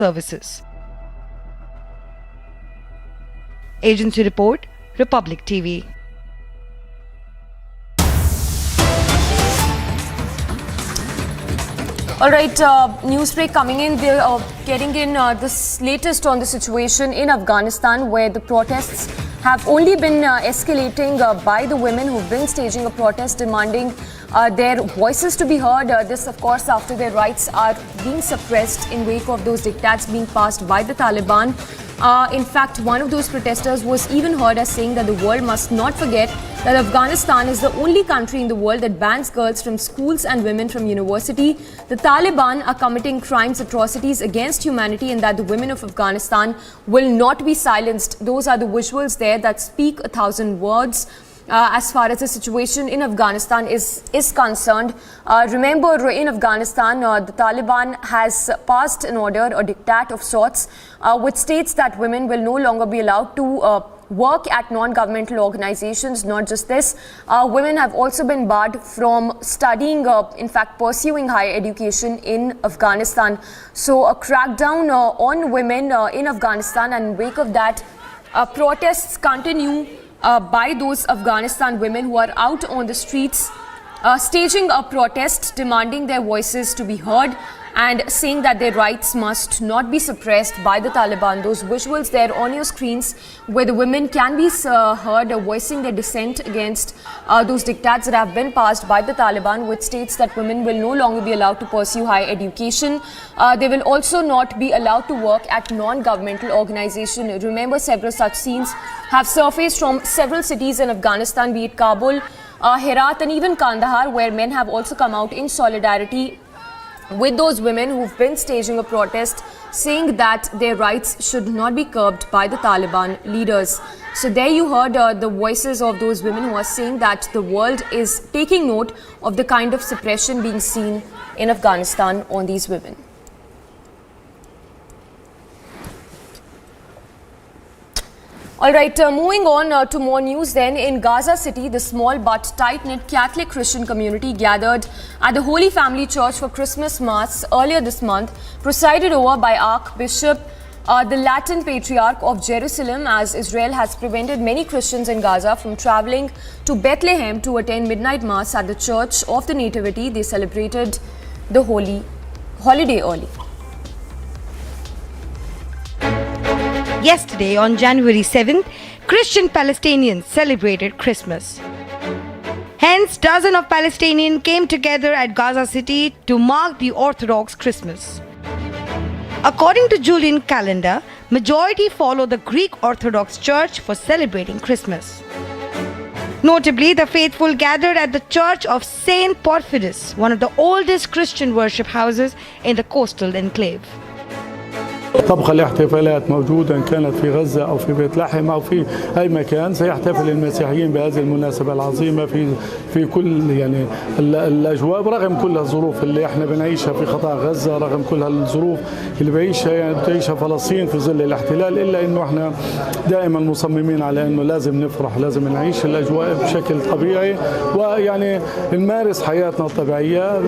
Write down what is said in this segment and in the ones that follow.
services. Agency report, Republic TV. All right, news break coming in. They're getting in this latest on the situation in Afghanistan, where the protests have only been escalating by the women who've been staging a protest demanding their voices to be heard. This, of course, after their rights are being suppressed in wake of those diktats being passed by the Taliban. In fact, one of those protesters was even heard as saying that the world must not forget that Afghanistan is the only country in the world that bans girls from schools and women from university. The Taliban are committing crimes, atrocities against humanity, and that the women of Afghanistan will not be silenced. Those are the visuals there that speak 1,000 words. As far as the situation in Afghanistan is concerned. Remember, in Afghanistan, the Taliban has passed an order, a diktat of sorts, which states that women will no longer be allowed to work at non-governmental organizations. Not just this, women have also been barred from studying, in fact, pursuing higher education in Afghanistan. So a crackdown on women in Afghanistan, and in wake of that, protests continue by those Afghanistan women who are out on the streets staging a protest demanding their voices to be heard and saying that their rights must not be suppressed by the Taliban. Those visuals there on your screens where the women can be heard voicing their dissent against those diktats that have been passed by the Taliban, which states that women will no longer be allowed to pursue higher education. They will also not be allowed to work at non-governmental organizations. Remember, several such scenes have surfaced from several cities in Afghanistan, be it Kabul, Herat and even Kandahar, where men have also come out in solidarity with those women who've been staging a protest saying that their rights should not be curbed by the Taliban leaders. So there you heard the voices of those women who are saying that the world is taking note of the kind of suppression being seen in Afghanistan on these women. All right, moving on to more news then. In Gaza City, the small but tight-knit Catholic Christian community gathered at the Holy Family Church for Christmas Mass earlier this month, presided over by Archbishop, the Latin Patriarch of Jerusalem, as Israel has prevented many Christians in Gaza from traveling to Bethlehem to attend midnight Mass at the Church of the Nativity. They celebrated the holiday early. Yesterday, on January 7th, Christian Palestinians celebrated Christmas. Hence, dozens of Palestinians came together at Gaza City to mark the Orthodox Christmas. According to Julian calendar, majority follow the Greek Orthodox Church for celebrating Christmas. Notably, the faithful gathered at the Church of Saint Porphyrius, one of the oldest Christian worship houses in the coastal enclave. تبقى الاحتفالات موجودة إن كانت في غزة أو في بيت لحم أو في أي مكان. سيحتفل المسيحيين بهذه المناسبة العظيمة في كل يعني الأجواء، برغم كل الظروف اللي احنا بنعيشها في قطاع غزة، رغم كل الظروف اللي بتعيشها فلسطين في ظل الاحتلال، إلا إنه احنا دائما مصممين على إنه لازم نفرح، لازم نعيش الأجواء بشكل طبيعي ويعني نمارس حياتنا الطبيعية.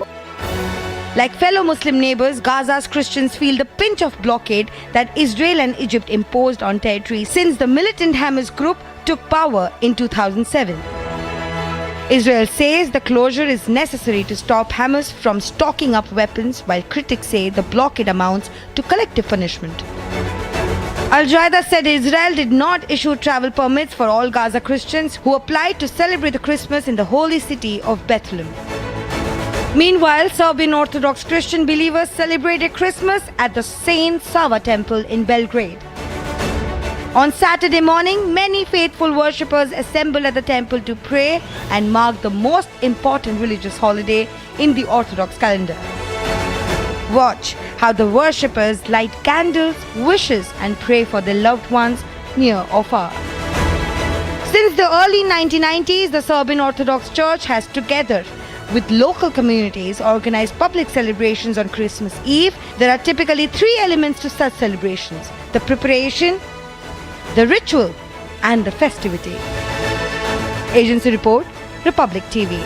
Like fellow Muslim neighbors, Gaza's Christians feel the pinch of blockade that Israel and Egypt imposed on territory since the militant Hamas group took power in 2007. Israel says the closure is necessary to stop Hamas from stocking up weapons, while critics say the blockade amounts to collective punishment. Al-Jaida said Israel did not issue travel permits for all Gaza Christians who applied to celebrate the Christmas in the holy city of Bethlehem. Meanwhile, Serbian Orthodox Christian believers celebrated Christmas at the Saint Sava Temple in Belgrade. On Saturday morning, many faithful worshippers assembled at the temple to pray and mark the most important religious holiday in the Orthodox calendar. Watch how the worshippers light candles, wishes and pray for their loved ones near or far. Since the early 1990s, the Serbian Orthodox Church has, together with local communities, organized public celebrations on Christmas Eve. There are typically three elements to such celebrations: the preparation, the ritual and the festivity. Agency report, Republic TV.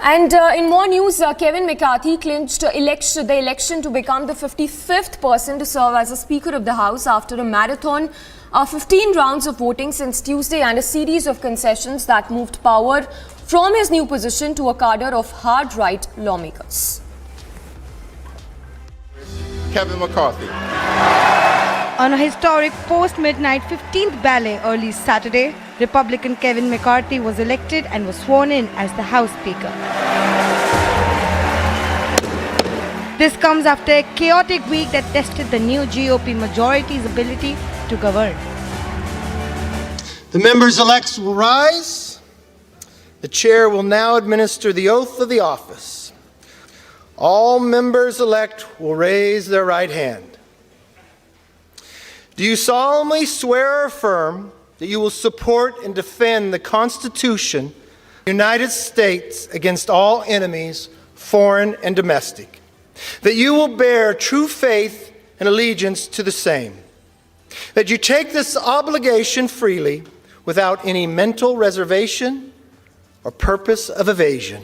And in more news, Kevin McCarthy clinched the election to become the 55th person to serve as a Speaker of the House after a marathon of 15 rounds of voting since Tuesday and a series of concessions that moved power from his new position to a cadre of hard-right lawmakers. Kevin McCarthy. On a historic post-midnight 15th ballet early Saturday, Republican Kevin McCarthy was elected and was sworn in as the House Speaker. This comes after a chaotic week that tested the new GOP majority's ability to govern. The members-elect will rise. The chair will now administer the oath of the office. All members-elect will raise their right hand. Do you solemnly swear or affirm that you will support and defend the Constitution of the United States against all enemies, foreign and domestic, that you will bear true faith and allegiance to the same, that you take this obligation freely without any mental reservation or purpose of evasion,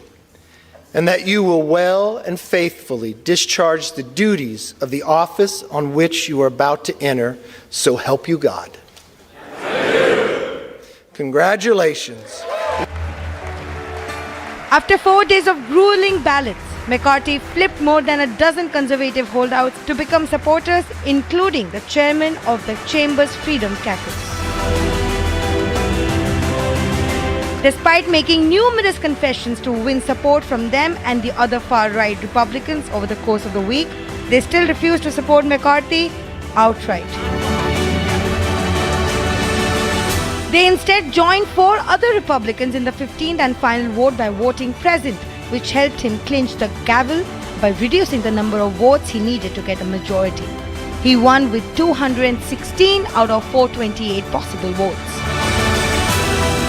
and that you will well and faithfully discharge the duties of the office on which you are about to enter, so help you God. Congratulations. After 4 days of grueling ballots, McCarthy flipped more than a dozen conservative holdouts to become supporters, including the chairman of the Chamber's Freedom Caucus. Despite making numerous confessions to win support from them and the other far-right Republicans over the course of the week, they still refused to support McCarthy outright. They instead joined 4 other Republicans in the 15th and final vote by voting present, which helped him clinch the gavel by reducing the number of votes he needed to get a majority. He won with 216 out of 428 possible votes.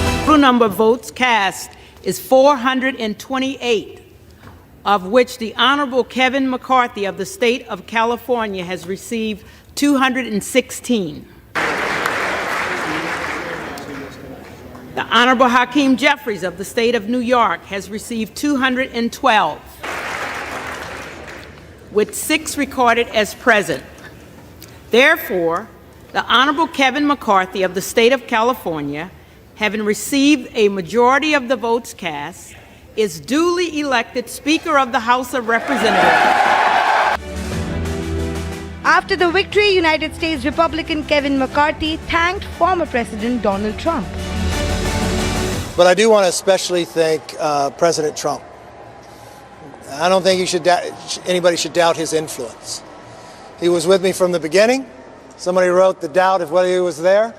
The total number of votes cast is 428, of which the Honorable Kevin McCarthy of the state of California has received 216. The Honorable Hakeem Jeffries of the state of New York has received 212, with 6 recorded as present. Therefore, the Honorable Kevin McCarthy of the state of California, having received a majority of the votes cast, is duly elected Speaker of the House of Representatives. After the victory, United States Republican Kevin McCarthy thanked former President Donald Trump. But I do want to especially thank President Trump. I don't think anybody should doubt his influence. He was with me from the beginning. Somebody wrote the doubt of whether he was there,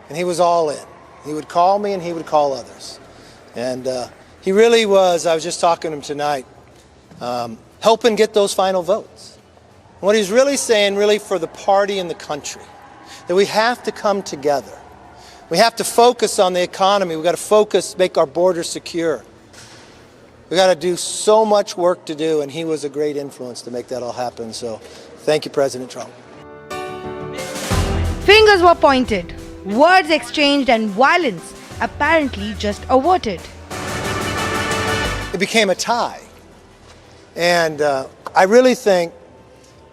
and he was all in. He would call me and he would call others. And he really was, I was just talking to him tonight, helping get those final votes. And what he's really saying, really for the party and the country, that we have to come together. We have to focus on the economy. We've got to focus, make our borders secure. We've got to do so much work to do, and he was a great influence to make that all happen. So thank you, President Trump. Fingers were pointed, words exchanged, and violence apparently just averted. It became a tie. And I really think,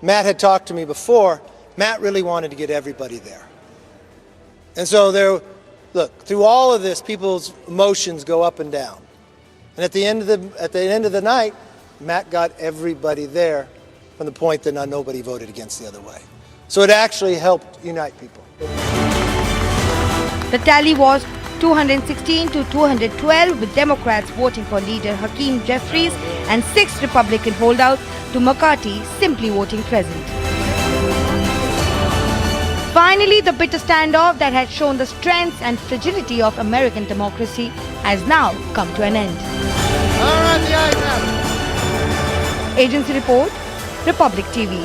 Matt had talked to me before, Matt really wanted to get everybody there. And so look, through all of this, people's emotions go up and down. And at the end of the night, Matt got everybody there from the point that nobody voted against the other way. So it actually helped unite people. The tally was 216 to 212, with Democrats voting for leader Hakeem Jeffries and 6 Republican holdouts to McCarthy simply voting present. Finally, the bitter standoff that had shown the strength and fragility of American democracy has now come to an end. All right, the ayes have it. Agency Report, Republic TV.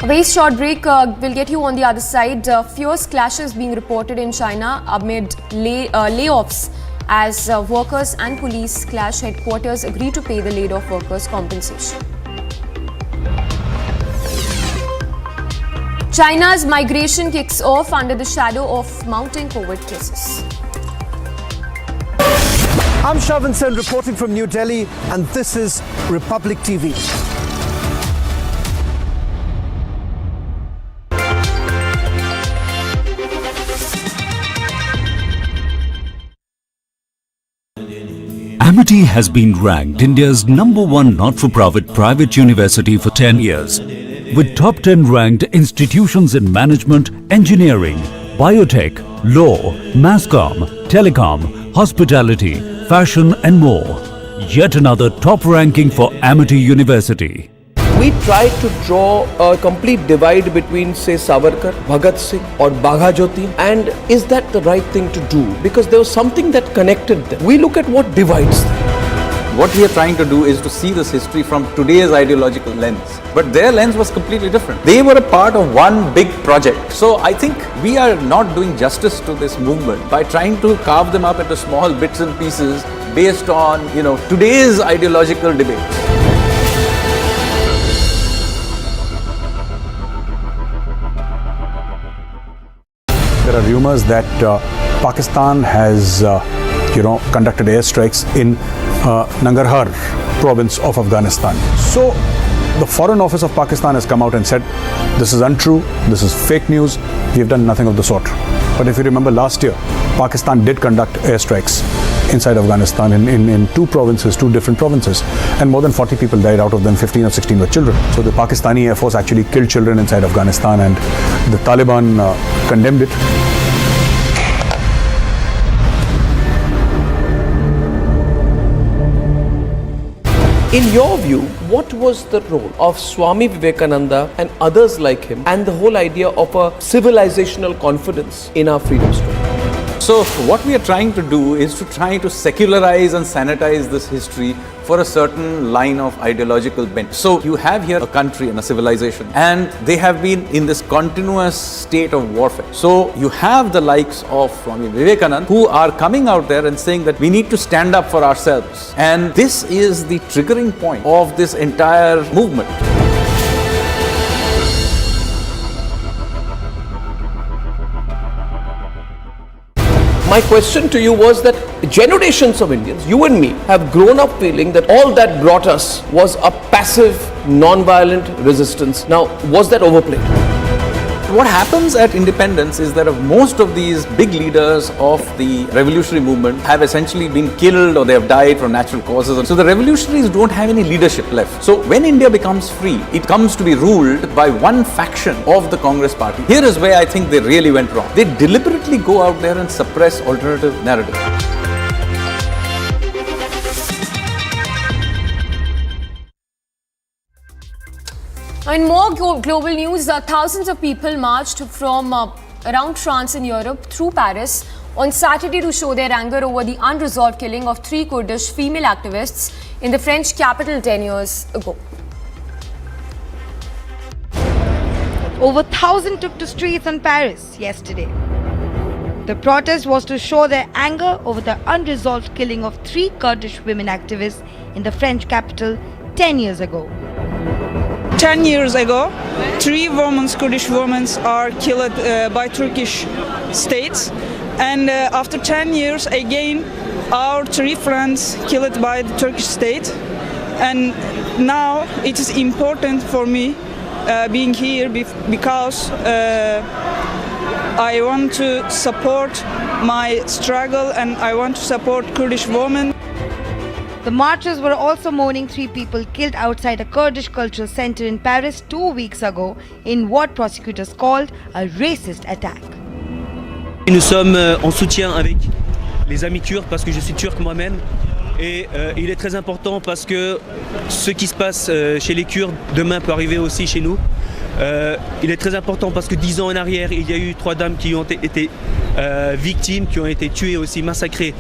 A very short break. We'll get you on the other side. Fierce clashes being reported in China amid layoffs as workers and police clash. Headquarters agree to pay the laid-off workers compensation. China's migration kicks off under the shadow of mounting COVID cases. I'm Shravan Sen reporting from New Delhi, and this is Republic TV. Amity has been ranked India's #1 not-for-profit private university for 10 years, with top 10 ranked institutions in management, engineering, biotech, law, mass comm, telecom, hospitality, fashion and more. Yet another top ranking for Amity University. We tried to draw a complete divide between, say, Savarkar, Bhagat Singh or Bagha Jyoti, and is that the right thing to do? Because there was something that connected them. We look at what divides them. What we are trying to do is to see this history from today's ideological lens. But their lens was completely different. They were a part of one big project. So I think we are not doing justice to this movement by trying to carve them up into small bits and pieces based on, today's ideological debates. There are rumors that Pakistan has, conducted airstrikes in Nangarhar province of Afghanistan. So the Foreign Office of Pakistan has come out and said, this is untrue, this is fake news, we have done nothing of the sort. But if you remember last year, Pakistan did conduct airstrikes inside Afghanistan in two different provinces, and more than 40 people died, out of them 15 or 16 were children. So the Pakistani Air Force actually killed children inside Afghanistan, and the Taliban condemned it. In your view, what was the role of Swami Vivekananda and others like him, and the whole idea of a civilizational confidence in our freedom struggle? So what we are trying to do is to try to secularize and sanitize this history for a certain line of ideological bent. So you have here a country and a civilization, and they have been in this continuous state of warfare. So you have the likes of Swami Vivekananda who are coming out there and saying that we need to stand up for ourselves. And this is the triggering point of this entire movement. My question to you was that generations of Indians, you and me, have grown up feeling that all that brought us was a passive, non-violent resistance. Now, was that overplayed? What happens at independence is that most of these big leaders of the revolutionary movement have essentially been killed or they have died from natural causes. And so the revolutionaries don't have any leadership left. So when India becomes free, it comes to be ruled by one faction of the Congress party. Here is where I think they really went wrong. They deliberately go out there and suppress alternative narrative. In more global news, thousands of people marched from around France and Europe through Paris on Saturday to show their anger over the unresolved killing of 3 Kurdish female activists in the French capital 10 years ago. Over 1,000 took to streets in Paris yesterday. The protest was to show their anger over the unresolved killing of 3 Kurdish women activists in the French capital 10 years ago. 10 years ago, 3 Kurdish women are killed by Turkish states, and after 10 years again, our 3 friends killed by the Turkish state. And now it is important for me being here because I want to support my struggle and I want to support Kurdish women. The marchers were also mourning 3 people killed outside a Kurdish cultural center in Paris 2 weeks ago in what prosecutors called a racist attack. Nous sommes en soutien avec les amis turcs parce que je suis turc moi-même et il est très important parce que ce qui se passe chez les Kurdes demain peut arriver aussi chez nous. Il est très important parce que 10 ans en arrière, il y a eu 3 dames qui ont été victimes, qui ont été tuées aussi, massacrées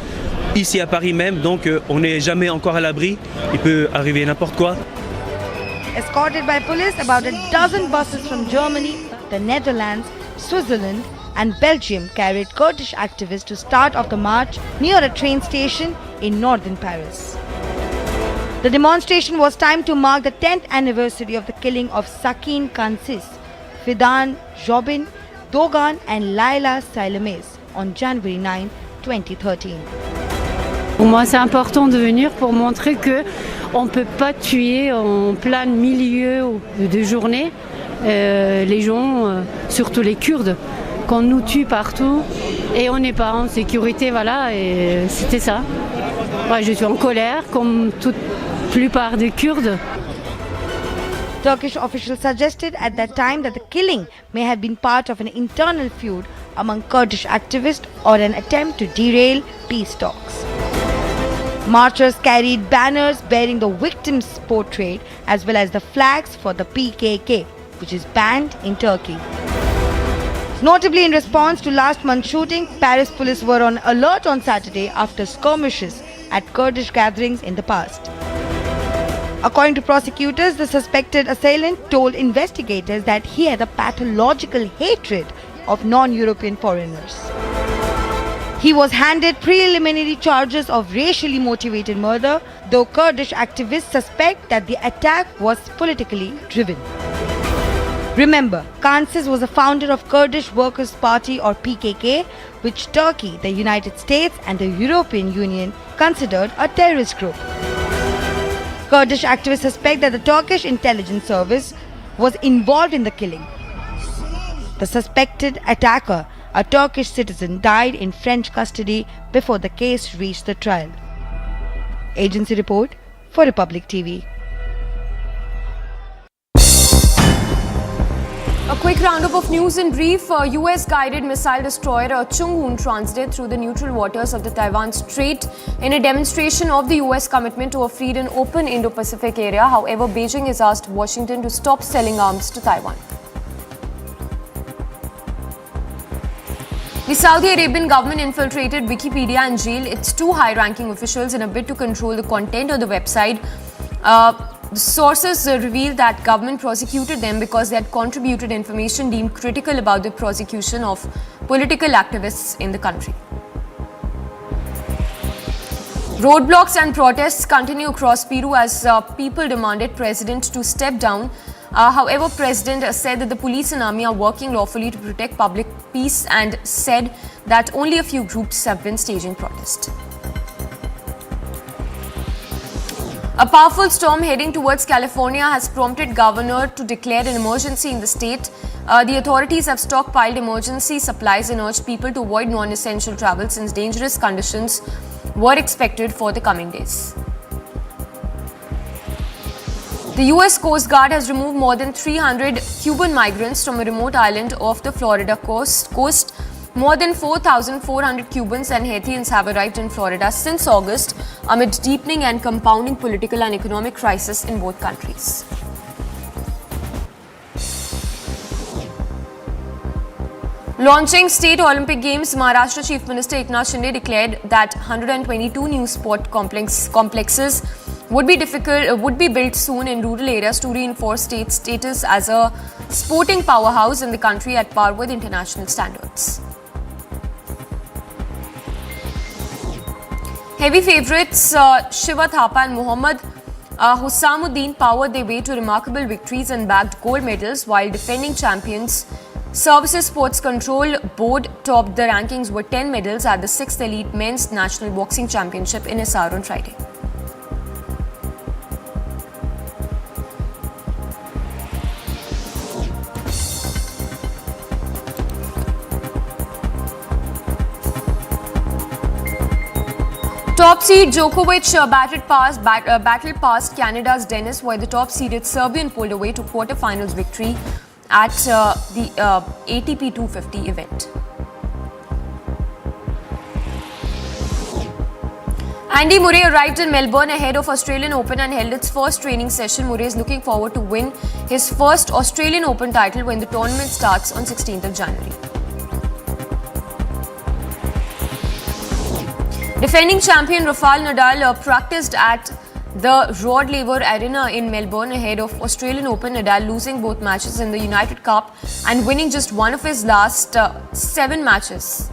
ici à Paris même, donc on n'est jamais encore à l'abri, il peut arriver n'importe quoi. Escorted by police, about a dozen buses from Germany, the Netherlands, Switzerland and Belgium carried Kurdish activists to start off the march near a train station in northern Paris. The demonstration was timed to mark the 10th anniversary of the killing of Sakin Kansis, Fidan Jobin, Dogan and Laila Sailemes on January 9, 2013. Pour moi, c'est important de venir pour montrer que on peut pas tuer en plein milieu de journée les gens, surtout les Kurdes, qu'on nous tue partout et on n'est pas en sécurité, voilà, et c'était ça. Ouais, je suis en colère, comme toute plupart des Kurdes. Turkish officials suggested at that time that the killing may have been part of an internal feud among Kurdish activists or an attempt to derail peace talks. Marchers carried banners bearing the victims' portrait as well as the flags for the PKK, which is banned in Turkey. Notably, in response to last month's shooting, Paris police were on alert on Saturday after skirmishes at Kurdish gatherings in the past. According to prosecutors, the suspected assailant told investigators that he had a pathological hatred of non-European foreigners. He was handed preliminary charges of racially motivated murder, though Kurdish activists suspect that the attack was politically driven. Remember, Kansas was a founder of Kurdish Workers' Party or PKK, which Turkey, the United States and the European Union considered a terrorist group. Kurdish activists suspect that the Turkish intelligence service was involved in the killing. The suspected attacker, a Turkish citizen, died in French custody before the case reached the trial. Agency report for Republic TV. A quick roundup of news in brief. US-guided missile destroyer Chung-hoon transited through the neutral waters of the Taiwan Strait in a demonstration of the US commitment to a free and open Indo-Pacific area. However, Beijing has asked Washington to stop selling arms to Taiwan. The Saudi Arabian government infiltrated Wikipedia and jailed its 2 high-ranking officials in a bid to control the content of the website. The sources revealed that government prosecuted them because they had contributed information deemed critical about the prosecution of political activists in the country. Roadblocks and protests continue across Peru as people demanded President to step down. However, President said that the police and army are working lawfully to protect public peace and said that only a few groups have been staging protests. A powerful storm heading towards California has prompted governor to declare an emergency in the state. The authorities have stockpiled emergency supplies and urged people to avoid non-essential travel since dangerous conditions were expected for the coming days. The US Coast Guard has removed more than 300 Cuban migrants from a remote island off the Florida coast. More than 4,400 Cubans and Haitians have arrived in Florida since August amid deepening and compounding political and economic crisis in both countries. Launching State Olympic Games, Maharashtra Chief Minister Eknath Shinde declared that 122 new sport complexes would be built soon in rural areas to reinforce state status as a sporting powerhouse in the country at par with international standards. Heavy favourites Shiva Thapa and Muhammad Husamuddin powered their way to remarkable victories and bagged gold medals, while defending champions Services Sports Control Board topped the rankings with 10 medals at the 6th Elite Men's National Boxing Championship in Hisar on Friday. Top seed Djokovic battled past Canada's Dennis, while the top-seeded Serbian pulled away to quarter-finals victory at the ATP 250 event. Andy Murray arrived in Melbourne ahead of Australian Open and held its first training session. Murray is looking forward to win his first Australian Open title when the tournament starts on 16th of January. Defending champion Rafael Nadal practiced at the Rod Laver Arena in Melbourne ahead of Australian Open. Nadal losing both matches in the United Cup and winning just one of his last 7 matches.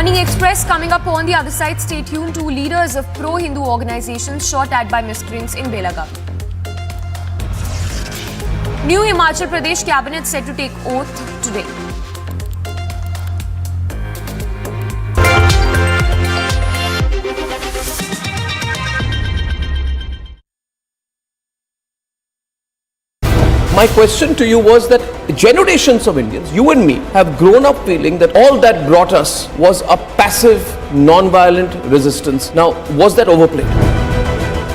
Morning Express coming up on the other side. Stay tuned. Two leaders of pro-Hindu organizations shot at by miscreants in Belagavi. New Himachal Pradesh cabinet set to take oath today. My question to you was that generations of Indians, you and me, have grown up feeling that all that brought us was a passive, non-violent resistance. Now, was that overplayed?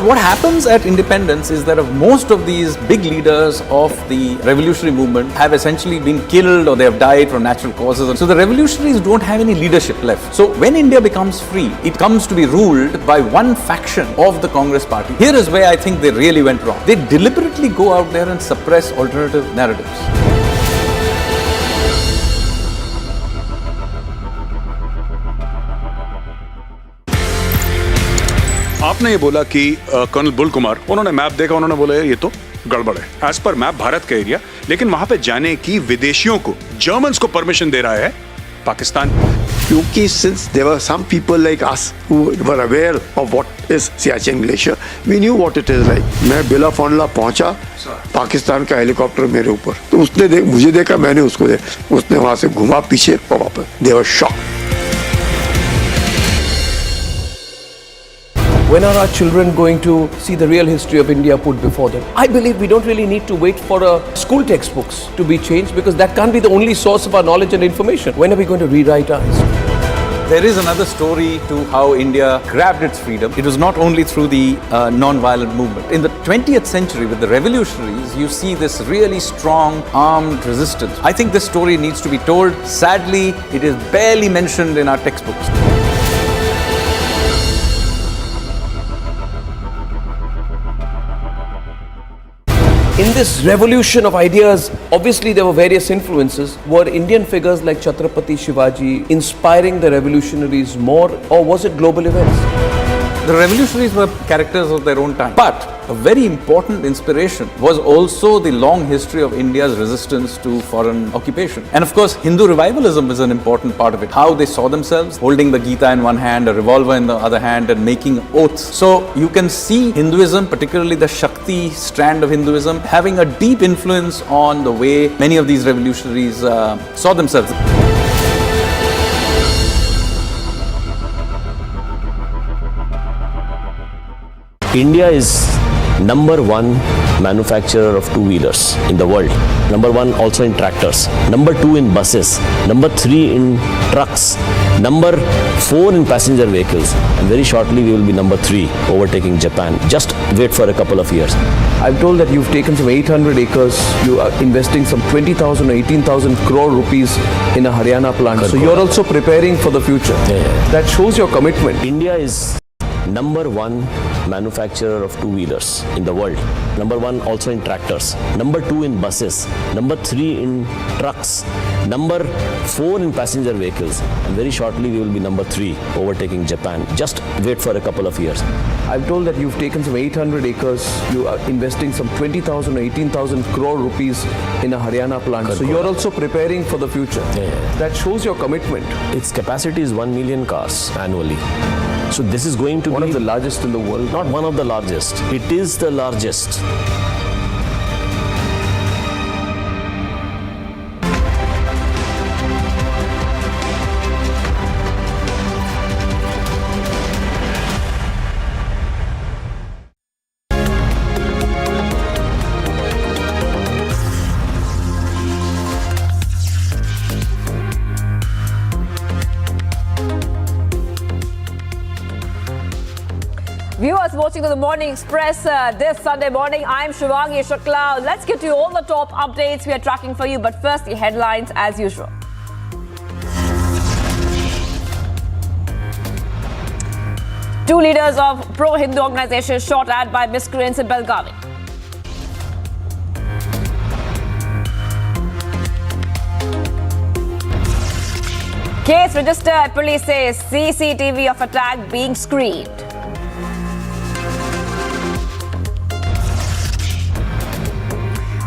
What happens at independence is that most of these big leaders of the revolutionary movement have essentially been killed or they have died from natural causes. And so the revolutionaries don't have any leadership left. So when India becomes free, it comes to be ruled by one faction of the Congress party. Here is where I think they really went wrong. They deliberately go out there and suppress alternative narratives. आपने ये बोला कि colonel Bull Kumar, उन्होंने map देखा, उन्होंने बोला ये तो गड़बड़ है। एज पर मैप भारत का एरिया, लेकिन वहां पे जाने की विदेशियों को, जर्मन्स को परमिशन दे रहा है पाकिस्तान। क्योंकि since there were some people like us who were aware of what is Siachen Glacier, we knew what it is like. मैं बिला फॉन्डला पहुंचा, पाकिस्तान का हेलीकॉप्टर मेरे ऊपर, तो उसने मुझे देखा, मैंने उसको देखा, उसने वहां से घुमा पीछे और वापस। They were shocked. When are our children going to see the real history of India put before them? I believe we don't really need to wait for school textbooks to be changed, because that can't be the only source of our knowledge and information. When are we going to rewrite our history? There is another story to how India grabbed its freedom. It was not only through the non-violent movement. In the 20th century, with the revolutionaries, you see this really strong armed resistance. I think this story needs to be told. Sadly, it is barely mentioned in our textbooks. In this revolution of ideas, obviously there were various influences. Were Indian figures like Chhatrapati Shivaji inspiring the revolutionaries more, or was it global events? The revolutionaries were characters of their own time. But a very important inspiration was also the long history of India's resistance to foreign occupation. And of course, Hindu revivalism is an important part of it. How they saw themselves, holding the Gita in one hand, a revolver in the other hand, and making oaths. So you can see Hinduism, particularly the Shakti strand of Hinduism, having a deep influence on the way many of these revolutionaries saw themselves. India is number one manufacturer of two-wheelers in the world. Number one also in tractors. Number two in buses. Number three in trucks. Number four in passenger vehicles. And very shortly we will be number three, overtaking Japan. Just wait for a couple of years. I've told that you've taken some 800 acres. You are investing some 20,000 or 18,000 crore rupees in a Haryana plant. So you're also preparing for the future. That shows your commitment. India is number one manufacturer of two-wheelers in the world. Number one also in tractors. Number two in buses. Number three in trucks. Number four in passenger vehicles. And very shortly we will be number three, overtaking Japan. Just wait for a couple of years. I've told that you've taken some 800 acres. You are investing some 20,000 or 18,000 crore rupees in a Haryana plant. So you're also preparing for the future. That shows your commitment. Its capacity is 1 million cars annually. So this is going to be one of the largest in the world. Not one of the largest. It is the largest. Viewers watching the Morning Express this Sunday morning, I'm Shivangi Shukla. Let's get to all the top updates we are tracking for you. But first, the headlines as usual. Two leaders of pro-Hindu organizations shot at by miscreants in Belagavi. Case registered, police say CCTV of attack being screened.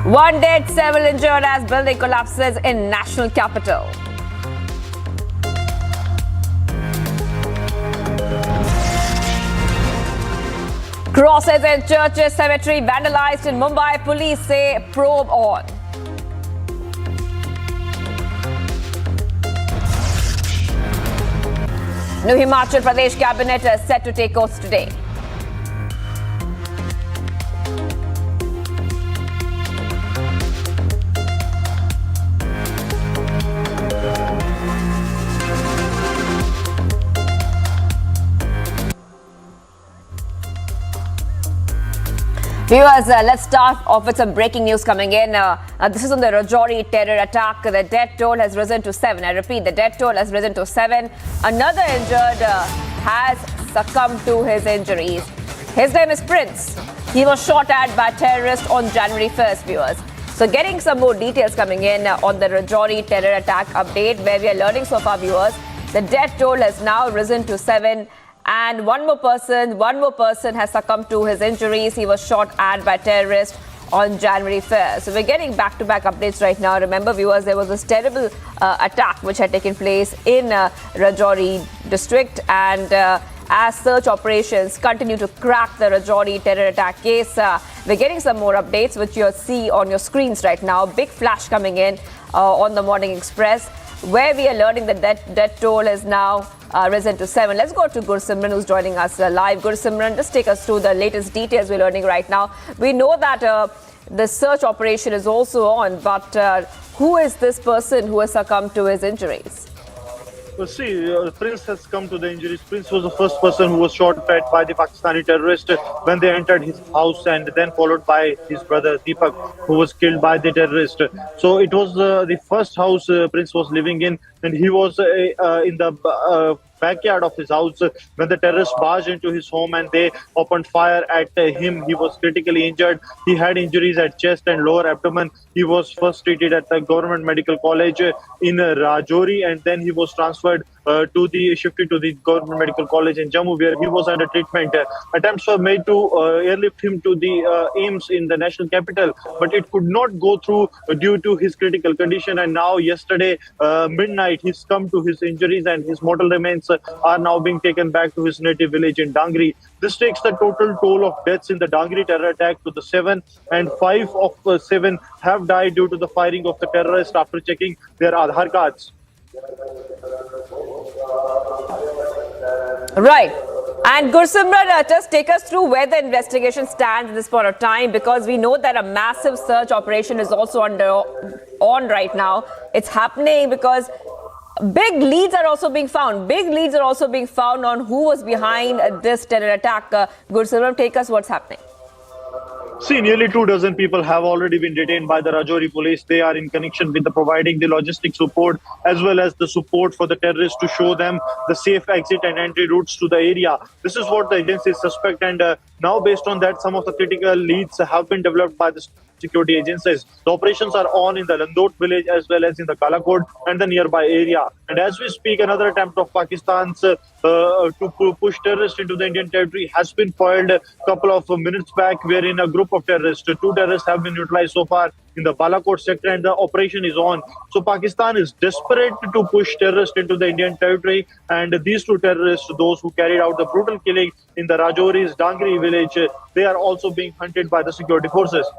One dead, several injured as building collapses in national capital. Crosses in churches, cemetery vandalized in Mumbai. Police say probe on. New Himachal Pradesh cabinet is set to take oath today. Viewers, let's start off with some breaking news coming in. This is on the Rajouri terror attack. The death toll has risen to 7. I repeat, the death toll has risen to 7. Another injured has succumbed to his injuries. His name is Prince. He was shot at by terrorists on January 1st, viewers. So getting some more details coming in on the Rajouri terror attack update, where we are learning so far, viewers, the death toll has now risen to 7. And one more person has succumbed to his injuries. He was shot at by terrorists on January 1st. So we're getting back-to-back updates right now. Remember, viewers, there was this terrible attack which had taken place in Rajouri district. And as search operations continue to crack the Rajouri terror attack case, we're getting some more updates, which you'll see on your screens right now. Big flash coming in on the Morning Express, where we are learning that death toll is now risen to 7. Let's go to Gursimran, who's joining us live. Gursimran, just take us through the latest details we're learning right now. We know that the search operation is also on, but who is this person who has succumbed to his injuries? Well, see, Prince has come to the injuries. Prince was the first person who was shot at by the Pakistani terrorists when they entered his house, and then followed by his brother Deepak, who was killed by the terrorist. So it was the first house Prince was living in, and he was in the backyard of his house when the terrorists barged into his home and they opened fire at him. He was critically injured. He had injuries at chest and lower abdomen. He was first treated at the government medical college in Rajouri, and then he was transferred shifted to the government medical college in Jammu, where he was under treatment. Attempts were made to airlift him to the AIMS in the national capital, but it could not go through due to his critical condition. And now yesterday midnight, he's come to his injuries, and his mortal remains are now being taken back to his native village in Dangri. This takes the total toll of deaths in the Dangri terror attack to the 7, and 5 of 7 have died due to the firing of the terrorists after checking their Aadhaar cards. Right. And Gursimran, just take us through where the investigation stands at this point of time, because we know that a massive search operation is also on right now. It's happening because big leads are also being found. Big leads are also being found on who was behind this terror attack. Gursimran, take us what's happening. See, nearly 24 people have already been detained by the Rajouri police. They are in connection with providing the logistic support as well as the support for the terrorists to show them the safe exit and entry routes to the area. This is what the agencies suspect, and now based on that, some of the critical leads have been developed by the security agencies. The operations are on in the Landot village as well as in the Kalakot and the nearby area. And as we speak, another attempt of Pakistan's to push terrorists into the Indian territory has been foiled a couple of minutes back, wherein a group of terrorists, 2 terrorists have been neutralized so far in the Balakot sector, and the operation is on. So Pakistan is desperate to push terrorists into the Indian territory, and these 2 terrorists, those who carried out the brutal killing in the Rajouri's Dangri village, they are also being hunted by the security forces.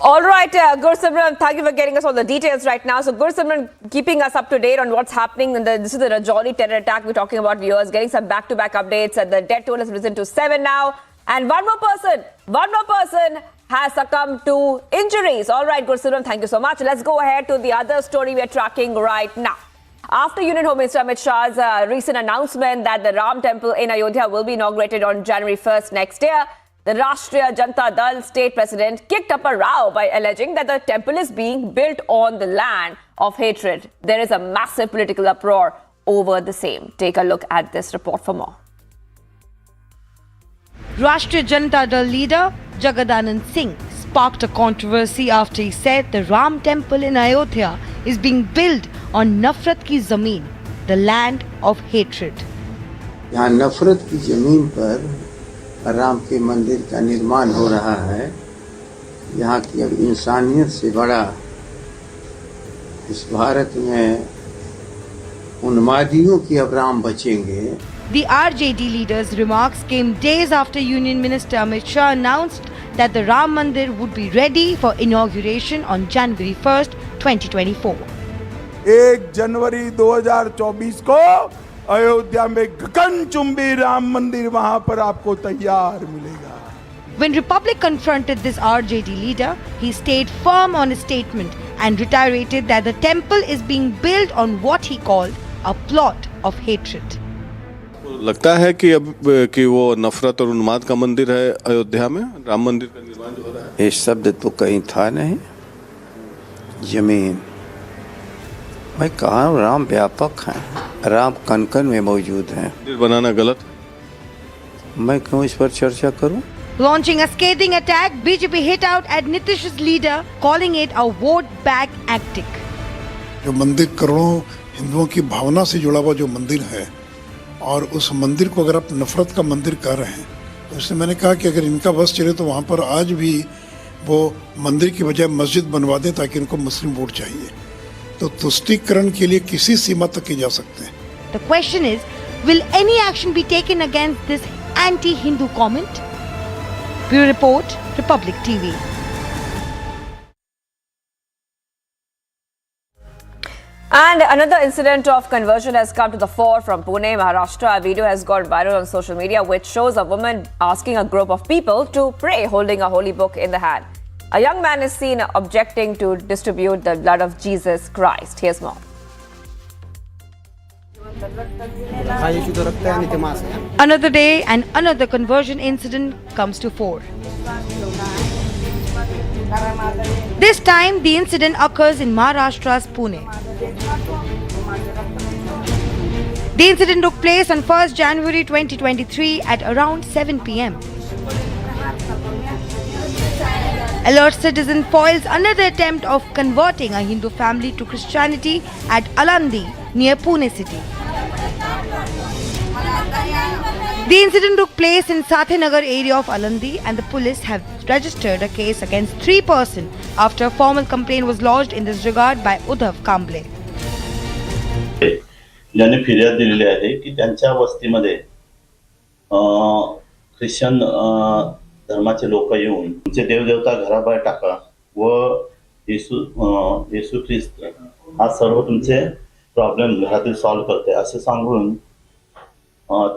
All right, Gursimran, thank you for getting us all the details right now. So Gursimran, keeping us up to date on what's happening. This is the Rajouri terror attack we're talking about, viewers, getting some back-to-back updates. The death toll has risen to 7 now. And one more person has succumbed to injuries. All right, Gursimran, thank you so much. Let's go ahead to the other story we're tracking right now. After Union Home Minister Amit Shah's recent announcement that the Ram Temple in Ayodhya will be inaugurated on January 1st next year, the Rashtriya Janata Dal state president kicked up a row by alleging that the temple is being built on the land of hatred. There is a massive political uproar over the same. Take a look at this report for more. Rashtriya Janata Dal leader Jagadanand Singh sparked a controversy after he said the Ram Temple in Ayodhya is being built on Nafrat ki Zameen, the land of hatred. यहाँ नफरत की जमीन पर राम के मंदिर का निर्माण हो रहा है। यहाँ की अब इंसानियत से बड़ा इस भारत में उन्मादियों की अब राम बचेंगे। The RJD leader's remarks came days after Union Minister Mishra announced that the Ram Mandir would be ready for inauguration on January 1st, 2024. 1 जनवरी 2024 को अयोध्या में गगनचुंबी राम मंदिर वहां पर आपको तैयार मिलेगा। When Republic confronted this RJD leader, he stayed firm on his statement and reiterated that the temple is being built on what he called a plot of hatred. लगता है कि अब कि वो नफरत और उन्माद का मंदिर है अयोध्या में, राम मंदिर का निर्माण जो हो रहा है। ये शब्द तो कहीं था नहीं। जमीन, भाई कहाँ राम व्यापक हैं, राम कण कण में मौजूद हैं। मंदिर बनाना गलत, मैं क्यों इस पर चर्चा करूं? Launching a scathing attack, BJP hit out at Nitish's leader, calling it a vote back tactic. जो मंदिर करोड़ों हिंदुओं की भावना से जुड़ा हुआ जो मंदिर है, और उस मंदिर को अगर आप नफरत का मंदिर कर रहे हैं, तो इसलिए मैंने कहा कि अगर इनका बस चले तो वहाँ पर आज भी वो मंदिर की बजाय मस्जिद बनवा दें, ताकि इनको मुस्लिम वोट चाहिए। तो तुष्टीकरण के लिए किसी सीमा तक की जा सकते हैं। The question is, will any action be taken against this anti-Hindu comment? Bureau Report, Republic TV. And another incident of conversion has come to the fore from Pune, Maharashtra. A video has gone viral on social media which shows a woman asking a group of people to pray holding a holy book in the hand. A young man is seen objecting to distribute the blood of Jesus Christ. Here's more. Another day and another conversion incident comes to fore. This time, the incident occurs in Maharashtra's Pune. The incident took place on 1st January 2023 at around 7 p.m. Alert citizen foils another attempt of converting a Hindu family to Christianity at Alandi, near Pune city. The incident took place in Sathinagar area of Alandi, and the police have registered a case against 3 persons after a formal complaint was lodged in this regard by Uddhav Kamble. ज्यांनी फिर्याद दिलेली आहे की त्यांच्या वस्तीमध्ये Christian धर्माचे लोक येऊन तुमचे देवदेवता घराबाहेर टाका व येशू ख्रिस्त हा सर्व तुमचे प्रॉब्लेम घरातील सॉल्व करते असे सांगून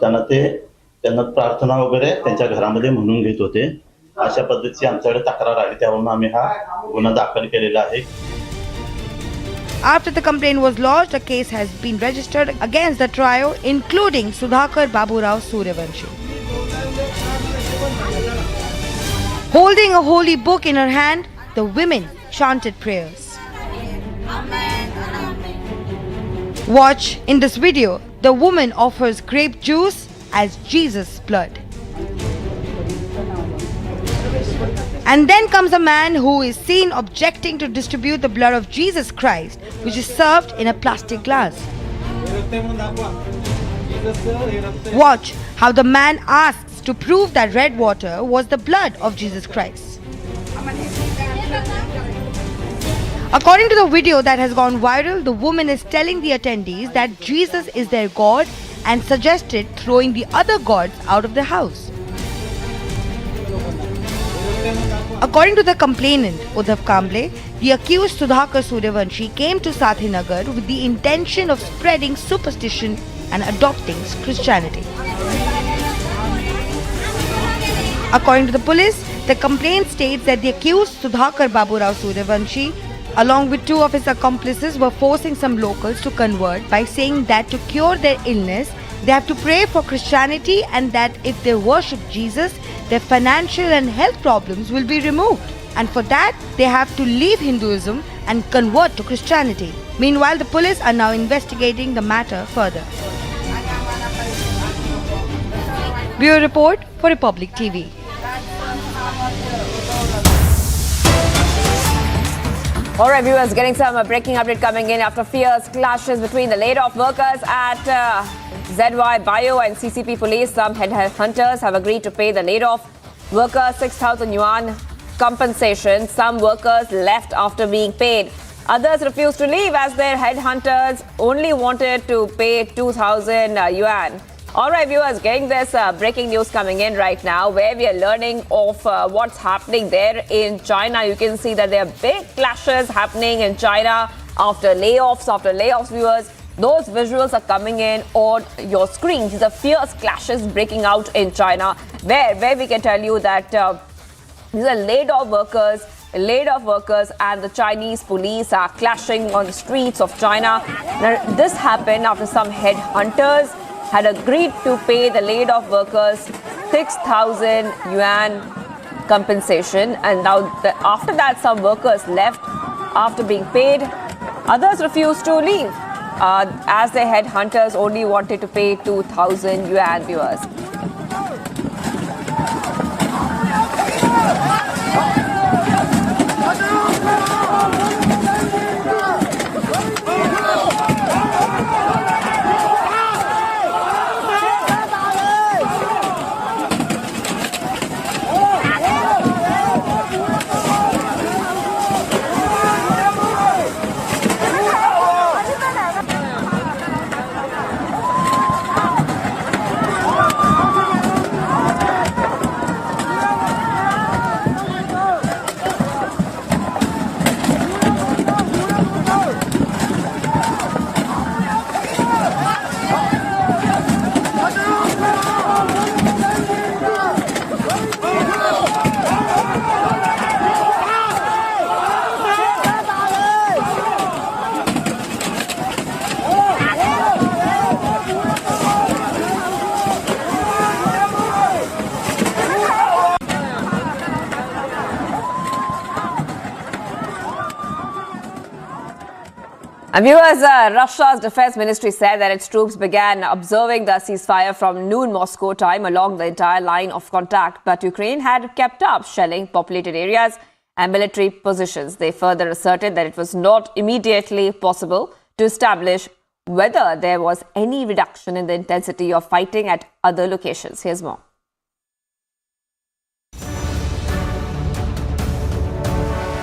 त्यांना प्रार्थना वगैरे त्यांच्या घरामध्ये म्हणून घेत होते। अशा पद्धतीची आमच्याकडे तक्रार आली, त्यावरून आम्ही हा गुन्हा दाखल केलेला आहे। After the complaint was lodged, a case has been registered against the trio, including Sudhakar Baburao Suryavanshi. Holding a holy book in her hand, the women chanted prayers. Watch in this video, the woman offers grape juice as Jesus' blood. And then comes a man who is seen objecting to distribute the blood of Jesus Christ, which is served in a plastic glass. Watch how the man asks to prove that red water was the blood of Jesus Christ. According to the video that has gone viral, the woman is telling the attendees that Jesus is their God and suggested throwing the other gods out of the house. According to the complainant, Uddhav Kamble, the accused Sudhakar Suryavanshi came to Sathinagar with the intention of spreading superstition and adopting Christianity. According to the police, the complaint states that the accused Sudhakar Baburao Suryavanshi, along with 2 of his accomplices, were forcing some locals to convert by saying that to cure their illness, they have to pray for Christianity, and that if they worship Jesus, their financial and health problems will be removed. And for that, they have to leave Hinduism and convert to Christianity. Meanwhile, the police are now investigating the matter further. Bureau Report for Republic TV. All right, viewers, getting some breaking update coming in after fierce clashes between the laid-off workers at ZY Bio and CCP police. Some headhunters have agreed to pay the laid-off workers 6,000 yuan compensation. Some workers left after being paid Others refused to leave as their headhunters only wanted to pay 2,000 yuan. All right, viewers, getting this breaking news coming in right now, where we are learning of what's happening there in China. You can see that there are big clashes happening in China after layoffs, viewers. Those visuals are coming in on your screens. These are fierce clashes breaking out in China, where we can tell you that these are laid off workers and the Chinese police are clashing on the streets of China. Now, this happened after some headhunters had agreed to pay the laid off workers 6,000 yuan compensation, and now after that some workers left after being paid. Others refused to leave as their headhunters only wanted to pay 2,000 yuan, viewers. Viewers, Russia's defense ministry said that its troops began observing the ceasefire from noon Moscow time along the entire line of contact, but Ukraine had kept up shelling populated areas and military positions. They further asserted that it was not immediately possible to establish whether there was any reduction in the intensity of fighting at other locations. Here's more.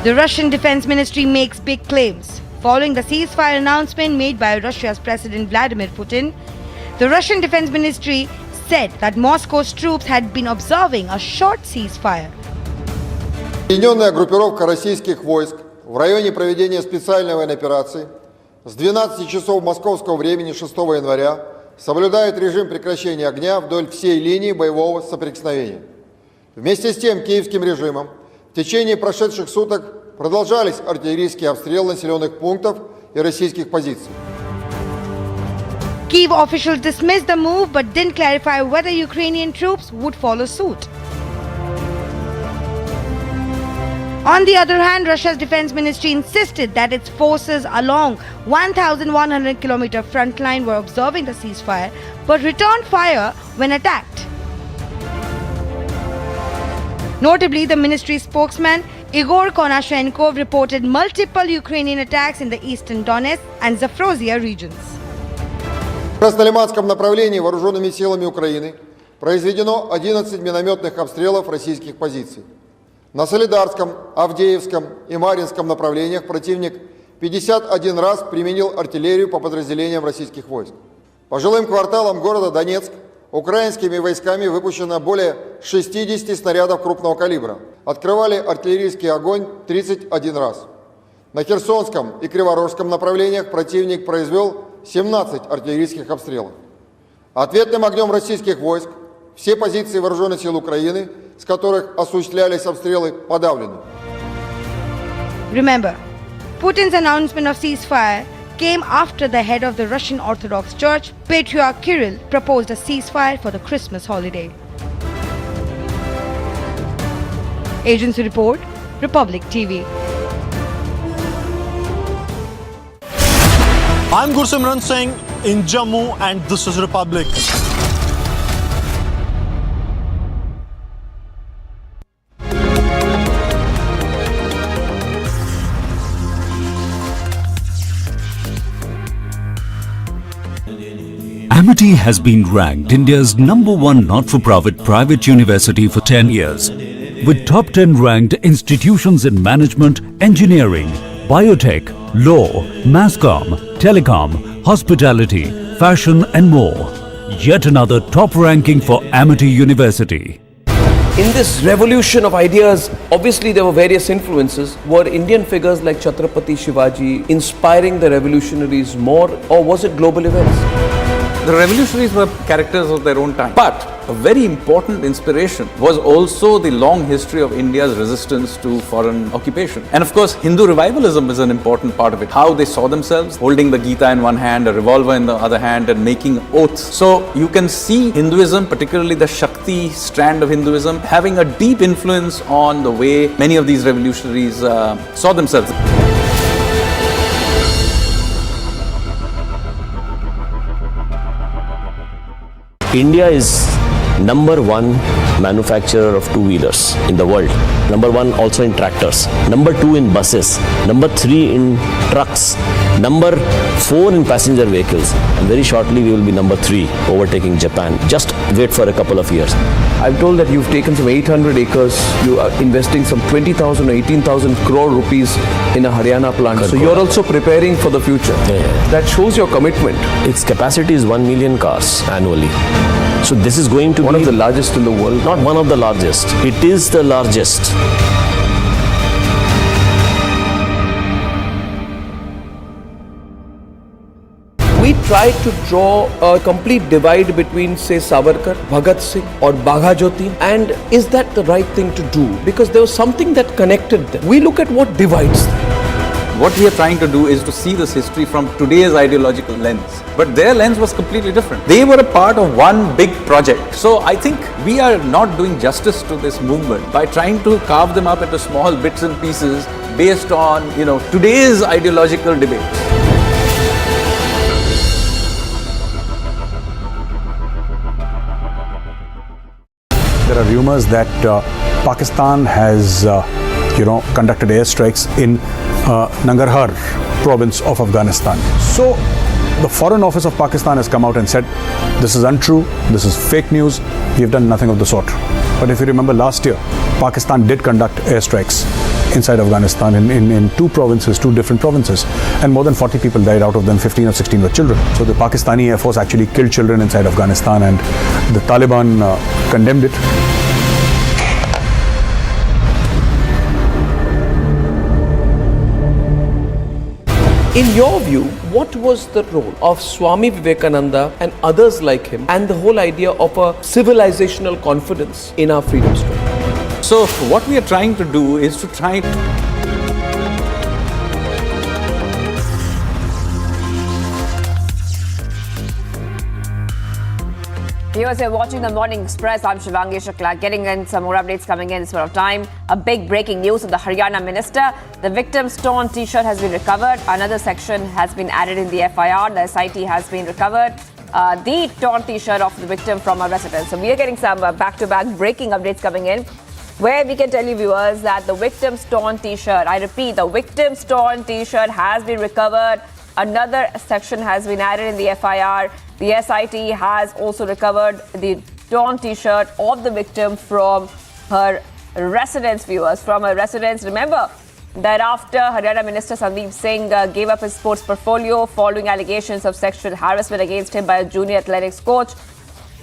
The Russian Defense Ministry makes big claims. Following the ceasefire announcement made by Russia's President Vladimir Putin, the Russian Defense Ministry said that Moscow's troops had been observing a short ceasefire. Объединенная группировка российских войск в районе проведения специальной военной операции с 12 часов московского времени 6 января соблюдает режим прекращения огня вдоль всей линии боевого соприкосновения. Вместе с тем, киевским режимом в течение прошедших суток продолжались артиллерийские обстрелы населенных пунктов и российских позиций. Kyiv officials dismissed the move but didn't clarify whether Ukrainian troops would follow suit. On the other hand, Russia's defense ministry insisted that its forces along 1,100-kilometer front line were observing the ceasefire but returned fire when attacked. Notably, the ministry spokesman Igor Konashenkov reported multiple Ukrainian attacks in the eastern Donetsk and Zaporozhye regions. В Краснолиманском направлении вооруженными силами Украины произведено 11 минометных обстрелов российских позиций. На Солидарском, Авдеевском и Марьинском направлениях противник 51 раз применил артиллерию по подразделениям российских войск. По жилым кварталам города Донецк украинскими войсками выпущено более 60 снарядов крупного калибра. Открывали артиллерийский огонь 31 раз. На Херсонском и Криворожском направлениях противник произвел 17 артиллерийских обстрелов. Ответным огнем российских войск все позиции вооруженных сил Украины, с которых осуществлялись обстрелы, подавлены. Remember, Putin's announcement of ceasefire came after the head of the Russian Orthodox Church, Patriarch Kirill, proposed a ceasefire for the Christmas holiday. Agency Report, Republic TV. I'm Gursimran Singh in Jammu and this is Republic. Amity has been ranked India's #1 not-for-profit private university for 10 years, with top 10 ranked institutions in management, engineering, biotech, law, masscom, telecom, hospitality, fashion and more. Yet another top ranking for Amity University. In this revolution of ideas, obviously there were various influences. Were Indian figures like Chhatrapati Shivaji inspiring the revolutionaries more, or was it global events? The revolutionaries were characters of their own time. But a very important inspiration was also the long history of India's resistance to foreign occupation. And of course, Hindu revivalism is an important part of it. How they saw themselves holding the Gita in one hand, a revolver in the other hand, and making oaths. So you can see Hinduism, particularly the Shakti strand of Hinduism, having a deep influence on the way many of these revolutionaries saw themselves. India is number one manufacturer of two-wheelers in the world. Number one also in tractors. Number two in buses. Number three in trucks. Number four in passenger vehicles. And very shortly we will be number three, overtaking Japan. Just wait for a couple of years. I'm told that you've taken some 800 acres, you are investing some 20,000 or 18,000 crore rupees in a Haryana plant. So you're also preparing for the future. Yeah. That shows your commitment. Its capacity is 1 million cars annually. So this is going to be one of the largest in the world. Not one of the largest. It is the largest. We tried to draw a complete divide between, say, Savarkar, Bhagat Singh or Bagha Jyoti, and is that the right thing to do? Because there was something that connected them. We look at what divides them. What we are trying to do is to see this history from today's ideological lens. But their lens was completely different. They were a part of one big project. So I think we are not doing justice to this movement by trying to carve them up into small bits and pieces based on, today's ideological debates. There are rumors that Pakistan has, conducted airstrikes in Nangarhar province of Afghanistan. So the Foreign Office of Pakistan has come out and said, this is untrue, this is fake news, we have done nothing of the sort. But if you remember last year, Pakistan did conduct airstrikes inside Afghanistan in two different provinces, and more than 40 people died, out of them 15 or 16 were children. So the Pakistani Air Force actually killed children inside Afghanistan, and the Taliban condemned it. In your view, what was the role of Swami Vivekananda and others like him, and the whole idea of a civilizational confidence in our freedom struggle? So what we are trying to do is to try Viewers, you're watching the Morning Express. I'm Shivangi Shukla. Getting in some more updates coming in this sort of time. A big breaking news of the Haryana minister. The victim's torn t-shirt has been recovered. Another section has been added in the FIR. The SIT has been recovered. The torn t-shirt of the victim from a residence. So we are getting some back-to-back breaking updates coming in, where we can tell you, viewers, that the victim's torn t-shirt, I repeat, the victim's torn t-shirt has been recovered. Another section has been added in the FIR. The SIT has also recovered the torn t-shirt of the victim from her residence, viewers, from her residence. Remember that after Haryana Minister Sandeep Singh gave up his sports portfolio following allegations of sexual harassment against him by a junior athletics coach,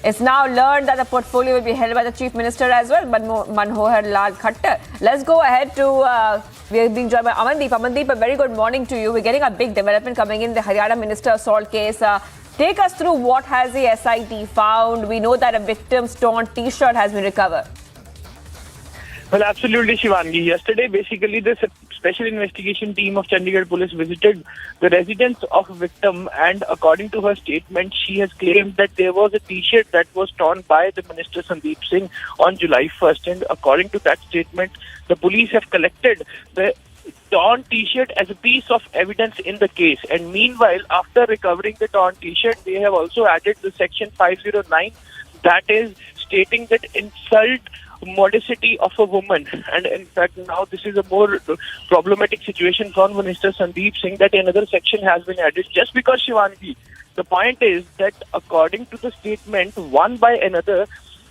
it's now learned that the portfolio will be held by the Chief Minister as well, Manohar Lal Khattar. Let's go ahead to, we are being joined by Amandeep. Amandeep, a very good morning to you. We're getting a big development coming in the Haryana Minister assault case. Take us through what has the SIT found. We know that a victim's torn t-shirt has been recovered. Well, absolutely, Shivangi. Yesterday, basically, the special investigation team of Chandigarh Police visited the residence of a victim, and according to her statement, she has claimed that there was a t-shirt that was torn by the Minister Sandeep Singh on July 1st. And according to that statement, the police have collected the torn t-shirt as a piece of evidence in the case. And meanwhile, after recovering the torn t-shirt, they have also added the section 509, that is stating that insult modesty of a woman. And in fact, now this is a more problematic situation for Minister Sandeep Singh, that another section has been added just because, Shivangi, the point is that according to the statement, one by another,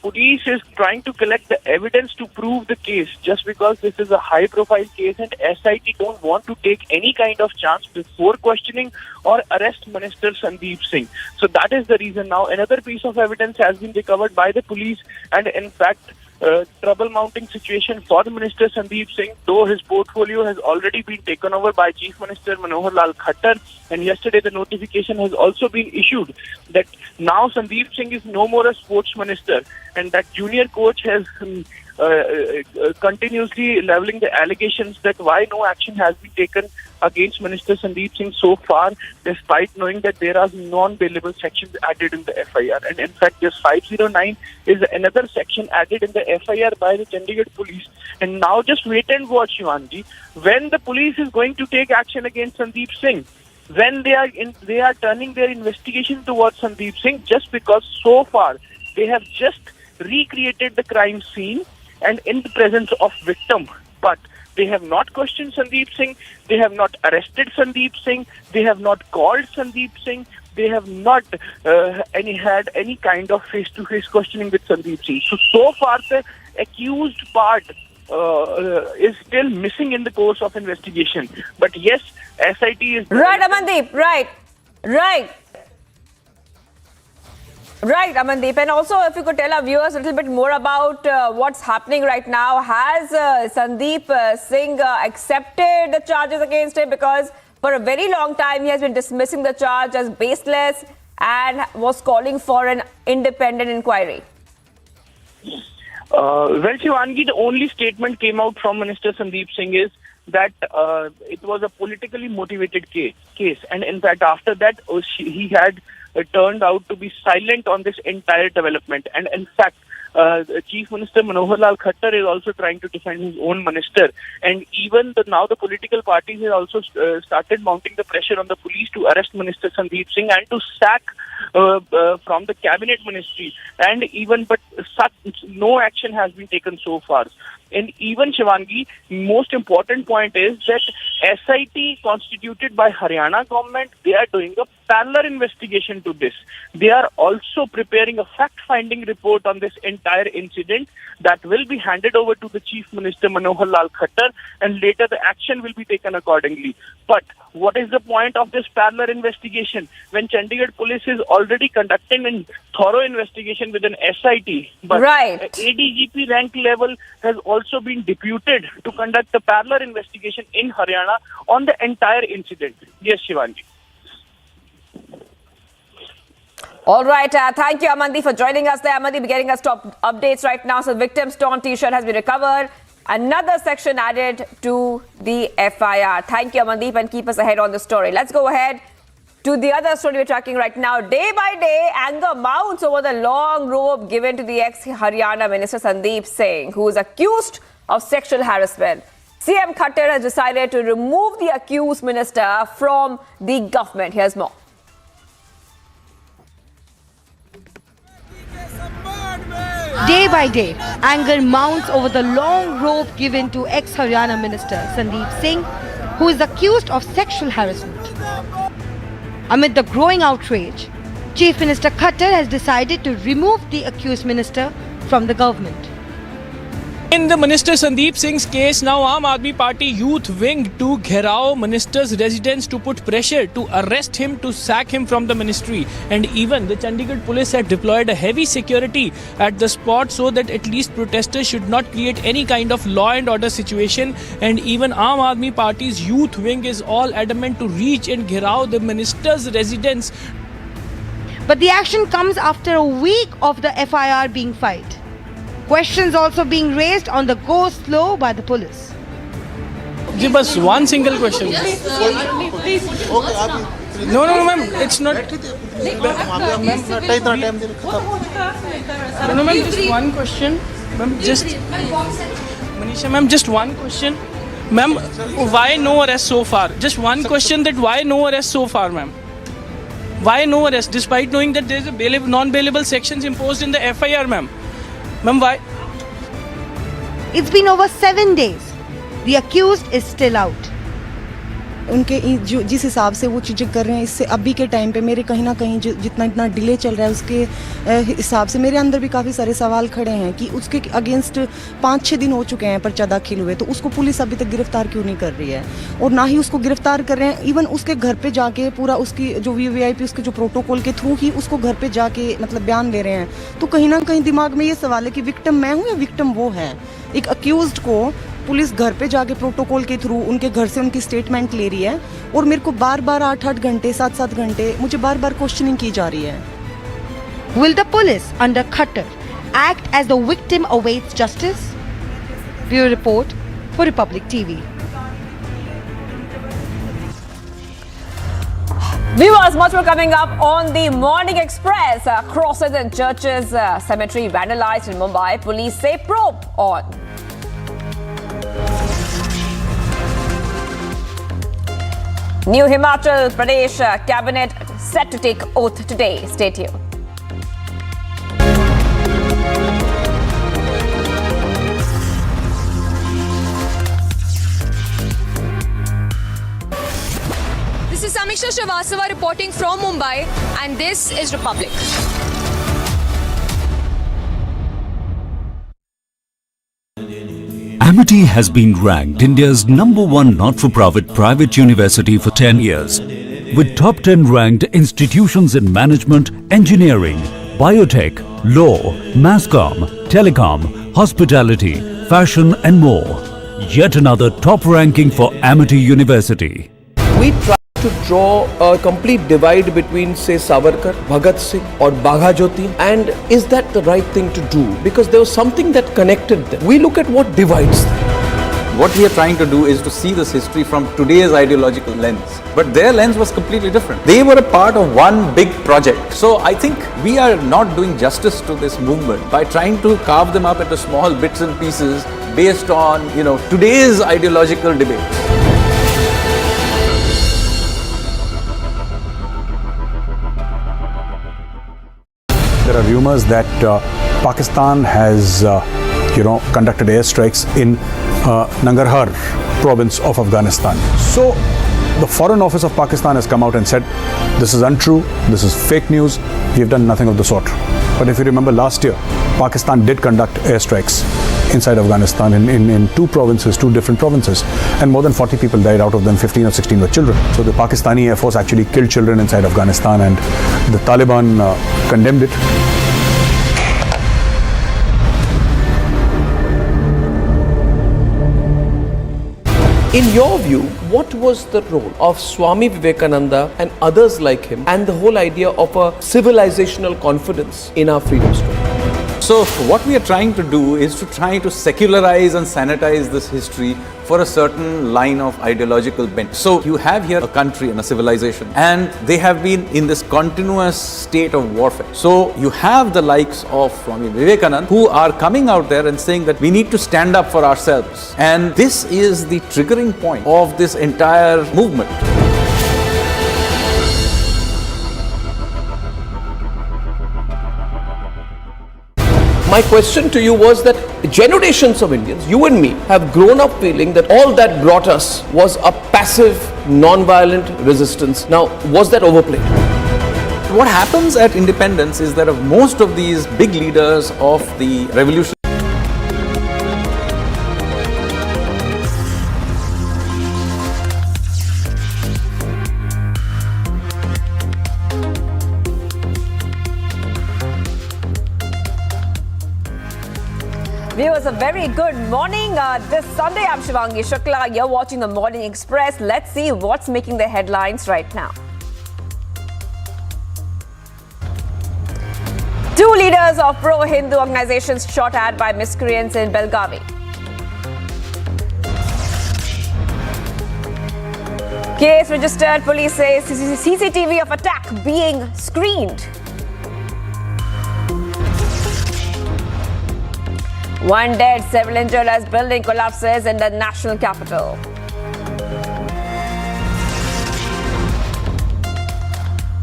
police is trying to collect the evidence to prove the case, just because this is a high-profile case and SIT don't want to take any kind of chance before questioning or arrest Minister Sandeep Singh. So that is the reason. Now another piece of evidence has been recovered by the police, and in fact, trouble mounting situation for the Minister Sandeep Singh, though his portfolio has already been taken over by Chief Minister Manohar Lal Khattar, and yesterday the notification has also been issued that now Sandeep Singh is no more a sports minister, and that junior coach has continuously leveling the allegations that why no action has been taken against Minister Sandeep Singh so far, despite knowing that there are non-bailable sections added in the FIR. And in fact, this 509 is another section added in the FIR by the Chandigarh police. And now just wait and watch, Shivanji, when the police is going to take action against Sandeep Singh, when they are turning their investigation towards Sandeep Singh, just because so far they have just recreated the crime scene and in the presence of victim, but they have not questioned Sandeep Singh, they have not arrested Sandeep Singh, they have not called Sandeep Singh, they have not had any kind of face-to-face questioning with Sandeep Singh. So far the accused part is still missing in the course of investigation. But yes, SIT is... Right, Amandeep, right. Right, Amandeep. And also, if you could tell our viewers a little bit more about what's happening right now. Has Sandeep Singh accepted the charges against him? Because for a very long time, he has been dismissing the charge as baseless and was calling for an independent inquiry. Well, Shivangi, the only statement came out from Minister Sandeep Singh is that it was a politically motivated case. And in fact, after that, he had turned out to be silent on this entire development. And in fact, Chief Minister Manohar Lal Khattar is also trying to defend his own minister. And even now the political parties have also started mounting the pressure on the police to arrest Minister Sandeep Singh and to sack from the cabinet ministry. And but no action has been taken so far. And even, Shivangi, most important point is that SIT constituted by Haryana government, they are doing a parallel investigation to this. They are also preparing a fact-finding report on this entire incident that will be handed over to the Chief Minister Manohar Lal Khattar, and later the action will be taken accordingly. But what is the point of this parallel investigation when Chandigarh police is already conducting a thorough investigation with an SIT? But right. ADGP rank level has also been deputed to conduct a parallel investigation in Haryana on the entire incident. Yes, Shivanji. All right. Thank you, Amandeep, for joining us there. Amandeep, getting us top updates right now. So, victim's torn T-shirt has been recovered. Another section added to the FIR. Thank you, Amandeep, and keep us ahead on the story. Let's go ahead to the other story we're tracking right now. Day by day, anger mounts over the long rope given to the ex-Haryana Minister Sandeep Singh, who is accused of sexual harassment. CM Khattar has decided to remove the accused minister from the government. Here's more. Day by day, anger mounts over the long rope given to ex-Haryana Minister Sandeep Singh, who is accused of sexual harassment. Amid the growing outrage, Chief Minister Khattar has decided to remove the accused minister from the government. In the Minister Sandeep Singh's case, now Aam Aadmi Party youth wing to Gherao minister's residence to put pressure to arrest him, to sack him from the ministry. And even the Chandigarh police had deployed a heavy security at the spot so that at least protesters should not create any kind of law and order situation. And even Aam Aadmi Party's youth wing is all adamant to reach and Gherao the minister's residence. But the action comes after a week of the FIR being filed. Questions also being raised on the go slow by the police. Give us one single question. No, ma'am, it's not. No, ma'am, just one question. Ma'am, just. Manisha, ma'am, just one question. Ma'am, why no arrest so far? Just one question, that why no arrest so far, ma'am? Why no arrest, despite knowing that there is a non-bailable sections imposed in the FIR, ma'am? Ma'am, why? It's been over 7 days. The accused is still out. उनके जो जिस हिसाब से वो चीज़ें कर रहे हैं, इससे अभी के टाइम पे मेरे कहीं ना कहीं जितना इतना डिले चल रहा है उसके हिसाब से मेरे अंदर भी काफ़ी सारे सवाल खड़े हैं कि उसके अगेंस्ट 5-6 दिन हो चुके हैं पर्चा दाखिल हुए, तो उसको पुलिस अभी तक गिरफ्तार क्यों नहीं कर रही है? और ना ही उसको गिरफ्तार कर रहे हैं, इवन उसके घर पे जाके पूरा उसकी जो VVIP उसके जो प्रोटोकॉल के थ्रू ही उसको घर पे जाके मतलब बयान दे रहे हैं। तो कहीं ना कहीं दिमाग में ये सवाल है कि विक्टिम मैं हूँ या विक्टिम वो है? एक अक्यूज्ड को पुलिस घर पे जाके प्रोटोकॉल के थ्रू उनके घर से उनकी स्टेटमेंट ले रही है और मेरे को बार-बार 8-8 घंटे 7-7 घंटे मुझे बार-बार क्वेश्चनिंग की जा रही है। Will the police under Khattar act as the victim awaits justice? Bureau report for Republic TV. Viewers, much more coming up on the Morning Express. Crosses and churches, cemetery vandalized in Mumbai. Police say probe on. New Himachal Pradesh cabinet set to take oath today. Stay tuned. This is Mishra reporting from Mumbai, and this is Republic. Amity has been ranked India's #1 not-for-profit private university for 10 years, with top 10 ranked institutions in management, engineering, biotech, law, masscom, telecom, hospitality, fashion and more. Yet another top ranking for Amity University. We try to draw a complete divide between, say, Savarkar, Bhagat Singh or Bagha Jyoti, and is that the right thing to do? Because there was something that connected them. We look at what divides them. What we are trying to do is to see this history from today's ideological lens. But their lens was completely different. They were a part of one big project. So I think we are not doing justice to this movement by trying to carve them up into small bits and pieces based on, today's ideological debate. There are rumors that Pakistan has, conducted airstrikes in Nangarhar province of Afghanistan. So the Foreign Office of Pakistan has come out and said, this is untrue, this is fake news, we have done nothing of the sort. But if you remember last year, Pakistan did conduct airstrikes inside Afghanistan in two different provinces, and more than 40 people died, out of them 15 or 16 were children. So the Pakistani Air Force actually killed children inside Afghanistan, and the Taliban condemned it. In your view, what was the role of Swami Vivekananda and others like him, and the whole idea of a civilizational confidence in our freedom struggle? So what we are trying to do is to try to secularize and sanitize this history for a certain line of ideological bent. So you have here a country and a civilization, and they have been in this continuous state of warfare. So you have the likes of Swami Vivekananda who are coming out there and saying that we need to stand up for ourselves. And this is the triggering point of this entire movement. My question to you was that generations of Indians, you and me, have grown up feeling that all that brought us was a passive, non-violent resistance. Now, was that overplayed? What happens at independence is that most of these big leaders of the revolution Viewers, a very good morning. This Sunday, I'm Shivangi Shukla. You're watching the Morning Express. Let's see what's making the headlines right now. Two leaders of pro-Hindu organizations shot at by miscreants in Belgavi. Case registered. Police say CCTV of attack being screened. One dead, several injured as building collapses in the national capital.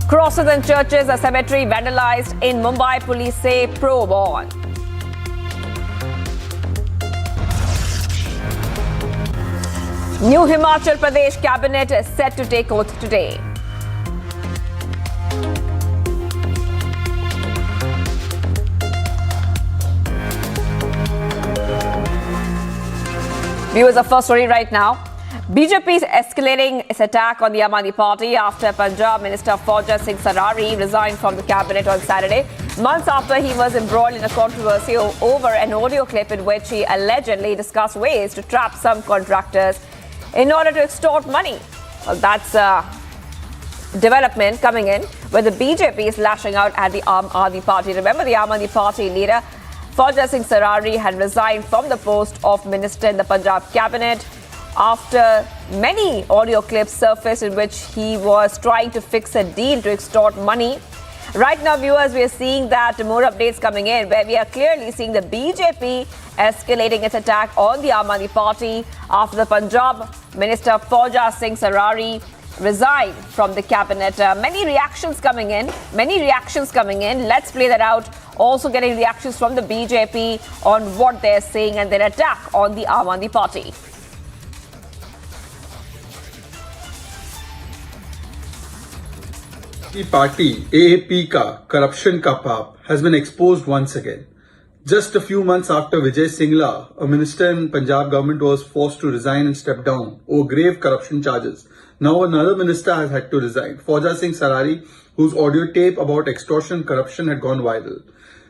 Crosses and churches, a cemetery vandalized in Mumbai. Police say probe on. New Himachal Pradesh cabinet is set to take oath today. Viewers, our first story right now. BJP is escalating its attack on the Aam Aadmi Party after Punjab Minister Fauja Singh Sarari resigned from the cabinet on Saturday, months after he was embroiled in a controversy over an audio clip in which he allegedly discussed ways to trap some contractors in order to extort money. Well, that's a development coming in where the BJP is lashing out at the Aam Aadmi Party. Remember, the Aam Aadmi Party leader Fauja Singh Sarari had resigned from the post of minister in the Punjab cabinet after many audio clips surfaced in which he was trying to fix a deal to extort money. Right now, viewers, we are seeing that more updates coming in where we are clearly seeing the BJP escalating its attack on the Aam Aadmi Party after the Punjab Minister Fauja Singh Sarari resigned from the cabinet. Many reactions coming in. Let's play that out. Also getting reactions from the BJP on what they're saying and their attack on the Aam Aadmi Party. Party AAP ka corruption ka paap has been exposed once again. Just a few months after Vijay Singla, a minister in Punjab government, was forced to resign and step down over grave corruption charges, now another minister has had to resign, Fauja Singh Sarari, whose audio tape about extortion and corruption had gone viral.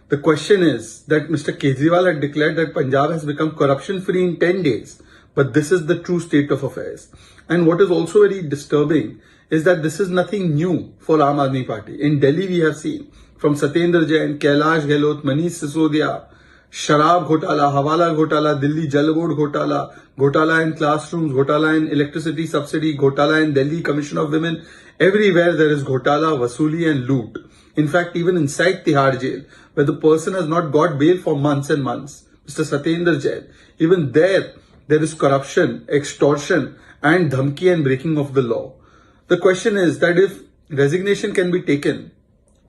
The question is that Mr. Kejriwal had declared that Punjab has become corruption-free in 10 days, but this is the true state of affairs. And what is also very disturbing is that this is nothing new for Aam Aadmi Party. In Delhi, we have seen from Satyendra Jain, Kailash Gehlot, Manish Sisodia, Sharab Ghotala, Hawala Ghotala, Delhi Jal Board Ghotala, Ghotala in classrooms, Ghotala in electricity subsidy, Ghotala in Delhi Commission of Women. Everywhere there is Ghotala, Vasuli and loot. In fact, even inside Tihar jail, where the person has not got bail for months and months, Mr. Satyendra Jain, even there is corruption, extortion and dhamki and breaking of the law. The question is that if resignation can be taken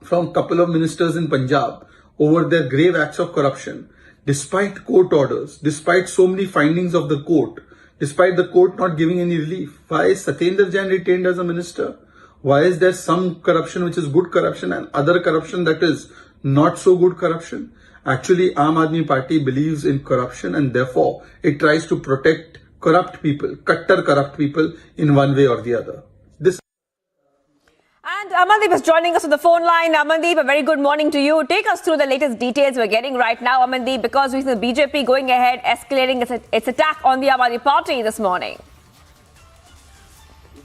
from a couple of ministers in Punjab over their grave acts of corruption, despite court orders, despite so many findings of the court, despite the court not giving any relief, why is Satyendra Jain retained as a minister? Why is there some corruption which is good corruption and other corruption that is not so good corruption? Actually, Aam Aadmi Party believes in corruption and therefore it tries to protect corrupt people, kattar corrupt people in one way or the other. And Amandeep is joining us on the phone line. Amandeep, a very good morning to you. Take us through the latest details we're getting right now, Amandeep, because we see the BJP going ahead, escalating its attack on the Aam Aadmi Party this morning.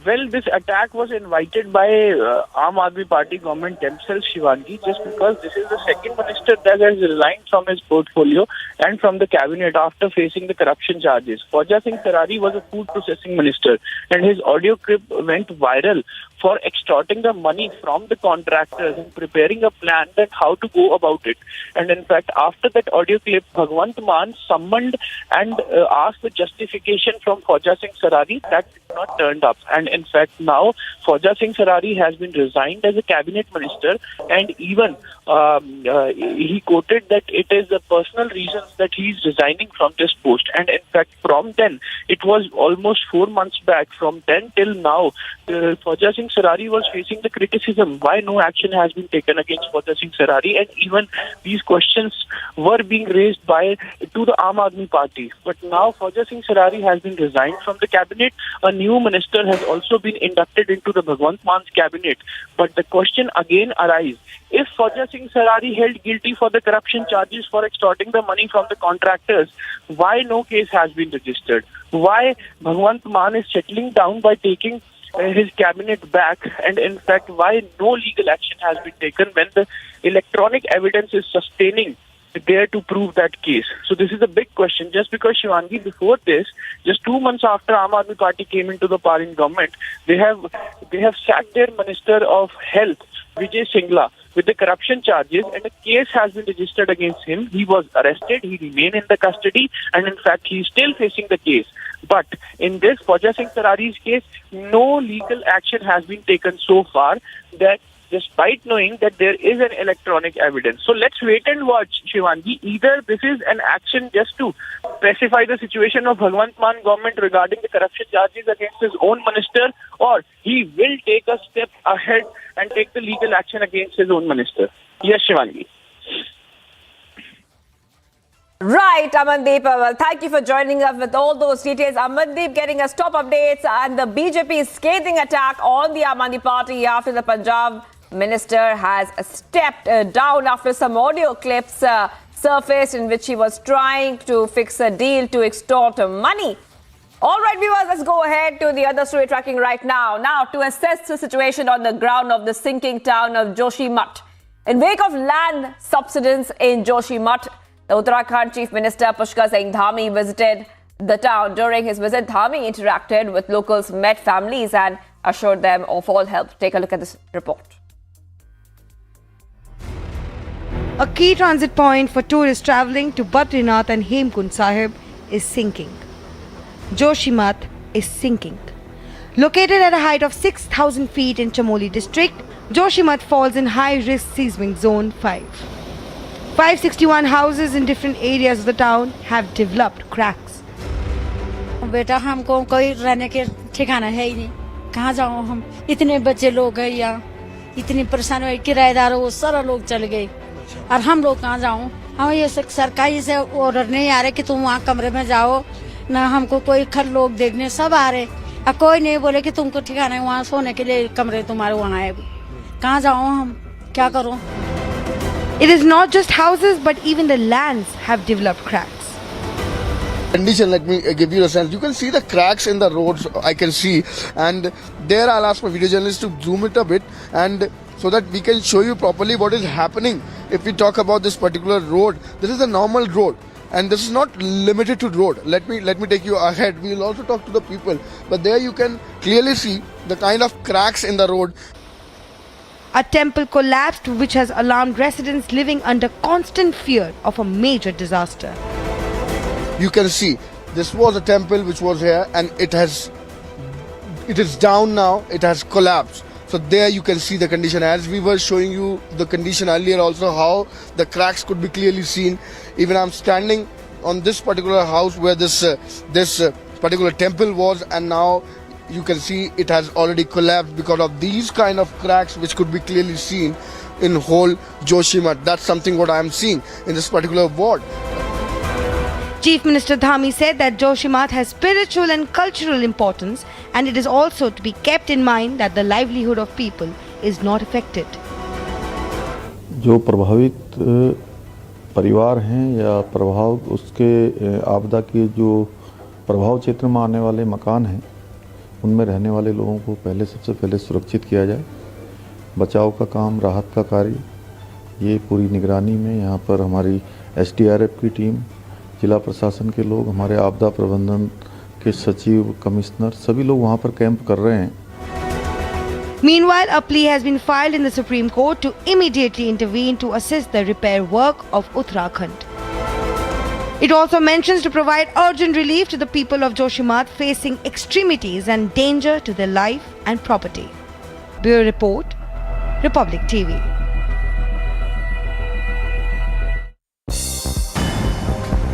Well, this attack was invited by Aam Aadmi Party government themselves, Shivangi, just because this is the second minister that has resigned from his portfolio and from the cabinet after facing the corruption charges. Fauja Singh Sarari was a food processing minister and his audio clip went viral for extorting the money from the contractors and preparing a plan that how to go about it. And in fact, after that audio clip, Bhagwant Mann summoned and asked the justification from Fauja Singh Sarari that did not turned up. And in fact, now Fauja Singh Sarari has been resigned as a cabinet minister, and even he quoted that it is the personal reasons that he is resigning from this post. And in fact, from then, it was almost 4 months back, from then till now, Fauja Singh Sarari was facing the criticism why no action has been taken against Fauja Singh Sarari, and even these questions were being raised to the Aam Aadmi Party. But now Fauja Singh Sarari has been resigned from the cabinet. A new minister has also been inducted into the Bhagwant Mann's cabinet. But the question again arises, if Fauja Singh Sarari held guilty for the corruption charges for extorting the money from the contractors, why no case has been registered? Why Bhagwant Mann is settling down by taking his cabinet back, and in fact why no legal action has been taken when the electronic evidence is sustaining there to prove that case? So this is a big question. Just because, Shivangi, before this, just 2 months after Aam Aadmi Party came into the power in government, they have sacked their Minister of Health, Vijay Singla, with the corruption charges, and a case has been registered against him. He was arrested, he remained in the custody, and in fact he is still facing the case. But in this Fauja Singh Sarari's case, no legal action has been taken so far, that despite knowing that there is an electronic evidence. So let's wait and watch, Shivangi. Either this is an action just to specify the situation of Bhagwant Mann government regarding the corruption charges against his own minister, or he will take a step ahead and take the legal action against his own minister? Yes, Shivangi. Right, Amandeep. Well, thank you for joining us with all those details. Amandeep getting us top updates, and the BJP's scathing attack on the Aam Aadmi Party after the Punjab minister has stepped down after some audio clips surfaced in which he was trying to fix a deal to extort money. All right, viewers, let's go ahead to the other story tracking right now. Now, to assess the situation on the ground of the sinking town of Joshimath. In wake of land subsidence in Joshimath, the Uttarakhand Chief Minister Pushkar Singh Dhami visited the town. During his visit, Dhami interacted with locals, met families and assured them of all help. Take a look at this report. A key transit point for tourists travelling to Badrinath and Hemkund Sahib is sinking. Joshimath is sinking. Located at a height of 6,000 feet in Chamoli district, Joshimath falls in high-risk seismic zone 5. 561 houses in different areas of the town have developed cracks. बेटा हमको कोई रहने के ठिकाना है ही नहीं, कहाँ जाऊँ हम? इतने बच्चे लोग हैं यहाँ, इतनी परेशानी हुई, किराएदार वो सारा लोग चल गए और हम लोग कहाँ जाऊँ? हम ये सरकारी से ऑर्डर नहीं आ रहे कि तुम वहाँ कमरे में जाओ, ना हमको कोई खर लोग देखने सब आ रहे, और कोई नहीं बोले कि तुमको ठिकाना है वहाँ सोने के लिए कमरे तुम्हारे वहाँ है, कहाँ जाऊँ हम? क्या करूँ? It is not just houses, but even the lands have developed cracks. Condition, let me give you a sense. You can see the cracks in the roads, I can see, and there I'll ask my video journalist to zoom it a bit, and so that we can show you properly what is happening. If we talk about this particular road, this is a normal road, and this is not limited to road. Let me take you ahead. We will also talk to the people, but there you can clearly see the kind of cracks in the road. A temple collapsed, which has alarmed residents living under constant fear of a major disaster. You can see this was a temple which was here, and it is down now. It has collapsed. So there you can see the condition, as we were showing you the condition earlier also, how the cracks could be clearly seen. Even I'm standing on this particular house where this particular temple was, and now you can see it has already collapsed because of these kind of cracks which could be clearly seen in whole Joshimath. That's something what I am seeing in this particular ward. Chief Minister Dhami said that Joshimath has spiritual and cultural importance, and it is also to be kept in mind that the livelihood of people is not affected. जो प्रभावित परिवार हैं या प्रभाव उसके आपदा के जो प्रभाव क्षेत्र में आने वाले मकान हैं, उनमें रहने वाले लोगों को सबसे पहले सुरक्षित किया जाए। बचाव का काम, राहत का कार्य, ये पूरी निगरानी में यहाँ पर हमारी SDRF की टीम, जिला प्रशासन के लोग, हमारे आपदा प्रबंधन के सचिव, कमिश्नर, सभी लोग वहाँ पर कैंप कर रहे हैं। Meanwhile, a plea has been filed in the Supreme Court to immediately intervene to assist the repair work of Uttarakhand. It also mentions to provide urgent relief to the people of Joshimath facing extremities and danger to their life and property. Bureau Report, Republic TV.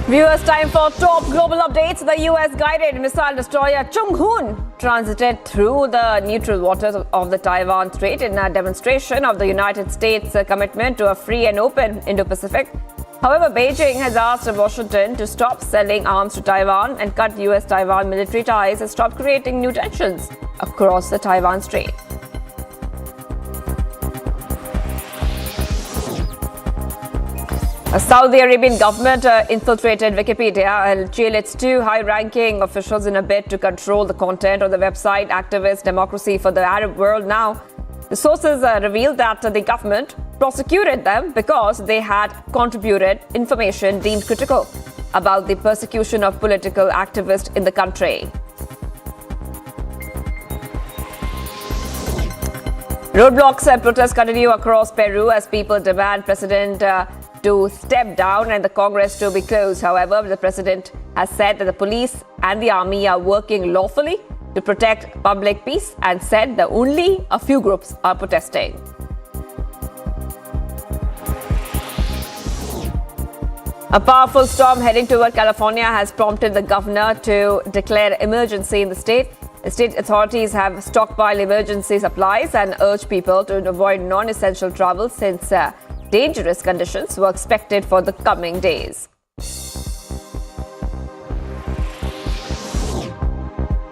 Viewers, time for top global updates. The US-guided missile destroyer Chung-hoon transited through the neutral waters of the Taiwan Strait in a demonstration of the United States' commitment to a free and open Indo-Pacific. However, Beijing has asked Washington to stop selling arms to Taiwan and cut US-Taiwan military ties and stop creating new tensions across the Taiwan Strait. A Saudi Arabian government infiltrated Wikipedia and jailed its two high-ranking officials in a bid to control the content of the website activist Democracy for the Arab World Now. The sources revealed that the government prosecuted them because they had contributed information deemed critical about the persecution of political activists in the country. Roadblocks and protests continue across Peru as people demand President to step down and the Congress to be closed. However, the president has said that the police and the army are working lawfully to protect public peace and said that only a few groups are protesting. A powerful storm heading toward California has prompted the governor to declare emergency in the state. The state authorities have stockpiled emergency supplies and urged people to avoid non-essential travel since dangerous conditions were expected for the coming days.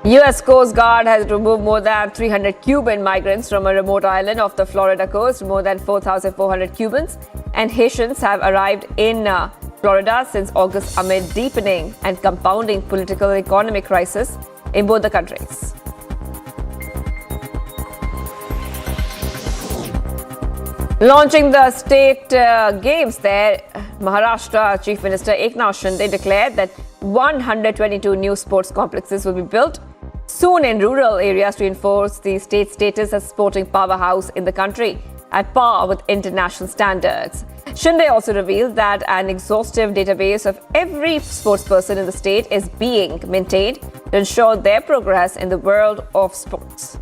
U.S. Coast Guard has removed more than 300 Cuban migrants from a remote island off the Florida coast. More than 4,400 Cubans and Haitians have arrived in Florida since August amid deepening and compounding political and economic crisis in both the countries. Launching the state games there, Maharashtra Chief Minister Eknath Shinde declared that 122 new sports complexes will be built soon in rural areas to enforce the state's status as sporting powerhouse in the country at par with international standards. Shinde also revealed that an exhaustive database of every sportsperson in the state is being maintained to ensure their progress in the world of sports.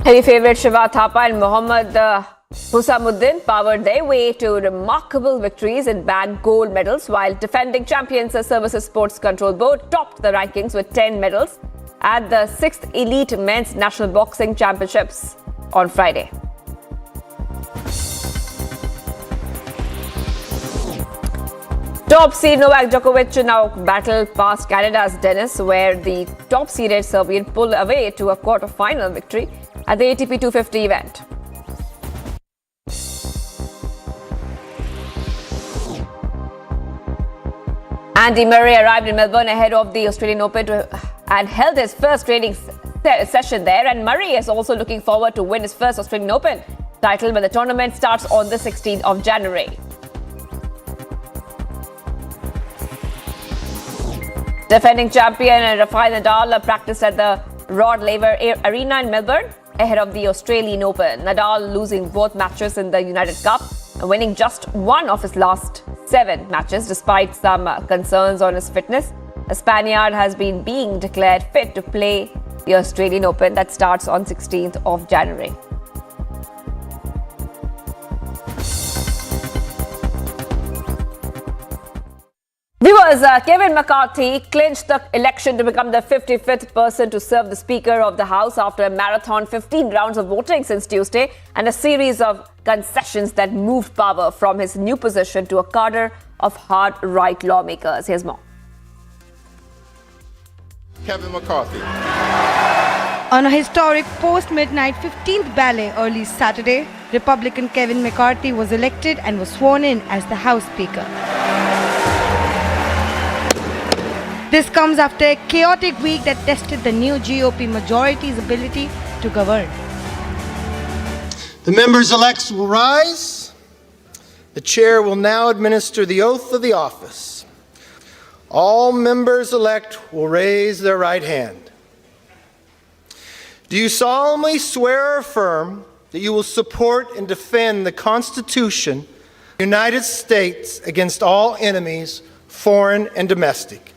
Heavy favorite Shiva Thapa and Mohammad Husamuddin powered their way to remarkable victories and bagged gold medals, while defending champions the Services Sports Control Board topped the rankings with 10 medals at the 6th Elite Men's National Boxing Championships on Friday. Top seed Novak Djokovic now battled past Canada's Dennis, where the top-seeded Serbian pulled away to a quarter-final victory at the ATP 250 event. Andy Murray arrived in Melbourne ahead of the Australian Open and held his first training session there. And Murray is also looking forward to win his first Australian Open title when the tournament starts on the 16th of January. Defending champion Rafael Nadal practiced at the Rod Laver Arena in Melbourne ahead of the Australian Open. Nadal losing both matches in the United Cup and winning just one of his last 7 matches despite some concerns on his fitness. The Spaniard has been being declared fit to play the Australian Open that starts on 16th of January. Viewers, Kevin McCarthy clinched the election to become the 55th person to serve the Speaker of the House after a marathon 15 rounds of voting since Tuesday and a series of concessions that moved power from his new position to a cadre of hard-right lawmakers. Here's more. Kevin McCarthy. On a historic post-midnight 15th ballet early Saturday, Republican Kevin McCarthy was elected and was sworn in as the House Speaker. This comes after a chaotic week that tested the new GOP majority's ability to govern. The members-elect will rise. The chair will now administer the oath of the office. All members-elect will raise their right hand. Do you solemnly swear or affirm that you will support and defend the Constitution of the United States against all enemies, foreign and domestic?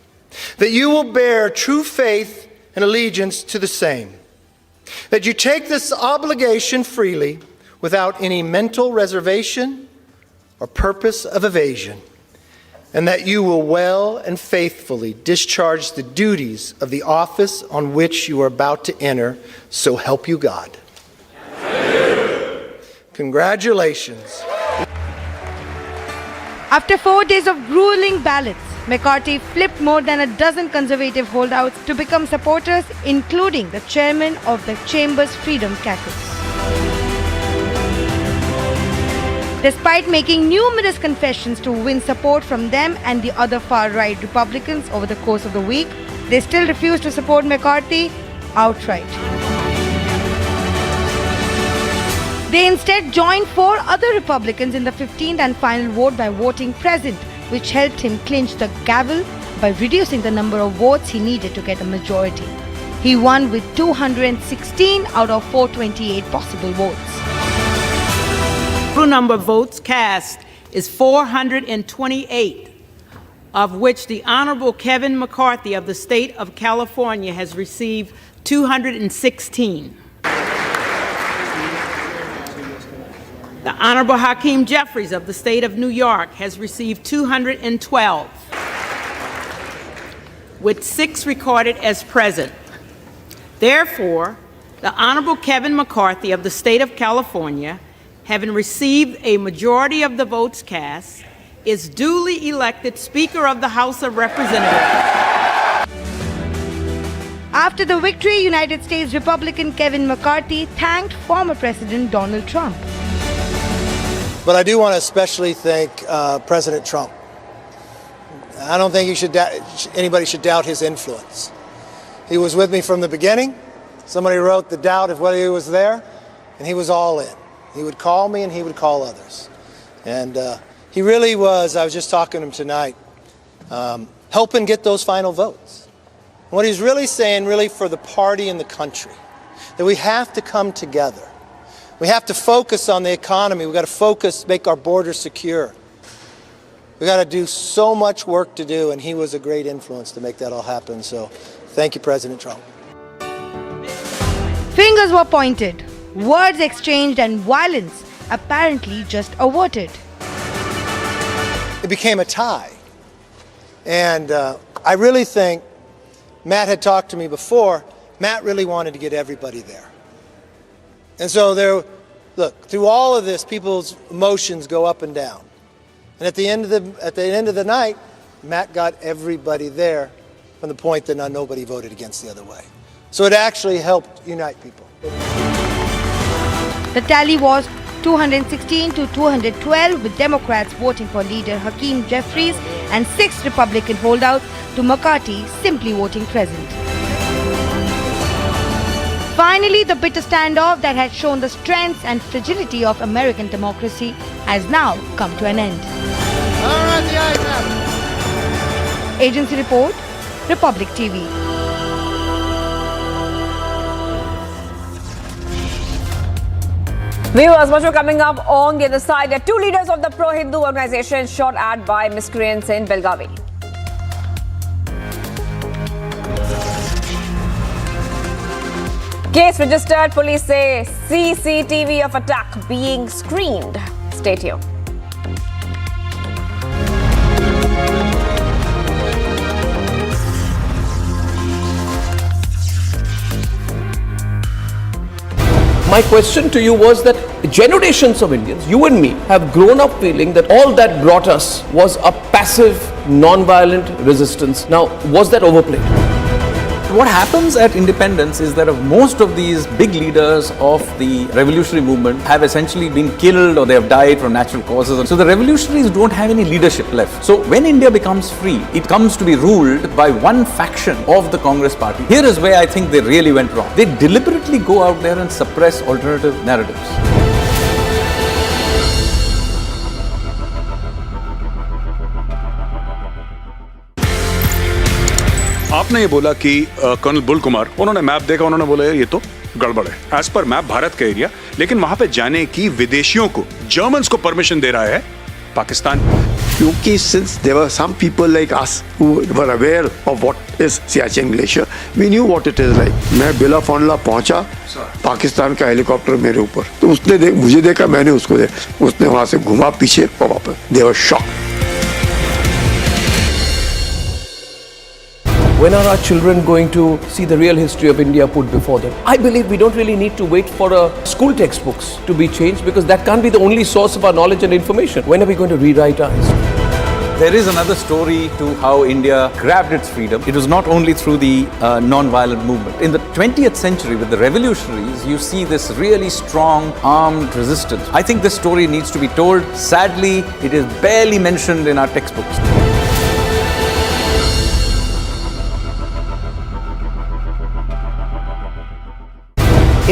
That you will bear true faith and allegiance to the same? That you take this obligation freely without any mental reservation or purpose of evasion? And that you will well and faithfully discharge the duties of the office on which you are about to enter, so help you God. Congratulations. After 4 days of grueling ballots, McCarthy flipped more than a dozen conservative holdouts to become supporters, including the chairman of the Chamber's Freedom Caucus. Despite making numerous confessions to win support from them and the other far-right Republicans over the course of the week, they still refused to support McCarthy outright. They instead joined 4 other Republicans in the 15th and final vote by voting present, which helped him clinch the gavel by reducing the number of votes he needed to get a majority. He won with 216 out of 428 possible votes. Total number of votes cast is 428, of which the Honorable Kevin McCarthy of the state of California has received 216. The Honorable Hakeem Jeffries of the state of New York has received 212, with 6 recorded as present. Therefore, the Honorable Kevin McCarthy of the state of California, having received a majority of the votes cast, is duly elected Speaker of the House of Representatives. After the victory, United States Republican Kevin McCarthy thanked former President Donald Trump. But I do want to especially thank President Trump. I don't think anybody should doubt his influence. He was with me from the beginning. Somebody wrote the doubt of whether he was there, and he was all in. He would call me and he would call others. And he really was, I was just talking to him tonight, helping get those final votes. And what he's really saying, really for the party and the country, that we have to come together. We have to focus on the economy. We've got to focus, make our borders secure. We've got to do so much work to do, and he was a great influence to make that all happen. So thank you, President Trump. Fingers were pointed, words exchanged, and violence apparently just averted. It became a tie. And I really think, Matt had talked to me before, Matt really wanted to get everybody there. And so look, through all of this, people's emotions go up and down. And at the end of the night, Matt got everybody there from the point that nobody voted against the other way. So it actually helped unite people. The tally was 216 to 212, with Democrats voting for leader Hakeem Jeffries and 6 Republican holdouts to McCarthy simply voting present. Finally, the bitter standoff that had shown the strength and fragility of American democracy has now come to an end. All right, the ayes have it. Agency report, Republic TV. Viewers, much more coming up on the other side. There are 2 leaders of the pro-Hindu organization shot at by miscreants in Belgavi. Case registered. Police say CCTV of attack being screened. Stay tuned. My question to you was that generations of Indians, you and me, have grown up feeling that all that brought us was a passive, non-violent resistance. Now, was that overplayed? What happens at independence is that most of these big leaders of the revolutionary movement have essentially been killed or they have died from natural causes. And so the revolutionaries don't have any leadership left. So when India becomes free, it comes to be ruled by one faction of the Congress party. Here is where I think they really went wrong. They deliberately go out there and suppress alternative narratives. आपने ये बोला कि colonel Bull Kumar, उन्होंने map देखा, उन्होंने बोला ये तो गड़बड़ है। एज पर मैप भारत का एरिया, लेकिन वहां पे जाने की विदेशियों को, जर्मन्स को परमिशन दे रहा है पाकिस्तान। क्योंकि since there were some people like us who were aware of what is Siachen Glacier, we knew what it is like. मैं बिला फॉन्डला पहुंचा, पाकिस्तान का हेलीकॉप्टर मेरे ऊपर, तो उसने मुझे देखा, मैंने उसको देखा, उसने वहां से घुमा पीछे और वापस। They were shocked. When are our children going to see the real history of India put before them? I believe we don't really need to wait for school textbooks to be changed, because that can't be the only source of our knowledge and information. When are we going to rewrite our history? There is another story to how India grabbed its freedom. It was not only through the non-violent movement. In the 20th century, with the revolutionaries, you see this really strong armed resistance. I think this story needs to be told. Sadly, it is barely mentioned in our textbooks.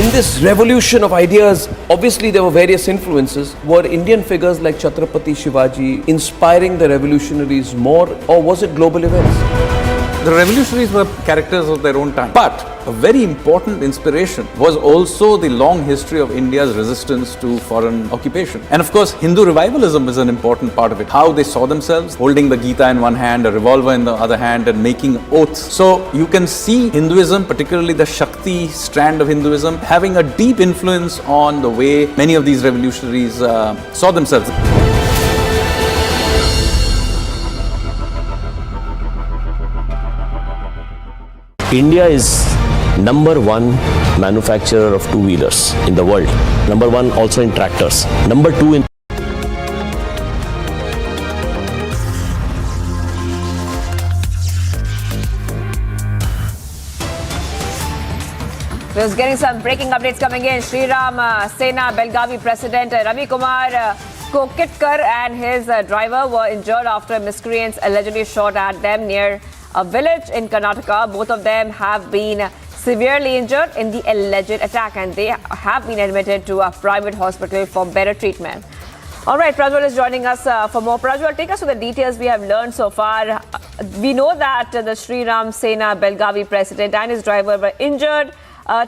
In this revolution of ideas, obviously there were various influences. Were Indian figures like Chhatrapati Shivaji inspiring the revolutionaries more, or was it global events? The revolutionaries were characters of their own time. But a very important inspiration was also the long history of India's resistance to foreign occupation. And of course, Hindu revivalism is an important part of it. How they saw themselves holding the Gita in one hand, a revolver in the other hand, and making oaths. So you can see Hinduism, particularly the Shakti strand of Hinduism, having a deep influence on the way many of these revolutionaries saw themselves. India is number one manufacturer of two-wheelers in the world. Number one also in tractors. Number two in We're getting some breaking updates coming in. Sri Ram Sena Belgavi President Ravi Kumar Kokitkar and his driver were injured after miscreants allegedly shot at them near a village in Karnataka. Both of them have been severely injured in the alleged attack and they have been admitted to a private hospital for better treatment. All right, Prajwal is joining us for more. Prajwal, take us through the details we have learned so far. We know that the Sri Ram Sena Belgavi president and his driver were injured.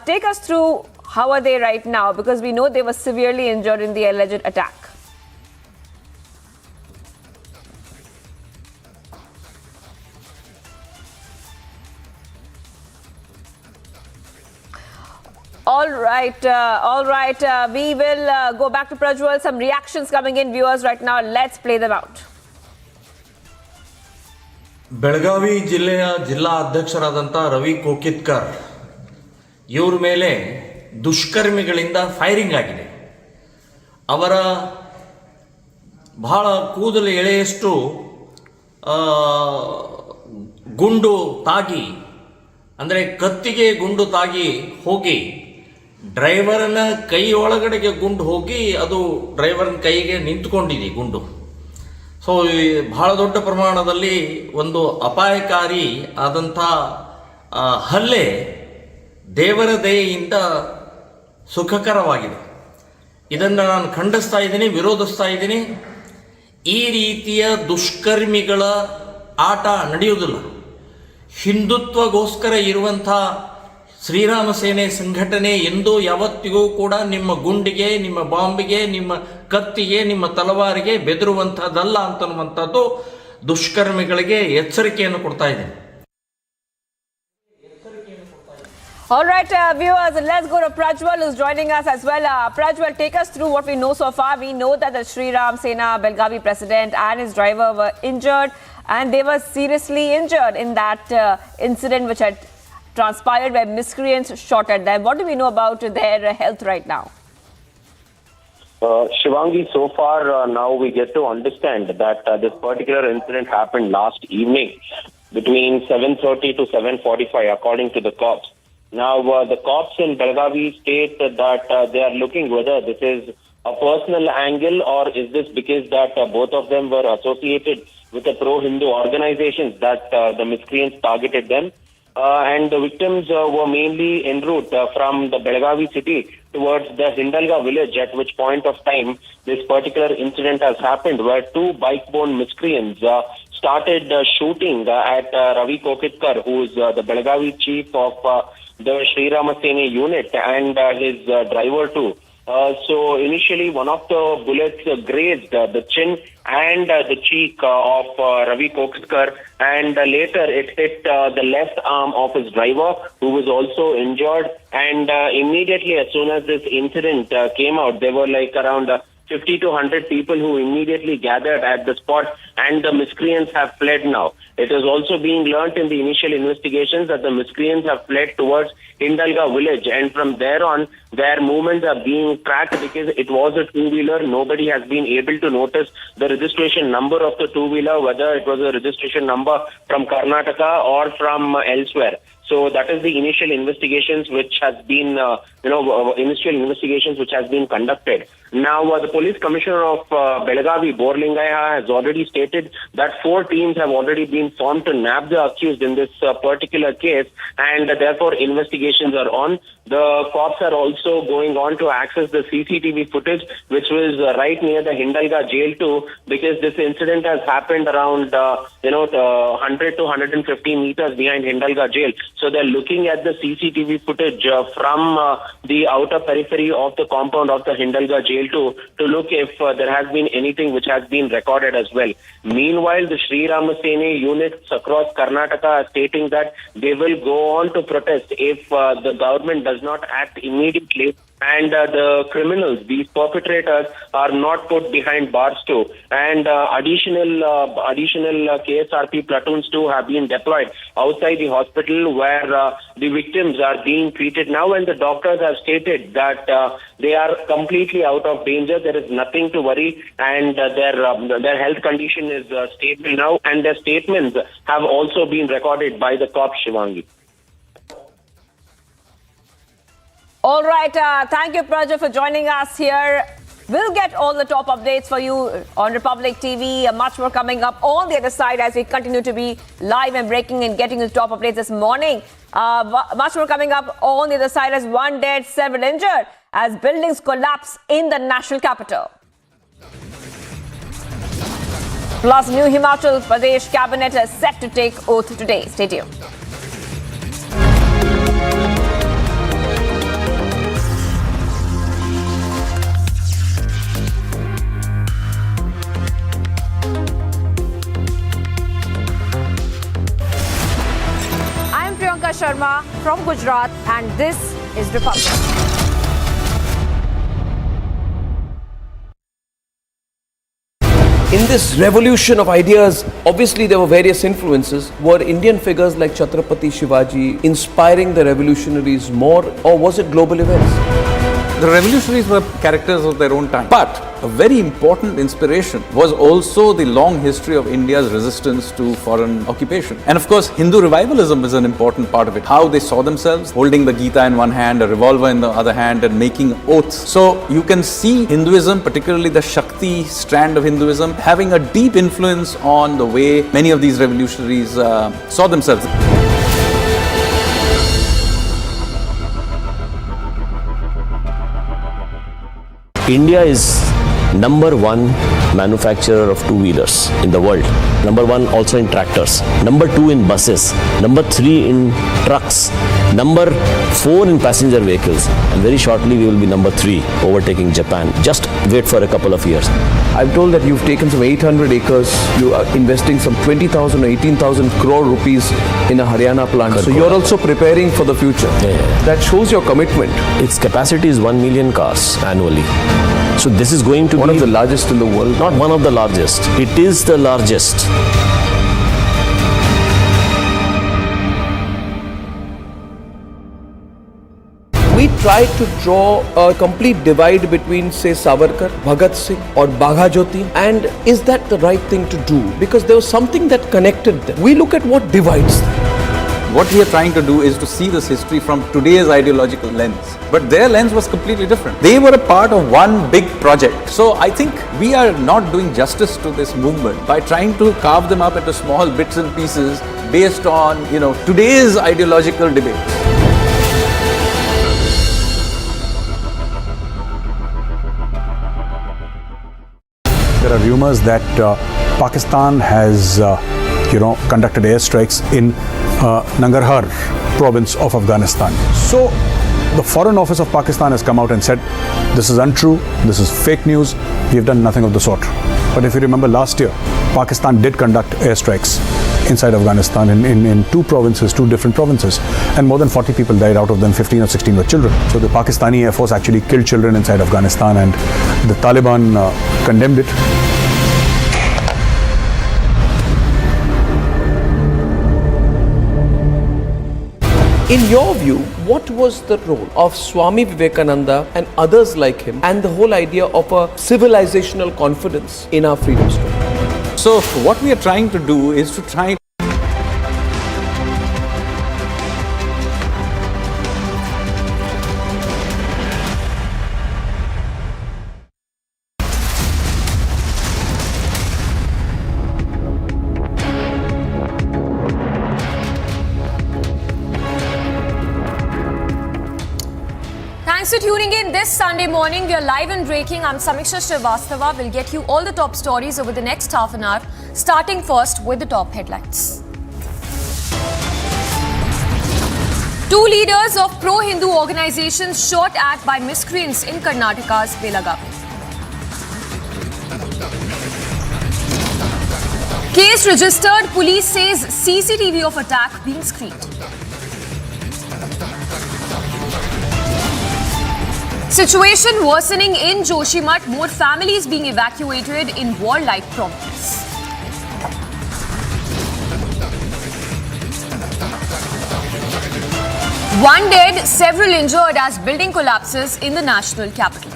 Take us through how are they right now, because we know they were severely injured in the alleged attack. All right. We will go back to Prajwal. Some reactions coming in, viewers, right now. Let's play them out. Belagavi ಜಿಲ್ಲೆಯ ಜಿಲ್ಲಾ ಅಧ್ಯಕ್ಷರಾದಂಥ ರವಿ ಕೋಕಿತ್ಕರ್ ಇವರ ಮೇಲೆ ದುಷ್ಕರ್ಮಿಗಳಿಂದ firing ಆಗಿದೆ. ಅವರ ಬಹಳ ಕೂದಲು ಎಳೆಯಷ್ಟು ಗುಂಡು ತಾಗಿ, ಅಂದರೆ ಕತ್ತಿಗೆ ಗುಂಡು ತಾಗಿ ಹೋಗಿ ಡ್ರೈವರನ ಕೈ ಒಳಗಡೆಗೆ ಗುಂಡು ಹೋಗಿ ಅದು ಡ್ರೈವರ್ನ ಕೈಗೆ ನಿಂತ್ಕೊಂಡಿದೆ ಗುಂಡು. ಸೊ ಬಹಳ ದೊಡ್ಡ ಪ್ರಮಾಣದಲ್ಲಿ ಒಂದು ಅಪಾಯಕಾರಿ ಆದಂಥ ಹಲ್ಲೆ ದೇವರ ದಯೆಯಿಂದ ಸುಖಕರವಾಗಿದೆ. ಇದನ್ನು ನಾನು ಖಂಡಿಸ್ತಾ ಇದ್ದೀನಿ, ವಿರೋಧಿಸ್ತಾ ಇದ್ದೀನಿ. ಈ ರೀತಿಯ ದುಷ್ಕರ್ಮಿಗಳ ಆಟ ನಡೆಯುವುದಿಲ್ಲ. ಹಿಂದುತ್ವಗೋಸ್ಕರ ಇರುವಂಥ ಶ್ರೀರಾಮ ಸೇನೆ ಸಂಘಟನೆ ಎಂದೂ ಯಾವತ್ತಿಗೂ ಕೂಡ ನಿಮ್ಮ ಗುಂಡಿಗೆ, ನಿಮ್ಮ ಬಾಂಬಿಗೆ, ನಿಮ್ಮ ಕತ್ತಿಗೆ, ನಿಮ್ಮ ತಲವಾರಿಗೆ ಬೆದರುವಂಥದ್ದಲ್ಲ ಅಂತನ್ನುವಂಥದ್ದು ದುಷ್ಕರ್ಮಿಗಳಿಗೆ ಎಚ್ಚರಿಕೆಯನ್ನು ಕೊಡ್ತಾ ಇದ್ದೀನಿ. All right, viewers, let's go to Prajwal, who's joining us as well. Prajwal, take us through what we know so far. We know that the Sri Ram Sena Belgavi president and his driver were injured, and they were seriously injured in that incident which had transpired where miscreants shot at them. What do we know about their health right now? Shivangi, so far now we get to understand that this particular incident happened last evening between 7:30 to 7:45, according to the cops. Now, the cops in Belgavi state that they are looking whether this is a personal angle or is this because that both of them were associated with the pro-Hindu organizations that the miscreants targeted them. And the victims were mainly en route from the Belgavi city towards the Hindalga village, at which point of time this particular incident has happened, where two bike-borne miscreants started shooting at Ravi Kokitkar, who is the Belgavi chief of the Sri Rama Sena unit, and his driver too. So initially one of the bullets grazed the chin and the cheek of Ravi Kokitkar, and later it hit the left arm of his driver, who was also injured. And immediately as soon as this incident came out, there were like around 50 to 100 people who immediately gathered at the spot, and the miscreants have fled now. It is also being learnt in the initial investigations that the miscreants have fled towards Hindalga village, and from there on their movements are being tracked because it was a two-wheeler. Nobody has been able to notice the registration number of the two-wheeler, whether it was a registration number from Karnataka or from elsewhere. So that is the initial investigations which has been, conducted. Now, the police commissioner of Belgavi, Borlingaya, has already stated stated that 4 teams have already been formed to nab the accused in this particular case, and therefore investigations are on. The cops are also going on to access the CCTV footage, which was right near the Hindalga jail too, because this incident has happened around 100 to 150 meters behind Hindalga jail. So they're looking at the CCTV footage from the outer periphery of the compound of the Hindalga jail too, to look if there has been anything which has been recorded as well. Meanwhile, the Sri Ramasena units across Karnataka are stating that they will go on to protest if the government does not act immediately and the criminals, these perpetrators, are not put behind bars too. And additional KSRP platoons too have been deployed outside the hospital where the victims are being treated now, and the doctors have stated that they are completely out of danger. There is nothing to worry, and their health condition is stable now, and their statements have also been recorded by the cops, Shivangi. All right. Thank you, Praja, for joining us here. We'll get all the top updates for you on Republic TV. Much more coming up on the other side as we continue to be live and breaking and getting the top updates this morning. Much more coming up on the other side as 1 dead, 7 injured as buildings collapse in the national capital. Plus, new Himachal Pradesh cabinet is set to take oath today. Stay tuned. Sharma from Gujarat, and this is Republic. In this revolution of ideas, obviously there were various influences. Were Indian figures like Chhatrapati Shivaji inspiring the revolutionaries more, or was it global events? The revolutionaries were characters of their own time. But a very important inspiration was also the long history of India's resistance to foreign occupation. And of course, Hindu revivalism is an important part of it. How they saw themselves, holding the Gita in one hand, a revolver in the other hand, and making oaths. So you can see Hinduism, particularly the Shakti strand of Hinduism, having a deep influence on the way many of these revolutionaries saw themselves. India is number 1 manufacturer of two-wheelers in the world. Number 1 also in tractors. Number 2 in buses. Number 3 in trucks. Number 4 in passenger vehicles. And very shortly we will be number 3, overtaking Japan. Just wait for a couple of years. I'm told that you've taken some 800 acres. You are investing some 20,000 or 18,000 crore rupees in a Haryana plant. So you're also preparing for the future. Yeah. That shows your commitment. Its capacity is 1 million cars annually. So this is going to one be of the largest in the world. Not one of the largest. It is the largest. We tried to draw a complete divide between, say, Savarkar, Bhagat Singh or Bagha Jyoti, and is that the right thing to do? Because there was something that connected them. We look at what divides them. What we are trying to do is to see this history from today's ideological lens. But their lens was completely different. They were a part of one big project. So I think we are not doing justice to this movement by trying to carve them up into small bits and pieces based on, today's ideological debates. There are rumors that Pakistan has, conducted airstrikes in Nangarhar province of Afghanistan. So the Foreign Office of Pakistan has come out and said, this is untrue, this is fake news, we have done nothing of the sort. But if you remember last year, Pakistan did conduct airstrikes inside Afghanistan in 2 provinces, 2 different provinces, and more than 40 people died, out of them 15 or 16 were children. So the Pakistani Air Force actually killed children inside Afghanistan, and the Taliban condemned it. In your view, what was the role of Swami Vivekananda and others like him, and the whole idea of a civilizational confidence in our freedom struggle? So what we are trying to do is to try tuning in this Sunday morning. We are live and breaking. I'm Mishra. We'll get you all the top stories over the next half an hour, starting first with the top headlines. Two leaders of pro-Hindu organizations shot at by miscreants in Karnataka's Belagavi. Case registered, police says CCTV of attack being screened. Situation worsening in Joshimath, more families being evacuated in war-like promptness. One dead, several injured as building collapses in the national capital.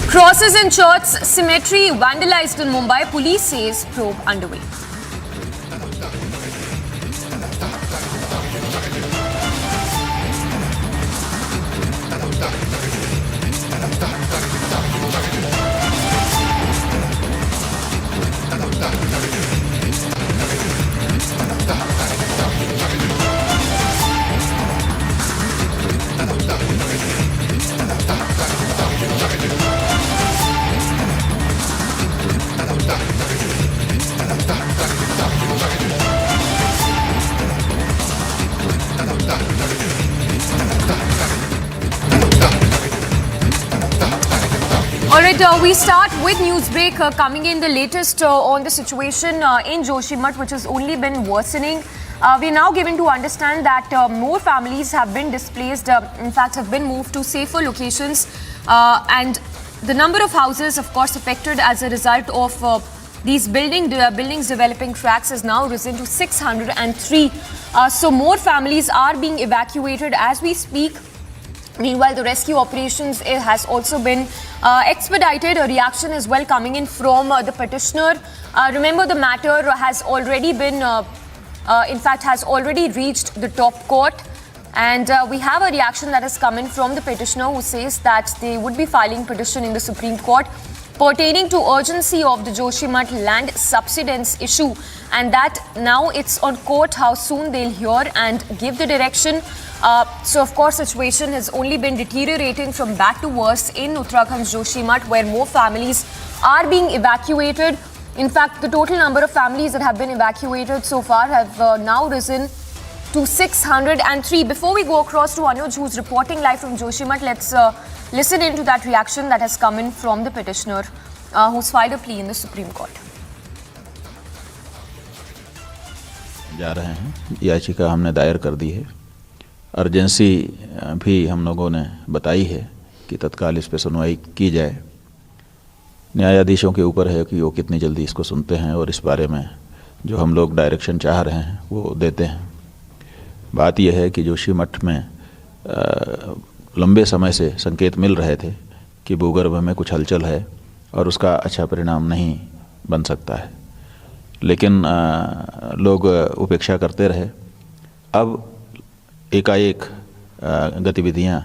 Crosses in church cemetery vandalized in Mumbai. Police says probe underway. We start with Newsbreak coming in the latest on the situation in Joshimath, which has only been worsening. We are now given to understand that more families have been displaced, in fact have been moved to safer locations, and the number of houses of course affected as a result of these buildings developing cracks has now risen to 603. So more families are being evacuated as we speak. Meanwhile, the rescue operations has also been expedited. A reaction as well coming in from the petitioner. Remember, the matter has already been, in fact, has already reached the top court. And we have a reaction that has come in from the petitioner who says that they would be filing petition in the Supreme Court pertaining to urgency of the Joshimath land subsidence issue, and that now it's on court how soon they'll hear and give the direction. So of course situation has only been deteriorating from bad to worse in Uttarakhand's Joshimath, where more families are being evacuated. In fact, the total number of families that have been evacuated so far have now risen to 603. Before we go across to Anuj, who's reporting live from Joshimath, let's listen into that reaction that has come in from the petitioner who's filed a plea in the Supreme Court. जा रहे हैं, याचिका हमने दायर कर दी है। Urgency भी हम लोगों ने बताई है कि तत्काल इस पर सुनवाई की जाए। न्यायाधीशों के ऊपर है कि वो कितनी जल्दी इसको सुनते हैं और इस बारे में जो हम लोग डायरेक्शन चाह रहे हैं वो देते हैं। बात यह है कि जोशीमठ में लंबे समय से संकेत मिल रहे थे कि भूगर्भ में कुछ हलचल है और उसका अच्छा परिणाम नहीं बन सकता है, लेकिन लोग उपेक्षा करते रहे। अब एकाएक गतिविधियां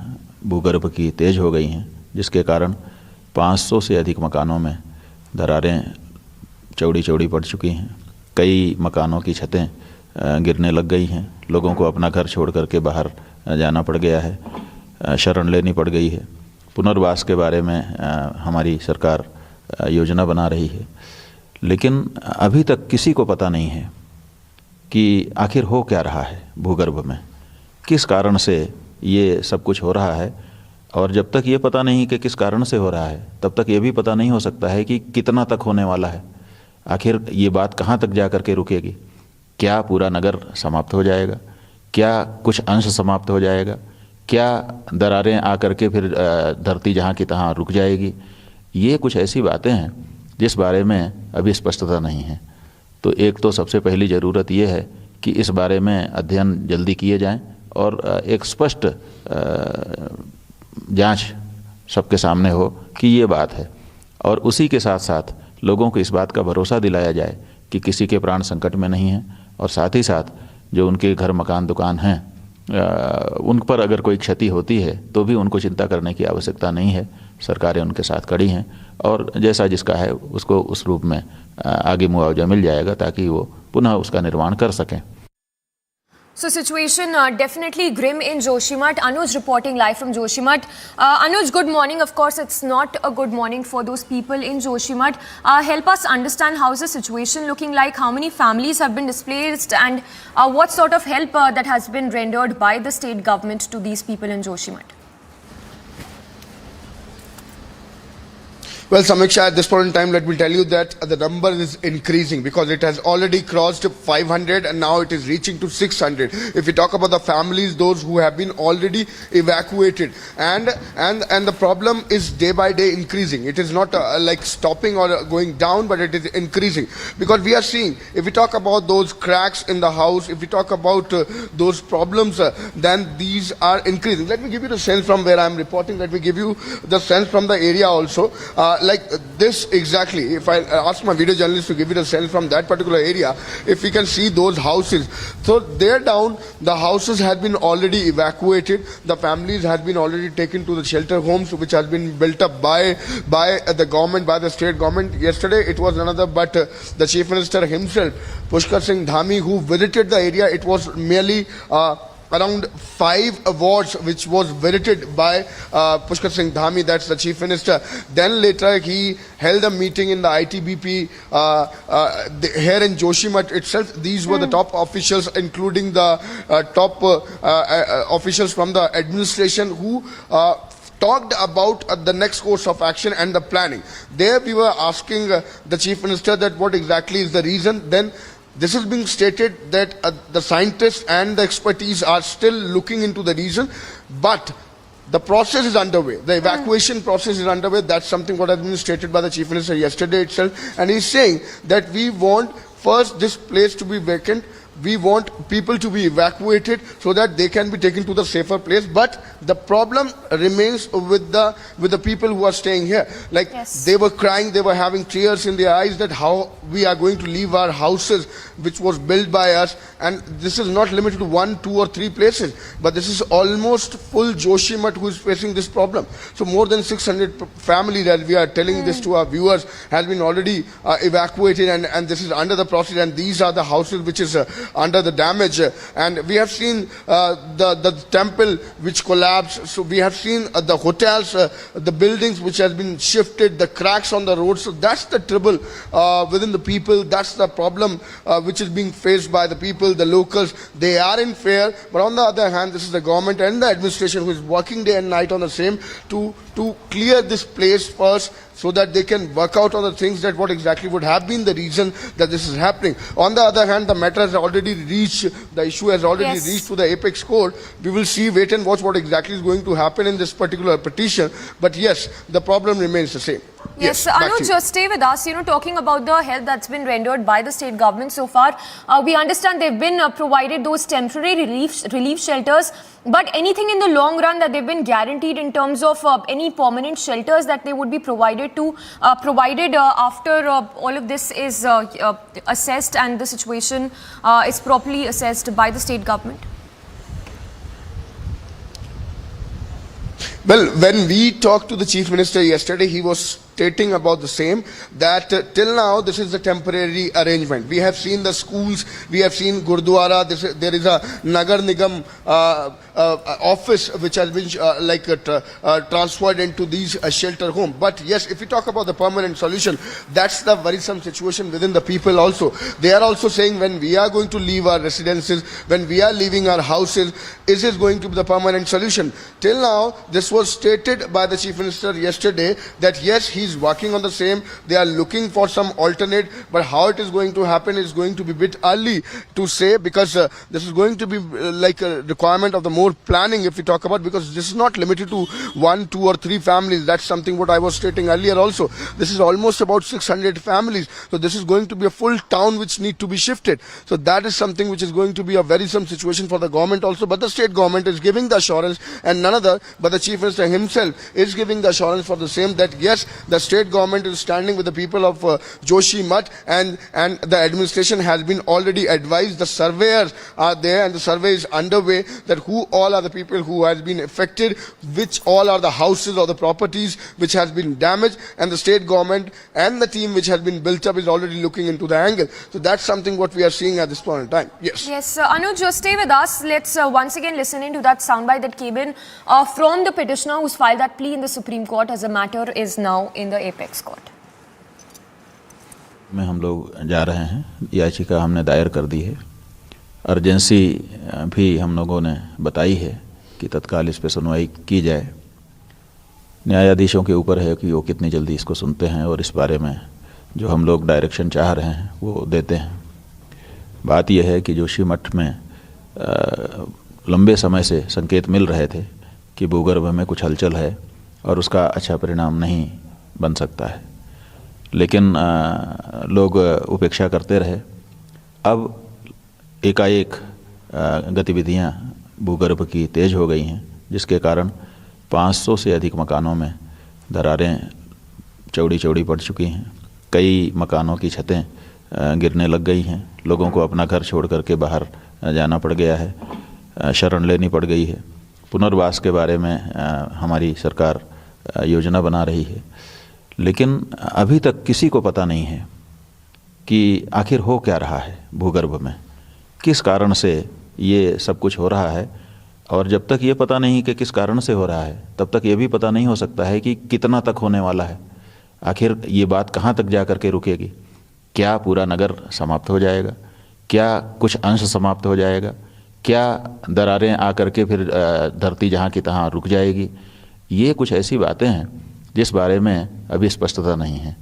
भूगर्भ की तेज़ हो गई हैं, जिसके कारण 500 से अधिक मकानों में दरारें चौड़ी चौड़ी पड़ चुकी हैं। कई मकानों की छतें गिरने लग गई हैं। लोगों को अपना घर छोड़ करके बाहर जाना पड़ गया है, शरण लेनी पड़ गई है। पुनर्वास के बारे में हमारी सरकार योजना बना रही है, लेकिन अभी तक किसी को पता नहीं है कि आखिर हो क्या रहा है भूगर्भ में, किस कारण से ये सब कुछ हो रहा है। और जब तक ये पता नहीं कि किस कारण से हो रहा है, तब तक ये भी पता नहीं हो सकता है कि कितना तक होने वाला है। आखिर ये बात कहाँ तक जा कर के रुकेगी? क्या पूरा नगर समाप्त हो जाएगा? क्या कुछ अंश समाप्त हो जाएगा? क्या दरारें आकर के फिर धरती जहाँ की तहाँ रुक जाएगी? ये कुछ ऐसी बातें हैं जिस बारे में अभी स्पष्टता नहीं है। तो एक तो सबसे पहली ज़रूरत ये है कि इस बारे में अध्ययन जल्दी किए जाएं और एक स्पष्ट जांच सबके सामने हो कि ये बात है, और उसी के साथ साथ लोगों को इस बात का भरोसा दिलाया जाए कि किसी के प्राण संकट में नहीं हैं, और साथ ही साथ जो उनके घर मकान दुकान हैं उन पर अगर कोई क्षति होती है तो भी उनको चिंता करने की आवश्यकता नहीं है। सरकारें उनके साथ खड़ी हैं और जैसा जिसका है उसको उस रूप में आगे मुआवजा मिल जाएगा ताकि वो पुनः उसका निर्माण कर सकें। So situation definitely grim in Joshimath. Anuj reporting live from Joshimath. Anuj, good morning. Of course, it's not a good morning for those people in Joshimath. Help us understand how is the situation looking like, how many families have been displaced, and what sort of help that has been rendered by the state government to these people in Joshimath. Well, Samiksha, at this point in time, let me tell you that the number is increasing because it has already crossed 500 and now it is reaching to 600. If we talk about the families, those who have been already evacuated, and the problem is day by day increasing. It is not like stopping or going down, but it is increasing because we are seeing, if we talk about those cracks in the house, if we talk about those problems, then these are increasing. Let me give you the sense from where I am reporting. Let me give you the sense from the area also. Like this exactly, if I ask my video journalist to give you the sense from that particular area, if we can see those houses, so there down, the houses had been already evacuated, the families had been already taken to the shelter homes which has been built up by the government, by the state government. Yesterday it was none other but the Chief Minister himself, Pushkar Singh Dhami, who visited the area. It was merely around 5 wards which was visited by Pushkar Singh Dhami, that's the Chief Minister. Then later he held a meeting in the ITBP here in Joshimath itself. These were the top officials, including the top officials from the administration who talked about the next course of action and the planning. There we were asking the Chief Minister that what exactly is the reason. Then this is being stated that the scientists and the expertise are still looking into the reason, but the process is underway. The evacuation process is underway. That's something what has been stated by the Chief Minister yesterday itself. And he's saying that we want first this place to be vacant. We want people to be evacuated so that they can be taken to the safer place. But the problem remains with the people who are staying here. Like they were crying, they were having tears in their eyes that how we are going to leave our houses which was built by us. And this is not limited to 1, 2 or 3 places, but this is almost full Joshimath who is facing this problem. So more than 600 families, as we are telling this to our viewers, has been already evacuated, and this is under the process, and these are the houses which is under the damage. And we have seen the temple which collapsed. So we have seen the hotels, the buildings which has been shifted, the cracks on the road. So that's the trouble within the people. That's the problem which is being faced by the people, the locals. They are in fear. But on the other hand, this is the government and the administration who is working day and night on the same to clear this place first, so that they can work out on the things that what exactly would have been the reason that this is happening. On the other hand, the matter has already reached, the issue has already reached to the apex court. We will see, wait and watch what exactly is going to happen in this particular petition. But yes, the problem remains the same. Yes, Anuj, stay with us. Talking about the help that's been rendered by the state government so far, we understand they've been provided those temporary relief shelters. But anything in the long run that they've been guaranteed in terms of any permanent shelters that they would be provided after all of this is assessed and the situation is properly assessed by the state government? Well, when we talked to the Chief Minister yesterday, he was stating about the same, that till now this is a temporary arrangement. We have seen the schools, we have seen Gurdwara, there is a Nagar Nigam office which has been transferred into these shelter homes. But yes, if we talk about the permanent solution, that's the worrisome situation within the people also. They are also saying, when we are going to leave our residences, when we are leaving our houses, is this going to be the permanent solution? Till now, this was stated by the Chief Minister yesterday that yes, he is working on the same. They are looking for some alternate, but how it is going to happen is going to be a bit early to say, because this is going to be like a requirement of the more planning if we talk about, because this is not limited to 1, 2 or 3 families. That's something what I was stating earlier also. This is almost about 600 families. So this is going to be a full town which need to be shifted. So that is something which is going to be a worrisome situation for the government also. But the state government is giving the assurance, and none other but the Chief Minister himself is giving the assurance for the same, that yes, the the state government is standing with the people of Joshimath, and the administration has been already advised. The surveyors are there and the survey is underway that who all are the people who has been affected, which all are the houses or the properties which has been damaged, and the state government and the team which has been built up is already looking into the angle. So that's something what we are seeing at this point in time. Yes. Yes, Anuj, just stay with us. Let's once again listen into that soundbite that came in from the petitioner who's filed that plea in the Supreme Court as the matter is now in the Apex Court. में हम लोग जा रहे हैं, याचिका हमने दायर कर दी है। अर्जेंसी भी हम लोगों ने बताई है कि तत्काल इस पर सुनवाई की जाए। न्यायाधीशों के ऊपर है कि वो कितनी जल्दी इसको सुनते हैं और इस बारे में जो हम लोग डायरेक्शन चाह रहे हैं वो देते हैं। बात यह है कि जोशीमठ में लंबे समय से संकेत मिल रहे थे कि भूगर्भ में कुछ हलचल है और उसका अच्छा परिणाम नहीं बन सकता है, लेकिन लोग उपेक्षा करते रहे। अब एकाएक गतिविधियां भूगर्भ की तेज हो गई हैं, जिसके कारण 500 से अधिक मकानों में दरारें चौड़ी चौड़ी पड़ चुकी हैं। कई मकानों की छतें गिरने लग गई हैं। लोगों को अपना घर छोड़ करके बाहर जाना पड़ गया है, शरण लेनी पड़ गई है। पुनर्वास के बारे में हमारी सरकार योजना बना रही है, लेकिन अभी तक किसी को पता नहीं है कि आखिर हो क्या रहा है भूगर्भ में, किस कारण से ये सब कुछ हो रहा है। और जब तक ये पता नहीं कि किस कारण से हो रहा है, तब तक ये भी पता नहीं हो सकता है कि कितना तक होने वाला है। आखिर ये बात कहाँ तक जा कर के रुकेगी? क्या पूरा नगर समाप्त हो जाएगा? क्या कुछ अंश समाप्त हो जाएगा? क्या दरारें आकर के फिर धरती जहाँ की तहाँ रुक जाएगी? ये कुछ ऐसी बातें हैं जिस बारे में अभी स्पष्टता नहीं है।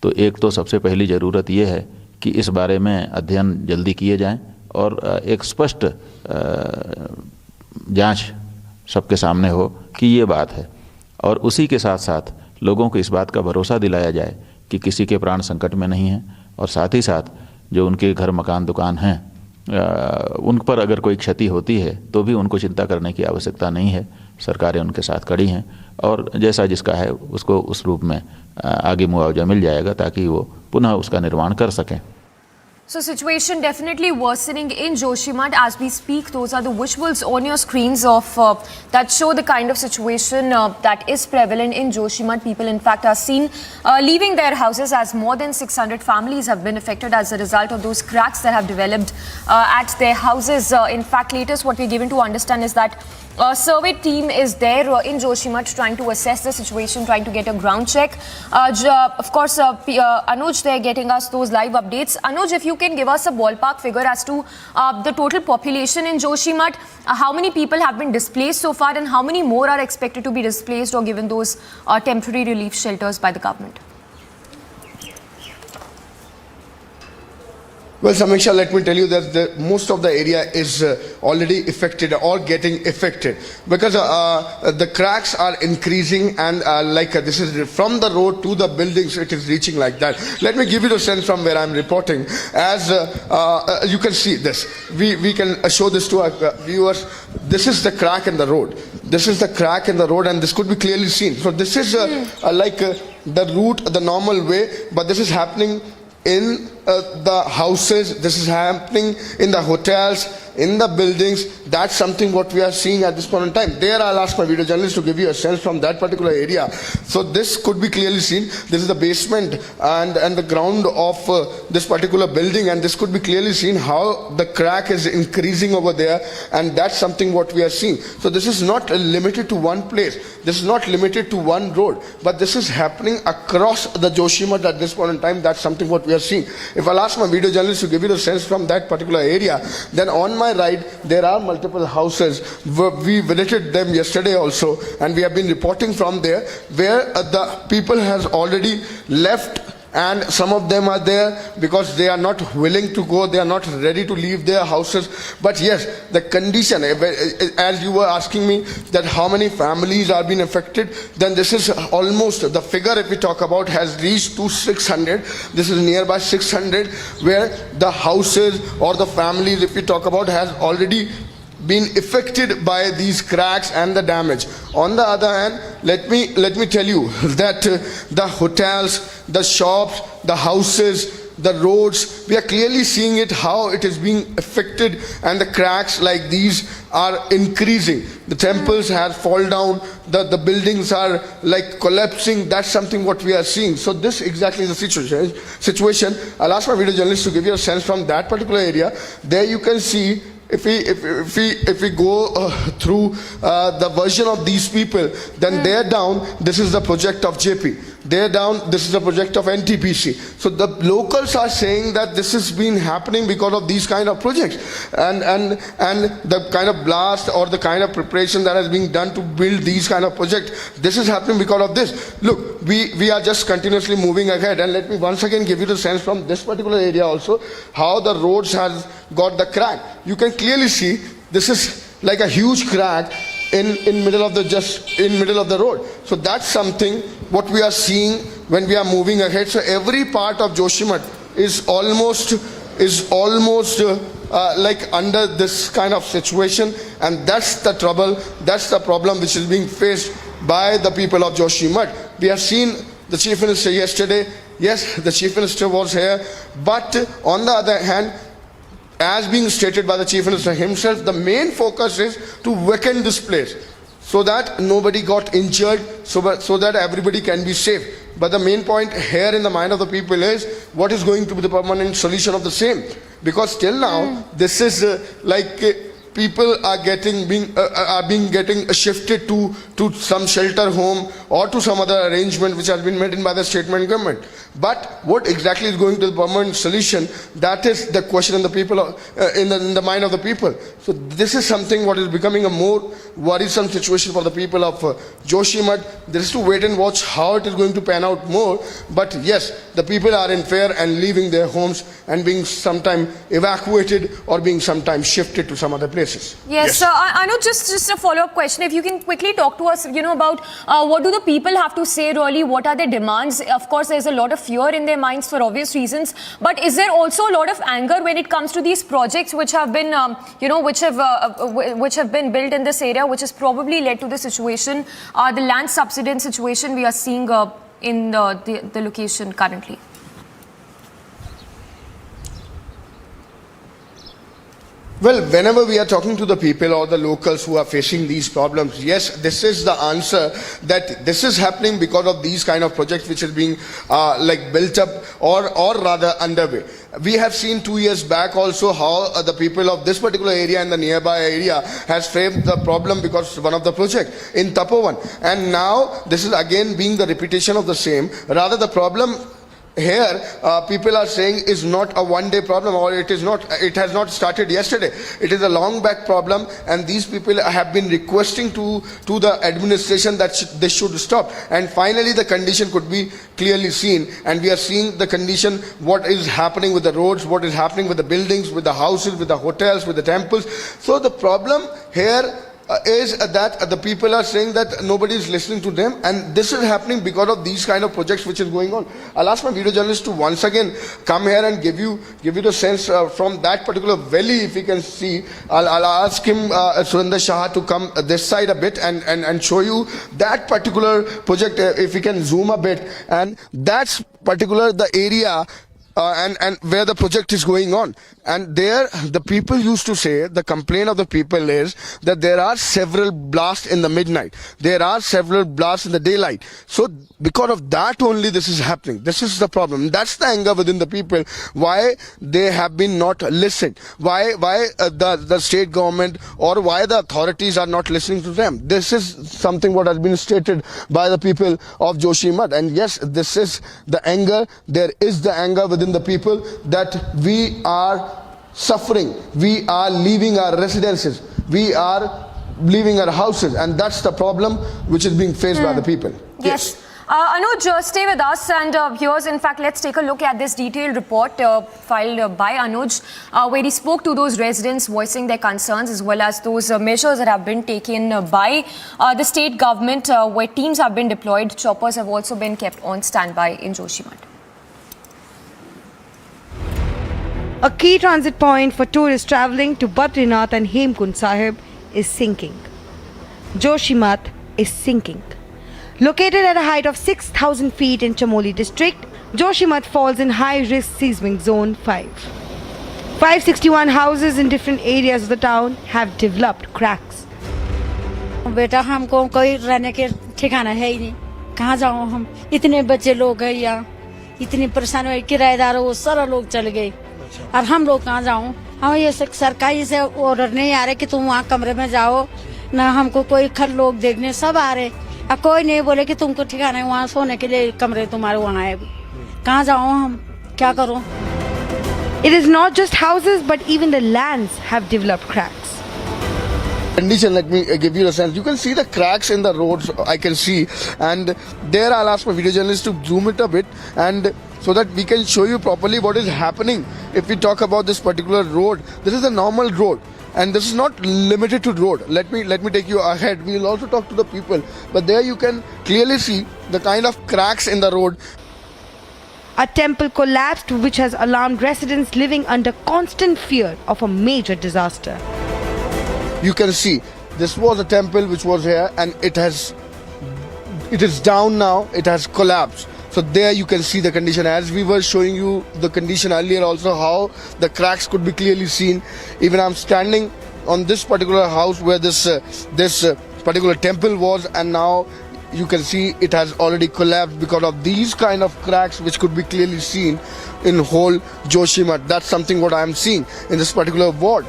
तो एक तो सबसे पहली ज़रूरत ये है कि इस बारे में अध्ययन जल्दी किए जाएं और एक स्पष्ट जांच सबके सामने हो कि ये बात है, और उसी के साथ साथ लोगों को इस बात का भरोसा दिलाया जाए कि किसी के प्राण संकट में नहीं हैं, और साथ ही साथ जो उनके घर मकान दुकान हैं उन पर अगर कोई क्षति होती है तो भी उनको चिंता करने की आवश्यकता नहीं है। सरकारें उनके साथ खड़ी हैं और जैसा जिसका है उसको उस रूप में आगे मुआवजा मिल जाएगा ताकि वो पुनः उसका निर्माण कर सकें। So situation definitely worsening in Joshimath as we speak. Those are the visuals on your screens of that show the kind of situation that is prevalent in Joshimath. People in fact are seen leaving their houses as more than 600 families have been affected as a result of those cracks that have developed at their houses. In fact, latest what we're given to understand is that a survey team is there in Joshimath trying to assess the situation, trying to get a ground check. Of course, Anuj there getting us those live updates. Anuj, if you can give us a ballpark figure as to the total population in Joshimath, how many people have been displaced so far and how many more are expected to be displaced or given those temporary relief shelters by the government? Well, Samiksha, let me tell you that most of the area is already affected or getting affected because the cracks are increasing and this is from the road to the buildings, it is reaching like that. Let me give you the sense from where I'm reporting. As you can see this, we can show this to our viewers. This is the crack in the road. This is the crack in the road and this could be clearly seen. So this is the route, the normal way, but this is happening in the houses, this is happening in the hotels, in the buildings. That's something what we are seeing at this point in time. There I'll ask my video journalist to give you a sense from that particular area. So this could be clearly seen. This is the basement and the ground of this particular building, and this could be clearly seen how the crack is increasing over there, and that's something what we are seeing. So this is not limited to one place. This is not limited to one road, but this is happening across the Joshimath at this point in time. That's something what we are seeing. If I'll ask my video journalist to give you the sense from that particular area, then on my right there are multiple houses. We visited them yesterday also, and we have been reporting from there where the people has already left, and some of them are there because they are not willing to go, they are not ready to leave their houses. But yes, the condition, as you were asking me that how many families are being affected, then this is almost the figure if we talk about has reached to 600. This is nearby 600 where the houses or the families if we talk about has already been affected by these cracks and the damage. On the other hand, let me tell you that the hotels, the shops, the houses, the roads, we are clearly seeing it, how it is being affected, and the cracks like these are increasing. The temples have fallen down, the buildings are like collapsing. That's something what we are seeing. So this exactly is the situation. I'll ask my video journalist to give you a sense from that particular area. There you can see, if we go through the version of these people, then there down, this is the project of JP. There down, this is the project of NTPC. So the locals are saying that this has been happening because of these kind of projects, and the kind of blast or the kind of preparation that has been done to build these kind of projects. This is happening because of this. Look, we are just continuously moving ahead, and let me once again give you the sense from this particular area also how the roads has got the crack. You can clearly see this is like a huge crack in middle of the road. So that's something what we are seeing when we are moving ahead. So every part of Joshimath is almost like under this kind of situation, and that's the trouble, that's the problem which is being faced by the people of Joshimath. We have seen the Chief Minister yesterday. Yes, the Chief Minister was here, but on the other hand, as being stated by the Chief Minister himself, the main focus is to vacate this place so that nobody got injured, so that everybody can be safe. But the main point here in the mind of the people is what is going to be the permanent solution of the same. Because till now, this is like people are getting shifted to some shelter home or to some other arrangement which has been made in by the state government. But what exactly is going to the permanent solution? That is the question in the people in the mind of the people. So this is something what is becoming a more worrisome situation for the people of Joshimath. There is to wait and watch how it is going to pan out more. But yes, the people are in fear and leaving their homes and being sometime evacuated or being sometime shifted to some other places. Yes. I know, just a follow-up question. If you can quickly talk to us, about what do the people have to say really? What are their demands? Of course, there's a lot of fear in their minds for obvious reasons. But is there also a lot of anger when it comes to these projects which have been, which have been built in this area, which has probably led to the situation, the land subsidence situation we are seeing in the location currently? Well, whenever we are talking to the people or the locals who are facing these problems, yes, this is the answer, that this is happening because of these kind of projects which is being like built up or rather underway. We have seen 2 years back also how the people of this particular area and the nearby area has faced the problem because one of the project in Tapovan. And now this is again being the repetition of the same. Rather, the problem here people are saying is not a one-day problem, or it has not started yesterday. It is a long back problem, and these people have been requesting to the administration that they should stop. And finally the condition could be clearly seen, and we are seeing the condition, what is happening with the roads, what is happening with the buildings, with the houses, with the hotels, with the temples. So the problem here is that the people are saying that nobody is listening to them, and this is happening because of these kind of projects which is going on. I'll ask my video journalist to once again come here and give you the sense from that particular valley. If you can see, I'll ask him Surinder Shah to come this side a bit and show you that particular project. If we can zoom a bit, and that's particular the area and where the project is going on. And there the people used to say, the complaint of the people is that there are several blasts in the midnight, there are several blasts in the daylight. So because of that only this is happening. This is the problem. That's the anger within the people, why they have been not listened, why the state government or why the authorities are not listening to them. This is something what has been stated by the people of Joshimath. And yes, this is the anger. There is the anger within the people that we are suffering, we are leaving our residences, we are leaving our houses, and that's the problem which is being faced by the people. Yes. Anuj, stay with us, and here's, in fact, let's take a look at this detailed report filed by Anuj, where he spoke to those residents voicing their concerns, as well as those measures that have been taken by the state government, where teams have been deployed. Choppers have also been kept on standby in Joshimath. A key transit point for tourists travelling to Badrinath and Hemkund Sahib is sinking. Joshimath is sinking. Located at a height of 6,000 feet in Chamoli district, Joshimath falls in high-risk seismic zone 5. 561 houses in different areas of the town have developed cracks. बेटा हमको कोई रहने के ठिकाना है ही नहीं, कहाँ जाऊँ हम? इतने बच्चे लोग हैं यहाँ, इतनी परेशानी हुई, किराएदार वो सारा लोग चल गए और हम लोग कहाँ जाऊँ? हमें ये सरकारी से ऑर्डर नहीं आ रहे कि तुम वहाँ कमरे में जाओ, ना हमको कोई खर लोग देखने सब आ रहे, और कोई नहीं बोले कि तुमको ठिकाना है वहाँ सोने के लिए कमरे तुम्हारे वहाँ है, कहाँ जाऊँ हम? क्या करूँ? It is not just houses but even the lands have developed cracks. Condition, let me give you a sense. You can see the cracks in the roads, I can see, and there I'll ask my video journalist to zoom it a bit, and so that we can show you properly what is happening. If we talk about this particular road, this is a normal road, and this is not limited to road. Let me take you ahead. We will also talk to the people, but there you can clearly see the kind of cracks in the road. A temple collapsed, which has alarmed residents living under constant fear of a major disaster. You can see this was a temple which was here, and it is down now. It has collapsed. So there you can see the condition, as we were showing you the condition earlier also, how the cracks could be clearly seen. Even I'm standing on this particular house where this particular temple was, and now you can see it has already collapsed because of these kind of cracks which could be clearly seen in whole Joshimath. That's something what I'm seeing in this particular ward.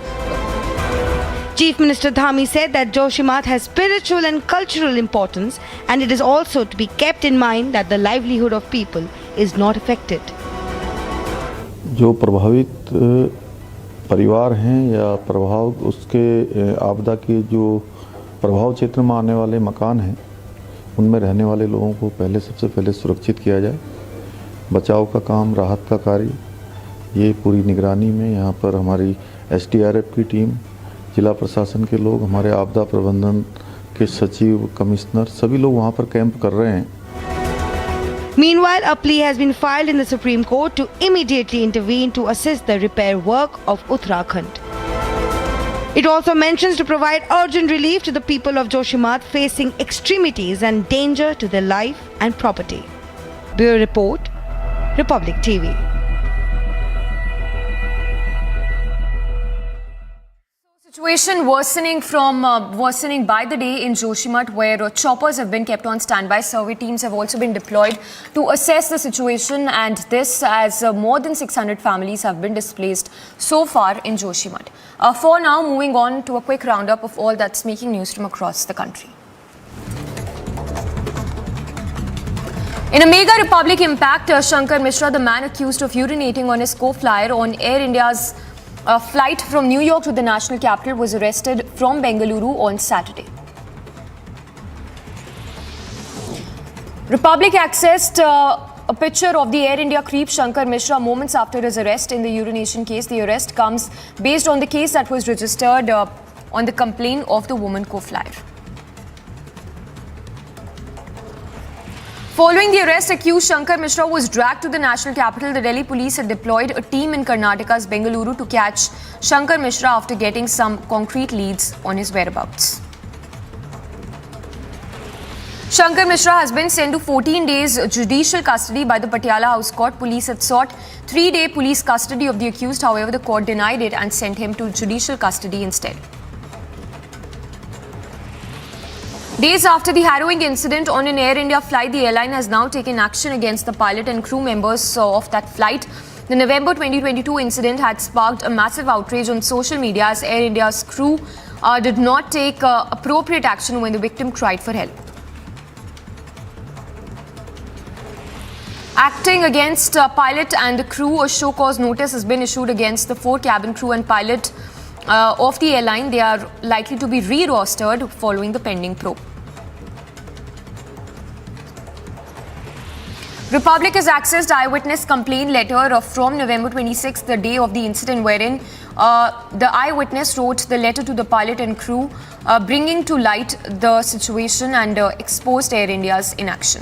Chief Minister Dhami said that Joshimath has spiritual and cultural importance, and it is also to be kept in mind that the livelihood of people is not affected. जो प्रभावित परिवार हैं या प्रभाव उसके आपदा के जो प्रभाव क्षेत्र में आने वाले मकान हैं, उनमें रहने वाले लोगों को सबसे पहले सुरक्षित किया जाए। बचाव का काम, राहत का कार्य, ये पूरी निगरानी में यहाँ पर हमारी SDRF की टीम, जिला प्रशासन के लोग, हमारे आपदा प्रबंधन के सचिव, कमिश्नर, सभी लोग वहाँ पर कैंप कर रहे हैं। Meanwhile, a plea has been filed in the Supreme Court to immediately intervene to assist the repair work of Uttarakhand. It also mentions to provide urgent relief to the people of Joshimath facing extremities and danger to their life and property. Bureau Report, Republic TV. Situation worsening by the day in Joshimath, where choppers have been kept on standby. Survey teams have also been deployed to assess the situation, and this as more than 600 families have been displaced so far in Joshimath. For now, moving on to a quick roundup of all that's making news from across the country. In a mega Republic impact, Shankar Mishra, the man accused of urinating on his co-flyer on Air India's flight from New York to the national capital, was arrested from Bengaluru on Saturday. Republic accessed a picture of the Air India creep Shankar Mishra moments after his arrest in the urination case. The arrest comes based on the case that was registered on the complaint of the woman co-flyer. Following the arrest, accused Shankar Mishra was dragged to the national capital. The Delhi police had deployed a team in Karnataka's Bengaluru to catch Shankar Mishra after getting some concrete leads on his whereabouts. Shankar Mishra has been sent to 14 days judicial custody by the Patiala House Court. Police had sought 3-day police custody of the accused. However, the court denied it and sent him to judicial custody instead. Days after the harrowing incident on an Air India flight, the airline has now taken action against the pilot and crew members of that flight. The November 2022 incident had sparked a massive outrage on social media as Air India's crew did not take appropriate action when the victim cried for help. Acting against pilot and the crew, a show cause notice has been issued against the 4 cabin crew and pilot of the airline. They are likely to be re-rostered following the pending probe. Republic has accessed eyewitness complaint letter from November 26th, the day of the incident, wherein the eyewitness wrote the letter to the pilot and crew, bringing to light the situation and exposed Air India's inaction.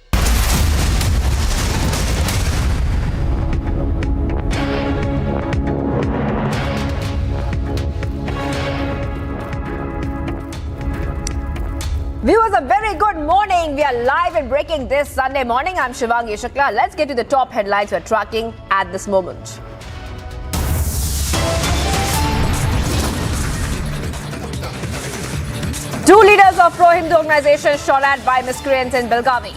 Viewers, a very good morning. We are live and breaking this Sunday morning. I'm Shivangi Shukla. Let's get to the top headlines we're tracking at this moment. Two leaders of pro-Hindu organizations shot at by miscreants in Belgavi.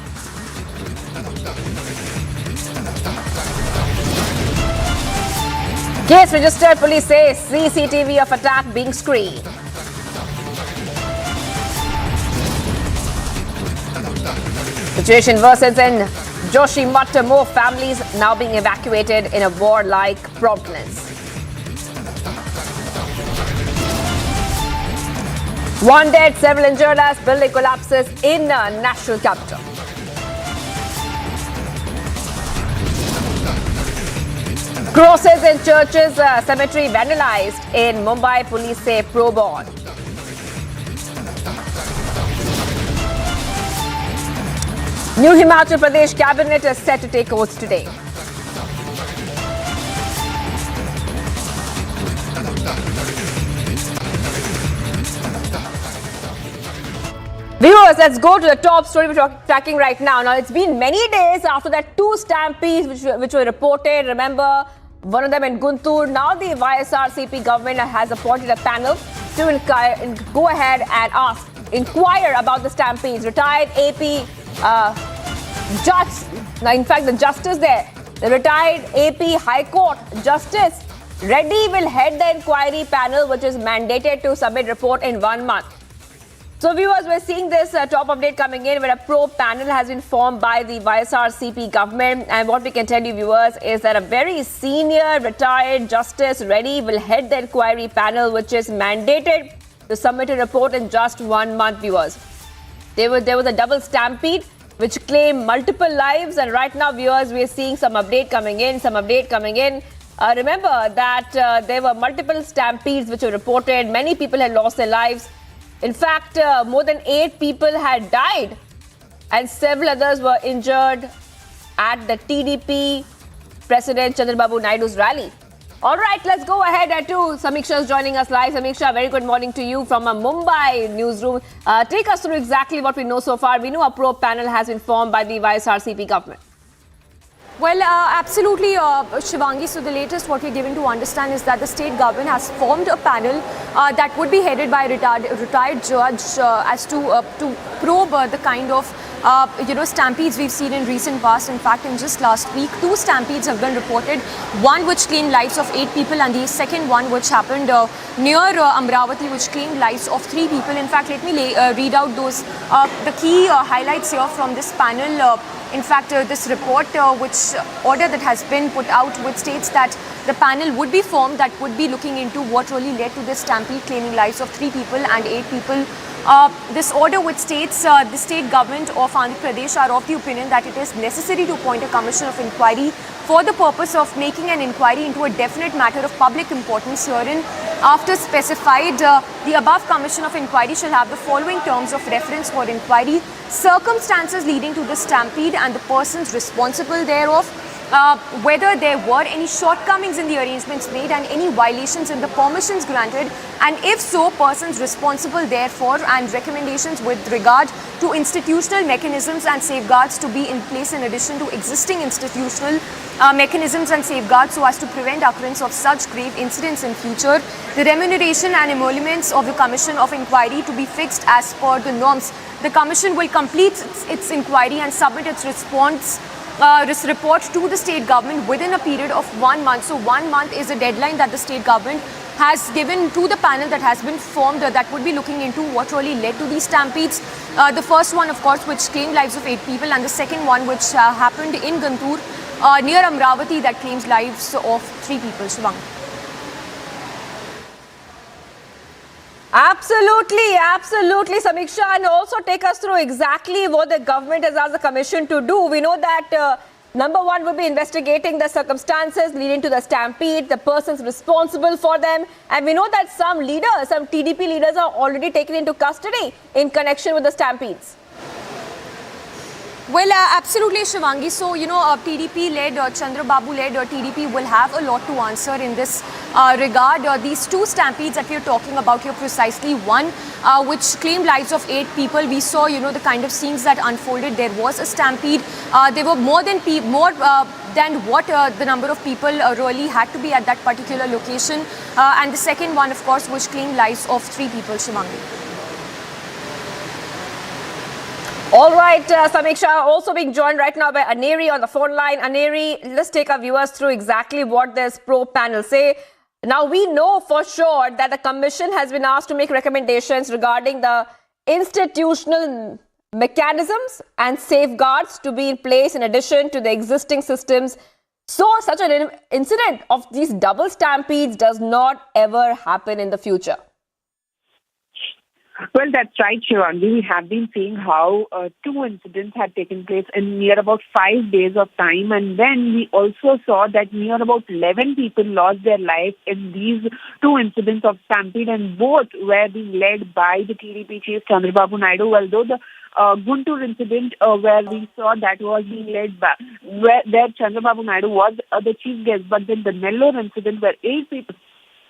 Case registered, police say CCTV of attack being screened. Situation worsens in Joshimath. More families now being evacuated in a war-like promptness. One dead, several injured as building collapses in the national capital. Crosses in churches, cemetery vandalized in Mumbai. Police say probe on. New Himachal Pradesh cabinet is set to take oath today. Viewers, let's go to the top story we're tracking right now. Now, it's been many days after that two stampedes which were reported. Remember, one of them in Guntur. Now, the YSRCP government has appointed a panel to go ahead and inquire about the stampedes. Retired AP judge, in fact, the justice there, the retired AP High Court Justice Reddy will head the inquiry panel, which is mandated to submit report in 1 month. So viewers, we're seeing this top update coming in where a probe panel has been formed by the YSRCP government, and what we can tell you viewers is that a very senior retired Justice Reddy will head the inquiry panel, which is mandated to submit a report in just 1 month. Viewers, there was a double stampede which claimed multiple lives, and right now viewers, we are seeing some update coming in. Remember that there were multiple stampedes which were reported. Many people had lost their lives. In fact, more than 8 people had died and several others were injured at the TDP President Chandrababu Naidu's rally. All right, let's go ahead to Samiksha is joining us live. Samiksha, very good morning to you from a Mumbai newsroom. Take us through exactly what we know so far. We know a probe panel has been formed by the YSRCP government. Well, absolutely, Shivangi. So the latest what we're given to understand is that the state government has formed a panel that would be headed by a retired judge as to probe the kind of stampedes we've seen in recent past. In fact, in just last week, 2 stampedes have been reported. One which claimed lives of 8 people, and the second one which happened near Amravati, which claimed lives of 3 people. In fact, let me read out those the key highlights here from this panel. In fact, this report, which order that has been put out, which states that the panel would be formed that would be looking into what really led to this stampede, claiming lives of 3 people and 8 people. This order which states the state government of Andhra Pradesh are of the opinion that it is necessary to appoint a commission of inquiry for the purpose of making an inquiry into a definite matter of public importance. Herein, after specified, the above commission of inquiry shall have the following terms of reference for inquiry: circumstances leading to the stampede and the persons responsible thereof, whether there were any shortcomings in the arrangements made and any violations in the permissions granted, and if so, persons responsible therefore, and recommendations with regard to institutional mechanisms and safeguards to be in place in addition to existing institutional mechanisms and safeguards so as to prevent occurrence of such grave incidents in future. The remuneration and emoluments of the Commission of Inquiry to be fixed as per the norms. The Commission will complete its inquiry and submit its this report to the state government within a period of 1 month. So 1 month is a deadline that the state government has given to the panel that has been formed that would be looking into what really led to these stampedes. The first one, of course, which claimed lives of 8 people, and the second one which happened in Guntur near Amravati, that claims lives of 3 people. Shivang. Absolutely, Samiksha, and also take us through exactly what the government has asked the commission to do. We know that number 1 will be investigating the circumstances leading to the stampede, the persons responsible for them, and we know that some TDP leaders are already taken into custody in connection with the stampedes. Well, absolutely, Shivangi. So, TDP-led, Chandrababu-led TDP will have a lot to answer in this regard. These two stampedes that we are talking about here precisely, one which claimed lives of 8 people. We saw, the kind of scenes that unfolded. There was a stampede. There were more than what the number of people really had to be at that particular location. And the second one, of course, which claimed lives of 3 people, Shivangi. All right, Samiksha, also being joined right now by Aneri on the phone line. Aneri, let's take our viewers through exactly what this probe panel say. Now, we know for sure that the commission has been asked to make recommendations regarding the institutional mechanisms and safeguards to be in place in addition to the existing systems. So such an incident of these double stampedes does not ever happen in the future. Well, that's right, Shivangi. We have been seeing how 2 incidents had taken place in near about 5 days of time. And then we also saw that near about 11 people lost their life in these 2 incidents of stampede, and both were being led by the TDP chief Chandrababu Naidu, although the Guntur incident where we saw that was being led by, where Chandrababu Naidu was the chief guest, but then the Nellore incident where 8 people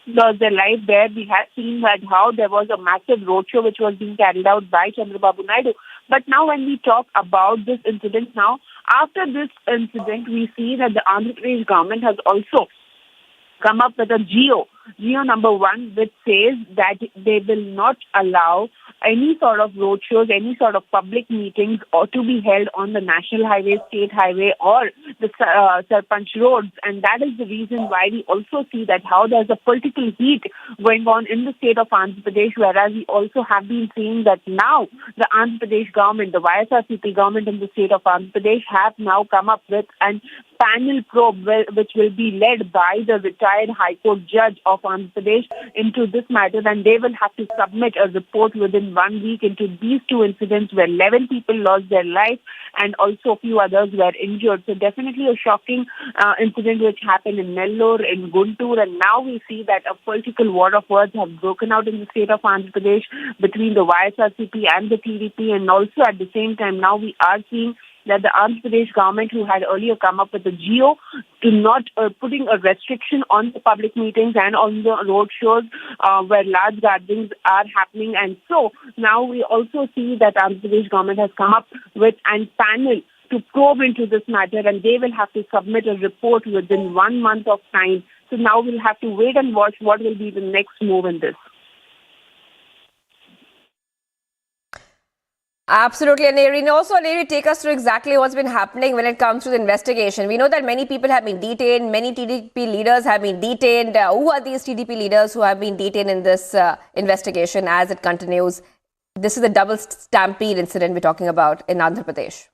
lost their life there, we had seen that how there was a massive roadshow which was being carried out by Chandrababu Naidu. But now when we talk about this incident now, after this incident, we see that the Andhra Pradesh government has also come up with a GO number 1, which says that they will not allow any sort of roadshows, any sort of public meetings or to be held on the national highway, state highway or the Sarpanch roads. And that is the reason why we also see that how there's a political heat going on in the state of Andhra Pradesh, whereas we also have been seeing that now the Andhra Pradesh government, the YSRCP government in the state of Andhra Pradesh have now come up with an panel probe which will be led by the retired High Court judge of Andhra Pradesh into this matter, and they will have to submit a report within 1 week into these 2 incidents where 11 people lost their life and also a few others were injured. So definitely a shocking incident which happened in Nellore, in Guntur, and now we see that a political war of words have broken out in the state of Andhra Pradesh between the YSRCP and the TDP, and also at the same time now we are seeing that the Andhra Pradesh government, who had earlier come up with a GO to not putting a restriction on the public meetings and on the road shows where large gatherings are happening. And so now we also see that Andhra Pradesh government has come up with a panel to probe into this matter, and they will have to submit a report within 1 month of time. So now we'll have to wait and watch what will be the next move in this. Absolutely, and also, take us through exactly what's been happening when it comes to the investigation. We know that many people have been detained, many TDP leaders have been detained. Who are these TDP leaders who have been detained in this investigation as it continues? This is the double stampede incident we're talking about in Andhra Pradesh.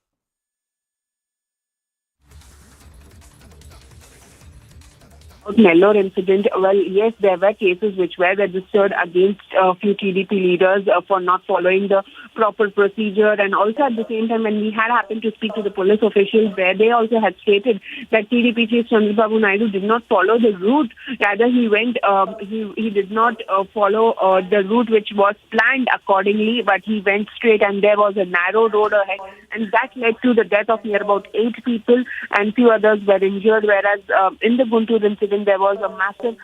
Nellore incident, well, yes, there were cases which were registered against a few TDP leaders for not following the proper procedure, and also at the same time when we had happened to speak to the police officials there, they also had stated that TDP chief Chandrababu Naidu did not follow the route. Rather, he went, he did not follow the route which was planned accordingly, but he went straight and there was a narrow road ahead, and that led to the death of near about 8 people and few others were injured, whereas in the Guntur incident there was a massive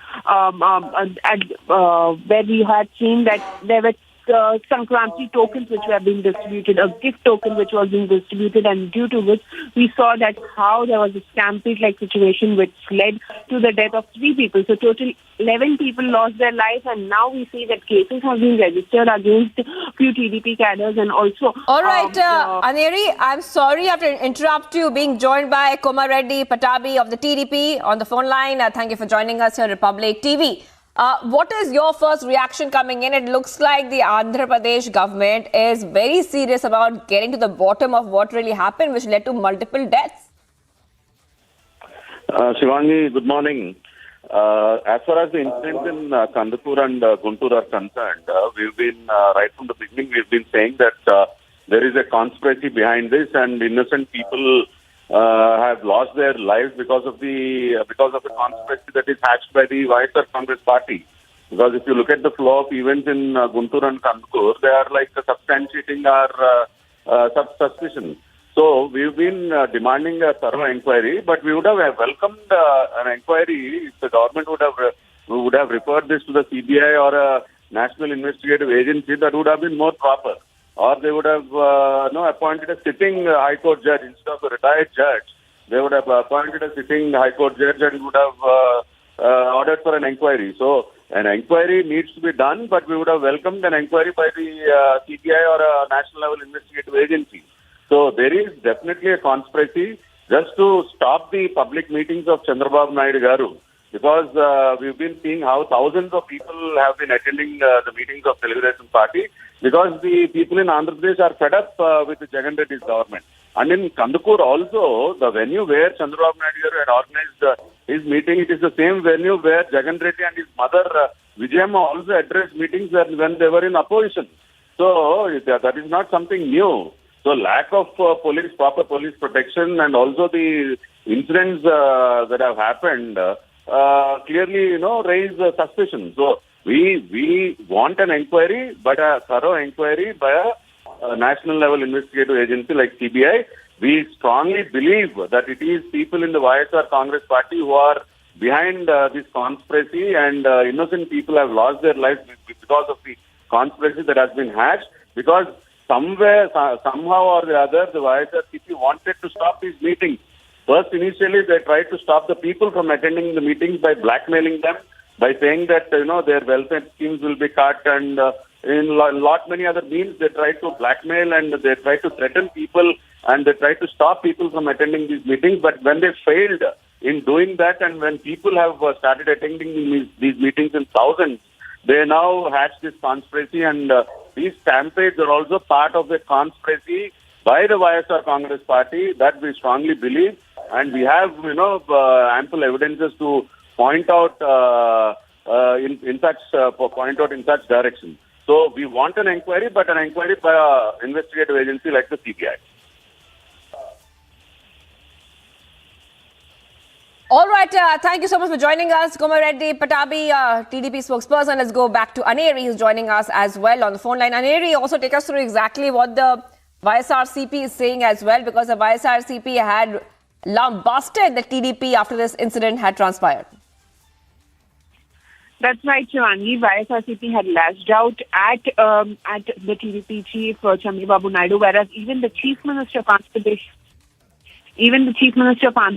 where we had seen that there were Sankranti tokens which were being distributed, a gift token which was being distributed, and due to which we saw that how there was a stampede-like situation which led to the death of 3 people. So total 11 people lost their life, and now we see that cases have been registered against few TDP cadres and also... All right, Aneri, I'm sorry I have to interrupt you, being joined by Kumar Reddy Patabi of the TDP on the phone line. Thank you for joining us here, Republic TV. What is your first reaction coming in? It looks like the Andhra Pradesh government is very serious about getting to the bottom of what really happened, which led to multiple deaths. Shivangi, good morning. As far as the incidents in Kandakur and Guntur are concerned, we've been, right from the beginning, we've been saying that there is a conspiracy behind this and innocent people have lost their lives because of the conspiracy that is hatched by the YSR Congress party. Because if you look at the flow of events in Guntur and Kandakur, they are like substantiating our suspicion. So we've been demanding a thorough inquiry, but we would have welcomed an inquiry if the government would have referred this to the CBI or a national investigative agency. That would have been more proper. Or they would have appointed a sitting High Court judge instead of a retired judge. They would have appointed a sitting High Court judge and would have ordered for an inquiry. So an inquiry needs to be done, but we would have welcomed an inquiry by the CBI or a national level investigative agency. So there is definitely a conspiracy just to stop the public meetings of Chandrababu Naidu Garu, because we've been seeing how thousands of people have been attending the meetings of Telugu Party, because the people in Andhra Pradesh are fed up with the Jagan Reddy's government. And in Kandukur also, the venue where Chandrababu Naidu Garu had organized his meeting, it is the same venue where Jagan Reddy and his mother Vijayamma also addressed meetings when they were in opposition. So that is not something new. So lack of proper police protection, and also the incidents that have happened clearly, raise suspicion. So we want an inquiry, but a thorough inquiry by a national level investigative agency like CBI. We strongly believe that it is people in the YSR Congress Party who are behind this conspiracy, and innocent people have lost their lives because of the conspiracy that has been hatched. Because somehow or the other, the YSRCP wanted to stop these meetings. First, initially, they tried to stop the people from attending the meetings by blackmailing them, by saying that, their welfare schemes will be cut, and in lot many other means, they tried to blackmail and they tried to threaten people, and they tried to stop people from attending these meetings. But when they failed in doing that, and when people have started attending these meetings in thousands, they now hatch this conspiracy, and these stampedes are also part of the conspiracy by the YSR Congress Party that we strongly believe, and we have, ample evidences to point out in such direction. So we want an inquiry, but an inquiry by an investigative agency like the CBI. All right, thank you so much for joining us, Komareddy Patabi, TDP spokesperson. Let's go back to Aneri, who's joining us as well on the phone line. Aneri, also take us through exactly what the YSRCP is saying as well, because the YSRCP had lambasted the TDP after this incident had transpired. That's right, Shivangi. YSRCP had lashed out at the TDP chief, Chandrababu Naidu, whereas even the Chief Minister of Andhra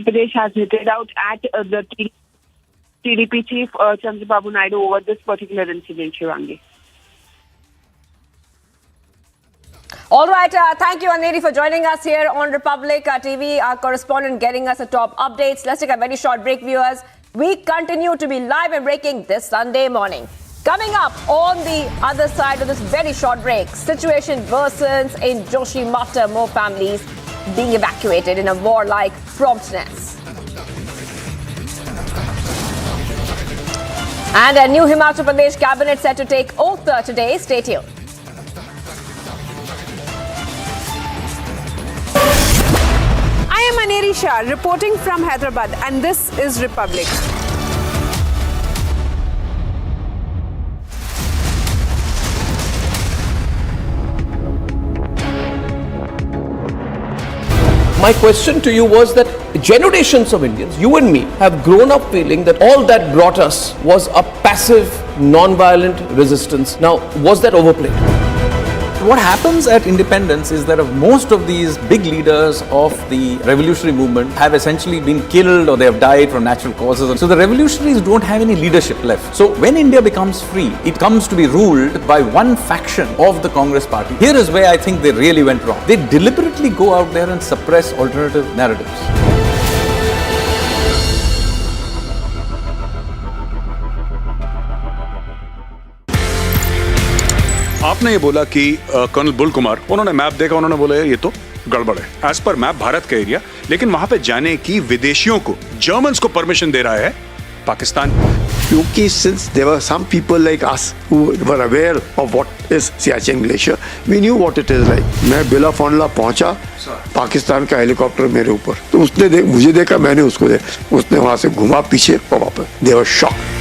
Pradesh has hitted out at the TDP chief, Chandrababu Naidu, over this particular incident, Shivangi. All right, thank you, Aneri, for joining us here on Republic TV, our correspondent getting us the top updates. Let's take a very short break, viewers. We continue to be live and breaking this Sunday morning. Coming up on the other side of this very short break, situation worsens in Joshimatta, more families being evacuated in a warlike promptness. And a new Himachal Pradesh cabinet set to take oath today. Stay tuned. I am Aneri Shah reporting from Hyderabad, and this is Republic. My question to you was that generations of Indians, you and me, have grown up feeling that all that brought us was a passive, non-violent resistance. Now, was that overplayed? What happens at independence is that most of these big leaders of the revolutionary movement have essentially been killed or they have died from natural causes. So the revolutionaries don't have any leadership left. So when India becomes free, it comes to be ruled by one faction of the Congress party. Here is where I think they really went wrong. They deliberately go out there and suppress alternative narratives. आपने ये बोला कि colonel Bull Kumar, उन्होंने map देखा, उन्होंने बोला ये तो गड़बड़ है। एज पर मैप भारत का एरिया, लेकिन वहां पे जाने की विदेशियों को, जर्मन्स को परमिशन दे रहा है पाकिस्तान। क्योंकि since there were some people like us who were aware of what is Siachen Glacier, we knew what it is like. मैं बिला फॉन्डला पहुंचा, पाकिस्तान का हेलीकॉप्टर मेरे ऊपर, तो उसने मुझे देखा, मैंने उसको देखा, उसने वहां से घुमा पीछे और वापस। They were shocked.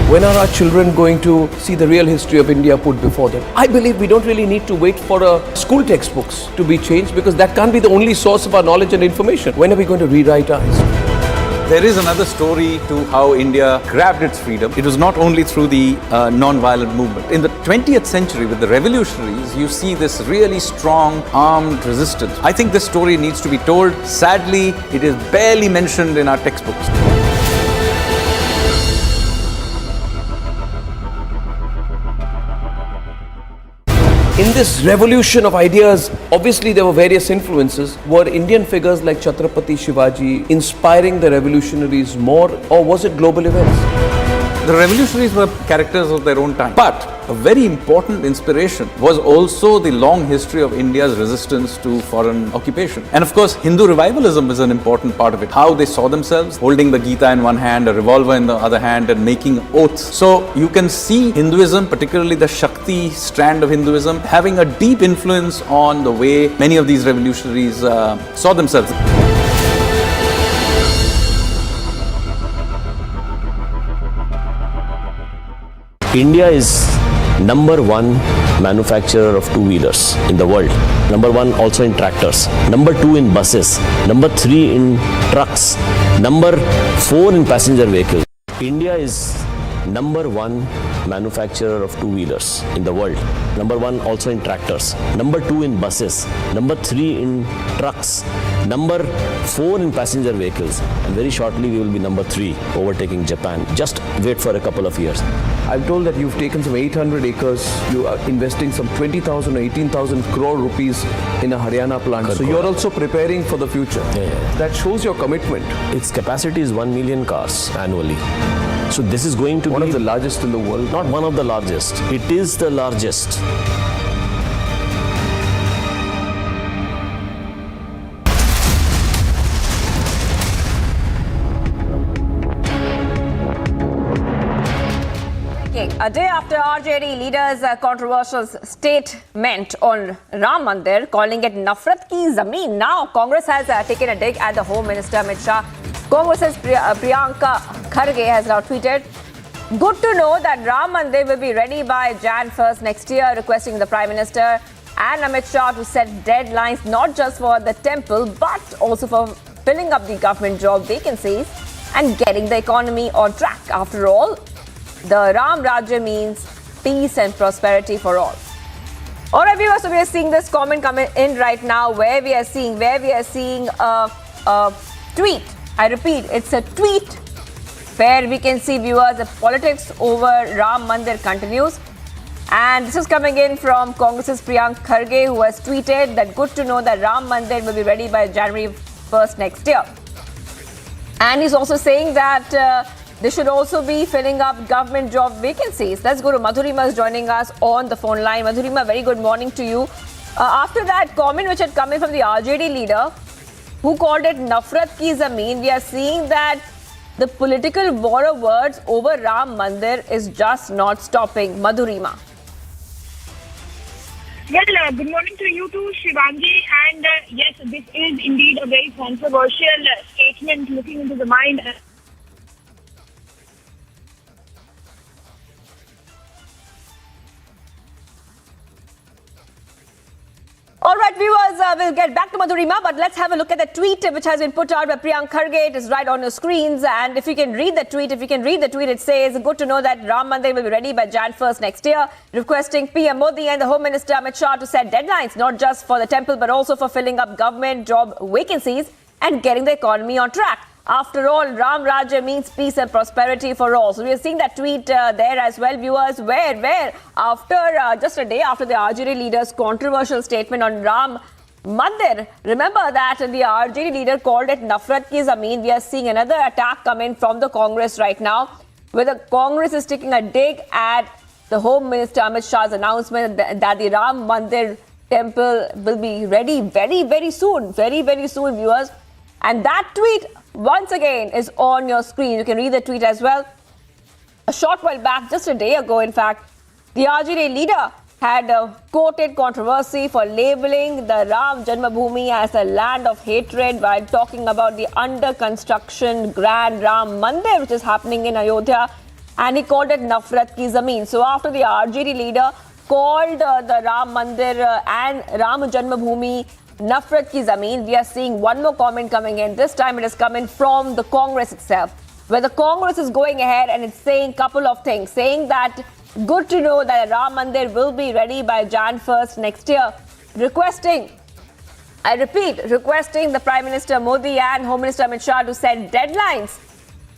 When are our children going to see the real history of India put before them? I believe we don't really need to wait for school textbooks to be changed, because that can't be the only source of our knowledge and information. When are we going to rewrite our history? There is another story to how India grabbed its freedom. It was not only through the non-violent movement. In the 20th century, with the revolutionaries, you see this really strong armed resistance. I think this story needs to be told. Sadly, it is barely mentioned in our textbooks. In this revolution of ideas, obviously there were various influences. Were Indian figures like Chhatrapati Shivaji inspiring the revolutionaries more, or was it global events? The revolutionaries were characters of their own time. But a very important inspiration was also the long history of India's resistance to foreign occupation. And of course, Hindu revivalism is an important part of it. How they saw themselves, holding the Gita in one hand, a revolver in the other hand, and making oaths. So you can see Hinduism, particularly the Shakti strand of Hinduism, having a deep influence on the way many of these revolutionaries saw themselves. India is number one manufacturer of two-wheelers in the world. Number one also in tractors. Number two in buses. Number three in trucks. Number four in passenger vehicles. India is number one manufacturer of two-wheelers in the world. Number one also in tractors. Number two in buses. Number three in trucks. Number four in passenger vehicles. And very shortly we will be number three, overtaking Japan. Just wait for a couple of years. I'm told that you've taken some 800 acres, you are investing some 20,000 or 18,000 crore rupees in a Haryana plant. Correct. So you're also preparing for the future. Yeah. That shows your commitment. Its capacity is 1 million cars annually. So this is going to be one of the largest in the world. Not one of the largest. It is the largest. A day after RJD leaders' controversial statement on Ram Mandir, calling it Nafrat ki Zameen, now Congress has taken a dig at the Home Minister Mishra. Congress's Priyanka Kharge has now tweeted, "Good to know that Ram Mandir will be ready by Jan 1st next year," requesting the Prime Minister and Amit Shah to set deadlines not just for the temple but also for filling up the government job vacancies and getting the economy on track. After all, the Ram Rajya means peace and prosperity for all. All right, viewers, so we are seeing this comment coming in right now where we are seeing a tweet. I repeat, it's a tweet where we can see, viewers, the politics over Ram Mandir continues. And this is coming in from Congress's Priyanka Kharge, who has tweeted that good to know that Ram Mandir will be ready by January 1st next year. And he's also saying that they should also be filling up government job vacancies. Let's go to Madhurima, who's joining us on the phone line. Madhurima, very good morning to you. After that comment which had come in from the RJD leader, who called it Nafrat ki Zameen, we are seeing that the political war of words over Ram Mandir is just not stopping. Madhurima. Well, good morning to you too, Shivangi. And yes, this is indeed a very controversial statement looking into the mind. All right, viewers, we'll get back to Madhurima, but let's have a look at the tweet which has been put out by Priyanka Kharge. It is right on your screens. And if you can read the tweet, it says, good to know that Ram Mandir will be ready by Jan 1st next year, requesting PM Modi and the Home Minister Amit Shah to set deadlines, not just for the temple, but also for filling up government job vacancies and getting the economy on track. After all, Ram Rajya means peace and prosperity for all. So we are seeing that tweet there as well, viewers, where after just a day after the RJD leader's controversial statement on Ram Mandir, remember that the RJD leader called it Nafrat ki Zameen. We are seeing another attack come in from the Congress right now, where the Congress is taking a dig at the Home Minister Amit Shah's announcement that the Ram Mandir temple will be ready very, very soon, viewers. And that tweet, once again, is on your screen. You can read the tweet as well. A short while back, just a day ago, in fact, the RJD leader had quoted controversy for labeling the Ram Janmabhoomi as a land of hatred while talking about the under construction Grand Ram Mandir, which is happening in Ayodhya. and he called it Nafrat Ki Zameen. So after the RJD leader called the Ram Mandir and Ram Janmabhoomi Nafrat Ki Zameen, we are seeing one more comment coming in. This time it is coming from the Congress itself, where the Congress is going ahead and it's saying a couple of things, saying that good to know that Ram Mandir will be ready by Jan 1st next year, requesting, I repeat, requesting the Prime Minister Modi and Home Minister Amit Shah to set deadlines,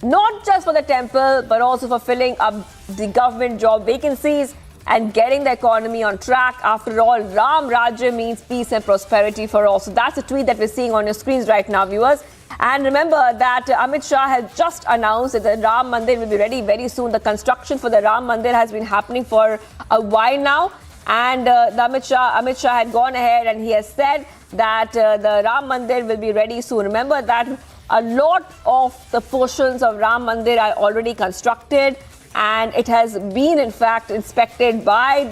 not just for the temple, but also for filling up the government job vacancies and getting the economy on track. After all, Ram Rajya means peace and prosperity for all. So that's a tweet that we're seeing on your screens right now, viewers. And remember that Amit Shah has just announced that the Ram Mandir will be ready very soon. The construction for the Ram Mandir has been happening for a while now. And Amit Shah had gone ahead and he has said that the Ram Mandir will be ready soon. Remember that a lot of the portions of Ram Mandir are already constructed, and it has been in fact inspected by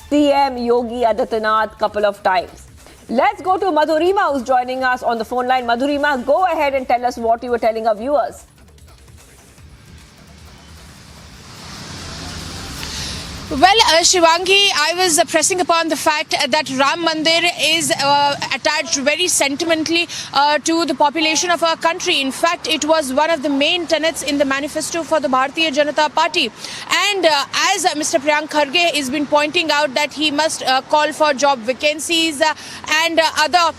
CM Yogi Adityanath couple of times. Let's go to Madhurima, who's joining us on the phone line. Madhurima, go ahead and tell us what you were telling our viewers. Well, Shivangi, I was pressing upon the fact that Ram Mandir is attached very sentimentally to the population of our country. In fact, it was one of the main tenets in the manifesto for the Bharatiya Janata Party. And as Mr. Priyank Kharge has been pointing out that he must call for job vacancies and other.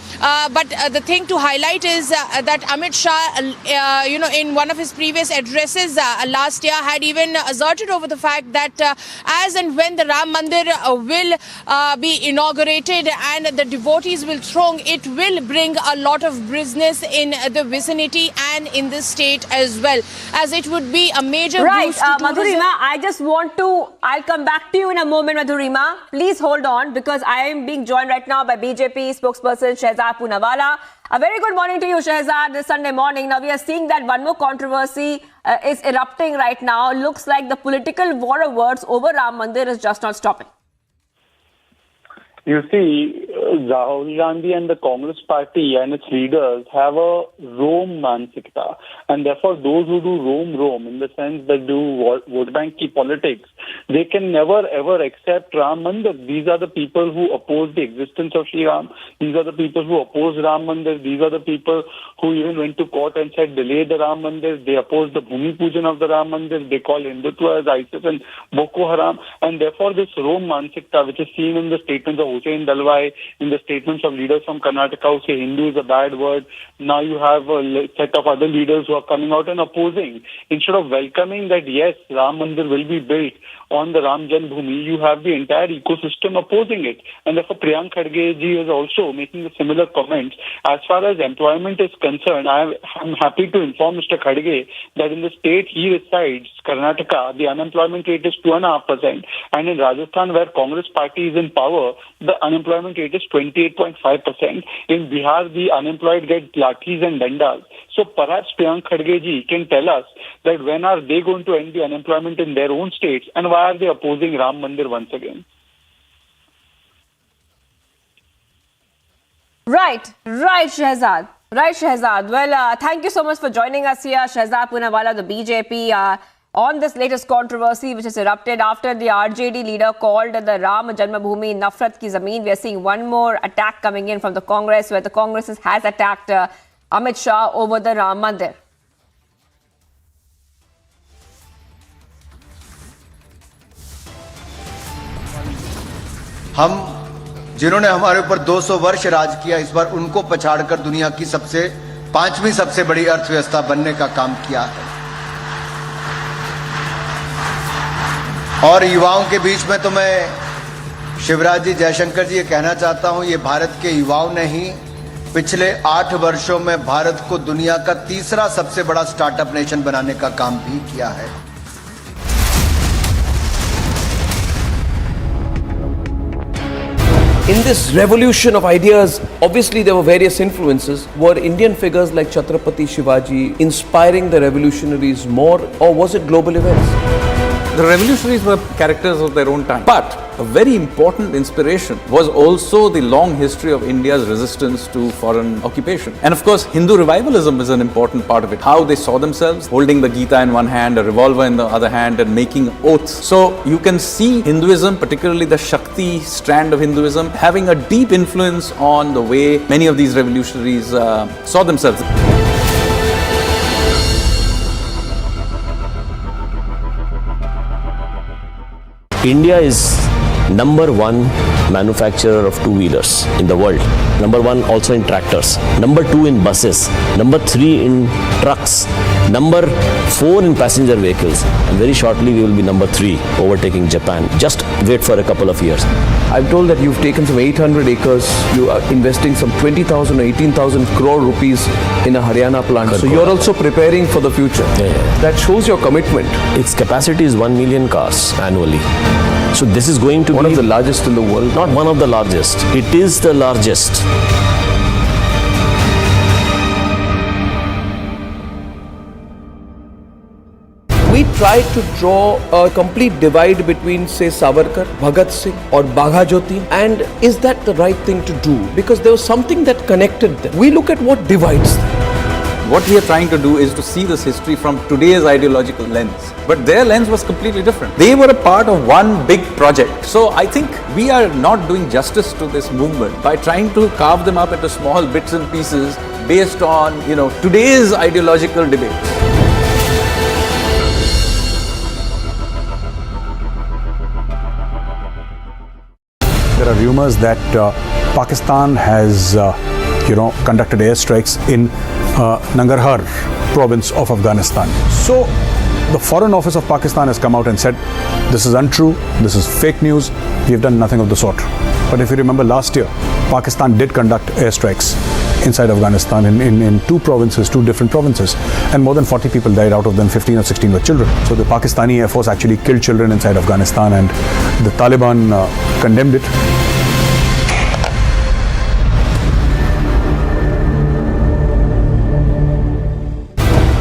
But the thing to highlight is that Amit Shah, in one of his previous addresses last year had even asserted over the fact that as and when the Ram Mandir will be inaugurated and the devotees will throng, it will bring a lot of business in the vicinity and in the state as well, as it would be a major boost to Madhurima, I'll come back to you in a moment, Madhurima. Please hold on, because I am being joined right now by BJP spokesperson Shehzad Poonawala. A very good morning to you, Shehzad, this Sunday morning. Now, we are seeing that one more controversy is erupting right now. Looks like the political war of words over Ram Mandir is just not stopping. You see, Rahul Gandhi and the Congress party and its leaders have a Rome mansikta, and therefore those who do Rome in the sense that do vote bank politics, they can never ever accept Ram Mandir. These are the people who oppose the existence of Shri Ram. These are the people who oppose Ram Mandir. These are the people who even went to court and said delay the Ram Mandir. They oppose the Bhumi Pujan of the Ram Mandir. They call Hindutva as ISIS and Boko Haram, and therefore this Rome mansikta, which is seen in the statements of Hussain Dalwai, in the statements of leaders from Karnataka who say Hindu is a bad word. Now you have a set of other leaders who are coming out and opposing. Instead of welcoming that yes, Ram Mandir will be built on the Ram Janmabhoomi, you have the entire ecosystem opposing it. And therefore Priyank Kharge ji is also making a similar comments. As far as employment is concerned, I am happy to inform Mr. Kharge that in the state he resides, Karnataka, the unemployment rate is 2.5%, and in Rajasthan, where Congress party is in power, the unemployment rate is 28.5%. In Bihar, the unemployed get lathis and dandas. So perhaps Priyank Kharge ji can tell us that when are they going to end the unemployment in their own states, and why are they opposing Ram Mandir once again? Right, Shehzad. Well, thank you so much for joining us here, Shehzad Poonawala, the BJP, on this latest controversy which has erupted after the RJD leader called the Ram Janmabhoomi Nafrat Ki Zameen. We are seeing one more attack coming in from the Congress, where the Congress has attacked Amit Shah over the Ram Mandir. हम जिन्होंने हमारे ऊपर 200 वर्ष राज किया, इस बार उनको पछाड़कर दुनिया की पांचवी सबसे बड़ी अर्थव्यवस्था बनने का काम किया है। और युवाओं के बीच में तो मैं शिवराज जी, जयशंकर जी, ये कहना चाहता हूं, ये भारत के युवाओं ने ही पिछले 8 वर्षों में भारत को दुनिया का तीसरा सबसे बड़ा स्टार्टअप नेशन बनाने का काम भी किया है। In this revolution of ideas, obviously there were various influences. Were Indian figures like Chhatrapati Shivaji inspiring the revolutionaries more, or was it global events? the revolutionaries were characters of their own time. But a very important inspiration was also the long history of India's resistance to foreign occupation. And of course, Hindu revivalism is an important part of it. How they saw themselves holding the Gita in one hand, a revolver in the other hand, and making oaths. So you can see Hinduism, particularly the Shakti strand of Hinduism, having a deep influence on the way many of these revolutionaries saw themselves. India is number one manufacturer of two-wheelers in the world. Number one also in tractors. Number two in buses. Number three in trucks. Number four in passenger vehicles. And very shortly we will be number three, overtaking Japan. Just wait for a couple of years. I'm told that you've taken some 800 acres. You are investing some 20,000 or 18,000 crore rupees in a Haryana plant. So you're also preparing for the future. That shows your commitment. Its capacity is 1 million cars annually. So this is going to be one of the largest in the world. Not one of the largest. It is the largest. We tried to draw a complete divide between, say, Savarkar, Bhagat Singh or Bagha Jyoti, and is that the right thing to do? Because there was something that connected them. We look at what divides them. What we are trying to do is to see this history from today's ideological lens. But their lens was completely different. They were a part of one big project. So I think we are not doing justice to this movement by trying to carve them up into small bits and pieces based on, today's ideological debates. There are rumors that Pakistan has, conducted airstrikes in Nangarhar province of Afghanistan. So the Foreign Office of Pakistan has come out and said, this is untrue, this is fake news, we have done nothing of the sort. But if you remember last year, Pakistan did conduct airstrikes inside Afghanistan in two different provinces, and more than 40 people died, out of them 15 or 16 were children. So the Pakistani Air Force actually killed children inside Afghanistan, and the Taliban condemned it.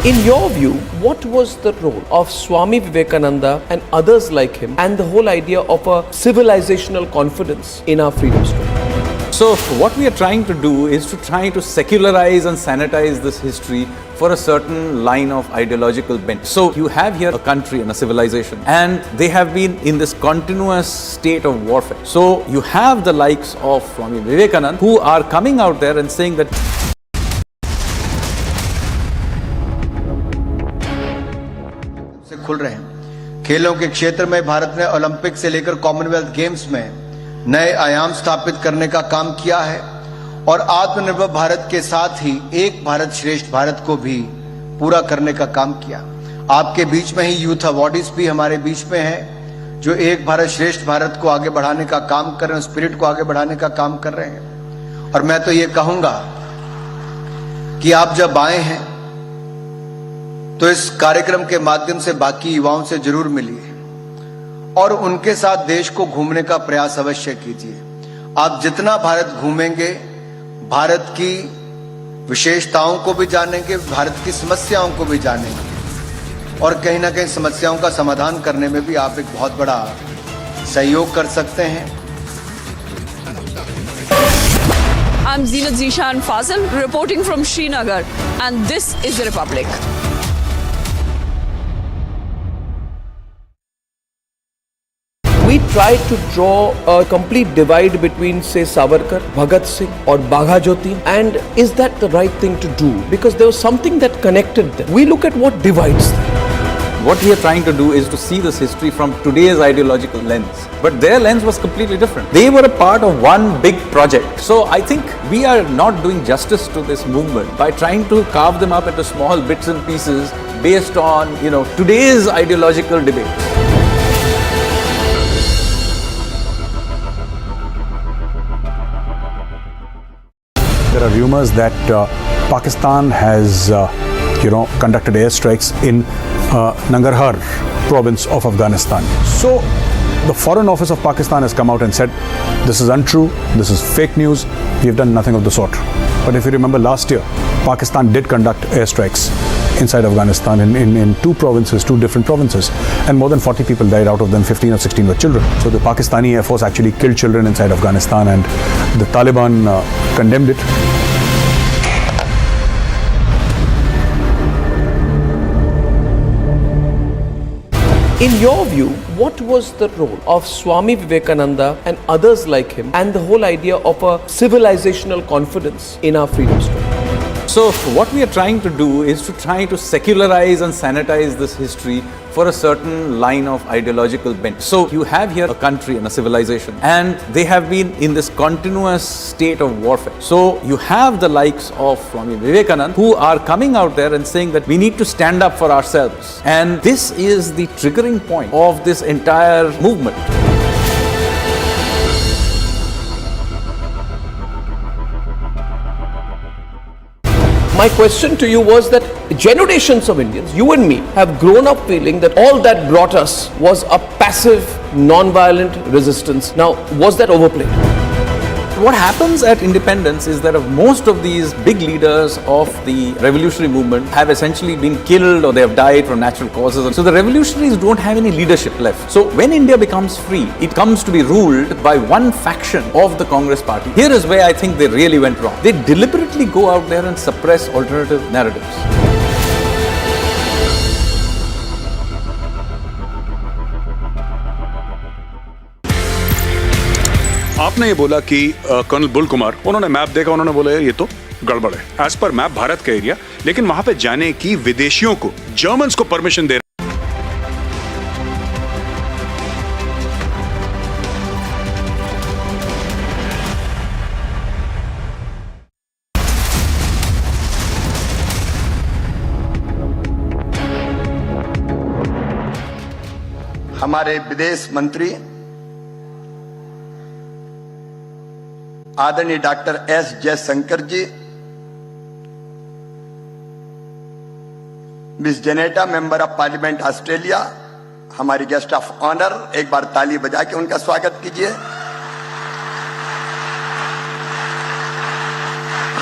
In your view, what was the role of Swami Vivekananda and others like him and the whole idea of a civilizational confidence in our freedom struggle? So what we are trying to do is to try to secularize and sanitize this history for a certain line of ideological bent. So you have here a country and a civilization, and they have been in this continuous state of warfare. So you have the likes of Swami Vivekananda who are coming out there and saying that खुल रहे हैं। खेलों के क्षेत्र में भारत ने Olympic से लेकर कॉमनवेल्थ गेम्स में नए आयाम स्थापित करने का काम किया है और आत्मनिर्भर भारत के साथ ही एक भारत श्रेष्ठ भारत को भी पूरा करने का काम किया। आपके बीच में ही यूथ अवॉर्डीज भी हमारे बीच में है जो एक भारत श्रेष्ठ भारत को आगे बढ़ाने का काम कर रहे हैं, स्पिरिट को आगे बढ़ाने का काम कर रहे हैं। और मैं तो ये कहूंगा कि आप जब आए हैं तो इस कार्यक्रम के माध्यम से बाकी युवाओं से जरूर मिलिए और उनके साथ देश को घूमने का प्रयास अवश्य कीजिए। आप जितना भारत घूमेंगे, भारत की विशेषताओं को भी जानेंगे, भारत की समस्याओं को भी जानेंगे और कहीं ना कहीं समस्याओं का समाधान करने में भी आप एक बहुत बड़ा सहयोग कर सकते हैं। I'm Zinat Zishan Fazil reporting from Srinagar, and this is the Republic. We tried to draw a complete divide between, say, Savarkar, Bhagat Singh or Bagha Jyoti, and is that the right thing to do? Because there was something that connected them. We look at what divides them. what we are trying to do is to see this history from today's ideological lens. But their lens was completely different. They were a part of one big project. So I think we are not doing justice to this movement by trying to carve them up into small bits and pieces based on, today's ideological debate. There are rumors that Pakistan has, conducted airstrikes in Nangarhar province of Afghanistan. So the Foreign Office of Pakistan has come out and said, this is untrue, this is fake news, we have done nothing of the sort. But if you remember last year, Pakistan did conduct airstrikes inside Afghanistan in two different provinces, and more than 40 people died. Out of them, 15 or 16 were children. So the Pakistani Air Force actually killed children inside Afghanistan, and the Taliban condemned it. In your view, what was the role of Swami Vivekananda and others like him and the whole idea of a civilizational confidence in our freedom struggle? So what we are trying to do is to try to secularize and sanitize this history for a certain line of ideological bent. So you have here a country and a civilization, and they have been in this continuous state of warfare. So you have the likes of Swami Vivekananda who are coming out there and saying that we need to stand up for ourselves. And this is the triggering point of this entire movement. My question to you was that generations of Indians, you and me, have grown up feeling that all that brought us was a passive, non-violent resistance. Now, was that overplayed? What happens at independence is that most of these big leaders of the revolutionary movement have essentially been killed or they have died from natural causes. So the revolutionaries don't have any leadership left. So when India becomes free, it comes to be ruled by one faction of the Congress party. Here is where I think they really went wrong. They deliberately go out there and suppress alternative narratives. आपने ये बोला कि colonel Bull Kumar, उन्होंने map देखा, उन्होंने बोला ये तो गड़बड़ है। एज पर मैप भारत का एरिया, लेकिन वहां पे जाने की विदेशियों को, जर्मन्स को परमिशन दे हमारे विदेश मंत्री आदरणीय doctor S Jaishankar ji, miss Zaneta, member of parliament Australia, हमारी गेस्ट ऑफ ऑनर, एक बार ताली बजा के उनका स्वागत कीजिए।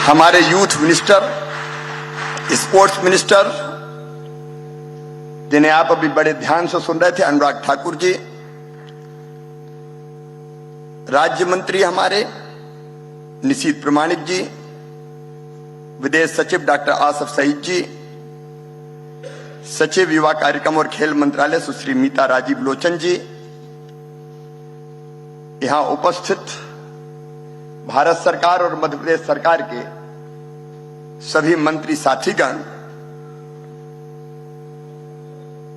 हमारे यूथ मिनिस्टर, स्पोर्ट्स मिनिस्टर, जिन्हें आप अभी बड़े ध्यान से सुन रहे थे, अनुराग ठाकुर जी, राज्य मंत्री हमारे निशीत प्रमाणिक जी, विदेश सचिव डॉक्टर आसफ सईद जी, सचिव युवा कार्यक्रम और खेल मंत्रालय सुश्री मीता राजीव लोचन जी, यहां उपस्थित भारत सरकार और मध्य प्रदेश सरकार के सभी मंत्री साथीगण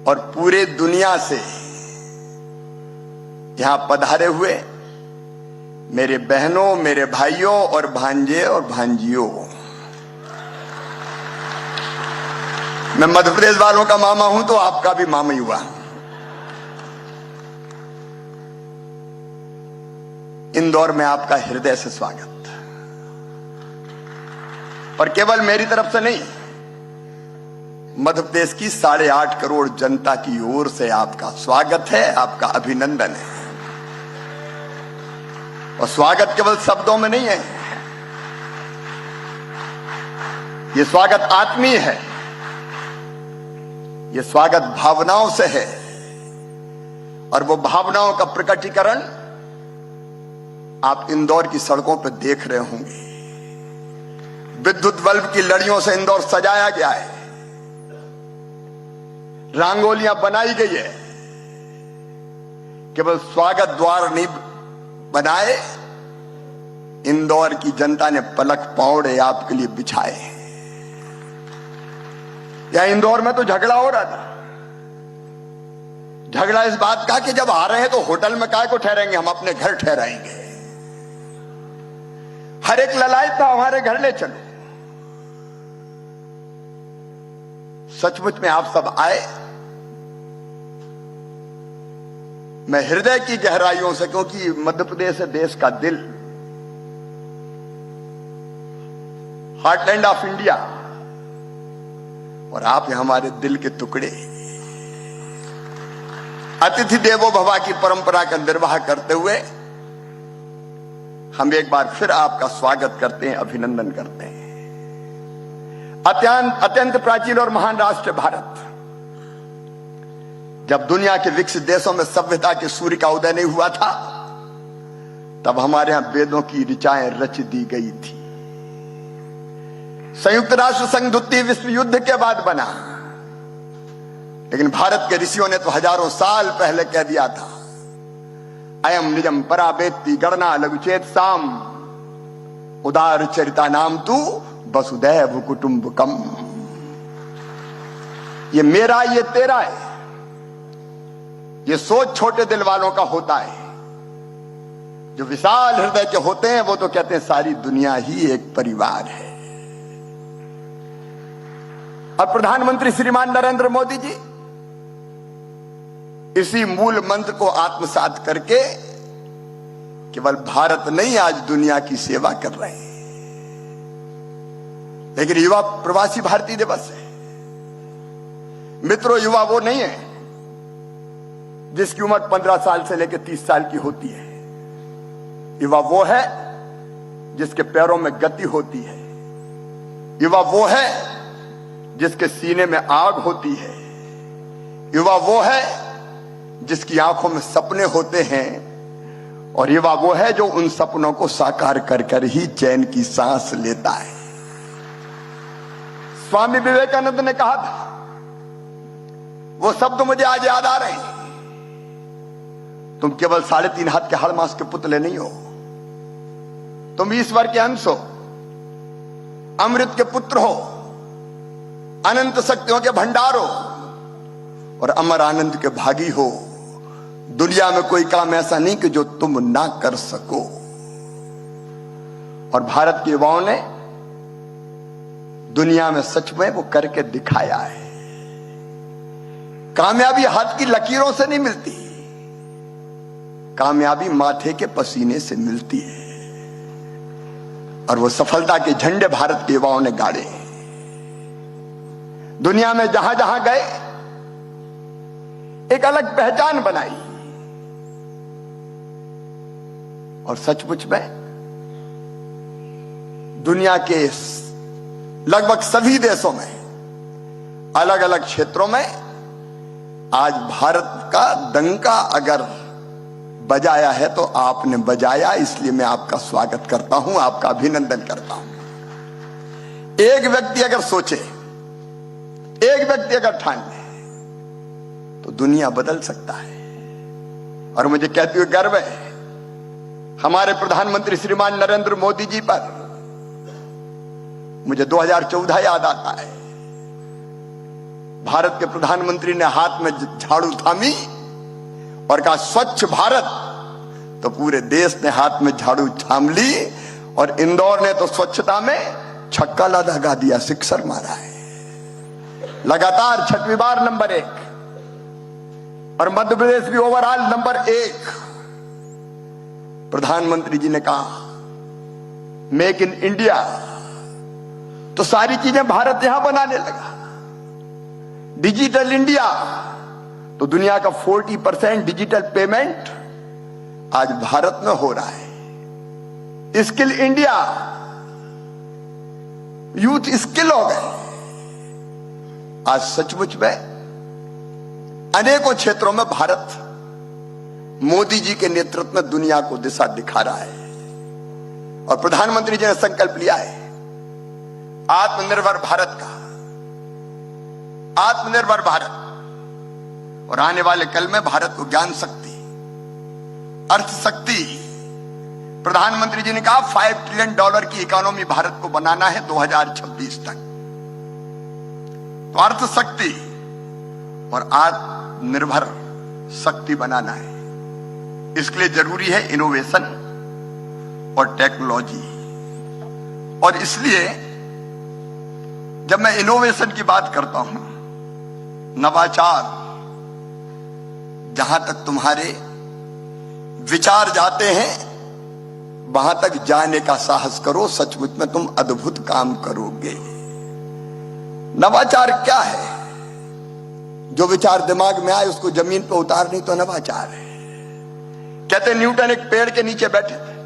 और पूरे दुनिया से यहां पधारे हुए मेरे बहनों, मेरे भाइयों और भांजे और भांजियों, मैं मध्य प्रदेश वालों का मामा हूं तो आपका भी मामा ही हुआ। इंदौर में आपका हृदय से स्वागत, और केवल मेरी तरफ से नहीं, मध्य प्रदेश की 8.5 करोड़ जनता की ओर से आपका स्वागत है, आपका अभिनंदन है। और स्वागत केवल शब्दों में नहीं है, यह स्वागत आत्मीय है, यह स्वागत भावनाओं से है, और वो भावनाओं का प्रकटीकरण आप इंदौर की सड़कों पर देख रहे होंगे। विद्युत बल्ब की लड़ियों से इंदौर सजाया गया है, रंगोलियां बनाई गई है। केवल स्वागत द्वार नहीं बनाए, इंदौर की जनता ने पलक पौड़े आपके लिए बिछाए। या इंदौर में तो झगड़ा हो रहा था, झगड़ा इस बात का कि जब आ रहे हैं तो होटल में काहे को ठहरेंगे, हम अपने घर ठहराएंगे। हर एक ललायत था हमारे घर ले चलो। सचमुच में आप सब आए, मैं हृदय की गहराइयों से, क्योंकि मध्य प्रदेश है देश का दिल, हार्टलैंड ऑफ इंडिया, और आप हैं हमारे दिल के टुकड़े। अतिथि देवो भव की परंपरा का निर्वाह करते हुए हम एक बार फिर आपका स्वागत करते हैं, अभिनंदन करते हैं। अत्यंत प्राचीन और महान राष्ट्र भारत, जब दुनिया के विकसित देशों में सभ्यता के सूर्य का उदय नहीं हुआ था, तब हमारे यहां वेदों की ऋचाएं रच दी गई थी। संयुक्त राष्ट्र संघ द्वितीय विश्व युद्ध के बाद बना, लेकिन भारत के ऋषियों ने तो हजारों साल पहले कह दिया था, अयम निजम परावेत्ति गणना लघुचेत साम उदार चरिता नाम तू वसुदैव कुटुंबकम। ये मेरा ये तेरा है, ये सोच छोटे दिल वालों का होता है। जो विशाल हृदय के होते हैं वो तो कहते हैं सारी दुनिया ही एक परिवार है। और प्रधानमंत्री श्रीमान नरेंद्र मोदी जी इसी मूल मंत्र को आत्मसात करके केवल भारत नहीं आज दुनिया की सेवा कर रहे हैं। लेकिन युवा प्रवासी भारतीय दिवस है। मित्रों, युवा वो नहीं है जिसकी उम्र 15 साल से लेकर 30 साल की होती है। युवा वो है जिसके पैरों में गति होती है। युवा वो है जिसके सीने में आग होती है। युवा वो है जिसकी आंखों में सपने होते हैं। और युवा वो है जो उन सपनों को साकार कर कर ही चैन की सांस लेता है। स्वामी विवेकानंद ने कहा था, वो शब्द मुझे आज याद आ रहे हैं, तुम केवल 3.5 हाथ के हड़ मांस के पुतले नहीं हो, तुम ईश्वर के अंश हो, अमृत के पुत्र हो, अनंत शक्तियों के भंडार हो और अमर आनंद के भागी हो। दुनिया में कोई काम ऐसा नहीं कि जो तुम ना कर सको। और भारत के युवाओं ने दुनिया में सच में वो करके दिखाया है। कामयाबी हाथ की लकीरों से नहीं मिलती, कामयाबी माथे के पसीने से मिलती है। और वो सफलता के झंडे भारत के युवाओं ने गाड़े हैं। दुनिया में जहां जहां गए एक अलग पहचान बनाई। और सचमुच में दुनिया के लगभग सभी देशों में अलग अलग क्षेत्रों में आज भारत का डंका अगर बजाया है तो आपने बजाया, इसलिए मैं आपका स्वागत करता हूं, आपका अभिनंदन करता हूं। एक व्यक्ति अगर सोचे, एक व्यक्ति अगर ठान ले तो दुनिया बदल सकता है। और मुझे कहते हुए गर्व है हमारे प्रधानमंत्री श्रीमान नरेंद्र मोदी जी पर। मुझे 2014 याद आता है, भारत के प्रधानमंत्री ने हाथ में झाड़ू थामी और कहा स्वच्छ भारत, तो पूरे देश ने हाथ में झाड़ू थाम ली। और इंदौर ने तो स्वच्छता में छक्का लगा दिया, सिक्सर मारा है। लगातार 6वीं बार नंबर 1 और मध्य प्रदेश भी ओवरऑल नंबर 1। प्रधानमंत्री जी ने कहा मेक इन इंडिया, तो सारी चीजें भारत यहां बनाने लगा। डिजिटल इंडिया, तो दुनिया का 40% डिजिटल पेमेंट आज भारत में हो रहा है। स्किल इंडिया, यूथ स्किल हो गए। आज सचमुच में अनेकों क्षेत्रों में भारत मोदी जी के नेतृत्व में दुनिया को दिशा दिखा रहा है। और प्रधानमंत्री जी ने संकल्प लिया है आत्मनिर्भर भारत का, आत्मनिर्भर भारत। और आने वाले कल में भारत को ज्ञान शक्ति, अर्थ शक्ति, प्रधानमंत्री जी ने कहा $5 ट्रिलियन की इकोनॉमी भारत को बनाना है 2026 तक। तो अर्थ शक्ति और आत्मनिर्भर शक्ति बनाना है। इसके लिए जरूरी है इनोवेशन और टेक्नोलॉजी। और इसलिए जब मैं इनोवेशन की बात करता हूं, नवाचार, जहां तक तुम्हारे विचार जाते हैं वहां तक जाने का साहस करो, सचमुच में तुम अद्भुत काम करोगे। नवाचार क्या है? जो विचार दिमाग में आए उसको जमीन पर उतार, नहीं तो नवाचार है। कहते न्यूटन एक पेड़ के नीचे बैठे थे,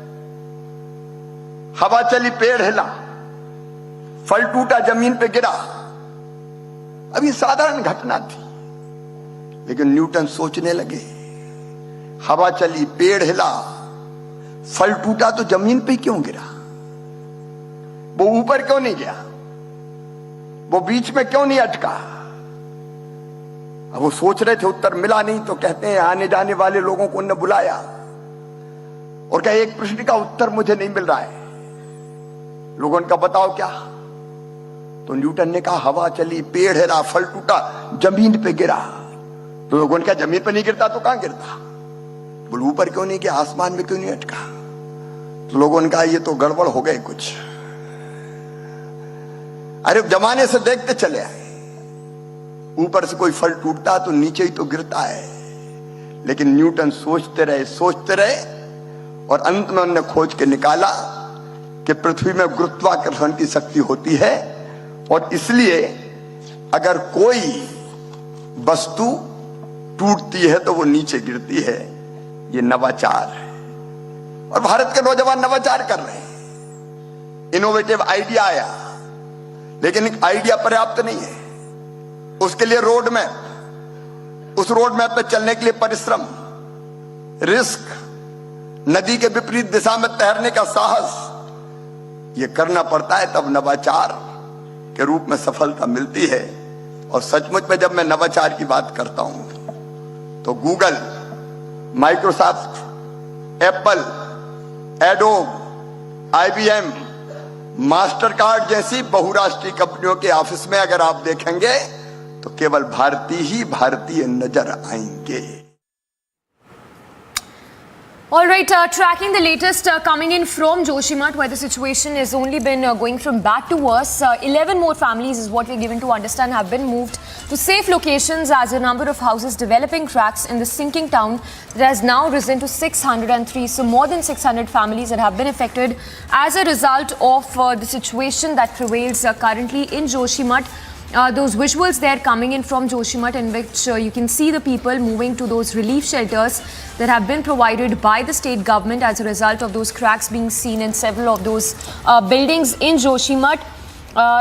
हवा चली, पेड़ हिला, फल टूटा, जमीन पे गिरा। अब ये साधारण घटना थी, लेकिन न्यूटन सोचने लगे। हवा चली, पेड़ हिला, फल टूटा तो जमीन पे क्यों गिरा? वो ऊपर क्यों नहीं गया? वो बीच में क्यों नहीं अटका? अब वो सोच रहे थे, उत्तर मिला नहीं, तो कहते हैं आने जाने वाले लोगों को उन्होंने बुलाया और कहा एक प्रश्न का उत्तर मुझे नहीं मिल रहा है। लोगों ने कहा बताओ क्या? तो न्यूटन ने कहा हवा चली, पेड़ हिला, फल टूटा, जमीन पे गिरा। तो लोगों ने कहा जमीन पे नहीं गिरता तो कहां गिरता? बोले ऊपर क्यों नहीं गया, आसमान में क्यों नहीं अटका? तो लोगों ने कहा ये तो गड़बड़ हो गए कुछ। अरे जमाने से देखते चले आए, ऊपर से कोई फल टूटता तो नीचे ही तो गिरता है। लेकिन न्यूटन सोचते रहे और अंत में उन्होंने खोज के निकाला कि पृथ्वी में गुरुत्वाकर्षण की शक्ति होती है और इसलिए अगर कोई वस्तु टूटती है तो वो नीचे गिरती है। ये नवाचार है और भारत के नौजवान नवाचार कर रहे हैं। इनोवेटिव आइडिया आया, लेकिन एक आइडिया पर्याप्त नहीं है। उसके लिए रोड मैप, उस रोड मैप पे चलने के लिए परिश्रम, रिस्क, नदी के विपरीत दिशा में तैरने का साहस, ये करना पड़ता है, तब नवाचार के रूप में सफलता मिलती है। और सचमुच में जब मैं नवाचार की बात करता हूं तो Google, Microsoft, Apple, adobe, IBM, master card जैसी बहुराष्ट्रीय कंपनियों के ऑफिस में अगर आप देखेंगे तो केवल भारतीय नजर आएंगे। All right, tracking the latest coming in from Joshimath, where the situation has only been going from bad to worse. 11 more families is what we're given to understand have been moved to safe locations as a number of houses developing cracks in the sinking town that has now risen to 603. So more than 600 families that have been affected as a result of the situation that prevails currently in Joshimath. Those visuals there coming in from Joshimath, in which you can see the people moving to those relief shelters that have been provided by the state government as a result of those cracks being seen in several of those buildings in Joshimath.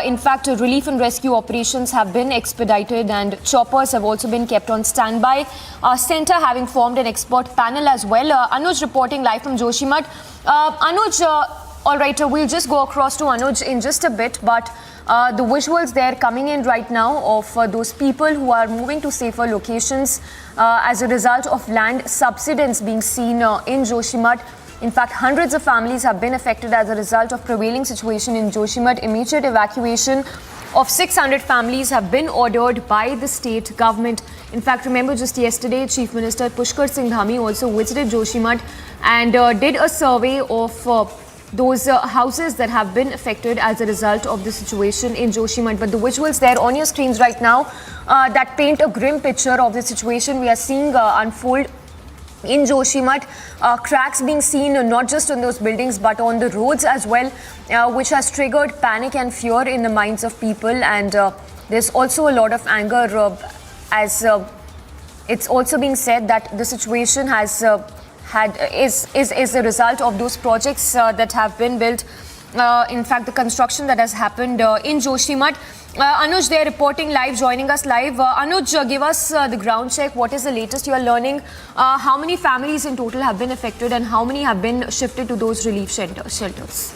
In fact, relief and rescue operations have been expedited and choppers have also been kept on standby. Centre having formed an expert panel as well. Anuj reporting live from Joshimath. Anuj, all right, we'll just go across to Anuj in just a bit, but the visuals there coming in right now of those people who are moving to safer locations as a result of land subsidence being seen in Joshimath. In fact, hundreds of families have been affected as a result of prevailing situation in Joshimath. Immediate evacuation of 600 families have been ordered by the state government. In fact, remember just yesterday, Chief Minister Pushkar Singh Dhami also visited Joshimath and did a survey of those houses that have been affected as a result of the situation in Joshimath. But the visuals there on your screens right now that paint a grim picture of the situation we are seeing unfold in Joshimath. Cracks being seen not just on those buildings but on the roads as well, which has triggered panic and fear in the minds of people. And there's also a lot of anger as it's also being said that the situation has is a result of those projects that have been built. In fact, the construction that has happened in Joshimath. Anuj, they are reporting live, joining us live. Anuj, give us the ground check. What is the latest you are learning? How many families in total have been affected and how many have been shifted to those relief shelters?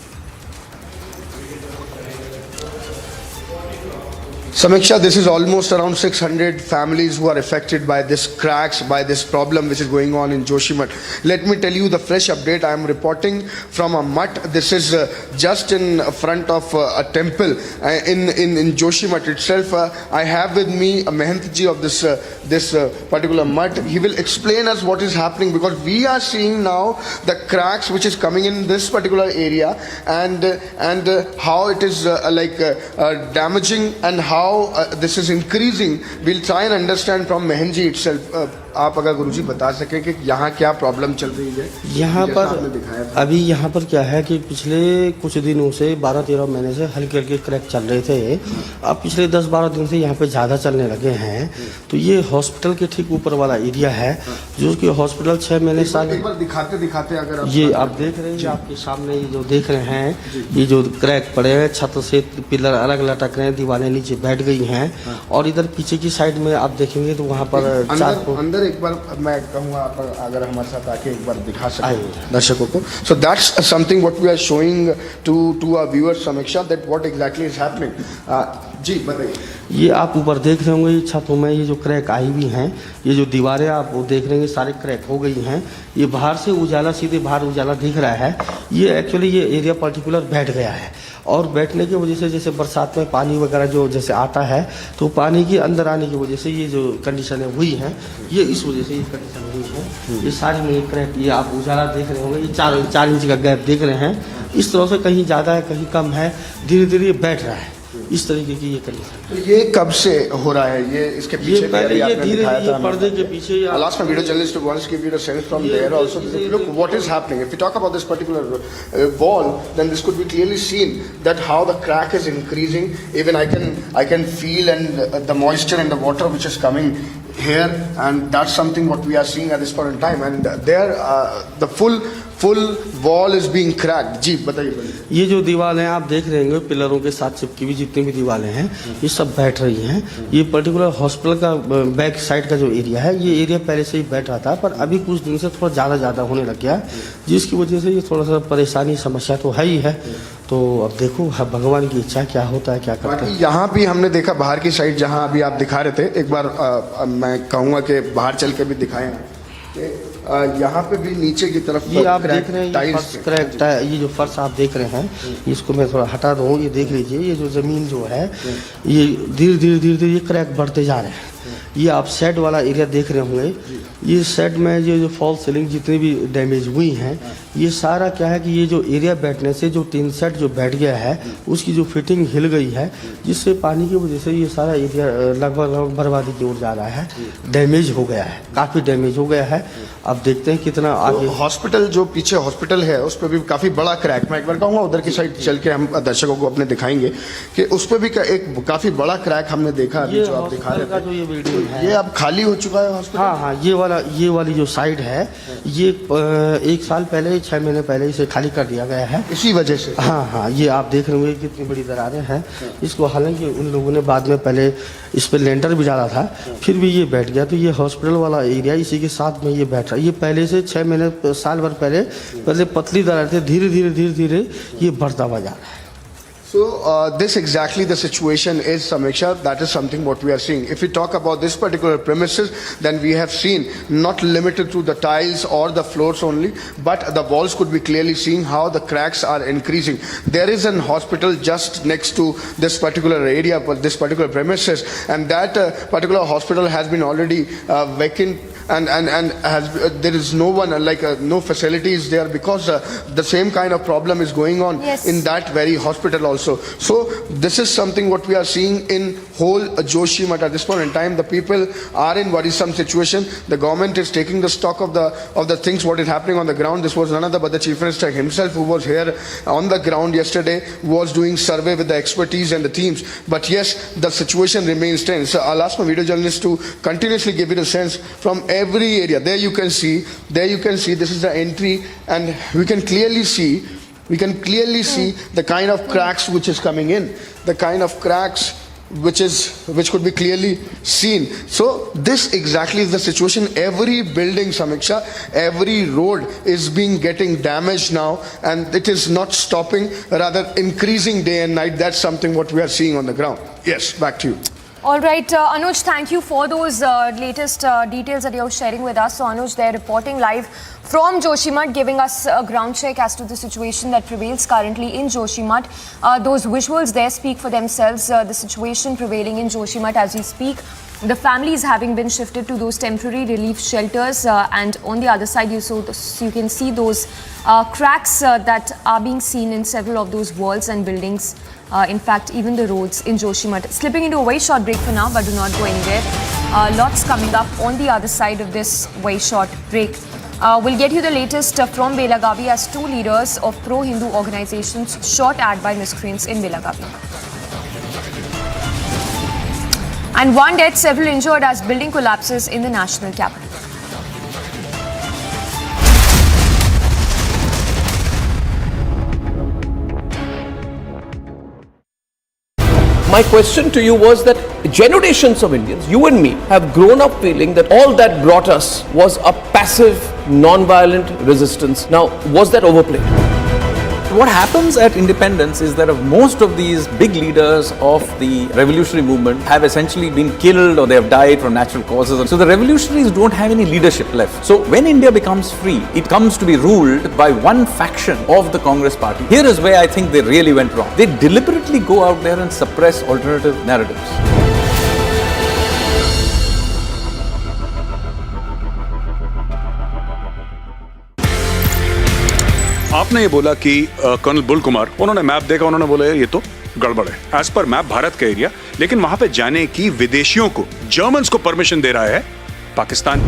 Samiksha, this is almost around 600 families who are affected by this cracks, by this problem which is going on in Joshimath. Let me tell you the fresh update. I am reporting from a mutt. This is just in front of a temple in Joshimath itself. I have with me a Mehantji of this particular mutt. He will explain us what is happening because we are seeing now the cracks which is coming in this particular area and how it is damaging and how this is increasing. We'll try and understand from Mehenji itself. आप अगर गुरुजी बता सकें कि यहाँ क्या problem चल रही है। यहाँ पर अभी यहाँ पर क्या है कि पिछले कुछ दिनों से 12-13 महीने से हल्के हल्के क्रैक चल रहे थे। अब पिछले 10-12 दिन से यहाँ पे ज़्यादा चलने लगे हैं। तो ये हॉस्पिटल के ठीक ऊपर वाला एरिया है, जो कि हॉस्पिटल 6 महीने साल एक बार दिखाते अगर आप ये आप देख रहे हैं, आपके सामने ये जो देख रहे हैं, ये जो क्रैक पड़े हैं, छत से पिलर अलग लटक रहे हैं, दीवारें नीचे बैठ गई हैं। और इधर पीछे की साइड में आप देखेंगे तो वहाँ पर अंदर एक बार मैं कहूँगा आप अगर हमारे साथ आके एक बार दिखा सकें दर्शकों को। So that's something what we are showing to our viewers Samiksha, that what exactly is happening. जी बताइए। ये आप ऊपर देख रहे होंगे, ये छतों में ये जो क्रैक आई हुई हैं, ये जो दीवारें आप वो देख रहे हैं सारे क्रैक हो गई हैं। ये बाहर से उजाला, सीधे बाहर उजाला दिख रहा है। ये एक्चुअली ये एरिया पर्टिकुलर बैठ गया है, और बैठने की वजह से जैसे बरसात में पानी वगैरह जो जैसे आता है, तो पानी के अंदर आने की वजह से ये जो कंडीशनें हुई हैं, ये इस वजह से ये कंडीशन हुई है। ये सारी में क्रैक, ये आप उजाला देख रहे होंगे, ये 4 इंच का गैप देख रहे हैं। इस तरह से कहीं ज़्यादा है कहीं कम है, धीरे धीरे ये बैठ रहा है। इस तरीके की ये कंडीशन। तो ये कब से हो रहा है? ये इसके पीछे ये पहले ये धीरे धीरे पर्दे के पीछे last my video journalist wants to give you a sense from there also. Look what is happening. If we talk about this particular wall, then this could be clearly seen that how the crack is increasing. Even I can feel and the moisture and the water which is coming here, and that's something what we are seeing at this point in time. And there the full wall is being cracked. जी बताइए। ये जो दीवारें आप देख रहे होंगे पिलरों के साथ चिपकी हुई जितनी भी दीवारें हैं, ये सब बैठ रही हैं। ये पर्टिकुलर हॉस्पिटल का बैक साइड का जो एरिया है, ये एरिया पहले से ही बैठ रहा था, पर अभी कुछ दिन से थोड़ा ज़्यादा होने लग गया, जिसकी वजह से ये थोड़ा सा परेशानी समस्या तो है ही है। तो अब देखो भगवान की इच्छा क्या होता है, क्या करता है। यहाँ भी हमने देखा बाहर की साइड जहाँ अभी आप दिखा रहे थे, एक बार मैं कहूँगा कि बाहर चल के भी दिखाएं। यहाँ पे भी नीचे की तरफ ये आप देख रहे हैं, ये जो फर्श आप देख रहे हैं, इसको मैं थोड़ा हटा दूँ। ये देख लीजिए, ये जो ज़मीन जो है, ये धीरे धीरे ये क्रैक बढ़ते जा रहे हैं। ये आप शेड वाला एरिया देख रहे होंगे, ये शेड में ये जो फॉल सीलिंग जितनी भी डैमेज हुई हैं, ये सारा क्या है कि ये जो एरिया बैठने से जो टीन सेट जो बैठ गया है, उसकी जो फिटिंग हिल गई है, जिससे पानी की वजह से ये सारा एरिया लगभग बर्बादी की ओर जा रहा है। डैमेज हो गया है, काफ़ी डैमेज हो गया है। अब देखते हैं कितना आगे। हॉस्पिटल जो पीछे हॉस्पिटल है उस पर भी काफ़ी बड़ा क्रैक, मैं एक बार कहूँगा उधर की साइड चल के हम दर्शकों को अपने दिखाएंगे कि उस पर भी एक काफ़ी बड़ा क्रैक हमने देखा। अभी जो आप दिखा रहे थे, ये वीडियो है, ये अब खाली हो चुका है हॉस्पिटल। हाँ, ये वाली जो साइड है, ये 1 साल पहले 6 महीने पहले इसे खाली कर दिया गया है इसी वजह से। हाँ, ये आप देख रहे होंगे कितनी बड़ी दरारें हैं। इसको हालांकि उन लोगों ने बाद में पहले इस पर लेंटर भी डाला था, फिर भी ये बैठ गया। तो ये हॉस्पिटल वाला एरिया इसी के साथ में ये बैठ रहा है। ये पहले से 6 महीने साल भर पहले पतली दरार थे, धीरे धीरे ये बढ़ता हुआ जा रहा है। So this exactly the situation is, Samiksha. That is something what we are seeing. If we talk about this particular premises, then we have seen not limited to the tiles or the floors only, but the walls could be clearly seen how the cracks are increasing. There is an hospital just next to this particular area, this particular premises, and that particular hospital has been already vacant. And has there is no one no facilities there because the same kind of problem is going on in that very hospital also. So this is something what we are seeing in whole Joshimath at this point in time. The people are in worrisome situation. The government is taking the stock of the things what is happening on the ground. This was none other but the Chief Minister himself who was here on the ground yesterday, who was doing survey with the expertise and the teams. But yes, the situation remains tense. So I'll ask my video journalist to continuously give it a sense from every area. There you can see this is the entry, and we can clearly see the kind of cracks which is coming in, the kind of cracks which could be clearly seen. So this exactly is the situation. Every building, Samiksha, every road is getting damaged now, and it is not stopping, rather increasing day and night. That's something what we are seeing on the ground. Yes, back to you. All right, Anuj, thank you for those latest details that you're sharing with us. So, Anuj, they're reporting live from Joshimath, giving us a ground check as to the situation that prevails currently in Joshimath. Those visuals there speak for themselves. The situation prevailing in Joshimath as we speak. The families having been shifted to those temporary relief shelters, and on the other side, you can see those cracks that are being seen in several of those walls and buildings. In fact, even the roads in Joshimath. Slipping into a very short break for now, but do not go anywhere. Lots coming up on the other side of this very short break. We'll get you the latest from Belagavi as two leaders of pro-Hindu organizations shot at by miscreants in Belagavi. And one dead, several injured as building collapses in the national capital. My question to you was that generations of Indians, you and me, have grown up feeling that all that brought us was a passive, non-violent resistance. Now, was that overplayed? What happens at independence is that most of these big leaders of the revolutionary movement have essentially been killed or they have died from natural causes. So the revolutionaries don't have any leadership left. So when India becomes free, it comes to be ruled by one faction of the Congress party. Here is where I think they really went wrong. They deliberately go out there and suppress alternative narratives. आपने ये बोला कि colonel Bull Kumar, उन्होंने map देखा, उन्होंने बोला ये तो गड़बड़ है। एज पर मैप भारत का एरिया, लेकिन वहां पे जाने की विदेशियों को, जर्मन्स को परमिशन दे रहा है पाकिस्तान।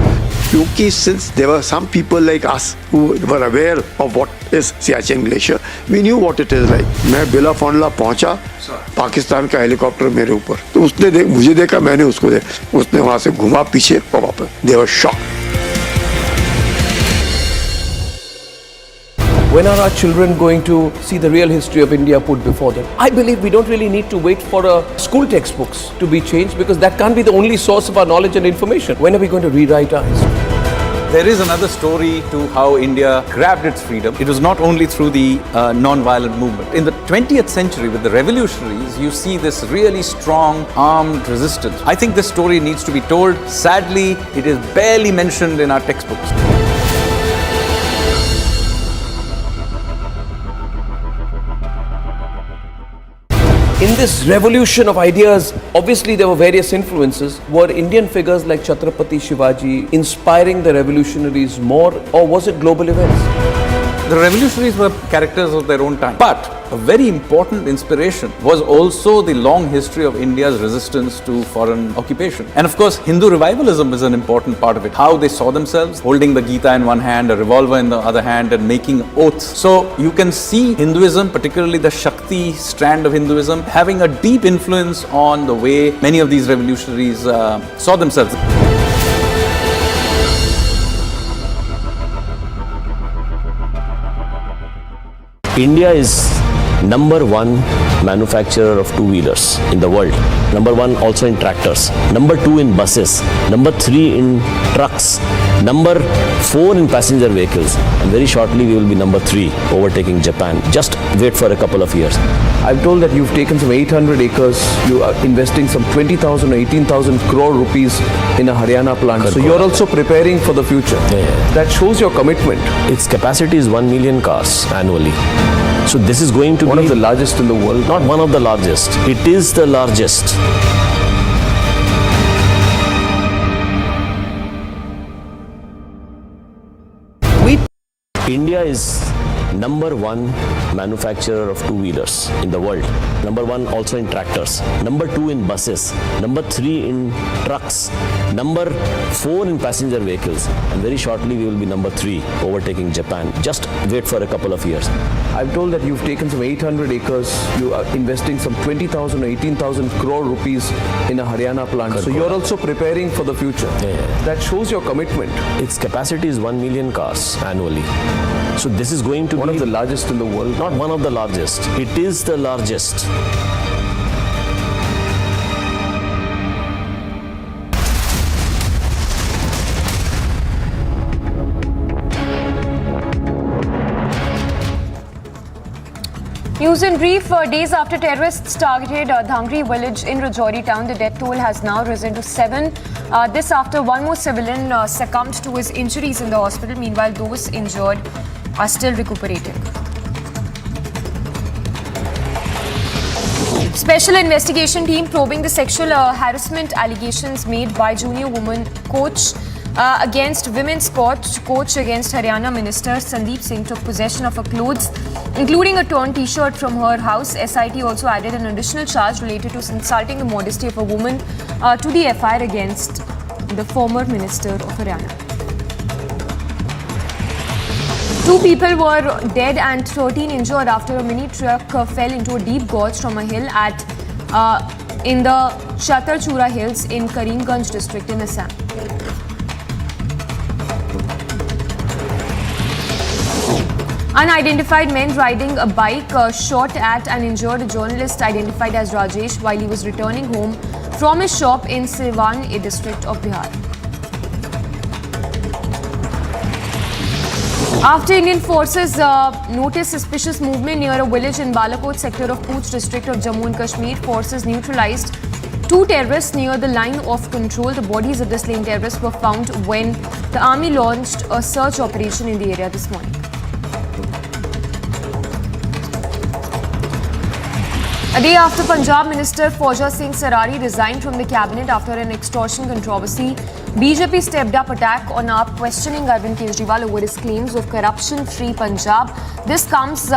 क्योंकि since there were some people like us who were aware of what is Siachen Glacier, we knew what it is like. मैं बिला फॉन्डला पहुंचा, पाकिस्तान का हेलीकॉप्टर मेरे ऊपर, तो उसने मुझे देखा, मैंने उसको देखा, उसने वहां से घुमा पीछे और वापस। They were shocked. When are our children going to see the real history of India put before them? I believe we don't really need to wait for school textbooks to be changed, because that can't be the only source of our knowledge and information. When are we going to rewrite our history? There is another story to how India grabbed its freedom. It was not only through the non-violent movement. In the 20th century, with the revolutionaries, you see this really strong armed resistance. I think this story needs to be told. Sadly, it is barely mentioned in our textbooks. In this revolution of ideas, obviously there were various influences. Were Indian figures like Chhatrapati Shivaji inspiring the revolutionaries more, or was it global events? The revolutionaries were characters of their own time. But a very important inspiration was also the long history of India's resistance to foreign occupation. And of course, Hindu revivalism is an important part of it. How they saw themselves, holding the Gita in one hand, a revolver in the other hand, and making oaths. So you can see Hinduism, particularly the Shakti strand of Hinduism, having a deep influence on the way many of these revolutionaries saw themselves. India is number one manufacturer of two-wheelers in the world. Number one also in tractors. Number two in buses. Number three in trucks. Number four in passenger vehicles. And very shortly we will be number three, overtaking Japan. Just wait for a couple of years. I'm told that you've taken some 800 acres. You are investing some 20,000 or 18,000 crore rupees in a Haryana plant. So you're also preparing for the future. Yeah. That shows your commitment. Its capacity is 1 million cars annually. So this is going to be one of the largest in the world. Not one of the largest. It is the largest. India is number one manufacturer of two-wheelers in the world. Number one also in tractors. Number two in buses. Number three in trucks. Number four in passenger vehicles. And very shortly we will be number three, overtaking Japan. Just wait for a couple of years. I'm told that you've taken some 800 acres. You are investing some 20,000 or 18,000 crore rupees in a Haryana plant. So you're also preparing for the future. Yeah. That shows your commitment. Its capacity is 1 million cars annually. So this is going to be one of the largest in the world. Not one of the largest. It is the largest. News in brief, days after terrorists targeted Dhangri village in Rajouri town, the death toll has now risen to 7. This after one more civilian succumbed to his injuries in the hospital. Meanwhile, those injured are still recuperating. Special investigation team probing the sexual harassment allegations made by junior woman coach against women's sports coach against Haryana Minister Sandeep Singh took possession of her clothes, including a torn t-shirt from her house. SIT also added an additional charge related to insulting the modesty of a woman to the FIR against the former minister of Haryana. 2 people were dead and 13 injured after a mini truck fell into a deep gorge from a hill in the Chatarchura Hills in Karimganj district in Assam. Unidentified men riding a bike shot at and injured a journalist identified as Rajesh while he was returning home from his shop in Siwan, a district of Bihar. After Indian forces noticed suspicious movement near a village in Balakot sector of Pooch district of Jammu and Kashmir, forces neutralized 2 terrorists near the line of control. The bodies of the slain terrorists were found when the army launched a search operation in the area this morning. A day after Punjab Minister Fauja Singh Sarari resigned from the cabinet after an extortion controversy, BJP stepped up attack on AAP, questioning Arvind Kejriwal over his claims of corruption-free Punjab. This comes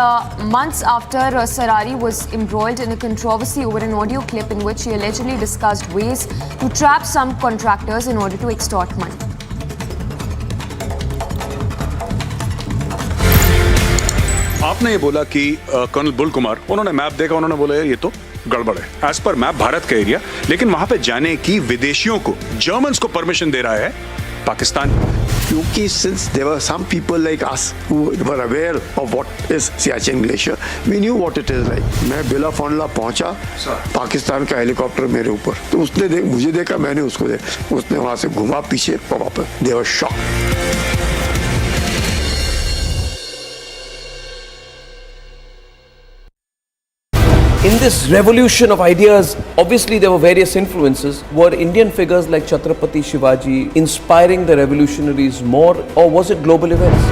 months after Sarari was embroiled in a controversy over an audio clip in which he allegedly discussed ways to trap some contractors in order to extort money. आपने ये बोला कि colonel Bull Kumar, उन्होंने map देखा, उन्होंने बोला ये तो गड़बड़ है। एज पर मैप भारत का एरिया, लेकिन वहां पे जाने की विदेशियों को, जर्मन्स को परमिशन दे रहा है पाकिस्तान। क्योंकि since there were some people like us who were aware of what is Siachen Glacier, we knew what it is like. मैं बिला फंडला पहुंचा, पाकिस्तान का हेलीकॉप्टर मेरे ऊपर, तो उसने मुझे देखा, मैंने उसको देखा, उसने वहां से घुमा पीछे वापस। They were shocked. In this revolution of ideas, obviously there were various influences. Were Indian figures like Chhatrapati Shivaji inspiring the revolutionaries more, or was it global events?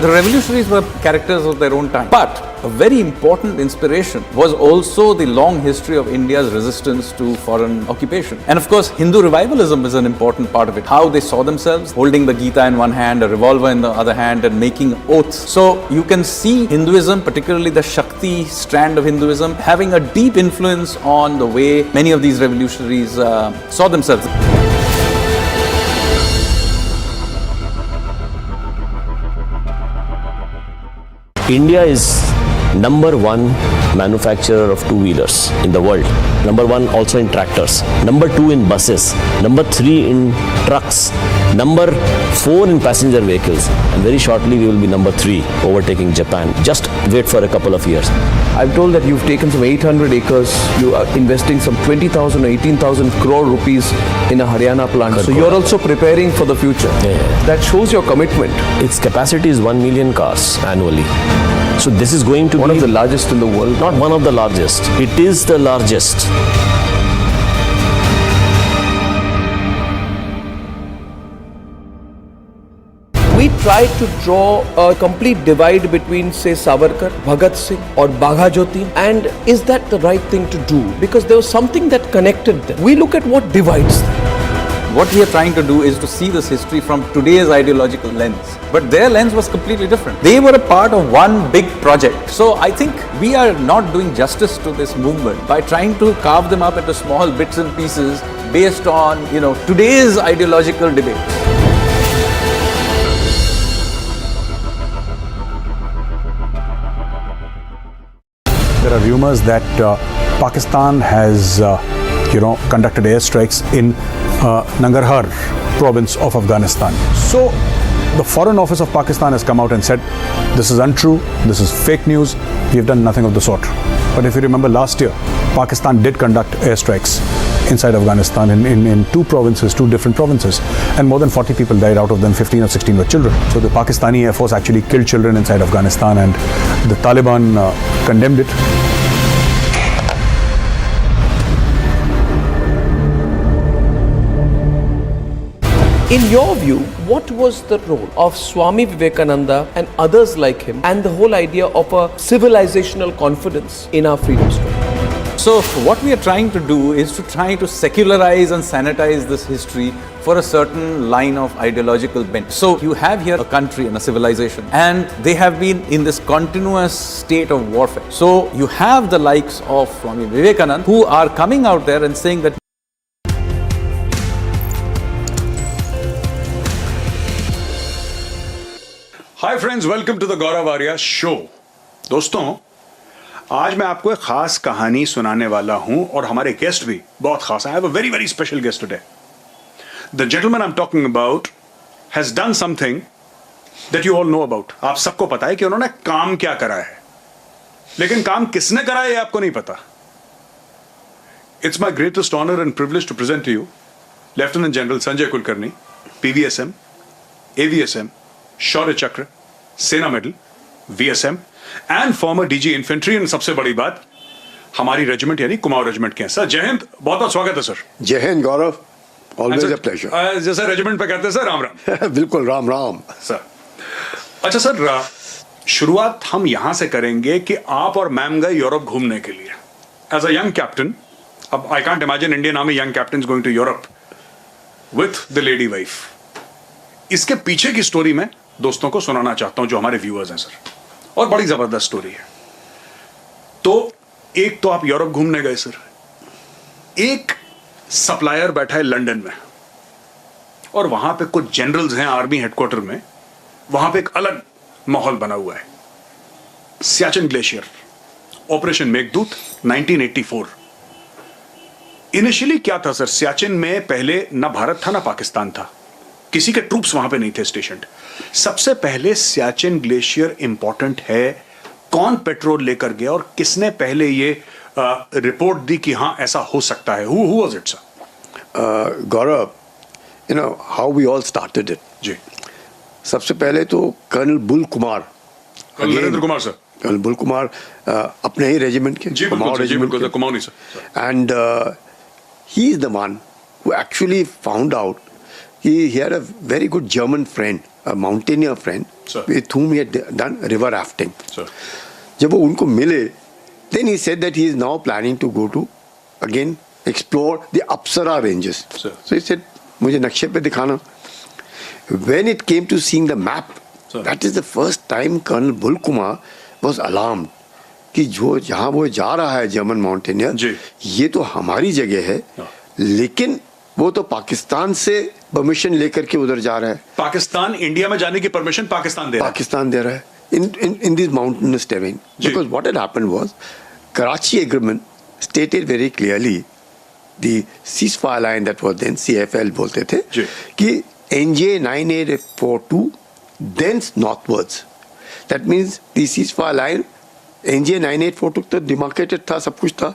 The revolutionaries were characters of their own time. But a very important inspiration was also the long history of India's resistance to foreign occupation. And of course, Hindu revivalism is an important part of it. How they saw themselves holding the Gita in one hand, a revolver in the other hand, and making oaths. So you can see Hinduism, particularly the Shakti strand of Hinduism, having a deep influence on the way many of these revolutionaries saw themselves. India is number 1 manufacturer of two-wheelers in the world. Number 1 also in tractors. Number 2 in buses. Number 3 in trucks. Number 4 in passenger vehicles. And very shortly we will be number 3, overtaking Japan. Just wait for a couple of years. I'm told that you've taken some 800 acres, you are investing some 20,000 or 18,000 crore rupees in a Haryana plant. So you're also preparing for the future. Yeah. That shows your commitment. Its capacity is 1 million cars annually. So this is going to be one of the largest in the world. Not one of the largest. It is the largest. We tried to draw a complete divide between, say, Savarkar, Bhagat Singh or Bagha Jyoti. And is that the right thing to do? Because there was something that connected them. We look at what divides them. What we are trying to do is to see this history from today's ideological lens. But their lens was completely different. They were a part of one big project. So I think we are not doing justice to this movement by trying to carve them up into small bits and pieces based on, today's ideological debate. There are rumors that Pakistan has, conducted airstrikes in Nangarhar province of Afghanistan. So the Foreign Office of Pakistan has come out and said, this is untrue, this is fake news, we have done nothing of the sort. But if you remember last year, Pakistan did conduct airstrikes inside Afghanistan in 2 different provinces, and more than 40 people died, out of them 15 or 16 were children. So the Pakistani Air Force actually killed children inside Afghanistan, and the Taliban condemned it. In your view, what was the role of Swami Vivekananda and others like him and the whole idea of a civilizational confidence in our freedom struggle? So what we are trying to do is to try to secularize and sanitize this history for a certain line of ideological bent. So you have here a country and a civilization, and they have been in this continuous state of warfare. So you have the likes of Swami Vivekananda who are coming out there and saying that hi friends, welcome to the Gaurav Arya show. दोस्तों, आज मैं आपको एक खास कहानी सुनाने वाला हूं और हमारे गेस्ट भी बहुत खास हैं। I have a very very special guest today. The gentleman I am talking about has done something that you all know about. आप सबको पता है कि उन्होंने काम क्या करा है, लेकिन काम किसने करा है ये आपको नहीं पता। It's my greatest honour and privilege to present to you lieutenant general Sanjay Kulkarni, PVSM, AVSM, Shaurya Chakra, Sena medal, VSM and former DG infantry. And सबसे बड़ी बात, हमारी रेजिमेंट यानी कुमाऊं रेजिमेंट के हैं। सर जय हिंद, बहुत बहुत स्वागत है सर। जय हिंद गौरव, ऑलवेज अ प्लेजर। जैसे रेजिमेंट पे कहते हैं सर, राम राम। बिल्कुल राम राम सर। अच्छा सर, शुरुआत हम यहां से करेंगे कि आप और मैम गए यूरोप घूमने के लिए एज अ यंग कैप्टन। अब I can't imagine Indian army young captain going to Europe with the lady wife. इसके पीछे की स्टोरी में दोस्तों को सुनाना चाहता हूं जो हमारे व्यूअर्स हैं सर, और बड़ी जबरदस्त स्टोरी है। तो एक तो आप यूरोप घूमने गए सर, एक सप्लायर बैठा है लंदन में और वहां पे कुछ जनरल्स हैं आर्मी हेडक्वार्टर में। वहां पे एक अलग माहौल बना हुआ है। Siachen glacier, operation Meghdoot 1984। Initially क्या था सर, सियाचिन में पहले ना भारत था ना पाकिस्तान था, किसी के ट्रूप्स वहां पे नहीं थे स्टेशनड। सबसे पहले सियाचिन ग्लेशियर इंपॉर्टेंट है। कौन पेट्रोल लेकर गया और किसने पहले ये रिपोर्ट दी कि हाँ ऐसा हो सकता है? Who was it, sir? Gaurav, you know how we all started it. जी। सबसे पहले तो colonel Bull Kumar, Narendra Kumar sir, colonel Bull Kumar अपने ही रेजिमेंट के, कुमाऊं रेजिमेंट के, Kumaon sir. And he is the one who actually found out he had a very good German friend, a mountaineer friend, Sir. with whom he had done river rafting. Sir. जब वो उनको मिले, then he said that he is now planning to go to again explore the Apsara ranges. Sir. So he said, मुझे नक्शे पे दिखाना. When it came to seeing the map, Sir. that is the first time Colonel Bull Kumar was alarmed कि जो जहाँ वो जा रहा है जर्मन माउंटेनियर, ये तो हमारी जगह है, लेकिन वो तो पाकिस्तान से परमिशन लेकर के उधर जा रहा है। पाकिस्तान इंडिया में जाने की परमिशन पाकिस्तान दे रहा है in this mountainous terrain, because what had happened was Karachi agreement stated very clearly the ceasefire line that was then CFL बोलते थे कि NJ 9842 thence northwards, that means the ceasefire line NJ 9842 तो demarcated था, सब कुछ था।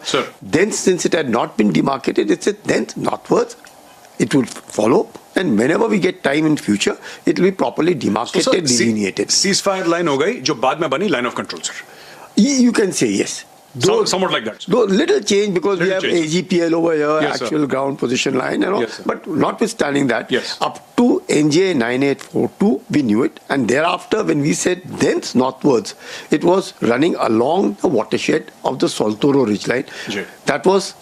Then since it had not been demarcated, it said thence northwards it will follow, and whenever we get time in future, it will be properly demarcated, delineated. Ceasefire line हो गई जो बाद में बनी line of control sir. You can say yes. Somewhat like that. Though little change because we have AGPL over here, yes, actual sir. ground position line and all. Yes, but notwithstanding that, yes. up to NJ 9842, we knew it. And thereafter, when we said thence northwards, it was running along the watershed of the Soltoro ridgeline. That was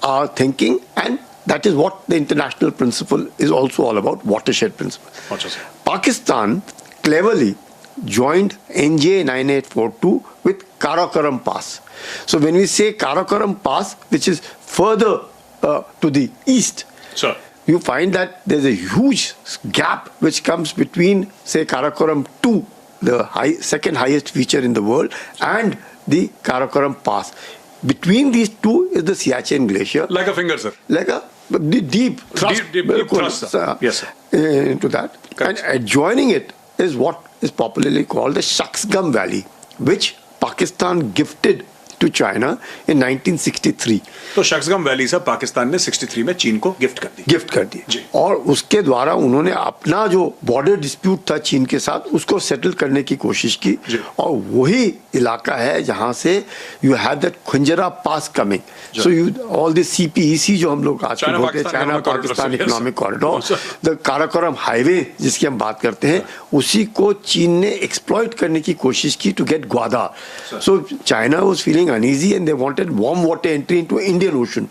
our thinking, and that is what the international principle is also all about, watershed principle. Pakistan cleverly joined NJ 9842 with Karakoram Pass. So when we say Karakoram Pass, which is further to the east, you find that there's a huge gap which comes between, say, Karakoram 2, the second highest feature in the world, and the Karakoram Pass. Between these two is the Siachen Glacier. Like a finger, sir. Like a deep thrust, deep thrust, sir. Yes, sir. Into that. Correct. And adjoining it is what is popularly called the Shaksgam Valley, which Pakistan gifted to China in 1963. तो शक्सगम valley से पाकिस्तान ने 63 में चीन को gift कर दी। और उसके द्वारा उन्होंने अपना जो बॉर्डर डिस्प्यूट था चीन के साथ उसको सेटल करने की कोशिश की, और वही इलाका है जहां से you have that Khunjerab pass coming. So you all this CPEC जो हम लोग आज बोलते हैं, China Pakistan economic corridor, the Karakoram highway जिसकी हम बात करते हैं, उसी को चीन ने एक्सप्लॉइट करने की कोशिश की to get Gwadar. So China was feeling uneasy and they wanted warm water entry into Indian Ocean.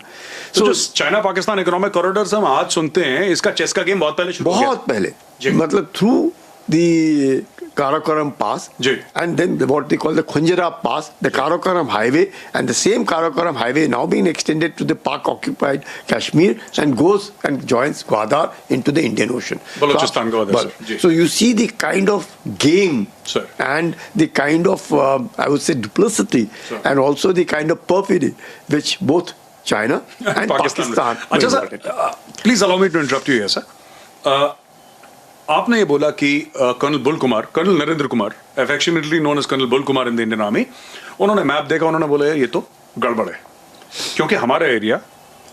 So जो चाइना पाकिस्तान इकोनॉमिक कॉरिडोर से हम आज सुनते हैं, इसका चेस का गेम बहुत पहले शुरू हो गया। बहुत पहले, मतलब through the Karakoram Pass, and then what they call the Khunjara Pass, the Karakoram Highway, and the same Karakoram Highway now being extended to the Pak-occupied Kashmir and goes and joins Gwadar into the Indian Ocean. Balochistan Gwadar. So you see the kind of game and the kind of, I would say, duplicity and also the kind of perfidy which both China and Pakistan. अच्छा sir, please allow me to interrupt you here sir. आपने ये बोला कि colonel Narendra Kumar, affectionately known as colonel Bull Kumar in the Indian army, उन्होंने map देखा, उन्होंने बोला ये तो गड़बड़ है क्योंकि हमारा area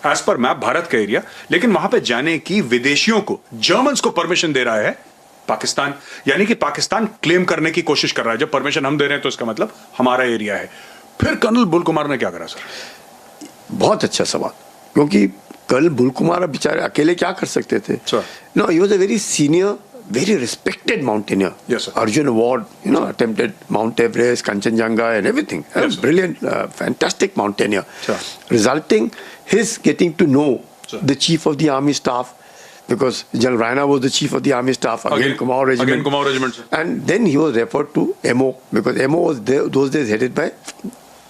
as per map Bharat का एरिया, लेकिन वहां पे जाने की विदेशियों को, जर्मन्स को परमिशन दे रहा है पाकिस्तान. यानी कि पाकिस्तान क्लेम करने की कोशिश कर रहा है. जब परमिशन हम दे रहे हैं तो इसका मतलब हमारा एरिया है. फिर कर्नल बुल कुमार ने क्या करा सर? बहुत अच्छा सवाल, क्योंकि कर्नल बुल कुमार बेचारे अकेले क्या कर सकते थे? No, he was a very senior, very respected mountaineer. Yes, sir. Arjun Award, attempted Mount Everest, Kanchenjunga and everything. Yes, brilliant, fantastic mountaineer. Sure. Resulting his getting to know the chief of the army staff, because General Raina was the chief of the army staff, again Kumaon Regiment. Again Kumaon Regiment, sir. And then he was referred to MO, because MO was there, those days headed by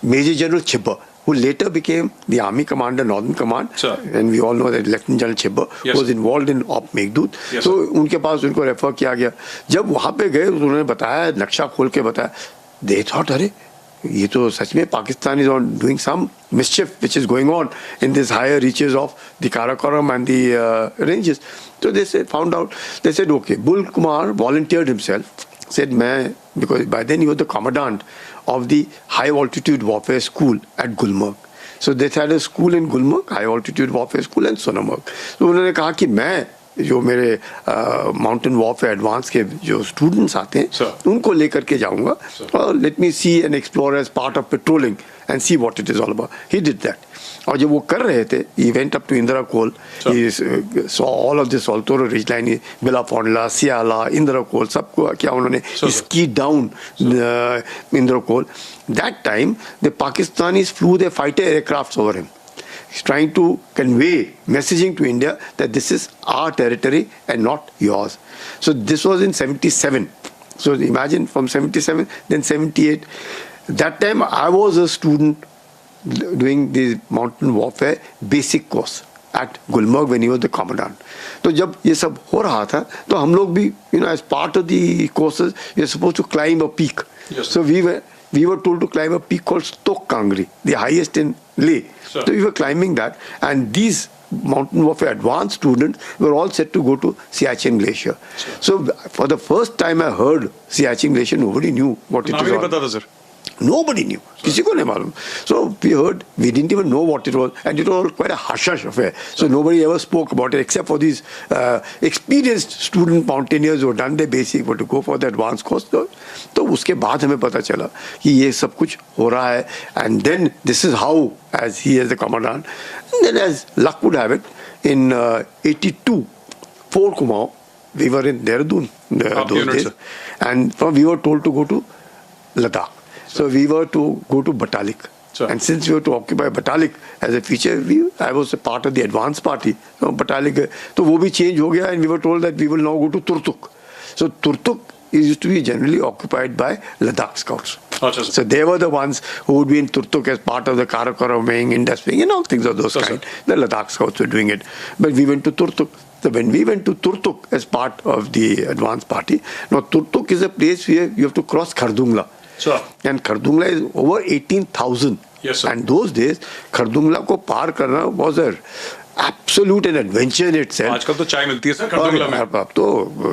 Major General Chibber, who later became the Army Commander, Northern Command. Sure. And we all know that Lieutenant General Chibber was involved in Op Meghdoot. So उनके पास उनको refer किया गया. जब वहाँ पे गए उन्होंने बताया, नक्शा खोल के बताया, they thought, अरे ये तो सच में Pakistan is on doing some mischief which is going on in these higher reaches of the Karakoram and the ranges. So they found out, they said, okay, Bull Kumar volunteered himself, said, because by then he was the commandant of the High Altitude Warfare School at Gulmarg. So they had a school in Gulmarg, High Altitude Warfare School, and Sonamarg. So उन्होंने कहा कि मैं जो मेरे mountain warfare advance के जो students आते हैं उनको लेकर के जाऊंगा और let me see and explore as part of patrolling and see what it is all about. He did that. और जब वो कर रहे थे, he went up to Indrakol, he saw all of this Altoro ridgeline, Bilafonla, Siala, Indrakol, सबको क्या उन्होंने skied down Indrakol. That time the Pakistanis flew their fighter aircrafts over him, trying to convey messaging to India that this is our territory and not yours. So this was in 77. So imagine from 77, then 78. That time I was a student doing the mountain warfare basic course at Gulmarg when he was the commandant. तो जब ये सब हो रहा था तो हम लोग भी as part of the courses we are supposed to climb a peak. Yes. So we were told to climb a peak called Stok Kangri, the highest in Leh. Sure. So we were climbing that, and these mountain warfare advanced students were all set to go to Siachen Glacier. Sure. So for the first time I heard Siachen Glacier, nobody knew what it was. नहीं पता था sir. Nobody knew. किसी को नहीं मालूम. So we heard, we didn't even know what it was, and it was quite a hush-hush affair. So nobody ever spoke about it except for these experienced student mountaineers who had done their basic, but to go for the advanced course. तो उसके बाद हमें पता चला कि ये सब कुछ हो रहा है, and then this is how, as he is the commandant, and then as luck would have it, in 82, Fort Kumaon, we were in Dehradun those days, and we were told to go to Ladakh. So we were to go to Batalik. Sure. And since we were to occupy Batalik as a feature, I was a part of the advance party. So Batalik, so वो भी change हो गया, and we were told that we will now go to Turtuk. So Turtuk used to be generally occupied by Ladakh scouts. So they were the ones who would be in Turtuk as part of the Karakoram wing, Indus wing, and all things of those kind. The Ladakh scouts were doing it. But we went to Turtuk. So when we went to Turtuk as part of the advance party, now Turtuk is a place where you have to cross Khardungla. Sure. And Khardungla is over 18,000. Yes, sir. And those days, Khardungla को पार करना was an absolute an adventure in itself. आजकल तो चाय मिलती है sir Khardung La में. अब तो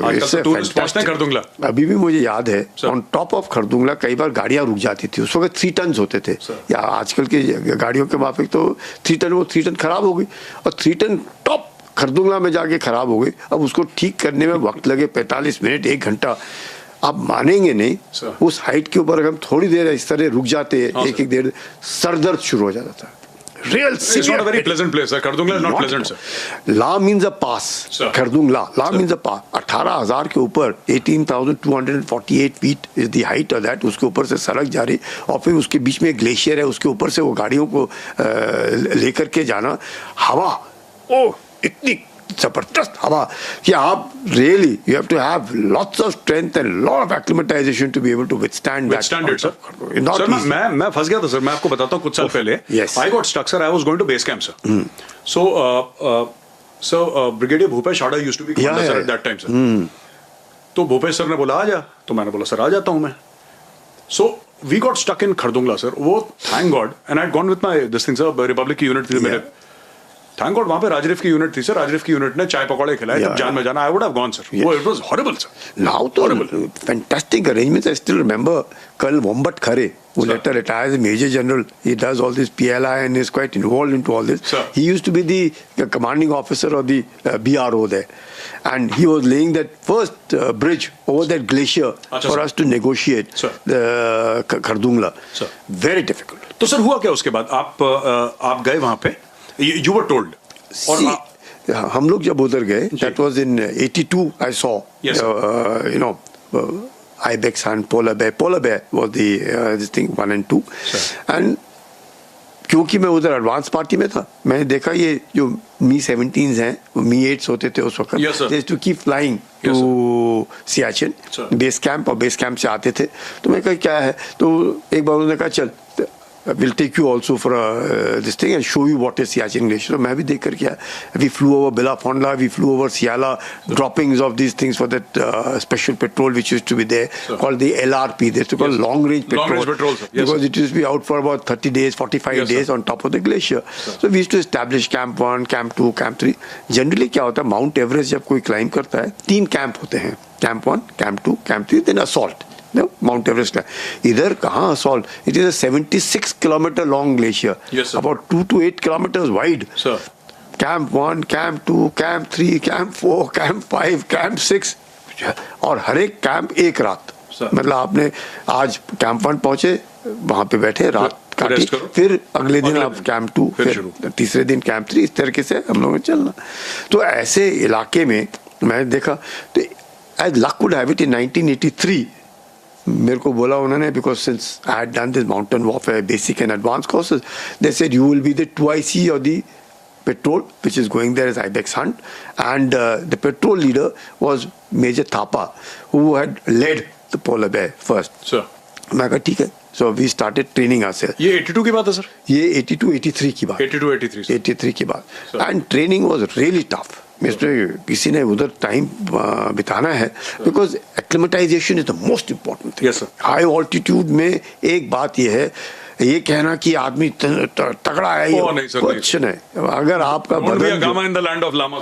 आजकल तो टूरिस्ट पहुंचते हैं खरदुंगला. अभी भी मुझे याद है, on top of खरदुंगला कई बार गाड़ियां रुक जाती थी. उस वक्त 3 टन होते थे. या आजकल की गाड़ियों के माफिक तो 3 टन खराब हो गई, और 3 टन टॉप खरदुंगला में जाके खराब हो गई. अब उसको ठीक करने में वक्त लगे 45 मिनट 1 घंटा. आप मानेंगे नहीं, उस हाइट के ऊपर हम थोड़ी देर इस तरह रुक जाते, एक देर सर दर्द शुरू हो जाता था. Real it's not a very pleasant place, sir. Khardungla is not pleasant, sir. La means a pass. Khardungla. La means a pass. 18,000 के ऊपर 18,248 feet is the height of that. उसके ऊपर से सड़क जा रही, और फिर उसके बीच में एक ग्लेशियर है, उसके ऊपर से वो गाड़ियों को लेकर के जाना. हवा इतनी जबरदस्त हवा कि आप really you have to have lots of strength and lot of acclimatisation to be able to withstand that sir मैं फंस गया था सर, मैं आपको बताता हूँ कुछ साल पहले I got stuck sir, I was going to base camp sir, so brigadier Bhupesh Hada used to be commander sir at that time sir, तो भूपेश सर ने बोला आ जा, तो मैंने बोला सर आ जाता हूँ मैं, so we got stuck in Khardung La sir, वो thank God and I had gone with my this thing sir, republic की यूनिट थी मेरे, थैंक गॉड वहां पे राजरीफ की यूनिट थी सर, राजरीफ की यूनिट ने चाय पकौड़े खिलाए, जब जान में जाना I would have gone sir, वो it was horrible sir. Now तो fantastic arrangements, I still remember colonel वोम्बट Khare who later retired as a major general, he does all this PLI and is quite involved into all this. He used to be the commanding officer of the BRO there, and he was laying that first bridge over that glacier for us to negotiate the Khardungla. Very difficult. तो sir हुआ क्या उसके बाद, आप गए वहां पे, you were told, और हम लोग जब उधर गए, that was in 82 I saw, you know, Ibex and polar bear was the this thing 1 and 2, and क्योंकि मैं उधर एडवांस पार्टी में था, मैंने देखा ये जो मी-17s हैं, मी-8s होते थे उस वक्त, they used to keep flying to Siachen base camp, और बेस कैंप से आते थे, तो मैं कहा क्या है, तो एक बार उन्होंने कहा चल we'll take you also for this thing and show you what is Siachen Glacier. So मैं भी देख कर किया, we flew over Belafonla, we flew over Siala, droppings of these things for that special patrol which used to be there, called the LRP, they used to call long range patrol, because it used to be out for about 30 days, 45 days on top of the glacier. So we used to establish camp 1, camp 2, camp 3. Generally क्या होता है, mount Everest जब कोई climb करता है, 3 camp होते हैं, camp 1, camp 2, camp 3, then assault. Mount Everest है, इधर कहाँ assault, it is a 76 kilometre long glacier, about 2 to 8 kilometers wide. Camp 1, camp 2, camp 3, camp 4, camp 5, camp 6, और हर एक कैंप एक रात, मतलब आपने आज कैंप 1 पहुंचे, वहां पे बैठे, रात काटी, फिर अगले दिन आप कैंप 2, फिर तीसरे दिन कैंप 3, इस तरीके से हम लोगों ने चलना। तो ऐसे इलाके में मैंने देखा, तो as luck would have it in 1983 मेरे को बोला उन्होंने, because since I had done this mountain warfare basic and advanced courses, they said you will be the 2IC of the patrol which is going there as Ibex Hunt, and the patrol leader was Major Thapa, who had led the polar bear first. मैं कहा ठीक है, so we started training ourselves. ये 82 की बात है sir? ये 82-83 की बात, 83 की बात, and training was really tough. Mister किसी ने उधर टाइम बिताना है, because acclimatisation is the most important thing. High altitude में एक बात यह है, ये कहना कि आदमी तगड़ा है, ये कुछ नहीं, अगर आपका don't be a gama in the land of lama,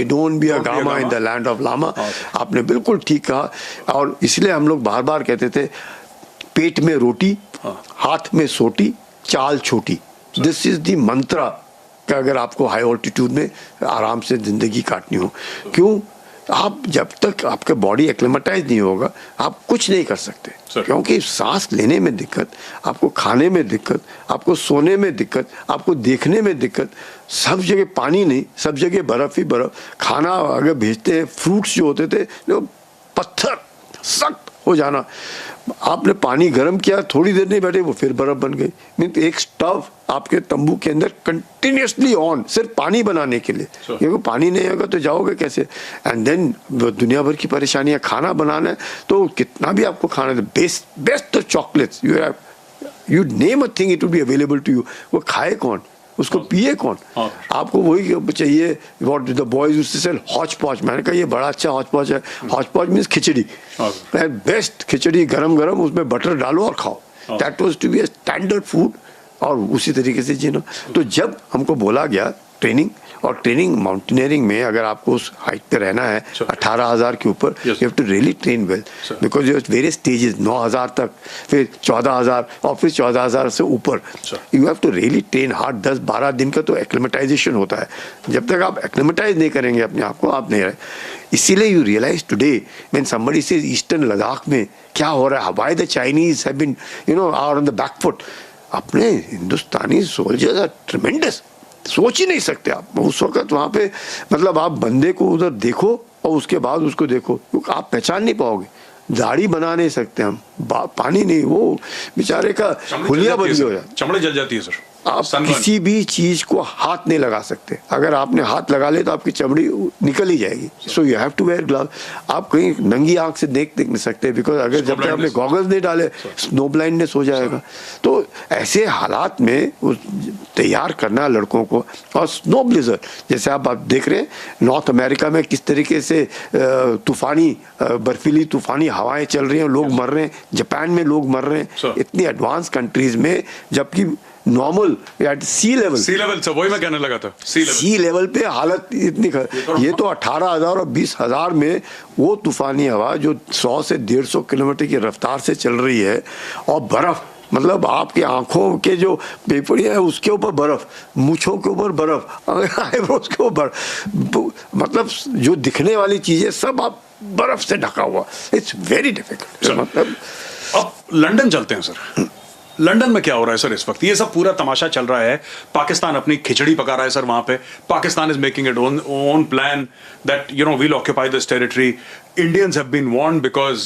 don't be a gama in the land of lama, आपने बिल्कुल ठीक कहा। और इसलिए हम लोग बार बार कहते थे, पेट में रोटी, हाथ में सोटी, चाल छोटी, दिस इज द मंत्रा कि अगर आपको हाई ऑल्टीट्यूड में आराम से जिंदगी काटनी हो। क्यों? आप जब तक आपका बॉडी एक्लिमेटाइज नहीं होगा, आप कुछ नहीं कर सकते, क्योंकि सांस लेने में दिक्कत, आपको खाने में दिक्कत, आपको सोने में दिक्कत, आपको देखने में दिक्कत, सब जगह पानी नहीं, सब जगह बर्फ ही बर्फ। खाना अगर भेजते हैं, फ्रूट्स जो होते थे जो पत्थर सख्त हो जाना, आपने पानी गर्म किया, थोड़ी देर नहीं बैठे वो फिर बर्फ बन गई। मीन एक स्टव आपके तंबू के अंदर कंटिन्यूसली ऑन, सिर्फ पानी बनाने के लिए, क्योंकि पानी नहीं होगा तो जाओगे कैसे। एंड देन दुनिया भर की परेशानियां, खाना बनाना है तो कितना भी आपको खाना है, best of chocolates you name a thing it will be available to you, वो खाए कौन, उसको पिए कौन, आपको वही चाहिए। What the boys used to sell hotchpotch, मैंने कहा ये बड़ा अच्छा हॉच पॉच है। हॉच पॉच मीन्स खिचड़ी, बेस्ट खिचड़ी, गरम गरम, उसमें बटर डालो और खाओ, that was to be a standard food, और उसी तरीके से जीना। तो जब हमको बोला गया ट्रेनिंग, और ट्रेनिंग माउंटेनियरिंग में अगर आपको उस हाइट पे रहना है 18,000 के ऊपर, you have to really train well, because you various stages, 9,000 तक, फिर 14,000, और फिर 14,000 से ऊपर, you have to really train hard. 10-12 दिन का तो एक्लिमेटाइजेशन होता है, जब तक आप एक्लिमेटाइज नहीं करेंगे अपने आप को, आप नहीं रहे। इसीलिए you realise today when somebody says eastern Ladakh में क्या हो रहा है, why the Chinese have been are on the back foot. अपने हिंदुस्तानी सोल्जर्स आर ट्रेमेंडस, सोच ही नहीं सकते आप उस वक्त वहां पे, मतलब आप बंदे को उधर देखो और उसके बाद उसको देखो, क्योंकि आप पहचान नहीं पाओगे, दाढ़ी बना नहीं सकते हम, पानी नहीं, वो बेचारे का हुलिया बदली हो जाए, चमड़े जल जाती है सर। आप किसी भी चीज को हाथ नहीं लगा सकते, अगर आपने हाथ लगा ले तो आपकी चमड़ी निकल ही जाएगी। So you have to wear glove. आप कहीं नंगी आंख से देख नहीं सकते, बिकॉज अगर जब तक आपने गॉगल्स नहीं डाले स्नो ब्लाइंडनेस हो जाएगा। तो ऐसे हालात में तैयार करना लड़कों को, और स्नो ब्लिजर्ड जैसे आप देख रहे हैं नॉर्थ अमेरिका में किस तरीके से तूफानी बर्फीली तूफानी हवाएं चल रही हैं, लोग मर रहे हैं, जापान में लोग मर रहे हैं, इतनी एडवांस कंट्रीज में, जबकि नॉर्मल या सी लेवल से वही मैं कहने लगा था, सी लेवल पे हालत इतनी ये तो 18,000 और 20,000 में वो तूफानी हवा जो 100 से 150 किलोमीटर की रफ्तार से चल रही है, और बर्फ, मतलब आपकी आंखों के जो पेपड़ियाँ है उसके ऊपर बर्फ, मूछों के ऊपर बर्फ, आईब्रोज के ऊपर, मतलब जो दिखने वाली चीजें सब आप बर्फ से ढका हुआ। It's very difficult. मतलब अब लंदन चलते हैं सर। लंदन में क्या हो रहा है सर इस वक्त? ये सब पूरा तमाशा चल रहा है, पाकिस्तान अपनी खिचड़ी पका रहा है सर वहां पे। Pakistan is making it own plan that will occupy this territory. Indians have been warned because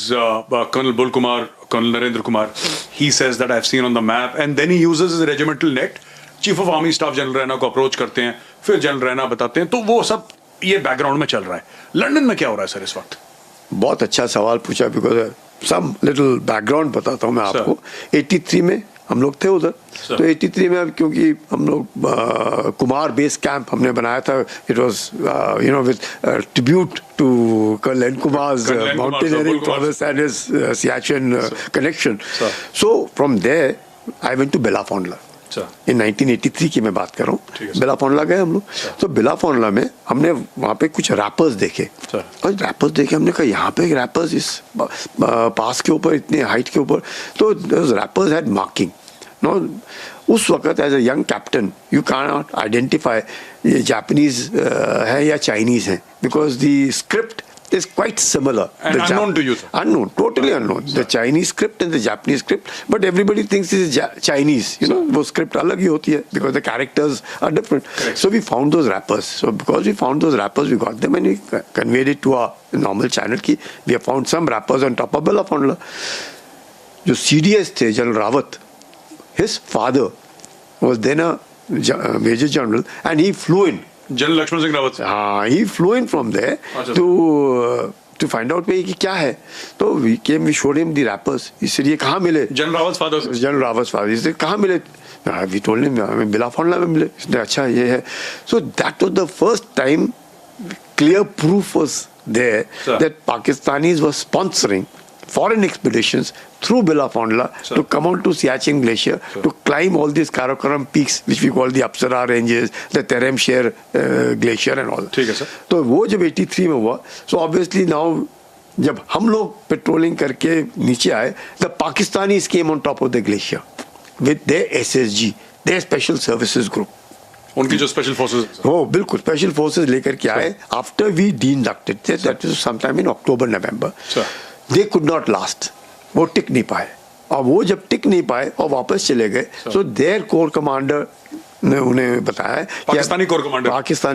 Colonel Bull Kumar, Colonel Narendra Kumar, he says that I've seen on the map, and then he uses his regimental net. Chief of Army Staff general Raina को approach करते हैं, फिर general Raina बताते हैं, तो वो सब ये बैकग्राउंड में चल रहा है। लंदन में क्या हो रहा है सर इस वक्त? बहुत अच्छा सवाल पूछा, बिकॉज सम लिटिल बैकग्राउंड बताता हूँ मैं आपको। 83 में हम लोग थे उधर, तो 83 में क्योंकि हम लोग कुमार बेस कैंप हमने बनाया था, it was with tribute to colonel Kumar's mountaineering progress and his Siachen connection. So from there I went to Bilafond La in 1983 की मैं बात कर रहा हूँ। बेलाफोंडला गए हम लोग, तो बेलाफोंडला में हमने वहाँ पे कुछ रैपर्स देखे, और रैपर्स देखे हमने कहा यहाँ पे रैपर्स इस पास के ऊपर इतने हाइट के ऊपर, तो रैपर्स हैड मार्किंग। नो उस वक्त as a young captain you can not identify ये जापानीज है या चाइनीज है, because the script is quite similar. And unknown to you, sir? Unknown, totally unknown. The Chinese script and the Japanese script, but everybody thinks it is Chinese. वो script अलग ही होती है because the characters are different. Correct. So we found those rappers. So because we found those rappers, we got them and we conveyed it to our normal channel की we have found some rappers on top of Belafondla. जो CDS थे general Rawat, his father was then a major general and he flew in. General Lakshman Singh Rawat. हाँ, he flew in from there to find out कि क्या है। तो we came, we showed him the rappers. He said ये कहाँ मिले? General Rawat father. General Rawat father. He said कहाँ मिले? We told him हमें बेलाफोंडला में मिले। इसने अच्छा ये है। So that was the first time clear proof was there that Pakistanis were sponsoring foreign expeditions through Belafondla to come on to Siachen Glacier to climb all these Karakoram peaks which we call the Apsara ranges, the Teremshire glacier and all that. ठीक है sir. तो वो जब 83 में हुआ, so obviously now जब हम लोग पेट्रोलिंग करके नीचे आए, the Pakistanis came on top of the glacier with their SSG, their Special Services Group. उनकी जो स्पेशल फोर्सेस, हो बिल्कुल स्पेशल फोर्सेस लेकर के आए। After we de-inducted, that was some time in October November. They could not last, वो टिक नहीं पाए, और वो जब टिक नहीं पाए और वापस चले गए, सो देयर कोर कमांडर ने उन्हें बताया, पाकिस्तानी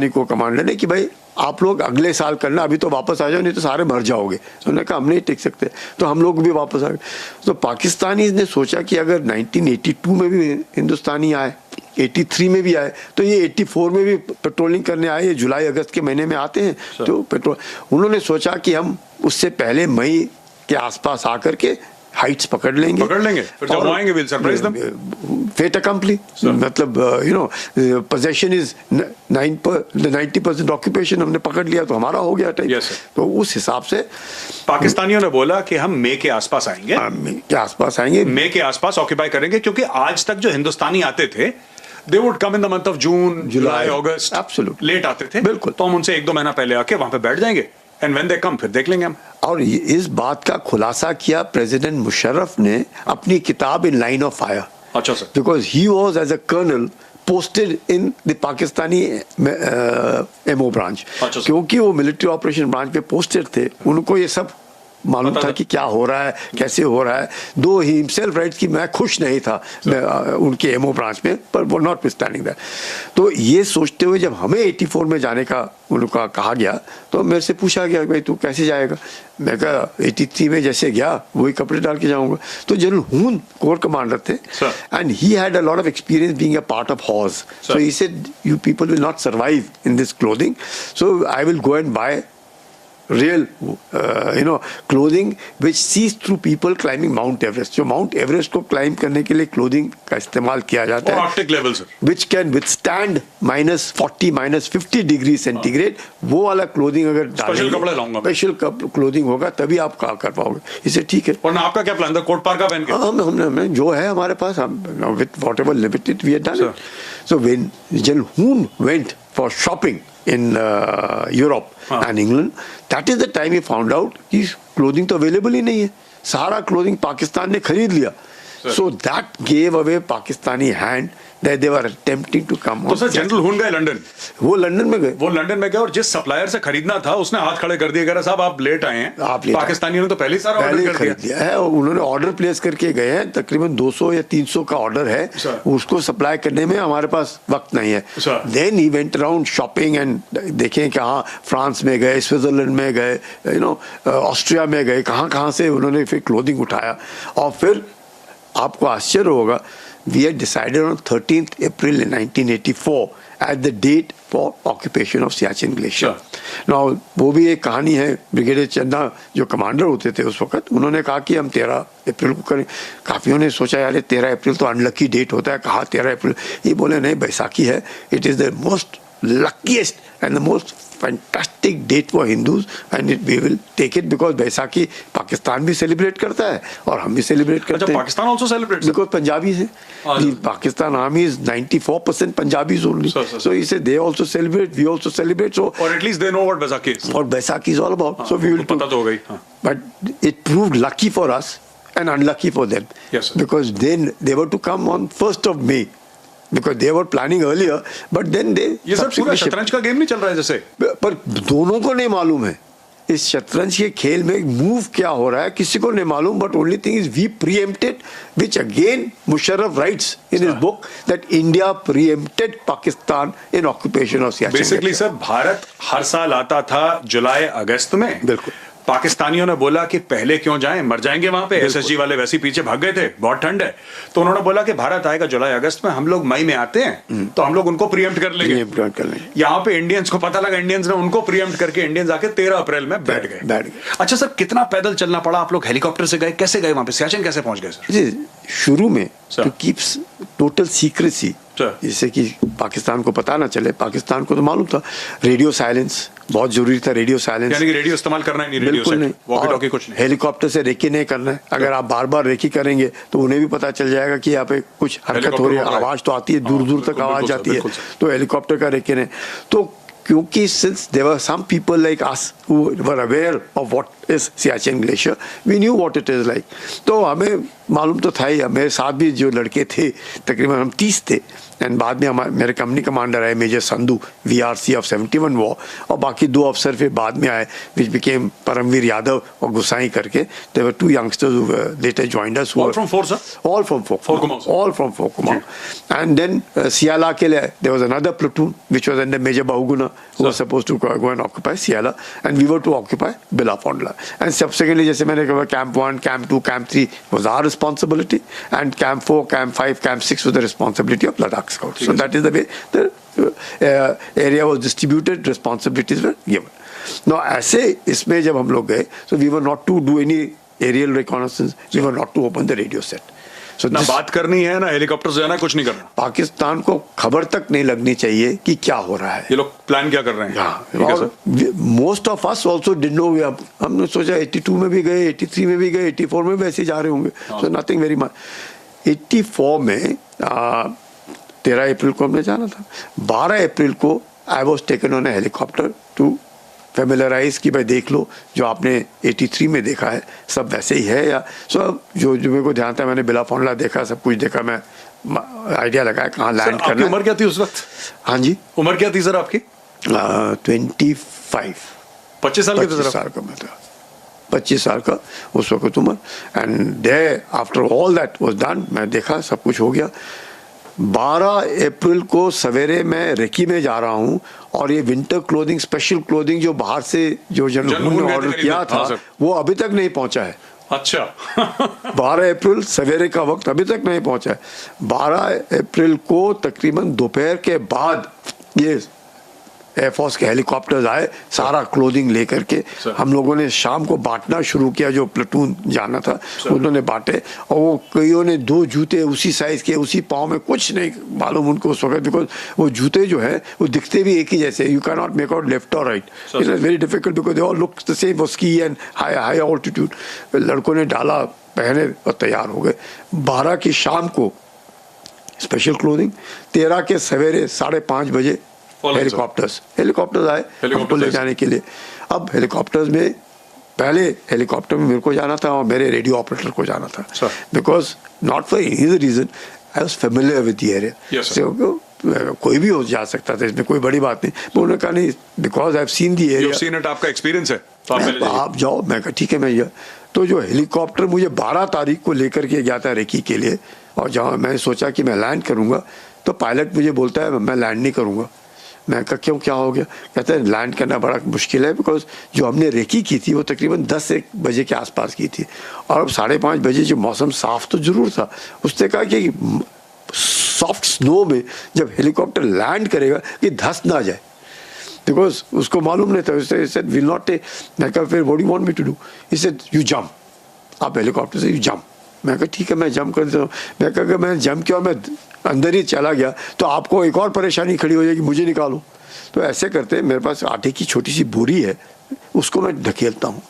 कोर कमांडर ने कि भाई आप लोग अगले साल करना, अभी तो वापस आ जाओ नहीं तो सारे मर जाओगे। तो उन्होंने कहा हम नहीं टिक सकते, तो हम लोग भी वापस आ गए। तो पाकिस्तानी ने सोचा कि अगर 1982 में भी हिंदुस्तानी आए, 83 में भी आए, तो ये 84 में भी पेट्रोलिंग करने आए, ये जुलाई अगस्त के महीने में आते हैं, तो पेट्रोल उन्होंने सोचा कि हम उससे पहले मई के आसपास आकर के हाइट्स पकड़ लेंगे, फिर जब आएंगे we'll surprise them. Fait accompli. मतलब possession is 90% occupation हमने पकड़ लिया तो हमारा हो गया टाइम। तो उस हिसाब से पाकिस्तानियों ने बोला कि हम मई के आसपास आएंगे, मई के आसपास ऑक्यूपाई करेंगे, क्योंकि आज तक जो हिंदुस्तानी आते थे they would come in the month of June, July, August, late आते थे, बिल्कुल, तो हम उनसे 1-2 महीना पहले आके वहां पे बैठ जाएंगे, and when they come फिर देख लेंगे हम। और इस बात का खुलासा किया प्रेसिडेंट मुशर्रफ ने अपनी किताब इन लाइन ऑफ फायर। अच्छा sir. Because he was as a colonel posted in the Pakistani MO branch, क्योंकि वो मिलिट्री ऑपरेशन ब्रांच पे पोस्टेड थे, उनको ये सब मालूम था कि क्या हो रहा है, कैसे हो रहा है। दो ही हिमसेल्फ राइट्स कि मैं खुश नहीं था उनके एमओ ब्रांच में, पर वो नॉट विथस्टैंडिंग दैट। तो ये सोचते हुए जब हमें 84 में जाने का उनका कहा गया तो मेरे से पूछा गया भाई तू कैसे जाएगा। मैं कहा 83 में जैसे गया वही कपड़े डाल के जाऊंगा। तो जनरल हून कोर कमांडर थे and he had a lot of experience being a part of horse, so he said you people will not survive in this clothing, so I will go and buy real clothing which sees through people climbing Mount Everest. जो Mount Everest को climb करने के लिए clothing का इस्तेमाल किया जाता है, Arctic level sir, which can withstand -40 -50 degree centigrade. वो वाला clothing अगर स्पेशल कपड़ा लाऊंगा, स्पेशल clothing होगा तभी आप कर पाओगे। इसे ठीक है। और आपका क्या प्लान था? कोट पार का पहन के? हमने जो है हमारे पास, with whatever limited we had done it. So when General Hoon went for shopping in Europe and England, that is the time he found out कि clothing तो available ही नहीं है, सारा clothing पाकिस्तान ने खरीद लिया। So that gave away Pakistani hand that they were attempting to come on. तो sir general हून गए लंदन? वो लंदन में गए। वो लंदन में गए और जिस सप्लायर से खरीदना था उसने हाथ खड़े कर दिए, कह रहा साहब आप लेट आए हैं। पाकिस्तानियों ने तो पहले ही सारा ऑर्डर कर दिया है। उन्होंने ऑर्डर प्लेस करके गए हैं, तकरीबन 200 या 300 का ऑर्डर है, उसको सप्लाई करने में हमारे पास वक्त नहीं है। Then he went around shopping and देखें कि हाँ फ्रांस में गए, स्विट्जरलैंड में गए, ऑस्ट्रिया में गए, कहाँ से उन्होंने फिर क्लोथिंग उठाया। और फिर आपको आश्चर्य होगा, we had decided on 13th April in 1984 as the date for occupation of Siachen Glacier. Now वो भी एक कहानी है। ब्रिगेडियर चन्ना जो कमांडर होते थे उस वक्त, उन्होंने कहा कि हम 13 अप्रैल को करें। काफियों ने सोचा यार 13 अप्रैल तो अनलकी डेट होता है, कहा 13 अप्रैल। ये बोले नहीं, बैसाखी है, it is the most luckiest and the most fantastic date for Hindus and we will take it because Baisakhi Pakistan भी सेलिब्रेट करता है और हम भी सेलिब्रेट करते हैं। Pakistan also celebrates because Punjabi है। Pakistan army is 94% Punjabis only. So he said they also celebrate, we also celebrate. So or at least they know what Baisakhi is. What Baisakhi is all about. So we will पता तो हो गई। But it proved lucky for us and unlucky for them. Yes, because then they were to come on 1st of May. Because they were planning earlier, but then they ये सब पूरा शतरंज का game नहीं चल रहा है जैसे, पर दोनों को नहीं मालूम है इस शतरंज के खेल में मूव क्या हो रहा है, किसी को नहीं मालूम। But only thing is we preempted, which again Musharraf writes in his book that India preempted Pakistan in occupation of Siachen. Basically sir Bharat हर साल आता था जुलाई अगस्त में। बिल्कुल। पाकिस्तानियों ने बोला कि पहले क्यों जाएं, मर जाएंगे वहां पे। एसएसजी वाले वैसे ही पीछे भाग गए थे, बहुत ठंड है। तो उन्होंने बोला कि भारत आएगा जुलाई अगस्त में, हम लोग मई में आते हैं तो हम लोग उनको प्रीएम्प्ट कर लेंगे। यहाँ पे इंडियंस को पता लगा, इंडियंस ने उनको प्रीएम्प्ट करके इंडियंस आके 13 अप्रैल में बैठ गए। अच्छा सर, कितना पैदल चलना पड़ा? आप लोग हेलीकॉप्टर से गए, कैसे गए वहां पे? सियाचिन कैसे पहुंच गए सर? शुरू में टू कीप टोटल सीक्रेसी, जिससे कि पाकिस्तान को पता ना चले। पाकिस्तान को तो मालूम था रेडियो साइलेंस बहुत जरूरी था, रेडियो साइलेंस, यानी कि रेडियो इस्तेमाल करना ही नहीं, बिल्कुल नहीं, वॉकी टॉकी कुछ नहीं। हेलीकॉप्टर से रेकी नहीं करना है। अगर आप बार बार रेकी करेंगे तो उन्हें भी पता चल जाएगा कि यहाँ पे कुछ हरकत हो रही है, आवाज तो आती है, दूर दूर तक आवाज जाती है, तो हेलीकॉप्टर का रेकी नहीं। तो क्योंकि since there were some people like us who were aware of what is Siachen Glacier, we knew what it is like. तो हमें मालूम तो था ही। मेरे साथ भी जो लड़के थे, तकरीबन हम 30 थे, एंड बाद में मेरे कंपनी कमांडर आए major Sandhu VRC of 71 war, और बाकी 2 अफसर फिर बाद में आए विच बिकेम परमवीर यादव और गुसाई करके। There were 2 youngsters who later joined us. All from force, sir? All from force. All from Kumaon. And then Siala के लिए there was another platoon which was under Major Bahuguna who was supposed to go and occupy Siala, and we were to occupy Bilafondla. And subsequently, जैसे मैंने कहा, Camp 1, Camp 2, Camp 3 was our responsibility, and Camp 4, Camp 5, Camp 6 was the responsibility of Ladakh Scouts. So that is the way the area was distributed, responsibilities were given. Now ऐसे इसमें जब हम लोग गए, so we were not to do any aerial reconnaissance, we were not to open the radio set. So ना बात करनी है, ना हेलीकॉप्टर से जाना, कुछ नहीं करना। पाकिस्तान को खबर तक नहीं लगनी चाहिए कि क्या हो रहा है। ये लोग प्लान क्या कर रहे हैं? Most of us also did no. हमने सोचा 82 में भी गए, 83 में भी गए, 84 में भी ऐसे जा रहे होंगे, सो नथिंग वेरी मच। 84 में 13 अप्रैल को हमने जाना था। 12 अप्रैल को I was taken on a helicopter to familiarise कि भाई देख लो जो आपने 83 में देखा है सब वैसे ही है, या सब जो मेरे को ध्यान था, मैंने बिलाफोंडला देखा, सब कुछ देखा, मैं आइडिया लगाया कहाँ लैंड करना। उम्र क्या थी उस वक्त? हाँ जी, उम्र क्या थी सर आपकी? 25 25 साल के थे सर? साल का मैं था। 25 साल का उस वक्त उम्र। And they after all that was done, मैं देखा सब कुछ हो गया। 12 अप्रैल को सवेरे मैं रेकी में जा रहा हूँ और ये विंटर क्लोथिंग, स्पेशल क्लोथिंग जो बाहर से जो जनरल ने ऑर्डर किया था वो अभी तक नहीं पहुंचा है। अच्छा 12 अप्रैल सवेरे का वक्त अभी तक नहीं पहुंचा है। 12 अप्रैल को तकरीबन दोपहर के बाद ये एयरफोर्स के हेलीकॉप्टर्स आए सारा क्लोथिंग लेकर के। हम लोगों ने शाम को बांटना शुरू किया, जो प्लेटून जाना था उन्होंने बांटे, और वो कईयों ने 2 जूते उसी साइज के, उसी पाँव में कुछ नहीं मालूम उनको उस वक्त, बिकॉज वो जूते जो है वो दिखते भी एक ही जैसे, you can not make out left और right, it is very difficult because they all look the same for ski and high altitude. लड़कों ने डाला, पहने और तैयार हो गए। 12 की शाम को स्पेशल क्लोथिंग, 13 के सवेरे 5:30 बजे हेलीकॉप्टर्स आए हमको ले जाने के लिए। अब हेलीकॉप्टर्स में पहले हेलीकॉप्टर में मेरे को जाना था और मेरे रेडियो ऑपरेटर को जाना था, because not for any reason I was familiar with the area. कोई भी हो जा सकता था, इसमें कोई बड़ी बात नहीं। उन्होंने कहा नहीं, because I have seen the area, आपका एक्सपीरियंस है तो आप जाओ। मैं कहा ठीक है मैं गया। तो जो हेलीकॉप्टर मुझे 12 तारीख को लेकर के गया था रेकी के लिए, और जहाँ मैं सोचा कि मैं लैंड करूंगा तो पायलट मुझे बोलता है मैं लैंड नहीं करूंगा। मैं कहा क्यों, क्या हो गया? कहते हैं लैंड करना बड़ा मुश्किल है, बिकॉज जो हमने रेकी की थी वो तकरीबन 10-1 बजे के आसपास की थी, और अब 5:30 बजे जो मौसम साफ तो जरूर था। उसने कहा कि सॉफ्ट स्नो में जब हेलीकॉप्टर लैंड करेगा कि धंस ना जाए, बिकॉज उसको मालूम नहीं था। उसने सेड विल नॉट टेक। मैं कहा फिर what do you want me to do? He said you jump, आप हेलीकॉप्टर से यू जंप। मैं कहा ठीक है मैं जंप कर देता हूँ। मैं कहा मैं जंप किया और मैं अंदर ही चला गया तो आपको एक और परेशानी खड़ी हो जाएगी, मुझे निकालो। तो ऐसे करते मेरे पास आटे की छोटी सी बोरी है, उसको मैं ढकेलता हूँ।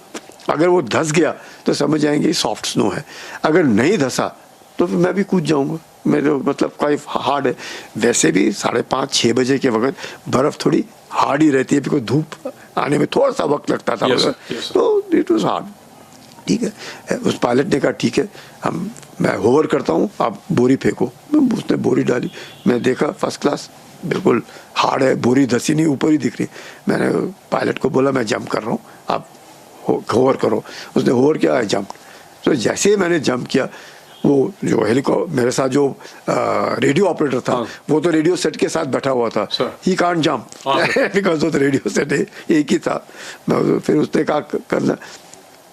अगर वो धंस गया तो समझ जाएंगे सॉफ्ट स्नो है, अगर नहीं धंसा तो फिर मैं भी कूद जाऊँगा। मेरे मतलब काफ़ी हार्ड है। वैसे भी 5:30-6 बजे के वक्त बर्फ़ थोड़ी हार्ड ही रहती है, बिकॉज धूप आने में थोड़ा सा वक्त लगता था। तो इट वॉज हार्ड। ठीक है, उस पायलट ने कहा ठीक है मैं होवर करता हूँ, आप बोरी फेंको। उसने बोरी डाली, मैं देखा फर्स्ट क्लास, बिल्कुल हार्ड है, बोरी धसी नहीं, ऊपर ही दिख रही। मैंने पायलट को बोला मैं जंप कर रहा हूँ, आप होवर करो। उसने होवर किया, जंप। तो जैसे ही मैंने जंप किया, वो जो हेलीकॉप्टर मेरे साथ जो रेडियो ऑपरेटर था वो तो रेडियो सेट के साथ बैठा हुआ था, ही कांट जंप बिकॉज वो तो रेडियो सेट एक ही था। फिर उसने कहा करना,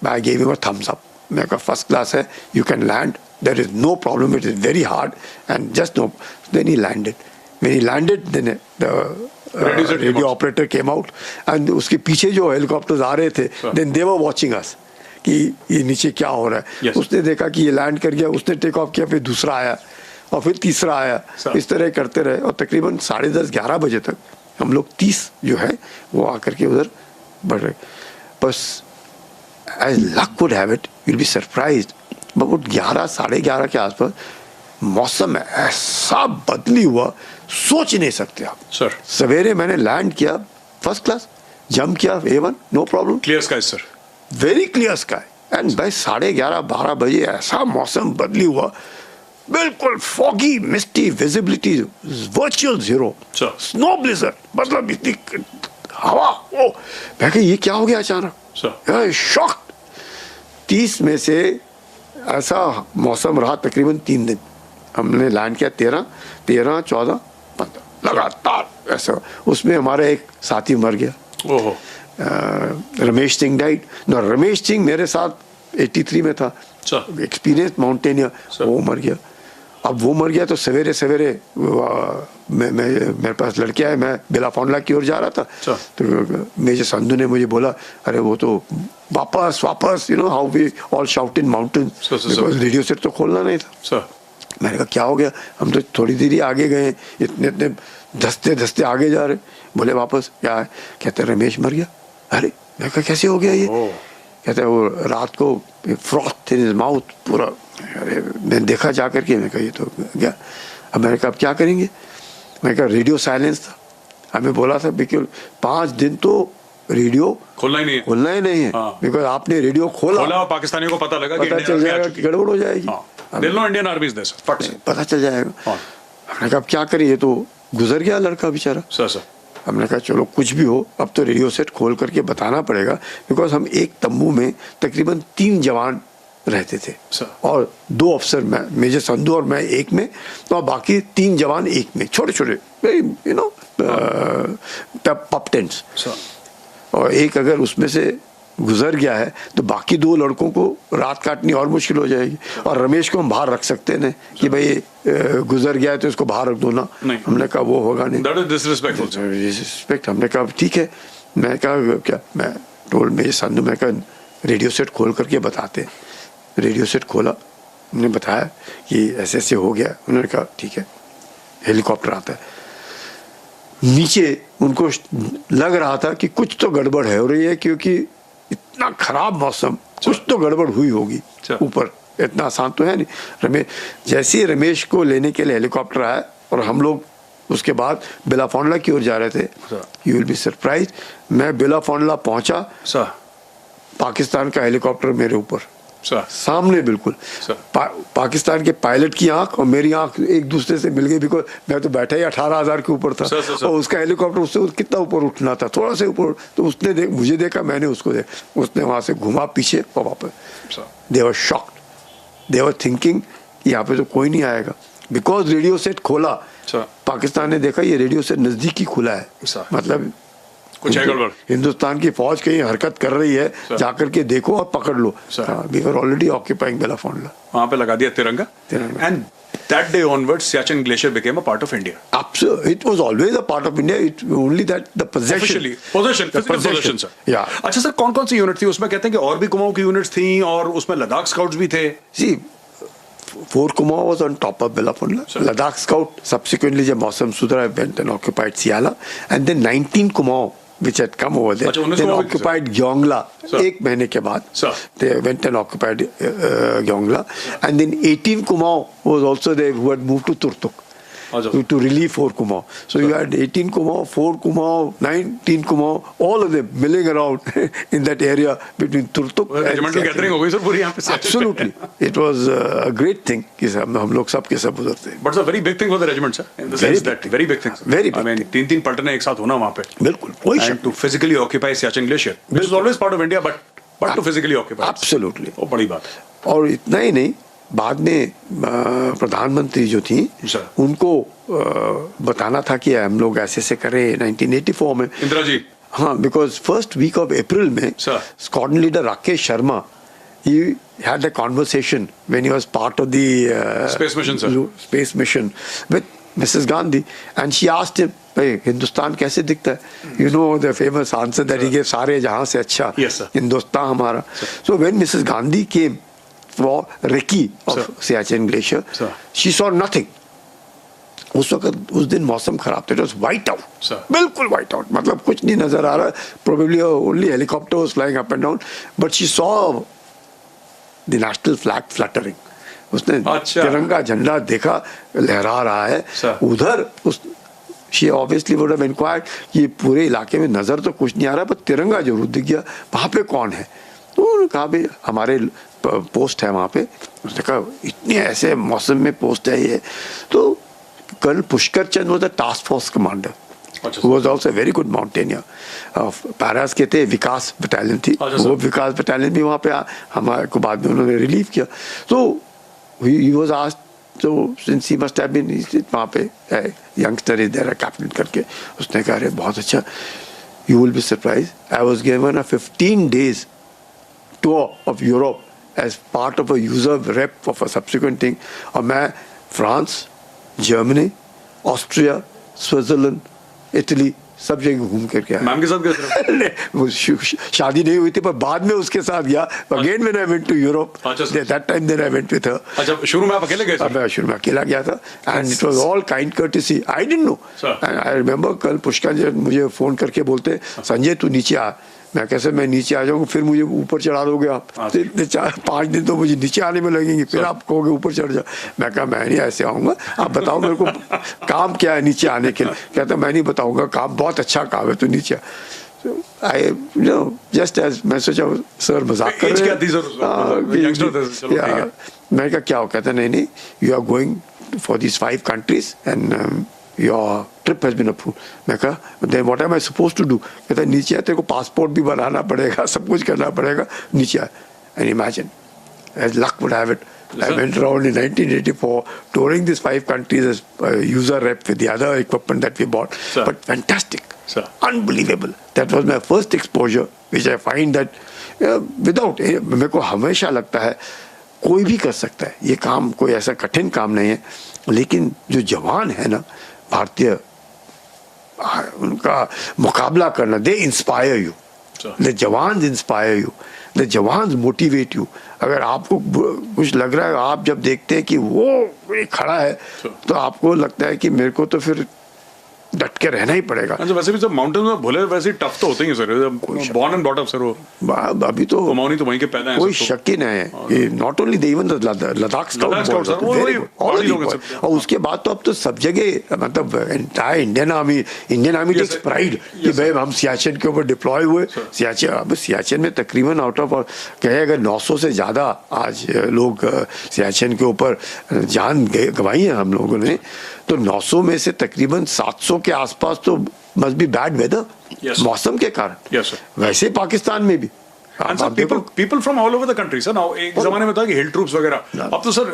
I gave him a thumbs up. मैं कहा फर्स्ट क्लास है, you can land, there is no problem, it is very hard and just no. Then he landed. When he landed, then the radio operator came out and उसके पीछे जो helicopters आ रहे थे, then they were watching us कि ये नीचे क्या हो रहा है। उसने देखा कि ये लैंड कर गया, उसने टेक ऑफ किया, फिर दूसरा आया और फिर तीसरा आया। इस तरह करते रहे और तकरीबन 10:30-11 बजे तक हम लोग 30 जो है वो आकर के उधर बढ़ रहे। बस as luck would have it, you'll be surprised, but वो 11-11:30 के आसपास मौसम ऐसा बदली हुआ, सोच नहीं सकते आप। सर सवेरे मैंने लैंड किया फर्स्ट क्लास, जंप किया A1, no problem, clear sky sir, very clear sky. And भाई 11:30-12 बजे ऐसा मौसम बदली हुआ, बिल्कुल foggy, misty, visibility virtual 0, snow blizzard, मतलब इतनी हवा। ओ मैं कहा ये क्या हो गया अचानक, शॉक। 30 में से ऐसा मौसम रहा तकरीबन 3 दिन। हमने लैंड किया 13, 14, 15 लगातार ऐसा। उसमें हमारा एक साथी मर गया, रमेश सिंह डाइड। रमेश सिंह मेरे साथ 83 में था, एक्सपीरियंस माउंटेनियर, वो मर गया। अब वो मर गया तो सवेरे सवेरे मेरे पास लड़के आए, मैं बिलाफोंडला की ओर जा रहा था, तो मेजर संधू ने मुझे बोला अरे वो तो वापस you know how we all shout in mountain, because radio set तो खोलना नहीं था। मैंने कहा क्या हो गया, हम तो थोड़ी देर ही आगे गए, इतने धसते आगे जा रहे। बोले वापस क्या है? कहते रमेश मर गया। अरे मैं कहा कैसे हो गया ये? कहते हैं वो रात को फ्रॉथ इन हिज माउथ पूरा। अरे मैंने देखा जा करके, मैं कहा ये तो गया। अब मैंने कहा अब क्या करेंगे? मैं कहा रेडियो साइलेंस था, हमें बोला था बिल्कुल 5 दिन तो रेडियो खोलना ही नहीं है, बिकॉज आपने रेडियो खोला पाकिस्तानियों को पता लगा, पता चल जाएगा कि गड़बड़ हो जाएगी, इंडियन आर्मी पता चल जाएगा। हमने कहा अब क्या करें, ये तो गुजर गया लड़का बेचारा। हमने कहा चलो कुछ भी हो, अब तो रेडियो सेट खोल करके बताना पड़ेगा, बिकॉज हम एक तंबू में तकरीबन 3 जवान रहते थे और 2 अफसर, मेजर संधू और मैं एक में, तो बाकी 3 जवान एक में, छोटे छोटे यू नो पप टेंट्स, और एक अगर उसमें से गुजर गया है तो बाकी 2 लड़कों को रात काटनी और मुश्किल हो जाएगी। और रमेश को हम बाहर रख सकते हैं कि भाई गुजर गया है तो इसको बाहर रख दो ना, हमने कहा वो होगा नहीं, That is disrespectful. डिसरिस्पेक्ट। हमने कहा ठीक है, मैं कहा क्या, मैं टोल मेरे संधू, मैं कहा रेडियो सेट खोल करके बताते। रेडियो सेट खोला, हमने बताया कि ऐसे ऐसे हो गया, उन्होंने कहा ठीक है, हेलीकॉप्टर आता है। नीचे उनको लग रहा था कि कुछ तो गड़बड़ है हो रही है, क्योंकि इतना खराब मौसम, कुछ तो गड़बड़ हुई होगी ऊपर, इतना आसान तो है नहीं। जैसे ही रमेश को लेने के लिए हेलीकॉप्टर आया और हम लोग उसके बाद बिलाफोंडला की ओर जा रहे थे, यू विल बी सरप्राइज, मैं बिलाफोंडला पहुंचा, पाकिस्तान का हेलीकॉप्टर मेरे ऊपर सामने बिल्कुल, पाकिस्तान के पायलट की आंख और मेरी आंख एक दूसरे से मिल गई, बिकॉज मैं तो बैठा ही 18,000 के ऊपर था और उसका हेलीकॉप्टर उससे कितना ऊपर उठना था, थोड़ा सा ऊपर, तो उसने मुझे देखा, मैंने उसको देखा, उसने वहां से घुमा पीछे और वापस। दे were shocked, they were thinking कि यहाँ पे तो कोई नहीं आएगा, बिकॉज रेडियो सेट खोला, पाकिस्तान ने देखा ये रेडियो सेट नजदीक ही खुला है, मतलब कुछ हिंदुस्तान की फौज कहीं हरकत कर रही है, जाकर के देखो और पकड़ लो। वी वर ऑलरेडी ऑक्यूपाइंग बिलाफोंडला, वहां पे लगा दिया तिरंगा, and that day onwards Siachen glacier became a part of India. Absolutely, it was always a part of India, it only that the possession, physical possession sir. Yeah. अच्छा sir, कौन कौन सी unit थी उसमें? कहते हैं कि और भी कुमाऊं की यूनिट्स थी और उसमें लद्दाख स्काउट्स भी थे। See, 4 Kumaon was on top of Bilafonla. Ladakh Scout subsequently, जब मौसम सुधरा, went and occupied Siala, and then 19 Kumaon which had come over there, then occupied Gyeongla. एक महीने के बाद they went and occupied Gyeongla, and then 18 Kumaon was also there who had moved to Turtuk to relieve 4 Kumaon. So you had 18 Kumaon, 4 Kumaon, 19 Kumaon, all of them milling around in that area between Turtuk and regimental gathering हो गई sir पूरी यहाँ पे। Absolutely, it was a great thing कि हम लोग सब के सब उधर थे। But it's a very big thing for the regiment, sir. In the sense that very big thing. Very big. I mean, 3 पलटने एक साथ होना वहाँ पे। बिल्कुल, कोई शक। And to physically occupy Siachen glacier, which is always part of India, but to physically occupy. Absolutely. वो बड़ी बात है। और इतना ही नहीं, बाद में प्रधानमंत्री जो थी उनको बताना था कि हम लोग ऐसे ऐसे करें 1984 में। इंदिरा जी। हाँ, because first week of April में squadron leader Rakesh Sharma, he had a conversation when he was part of the space mission with Mrs. Gandhi, and she asked him, "Hey, Hindustan कैसे दिखता है?" You know the famous answer that he gave, सारे जहाँ से अच्छा हिंदुस्तान हमारा। So when Mrs. Gandhi came for recce of Siachen glacier, she saw nothing. उस वक्त उस दिन मौसम खराब था, it was white out, बिल्कुल white out, मतलब कुछ नहीं नजर आ रहा, probably only helicopter was flying up and down, but she saw the national flag fluttering. उसने तिरंगा झंडा देखा लहरा रहा है उधर, उस she obviously would have inquired कि पूरे इलाके में नजर तो कुछ नहीं आ रहा, पर तिरंगा जरूर दिख गया, वहां पे कौन है? तो उन्होंने कहा भाई हमारे पोस्ट है वहां पे। उसने कहा इतने ऐसे मौसम में पोस्ट है ये? तो Colonel Pushkar Chand was the task force commander, who was also a very good mountaineer. Paras के थे, विकास बटालियन थी, वो विकास बटालियन भी वहाँ पे हमारे को बाद में उन्होंने रिलीव किया। So he was asked, so since he must have been वहाँ पे youngster is there, captain करके, उसने कहा अरे बहुत अच्छा, you will be surprised, I was given a 15 days tour of Europe as part of a user rep of a subsequent thing, और मैं France, Germany, Austria, Switzerland, Italy, सब जगह घूम करके आया। मैम के साथ गए? वो शादी नहीं हुई थी, पर बाद में उसके साथ गया। Again when I went to Europe, that time then I went with her. अच्छा, शुरू में आप अकेले गए? मैं शुरू में अकेला गया था, and it was all kind courtesy. I didn't know. And I remember कल पुष्कर जी मुझे फोन करके बोलते, संजय तू नीचे आ। मैं कैसे मैं नीचे आ जाऊंगा, फिर मुझे ऊपर चढ़ा दोगे आप? 4-5 दिन तो मुझे नीचे आने में लगेंगे, फिर आप कहोगे ऊपर चढ़ जा। मैं कहा मैं नहीं ऐसे आऊंगा, आप बताओ मेरे को काम क्या है नीचे आने के लिए? कहता मैं नहीं बताऊंगा, काम बहुत अच्छा काम है, तो नीचे आई जस्ट एज मैं सोचा सर मजाक कर रहे हैं। मैं क्या हो? कहता नहीं, you are going for these 5 countries and your trip has been approved. मैं कहा then what am I suppose to do. कहता है नीचे आ, तेरे को पासपोर्ट भी बनाना पड़ेगा, सब कुछ करना पड़ेगा, नीचे आ. And imagine as luck would have it, I went around in 1984 touring these 5 countries as user rep with the other equipment that we bought. Sir. But fantastic. Sir. Unbelievable. That was my first exposure, which I find that without, मेरे को हमेशा लगता है कोई भी कर सकता है ये काम, कोई ऐसा कठिन काम नहीं है. लेकिन जो जवान है ना भारतीय, उनका मुकाबला करना, they inspire you. The jawans inspire you. The jawans motivate you. अगर आपको कुछ लग रहा है, आप जब देखते हैं कि वो खड़ा है, तो आपको लगता है कि मेरे को तो फिर डट के रहना ही पड़ेगा. वैसे भी सब माउंटेन में भोले वैसे टफ तो होते ही sir. Born and bought up sir. वो अभी तो कुमाऊनी तो वहीं के पैदा हैं. कोई शक ही नहीं है. Not only they, even Ladakh scout और उसके बाद तो अब तो सब जगह, मतलब entire Indian army takes pride कि भाई हम सियाचिन के ऊपर डिप्लॉय हुए. सियाचिन, अब सियाचिन में तकरीबन आउट ऑफ कहे अगर 900 से ज्यादा आज लोग सियाचिन के ऊपर जान गंवाई है हम लोगों ने. तो 900 में से तकरीबन 700 के आसपास तो मस्ट बी बैड वेदर, मौसम के कारण. वैसे पाकिस्तान में भी people from all over the country sir. now एक जमाने में था कि हिल ट्रूप्स वगैरह, अब तो sir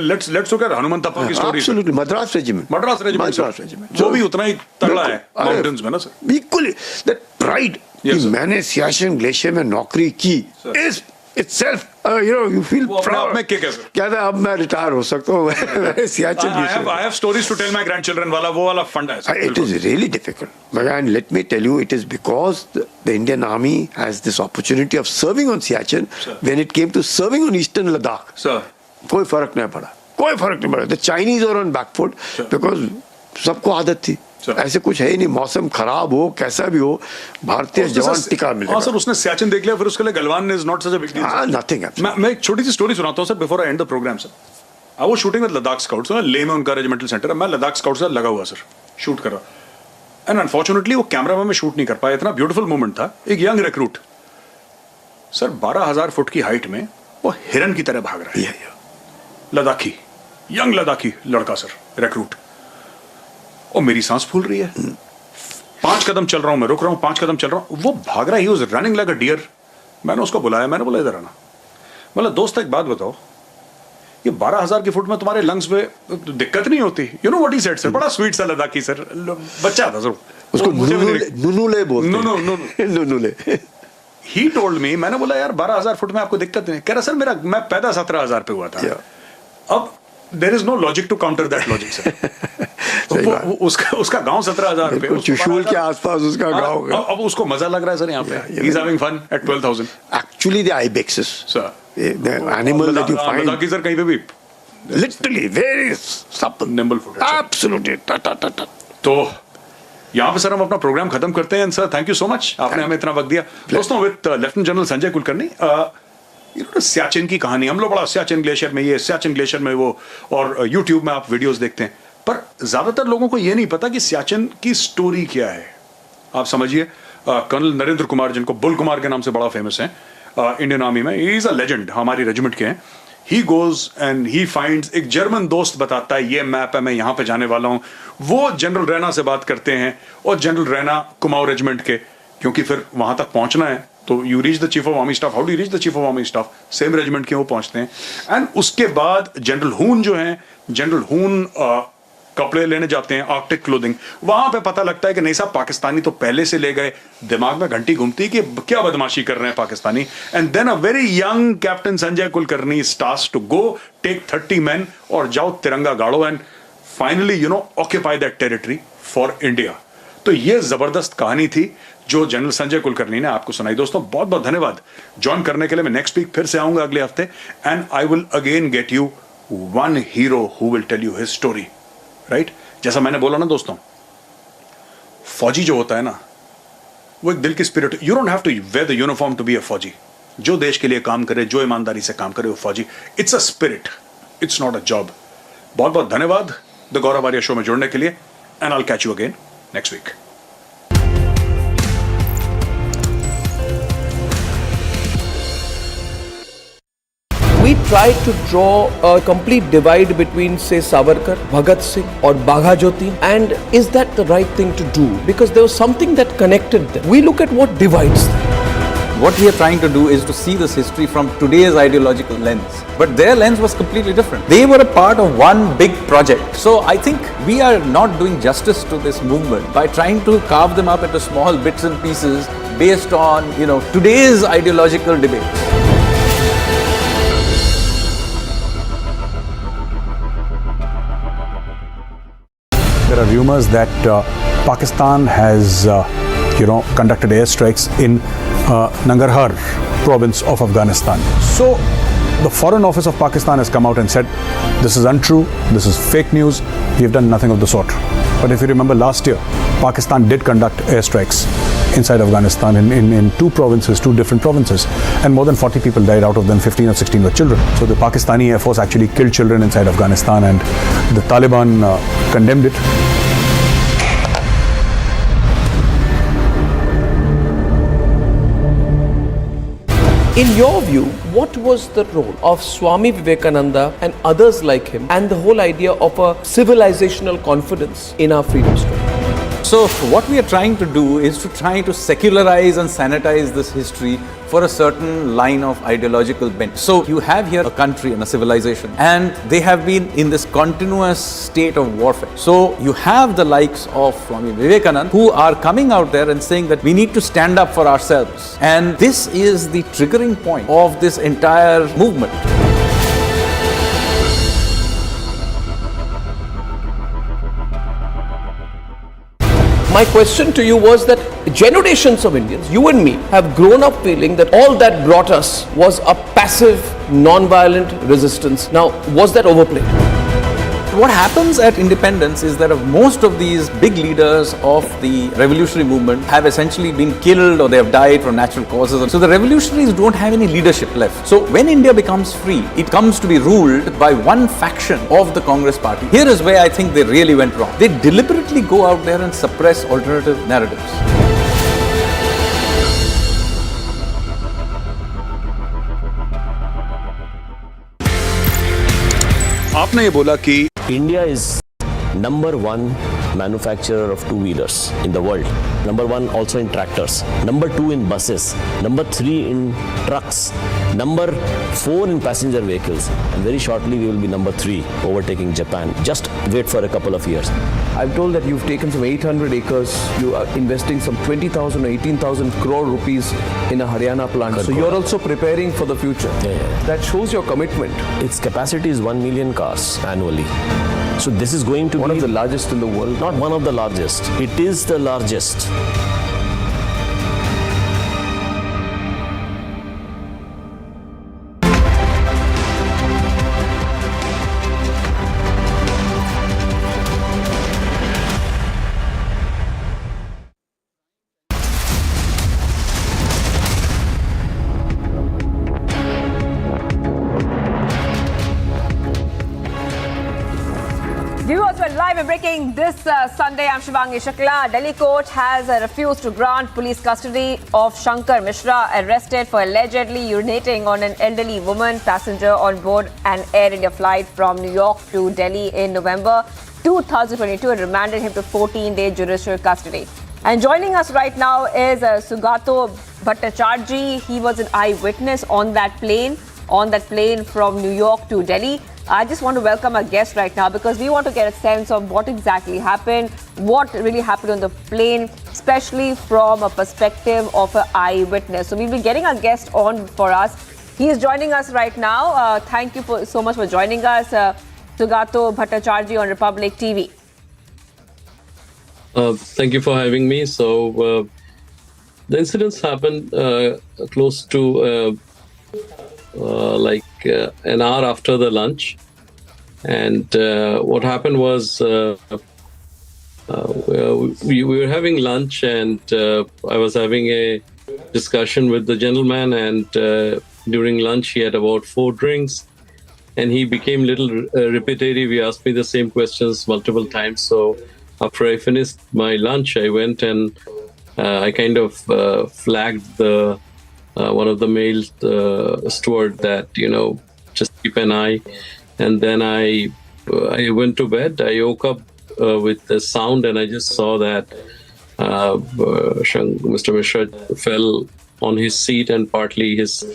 let's look at Hanumantappa की स्टोरी. Absolutely. मद्रास रेजिमेंट वो भी उतना ही तगड़ा है माउंटेन्स में ना सर. इक्वली दैट प्राइड कि मैंने सियाचिन ग्लेशियर में नौकरी की is itself, you feel proud. में किक है सर. क्या था, अब मैं रिटायर हो सकता हूँ. Siachen I have stories to tell my grandchildren वाला वो वाला फंड है. It is really difficult. And let me tell you, it is because the Indian Army has this opportunity of serving on Siachen. When it came to serving on Eastern Ladakh, कोई फर्क नहीं पड़ा. The Chinese are on back foot because सबको आदत थी. ऐसे कुछ है ही नहीं, मौसम खराब हो कैसा भी हो, भारतीय जवान टिका मिलेगा. सर उसने सियाचिन देख लिया, फिर उसके लिए Galwan is not such a big deal. Nothing. मैं एक छोटी सी स्टोरी सुनाता हूँ sir before I end the programme. Sir I was shooting with Ladakh scouts. Leh में उनका रेजिमेंटल सेंटर है. मैं लद्दाख स्काउट्स से लगा हुआ सर, शूट कर रहा. एंड अनफॉर्चुनेटली वो कैमरा में शूट नहीं कर पाया. इतना ब्यूटीफुल मोमेंट था. एक यंग रिक्रूट सर 12,000 फुट की हाइट में वो हिरन की तरह भाग रहा है. लद्दाखी, यंग लद्दाखी लड़का सर, रिक्रूट. और मेरी सांस फूल रही है. 5 कदम चल रहा हूं, मैं रुक रहा हूं, 5 कदम चल रहा हूं, वो भाग रहा है. He was running like a deer. मैंने उसको बुलाया, मैंने बोला इधर आना. बोला दोस्त एक बात बताओ, ये 12,000 की फुट में तुम्हारे लंग्स में दिक्कत नहीं होती? You know what he said sir. बड़ा स्वीट सा लद्दाखी सर, बच्चा था सर. उसको नुनुले बोलते. नुनुले. He told me. मैंने बोला यार 12,000 फुट में आपको दिक्कत नहीं? कह रहा सर मैं पैदा 17,000 पे हुआ था. अब there is no logic to counter that logic sir. उसका गांव 17,000 रुपए, चुशूल के आसपास उसका गांव. अब उसको मजा लग रहा है सर यहाँ पे. He is having fun at 12,000. Actually the ibexes sir, the animal that you find Ladakhi sir कहीं पे भी literally very supple nimble foot. Absolutely. तो यहाँ पे सर हम अपना प्रोग्राम खत्म करते हैं. Sir thank you so much, आपने हमें इतना वक्त दिया. दोस्तों with lieutenant general Sanjay Kulkarni, Siachen की कहानी, हम लोग बड़ा सियाचिन ग्लेशियर में ये, सियाचिन ग्लेशियर में वो, और यूट्यूब में आप वीडियोस देखते हैं, पर ज्यादातर लोगों को ये नहीं पता कि सियाचिन की स्टोरी क्या है. आप समझिए, कर्नल नरेंद्र कुमार, जिनको बुल कुमार के नाम से बड़ा फेमस है इंडियन आर्मी में, ही इज अ लेजेंड, हमारी रेजिमेंट के हैं. He goes and he finds, एक जर्मन दोस्त बताता है ये मैप है, मैं यहाँ पे जाने वाला हूँ. वो जनरल रैना से बात करते हैं, और जनरल रैना कुमाऊं रेजिमेंट के, क्योंकि फिर वहां तक पहुंचना है तो you reach the chief of army staff. How do you reach the chief of army staff? Same regiment के वो पहुंचते हैं. एंड उसके बाद जनरल हून जो है, जनरल हून कपड़े लेने जाते हैं, आर्कटिक क्लोथिंग. वहां पे पता लगता है कि नहीं साहब, पाकिस्तानी तो पहले से ले गए. दिमाग में घंटी घूमती कि क्या बदमाशी कर रहे हैं पाकिस्तानी. And then a very young captain Sanjay Kulkarni starts to go take 30 men और जाओ तिरंगा गाड़ो and finally occupy that territory for India. तो ये जबरदस्त कहानी थी जो जनरल संजय कुलकर्णी ने आपको सुनाई. दोस्तों बहुत बहुत धन्यवाद ज्वाइन करने के लिए. मैं नेक्स्ट वीक फिर से आऊंगा अगले हफ्ते, and I will again get you one hero who will tell you his story. Right, जैसा मैंने बोला ना दोस्तों, फौजी जो होता है ना, वो एक दिल की spirit. You don't have to wear the uniform to be a fauji. जो देश के लिए काम करे, जो ईमानदारी से काम करे, वो फौजी. It's a spirit, it's not a job. बहुत बहुत धन्यवाद द गौरव आर्या शो में जुड़ने के लिए, and I will catch you again next week. We tried to draw a complete divide between, say, Savarkar, Bhagat Singh or Bagha Jyoti? And is that the right thing to do? Because there was something that connected them. We look at what divides them. What we are trying to do is to see this history from today's ideological lens. But their lens was completely different. They were a part of one big project. So I think we are not doing justice to this movement by trying to carve them up into small bits and pieces based on, today's ideological debates. There are rumors that Pakistan has, conducted airstrikes in Nangarhar province of Afghanistan. So the Foreign Office of Pakistan has come out and said, this is untrue, this is fake news, we have done nothing of the sort. But if you remember last year, Pakistan did conduct airstrikes inside Afghanistan in two different provinces, and more than 40 people died, out of them 15 or 16 were children. So the Pakistani Air Force actually killed children inside Afghanistan, and the Taliban condemned it. In your view, what was the role of Swami Vivekananda and others like him and the whole idea of a civilizational confidence in our freedom struggle? So what we are trying to do is to try to secularize and sanitize this history for a certain line of ideological bent. So you have here a country and a civilization, and they have been in this continuous state of warfare. So you have the likes of Swami Vivekananda who are coming out there and saying that we need to stand up for ourselves. And this is the triggering point of this entire movement. My question to you was that generations of Indians, you and me, have grown up feeling that all that brought us was a passive, non-violent resistance. Now, was that overplayed? What happens at independence is that most of these big leaders of the revolutionary movement have essentially been killed or they have died from natural causes. So the revolutionaries don't have any leadership left. So when India becomes free, it comes to be ruled by one faction of the Congress party. Here is where I think they really went wrong. They deliberately go out there and suppress alternative narratives. आपने ये बोला कि India is number one manufacturer of two-wheelers in the world. Number one also in tractors. Number two in buses. Number three in trucks. Number four in passenger vehicles. And very shortly we will be number three, overtaking Japan. Just wait for a couple of years. I'm told that you've taken some 800 acres, you are investing some 20,000 or 18,000 crore rupees in a Haryana plant. So you're also preparing for the future. Yeah. That shows your commitment. Its capacity is 1 million cars annually. So this is going to be one of the largest in the world. Not one of the largest. It is the largest. Viewers, we're live and breaking this Sunday. I'm Shivangi Shukla. Delhi court has refused to grant police custody of Shankar Mishra, arrested for allegedly urinating on an elderly woman passenger on board an Air India flight from New York to Delhi in November 2022 and remanded him to 14-day judicial custody. And joining us right now is Sugato Bhattacharjee. He was an eyewitness on that plane from New York to Delhi. I just want to welcome our guest right now because we want to get a sense of what exactly happened, what really happened on the plane, especially from a perspective of an eyewitness. So we'll be getting our guest on for us. He is joining us right now. Thank you so much for joining us, Sugato Bhattacharjee on Republic TV. Thank you for having me. So the incidents happened close to an hour after the lunch, and what happened was we were having lunch, and I was having a discussion with the gentleman, and during lunch he had about 4 drinks, and he became a little repetitive. He asked me the same questions multiple times. So after I finished my lunch, I went and I kind of flagged the one of the male steward that, just keep an eye. And then I went to bed. I woke up with the sound, and I just saw that Mr. Mishra fell on his seat, and partly his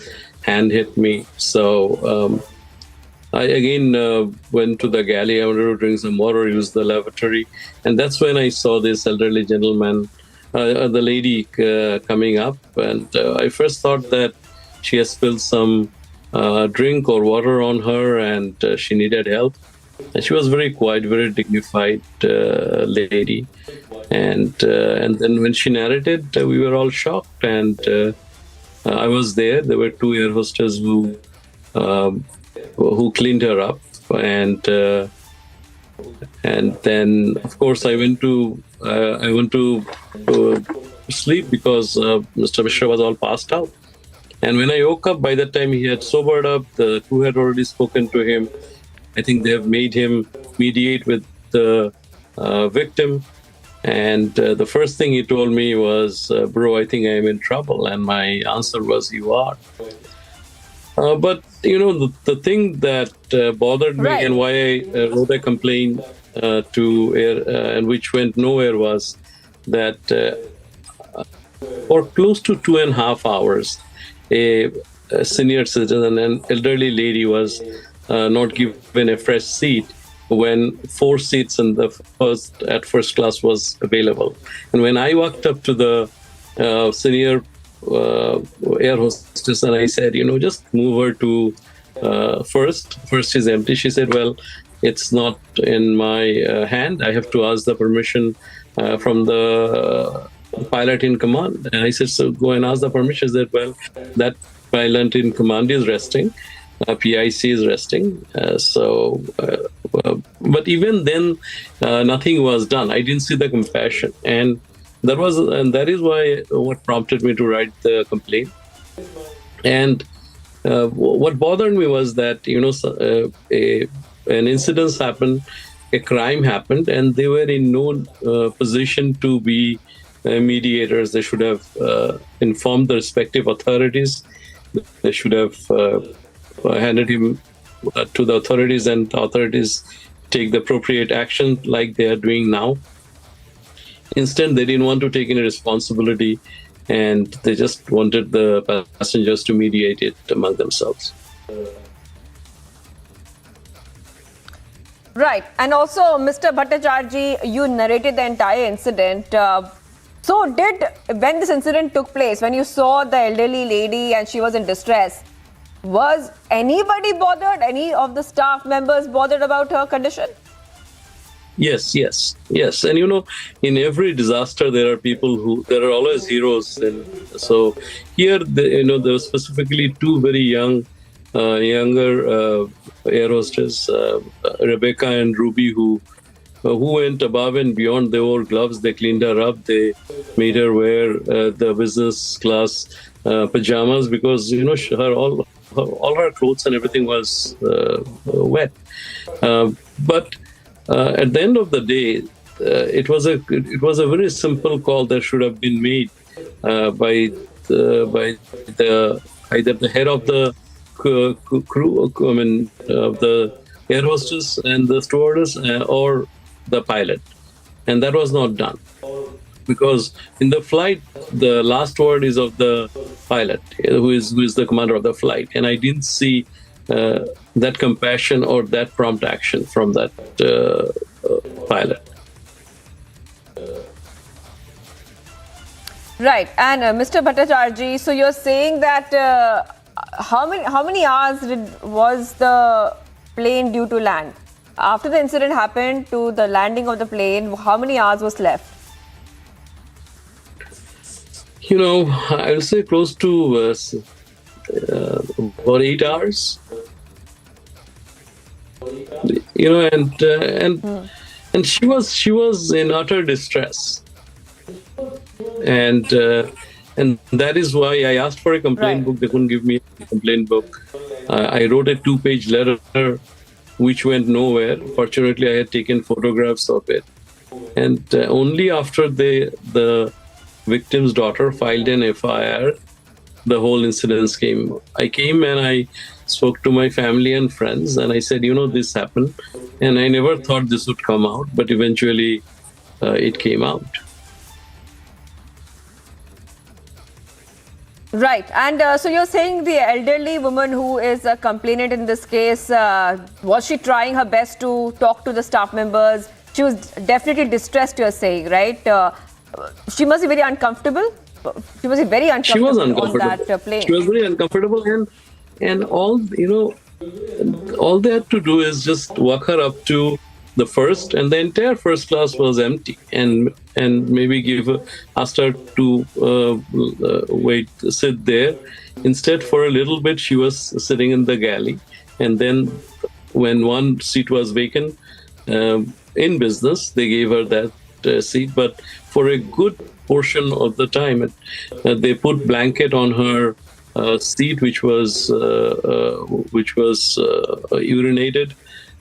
hand hit me. So I again went to the galley. I wanted to drink some water, use the lavatory, and that's when I saw this elderly gentleman, the lady coming up, and I first thought that she has spilled some drink or water on her, and she needed help. And she was very quiet, very dignified lady. And then when she narrated, we were all shocked, and I was there. There were two air hostesses who cleaned her up, and then of course I went to sleep because Mr. Mishra was all passed out. And when I woke up, by that time he had sobered up. The crew had already spoken to him. I think they have made him mediate with the victim. And the first thing he told me was, bro, I think I am in trouble. And my answer was, you are. But, the thing that bothered me and why I wrote a complaint to air and which went nowhere was that for close to 2.5 hours, a senior citizen, an elderly lady, was not given a fresh seat when 4 seats in the first class was available. And when I walked up to the senior air hostess and I said, just move her to first is empty. She said, well, it's not in my hand. I have to ask the permission from the pilot in command. And I said, so go and ask the permission. She said, well, that pilot in command is resting. PIC is resting. But even then, nothing was done. I didn't see the compassion. And that is why what prompted me to write the complaint. And what bothered me was that, an incident happened, a crime happened, and they were in no position to be mediators. They should have informed the respective authorities. They should have handed him to the authorities, and the authorities take the appropriate action like they are doing now. Instead, they didn't want to take any responsibility, and they just wanted the passengers to mediate it among themselves. Right. And also, Mr. Bhattacharjee, you narrated the entire incident. So when this incident took place, when you saw the elderly lady and she was in distress, was anybody bothered? Any of the staff members bothered about her condition? Yes. And in every disaster, there are always heroes. And so here, there were specifically two very younger air hostess, Rebecca and Ruby, who went above and beyond. They wore gloves, they cleaned her up, they made her wear the business class pajamas because, all her clothes and everything was wet. But at the end of the day, it was a very simple call that should have been made by either the head of the crew, of the air hostess and the stewardess, or the pilot, and that was not done. Because in the flight, the last word is of the pilot, who is the commander of the flight. And I didn't see that compassion or that prompt action from that pilot. Right. And Mr. Bhattacharjee, so you're saying that how many hours was the plane due to land? After the incident happened to the landing of the plane, how many hours was left? I will say close to about 8 hours. And she was in utter distress, and that is why I asked for a complaint book. They couldn't give me a complaint book. I wrote a 2-page letter, which went nowhere. Fortunately, I had taken photographs of it, and only after the victim's daughter filed an FIR, the whole incidents came. I came and I spoke to my family and friends, and I said, this happened, and I never thought this would come out, but eventually it came out. Right. And so you're saying the elderly woman who is a complainant in this case, was she trying her best to talk to the staff members? She was definitely distressed, you're saying, right? She must be very uncomfortable. She must be very uncomfortable, on that plane. She was very uncomfortable, and all they had to do is just walk her up to the first, and the entire first class was empty, and maybe asked her to sit there. Instead, for a little bit, she was sitting in the galley, and then when one seat was vacant in business, they gave her that seat. But for a good portion of the time, they put blanket on her seat, which was urinated,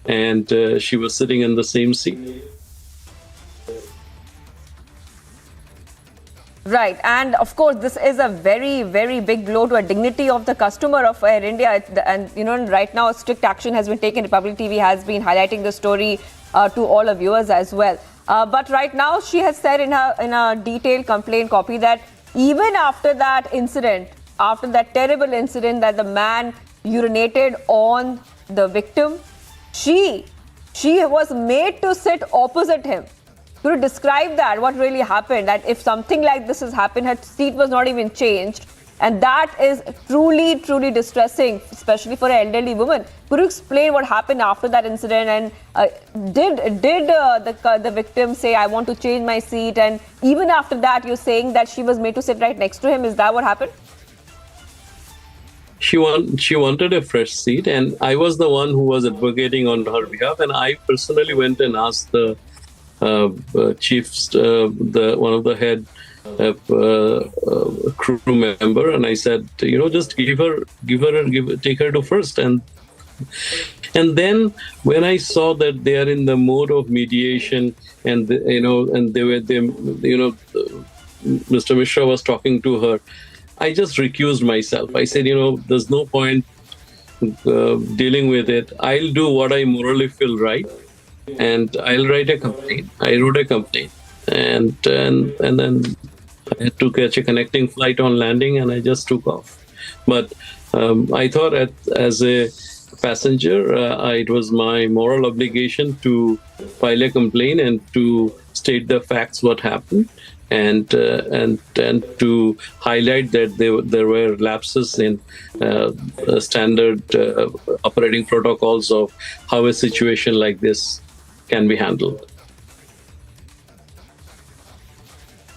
and she was sitting in the same seat. Right, and of course, this is a very, very big blow to a dignity of the customer of Air India. And right now, strict action has been taken. Republic TV has been highlighting the story to all our viewers as well. But right now, she has said in a detailed complaint copy that even after that incident, after that terrible incident that the man urinated on the victim, she was made to sit opposite him. Could you describe that? What really happened? That if something like this has happened, her seat was not even changed. And that is truly, truly distressing, especially for an elderly woman. Could you explain what happened after that incident? And did the victim say, I want to change my seat? And even after that, you're saying that she was made to sit right next to him. Is that what happened? She wanted a fresh seat, and I was the one who was advocating on her behalf. And I personally went and asked the chiefs, one of the head crew member, and I said, just take her to first. And then when I saw that they are in the mode of mediation, and Mr. Mishra was talking to her, I just recused myself. I said, there's no point dealing with it. I'll do what I morally feel right, and I'll write a complaint. I wrote a complaint, and then I had to catch a connecting flight on landing, and I just took off. But I thought as a passenger, it was my moral obligation to file a complaint and to state the facts, what happened, and to highlight that there were lapses in standard operating protocols of how a situation like this can be handled.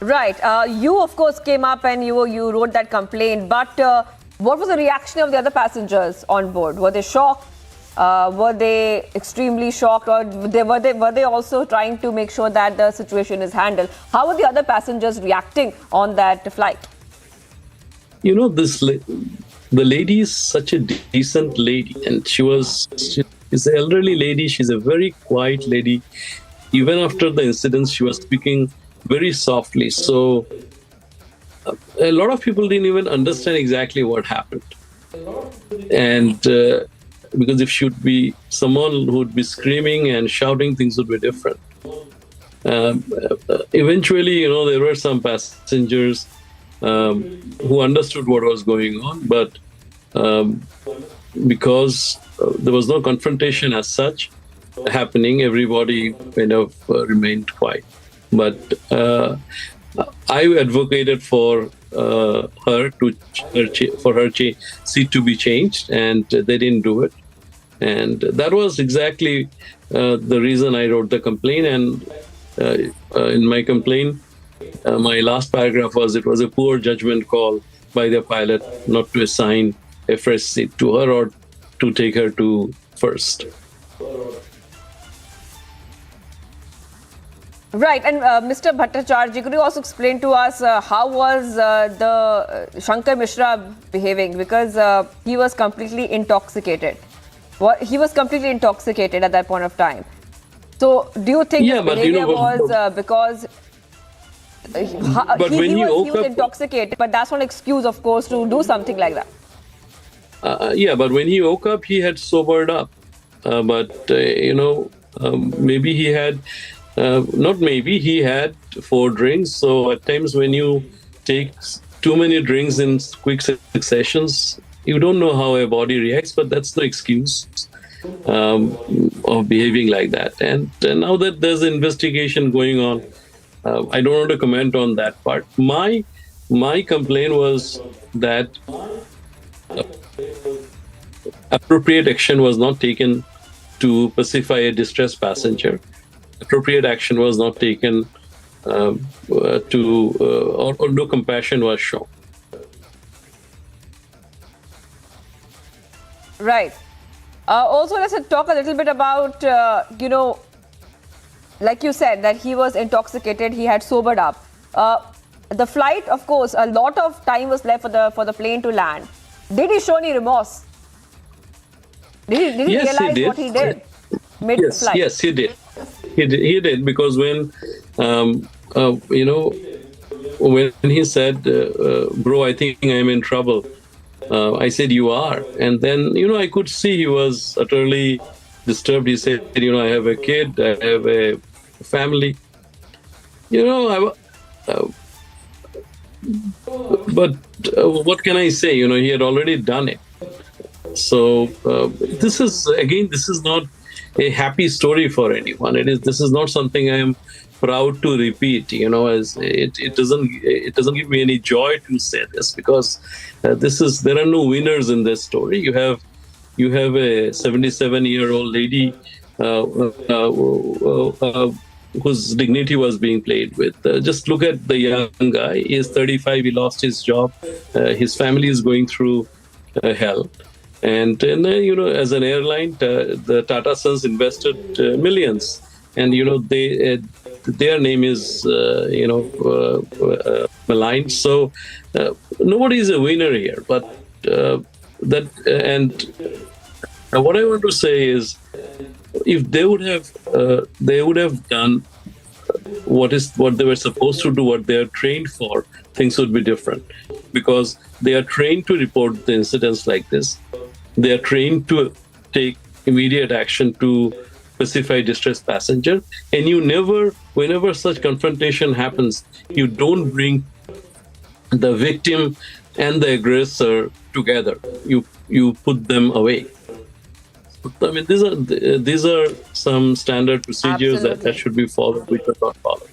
Right. You, of course, came up and you wrote that complaint. But what was the reaction of the other passengers on board? Were they shocked? Were they extremely shocked, or were they also trying to make sure that the situation is handled? How were the other passengers reacting on that flight? The lady is such a decent lady, and she's an elderly lady. She's a very quiet lady. Even after the incident, she was speaking very softly. So a lot of people didn't even understand exactly what happened. And because if she would be someone who would be screaming and shouting, things would be different. Eventually, there were some passengers who understood what was going on, but because there was no confrontation as such happening, everybody kind of remained quiet. But I advocated for her seat to be changed, and they didn't do it. And that was exactly the reason I wrote the complaint. And in my complaint, my last paragraph was, it was a poor judgment call by the pilot not to assign a fresh seat to her or to take her to first. Right, and Mr. Bhattacharya, could you also explain to us how was the Shankar Mishra behaving? Because he was completely intoxicated. He was completely intoxicated at that point of time. So, do you think his behavior was because... But he, when he he was, woke he was up, intoxicated, but that's not an excuse, of course, to do something like that. yeah, but when he woke up, he had sobered up. Maybe he had, not maybe, he had 4 drinks. So at times when you take too many drinks in quick successions, you don't know how a body reacts, but that's no excuse of behaving like that. And now that there's an investigation going on, I don't want to comment on that part. My complaint was that appropriate action was not taken to pacify a distressed passenger. Appropriate action was not taken or no compassion was shown. Right. Also, let's talk a little bit about, like you said, that he was intoxicated, he had sobered up. The flight, of course, a lot of time was left for the plane to land. Did he show any remorse? Did he Yes, realize he did. what he did mid-flight? Yes, he did. He did because when when he said, "Bro, I think I'm in trouble," I said, "You are," and then I could see he was utterly disturbed. He said, "I have a kid, I have a family." But what can I say? He had already done it. So this is not a happy story for anyone. This is not something I am proud to repeat. As it doesn't give me any joy to say this, because there are no winners in this story. You have a 77-year-old lady whose dignity was being played with. Just look at the young guy. He is 35. He lost his job. His family is going through hell. And as an airline, the Tata Sons invested millions, and their name is maligned. So nobody is a winner here. But what I want to say is, if they would have done what they were supposed to do, what they are trained for, things would be different, because they are trained to report the incidents like this. They are trained to take immediate action to pacify distressed passenger. And whenever such confrontation happens, you don't bring the victim and the aggressor together. You put them away. I mean, these are some standard procedures that should be followed, which are not followed.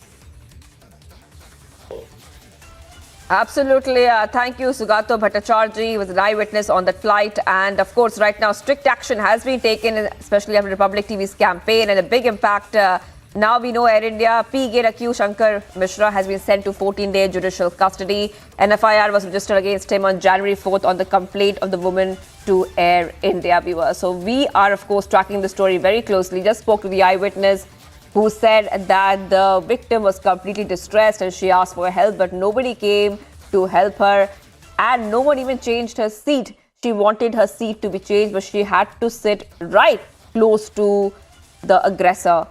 Absolutely. Thank you, Sugato Bhattacharjee, was an eyewitness on that flight. And of course, right now, strict action has been taken, especially after Republic TV's campaign, and a big impact. Now we know Air India P-Gate accused Shankar Mishra has been sent to 14-day judicial custody. An FIR was registered against him on January 4th on the complaint of the woman to Air India viewers. So we are, of course, tracking the story very closely. Just spoke to the eyewitness who said that the victim was completely distressed and she asked for help, but nobody came to help her, and no one even changed her seat. She wanted her seat to be changed, but she had to sit right close to the aggressor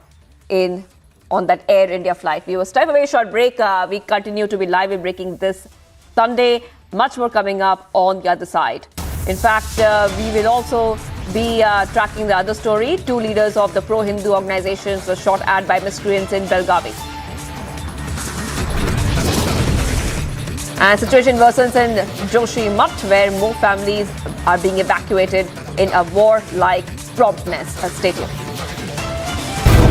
on that Air India flight. We was time for a very short break. We continue to be live in breaking this Sunday. Much more coming up on the other side. In fact, we will also be tracking the other story. 2 leaders of the pro-Hindu organizations were shot at by miscreants in Belgavi. And situation worsens in Joshi Math, where more families are being evacuated in a war-like promptness. Stay tuned.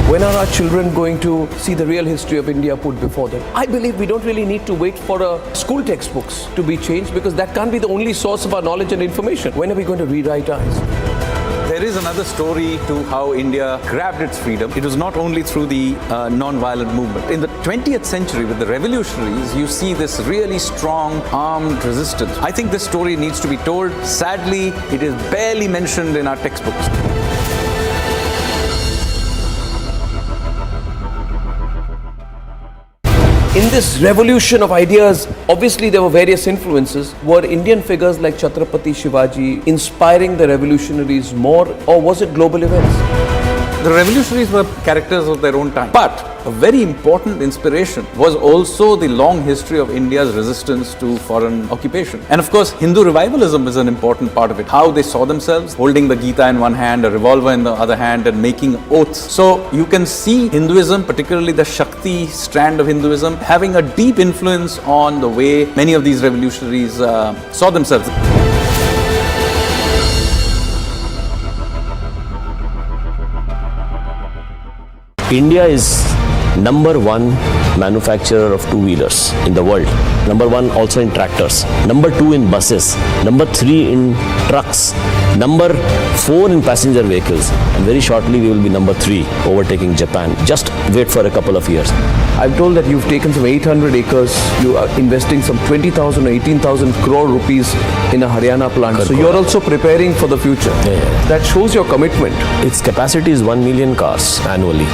When are our children going to see the real history of India put before them? I believe we don't really need to wait for school textbooks to be changed, because that can't be the only source of our knowledge and information. When are we going to rewrite our history? There is another story to how India grabbed its freedom. It was not only through the non-violent movement. In the 20th century, with the revolutionaries, you see this really strong armed resistance. I think this story needs to be told. Sadly, it is barely mentioned in our textbooks. In this revolution of ideas, obviously there were various influences. Were Indian figures like Chhatrapati Shivaji inspiring the revolutionaries more, or was it global events? The revolutionaries were characters of their own time. But a very important inspiration was also the long history of India's resistance to foreign occupation. And of course, Hindu revivalism is an important part of it. How they saw themselves holding the Gita in one hand, a revolver in the other hand, and making oaths. So you can see Hinduism, particularly the Shakti strand of Hinduism, having a deep influence on the way many of these revolutionaries saw themselves. India is number one manufacturer of two-wheelers in the world. Number one also in tractors. Number two in buses. Number three in trucks. Number four in passenger vehicles. And very shortly we will be number three, overtaking Japan. Just wait for a couple of years. I'm told that you've taken some 800 acres, you are investing some 20,000 or 18,000 crore rupees in a Haryana plant. So you're also preparing for the future. That shows your commitment. Its capacity is 1 million cars annually.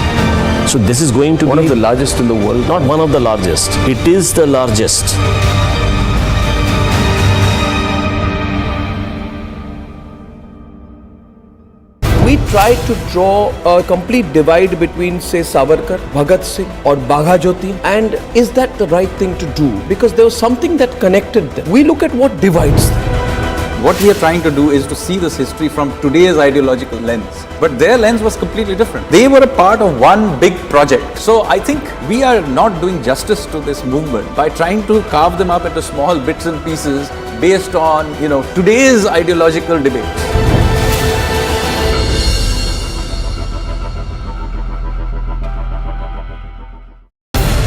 So this is going to be one of the largest in the world. Not one of the largest. It is the largest. We tried to draw a complete divide between, say, Savarkar, Bhagat Singh or Bagha Jyoti. And is that the right thing to do? Because there was something that connected them. We look at what divides them. What we are trying to do is to see this history from today's ideological lens. But their lens was completely different. They were a part of one big project. So I think we are not doing justice to this movement by trying to carve them up into small bits and pieces based on, today's ideological debates.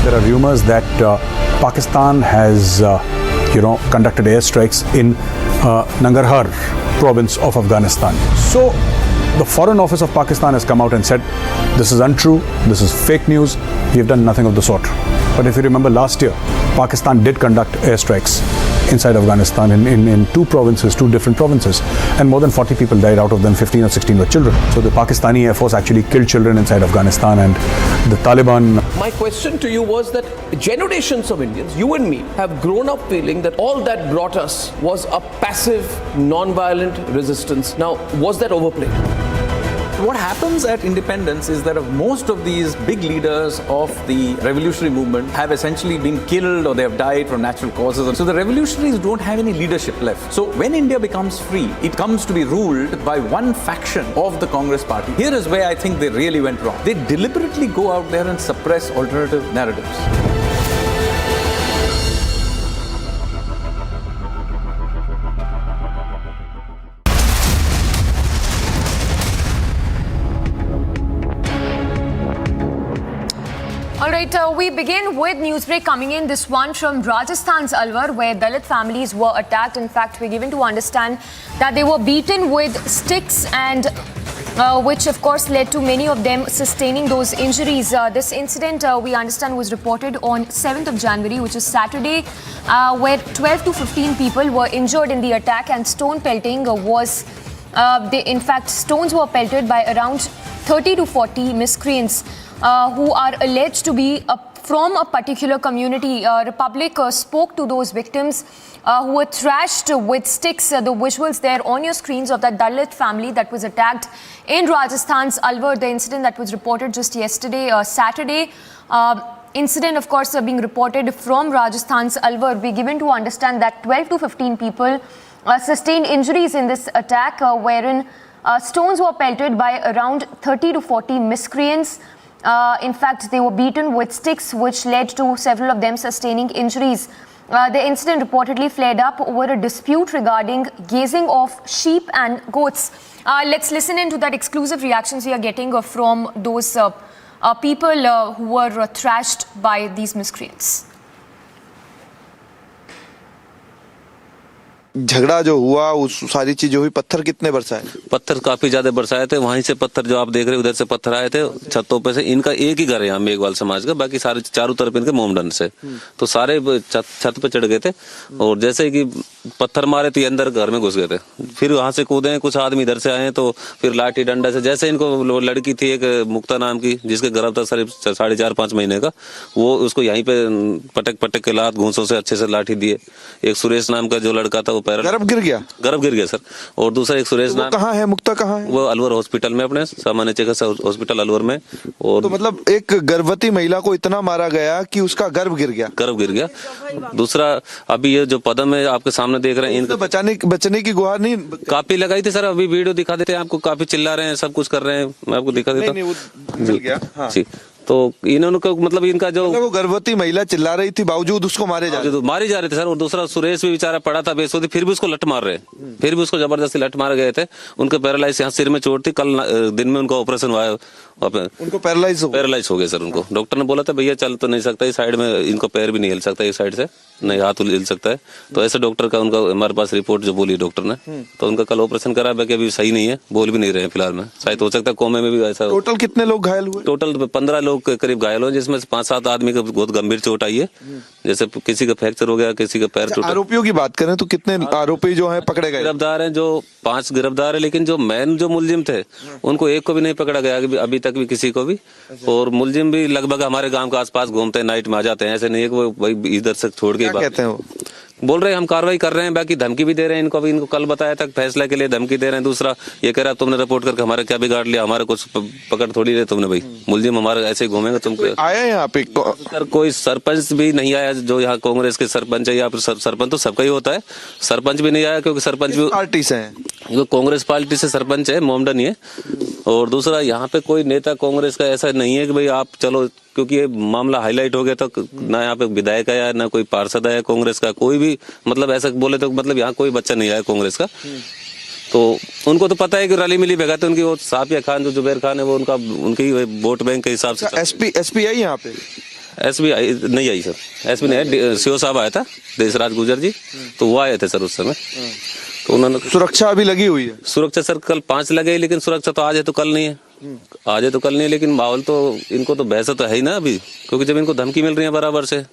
There are rumors that Pakistan has, conducted airstrikes in Nangarhar province of Afghanistan. So the Foreign Office of Pakistan has come out and said, this is untrue, this is fake news, we have done nothing of the sort. But if you remember last year, Pakistan did conduct airstrikes inside Afghanistan in two different provinces, and more than 40 people died, out of them 15 or 16 were children. So the Pakistani Air Force actually killed children inside Afghanistan, and the Taliban... My question to you was that generations of Indians, you and me, have grown up feeling that all that brought us was a passive, non-violent resistance. Now, was that overplayed? What happens at independence is that most of these big leaders of the revolutionary movement have essentially been killed or they have died from natural causes. So the revolutionaries don't have any leadership left. So when India becomes free, it comes to be ruled by one faction of the Congress party. Here is where I think they really went wrong. They deliberately go out there and suppress alternative narratives. Alright, we begin with Newsbreak coming in. This one from Rajasthan's Alwar, where Dalit families were attacked. In fact, we're given to understand that they were beaten with sticks, and which of course led to many of them sustaining those injuries. This incident, we understand, was reported on 7th of January, which is Saturday, where 12 to 15 people were injured in the attack, and stone pelting was... in fact, stones were pelted by around 30 to 40 miscreants who are alleged to be from a particular community. Republic spoke to those victims who were thrashed with sticks. The visuals there on your screens of that Dalit family that was attacked in Rajasthan's Alwar, the incident that was reported just yesterday, Saturday. Incident, of course, being reported from Rajasthan's Alwar. We're given to understand that 12 to 15 people sustained injuries in this attack, wherein stones were pelted by around 30 to 40 miscreants. In fact, they were beaten with sticks, which led to several of them sustaining injuries. The incident reportedly flared up over a dispute regarding grazing of sheep and goats. Let's listen into that exclusive reactions we are getting from those people who were thrashed by these miscreants. झगड़ा जो हुआ, उस सारी चीजें हुई, पत्थर कितने बरसाए? पत्थर काफी ज्यादा बरसाए थे। वहीं से पत्थर जो आप देख रहे हैं, उधर से पत्थर आए थे छतों पे से। इनका एक ही घर है यहाँ मेघवाल समाज का, बाकी सारे चारों तरफ इनके मोमडन से, तो सारे छत पे चढ़ गए थे, और जैसे कि पत्थर मारे तो ये अंदर घर में घुस गए थे। फिर वहां से कूदे, कुछ आदमी इधर से आए, तो फिर लाठी डंडा से, जैसे इनको लड़की थी एक मुक्ता नाम की, जिसके गर्भ था 4.5 महीने का, वो उसको यहीं पे पटक के लात घूंसों से अच्छे से लाठी दिए। एक सुरेश नाम का जो लड़का था, वो गर्भ गिर गया सर। और दूसरा एक सुरेश नाम, कहाँ है मुक्ता, कहाँ है वो अलवर हॉस्पिटल में, अपने सामान्य चिकित्सा हॉस्पिटल अलवर में। और तो मतलब एक गर्भवती महिला को इतना मारा गया कि उसका गर्भ गिर गया। दूसरा अभी ये जो पदम है आपके सामने देख रहे हैं, इनको बचने की गुहार नहीं काफी लगाई थी सर। अभी वीडियो दिखा देते हैं आपको, काफी चिल्ला रहे हैं, सब कुछ कर रहे हैं, मैं आपको दिखा देता हूँ जी। तो इन्होंने मतलब इनका जो वो गर्भवती महिला चिल्ला रही थी, बावजूद उसको मारे जा रहे थे सर। और दूसरा सुरेश भी बेचारा पड़ा था बेसुध, फिर भी उसको लट मार रहे, फिर भी उसको जबरदस्ती लट मार गए थे। उनके पैरालाइज यहाँ सिर में चोट थी, कल दिन में उनका ऑपरेशन हुआ है, उनको पैरालाइज हो गया सर। उनको डॉक्टर ने बोला था भैया चल तो नहीं सकता, इस साइड में इनको पैर भी नहीं हिल सकता, इस साइड से नहीं हाथ हिल सकता है। तो ऐसे डॉक्टर का उनका हमारे पास रिपोर्ट जो बोली डॉक्टर ने, तो उनका कल ऑपरेशन करा, बाकी अभी सही नहीं है, बोल भी नहीं रहे हैं फिलहाल में। शायद हो सकता है कोमे में भी ऐसा। टोटल कितने लोग घायल हुए? टोटल 15 लोग करीब घायल हुए, जिसमें से 5-7 आदमी को बहुत गंभीर चोट आई है, जैसे किसी का फ्रैक्चर हो गया, किसी का पैर टूटा। आरोपियों की बात करें तो कितने आरोपी जो है पकड़े गए? गिरफ्तार हैं, जो 5 गिरफ्तार है, लेकिन जो मेन जो मुलजिम थे उनको एक को भी नहीं पकड़ा गया अभी तक भी, किसी को भी। और मुलजिम भी लगभग हमारे गांव के आसपास घूमते हैं, नाइट में आ जाते हैं, ऐसे नहीं है कि वो भाई इधर से छोड़ के कहते हैं बोल रहे हैं हम कार्रवाई कर रहे हैं, बाकी धमकी भी दे रहे हैं इनको। अभी इनको कल बताया था फैसला के लिए धमकी दे रहे हैं। दूसरा ये कह रहा तुमने रिपोर्ट करके हमारा क्या बिगाड़ लिया, हमारे कुछ पकड़ थोड़ी रहे तुमने, भाई मुलजिम हमारे ऐसे ही घूमेंगे। तुमको आया यहाँ पे सर कोई सरपंच भी नहीं आया, जो यहाँ कांग्रेस के सरपंच है, या सरपंच तो सबका ही होता है, सरपंच भी नहीं आया, क्योंकि सरपंच भी पार्टी से है, वो कांग्रेस पार्टी से सरपंच है, मोमडन ही है। और दूसरा यहाँ पे कोई नेता कांग्रेस का ऐसा नहीं है कि भाई आप चलो, क्योंकि ये मामला हाईलाइट हो गया तो ना यहाँ पे विधायक आया, ना कोई पार्षद आया कांग्रेस का, कोई भी मतलब ऐसा बोले तो मतलब यहाँ कोई बच्चा नहीं आया कांग्रेस का। तो उनको तो पता है कि रली मिली भगत है उनकी, वो साफिया खान जो जुबैर खान है वो उनकी वोट बैंक के हिसाब से। एसपी आई यहाँ पे? एसपी नहीं आई सर, एसपी नहीं है, सीओ साहब आया था देशराज गुजर जी, तो वो आए थे सर उस समय। तो उन्होंने सुरक्षा अभी लगी हुई है? सुरक्षा सर कल 5 लगे, लेकिन सुरक्षा तो आज है तो कल नहीं है, आज है तो कल नहीं है। लेकिन माहौल तो इनको तो बहस तो है ही ना अभी, क्योंकि जब इनको धमकी मिल रही है बराबर से।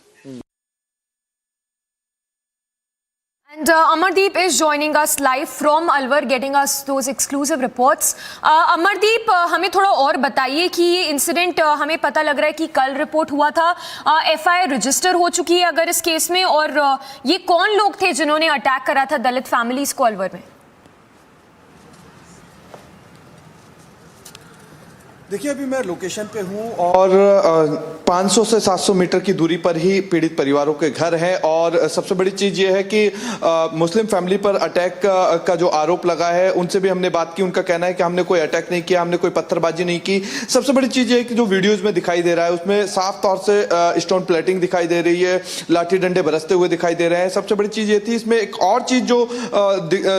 And Amardeep is joining us live from Alwar, getting us those exclusive reports. Amardeep, हमें थोड़ा और बताइए कि ये इंसिडेंट हमें पता लग रहा है कि कल रिपोर्ट हुआ था, FIR रजिस्टर हो चुकी है अगर इस केस में, और ये कौन लोग थे जिन्होंने अटैक करा था दलित फैमिलीज को अलवर में? देखिए अभी मैं लोकेशन पे हूँ और 500 से 700 मीटर की दूरी पर ही पीड़ित परिवारों के घर हैं। और सबसे बड़ी चीज़ ये है कि मुस्लिम फैमिली पर अटैक का जो आरोप लगा है उनसे भी हमने बात की। उनका कहना है कि हमने कोई अटैक नहीं किया, हमने कोई पत्थरबाजी नहीं की। सबसे बड़ी चीज़ ये है कि जो वीडियोज़ में दिखाई दे रहा है उसमें साफ तौर से स्टोन प्लेटिंग दिखाई दे रही है, लाठी डंडे बरसते हुए दिखाई दे रहे हैं। सबसे बड़ी चीज़ ये थी, इसमें एक और चीज़ जो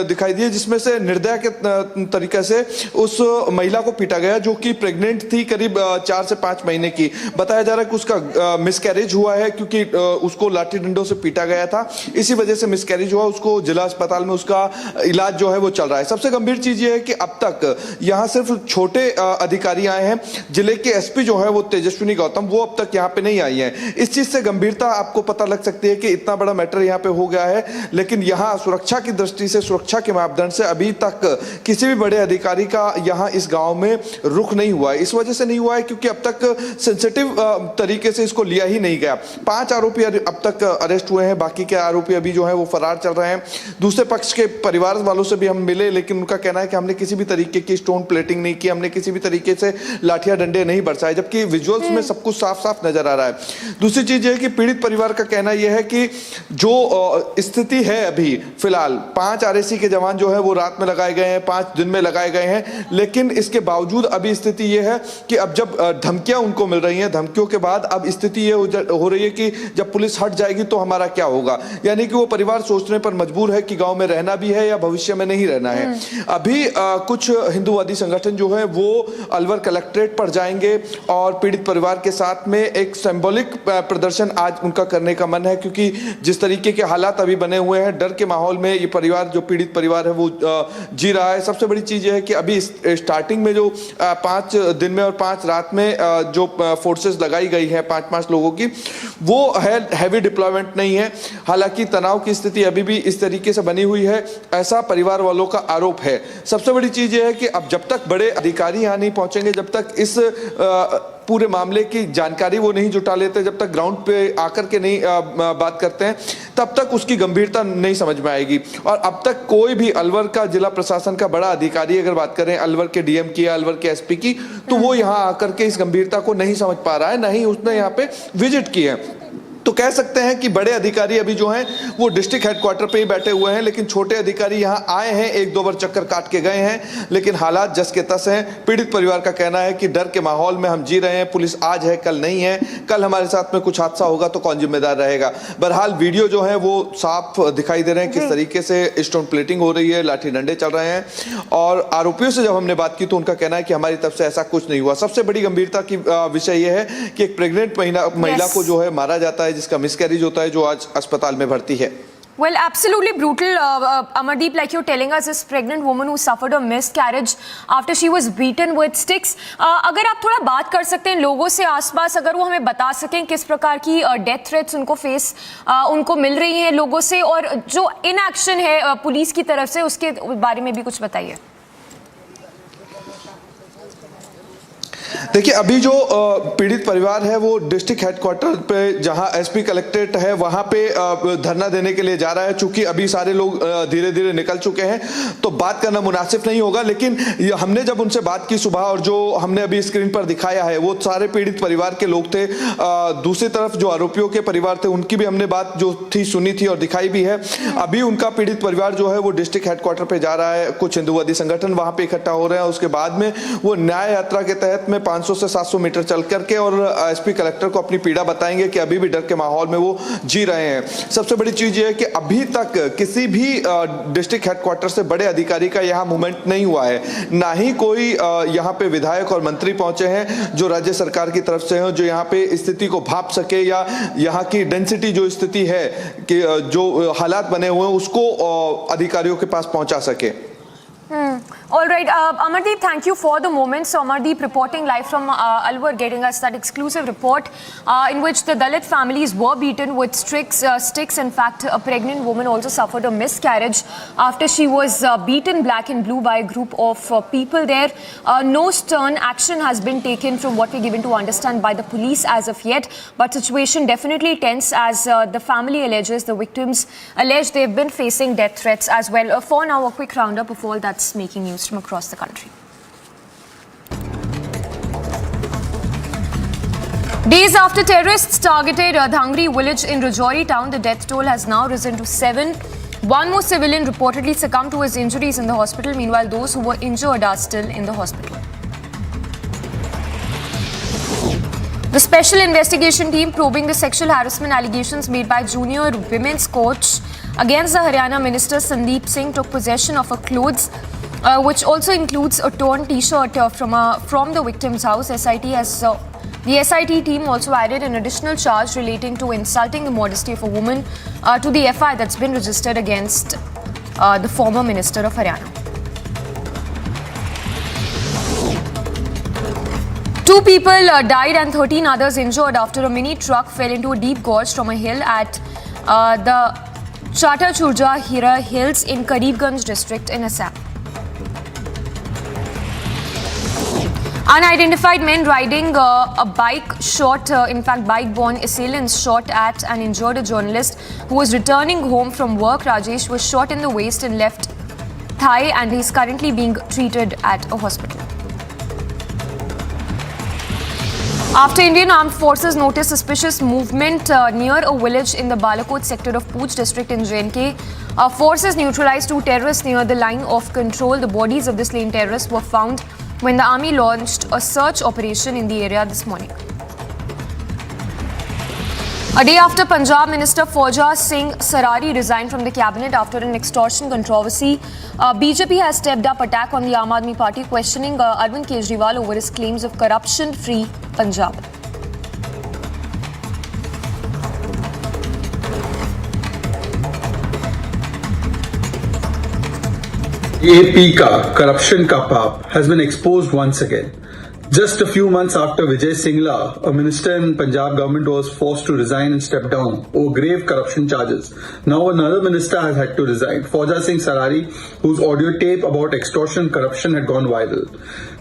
दिखाई दी है जिसमें से निर्दय के तरीके से उस महिला को पीटा गया जो कि प्रेग्नेंट थी, करीब 4 से 5 महीने की। बताया जा रहा है कि उसका मिसकैरेज हुआ है क्योंकि उसको लाठी डंडों से पीटा गया था, इसी वजह से मिसकैरेज हुआ। उसको जिला अस्पताल में उसका इलाज जो है वो चल रहा है। सबसे गंभीर चीज ये है कि अब तक यहाँ सिर्फ छोटे अधिकारी आए हैं। जिले के एसपी जो है वो तेजस्विनी गौतम, वो अब तक यहाँ पे नहीं आई है। इस चीज से गंभीरता आपको पता लग सकती है कि इतना बड़ा मैटर यहाँ पे हो गया है, लेकिन यहाँ सुरक्षा की दृष्टि से, सुरक्षा के मापदंड से अभी तक किसी भी बड़े अधिकारी का यहाँ इस गाँव में रुख नहीं हुआ है। इस वजह से नहीं हुआ है क्योंकि अब तक सेंसिटिव तरीके से इसको लिया ही नहीं गया। 5 आरोपी अब तक अरेस्ट हुए हैं, बाकी के आरोपी अभी जो है वो फरार चल रहे हैं। दूसरे पक्ष के परिवार वालों से भी हम मिले, लेकिन उनका कहना है कि हमने किसी भी तरीके की स्टोन प्लेटिंग नहीं की, हमने किसी भी तरीके से लाठियां डंडे नहीं बरसाए, जबकि विजुअल्स में सब कुछ साफ साफ नजर आ रहा है। दूसरी चीज यह है कि पीड़ित परिवार का कहना यह है कि जो स्थिति है अभी फिलहाल, 5 RAC के जवान जो है वो रात में लगाए गए हैं, 5 दिन में लगाए गए हैं, लेकिन इसके बावजूद अभी स्थिति यह है कि अब जब धमकियां उनको मिल रही हैं, धमकियों के बाद अब स्थिति ये हो रही है कि जब पुलिस हट जाएगी तो हमारा क्या होगा। यानी कि वो परिवार सोचने पर मजबूर है कि गांव में रहना भी है या भविष्य में नहीं रहना है। अभी कुछ हिंदूवादी संगठन जो है वो अलवर कलेक्ट्रेट पर जाएंगे और पीड़ित परिवार के साथ में एक सिंबॉलिक प्रदर्शन आज उनका करने का मन है, क्योंकि जिस तरीके के हालात अभी बने हुए हैं, डर के माहौल में ये परिवार, जो पीड़ित परिवार है वो जी रहा है। सबसे बड़ी चीज है कि अभी स्टार्टिंग में जो 5 दिन में और 5 रात में जो फोर्सेस लगाई गई है 5-5 लोगों की, वो है हैवी डिप्लॉयमेंट नहीं है। हालांकि तनाव की स्थिति अभी भी इस तरीके से बनी हुई है, ऐसा परिवार वालों का आरोप है। सबसे बड़ी चीज ये है कि अब जब तक बड़े अधिकारी यहाँ नहीं पहुंचेंगे, जब तक इस पूरे मामले की जानकारी वो नहीं जुटा लेते, जब तक ग्राउंड पे आकर के नहीं बात करते हैं, तब तक उसकी गंभीरता नहीं समझ में आएगी। और अब तक कोई भी अलवर का जिला प्रशासन का बड़ा अधिकारी, अगर बात करें अलवर के डीएम की या अलवर के एसपी की, तो वो यहाँ आकर के इस गंभीरता को नहीं समझ पा रहा है, नहीं उसने यहाँ पे विजिट की है। तो कह सकते हैं कि बड़े अधिकारी अभी जो हैं वो डिस्ट्रिक्ट हेडक्वार्टर पे ही बैठे हुए हैं, लेकिन छोटे अधिकारी यहाँ आए हैं, 1-2 बार चक्कर काट के गए हैं, लेकिन हालात जस के तस हैं। पीड़ित परिवार का कहना है कि डर के माहौल में हम जी रहे हैं, पुलिस आज है कल नहीं है, कल हमारे साथ में कुछ हादसा होगा तो कौन जिम्मेदार रहेगा। बहरहाल वीडियो जो है वो साफ दिखाई दे रहे हैं किस तरीके से स्टोन प्लेटिंग हो रही है, लाठी डंडे चल रहे हैं। और आरोपियों से जब हमने बात की तो उनका कहना है कि हमारी तरफ से ऐसा कुछ नहीं हुआ। सबसे बड़ी गंभीरता की विषय यह है कि एक प्रेग्नेंट महिला को जो है मारा जाता है, जिसका मिसकैरेज होता है, जो आज अस्पताल में भर्ती है। Well, absolutely brutal, Amardeep, like you're telling us, this pregnant woman who suffered a miscarriage after she was beaten with sticks. अगर आप थोड़ा बात कर सकते हैं लोगों से आसपास, अगर वो हमें बता सकें किस प्रकार की डेथ थ्रेट्स उनको मिल रही हैं लोगों से, और जो इनएक्शन है पुलिस की तरफ से, उसके बारे में भी कुछ बताइए। देखिए, अभी जो पीड़ित परिवार है वो डिस्ट्रिक्ट हेडक्वार्टर पे, जहां एसपी कलेक्ट्रेट है, वहां पे धरना देने के लिए जा रहा है। चूंकि अभी सारे लोग धीरे धीरे निकल चुके हैं तो बात करना मुनासिब नहीं होगा, लेकिन हमने जब उनसे बात की सुबह, और जो हमने अभी स्क्रीन पर दिखाया है वो सारे पीड़ित परिवार के लोग थे। दूसरी तरफ जो आरोपियों के परिवार थे उनकी भी हमने बात जो थी सुनी थी और दिखाई भी है। अभी उनका पीड़ित परिवार जो है वो डिस्ट्रिक्ट हेडक्वार्टर पे जा रहा है, कुछ हिंदुवादी संगठन वहां पे इकट्ठा हो रहे हैं। उसके बाद में वो न्याय यात्रा के तहत में 500 से 700 मीटर चल करके और एसपी कलेक्टर को अपनी पीड़ा बताएंगे कि अभी भी डर के माहौल में वो जी रहे हैं। सबसे बड़ी चीज ये है कि अभी तक किसी भी डिस्ट्रिक्ट हेडक्वार्टर से बड़े अधिकारी का यहाँ मूवमेंट नहीं हुआ है, ना ही कोई यहाँ पे विधायक और मंत्री पहुंचे हैं जो राज्य सरकार की तरफ से हैं, जो यहाँ पे स्थिति को भाप सके या यहाँ की डेंसिटी जो स्थिति है कि जो हालात बने हुए हैं उसको अधिकारियों के पास पहुंचा सके। All right, Amardeep, thank you for the moment. So Amardeep reporting live from Alwar, getting us that exclusive report in which the Dalit families were beaten with sticks. In fact, a pregnant woman also suffered a miscarriage after she was beaten black and blue by a group of people there. No stern action has been taken from what we're given to understand by the police as of yet, but situation definitely tense as the family alleges, the victims allege they've been facing death threats as well. For now, a quick roundup of all that's making news from across the country. Days after terrorists targeted a Dhangri village in Rajouri town, the death toll has now risen to 7. One more civilian reportedly succumbed to his injuries in the hospital. Meanwhile, those who were injured are still in the hospital. The special investigation team probing the sexual harassment allegations made by junior women's coach against the Haryana minister Sandeep Singh took possession of her clothes, which also includes a torn T-shirt from the victim's house. The SIT team also added an additional charge relating to insulting the modesty of a woman to the FI that's been registered against the former minister of Haryana. 2 people died and 13 others injured after a mini truck fell into a deep gorge from a hill at the Chata Churja Hira Hills in Karibganj district in Assam. Unidentified men riding a bike shot, bike-borne assailants shot at and injured a journalist who was returning home from work. Rajesh was shot in the waist and left thigh and he is currently being treated at a hospital. After Indian Armed Forces noticed suspicious movement near a village in the Balakot sector of Poonch district in JNK, forces neutralized 2 terrorists near the line of control. The bodies of the slain terrorists were found when the army launched a search operation in the area this morning. A day after Punjab Minister Fauja Singh Sarari resigned from the cabinet after an extortion controversy, BJP has stepped up attack on the Aam Aadmi Party, questioning Arvind Kejriwal over his claims of corruption-free Punjab. AP का corruption का पाप has been exposed once again. Just a few months after Vijay Singla, a minister in Punjab government, was forced to resign and step down over grave corruption charges. Now another minister has had to resign, Fauja Singh Sarari, whose audio tape about extortion and corruption had gone viral.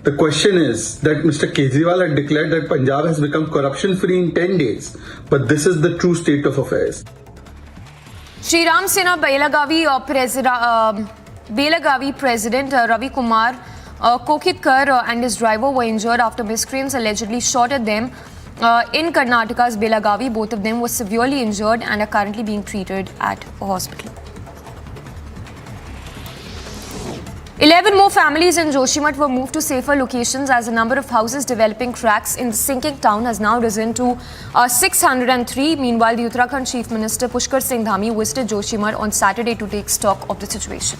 The question is that Mr. Kejriwal had declared that Punjab has become corruption-free in 10 days, but this is the true state of affairs. Sri Ram Sena Belagavi President Ravi Kumar Kokitkar and his driver were injured after miscreants allegedly shot at them in Karnataka's Belagavi. Both of them were severely injured and are currently being treated at a hospital. 11 more families in Joshimath were moved to safer locations as the number of houses developing cracks in the sinking town has now risen to 603. Meanwhile, the Uttarakhand Chief Minister Pushkar Singh Dhami visited Joshimath on Saturday to take stock of the situation.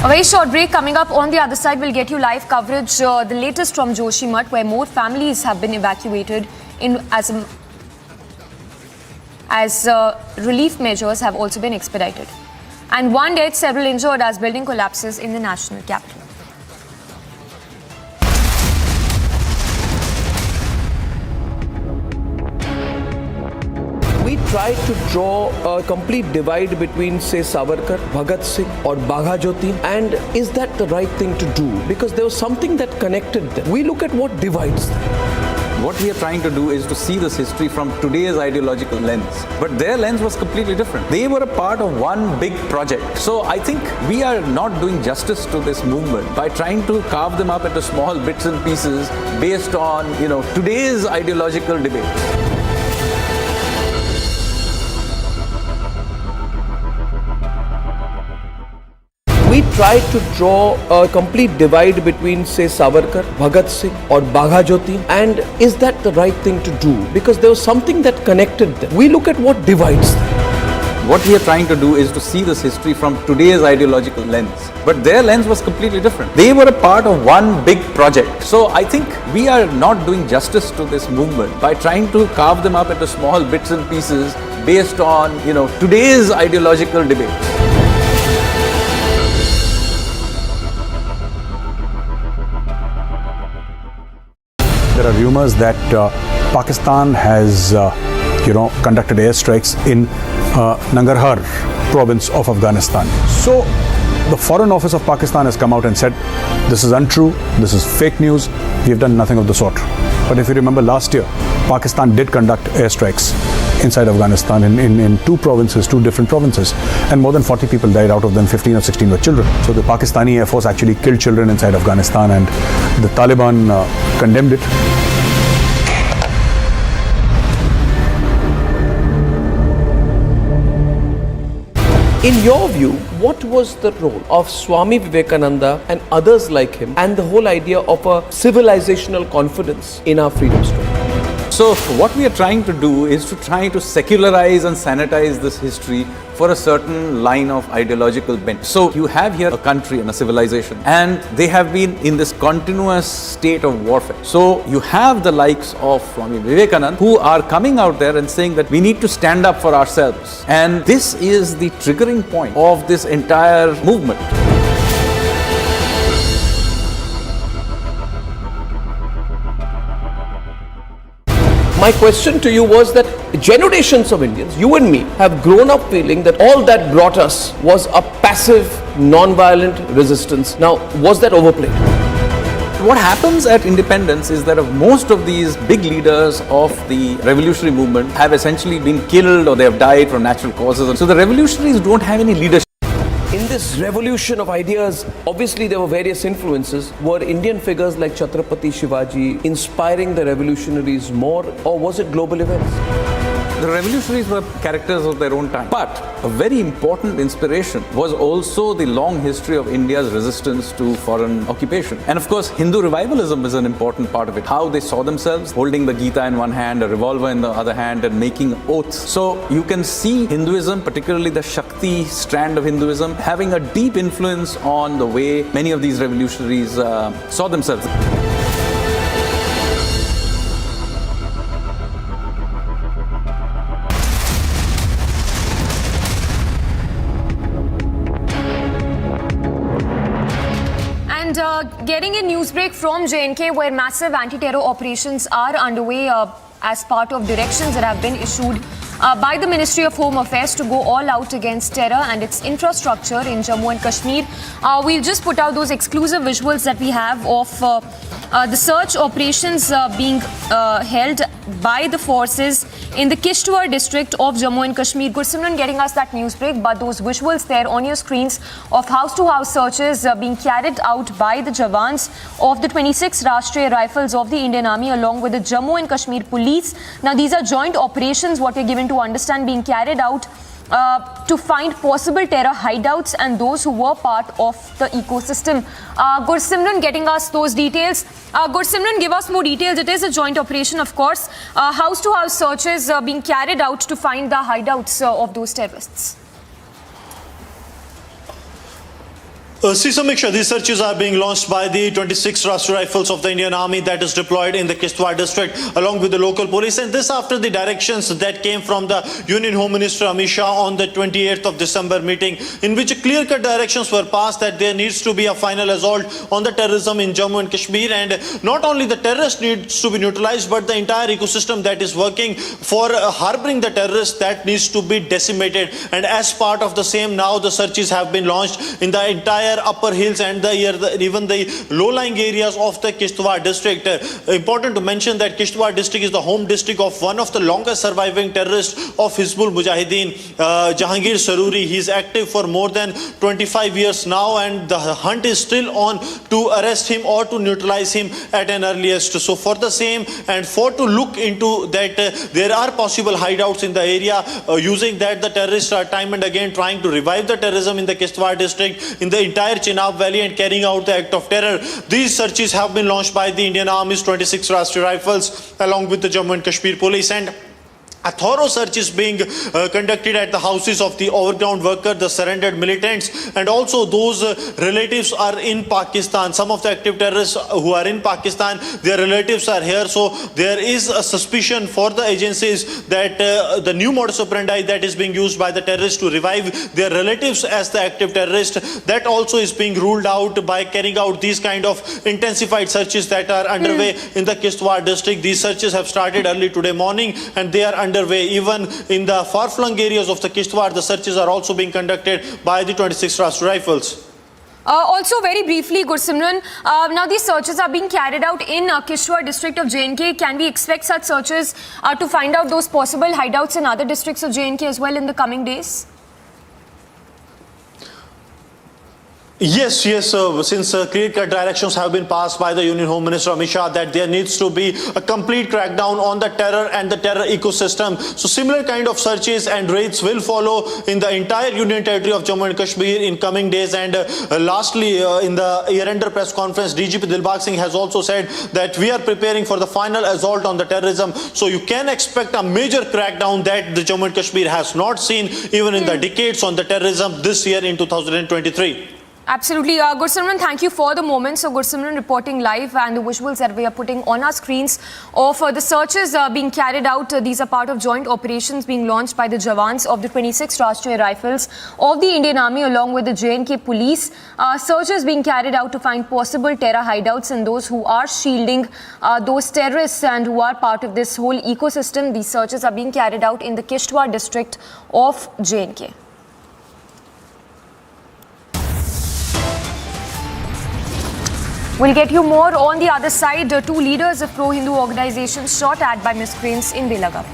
A very short break coming up. On the other side, we'll get you live coverage, the latest from Joshimath, where more families have been evacuated as relief measures have also been expedited. And one dead, several injured as building collapses in the national capital. We tried to draw a complete divide between, say, Savarkar, Bhagat Singh or Bagha Jyoti, and is that the right thing to do? Because there was something that connected them. We look at what divides them. What we are trying to do is to see this history from today's ideological lens. But their lens was completely different. They were a part of one big project. So I think we are not doing justice to this movement by trying to carve them up into small bits and pieces based on, today's ideological debate. We tried to draw a complete divide between, say, Savarkar, Bhagat Singh or Bagha Jyoti, and is that the right thing to do? Because there was something that connected them. We look at what divides them. What we are trying to do is to see this history from today's ideological lens. But their lens was completely different. They were a part of one big project. So I think we are not doing justice to this movement by trying to carve them up into small bits and pieces based on, today's ideological debate. There are rumors that Pakistan has, conducted airstrikes in Nangarhar province of Afghanistan. So the Foreign Office of Pakistan has come out and said, this is untrue, this is fake news, we have done nothing of the sort. But if you remember last year, Pakistan did conduct airstrikes inside Afghanistan in two different provinces, and more than 40 people died, out of them 15 or 16 were children. So the Pakistani Air Force actually killed children inside Afghanistan, and the Taliban condemned it. In your view, what was the role of Swami Vivekananda and others like him and the whole idea of a civilizational confidence in our freedom struggle? So what we are trying to do is to try to secularize and sanitize this history for a certain line of ideological bent. So you have here a country and a civilization, and they have been in this continuous state of warfare. So you have the likes of Swami Vivekananda who are coming out there and saying that we need to stand up for ourselves. And this is the triggering point of this entire movement. My question to you was that generations of Indians, you and me, have grown up feeling that all that brought us was a passive, non-violent resistance. Now, was that overplayed? What happens at independence is that most of these big leaders of the revolutionary movement have essentially been killed or they have died from natural causes. So the revolutionaries don't have any leadership. In this revolution of ideas, obviously there were various influences. Were Indian figures like Chhatrapati Shivaji inspiring the revolutionaries more, or was it global events? The revolutionaries were characters of their own time. But a very important inspiration was also the long history of India's resistance to foreign occupation. And of course, Hindu revivalism is an important part of it. How they saw themselves holding the Gita in one hand, a revolver in the other hand, and making oaths. So you can see Hinduism, particularly the Shakti strand of Hinduism, having a deep influence on the way many of these revolutionaries saw themselves. Getting a news break from JNK where massive anti-terror operations are underway as part of directions that have been issued by the Ministry of Home Affairs to go all out against terror and its infrastructure in Jammu and Kashmir. We'll just put out those exclusive visuals that we have of the search operations being held by the forces in the Kishtwar district of Jammu and Kashmir. Gursimran getting us that news break, but those visuals there on your screens of house-to-house searches being carried out by the Jawans of the 26 Rashtriya Rifles of the Indian Army along with the Jammu and Kashmir Police. Now these are joint operations, what we're given to understand, being carried out to find possible terror hideouts and those who were part of the ecosystem. Gursimran getting us those details. Gursimran, give us more details. It is a joint operation, of course. House-to-house searches being carried out to find the hideouts of those terrorists. Mishra, these searches are being launched by the 26 Rashtriya Rifles of the Indian Army that is deployed in the Kishtwar district along with the local police, and this after the directions that came from the Union Home Minister Mishra on the 28th of December meeting, in which clear-cut directions were passed that there needs to be a final assault on the terrorism in Jammu and Kashmir, and not only the terrorists needs to be neutralized, but the entire ecosystem that is working for harboring the terrorists, that needs to be decimated. And as part of the same, now the searches have been launched in the entire upper hills and even the low-lying areas of the Kishtwar district. Important to mention that Kishtwar district is the home district of one of the longest surviving terrorists of Hizbul Mujahideen, Jahangir Saruri. He is active for more than 25 years now, and the hunt is still on to arrest him or to neutralize him at an earliest. So for the same and for to look into that, there are possible hideouts in the area, using that the terrorists are time and again trying to revive the terrorism in the Kishtwar district, in the entire Chenab Valley, and carrying out the act of terror. These searches have been launched by the Indian Army's 26 Rashtriya Rifles along with the Jammu and Kashmir Police, and a thorough search is being conducted at the houses of the overground worker, the surrendered militants, and also those relatives are in Pakistan. Some of the active terrorists who are in Pakistan, their relatives are here. So there is a suspicion for the agencies that the new modus operandi that is being used by the terrorists to revive their relatives as the active terrorists, that also is being ruled out by carrying out these kind of intensified searches that are underway in the Kishtwar district. These searches have started early today morning and they are underway. Even in the far-flung areas of the Kishtwar, the searches are also being conducted by the 26 Rashtriya Rifles. Also, very briefly, Gursimran, now these searches are being carried out in Kishtwar district of JNK. Can we expect such searches to find out those possible hideouts in other districts of JNK as well in the coming days? Yes. Since clear-cut directions have been passed by the Union Home Minister Mishra that there needs to be a complete crackdown on the terror and the terror ecosystem. So similar kind of searches and raids will follow in the entire Union Territory of Jammu and Kashmir in coming days. And lastly, in the year-ender press conference, DGP Dilbag Singh has also said that we are preparing for the final assault on the terrorism. So you can expect a major crackdown that the Jammu and Kashmir has not seen even in the decades on the terrorism this year in 2023. Absolutely. Gursimran, thank you for the moment. So Gursimran reporting live, and the visuals that we are putting on our screens of the searches being carried out. These are part of joint operations being launched by the Jawans of the 26 Rashtriya Rifles of the Indian Army along with the JNK Police. Searches being carried out to find possible terror hideouts and those who are shielding those terrorists and who are part of this whole ecosystem. These searches are being carried out in the Kishtwar district of JNK. We'll get you more on the other side. Two leaders of pro-Hindu organizations shot at by miscreants in Belagavi.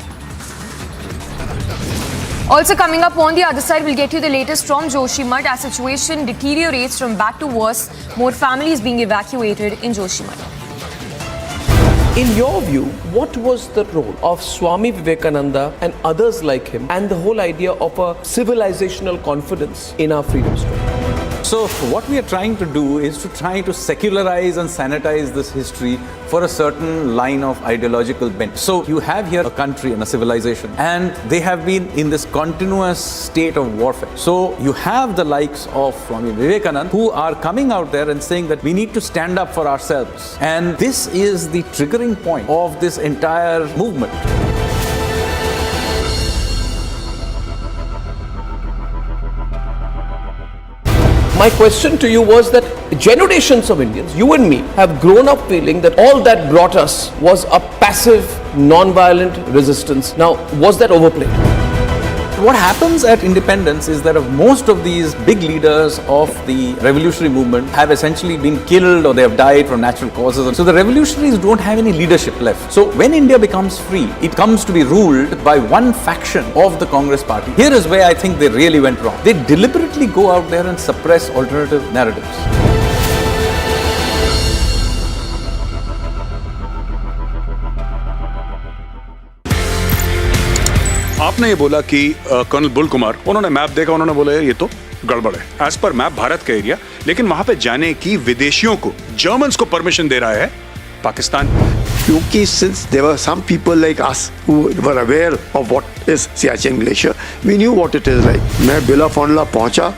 Also coming up on the other side, we'll get you the latest from Joshimath as situation deteriorates from bad to worse. More families being evacuated in Joshimath. In your view, what was the role of Swami Vivekananda and others like him and the whole idea of a civilizational confidence in our freedom struggle? So what we are trying to do is to try to secularize and sanitize this history for a certain line of ideological bent. So you have here a country and a civilization, and they have been in this continuous state of warfare. So you have the likes of Swami Vivekananda who are coming out there and saying that we need to stand up for ourselves. And this is the triggering point of this entire movement. My question to you was that generations of Indians, you and me, have grown up feeling that all that brought us was a passive, non-violent resistance. Now, was that overplayed? What happens at independence is that most of these big leaders of the revolutionary movement have essentially been killed or they have died from natural causes. So the revolutionaries don't have any leadership left. So when India becomes free, it comes to be ruled by one faction of the Congress party. Here is where I think they really went wrong. They deliberately go out there and suppress alternative narratives. आपने ये बोला कि colonel Bull Kumar, उन्होंने map देखा, उन्होंने बोला ये तो गड़बड़ है। एज पर मैप भारत का एरिया, लेकिन वहां पे जाने की विदेशियों को, जर्मन्स को परमिशन दे रहा है पाकिस्तान। क्योंकि since there were some people like us who were aware of what is Siachen Glacier, we knew what it is like. मैं बिला फॉन्डला पहुंचा,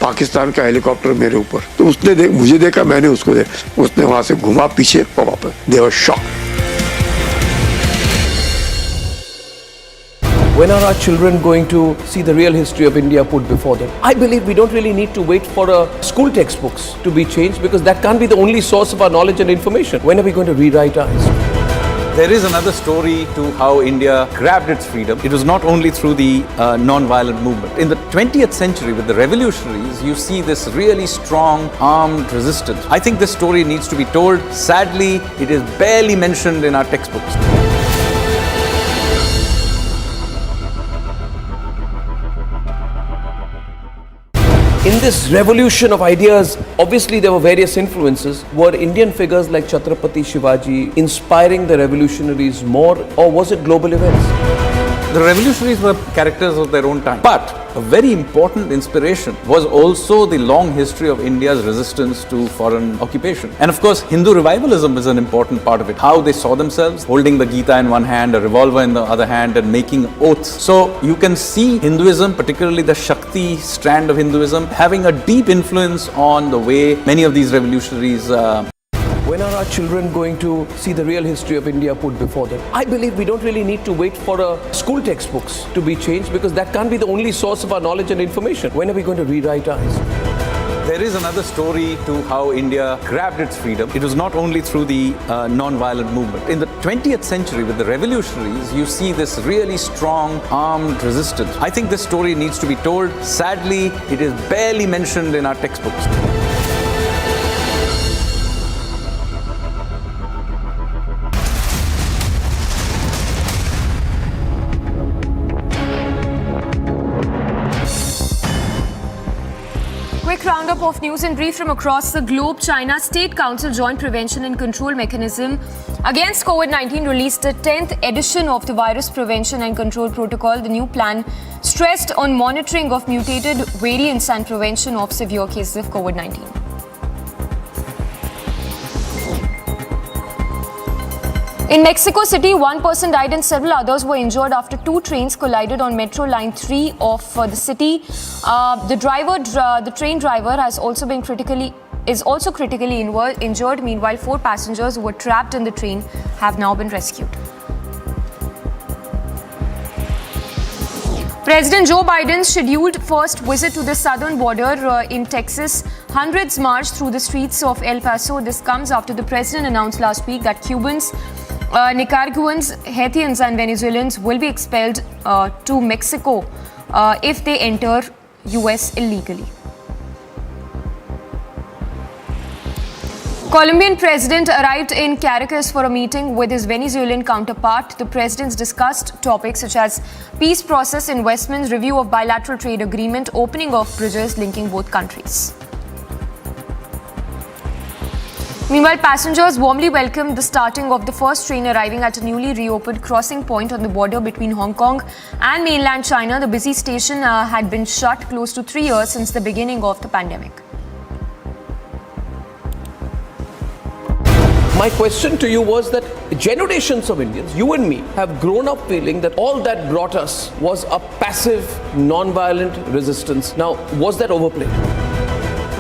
पाकिस्तान का हेलीकॉप्टर मेरे ऊपर, तो उसने मुझे देखा, मैंने उसको देखा, उसने वहां से घुमा पीछे और वापस। They were shocked. When are our children going to see the real history of India put before them? I believe we don't really need to wait for school textbooks to be changed, because that can't be the only source of our knowledge and information. When are we going to rewrite our history? There is another story to how India grabbed its freedom. It was not only through the non-violent movement. In the 20th century, with the revolutionaries, you see this really strong armed resistance. I think this story needs to be told. Sadly, it is barely mentioned in our textbooks. In this revolution of ideas, obviously there were various influences. Were Indian figures like Chhatrapati Shivaji inspiring the revolutionaries more, or was it global events? The revolutionaries were characters of their own time. But a very important inspiration was also the long history of India's resistance to foreign occupation. And of course, Hindu revivalism is an important part of it. How they saw themselves, holding the Gita in one hand, a revolver in the other hand, and making oaths. So you can see Hinduism, particularly the Shakti strand of Hinduism, having a deep influence on the way many of these revolutionaries When are our children going to see the real history of India put before them? I believe we don't really need to wait for school textbooks to be changed, because that can't be the only source of our knowledge and information. When are we going to rewrite our history? There is another story to how India grabbed its freedom. It was not only through the non-violent movement. In the 20th century, with the revolutionaries, you see this really strong armed resistance. I think this story needs to be told. Sadly, it is barely mentioned in our textbooks. Quick roundup of news in brief from across the globe. China's State Council Joint Prevention and Control Mechanism against COVID-19 released the 10th edition of the Virus Prevention and Control Protocol. The new plan stressed on monitoring of mutated variants and prevention of severe cases of COVID-19. In Mexico City, one person died and several others were injured after two trains collided on Metro Line 3 of the city. The train driver is also critically injured. Meanwhile, 4 passengers who were trapped in the train have now been rescued. President Joe Biden's scheduled first visit to the southern border in Texas. Hundreds marched through the streets of El Paso. This comes after the president announced last week that Cubans, Nicaraguans, Haitians and Venezuelans will be expelled to Mexico if they enter US illegally. Colombian president arrived in Caracas for a meeting with his Venezuelan counterpart. The presidents discussed topics such as peace process, investments, review of bilateral trade agreement, opening of bridges linking both countries. Meanwhile, passengers warmly welcomed the starting of the first train arriving at a newly reopened crossing point on the border between Hong Kong and mainland China. The busy station had been shut close to 3 years since the beginning of the pandemic. My question to you was that generations of Indians, you and me, have grown up feeling that all that brought us was a passive, non-violent resistance. Now, was that overplayed?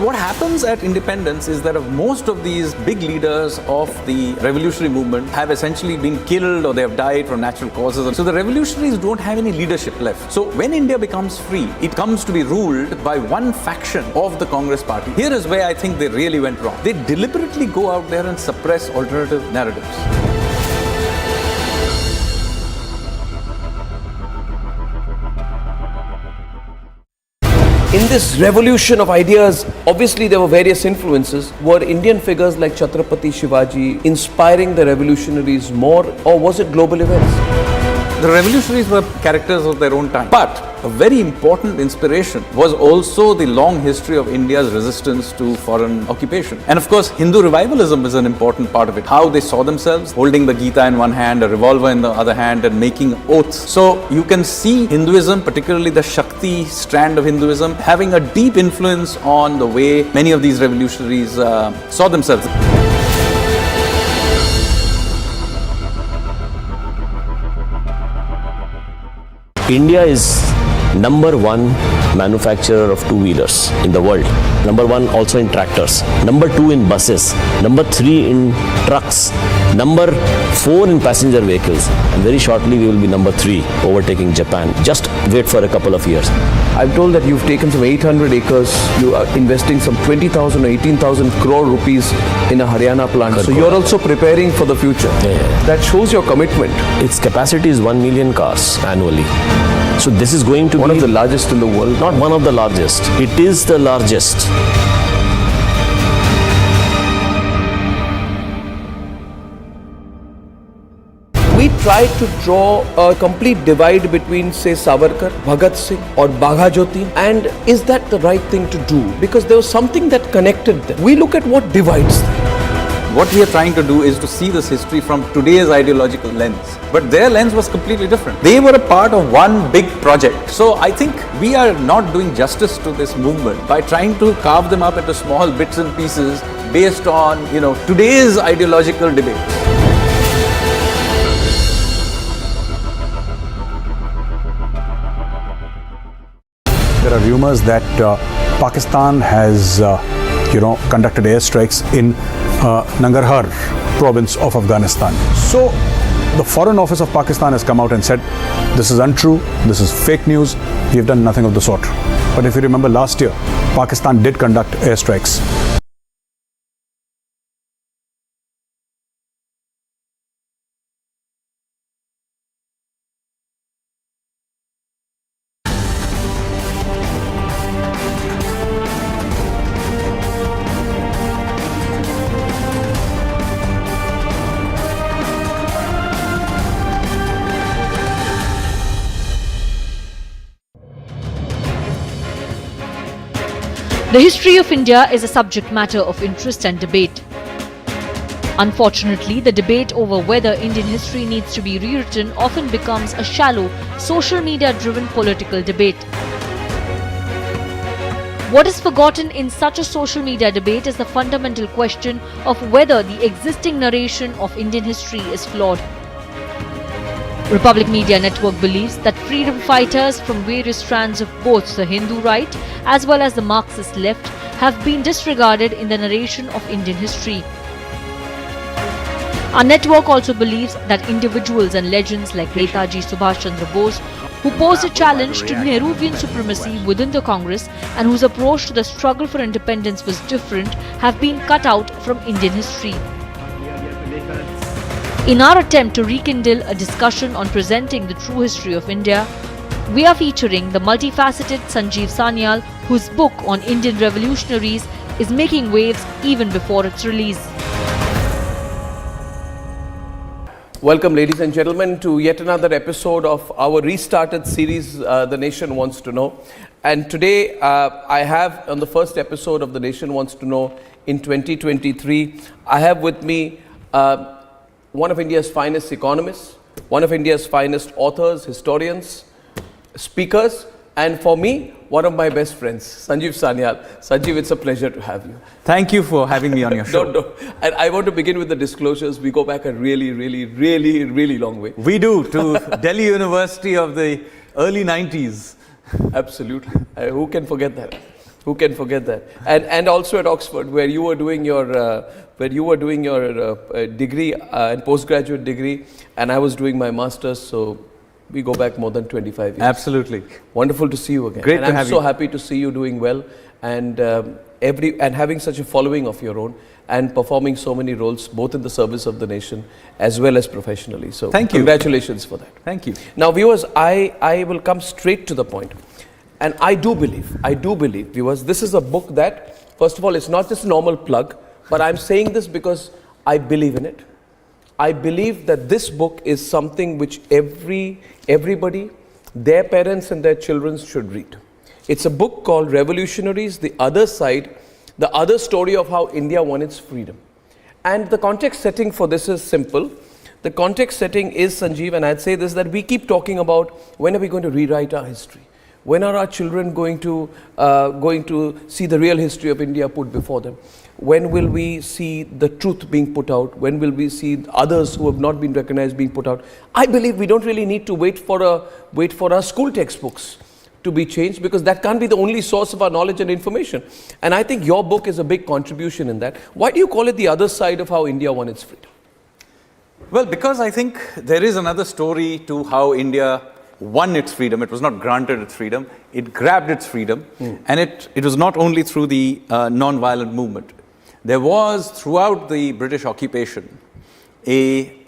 what happens at independence is that most of these big leaders of the revolutionary movement have essentially been killed or they have died from natural causes. And so the revolutionaries don't have any leadership left. So when India becomes free, it comes to be ruled by one faction of the Congress party. Here is where I think they really went wrong. They deliberately go out there and suppress alternative narratives. In this revolution of ideas, obviously there were various influences. Were Indian figures like Chhatrapati Shivaji inspiring the revolutionaries more, or was it global events? The revolutionaries were characters of their own time. But a very important inspiration was also the long history of India's resistance to foreign occupation. And of course, Hindu revivalism is an important part of it. How they saw themselves, holding the Gita in one hand, a revolver in the other hand, and making oaths. So you can see Hinduism, particularly the Shakti strand of Hinduism, having a deep influence on the way many of these revolutionaries saw themselves. India is number one manufacturer of two-wheelers in the world. Number one also in tractors. Number two in buses. Number three in trucks. Number four in passenger vehicles. And very shortly we will be number three, overtaking Japan. Just wait for a couple of years. I'm told that you've taken some 800 acres. You are investing some 20,000 or 18,000 crore rupees in a Haryana plant. So you're also preparing for the future. Yeah. That shows your commitment. Its capacity is 1 million cars annually. So this is going to one be of the largest in the world. Not one of the largest. It is the largest. We tried to draw a complete divide between, say, Savarkar, Bhagat Singh or Bagha Jyoti. And is that the right thing to do? Because there was something that connected them. We look at what divides them. What we are trying to do is to see this history from today's ideological lens. But their lens was completely different. They were a part of one big project. So I think we are not doing justice to this movement by trying to carve them up into small bits and pieces based on, today's ideological debate. There are rumors that Pakistan has, conducted airstrikes in Nangarhar province of Afghanistan. So the Foreign Office of Pakistan has come out and said, this is untrue, this is fake news, we have done nothing of the sort. But if you remember last year, Pakistan did conduct airstrikes. The history of India is a subject matter of interest and debate. Unfortunately, the debate over whether Indian history needs to be rewritten often becomes a shallow, social media-driven political debate. What is forgotten in such a social media debate is the fundamental question of whether the existing narration of Indian history is flawed. Republic Media Network believes that freedom fighters from various strands of both the Hindu right as well as the Marxist left have been disregarded in the narration of Indian history. Our network also believes that individuals and legends like Netaji Subhash Chandra Bose, who posed a challenge to Nehruvian supremacy within the Congress and whose approach to the struggle for independence was different, have been cut out from Indian history. In our attempt to rekindle a discussion on presenting the true history of India, we are featuring the multifaceted Sanjeev Sanyal, whose book on Indian revolutionaries is making waves even before its release. Welcome, ladies and gentlemen, to yet another episode of our restarted series, The Nation Wants to Know. And today, I have, on the first episode of The Nation Wants to Know in 2023, I have with me one of India's finest economists, one of India's finest authors, historians, speakers, and for me, one of my best friends, Sanjeev Sanyal. Sanjeev, it's a pleasure to have you. Thank you for having me on your show. No. And I want to begin with the disclosures. We go back a really long way. We do, to Delhi University of the early 90s. Absolutely. Who can forget that? Who can forget that? And also at Oxford, where you were doing your degree and postgraduate degree, and I was doing my master's. So we go back more than 25 years. Absolutely. Wonderful to see you again. Great and to have you. I'm so happy to see you doing well and having such a following of your own and performing so many roles both in the service of the nation as well as professionally. So thank you. Congratulations for that. Thank you. Now viewers, I will come straight to the point. And I do believe, viewers, this is a book that, first of all, it's not just a normal plug, but I'm saying this because I believe in it. I believe that this book is something which everybody, their parents and their children should read. It's a book called Revolutionaries, The Other Side, the other story of how India won its freedom. And the context setting for this is simple. The context setting is, Sanjeev, and I'd say this, that we keep talking about when are we going to rewrite our history? When are our children going to see the real history of India put before them? When will we see the truth being put out? When will we see others who have not been recognized being put out? I believe we don't really need to wait for our school textbooks to be changed, because that can't be the only source of our knowledge and information. And I think your book is a big contribution in that. Why do you call it The Other Side of How India Won Its Freedom? Well, because I think there is another story to how India won its freedom. It was not granted its freedom. It grabbed its freedom. And it was not only through the non-violent movement. There was, throughout the British occupation, a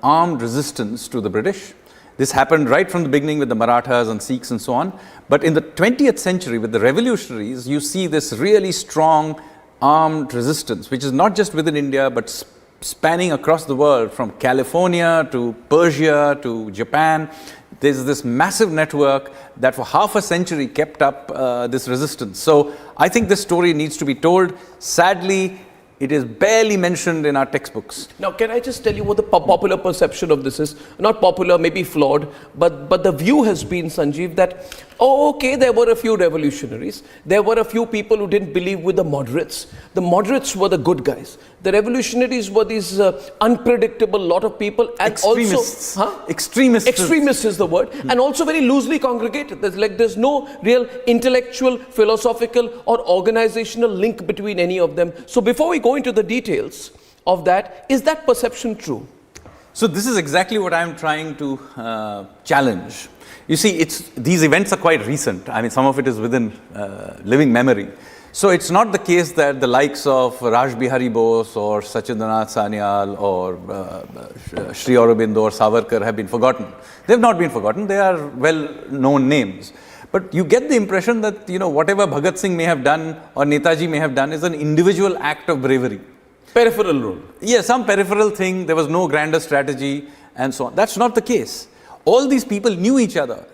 armed resistance to the British. This happened right from the beginning with the Marathas and Sikhs and so on. But in the 20th century, with the revolutionaries, you see this really strong armed resistance, which is not just within India, but spanning across the world, from California to Persia to Japan. There's this massive network that for half a century kept up this resistance. So I think this story needs to be told. Sadly, it is barely mentioned in our textbooks. Now, can I just tell you what the popular perception of this is? Not popular, maybe flawed, but the view has been, Sanjeev, that, oh, okay, there were a few revolutionaries. There were a few people who didn't believe with the moderates. The moderates were the good guys. The revolutionaries were these unpredictable lot of people. And extremists. Also, Extremists. Extremist is the word. And also very loosely congregated. There's no real intellectual, philosophical or organizational link between any of them. So before we go into the details of that, is that perception true? So this is exactly what I'm trying to challenge. You see, these events are quite recent. I mean, some of it is within living memory. So it's not the case that the likes of Raj Bihari Bose or Sachindranath Sanyal or Sri Aurobindo or Savarkar have been forgotten. They have not been forgotten. They are well-known names. But you get the impression that, whatever Bhagat Singh may have done or Netaji may have done is an individual act of bravery. Peripheral role. Yeah, some peripheral thing. There was no grander strategy and so on. That's not the case. All these people knew each other.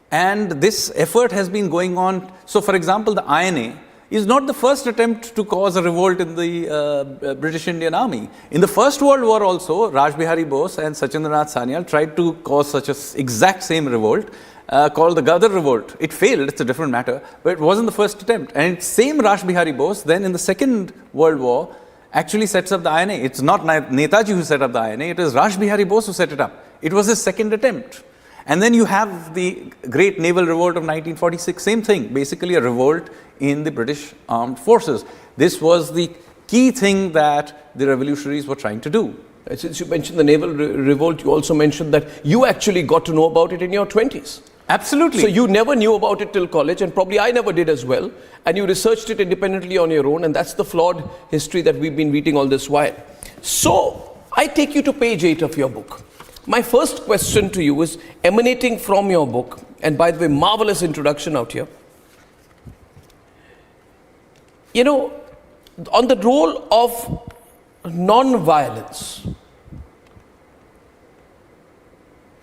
And this effort has been going on. So, for example, the INA is not the first attempt to cause a revolt in the British Indian Army. In the First World War also, Raj Bihari Bose and Sachindranath Sanyal tried to cause such an exact same revolt called the Gadar Revolt. It failed, it's a different matter, but it wasn't the first attempt. And same Raj Bihari Bose then in the Second World War actually sets up the INA. It's not Netaji who set up the INA, it is Raj Bihari Bose who set it up. It was his second attempt. And then you have the Great Naval Revolt of 1946, same thing, basically a revolt in the British Armed Forces. This was the key thing that the revolutionaries were trying to do. Since you mentioned the Naval Revolt, you also mentioned that you actually got to know about it in your 20s. Absolutely. So you never knew about it till college, and probably I never did as well. And you researched it independently on your own, and that's the flawed history that we've been reading all this while. So I take you to page 8 of your book. My first question to you is emanating from your book, and by the way, marvelous introduction out here. On the role of non-violence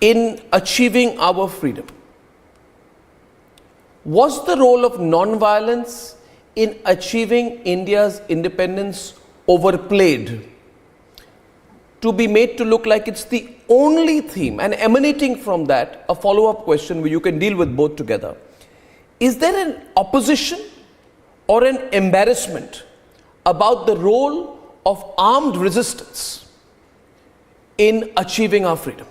in achieving our freedom. Was the role of non-violence in achieving India's independence overplayed to be made to look like it's the only theme? And emanating from that, a follow-up question where you can deal with both together. Is there an opposition or an embarrassment about the role of armed resistance in achieving our freedom?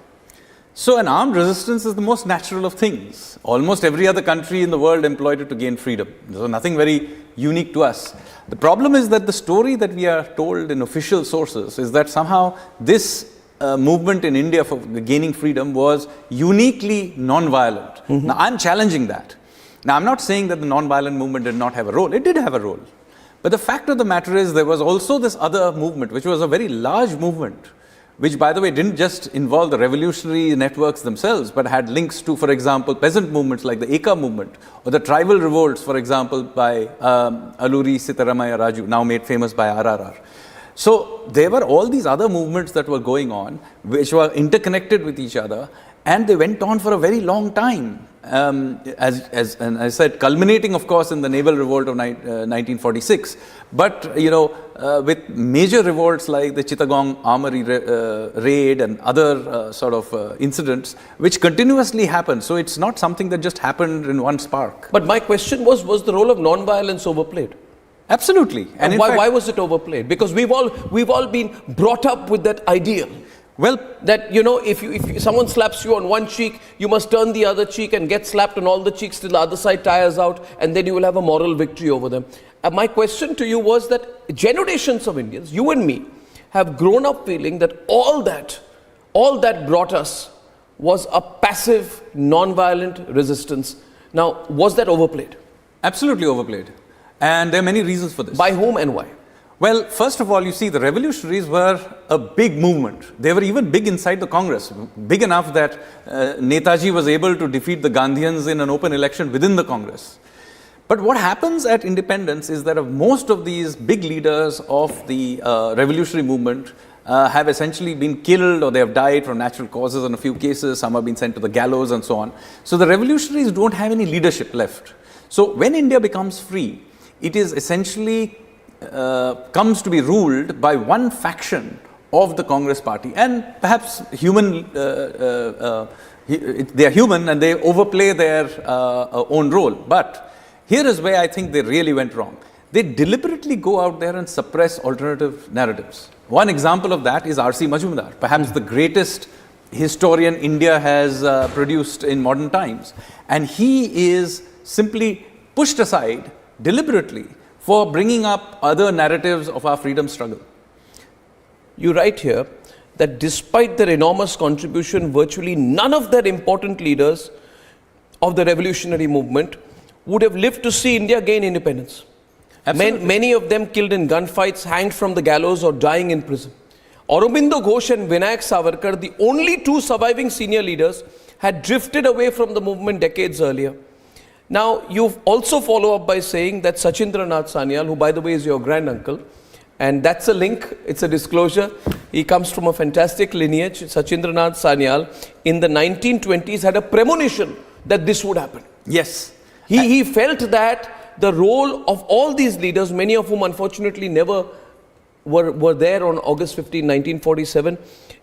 So an armed resistance is the most natural of things. Almost every other country in the world employed it to gain freedom. So nothing very unique to us. The problem is that the story that we are told in official sources is that somehow this movement in India for gaining freedom was uniquely non-violent. Now I'm challenging that. Now I'm not saying that the non-violent movement did not have a role. It did have a role. But the fact of the matter is there was also this other movement, which was a very large movement, which, by the way, didn't just involve the revolutionary networks themselves, but had links to, for example, peasant movements like the Eka movement, or the tribal revolts, for example, by Alluri Sitaramaya Raju, now made famous by RRR. So there were all these other movements that were going on, which were interconnected with each other, and they went on for a very long time. And I said, culminating, of course, in the naval revolt of 1946. But, with major revolts like the Chittagong Armory raid and other sort of incidents, which continuously happened. So it's not something that just happened in one spark. But my question was the role of non-violence overplayed? Absolutely. And why was it overplayed? Because we've all been brought up with that ideal. Well, that, if someone slaps you on one cheek, you must turn the other cheek and get slapped on all the cheeks till the other side tires out, and then you will have a moral victory over them. My question to you was that generations of Indians, you and me, have grown up feeling that all that brought us was a passive, non-violent resistance. Now, was that overplayed? Absolutely overplayed. And there are many reasons for this. By whom and why? Well, first of all, you see, the revolutionaries were a big movement. They were even big inside the Congress, big enough that Netaji was able to defeat the Gandhians in an open election within the Congress. But what happens at independence is that most of these big leaders of the revolutionary movement have essentially been killed, or they have died from natural causes in a few cases. Some have been sent to the gallows and so on. So the revolutionaries don't have any leadership left. So when India becomes free, it is essentially comes to be ruled by one faction of the Congress party, and perhaps they are human and they overplay their own role. But here is where I think they really went wrong. They deliberately go out there and suppress alternative narratives. One example of that is R.C. Majumdar, perhaps the greatest historian India has produced in modern times. And he is simply pushed aside deliberately for bringing up other narratives of our freedom struggle. You write here that despite their enormous contribution, virtually none of their important leaders of the revolutionary movement would have lived to see India gain independence. Many of them killed in gunfights, hanged from the gallows, or dying in prison. Aurobindo Ghosh and Vinayak Savarkar, the only two surviving senior leaders, had drifted away from the movement decades earlier. Now, you also follow up by saying that Sachindranath Sanyal, who by the way is your granduncle, and that's a link, it's a disclosure, he comes from a fantastic lineage. Sachindranath Sanyal in the 1920s had a premonition that this would happen. Yes. He felt that the role of all these leaders, many of whom unfortunately never were there on August 15, 1947,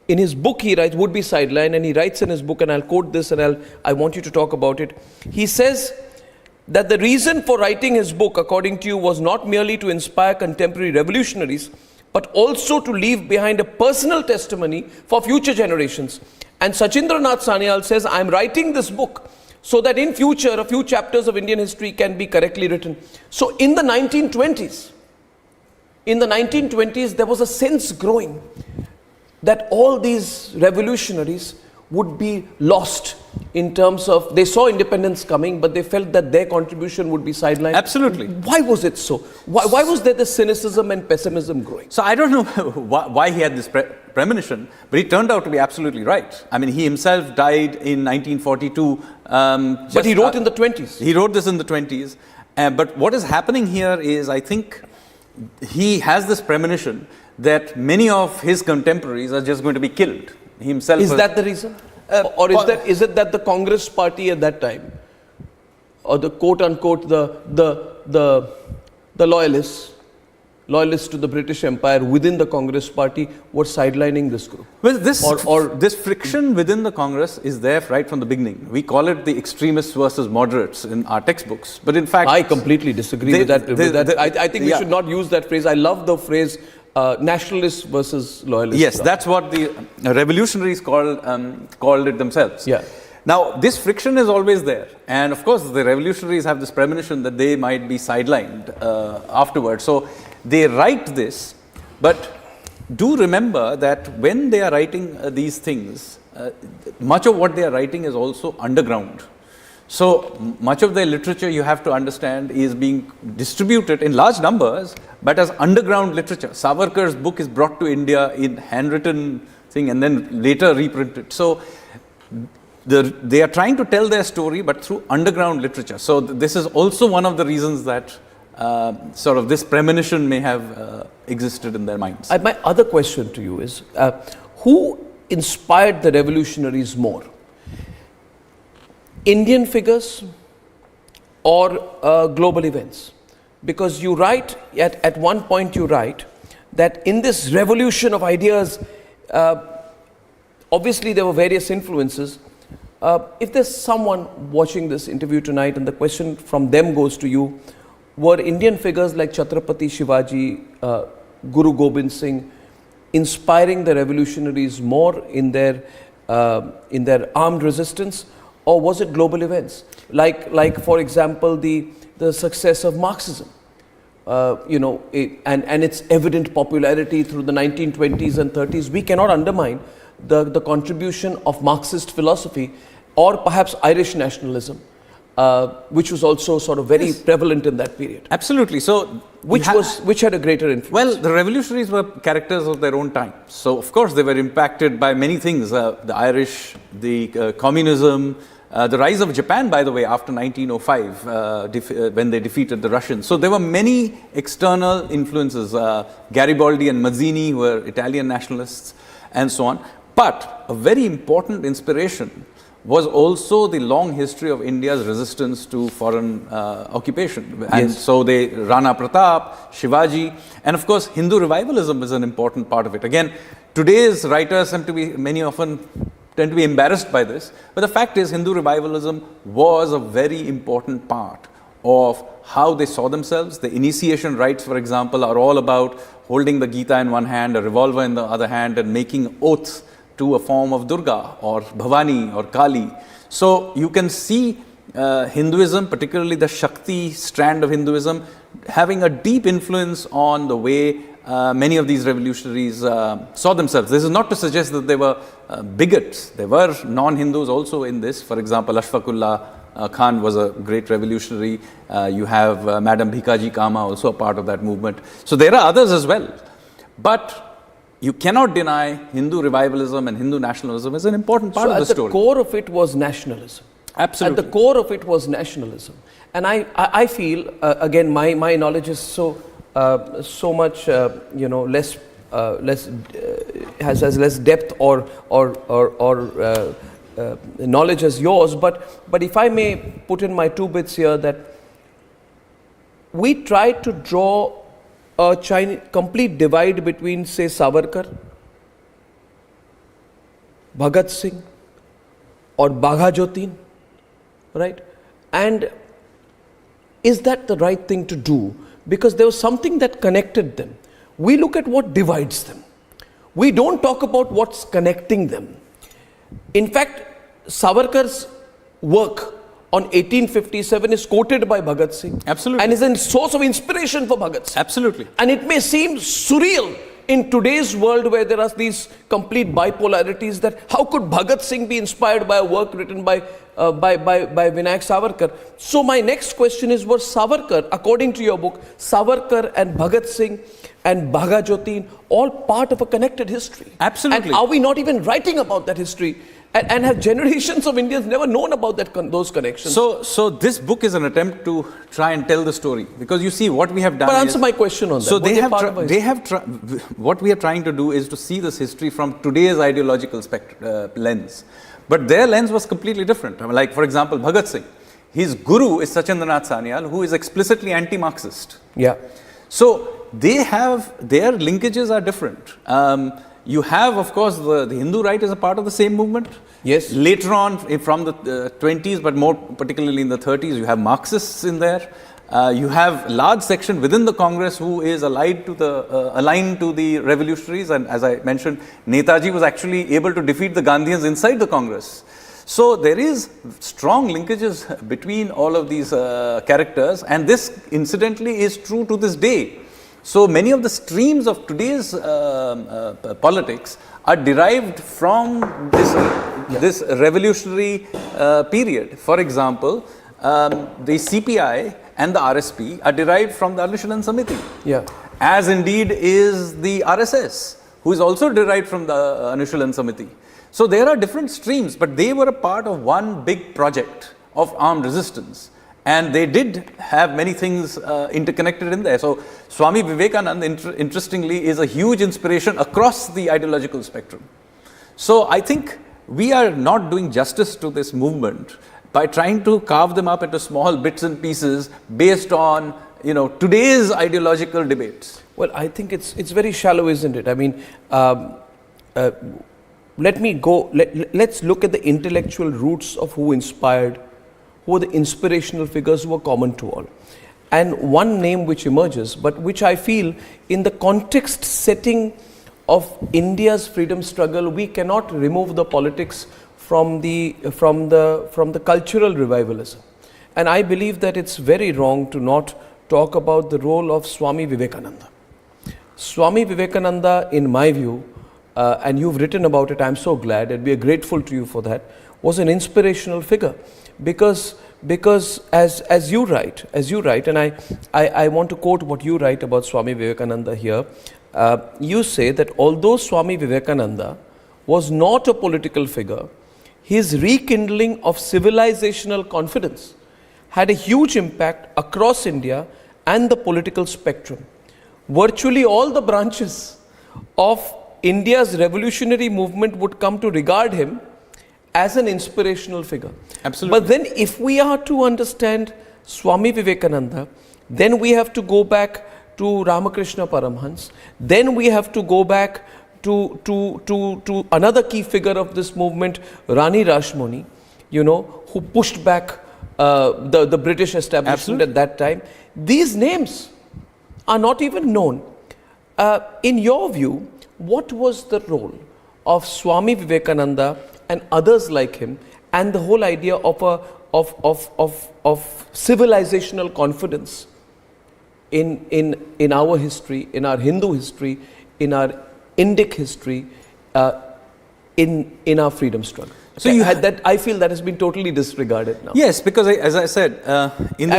in his book he writes, Would Be Sideline, and he writes in his book, and I'll quote this and I want you to talk about it. He says that the reason for writing his book, according to you, was not merely to inspire contemporary revolutionaries, but also to leave behind a personal testimony for future generations. And Sachindranath Sanyal says, I'm writing this book so that in future, a few chapters of Indian history can be correctly written. So in the 1920s, there was a sense growing that all these revolutionaries would be lost in terms of, they saw independence coming, but they felt that their contribution would be sidelined. Absolutely. Why was it so? Why was there the cynicism and pessimism growing? So I don't know why he had this premonition, but he turned out to be absolutely right. I mean, he himself died in 1942. But he wrote in the 20s. He wrote this in the 20s. But what is happening here is, I think, he has this premonition that many of his contemporaries are just going to be killed. He himself is that the reason? Or is it that the Congress party at that time, or the quote unquote the loyalists to the British Empire within the Congress party were sidelining this group? Well, this friction within the Congress is there right from the beginning. We call it the extremists versus moderates in our textbooks. But in fact, I completely disagree with that. I think we should not use that phrase. I love the phrase nationalists versus loyalists. Yes, that's what the revolutionaries called it themselves. Yeah. Now, this friction is always there. And of course, the revolutionaries have this premonition that they might be sidelined afterwards. So they write this, but do remember that when they are writing these things, much of what they are writing is also underground. So much of their literature, you have to understand, is being distributed in large numbers, but as underground literature. Savarkar's book is brought to India in handwritten thing and then later reprinted. So they are trying to tell their story, but through underground literature. So this is also one of the reasons that sort of this premonition may have existed in their minds. My other question to you is, who inspired the revolutionaries more? Indian figures or global events? Because you write, at one point you write, that in this revolution of ideas, obviously there were various influences. If there's someone watching this interview tonight and the question from them goes to you, were Indian figures like Chhatrapati Shivaji, Guru Gobind Singh, inspiring the revolutionaries more in their armed resistance, or was it global events? Like for example, the success of Marxism, and its evident popularity through the 1920s and 30s. We cannot undermine the contribution of Marxist philosophy, or perhaps Irish nationalism, which was also sort of very prevalent in that period. Absolutely. So, which had a greater influence? Well, the revolutionaries were characters of their own time. So, of course, they were impacted by many things: the Irish, the communism, the rise of Japan, by the way, after 1905, when they defeated the Russians. So, there were many external influences. Garibaldi and Mazzini were Italian nationalists, and so on. But a very important inspiration was also the long history of India's resistance to foreign occupation. And so Rana Pratap, Shivaji, and of course Hindu revivalism is an important part of it. Again, today's writers many often tend to be embarrassed by this, but the fact is Hindu revivalism was a very important part of how they saw themselves. The initiation rites, for example, are all about holding the Gita in one hand, a revolver in the other hand, and making oaths to a form of Durga or Bhavani or Kali. So you can see Hinduism, particularly the Shakti strand of Hinduism, having a deep influence on the way many of these revolutionaries saw themselves. This is not to suggest that they were bigots. There were non-Hindus also in this. For example, Ashfaqullah Khan was a great revolutionary. You have Madam Bhikaji Kama, also a part of that movement. So there are others as well. But you cannot deny Hindu revivalism and Hindu nationalism is an important part of the story. At the core of it was nationalism. Absolutely. At the core of it was nationalism. And I feel, again, my knowledge is so much, less, has less depth or knowledge as yours. But if I may put in my 2 bits here, that we tried to draw a complete divide between, say, Savarkar, Bhagat Singh, or Bagha Jyotin, right? And is that the right thing to do? Because there was something that connected them. We look at what divides them. We don't talk about what's connecting them. In fact, Savarkar's work on 1857 is quoted by Bhagat Singh. Absolutely. And is a source of inspiration for Bhagat Singh. Absolutely. And it may seem surreal in today's world where there are these complete bipolarities, that how could Bhagat Singh be inspired by a work written by Vinayak Savarkar? So my next question is, was Savarkar, according to your book, Savarkar and Bhagat Singh and Bagha Jyotin all part of a connected history? Absolutely. And are we not even writing about that history? And have generations of Indians never known about those connections? So this book is an attempt to try and tell the story, because you see what we have done. But answer my question on that. So what we are trying to do is to see this history from today's ideological lens. But their lens was completely different. Like, for example, Bhagat Singh, his guru is Sachindranath Sanyal, who is explicitly anti-Marxist. Yeah. So their linkages are different. You have, of course, the Hindu right is a part of the same movement. Yes. Later on, from the 20s, but more particularly in the 30s, you have Marxists in there. You have a large section within the Congress who is aligned to the revolutionaries, and as I mentioned, Netaji was actually able to defeat the Gandhians inside the Congress. So there is strong linkages between all of these characters, and this incidentally is true to this day. So many of the streams of today's politics are derived from this revolutionary period. For example, the CPI and the RSP are derived from the Anushilan Samiti. Yeah. As indeed is the RSS, who is also derived from the Anushilan Samiti. So there are different streams, but they were a part of one big project of armed resistance. And they did have many things interconnected in there. So Swami Vivekananda, interestingly, is a huge inspiration across the ideological spectrum. So I think we are not doing justice to this movement by trying to carve them up into small bits and pieces based on, today's ideological debates. Well, I think it's very shallow, isn't it? I mean, let's look at the intellectual roots of who were the inspirational figures who were common to all. And one name which emerges, but which I feel in the context setting of India's freedom struggle, we cannot remove the politics from the cultural revivalism. And I believe that it's very wrong to not talk about the role of Swami Vivekananda. Swami Vivekananda, in my view, and you've written about it, I'm so glad, and we are grateful to you for that, was an inspirational figure. Because as you write, and I want to quote what you write about Swami Vivekananda here, you say that although Swami Vivekananda was not a political figure, his rekindling of civilizational confidence had a huge impact across India and the political spectrum. Virtually all the branches of India's revolutionary movement would come to regard him as an inspirational figure. Absolutely. But then if we are to understand Swami Vivekananda, then we have to go back to Ramakrishna Paramhans, then we have to go back to another key figure of this movement, Rani Rashmoni, who pushed back the British establishment at that time. These names are not even known. In your view, what was the role of Swami Vivekananda and others like him, and the whole idea of civilizational confidence in our history, in our Hindu history, in our Indic history, in our freedom struggle? So I feel that has been totally disregarded now. Yes, because as I said, I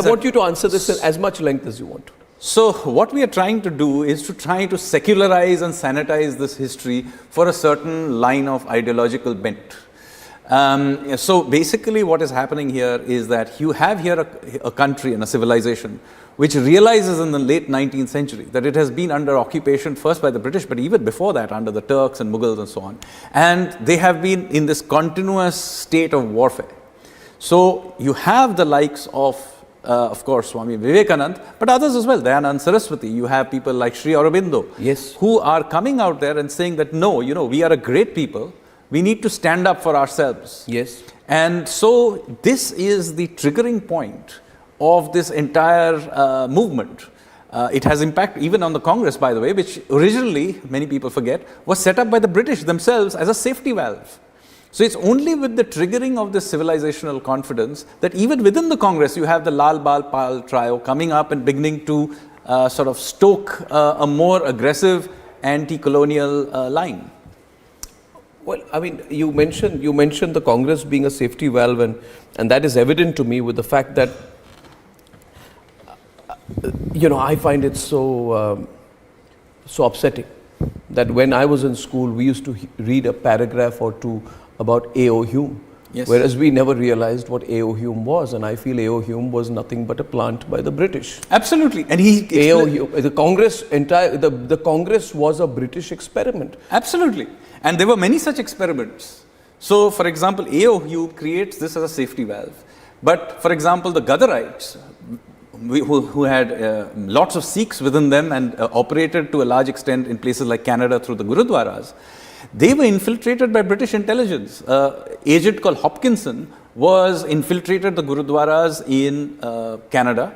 want you to answer this in as much length as you want to. So what we are trying to do is to try to secularize and sanitize this history for a certain line of ideological bent. So basically what is happening here is that you have here a country and a civilization which realizes in the late 19th century that it has been under occupation first by the British, but even before that under the Turks and Mughals and so on. And they have been in this continuous state of warfare. So you have the likes of course, Swami Vivekananda, but others as well, Dayanand Saraswati. You have people like Sri Aurobindo, yes, who are coming out there and saying that no, we are a great people. We need to stand up for ourselves. Yes. And so this is the triggering point of this entire movement. It has impact even on the Congress, by the way, which originally, many people forget, was set up by the British themselves as a safety valve. So it's only with the triggering of this civilizational confidence that even within the Congress, you have the Lal Bal Pal trio coming up and beginning to sort of stoke a more aggressive anti-colonial line. Well, I mean, you mentioned the Congress being a safety valve, and that is evident to me with the fact that, I find it so upsetting that when I was in school, we used to read a paragraph or two about A.O. Hume, yes, whereas we never realized what A.O. Hume was, and I feel A.O. Hume was nothing but a plant by the British. Absolutely, and A.O. Hume, the Congress was a British experiment. Absolutely, and there were many such experiments. So, for example, A.O. Hume creates this as a safety valve. But, for example, the Ghadarites, who had lots of Sikhs within them and operated to a large extent in places like Canada through the Gurudwaras, they were infiltrated by British intelligence. Agent called Hopkinson was infiltrated the Gurudwaras in Canada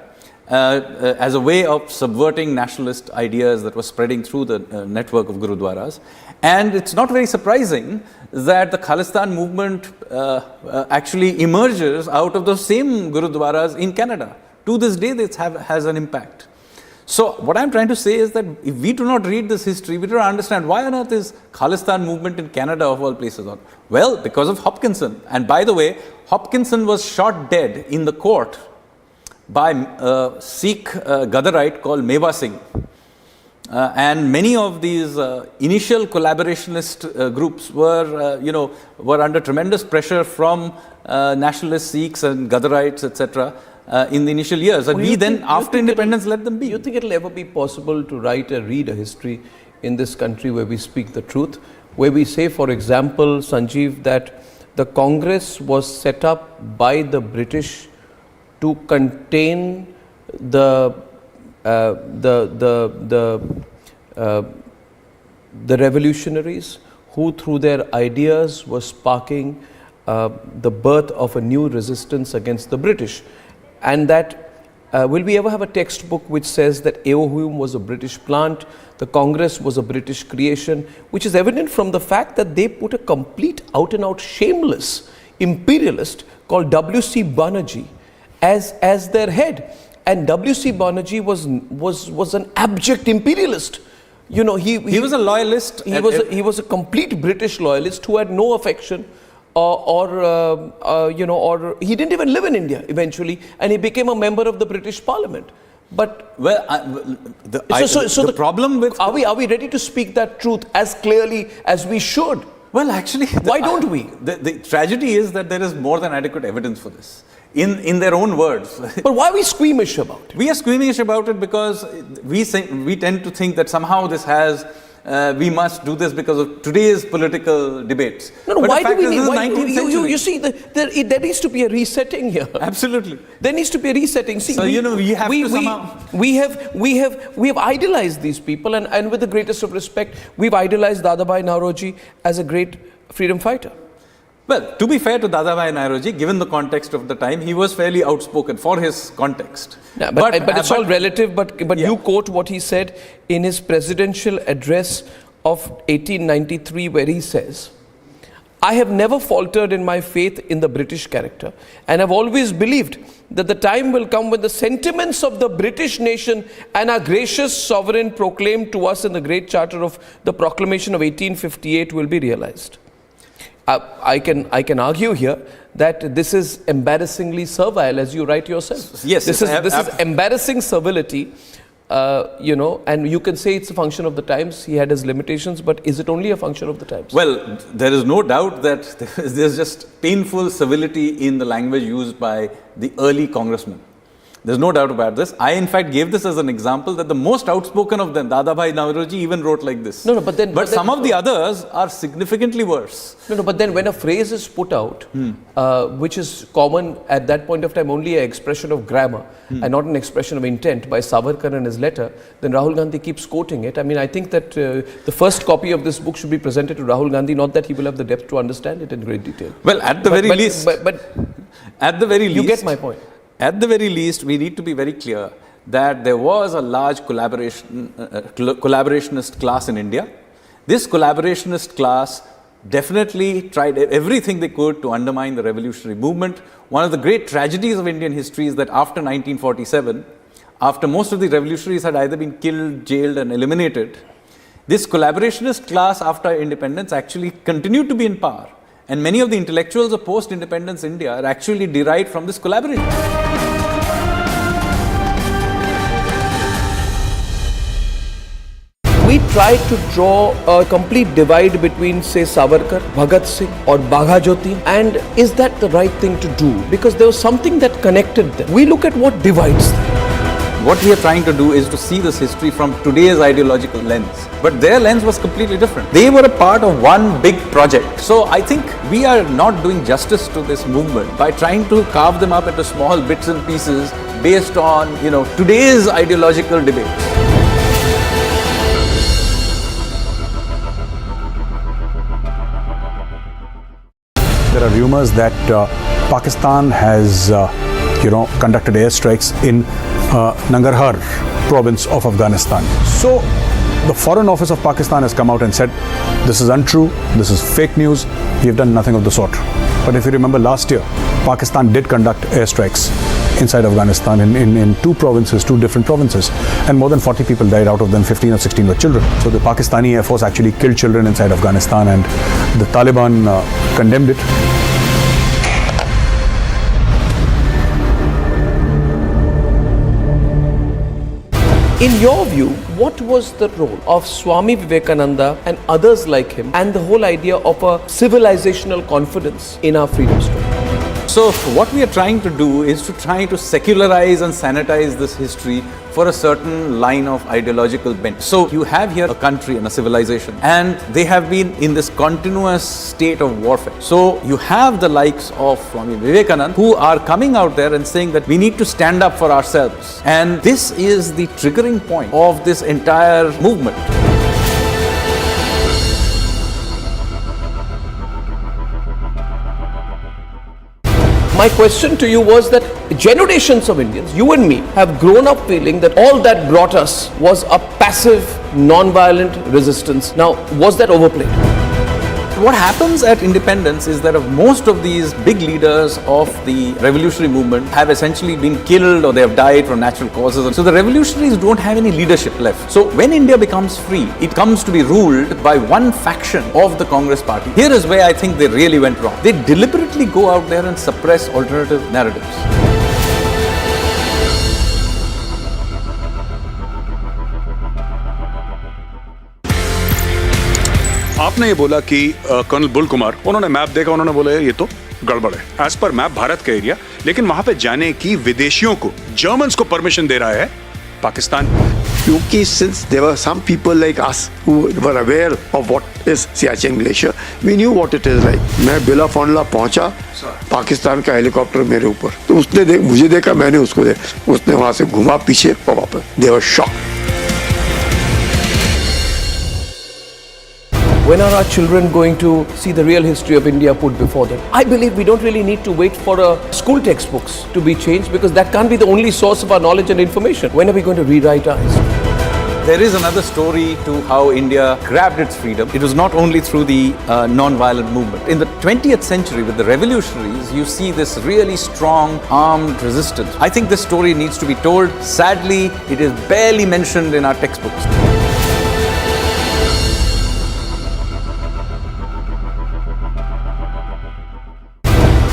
as a way of subverting nationalist ideas that were spreading through the network of Gurudwaras. And it's not very surprising that the Khalistan movement actually emerges out of those same Gurudwaras in Canada. To this day, this has an impact. So what I'm trying to say is that if we do not read this history, we don't understand why on earth is Khalistan movement in Canada of all places on. Well, because of Hopkinson. And by the way, Hopkinson was shot dead in the court by a Sikh Gadarite called Meva Singh. And many of these initial collaborationist groups were under tremendous pressure from nationalist Sikhs and Gadarites, etc. In the initial years. And we then, after independence, let them be. You think it'll ever be possible to read a history in this country where we speak the truth? Where we say, for example, Sanjeev, that the Congress was set up by the British to contain the revolutionaries who, through their ideas, were sparking the birth of a new resistance against the British. And that, will we ever have a textbook which says that AOHUM was a British plant, the Congress was a British creation, which is evident from the fact that they put a complete out-and-out shameless imperialist called W.C. Banerjee as their head. And W.C. Banerjee was an abject imperialist. You know, he was a loyalist. He was a complete British loyalist who had no affection or he didn't even live in India eventually, and he became a member of the British Parliament. But the problem with are we ready to speak that truth as clearly as we should? Well, actually, why don't we? The tragedy is that there is more than adequate evidence for this. In their own words. But why are we squeamish about it? We are squeamish about it because we tend to think that somehow this has. We must do this because of today's political debates. No, why do we need? You see, there needs to be a resetting here. Absolutely, there needs to be a resetting. See, so we have idolized these people, and with the greatest of respect, we've idolized Dadabhai Naoroji as a great freedom fighter. Well, to be fair to Dadabhai Naoroji, given the context of the time, he was fairly outspoken for his context. Yeah, but it's all relative. But you quote what he said in his presidential address of 1893, where he says, "I have never faltered in my faith in the British character, and have always believed that the time will come when the sentiments of the British nation and our gracious sovereign proclaimed to us in the Great Charter of the Proclamation of 1858 will be realized." I can argue here that this is embarrassingly servile, as you write yourself. Yes, this is embarrassing servility, and you can say it's a function of the times. He had his limitations, but is it only a function of the times? Well, there is no doubt that there's just painful civility in the language used by the early congressmen. There's no doubt about this. I, in fact, gave this as an example that the most outspoken of them, Dadabhai Naoroji, even wrote like this. But some of the others are significantly worse. But then when a phrase is put out, which is common at that point of time, only an expression of grammar and not an expression of intent by Savarkar in his letter, then Rahul Gandhi keeps quoting it. I mean, I think that the first copy of this book should be presented to Rahul Gandhi, not that he will have the depth to understand it in great detail. Well, at the very least, you get my point. At the very least, we need to be very clear that there was a large collaborationist class in India. This collaborationist class definitely tried everything they could to undermine the revolutionary movement. One of the great tragedies of Indian history is that after 1947, after most of the revolutionaries had either been killed, jailed and eliminated, this collaborationist class after independence actually continued to be in power. And many of the intellectuals of post-independence India are actually derived from this collaboration. We tried to draw a complete divide between, say, Savarkar, Bhagat Singh or Bagha Jyoti, and is that the right thing to do? Because there was something that connected them. We look at what divides them. What we are trying to do is to see this history from today's ideological lens. But their lens was completely different. They were a part of one big project. So I think we are not doing justice to this movement by trying to carve them up into small bits and pieces based on, today's ideological debates. There are rumors that Pakistan has conducted airstrikes in Nangarhar province of Afghanistan. So the Foreign Office of Pakistan has come out and said, this is untrue, this is fake news, we have done nothing of the sort. But if you remember last year, Pakistan did conduct airstrikes inside Afghanistan in two different provinces, and more than 40 people died, out of them 15 or 16 were children. So the Pakistani Air Force actually killed children inside Afghanistan, and the Taliban condemned it. In your view, what was the role of Swami Vivekananda and others like him and the whole idea of a civilizational confidence in our freedom struggle? So what we are trying to do is to try to secularize and sanitize this history for a certain line of ideological bent. So you have here a country and a civilization, and they have been in this continuous state of warfare. So you have the likes of Swami Vivekananda who are coming out there and saying that we need to stand up for ourselves. And this is the triggering point of this entire movement. My question to you was that generations of Indians, you and me, have grown up feeling that all that brought us was a passive, non-violent resistance. Now, was that overplayed? What happens at independence is that most of these big leaders of the revolutionary movement have essentially been killed or they have died from natural causes. And so the revolutionaries don't have any leadership left. So when India becomes free, it comes to be ruled by one faction of the Congress party. Here is where I think they really went wrong. They deliberately go out there and suppress alternative narratives. आपने ये बोला कि colonel Bull Kumar, उन्होंने map देखा, उन्होंने बोला ये तो गड़बड़ है। एज पर मैप भारत का एरिया, लेकिन वहां पे जाने की विदेशियों को, जर्मन्स को परमिशन दे रहा है पाकिस्तान। क्योंकि since there were some people like us who were aware of what is Siachen Glacier, we knew what it is like. मैं बिला फॉन्डला पहुंचा, पाकिस्तान का हेलीकॉप्टर मेरे ऊपर, तो उसने मुझे देखा, मैंने उसको देखा, उसने वहां से घुमा पीछे और वापस। They were shocked. When are our children going to see the real history of India put before them? I believe we don't really need to wait for school textbooks to be changed, because that can't be the only source of our knowledge and information. When are we going to rewrite our history? There is another story to how India grabbed its freedom. It was not only through the non-violent movement. In the 20th century, with the revolutionaries, you see this really strong armed resistance. I think this story needs to be told. Sadly, it is barely mentioned in our textbooks.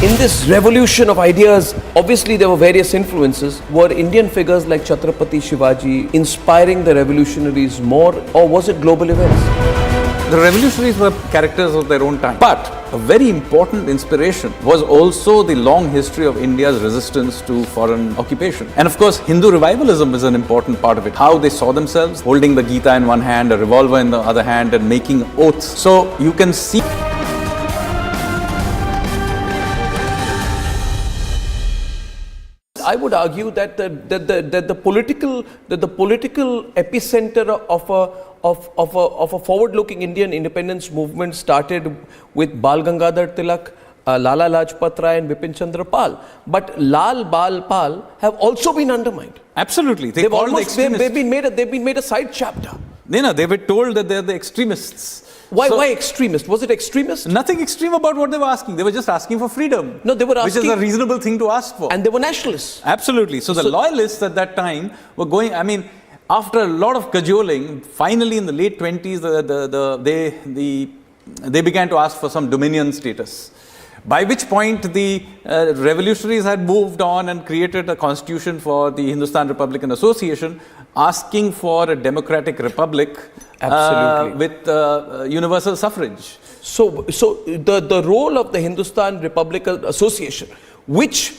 In this revolution of ideas, obviously there were various influences. Were Indian figures like Chhatrapati Shivaji inspiring the revolutionaries more, or was it global events? The revolutionaries were characters of their own time. But a very important inspiration was also the long history of India's resistance to foreign occupation. And of course, Hindu revivalism is an important part of it. How they saw themselves, holding the Gita in one hand, a revolver in the other hand, and making oaths. So you can see I would argue that the political epicenter of a forward-looking Indian independence movement started with Bal Gangadhar Tilak, Lala Lajpat Rai and Bipin Chandra Pal. But Lal, Bal, Pal have also been undermined. Absolutely. They've been made a side chapter. No, they were told that they're the extremists. Why extremist? Was it extremist? Nothing extreme about what they were asking. They were just asking for freedom. No, they were asking, which is a reasonable thing to ask for. And they were nationalists. Absolutely. So the loyalists at that time were going, I mean, after a lot of cajoling, finally in the late 20s, they began to ask for some dominion status. By which point the revolutionaries had moved on and created a constitution for the Hindustan Republican Association, asking for a democratic republic with universal suffrage. So the role of the Hindustan Republican Association, which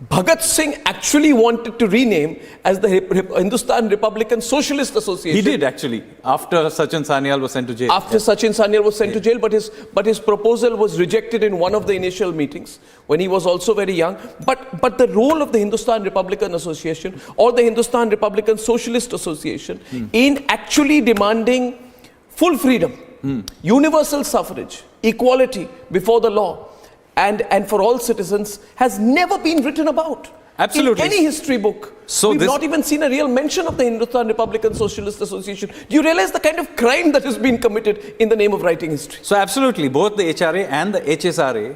Bhagat Singh actually wanted to rename as the Hindustan Republican Socialist Association. He did actually, after Sachin Sanyal was sent to jail. After Sachin Sanyal was sent to jail, but his proposal was rejected in one of the initial meetings when he was also very young. But the role of the Hindustan Republican Association or the Hindustan Republican Socialist Association in actually demanding full freedom, universal suffrage, equality before the law, and for all citizens has never been written about. Absolutely. In any history book. So we've not even seen a real mention of the Hindustan Republican Socialist Association. Do you realize the kind of crime that has been committed in the name of writing history? So absolutely, both the HRA and the HSRA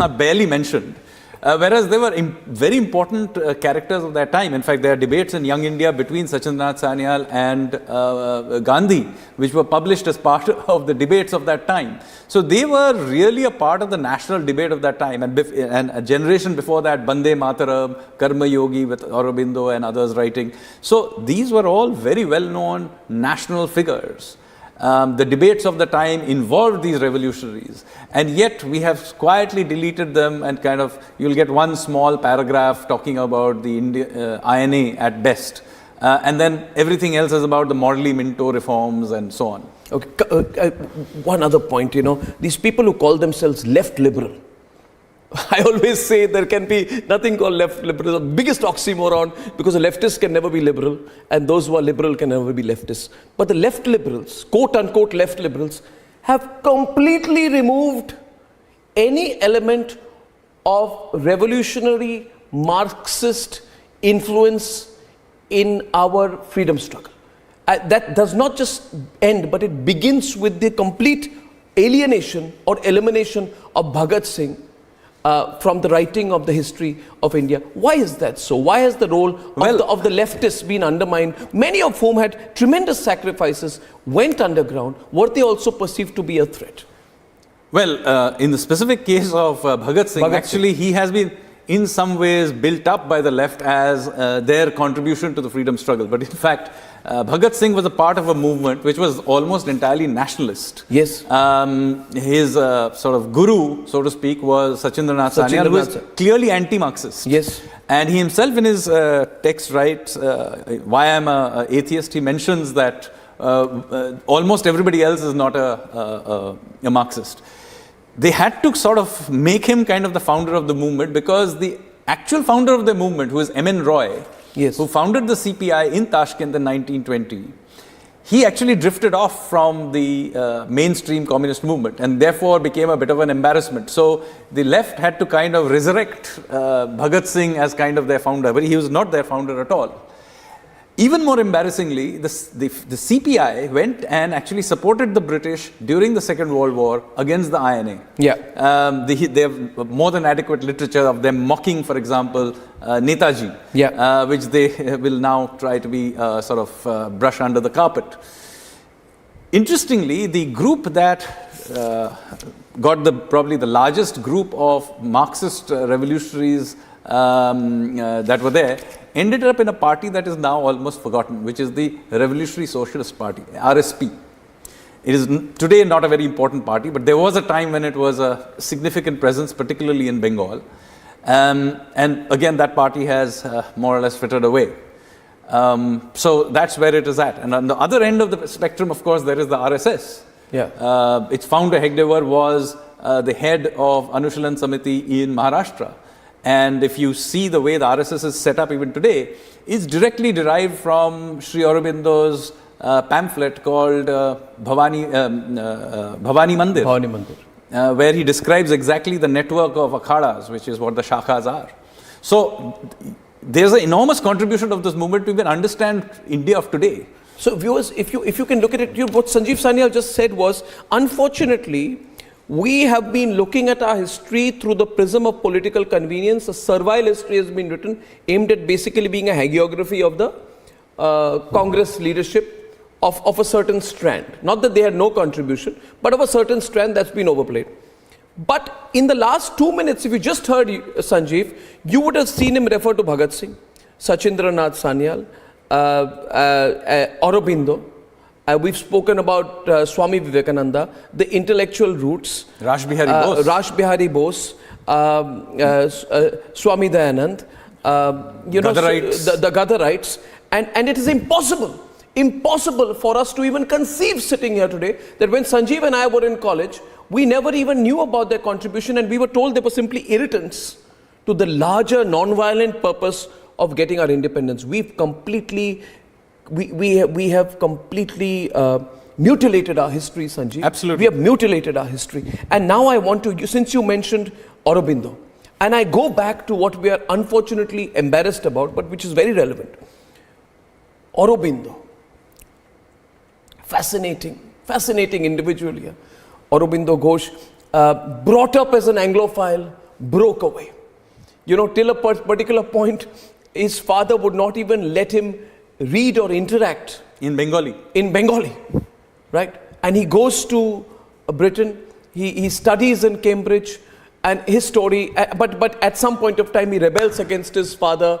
are barely mentioned. Whereas they were very important characters of that time. In fact, there are debates in Young India between Sachindranath Sanyal and Gandhi, which were published as part of the debates of that time. So they were really a part of the national debate of that time. And a generation before that, Bande Mataram, Karma Yogi with Aurobindo and others writing. So these were all very well-known national figures. The debates of the time involved these revolutionaries, and yet we have quietly deleted them, and kind of you'll get one small paragraph talking about the INA at best, and then everything else is about the Morley Minto reforms and so on. Okay, one other point, these people who call themselves left liberal, I always say there can be nothing called left liberal. The biggest oxymoron, because a leftist can never be liberal and those who are liberal can never be leftists. But the left liberals, quote unquote left liberals, have completely removed any element of revolutionary Marxist influence in our freedom struggle. That does not just end, but it begins with the complete alienation or elimination of Bhagat Singh from the writing of the history of India. Why is that so? Why has the role of the leftists been undermined? Many of whom had tremendous sacrifices, went underground. Were they also perceived to be a threat? Well, in the specific case of Bhagat Singh, actually he has been in some ways built up by the left as their contribution to the freedom struggle. But in fact, Bhagat Singh was a part of a movement which was almost entirely nationalist. Yes. His sort of guru, so to speak, was Sachindranath Sanyal, who was clearly anti-Marxist. Yes. And he himself in his text writes, why I'm an atheist, he mentions that almost everybody else is not a Marxist. They had to sort of make him kind of the founder of the movement, because the actual founder of the movement, who is M.N. Roy, who founded the CPI in Tashkent in 1920, he actually drifted off from the mainstream communist movement and therefore became a bit of an embarrassment. So the left had to kind of resurrect Bhagat Singh as kind of their founder, but he was not their founder at all. Even more embarrassingly, the CPI went and actually supported the British during the Second World War against the INA. Yeah. They have more than adequate literature of them mocking, for example, Netaji, which they will now try to be sort of brush under the carpet. Interestingly, the group that got probably the largest group of Marxist revolutionaries that were there ended up in a party that is now almost forgotten, which is the Revolutionary Socialist Party, RSP. It is today not a very important party, but there was a time when it was a significant presence, particularly in Bengal. And again, that party has more or less frittered away. So that's where it is at. And on the other end of the spectrum, of course, there is the RSS. Yeah. Its founder, Hegdewar, was the head of Anushilan Samiti in Maharashtra. And if you see the way the RSS is set up even today, it's directly derived from Sri Aurobindo's pamphlet called Bhavani Mandir, where he describes exactly the network of akhadas, which is what the shakhas are. So there's an enormous contribution of this movement to even understand India of today. So viewers, if you can look at it, what Sanjeev Sanyal just said was, unfortunately, we have been looking at our history through the prism of political convenience. A servile history has been written, aimed at basically being a hagiography of the Congress leadership of a certain strand. Not that they had no contribution, but of a certain strand that's been overplayed. But in the last 2 minutes, if you just heard Sanjeev, you would have seen him refer to Bhagat Singh, Sachindranath Sanyal, Aurobindo. We've spoken about Swami Vivekananda, the intellectual roots. Rash Bihari Bose. Swami Dayanand. Gatharites. The Gatharites. And it is impossible for us to even conceive sitting here today that when Sanjeev and I were in college, we never even knew about their contribution, and we were told they were simply irritants to the larger non-violent purpose of getting our independence. We've completely... We have completely mutilated our history, Sanjeev. Absolutely. We have mutilated our history. And now I want to, since you mentioned Aurobindo, And I go back to what we are unfortunately embarrassed about, but which is very relevant. Aurobindo. Fascinating individual here. Aurobindo Ghosh, brought up as an Anglophile, broke away. You know, till a particular point, his father would not even let him read or interact. In Bengali, right? And he goes to Britain, he studies in Cambridge, and his story, but at some point of time he rebels against his father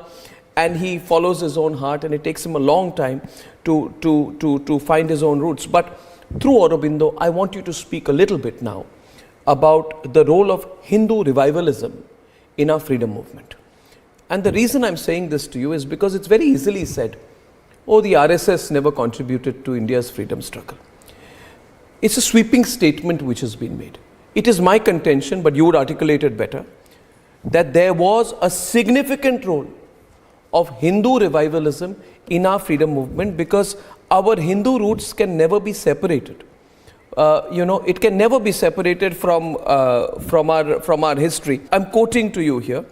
and he follows his own heart, and it takes him a long time to find his own roots. But through Aurobindo, I want you to speak a little bit now about the role of Hindu revivalism in our freedom movement. And the reason I'm saying this to you is because it's very easily said, oh, the RSS never contributed to India's freedom struggle. It's a sweeping statement which has been made. It is my contention, but you would articulate it better, that there was a significant role of Hindu revivalism in our freedom movement, because our Hindu roots can never be separated. It can never be separated from our history. I'm quoting to you here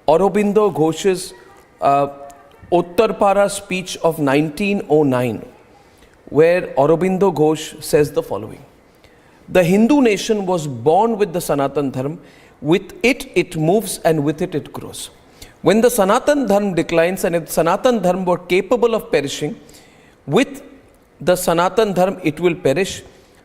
Aurobindo Ghosh's Uttarpara speech of 1909, where Aurobindo Ghosh says the following: the Hindu nation was born with the Sanatan Dharma. With it moves, and with it grows. When the Sanatan Dharma declines, and if Sanatan Dharma were capable of perishing, with the Sanatan Dharma it will perish.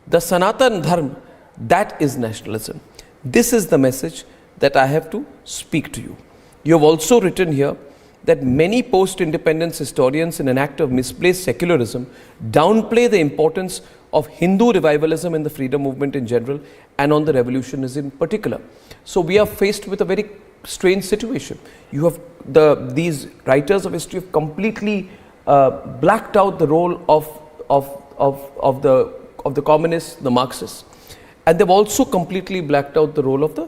The Sanatan Dharma, that is nationalism. This is the message that I have to speak to you. You have also written here that many post-independence historians, in an act of misplaced secularism, downplay the importance of Hindu revivalism in the freedom movement in general and on the revolutions in particular. So we are faced with a very strange situation. You have these writers of history have completely blacked out the role of the communists, the Marxists, and they've also completely blacked out the role of the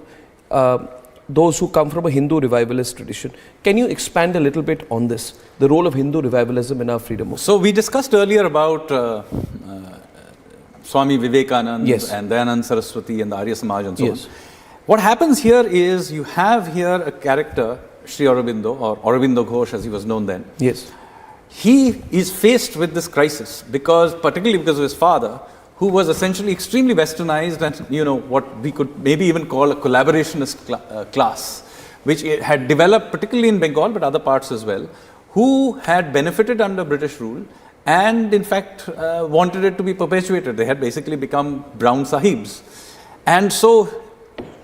those who come from a Hindu revivalist tradition. Can you expand a little bit on this, the role of Hindu revivalism in our freedom movement? So we discussed earlier about Swami Vivekananda, yes, and Dayanand Saraswati and the Arya Samaj and so yes, on. What happens here is you have here a character, Sri Aurobindo, or Aurobindo Ghosh as he was known then. Yes. He is faced with this crisis particularly because of his father, who was essentially extremely westernized and, what we could maybe even call a collaborationist class, which had developed particularly in Bengal, but other parts as well, who had benefited under British rule and in fact wanted it to be perpetuated. They had basically become brown sahibs. And so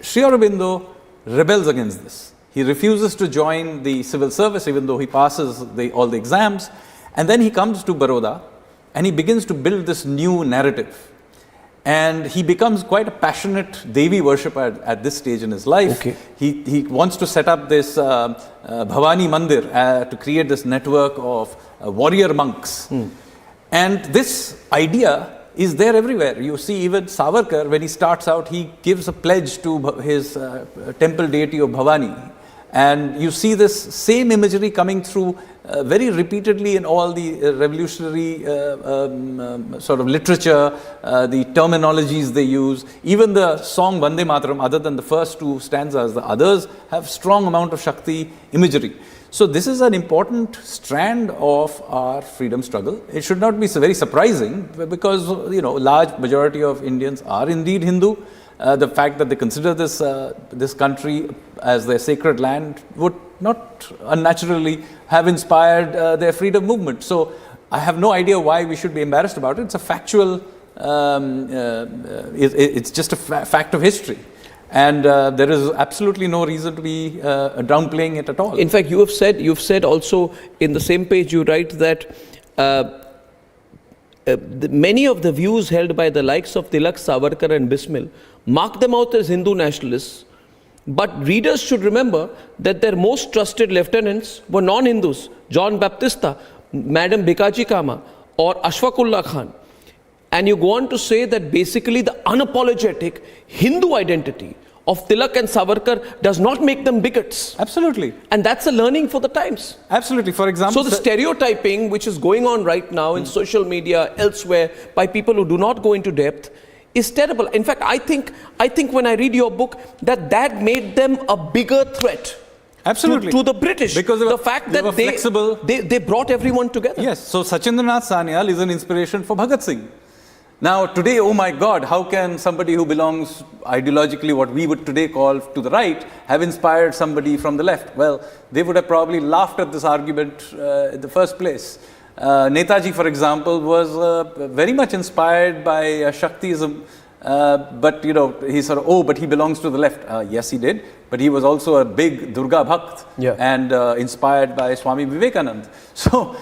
Sri Aurobindo rebels against this. He refuses to join the civil service even though he passes all the exams, and then he comes to Baroda and he begins to build this new narrative. And he becomes quite a passionate Devi worshipper at this stage in his life. Okay. He wants to set up this Bhavani Mandir to create this network of warrior monks. And this idea is there everywhere. You see even Savarkar, when he starts out, he gives a pledge to his temple deity of Bhavani. And you see this same imagery coming through very repeatedly in all the revolutionary sort of literature, the terminologies they use. Even the song Vande Mataram, other than the first two stanzas, the others have strong amount of Shakti imagery. So this is an important strand of our freedom struggle. It should not be so very surprising because, large majority of Indians are indeed Hindu. The fact that they consider this country as their sacred land would not unnaturally have inspired their freedom movement. So I have no idea why we should be embarrassed about it. It's a factual, it's just a fact of history. And there is absolutely no reason to be downplaying it at all. In fact, you've said also in the same page you write that many of the views held by the likes of Tilak, Savarkar and Bismil mark them out as Hindu nationalists, but readers should remember that their most trusted lieutenants were non-Hindus, John Baptista, Madam Bikaji Kama or Ashfaqullah Khan. And you go on to say that basically the unapologetic Hindu identity of Tilak and Savarkar does not make them bigots. Absolutely. And that's a learning for the times. Absolutely. For example, so the stereotyping which is going on right now in social media, elsewhere, by people who do not go into depth, is terrible. In fact, I think when I read your book, that made them a bigger threat. Absolutely. To the British. Because the fact that they brought everyone together. Yes. So Sachindranath Sanyal is an inspiration for Bhagat Singh. Now today, oh my God, how can somebody who belongs ideologically what we would today call to the right have inspired somebody from the left? Well, they would have probably laughed at this argument in the first place. Netaji, for example, was very much inspired by Shaktism. But he said, but he belongs to the left. Yes, he did. But he was also a big Durga Bhakt and inspired by Swami Vivekanand. So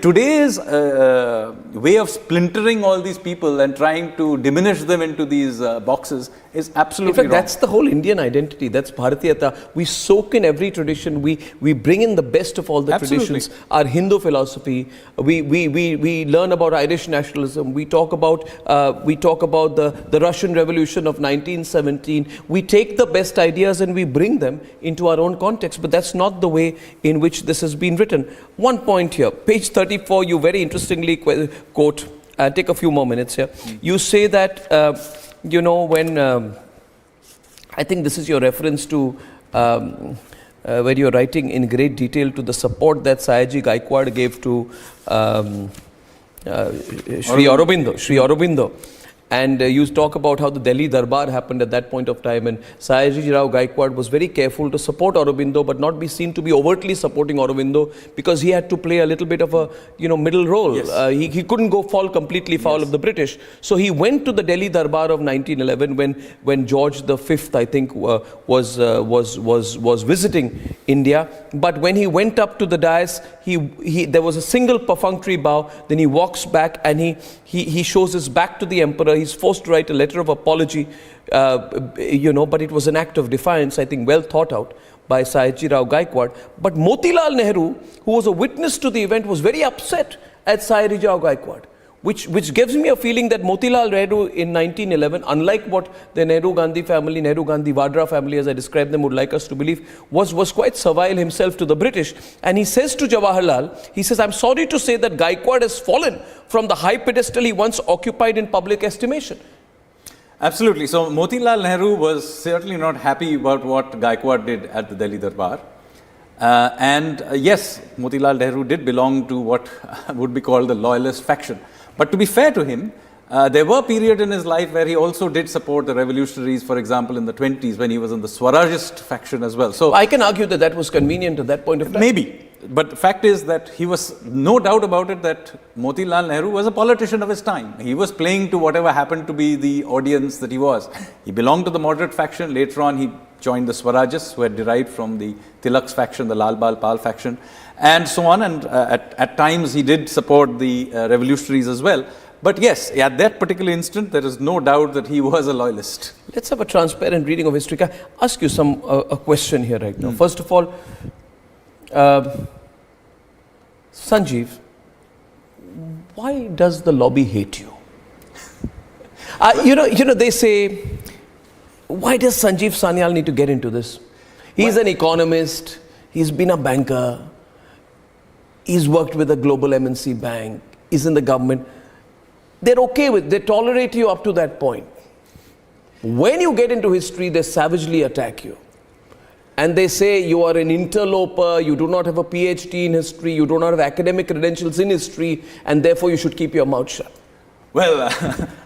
today's way of splintering all these people and trying to diminish them into these boxes is absolutely wrong. That's the whole Indian identity. That's Bharatiyata. We soak in every tradition. We bring in the best of all the traditions. Our Hindu philosophy. We learn about Irish nationalism. We talk about the Russian Revolution of 1917. We take the best ideas and we bring them into our own context, but that's not the way in which this has been written. One point here, page 34, you very interestingly quote, take a few more minutes here. You say that, when, I think this is your reference to where you're writing in great detail to the support that Sayaji Gaikwad gave to Sri Aurobindo. And you talk about how the Delhi Darbar happened at that point of time, and Sayaji Rao Gaikwad was very careful to support Aurobindo, but not be seen to be overtly supporting Aurobindo, because he had to play a little bit of a middle role. Yes. He couldn't fall completely foul of the British. So he went to the Delhi Darbar of 1911 when George V, I think, was visiting India. But when he went up to the dais, there was a single perfunctory bow. Then he walks back and he shows his back to the emperor. He's forced to write a letter of apology, but it was an act of defiance, I think, well thought out by Sayaji Rao Gaikwad. But Motilal Nehru, who was a witness to the event, was very upset at Sayaji Rao Gaikwad, which gives me a feeling that Motilal Nehru in 1911, unlike what the Nehru-Gandhi family, Nehru-Gandhi Vadra family, as I described them, would like us to believe, was quite servile himself to the British. And he says to Jawaharlal, he says, I'm sorry to say that Gaikwad has fallen from the high pedestal he once occupied in public estimation. Absolutely. So Motilal Nehru was certainly not happy about what Gaikwad did at the Delhi Darbar. Yes, Motilal Nehru did belong to what would be called the loyalist faction. But to be fair to him, there were periods in his life where he also did support the revolutionaries, for example, in the 20s when he was in the Swarajist faction as well. So I can argue that was convenient at that point of time. Maybe. But the fact is that he was, no doubt about it, that Motilal Nehru was a politician of his time. He was playing to whatever happened to be the audience that he was. He belonged to the moderate faction. Later on, he joined the Swarajists, who had derived from the Tilak's faction, the Lal Bal Pal faction, and so on. And at times, he did support the revolutionaries as well. But yes, at that particular instant, there is no doubt that he was a loyalist. Let's have a transparent reading of history. Can I ask you a question here right now? First of all, Sanjeev, why does the lobby hate you? They say, why does Sanjeev Sanyal need to get into this? He's an economist, he's been a banker, he's worked with a global MNC bank, he's in the government. They're okay with, they tolerate you up to that point. When you get into history, they savagely attack you. And they say you are an interloper, you do not have a PhD in history, you do not have academic credentials in history, and therefore you should keep your mouth shut. Well,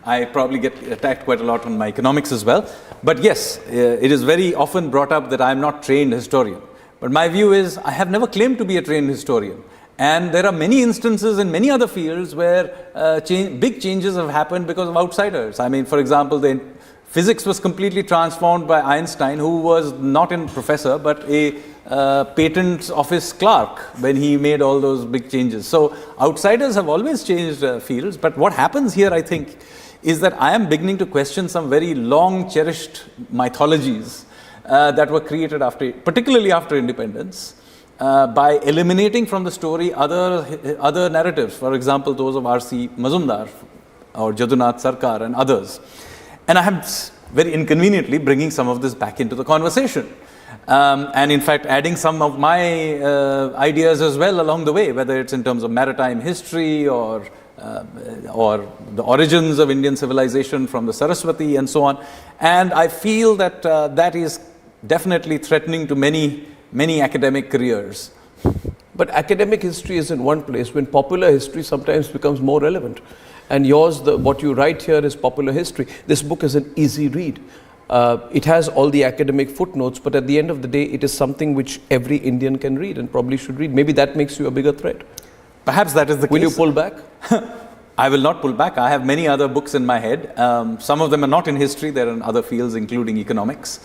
I probably get attacked quite a lot on my economics as well. But yes, it is very often brought up that I am not trained historian. But my view is I have never claimed to be a trained historian. And there are many instances in many other fields where big changes have happened because of outsiders. I mean, for example, physics was completely transformed by Einstein, who was not a professor, but a patent office clerk when he made all those big changes. So outsiders have always changed fields. But what happens here, I think, is that I am beginning to question some very long cherished mythologies that were created particularly after independence, by eliminating from the story other narratives. For example, those of R.C. Mazumdar or Jadunath Sarkar and others. And I am very inconveniently bringing some of this back into the conversation. And in fact, adding some of my ideas as well along the way, whether it's in terms of maritime history or or the origins of Indian civilization from the Saraswati and so on. And I feel that that is definitely threatening to many academic careers. But academic history is in one place when popular history sometimes becomes more relevant. And yours, what you write here is popular history. This book is an easy read. It has all the academic footnotes, but at the end of the day, it is something which every Indian can read and probably should read. Maybe that makes you a bigger threat. Perhaps that is the case. Will you pull back? I will not pull back. I have many other books in my head. Some of them are not in history. They're in other fields, including economics.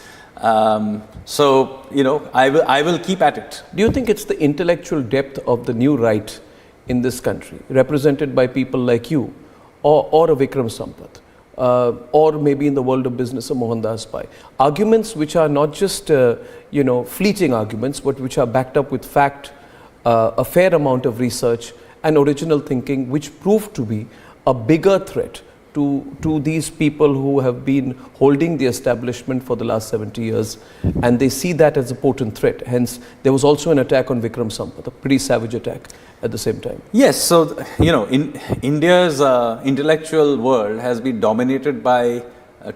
So, I will keep at it. Do you think it's the intellectual depth of the new right in this country, represented by people like you, or a Vikram Sampath, or maybe in the world of business a Mohandas Pai? Arguments which are not just, fleeting arguments, but which are backed up with fact, a fair amount of research and original thinking, which proved to be a bigger threat to these people who have been holding the establishment for the last 70 years, and they see that as a potent threat. Hence, there was also an attack on Vikram Sampath, a pretty savage attack at the same time. Yes, so, in India's intellectual world has been dominated by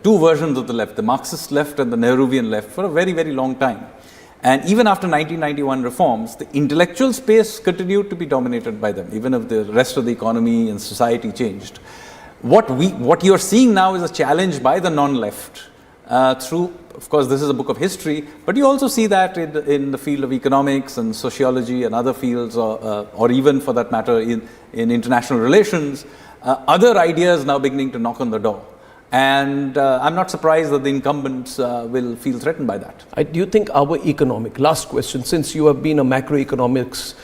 two versions of the left, the Marxist left and the Nehruvian left, for a very, very long time. And even after 1991 reforms, the intellectual space continued to be dominated by them, even if the rest of the economy and society changed. What you're seeing now is a challenge by the non-left through, of course, this is a book of history, but you also see that in the field of economics and sociology and other fields, or even for that matter in international relations, other ideas now beginning to knock on the door. And I'm not surprised that the incumbents will feel threatened by that. Do you think our last question, since you have been a macroeconomics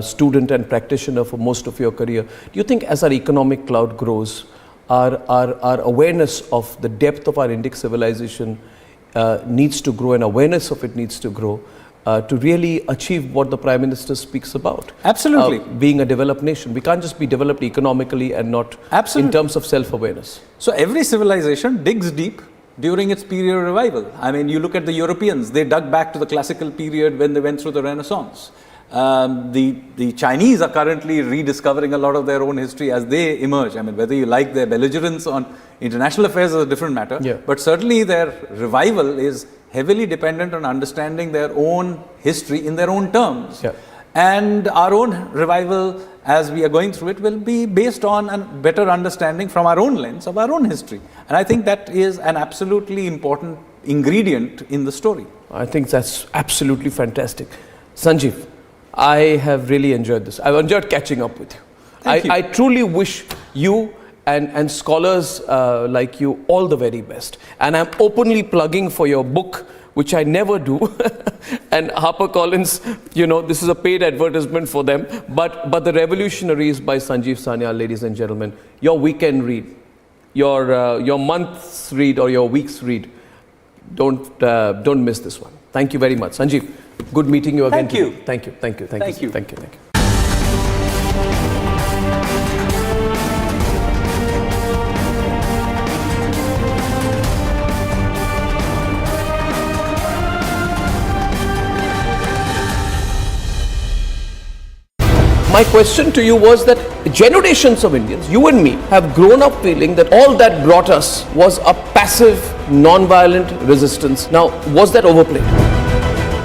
student and practitioner for most of your career, do you think as our economic cloud grows, our awareness of the depth of our Indic civilization needs to grow, and awareness of it needs to grow to really achieve what the Prime Minister speaks about? Absolutely. Being a developed nation. We can't just be developed economically and not in terms of self-awareness. So every civilization digs deep during its period of revival. I mean, you look at the Europeans, they dug back to the classical period when they went through the Renaissance. The Chinese are currently rediscovering a lot of their own history as they emerge. I mean, whether you like their belligerence on international affairs is a different matter, but certainly their revival is heavily dependent on understanding their own history in their own terms. And our own revival, as we are going through it, will be based on a better understanding from our own lens of our own history. And I think that is an absolutely important ingredient in the story. I think that's absolutely fantastic. Sanjeev, I have really enjoyed this. I've enjoyed catching up with you. I truly wish you and scholars like you all the very best. And I'm openly plugging for your book, which I never do. And HarperCollins, this is a paid advertisement for them. But The Revolutionaries by Sanjeev Sanyal, ladies and gentlemen, your weekend read, your month's read or your week's read. Don't miss this one. Thank you very much. Sanjeev, good meeting you again. Thank you. Thank you. Thank you. Thank you. Thank you. Thank you. My question to you was that generations of Indians, you and me, have grown up feeling that all that brought us was a passive, non-violent resistance. Now, was that overplayed?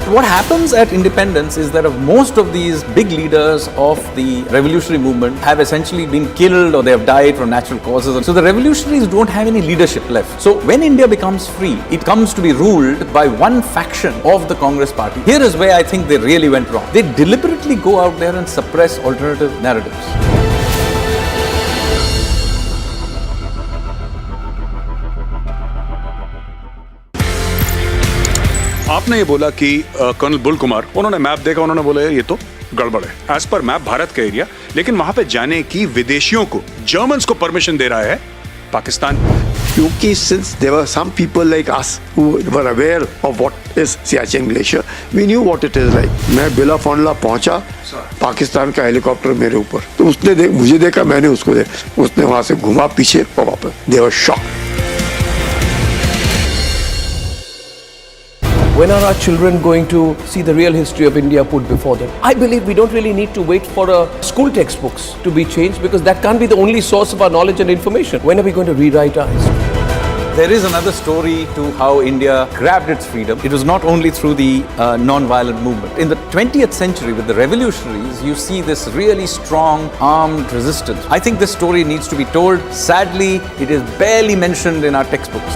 What happens at independence is that most of these big leaders of the revolutionary movement have essentially been killed or they have died from natural causes. So the revolutionaries don't have any leadership left. So when India becomes free, it comes to be ruled by one faction of the Congress party. Here is where I think they really went wrong. They deliberately go out there and suppress alternative narratives. आपने ये बोला कि colonel Bull Kumar, उन्होंने map देखा, उन्होंने बोला ये तो गड़बड़ है। एज पर मैप भारत का एरिया, लेकिन वहां पे जाने की विदेशियों को, जर्मन्स को परमिशन दे रहा है पाकिस्तान। क्योंकि since there were some people like us who were aware of what is Siachen Glacier, we knew what it is like. मैं बिला फॉन्डला पहुंचा, पाकिस्तान का हेलीकॉप्टर मेरे ऊपर, तो उसने मुझे देखा, मैंने उसको देखा, उसने वहां से घुमा पीछे और वापस। They were shocked. When are our children going to see the real history of India put before them? I believe we don't really need to wait for school textbooks to be changed, because that can't be the only source of our knowledge and information. When are we going to rewrite our history? There is another story to how India grabbed its freedom. It was not only through the non-violent movement. In the 20th century, with the revolutionaries, you see this really strong armed resistance. I think this story needs to be told. Sadly, it is barely mentioned in our textbooks.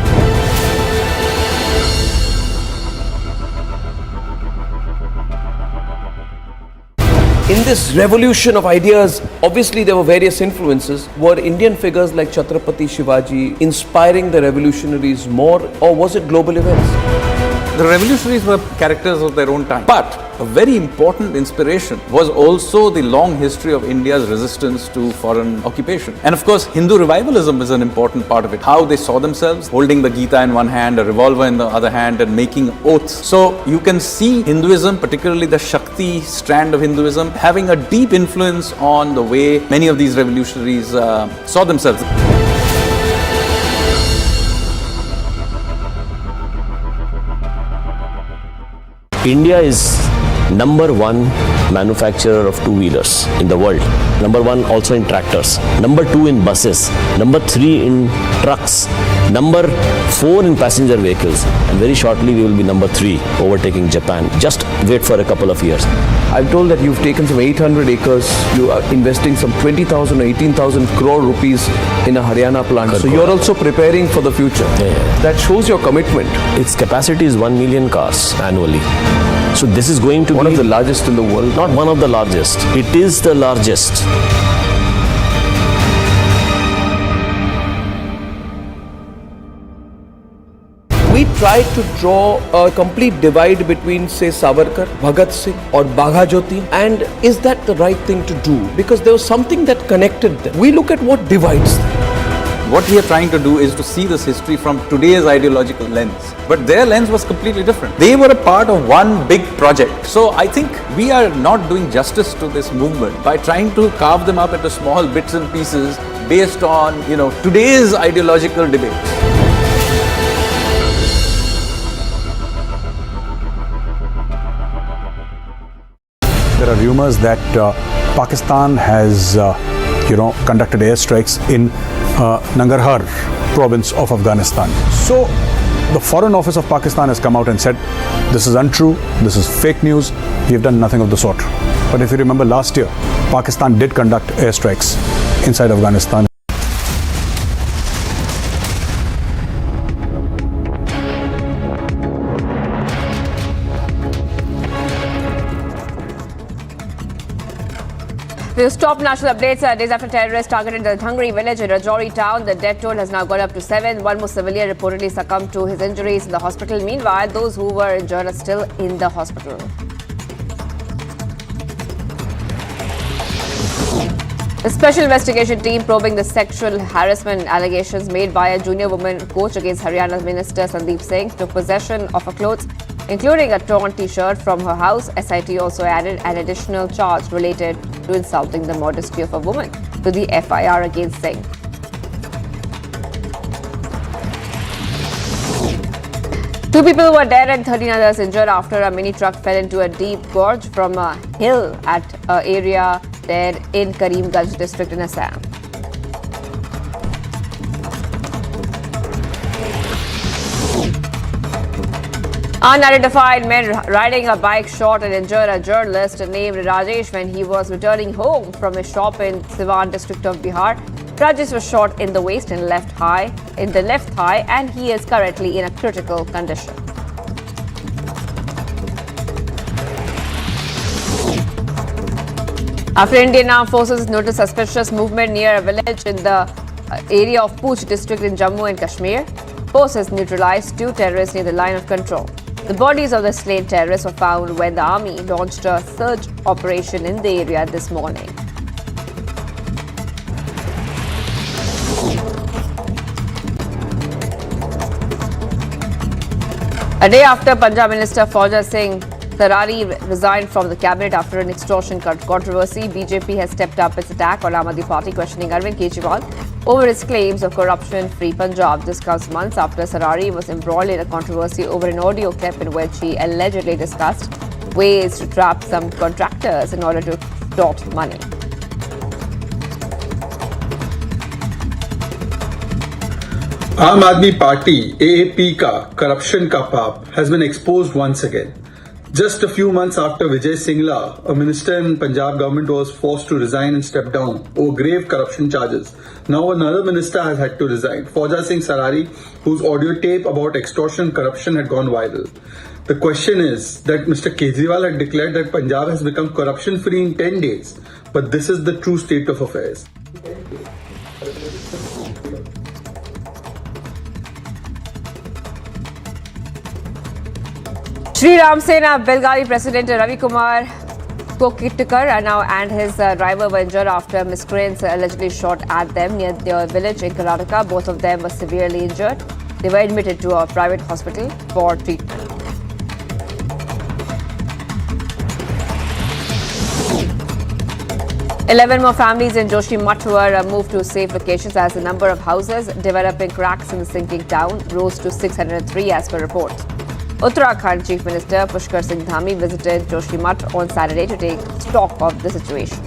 In this revolution of ideas, obviously there were various influences. Were Indian figures like Chhatrapati Shivaji inspiring the revolutionaries more, or was it global events? The revolutionaries were characters of their own time. But a very important inspiration was also the long history of India's resistance to foreign occupation. And of course, Hindu revivalism is an important part of it. How they saw themselves, holding the Gita in one hand, a revolver in the other hand, and making oaths. So you can see Hinduism, particularly the Shakti strand of Hinduism, having a deep influence on the way many of these revolutionaries saw themselves. India is number one manufacturer of two-wheelers in the world. Number one also in tractors. Number two in buses. Number three in trucks. Number four in passenger vehicles. And very shortly we will be number three, overtaking Japan. Just wait for a couple of years. I'm told that you've taken some 800 acres. You are investing some 20,000 or 18,000 crore rupees in a Haryana plant. So you're also preparing for the future. That shows your commitment. Its capacity is 1 million cars annually. So this is going to be one of the largest in the world. Not one of the largest. It is the largest. We tried to draw a complete divide between, say, Savarkar, Bhagat Singh or Bagha Jyoti, and is that the right thing to do? Because there was something that connected them. We look at what divides them. What we are trying to do is to see this history from today's ideological lens. But their lens was completely different. They were a part of one big project. So I think we are not doing justice to this movement by trying to carve them up into small bits and pieces based on, today's ideological debates. There are rumors that Pakistan has, conducted airstrikes in Nangarhar province of Afghanistan. So the Foreign Office of Pakistan has come out and said, this is untrue, this is fake news, we have done nothing of the sort. But if you remember last year, Pakistan did conduct airstrikes inside Afghanistan. This top national updates days after terrorists targeted the Dhangri village in Rajouri town. The death toll has now gone up to 7. One more civilian reportedly succumbed to his injuries in the hospital. Meanwhile, those who were injured are still in the hospital. The special investigation team probing the sexual harassment allegations made by a junior woman coach against Haryana Minister Sandeep Singh took possession of her clothes, including a torn t-shirt from her house. SIT also added an additional charge related to insulting the modesty of a woman to the FIR against Singh. Two people were dead and 13 others injured after a mini truck fell into a deep gorge from a hill at an area there in Karimganj district in Assam. Unidentified men riding a bike shot and injured a journalist named Rajesh when he was returning home from a shop in Siwan district of Bihar. Rajesh was shot in the waist and left thigh, and he is currently in a critical condition. After Indian Armed Forces noticed suspicious movement near a village in the area of Pooch district in Jammu and Kashmir, forces neutralized 2 terrorists near the line of control. The bodies of the slain terrorists were found when the army launched a search operation in the area this morning. A day after Punjab Minister Fauja Singh Sarari resigned from the cabinet after an extortion controversy. BJP has stepped up its attack on Aam Aadmi Party, questioning Arvind Kejriwal over his claims of corruption-free Punjab. This comes months after Sarari was embroiled in a controversy over an audio clip in which he allegedly discussed ways to trap some contractors in order to extort money. Aam Aadmi Party, AAP ka corruption ka paap has been exposed once again. Just a few months after Vijay Singla, a minister in Punjab government, was forced to resign and step down over grave corruption charges, now another minister has had to resign, Fauja Singh Sarari, whose audio tape about extortion and corruption had gone viral. The question is that Mr. Kejriwal had declared that Punjab has become corruption-free in 10 days, but this is the true state of affairs. Sri Ram Sena Belgavi President Ravi Kumar Kokitkar and his driver were injured after miscreants allegedly shot at them near their village in Karnataka. Both of them were severely injured. They were admitted to a private hospital for treatment. Eleven more families in Joshimath were moved to safe locations as the number of houses developing cracks in the sinking town rose to 603 as per reports. Uttarakhand Chief Minister Pushkar Singh Dhami visited Joshimath on Saturday to take stock of the situation.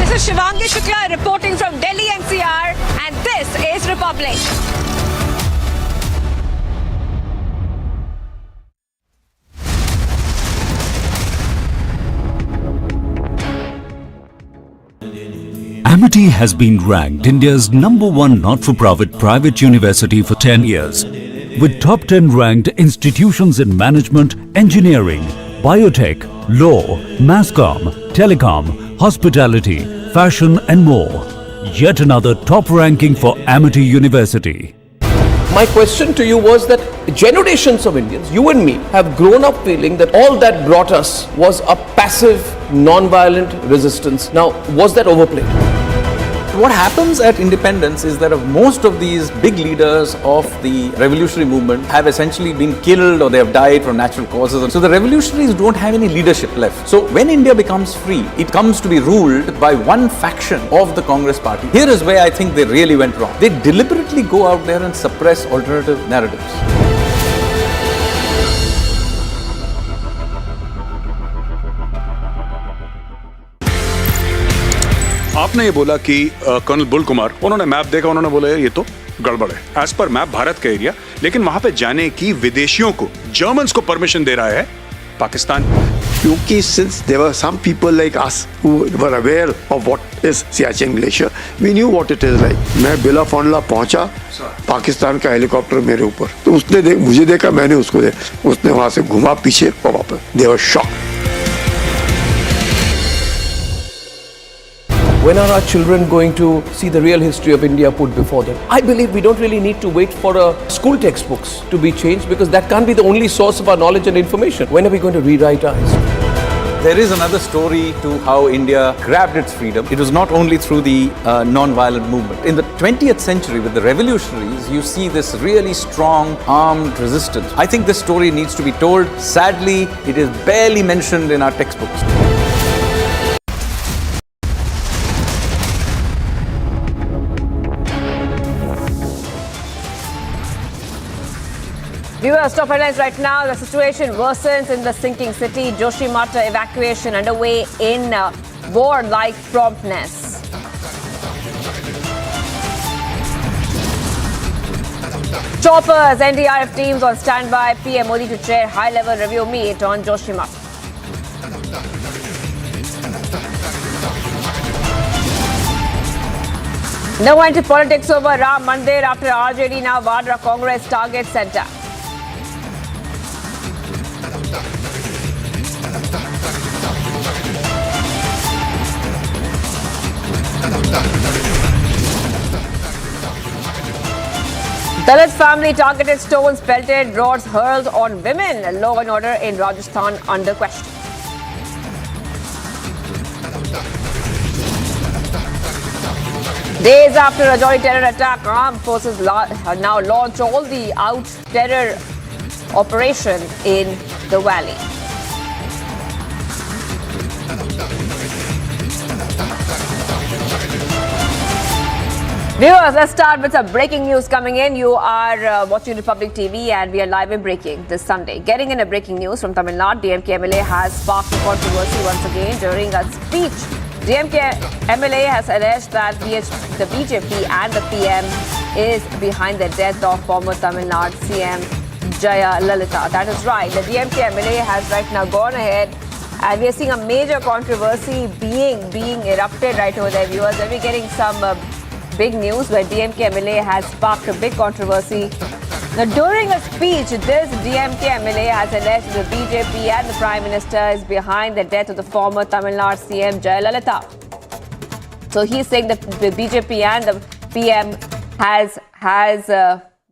This is Shivangi Shukla reporting from Delhi NCR, and this is Republic. Amity has been ranked India's #1 not-for-profit private university for 10 years, with top 10 ranked institutions in management, engineering, biotech, law, mass comm, telecom, hospitality, fashion and more. Yet another top ranking for Amity University. My question to you was that generations of Indians, you and me, have grown up feeling that all that brought us was a passive, non-violent resistance. Now, was that overplayed? What happens at independence is that most of these big leaders of the revolutionary movement have essentially been killed or they have died from natural causes. And so the revolutionaries don't have any leadership left. So when India becomes free, it comes to be ruled by one faction of the Congress party. Here is where I think they really went wrong. They deliberately go out there and suppress alternative narratives. आपने ये बोला कि colonel Bull Kumar, उन्होंने map देखा, उन्होंने बोला ये तो गड़बड़ है। एज पर मैप भारत का एरिया, लेकिन वहां पे जाने की विदेशियों को, जर्मन्स को परमिशन दे रहा है पाकिस्तान। क्योंकि since there were some people like us who were aware of what is Siachen Glacier, we knew what it is like. मैं बिला फॉन्डला पहुंचा, पाकिस्तान का हेलीकॉप्टर मेरे ऊपर, तो उसने मुझे देखा, मैंने उसको देखा, उसने वहां से घुमा पीछे और वापस। They were shocked. When are our children going to see the real history of India put before them? I believe we don't really need to wait for school textbooks to be changed, because that can't be the only source of our knowledge and information. When are we going to rewrite our history? There is another story to how India grabbed its freedom. It was not only through the non-violent movement. In the 20th century, with the revolutionaries, you see this really strong armed resistance. I think this story needs to be told. Sadly, it is barely mentioned in our textbooks. Viewers, top headlines right now. The situation worsens in the sinking city. Joshimath evacuation underway in war-like promptness. Choppers, NDRF teams on standby. PM Modi to chair high-level review meet on Joshimath. No end to politics over Ram Mandir after RJD now Vadra Congress target center. Dalit family targeted, stones pelted, rods hurled on women. Law and order in Rajasthan under question. Days after a Rajori terror attack, armed forces now launch all the out-terror operation in the valley. Viewers, let's start with some breaking news coming in. You are watching Republic TV and we are live in breaking this Sunday. Getting in a breaking news from Tamil Nadu, DMK MLA has sparked a controversy once again during a speech. DMK MLA has alleged that the BJP and the PM is behind the death of former Tamil Nadu CM Jayalalitha. That is right. The DMK MLA has right now gone ahead and we are seeing a major controversy being erupted right over there. Viewers, we're getting some big news where DMK MLA has sparked a big controversy. Now, during a speech, this DMK MLA has alleged the BJP and the Prime Minister is behind the death of the former Tamil Nadu CM Jayalalitha. So he's saying that the BJP and the PM has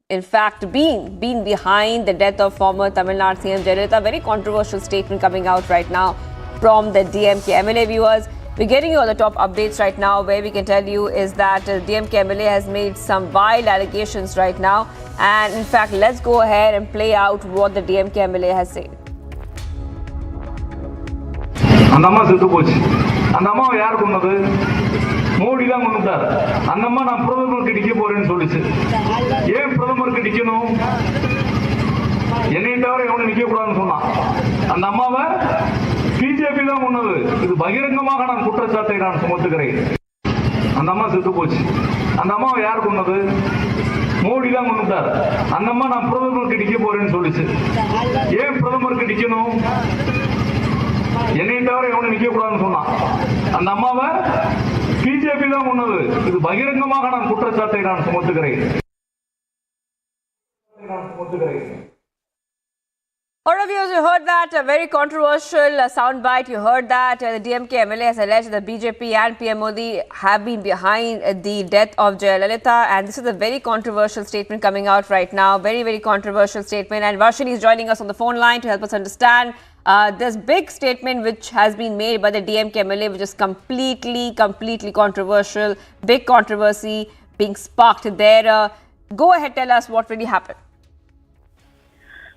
in fact been behind the death of former Tamil Nadu CM Jayalalitha. Very controversial statement coming out right now from the DMK MLA. Viewers, we're getting you all the top updates right now. Where we can tell you is that DMK MLA has made some vile allegations right now. And in fact, let's go ahead and play out what the DMK MLA has said. அந்த அம்மா செத்து போச்சு. அந்த அம்மாவை யார் கொன்னது? மோடி தான் கொன்னுட்டார். அந்த அம்மா நான் பிரதமருக்கு நிக்க போறேன்னு சொல்லிச்சு. ஏன் பிரதமருக்கு நிக்கணும்? என்னை தவிர எவனும் நிக்க கூடாதுன்னு சொன்னான். அந்த அம்மாவை பிஜேபி தான் கொன்னது. இது பகிரங்கமாக நான் குற்றச்சாட்டை நான் சுமத்துகிறேன். அந்த அம்மா செத்து போச்சு. அந்த அம்மாவை யார் கொன்னது? மோடி தான் கொன்னுட்டார். அந்த அம்மா நான் பிரதமருக்கு நிக்க போறேன்னு சொல்லிச்சு. ஏன் பிரதமருக்கு நிக்கணும்? என்னை தவிர எவனும் நிக்க கூடாதுன்னு சொன்னான். அந்த அம்மாவை பிஜேபி தான் கொன்னது. இது பகிரங்கமாக நான் குற்றச்சாட்டை நான் சுமத்துகிறேன். All of you, you heard that, a very controversial soundbite. You heard that the DMK MLA has alleged that BJP and PM Modi have been behind the death of Jayalalitha. And this is a very controversial statement coming out right now. Very, very controversial statement. And Varshini is joining us on the phone line to help us understand this big statement which has been made by the DMK MLA, which is completely controversial. Big controversy being sparked there. Go ahead, tell us what really happened.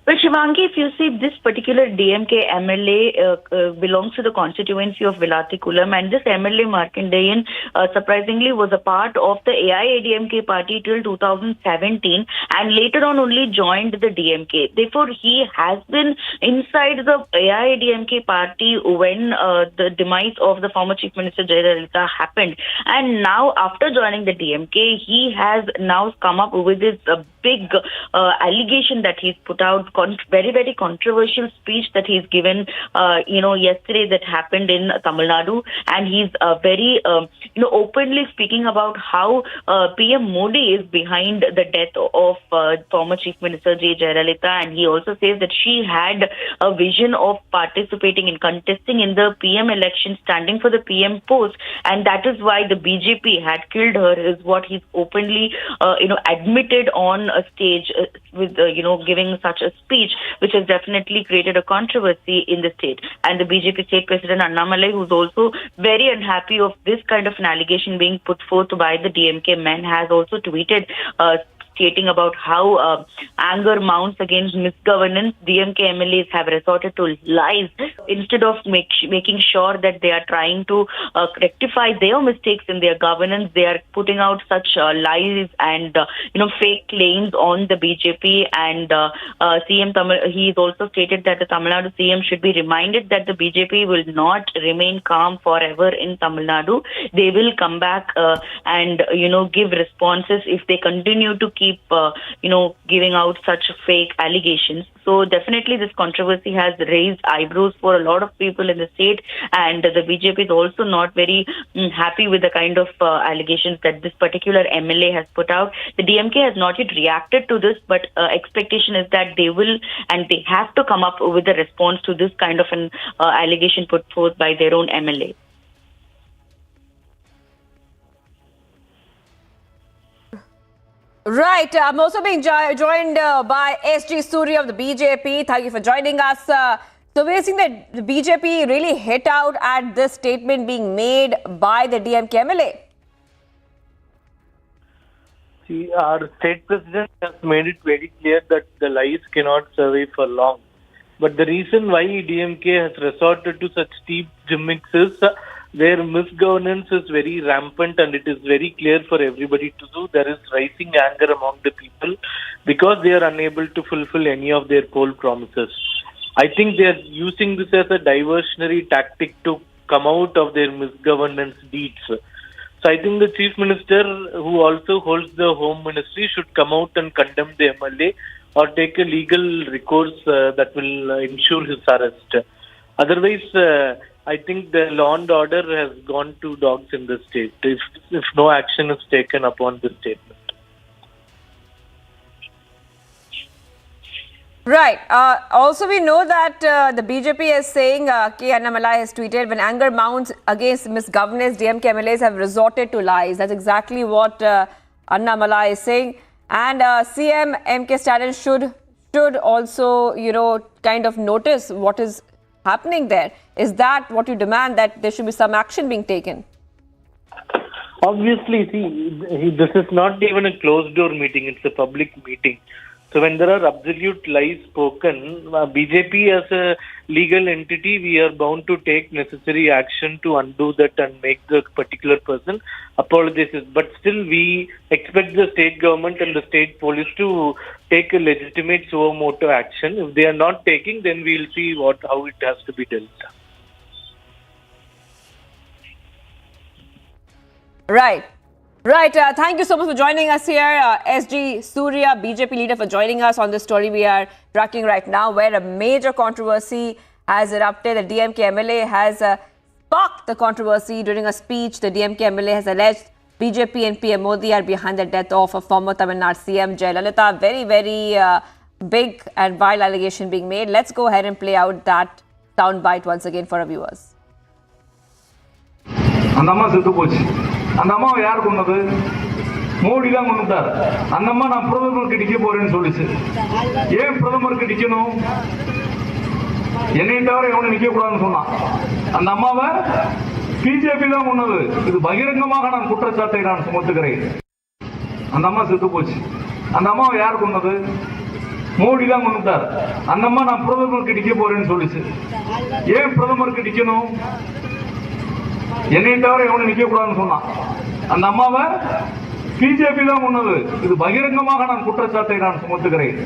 Well, Shivangi, if you see, this particular DMK MLA belongs to the constituency of Vilatikulam, and this MLA Markandeyan surprisingly was a part of the AIADMK party till 2017 and later on only joined the DMK. Therefore, he has been inside the AIADMK party when the demise of the former Chief Minister Jayalalitha happened. And now, after joining the DMK, he has now come up with this big allegation that he's put out, very, very controversial speech that he's given, yesterday that happened in Tamil Nadu. And he's very, openly speaking about how PM Modi is behind the death of former Chief Minister Jayalalitha. And he also says that she had a vision of participating in contesting in the PM election, standing for the PM post. And that is why the BJP had killed her, is what he's openly, admitted on a stage with, giving such a speech, which has definitely created a controversy in the state. And the BJP state president Annamalai, who's also very unhappy of this kind of an allegation being put forth by the DMK men, has also tweeted stating about how anger mounts against misgovernance. DMK MLAs have resorted to lies instead of making sure that they are trying to rectify their mistakes in their governance. They are putting out such lies and fake claims on the BJP. And CM Tamil, he's also stated that the Tamil Nadu CM should be reminded that the BJP will not remain calm forever in Tamil Nadu. They will come back and give responses if they continue to keep giving out such fake allegations. So definitely this controversy has raised eyebrows for a lot of people in the state, and the BJP is also not very happy with the kind of allegations that this particular MLA has put out. The DMK has not yet reacted to this, but expectation is that they will and they have to come up with a response to this kind of an allegation put forth by their own MLA. Right. I'm also being joined by SG Suri of the BJP. Thank you for joining us. So we're seeing that the BJP really hit out at this statement being made by the DMK MLA. See, our state president has made it very clear that the lies cannot survive for long. But the reason why DMK has resorted to such steep gimmicks is their misgovernance is very rampant, and it is very clear for everybody to do. There is rising anger among the people because they are unable to fulfill any of their poll promises. I think they are using this as a diversionary tactic to come out of their misgovernance deeds. So I think the chief minister, who also holds the home ministry, should come out and condemn the MLA or take a legal recourse that will ensure his arrest. Otherwise, I think the law and order has gone to dogs in the state if no action is taken upon this statement. Right. Also, we know that the BJP is saying, K. Annamalai has tweeted, when anger mounts against misgovernance, DMK MLAs have resorted to lies. That's exactly what Annamalai is saying. And CM MK Stalin should also, kind of notice what is happening there. Is that what you demand, that there should be some action being taken? Obviously, see, this is not even a closed-door meeting. It's a public meeting. So when there are absolute lies spoken, BJP as a legal entity, we are bound to take necessary action to undo that and make the particular person apologize. But still, we expect the state government and the state police to take a legitimate suo motu action. If they are not taking, then we will see how it has to be dealt. Right. Right. Thank you so much for joining us here. SG Surya, BJP leader, for joining us on this story we are tracking right now, where a major controversy has erupted. The DMK MLA has sparked the controversy during a speech. The DMK MLA has alleged BJP and PM Modi are behind the death of a former Tamil Nadu CM Jayalalitha. Very, very big and vile allegation being made. Let's go ahead and play out that soundbite once again for our viewers. அந்த அம்மாவை யார் கொண்டது? மோடி தான் கொண்டுட்டார். அந்த அம்மா நான் பிரதமருக்கு டிக்க போறேன்னு சொல்லிச்சு. ஏன் பிரதமருக்கு டிக்கணும்? என்னை தவிர எவனும் நிக்க கூடாதுன்னு சொன்னான். அந்த அம்மாவை பிஜேபி தான் கொண்டது. இது பகிரங்கமாக நான் குற்றச்சாட்டை நான் சுமத்துகிறேன். அந்த அம்மா செத்து போச்சு. அந்த அம்மாவை யார் கொண்டது? மோடி தான் கொண்டுட்டார். அந்த அம்மா நான் பிரதமருக்கு டிக்க போறேன்னு சொல்லிச்சு. ஏன் பிரதமருக்கு டிக்கணும்? என்னை தவிர எவனும் நிக்க கூடாதுன்னு சொன்னான். அந்த அம்மாவை பிஜேபி தான் கொண்டது. இது பகிரங்கமாக நான் குற்றச்சாட்டை நான் சுமத்துகிறேன்.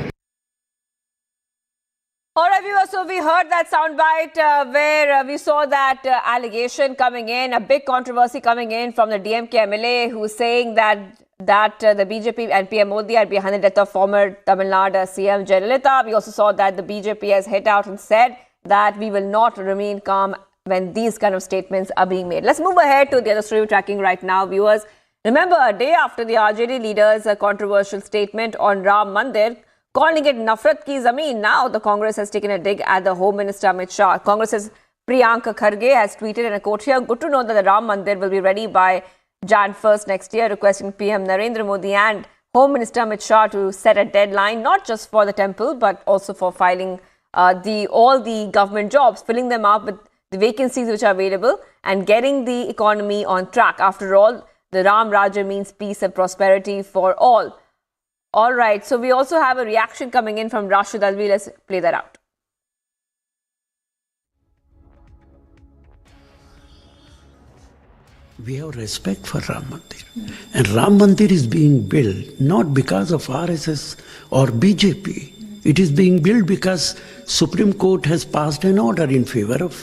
All right, viewers, so we heard that soundbite where we saw that allegation coming in, a big controversy coming in from the DMK MLA who's saying that the BJP and PM Modi are behind the death of former Tamil Nadu CM Jayalalitha. We also saw that the BJP has hit out and said that we will not remain calm when these kind of statements are being made. Let's move ahead to the other story we're tracking right now, viewers. Remember, a day after the RJD leader's controversial statement on Ram Mandir, calling it Nafrat ki Zameen, now the Congress has taken a dig at the Home Minister Amit Shah. Congress's Priyanka Kharge has tweeted in a quote here, good to know that the Ram Mandir will be ready by Jan 1st next year, requesting PM Narendra Modi and Home Minister Amit Shah to set a deadline, not just for the temple, but also for filing all the government jobs, filling them up with the vacancies which are available and getting the economy on track. After all, the Ram Rajya means peace and prosperity for all. All right, so we also have a reaction coming in from Rashid Alvi. Let's play that out. We have respect for Ram Mandir. And Ram Mandir is being built not because of RSS or BJP. It is being built because Supreme Court has passed an order in favor of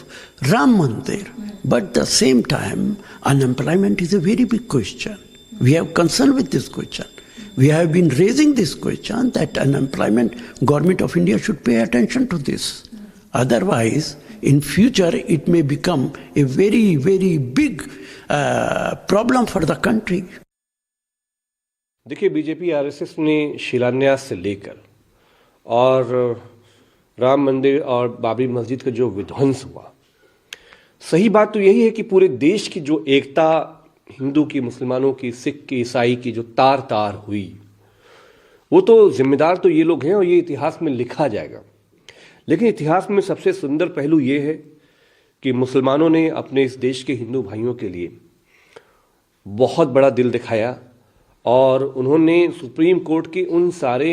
Ram Mandir. But at the same time, unemployment is a very big question. We have concern with this question. We have been raising this question that unemployment, Government of India should pay attention to this. Otherwise, in future, it may become a very, very big problem for the country. देखिए, BJP RSS ने शिलान्यास से लेकर और राम मंदिर और बाबरी मस्जिद का जो विध्वंस हुआ, सही बात तो यही है कि पूरे देश की जो एकता, हिंदू की, मुसलमानों की, सिख की, ईसाई की जो तार तार हुई, वो तो जिम्मेदार तो ये लोग हैं और ये इतिहास में लिखा जाएगा। लेकिन इतिहास में सबसे सुंदर पहलू ये है कि मुसलमानों ने अपने इस देश के हिंदू भाइयों के लिए बहुत बड़ा दिल दिखाया और उन्होंने सुप्रीम कोर्ट के उन सारे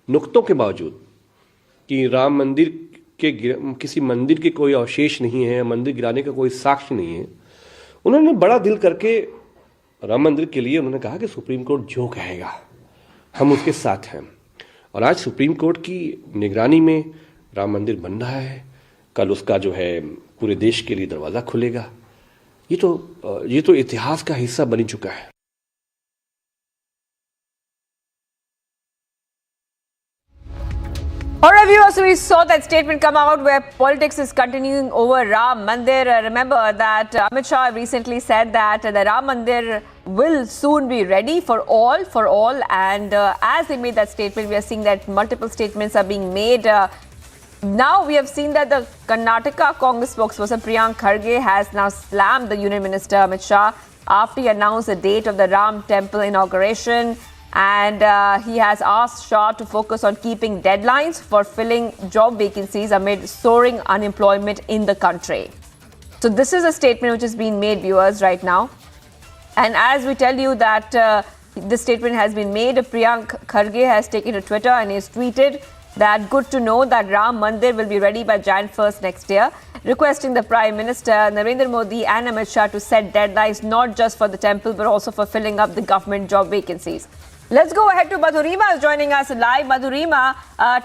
नुक्तों के बावजूद कि राम मंदिर के किसी मंदिर के कोई अवशेष नहीं है, मंदिर गिराने का कोई साक्ष्य नहीं है, उन्होंने बड़ा दिल करके राम मंदिर के लिए उन्होंने कहा कि सुप्रीम कोर्ट जो कहेगा हम उसके साथ हैं। और आज सुप्रीम कोर्ट की निगरानी में राम मंदिर बन रहा है, कल उसका जो है पूरे देश के लिए दरवाज़ा खुलेगा। ये तो इतिहास का हिस्सा बन चुका है। Alright viewers, so we saw that statement come out where politics is continuing over Ram Mandir. Remember that Amit Shah recently said that the Ram Mandir will soon be ready for all. And as they made that statement, we are seeing that multiple statements are being made. Now we have seen that the Karnataka Congress spokesperson Priyank Kharge has now slammed the Union Minister Amit Shah after he announced the date of the Ram Temple inauguration. And he has asked Shah to focus on keeping deadlines for filling job vacancies amid soaring unemployment in the country. So this is a statement which is being made, viewers, right now. And as we tell you that this statement has been made, Priyank Kharge has taken to Twitter and he's tweeted that good to know that Ram Mandir will be ready by Jan 1st next year, requesting the Prime Minister Narendra Modi and Amit Shah to set deadlines not just for the temple but also for filling up the government job vacancies. Let's go ahead to Madhurima is joining us live. Madhurima,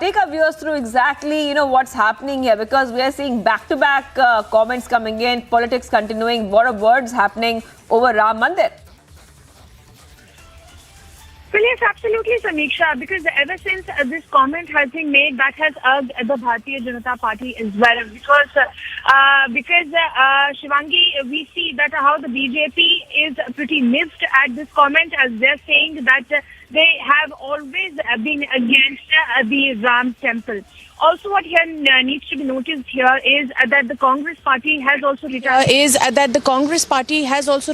take our viewers through exactly what's happening here, because we are seeing back-to-back comments coming in, politics continuing, what are words happening over Ram Mandir? Well, yes, absolutely, Samiksha, because ever since this comment has been made, that has urged the Bharatiya Janata Party as well. Because Shivangi, we see that how the BJP is pretty miffed at this comment, as they're saying that they have always been against the Ram Temple. Also, what here needs to be noticed here is that the Congress Party has also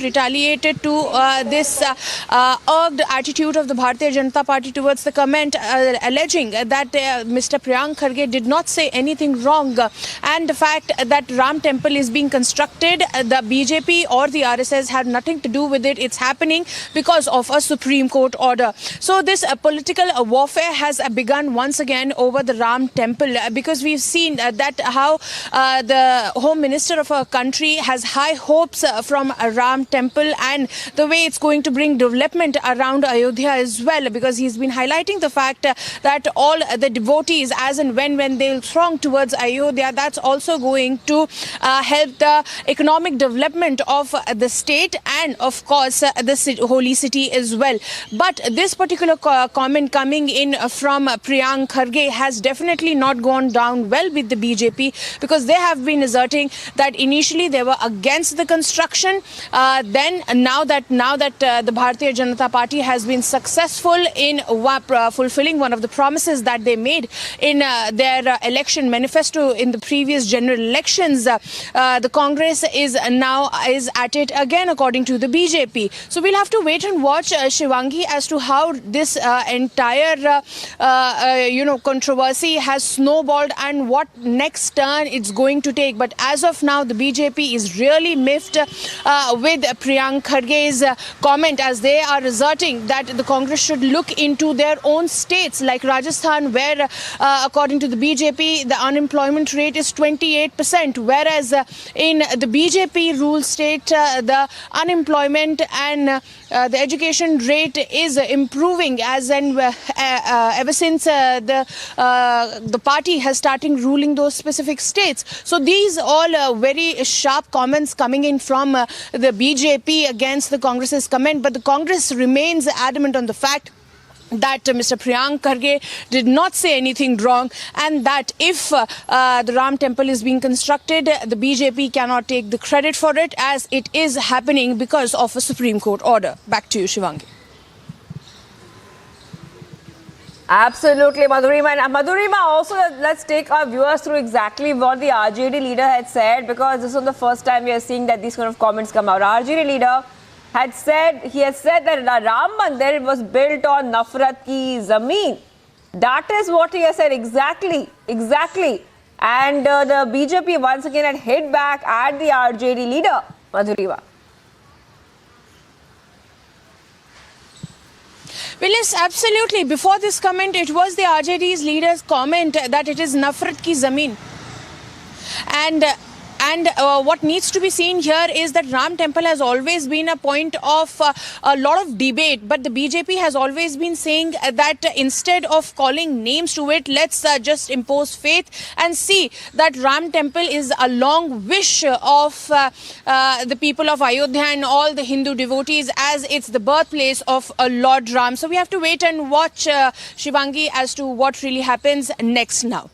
retaliated to this urged attitude of the Bharatiya Janata Party towards the comment, alleging that Mr. Priyank Kharge did not say anything wrong, and the fact that Ram Temple is being constructed, the BJP or the RSS had nothing to do with it. It's happening because of a Supreme Court order. So this political warfare has begun once again over the Ram Temple, because we've seen that how the Home Minister of our country has high hopes from Ram Temple and the way it's going to bring development around Ayodhya as well, because he's been highlighting the fact that all the devotees, as and when they'll throng towards Ayodhya, that's also going to help the economic development of the state and of course the holy city as well. But this particular comment coming in from Priyank Kharge has definitely not gone down well with the BJP, because they have been asserting that initially they were against the construction, then now that the Bharatiya Janata Party has been successful in fulfilling one of the promises that they made in their election manifesto in the previous general elections, the Congress is at it again, according to the BJP. So we'll have to wait and watch, Shivangi, as to how this entire controversy has snowballed and what next turn it's going to take. But as of now, the BJP is really miffed with Priyank Kharge's comment, as they are asserting that the Congress should look into their own states like Rajasthan, where according to the BJP the unemployment rate is 28%, whereas in the BJP ruled state the unemployment and the education rate is improving, as in ever since the party has started ruling those specific states. So these all very sharp comments coming in from the BJP against the Congress's comment, but the Congress remains adamant on the fact that Mr. Priyank Kharge did not say anything wrong, and that if the Ram Temple is being constructed, the BJP cannot take the credit for it, as it is happening because of a Supreme Court order. Back to you, Shivangi. Absolutely, Madhurima. And Madhurima, also let's take our viewers through exactly what the RJD leader had said, because this is the first time we are seeing that these kind of comments come out. RJD leader had said that the Ram Mandir was built on Nafrat ki Zameen. That is what he has said exactly. And the BJP once again had hit back at the RJD leader, Madhurima. Well, yes, absolutely. Before this comment, it was the RJD's leader's comment that it is Nafrat ki zameen. And what needs to be seen here is that Ram Temple has always been a point of a lot of debate. But the BJP has always been saying that instead of calling names to it, let's just impose faith and see that Ram Temple is a long wish of the people of Ayodhya and all the Hindu devotees, as it's the birthplace of Lord Ram. So we have to wait and watch, Shivangi, as to what really happens next now.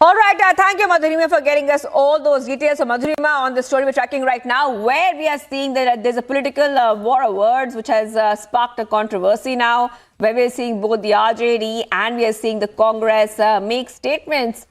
All right, thank you, Madhurima, for getting us all those details. So, Madhurima, on the story we're tracking right now, where we are seeing that there's a political war of words which has sparked a controversy now, where we're seeing both the RJD and we are seeing the Congress make statements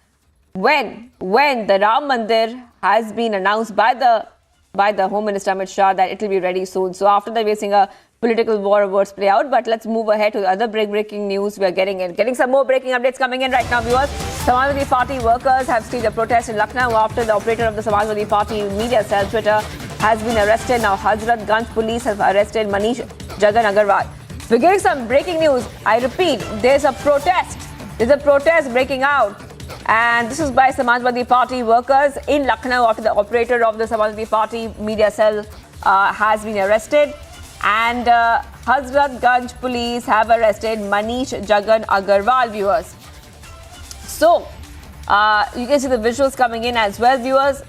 when the Ram Mandir has been announced by the Home Minister Mishra that it will be ready soon. So, after that, we're seeing a political war of words play out. But let's move ahead to the other breaking news we are getting some more breaking updates coming in right now, viewers. Samajwadi Party workers have staged a protest in Lucknow after the operator of the Samajwadi Party media cell Twitter has been arrested. Now Hazrat Ganj police have arrested Manish Jagan Agarwal. We're getting some breaking news. I repeat, there's a protest breaking out, and this is by Samajwadi Party workers in Lucknow after the operator of the Samajwadi Party media cell has been arrested. And Hazrat Ganj police have arrested Manish Jagan Agarwal, viewers. So, you can see the visuals coming in as well, viewers.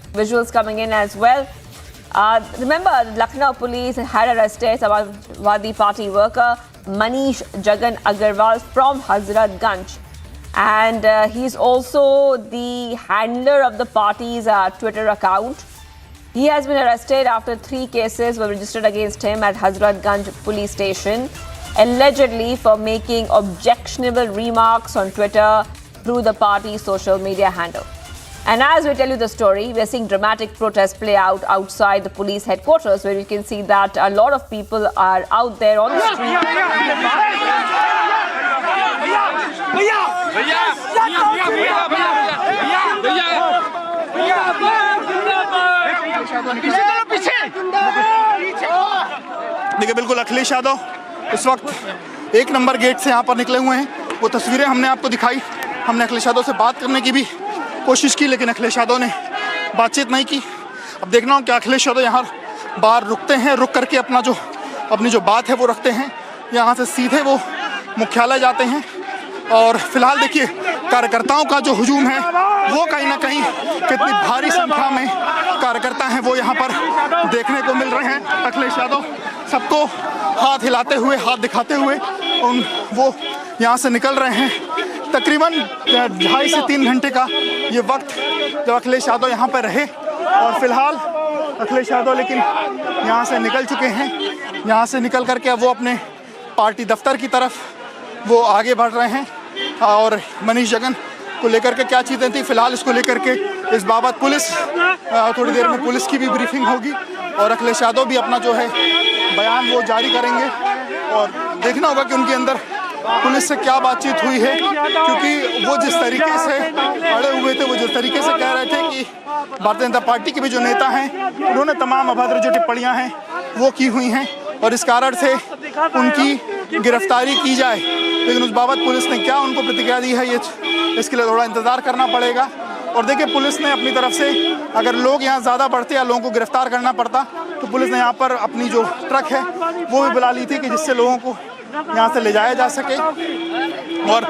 Remember, Lucknow police had arrested Samajwadi Party worker Manish Jagan Agarwal from Hazrat Ganj. And he's also the handler of the party's Twitter account. He has been arrested after 3 cases were registered against him at Hazrat Ganj police station, allegedly for making objectionable remarks on Twitter through the party's social media handle. And as we tell you the story, we are seeing dramatic protests play out outside the police headquarters, where you can see that a lot of people are out there on the street. देखिए, बिल्कुल अखिलेश यादव इस वक्त 1 number gate से यहाँ पर निकले हुए हैं। वो तस्वीरें हमने आपको दिखाई। हमने अखिलेश यादव से बात करने की भी कोशिश की, लेकिन अखिलेश यादव ने बातचीत नहीं की। अब देखना हो कि अखिलेश यादव यहाँ बाहर रुकते हैं, रुक करके अपनी जो बात है वो रखते हैं, यहाँ से सीधे वो मुख्यालय जाते हैं। और फिलहाल देखिए, कार्यकर्ताओं का जो हुजूम है वो कहीं ना कहीं कितनी भारी संख्या में कार्यकर्ता हैं वो यहाँ पर देखने को मिल रहे हैं। अखिलेश यादव सबको हाथ हिलाते हुए, हाथ दिखाते हुए वो यहाँ से निकल रहे हैं। तकरीबन 2.5 से 3 घंटे का ये वक्त जब अखिलेश यादव यहाँ पर रहे, और फिलहाल अखिलेश यादव लेकिन यहाँ से निकल चुके हैं। यहाँ से निकल करके अब वो अपने पार्टी दफ्तर की तरफ वो आगे बढ़ रहे हैं। और मनीष जगन को लेकर के क्या चीज़ें थी, फिलहाल इसको लेकर के इस बाबत पुलिस थोड़ी देर में पुलिस की भी ब्रीफिंग होगी, और अखिलेश यादव भी अपना जो है बयान वो जारी करेंगे। और देखना होगा कि उनके अंदर पुलिस से क्या बातचीत हुई है, क्योंकि वो जिस तरीके से अड़े हुए थे, वो जिस तरीके से कह रहे थे कि भारतीय जनता पार्टी के भी जो नेता हैं उन्होंने तमाम अभद्र जो टिप्पणियाँ हैं वो की हुई हैं, और इस कारण से उनकी गिरफ्तारी की जाए। लेकिन उस बाबत पुलिस ने क्या उनको प्रतिक्रिया दी है, ये इसके लिए थोड़ा इंतज़ार करना पड़ेगा। और देखिए, पुलिस ने अपनी तरफ से अगर लोग यहाँ ज़्यादा बढ़ते या लोगों को गिरफ्तार करना पड़ता, तो पुलिस ने यहाँ पर अपनी जो ट्रक है वो भी बुला ली थी कि जिससे लोगों को यहाँ से ले जाया जा सके। और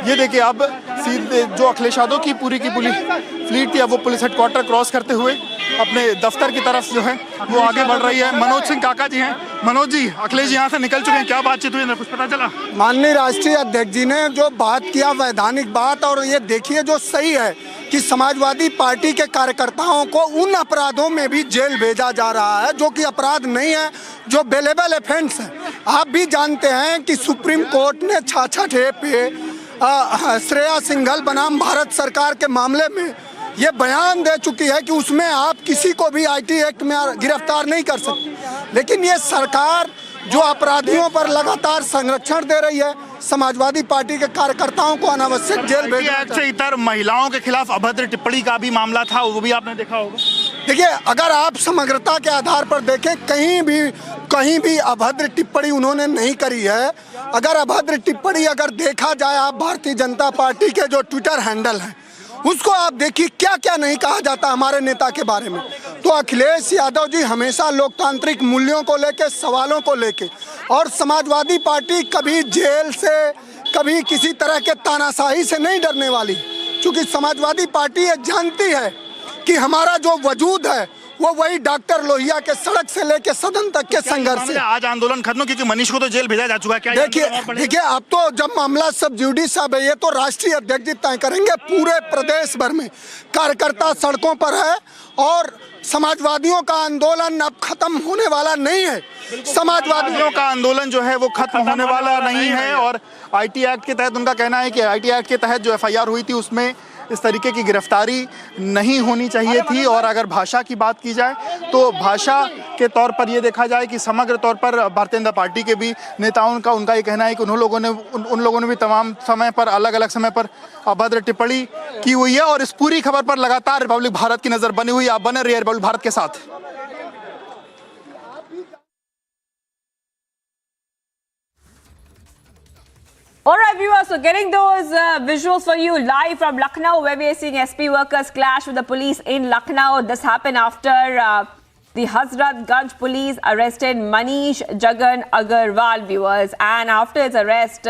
ये देखिए, अब सीधे जो अखिलेश यादव की पूरी फ्लीट थी, अब वो पुलिस हेडक्वार्टर क्रॉस करते हुए अपने दफ्तर की तरफ जो है वो आगे बढ़ रही है। मनोज सिंह काका जी हैं। मनोज जी, अखिलेश जी यहाँ से निकल चुके हैं, क्या बातचीत हुई, कुछ पता चला? माननीय राष्ट्रीय अध्यक्ष जी ने जो बात किया, वैधानिक बात, और ये देखिए जो सही है कि समाजवादी पार्टी के कार्यकर्ताओं को उन अपराधों में भी जेल भेजा जा रहा है जो कि अपराध नहीं है, जो बेलेबल ऑफेंस है। आप भी जानते हैं कि सुप्रीम कोर्ट ने 6 पे श्रेया सिंघल बनाम भारत सरकार के मामले में ये बयान दे चुकी है कि उसमें आप किसी को भी IT एक्ट में गिरफ्तार नहीं कर सकते। लेकिन ये सरकार जो अपराधियों पर लगातार संरक्षण दे रही है, समाजवादी पार्टी के कार्यकर्ताओं को अनावश्यक जेल भेजा। एक्ट से इतर महिलाओं के खिलाफ अभद्र टिप्पणी का भी मामला था, वो भी आपने देखा होगा। देखिए, अगर आप समग्रता के आधार पर देखें, कहीं भी अभद्र टिप्पणी उन्होंने नहीं करी है। अगर अभद्र टिप्पणी अगर देखा जाए, आप भारतीय जनता पार्टी के जो ट्विटर हैंडल है उसको आप देखिए, क्या क्या नहीं कहा जाता हमारे नेता के बारे में। तो अखिलेश यादव जी हमेशा लोकतांत्रिक मूल्यों को लेके, सवालों को लेके, और समाजवादी पार्टी कभी जेल से, कभी किसी तरह के तानाशाही से नहीं डरने वाली, क्योंकि समाजवादी पार्टी ये जानती है कि हमारा जो वजूद है वो वही डॉक्टर लोहिया के सड़क से लेके सदन तक के संघर्ष है। आज आंदोलन खत्म, क्योंकि मनीष को तो जेल भेजा जा चुका है। क्या देखिए अब तो जब मामला सब जुडिशल है, ये तो राष्ट्रीय अध्यक्ष जी तय करेंगे। पूरे प्रदेश भर में कार्यकर्ता सड़कों पर है और समाजवादियों का आंदोलन अब खत्म होने वाला नहीं है। समाजवादियों का आंदोलन जो है वो खत्म होने वाला नहीं है। और आईटी एक्ट के तहत उनका कहना है कि आईटी एक्ट के तहत जो एफआईआर हुई थी उसमें इस तरीके की गिरफ्तारी नहीं होनी चाहिए थी। और अगर भाषा की बात की जाए तो भाषा के तौर पर ये देखा जाए कि समग्र तौर पर भारतीय जनता पार्टी के भी नेताओं का उनका ये कहना है कि उन लोगों ने भी तमाम समय पर, अलग अलग समय पर अभद्र टिप्पणी की हुई है। और इस पूरी खबर पर लगातार रिपब्लिक भारत की नज़र बनी हुई है। आप बने रहिए रिपब्लिक भारत के साथ। All right, viewers, so getting those visuals for you live from Lucknow, where we are seeing SP workers clash with the police in Lucknow. This happened after the Hazratganj police arrested Manish Jagan Agarwal, viewers. And after his arrest,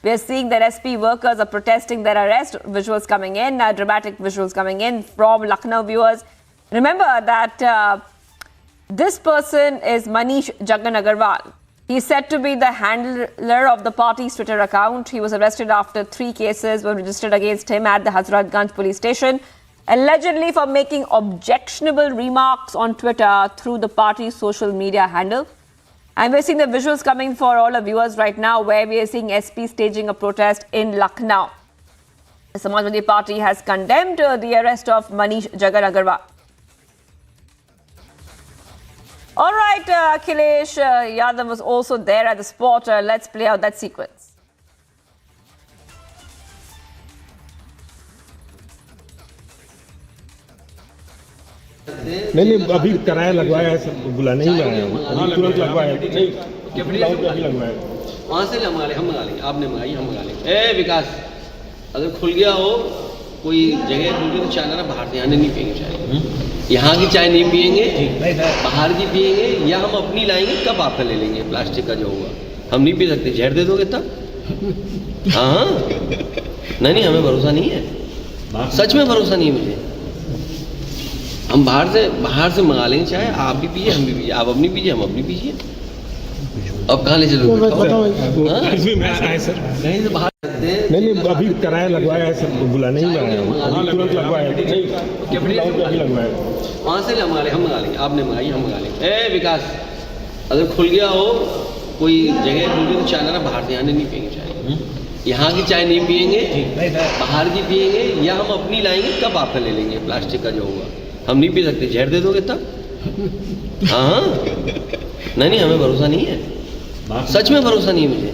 we are seeing that SP workers are protesting their arrest. Visuals coming in, dramatic visuals coming in from Lucknow, viewers. Remember that this person is Manish Jagan Agarwal. He is said to be the handler of the party's Twitter account. He was arrested after 3 cases were registered against him at the Hazratganj police station, allegedly for making objectionable remarks on Twitter through the party's social media handle. And we're seeing the visuals coming for all our viewers right now, where we are seeing SP staging a protest in Lucknow. The Samajwadi Party has condemned the arrest of Manish Jagan Agarwal. All right, Akhilesh Yadav was also there at the spot. Let's play out that sequence. नहीं अभी किराया लगवाया है, बुलाने ही आया हूँ, अभी तुरंत लगवाया नहीं लगवाया। वहाँ से हम मंगा लेंगे, आपने मंगाई हम मंगा लेंगे। ए विकास, अगर खुल गया हो कोई जगह खुल गई तो चाय ना बाहर से आने नहीं पियेंगे चाय। यहाँ की चाय नहीं पियेंगे, बाहर की पियेंगे, या हम अपनी लाएंगे, कब आपका ले लेंगे प्लास्टिक का जो होगा। हम नहीं पी सकते, जहर दे दोगे तब। हाँ नहीं हमें भरोसा नहीं है, सच में भरोसा नहीं है मुझे। हम बाहर से मंगा लेंगे चाय, आप भी पीजिए हम भी पीजिए, आप अपनी पीजिए हम अपनी पीजिए। अब कहाँ ले चलोगे? नहीं तो बाहर नहीं अभी किराया लगवाया है, सब बुलाने ही आया हूँ, अभी तुरंत लगवाया नहीं लगवाया। वहाँ से हम मंगा लेंगे, आपने मंगाई हम मंगा लेंगे। ए विकास, अगर खुल गया हो कोई जगह खुल गई तो चाय ना बाहर से आने नहीं पियेंगे चाय। यहाँ की चाय नहीं पियेंगे, बाहर की पियेंगे, या हम अपनी लाएंगे, कब आपका ले लेंगे प्लास्टिक का जो होगा। हम नहीं पी सकते, जहर दे दोगे तब। हाँ नहीं हमें भरोसा नहीं है, सच में भरोसा नहीं है मुझे।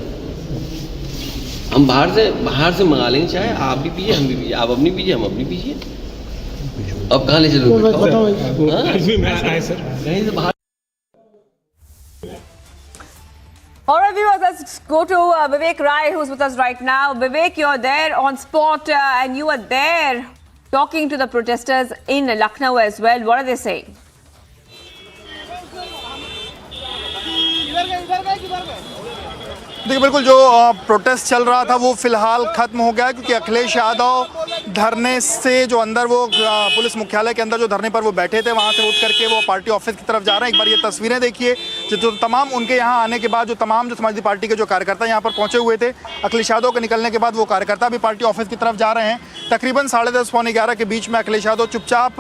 हम बाहर से मंगा लेंगे चाय, आप भी पीजिए हम भी पीजिए, आप अपनी पीजिए हम अपनी पीजिए। अब कहाँ ले चलोगे? नहीं तो बाहर। All right, viewers, let's go to Vivek Rai, who's with us right now. Vivek, you're there on spot and you are there talking to the protesters in Lucknow as well. What are they saying? देखिए, बिल्कुल जो protest चल रहा था वो फिलहाल खत्म हो गया, क्योंकि अखिलेश यादव धरने से जो अंदर वो पुलिस मुख्यालय के अंदर जो धरने पर वो बैठे थे वहाँ से उठ करके वो पार्टी ऑफिस की तरफ जा रहे हैं। एक बार ये तस्वीरें देखिए, जो तमाम उनके यहाँ आने के बाद जो तमाम जो समाजवादी पार्टी के जो कार्यकर्ता यहाँ पर पहुँचे हुए थे, अखिलेश यादव के निकलने के बाद वो कार्यकर्ता भी पार्टी ऑफिस की तरफ जा रहे हैं। तकरीबन 10:30 पौने 11 के बीच में अखिलेश यादव चुपचाप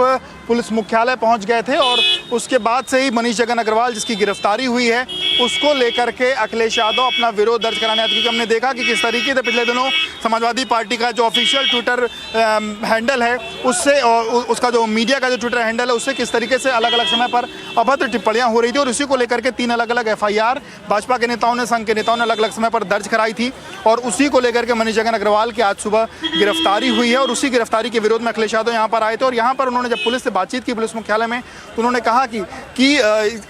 पुलिस मुख्यालय पहुँच गए थे और उसके बाद से ही मनीष जगन अग्रवाल, जिसकी गिरफ्तारी हुई है, उसको लेकर के अखिलेश यादव अपना विरोध दर्ज कराने आते, क्योंकि हमने देखा कि किस तरीके से पिछले दिनों समाजवादी पार्टी का जो ऑफिशियल ट्विटर हैंडल है उससे, उसका जो मीडिया का जो ट्विटर हैंडल है उससे किस तरीके से अलग अलग समय पर अभद्र टिप्पणियां हो रही थी, और इसी को लेकर के 3 अलग अलग FIR भाजपा के नेताओं ने, संघ के नेताओं ने अलग अलग समय पर दर्ज कराई थी, और उसी को लेकर के मनीष जगन अग्रवाल की आज सुबह गिरफ्तारी हुई है, और उसी गिरफ्तारी के विरोध में अखिलेश यादव यहाँ पर आए थे। और यहाँ पर उन्होंने जब पुलिस से बातचीत की, पुलिस मुख्यालय में, तो उन्होंने कहा कि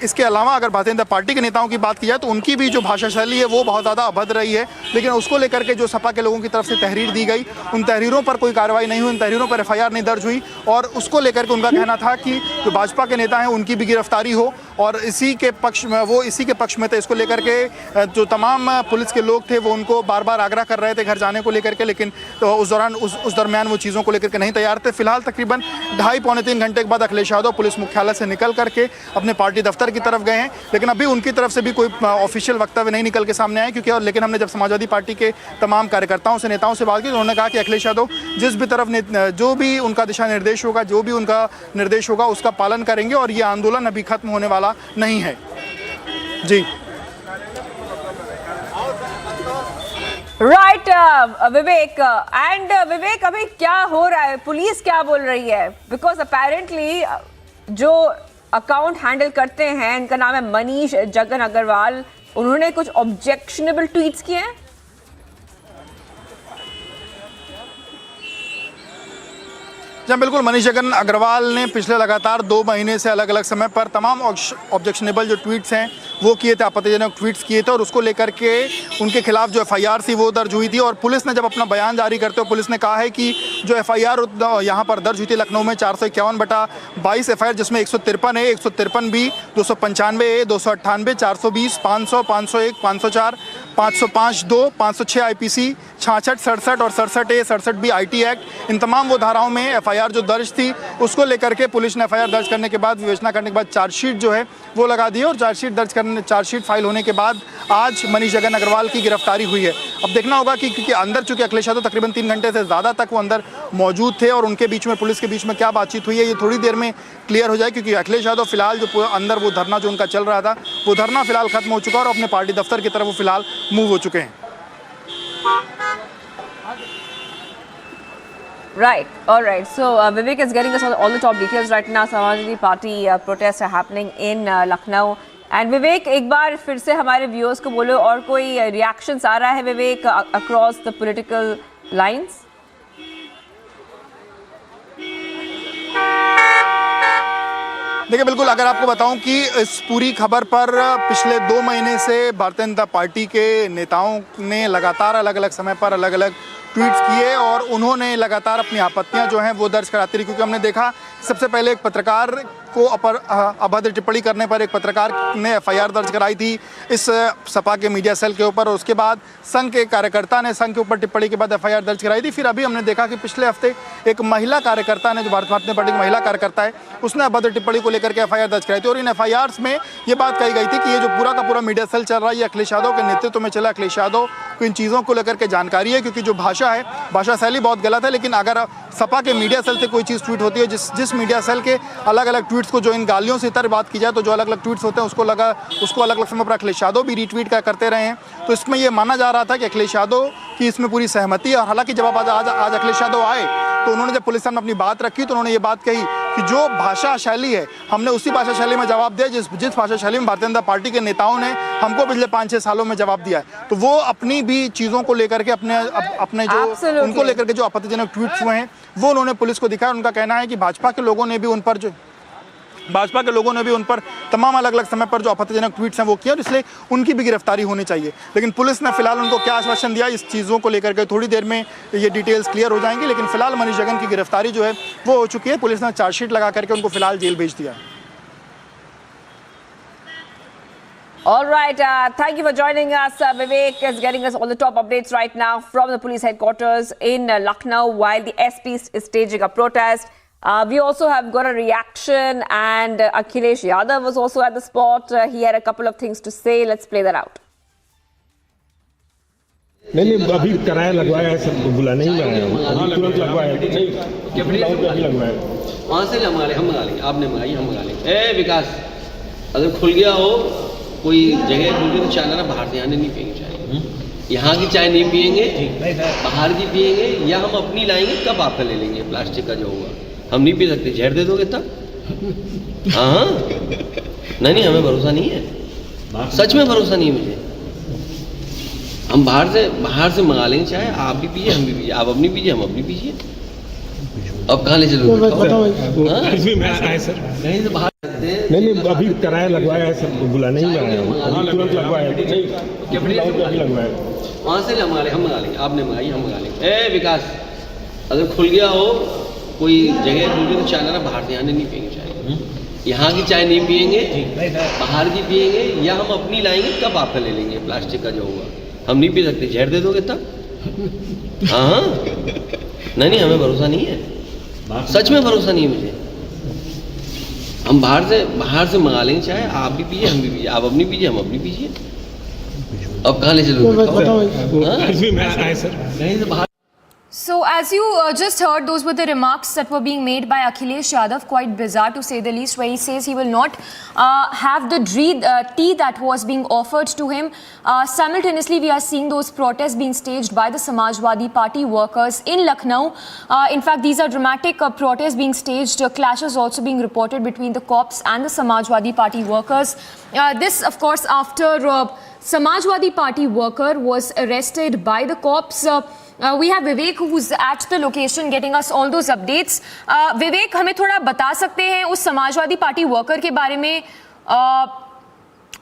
इसके अलावा अगर भारतीय जनता पार्टी के नेताओं की बात की जाए तो उनकी भी जो भाषा शैली है वो बहुत ज़्यादा अभद्र रही है, लेकिन उसको लेकर के जो सपा के लोगों की तरफ से तहरीर दी गई, उन तहरीरों पर कोई कार्रवाई नहीं हुई, उन तहरीरों पर FIR नहीं दर्ज हुई, और उसको लेकर के उनका कहना था कि जो भाजपा के नेता हैं उनकी भी गिरफ्तारी हो, और इसी के पक्ष में थे। इसको लेकर के जो तमाम पुलिस के लोग थे वो उनको बार बार आग्रह कर रहे थे घर जाने को लेकर के, लेकिन तो उस दरमियान वो चीज़ों को लेकर के नहीं तैयार थे। फिलहाल तकरीबन 2.5-3 घंटे के बाद अखिलेश यादव पुलिस मुख्यालय से निकल करके अपने पार्टी दफ्तर की तरफ गए हैं, लेकिन अभी उनकी तरफ से भी कोई ऑफिशियल वक्तव्य नहीं निकल के सामने आए, क्योंकि लेकिन हमने जब समाजवादी पार्टी के तमाम कार्यकर्ताओं से, नेताओं से बात की तो उन्होंने कहा कि अखिलेश यादव जिस भी तरफ जो भी उनका दिशा निर्देश होगा, जो भी उनका निर्देश होगा उसका पालन करेंगे, और ये आंदोलन अभी खत्म होने वाला नहीं है। जी राइट विवेक, एंड विवेक अभी क्या हो रहा है, पुलिस क्या बोल रही है? बिकॉज अपेरेंटली जो अकाउंट हैंडल करते हैं, इनका नाम है मनीष जगन अग्रवाल, उन्होंने कुछ ऑब्जेक्शनेबल ट्वीट्स किए हैं। जब बिल्कुल मनीष जगन अग्रवाल ने पिछले लगातार 2 महीने से अलग अलग समय पर तमाम ऑब्जेक्शनेबल जो ट्वीट्स हैं वो किए थे, आपत्तिजनक ट्वीट्स किए थे, और उसको लेकर के उनके खिलाफ जो FIR थी वो दर्ज हुई थी। और पुलिस ने जब अपना बयान जारी करते हुए पुलिस ने कहा है कि जो FIR यहाँ पर दर्ज हुई थी लखनऊ में 451/22 FIR, जिसमें 153 है, 153 B, 295 A, 298, 420, 500, 501, 504, 505(2), 506 IPC, 66, 67 और 67A, 67B IT एक्ट, इन तमाम वो धाराओं में FIR जो दर्ज थी उसको लेकर के पुलिस ने FIR दर्ज करने के बाद, विवेचना करने के बाद चार्जशीट जो है वो लगा दी, और चार्जशीट फाइल होने के बाद आज मनीष जगन अग्रवाल की गिरफ्तारी हुई है। अब देखना होगा कि क्योंकि अंदर चूंकि अखिलेश यादव तकरीबन 3 घंटे से ज़्यादा तक वो अंदर मौजूद थे, और उनके बीच में, पुलिस के बीच में क्या बातचीत हुई है ये थोड़ी देर में क्लियर हो जाए, क्योंकि अखिलेश यादव फिलहाल जो अंदर वो धरना जो उनका चल रहा था वो धरना फिलहाल खत्म हो चुका है, और अपने पार्टी दफ्तर की तरफ वो फिलहाल मूव हो चुके हैं। Right, all right. So Vivek is getting us all the top details right now. Samajwadi Party protests are happening in Lucknow. And Vivek, एक बार फिर से हमारे व्यूअर्स को बोलो, और कोई रिएक्शंस आ रहा है विवेक अक्रॉस द पॉलिटिकल लाइंस? देखिए बिल्कुल, अगर आपको बताऊं कि इस पूरी खबर पर पिछले 2 महीने से भारतीय जनता पार्टी के नेताओं ने लगातार अलग अलग समय पर अलग अलग ट्वीट्स किए, और उन्होंने लगातार अपनी आपत्तियां जो हैं वो दर्ज कराती रही, क्योंकि हमने देखा सबसे पहले एक पत्रकार को अभद्र टिप्पणी करने पर एक पत्रकार ने FIR दर्ज कराई थी इस सपा के मीडिया सेल के ऊपर, और उसके बाद संघ के कार्यकर्ता ने संघ के ऊपर टिप्पणी के बाद FIR दर्ज कराई थी। फिर अभी हमने देखा कि पिछले हफ्ते एक महिला कार्यकर्ता ने, जो भारतीय जनता पार्टी की महिला कार्यकर्ता है, उसने अभद्र टिप्पणी को लेकर के FIR दर्ज कराई थी, और इन FIRs में ये बात कही गई थी कि ये जो पूरा का पूरा मीडिया सेल चल रहा है ये अखिलेश यादव के नेतृत्व में चला, अखिलेश यादव को इन चीज़ों को लेकर के जानकारी है, क्योंकि जो भाषा है, भाषा शैली बहुत गलत है, लेकिन अगर सपा के मीडिया सेल से कोई चीज़ ट्वीट होती है, जिस मीडिया सेल के अलग अलग ट्वीट्स को, जो इन गालियों से इतर बात की जाए तो जो अलग अलग ट्वीट्स होते हैं उसको अलग अलग समय पर अखिलेश यादव भी रीट्वीट करते रहे हैं, तो इसमें यह माना जा रहा था कि अखिलेश यादव की इसमें पूरी सहमति है। और हालांकि जब आज अखिलेश यादव आए तो उन्होंने जब पुलिस सामने अपनी बात रखी तो उन्होंने ये बात कही कि जो भाषा शैली है हमने उसी भाषा शैली में जवाब दिया जिस भाषा शैली में भारतीय जनता पार्टी के नेताओं ने हमको पिछले 5-6 सालों में जवाब दिया है। तो वो अपनी भी चीज़ों को लेकर के अपने जो उनको लेकर के जो आपत्तिजनक ट्वीट्स हुए हैं वो उन्होंने पुलिस को दिखाया। उनका कहना है कि भाजपा के लोगों ने भी उन पर तमाम अलग अलग समय पर जो आपत्तिजनक ट्वीट्स हैं वो किए, और इसलिए उनकी भी गिरफ्तारी होनी चाहिए। लेकिन पुलिस ने फिलहाल उनको क्या आश्वासन दिया इस चीज़ों को लेकर के थोड़ी देर में ये डिटेल्स क्लियर हो जाएंगी, लेकिन फिलहाल मनीष जगन की गिरफ्तारी जो है वो हो चुकी है। पुलिस ने चार्जशीट लगा करके उनको फिलहाल जेल भेज दिया है। All right, thank you for joining us. Vivek is getting us all the top updates right now from the police headquarters in Lucknow while the SP is staging a protest. We also have got a reaction, and Akhilesh Yadav was also at the spot. He had a couple of things to say. Let's play that out. नहीं अभी किराया लगवाया है, सब बुलाने ही आया हूँ, अभी तुरंत लगवाया है, लगवाया वहाँ से हम मंगा लेंगे, आपने मंगाई हम मंगा लेंगे। विकास अगर खुल गया हो कोई जगह खुल गई तो चाय ना बाहर से आने नहीं पियेंगे चाय। यहाँ की चाय नहीं पियेंगे, बाहर की पियेंगे, या हम अपनी लाएंगे, कब आपका ले लेंगे प्लास्टिक का जो होगा। हम नहीं पी सकते, जहर दे दोगे तब? हाँ नहीं, हमें भरोसा नहीं है, सच में भरोसा नहीं है मुझे। हम बाहर से मंगा लेंगे चाय, आप भी पीजिए, हम भी पीजिए, आप अपनी पीजिए, हम अपनी पीजिए। अब कहाँ ले चलोगे? कहीं से बाहर नहीं, अभी किराया लगवाया है सर, बुलाने ही आया हूँ, अभी तुरंत लगवाया है, अभी लगवाया है। वहाँ से हम मंगा लेंगे, आपने मंगाई, हम मंगा लेंगे। ए विकास, अगर खुल गया हो, कोई जगह खुल गई तो चाय ना बाहर से आने नहीं पियेंगे चाय। यहाँ की चाय नहीं पियेंगे, बाहर की पियेंगे, या हम अपनी लाएंगे, कब आपका ले लेंगे प्लास्टिक का जो होगा। हम नहीं पी सकते, जहर दे दोगे तब? हाँ नहीं, हमें भरोसा नहीं है, सच में भरोसा नहीं है मुझे। हम बाहर से मंगा लेंगे चाय, आप भी पीजिए, हम भी पीजिए, आप अपनी पीजिए, हम अपनी पीजिए। अब कहाँ ले चलोगे? कहीं से बाहर। So, as you just heard, those were the remarks that were being made by Akhilesh Yadav, quite bizarre to say the least, where he says he will not have the tea that was being offered to him. Simultaneously, we are seeing those protests being staged by the Samajwadi Party workers in Lucknow. In fact, these are dramatic protests being staged, clashes also being reported between the cops and the Samajwadi Party workers. This, of course, after Samajwadi Party worker was arrested by the cops. We have Vivek who's at the location getting us all those updates. Vivek, हमें थोड़ा बता सकते हैं उस Samajwadi party worker के बारे में?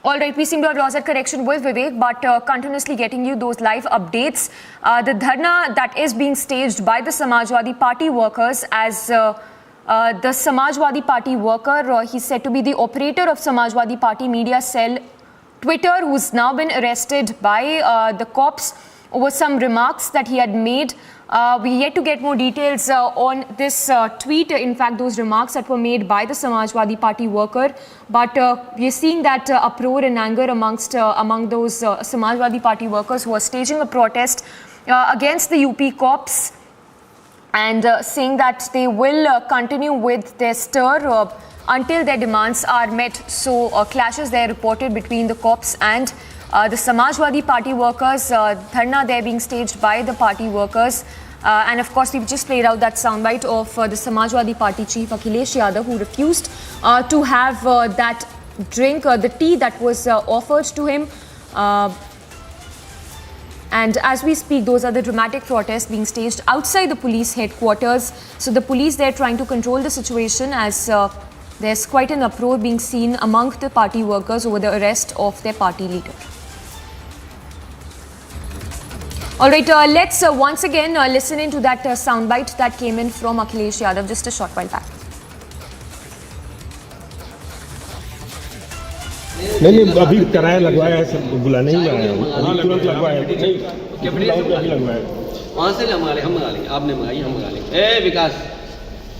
All right, we seem to have lost that connection with Vivek, but continuously getting you those live updates. The dharna that is being staged by the Samajwadi Party workers, as the Samajwadi Party worker, he's said to be the operator of Samajwadi Party media cell Twitter, who's now been arrested by the cops over some remarks that he had made. We yet to get more details on this tweet. In fact, those remarks that were made by the Samajwadi Party worker. But we are seeing that uproar and anger among those Samajwadi Party workers who are staging a protest against the UP cops, and saying that they will continue with their stir until their demands are met. So clashes there reported between the cops and the Samajwadi Party workers, dharna there being staged by the party workers. And of course, we've just played out that soundbite of the Samajwadi Party chief Akhilesh Yadav, who refused to have that drink, the tea that was offered to him. And as we speak, those are the dramatic protests being staged outside the police headquarters. So the police there trying to control the situation, as there's quite an uproar being seen among the party workers over the arrest of their party leader. All right, let's once again listen into that soundbite that came in from Akhilesh Yadav just a short while back. नहीं, अभी किराया लगवाया है sir, बुलाने ही आया हूँ, अभी तुरंत लगवाया है, अभी लगवाया है। वहाँ से हम मंगा लेंगे, आपने मंगाई, हम मंगा लेंगे। ए विकास,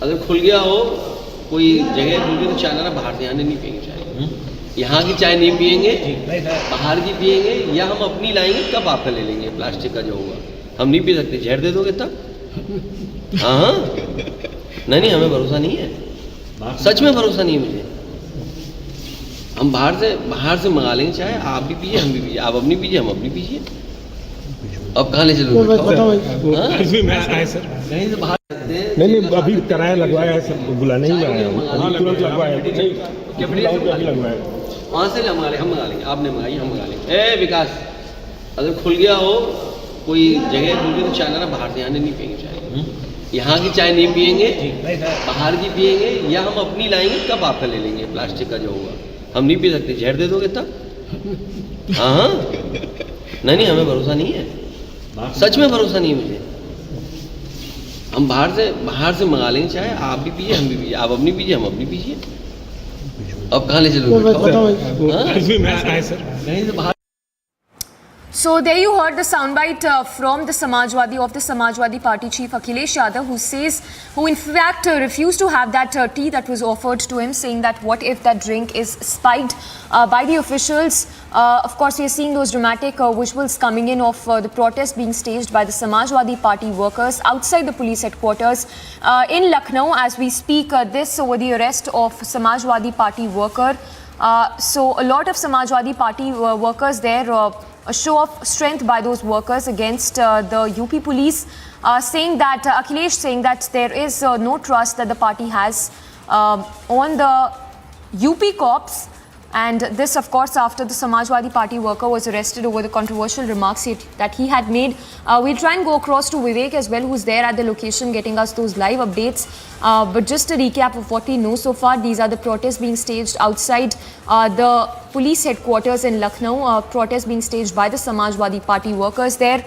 अगर खुल गया हो, कोई जगह खुल गई तो चाय ना बाहर से आने नहीं पियेंगे चाय। यहाँ की चाय नहीं पियेंगे, बाहर की पियेंगे, या हम अपनी लाएंगे, कब आपका ले लेंगे प्लास्टिक का जो होगा। हम नहीं पी सकते, जहर दे दोगे तब? हाँ नहीं, हमें भरोसा नहीं है, सच में भरोसा नहीं है मुझे। हम बाहर से मंगा लेंगे चाय, आप भी पीजिए, हम भी पीजिए, आप अपनी पीजिए, हम अपनी पीजिए। अब कहाँ ले चलोगे? कहीं से बाहर नहीं, अभी किराया लगवाया है सर, बुलाने ही आया हूँ, अभी तुरंत लगवाया है, अभी लगवाया है। वहाँ से हम मंगा लेंगे, आपने मंगाई, हम मंगा लेंगे। ए विकास, अगर खुल गया हो, कोई जगह खुल गई तो चाय ना बाहर से आने नहीं पियेंगे चाय। यहाँ की चाय नहीं पियेंगे, बाहर की पियेंगे, या हम अपनी लाएंगे, कब आपका ले लेंगे प्लास्टिक का जो होगा। हम नहीं पी सकते, जहर दे दोगे तब? हाँ नहीं, हमें भरोसा नहीं है, सच में भरोसा नहीं है मुझे। हम बाहर से मंगा लेंगे चाय, आप भी पीजिए, हम भी पीजिए, आप अपनी पीजिए, हम अपनी पीजिए। अब कहाँ ले चलोगे? कहीं से बाहर। So there you heard the soundbite from the Samajwadi Party chief Akhilesh Yadav, who in fact refused to have that tea that was offered to him, saying that what if that drink is spiked by the officials. Of course, we are seeing those dramatic visuals coming in of the protest being staged by the Samajwadi Party workers outside the police headquarters in Lucknow as we speak. This over the arrest of Samajwadi Party worker. So a lot of Samajwadi Party workers there, a show of strength by those workers against the UP police, saying that, Akhilesh saying that there is no trust that the party has on the UP cops. And this, of course, after the Samajwadi Party worker was arrested over the controversial remarks that he had made. We'll try and go across to Vivek as well, who's there at the location getting us those live updates. But just a recap of what we know so far, these are the protests being staged outside the police headquarters in Lucknow, protests being staged by the Samajwadi Party workers there.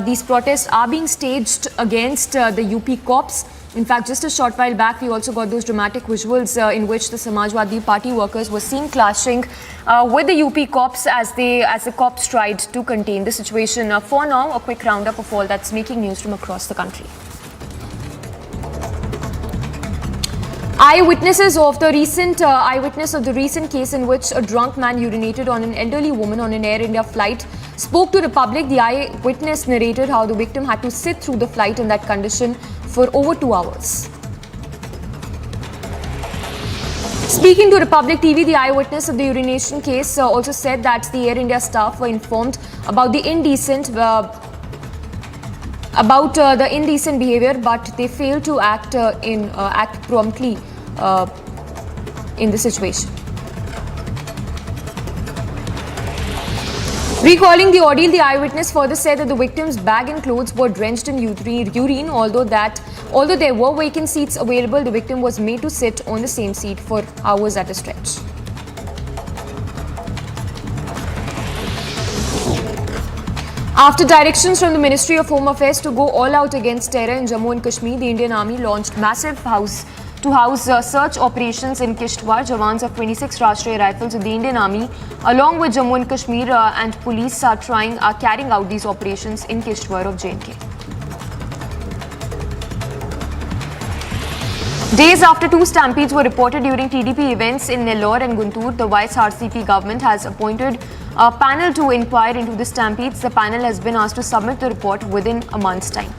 These protests are being staged against the UP cops. In fact, just a short while back, we also got those dramatic visuals in which the Samajwadi Party workers were seen clashing with the UP cops as the cops tried to contain the situation. For now, a quick roundup of all that's making news from across the country. Eyewitness of the recent case in which a drunk man urinated on an elderly woman on an Air India flight spoke to the public. The eyewitness narrated how the victim had to sit through the flight in that condition for over 2 hours. Speaking to Republic TV, the eyewitness of the urination case also said that the Air India staff were informed about the indecent behavior, but they failed to act promptly in the situation. Recalling the ordeal, the eyewitness further said that the victim's bag and clothes were drenched in urine. Although there were vacant seats available, the victim was made to sit on the same seat for hours at a stretch. After directions from the Ministry of Home Affairs to go all out against terror in Jammu and Kashmir, the Indian Army launched massive house-to-house search operations in Kishtwar. Jawans of 26 Rashtriya Rifles of the Indian Army, along with Jammu and Kashmir and police, are carrying out these operations in Kishtwar of J&K. Days after 2 stampedes were reported during TDP events in Nellore and Guntur, the Vice RCP government has appointed a panel to inquire into the stampedes. The panel has been asked to submit the report within a month's time.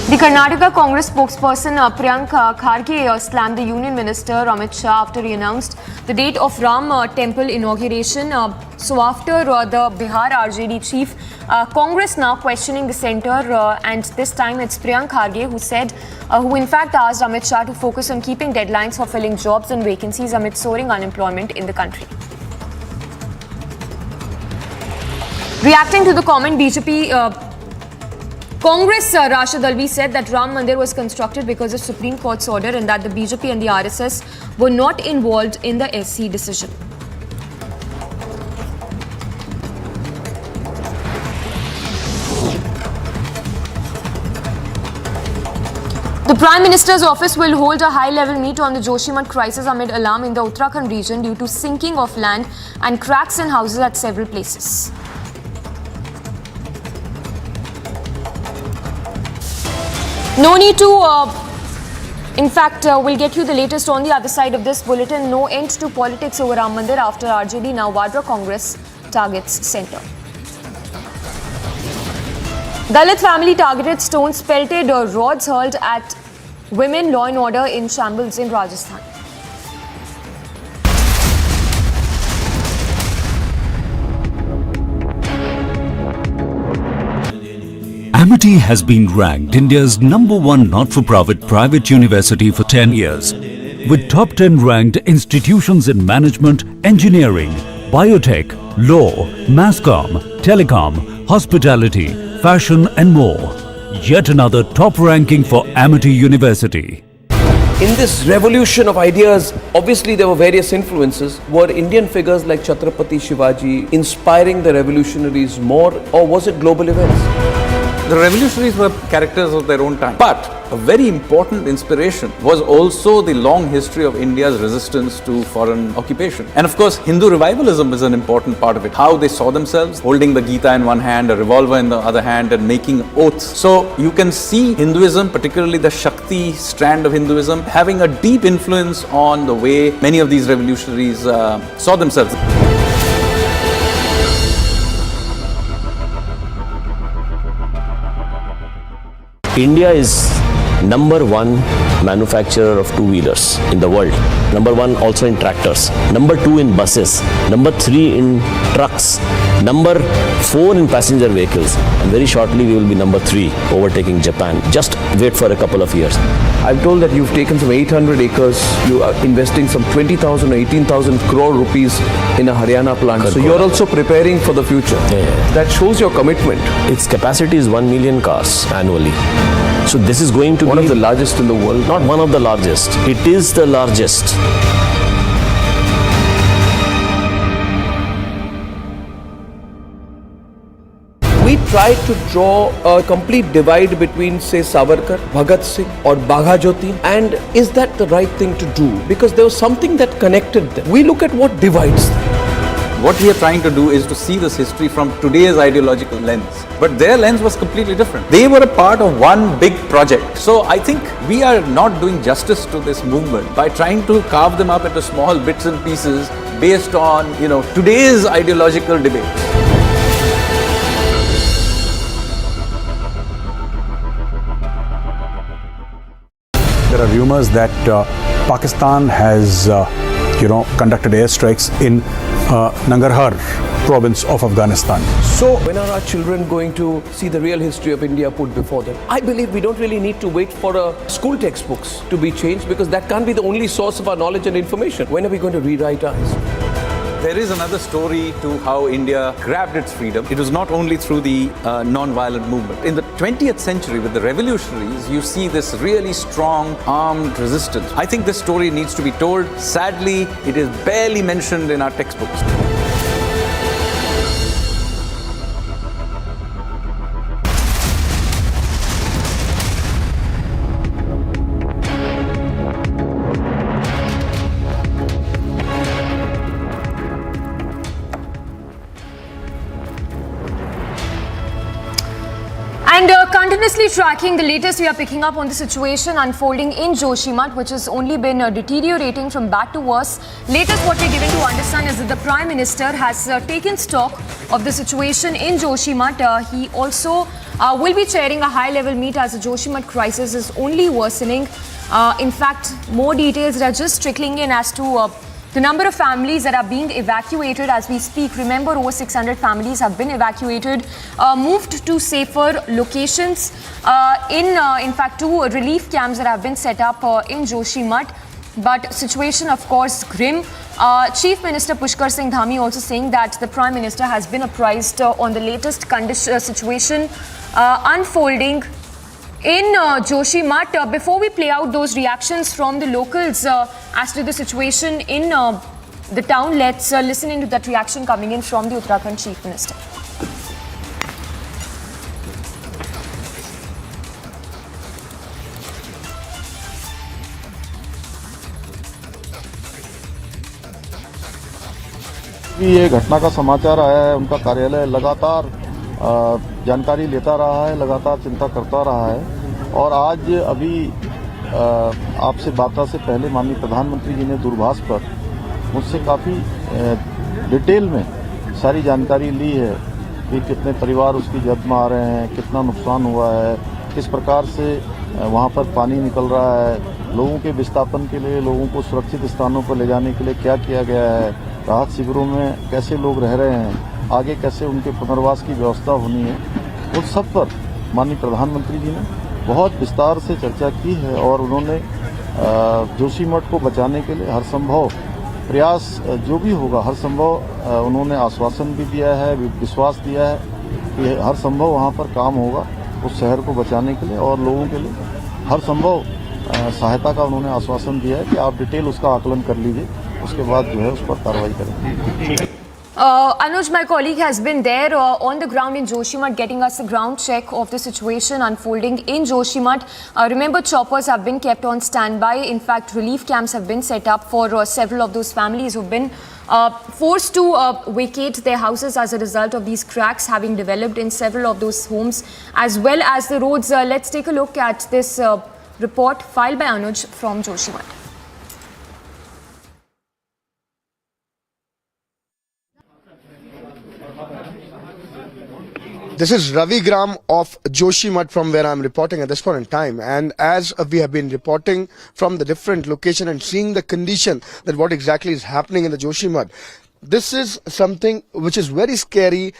The Karnataka Congress spokesperson Priyanka Kharge slammed the Union Minister Amit Shah after he announced the date of Ram Temple inauguration. So after the Bihar RJD chief, Congress now questioning the centre, and this time it's Priyanka Kharge who in fact asked Amit Shah to focus on keeping deadlines for filling jobs and vacancies amid soaring unemployment in the country. Reacting to the comment, BJP Congress Rashid Alvi said that Ram Mandir was constructed because of Supreme Court's order and that the BJP and the RSS were not involved in the SC decision. The Prime Minister's office will hold a high-level meet on the Joshimath crisis amid alarm in the Uttarakhand region due to sinking of land and cracks in houses at several places. No need to, in fact, we'll get you the latest on the other side of this bulletin. No end to politics over Ram Mandir after RJD, now Vadra Congress targets centre. Dalit family targeted, stones pelted, rods hurled at women, law and order in shambles in Rajasthan. Amity has been ranked India's #1 not-for-profit private university for 10 years, with top 10 ranked institutions in management, engineering, biotech, law, masscom, telecom, hospitality, fashion and more. Yet another top ranking for Amity University. In this revolution of ideas, obviously there were various influences. Were Indian figures like Chhatrapati Shivaji inspiring the revolutionaries more, or was it global events? The revolutionaries were characters of their own time. But a very important inspiration was also the long history of India's resistance to foreign occupation. And of course, Hindu revivalism is an important part of it. How they saw themselves holding the Gita in one hand, a revolver in the other hand, and making oaths. So you can see Hinduism, particularly the Shakti strand of Hinduism, having a deep influence on the way many of these revolutionaries saw themselves. India is number one manufacturer of two-wheelers in the world. Number one also in tractors. Number two in buses. Number three in trucks. Number four in passenger vehicles. And very shortly we will be number three, overtaking Japan. Just wait for a couple of years. I'm told that you've taken some 800 acres, you are investing some 20,000 or 18,000 crore rupees in a Haryana plant. So you're also preparing for the future. Yeah. That shows your commitment. Its capacity is 1 million cars annually. So this is going to be one of the largest in the world. Not one of the largest. It is the largest. We tried to draw a complete divide between, say, Savarkar, Bhagat Singh or Bagha Jyoti. And is that the right thing to do? Because there was something that connected them. We look at what divides them. What we are trying to do is to see this history from today's ideological lens. But their lens was completely different. They were a part of one big project. So I think we are not doing justice to this movement by trying to carve them up into small bits and pieces based on, today's ideological debates. There are rumors that Pakistan has, conducted airstrikes in Nangarhar province of Afghanistan. So when are our children going to see the real history of India put before them? I believe we don't really need to wait for school textbooks to be changed, because that can't be the only source of our knowledge and information. When are we going to rewrite our history? There is another story to how India grabbed its freedom. It was not only through the non-violent movement. In the 20th century, with the revolutionaries, you see this really strong armed resistance. I think this story needs to be told. Sadly, it is barely mentioned in our textbooks. And continuously tracking the latest, we are picking up on the situation unfolding in Joshimath, which has only been deteriorating from bad to worse. Latest, what we're given to understand is that the Prime Minister has taken stock of the situation in Joshimath. He also will be chairing a high-level meet as the Joshimath crisis is only worsening. In fact, more details are just trickling in as to the number of families that are being evacuated as we speak. Remember, over 600 families have been evacuated, moved to safer locations. In fact, 2 relief camps that have been set up in Joshimath. But situation, of course, grim. Chief Minister Pushkar Singh Dhami also saying that the Prime Minister has been apprised on the latest situation unfolding in Joshimath. Before we play out those reactions from the locals as to the situation in the town, let's listen into that reaction coming in from the Uttarakhand Chief Minister. ये घटना का समाचार आया है, उनका कार्यालय लगातार जानकारी लेता रहा है, लगातार चिंता करता रहा है। और आज अभी आपसे वार्ता से पहले माननीय प्रधानमंत्री जी ने दूरभाष पर मुझसे काफ़ी डिटेल में सारी जानकारी ली है कि कितने परिवार उसकी जद में आ रहे हैं, कितना नुकसान हुआ है, किस प्रकार से वहाँ पर पानी निकल रहा है, लोगों के विस्थापन के लिए, लोगों को सुरक्षित स्थानों पर ले जाने के लिए क्या किया गया है, राहत शिविरों में कैसे लोग रह रहे हैं, आगे कैसे उनके पुनर्वास की व्यवस्था होनी है, उस सब पर माननीय प्रधानमंत्री जी ने बहुत विस्तार से चर्चा की है। और उन्होंने जोशीमठ को बचाने के लिए हर संभव प्रयास जो भी होगा, हर संभव उन्होंने आश्वासन भी दिया है, विश्वास दिया है कि हर संभव वहाँ पर काम होगा उस शहर को बचाने के लिए, और लोगों के लिए हर संभव सहायता का उन्होंने आश्वासन दिया है कि आप डिटेल उसका आकलन कर लीजिए, उसके बाद जो है उस पर कार्रवाई करेंगे। Anuj, my colleague, has been there on the ground in Joshimath getting us a ground check of the situation unfolding in Joshimath. Remember, choppers have been kept on standby. In fact, relief camps have been set up for several of those families who've been forced to vacate their houses as a result of these cracks having developed in several of those homes, as well as the roads. Let's take a look at this report filed by Anuj from Joshimath. This is Ravi Gram of Joshimath from where I'm reporting at this point in time. And as we have been reporting from the different location and seeing the condition that what exactly is happening in the Joshimath, this is something which is very scary.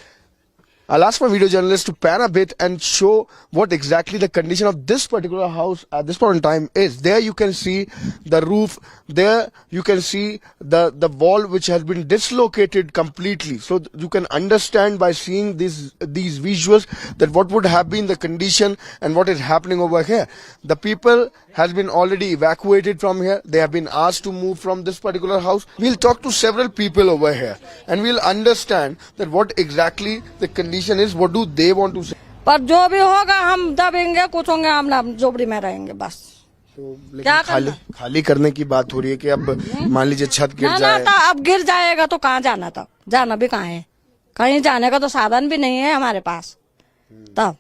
I'll ask my video journalist to pan a bit and show what exactly the condition of this particular house at this point in time is. There you can see the roof. There you can see the wall which has been dislocated completely. So you can understand by seeing these visuals that what would have been the condition and what is happening over here. The people has been already evacuated from here. They have been asked to move from this particular house. We'll talk to several people over here and we'll understand that what exactly the condition is. What do they want to say? पर जो भी होगा हम दबेंगे कुछ होंगे हम झोपड़ी में रहेंगे बस। तो खाली करने की बात हो रही है कि अब मान लीजिए छत गिर जाए। तो अब गिर जाएगा तो कहाँ जाना था, जाना भी कहाँ है, कहीं जाने का तो साधन भी नहीं है हमारे पास। तब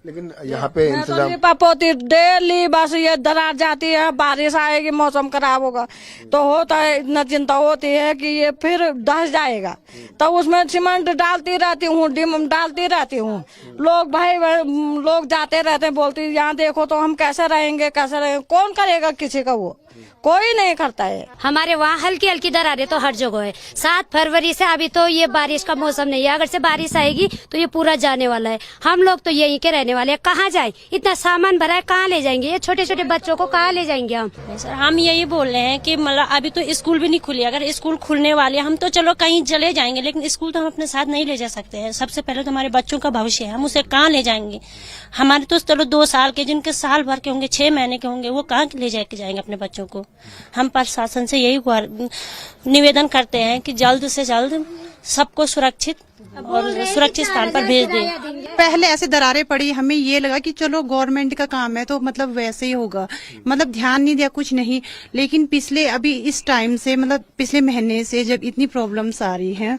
लेकिन यहाँ पे इंतजाम पापोती डेली बस ये दरार जाती है, बारिश आएगी मौसम खराब होगा तो होता है, इतना चिंता होती है कि ये फिर धस जाएगा। तो उसमें सीमेंट डालती रहती हूँ, डिम डालती रहती हूँ। लोग भाई लोग जाते रहते हैं, बोलती यहाँ देखो तो हम कैसे रहेंगे, कौन करेगा, किसी का वो कोई नहीं करता है। हमारे वहाँ हल्की हल्की दरारें तो हर जगह है। 7 फरवरी से अभी तो ये बारिश का मौसम नहीं है, अगर से बारिश आएगी तो ये पूरा जाने वाला है। हम लोग तो यहीं के रहने वाले हैं, कहाँ जाए, इतना सामान भरा है कहाँ ले जाएंगे, ये छोटे छोटे बच्चों को कहाँ ले जाएंगे हम। सर हम यही बोल रहे हैं कि मतलब अभी तो स्कूल भी नहीं खुली, अगर स्कूल खुलने वाले हम तो चलो कहीं चले जाएंगे, लेकिन स्कूल तो हम अपने साथ नहीं ले जा सकते हैं। सबसे पहले तो हमारे बच्चों का भविष्य है, हम उसे कहाँ ले जाएंगे। हमारे तो चलो 2 साल के, जिनके साल भर के होंगे, 6 महीने के होंगे, वो कहाँ ले जाके जाएंगे अपने बच्चों को। हम प्रशासन से यही निवेदन करते हैं कि जल्द से जल्द सबको सुरक्षित और सुरक्षित स्थान पर भेज दें। पहले ऐसे दरारें पड़ी, हमें ये लगा कि चलो गवर्नमेंट का काम है तो मतलब वैसे ही होगा, मतलब ध्यान नहीं दिया कुछ नहीं। लेकिन पिछले अभी इस टाइम से मतलब पिछले महीने से जब इतनी प्रॉब्लम्स आ रही हैं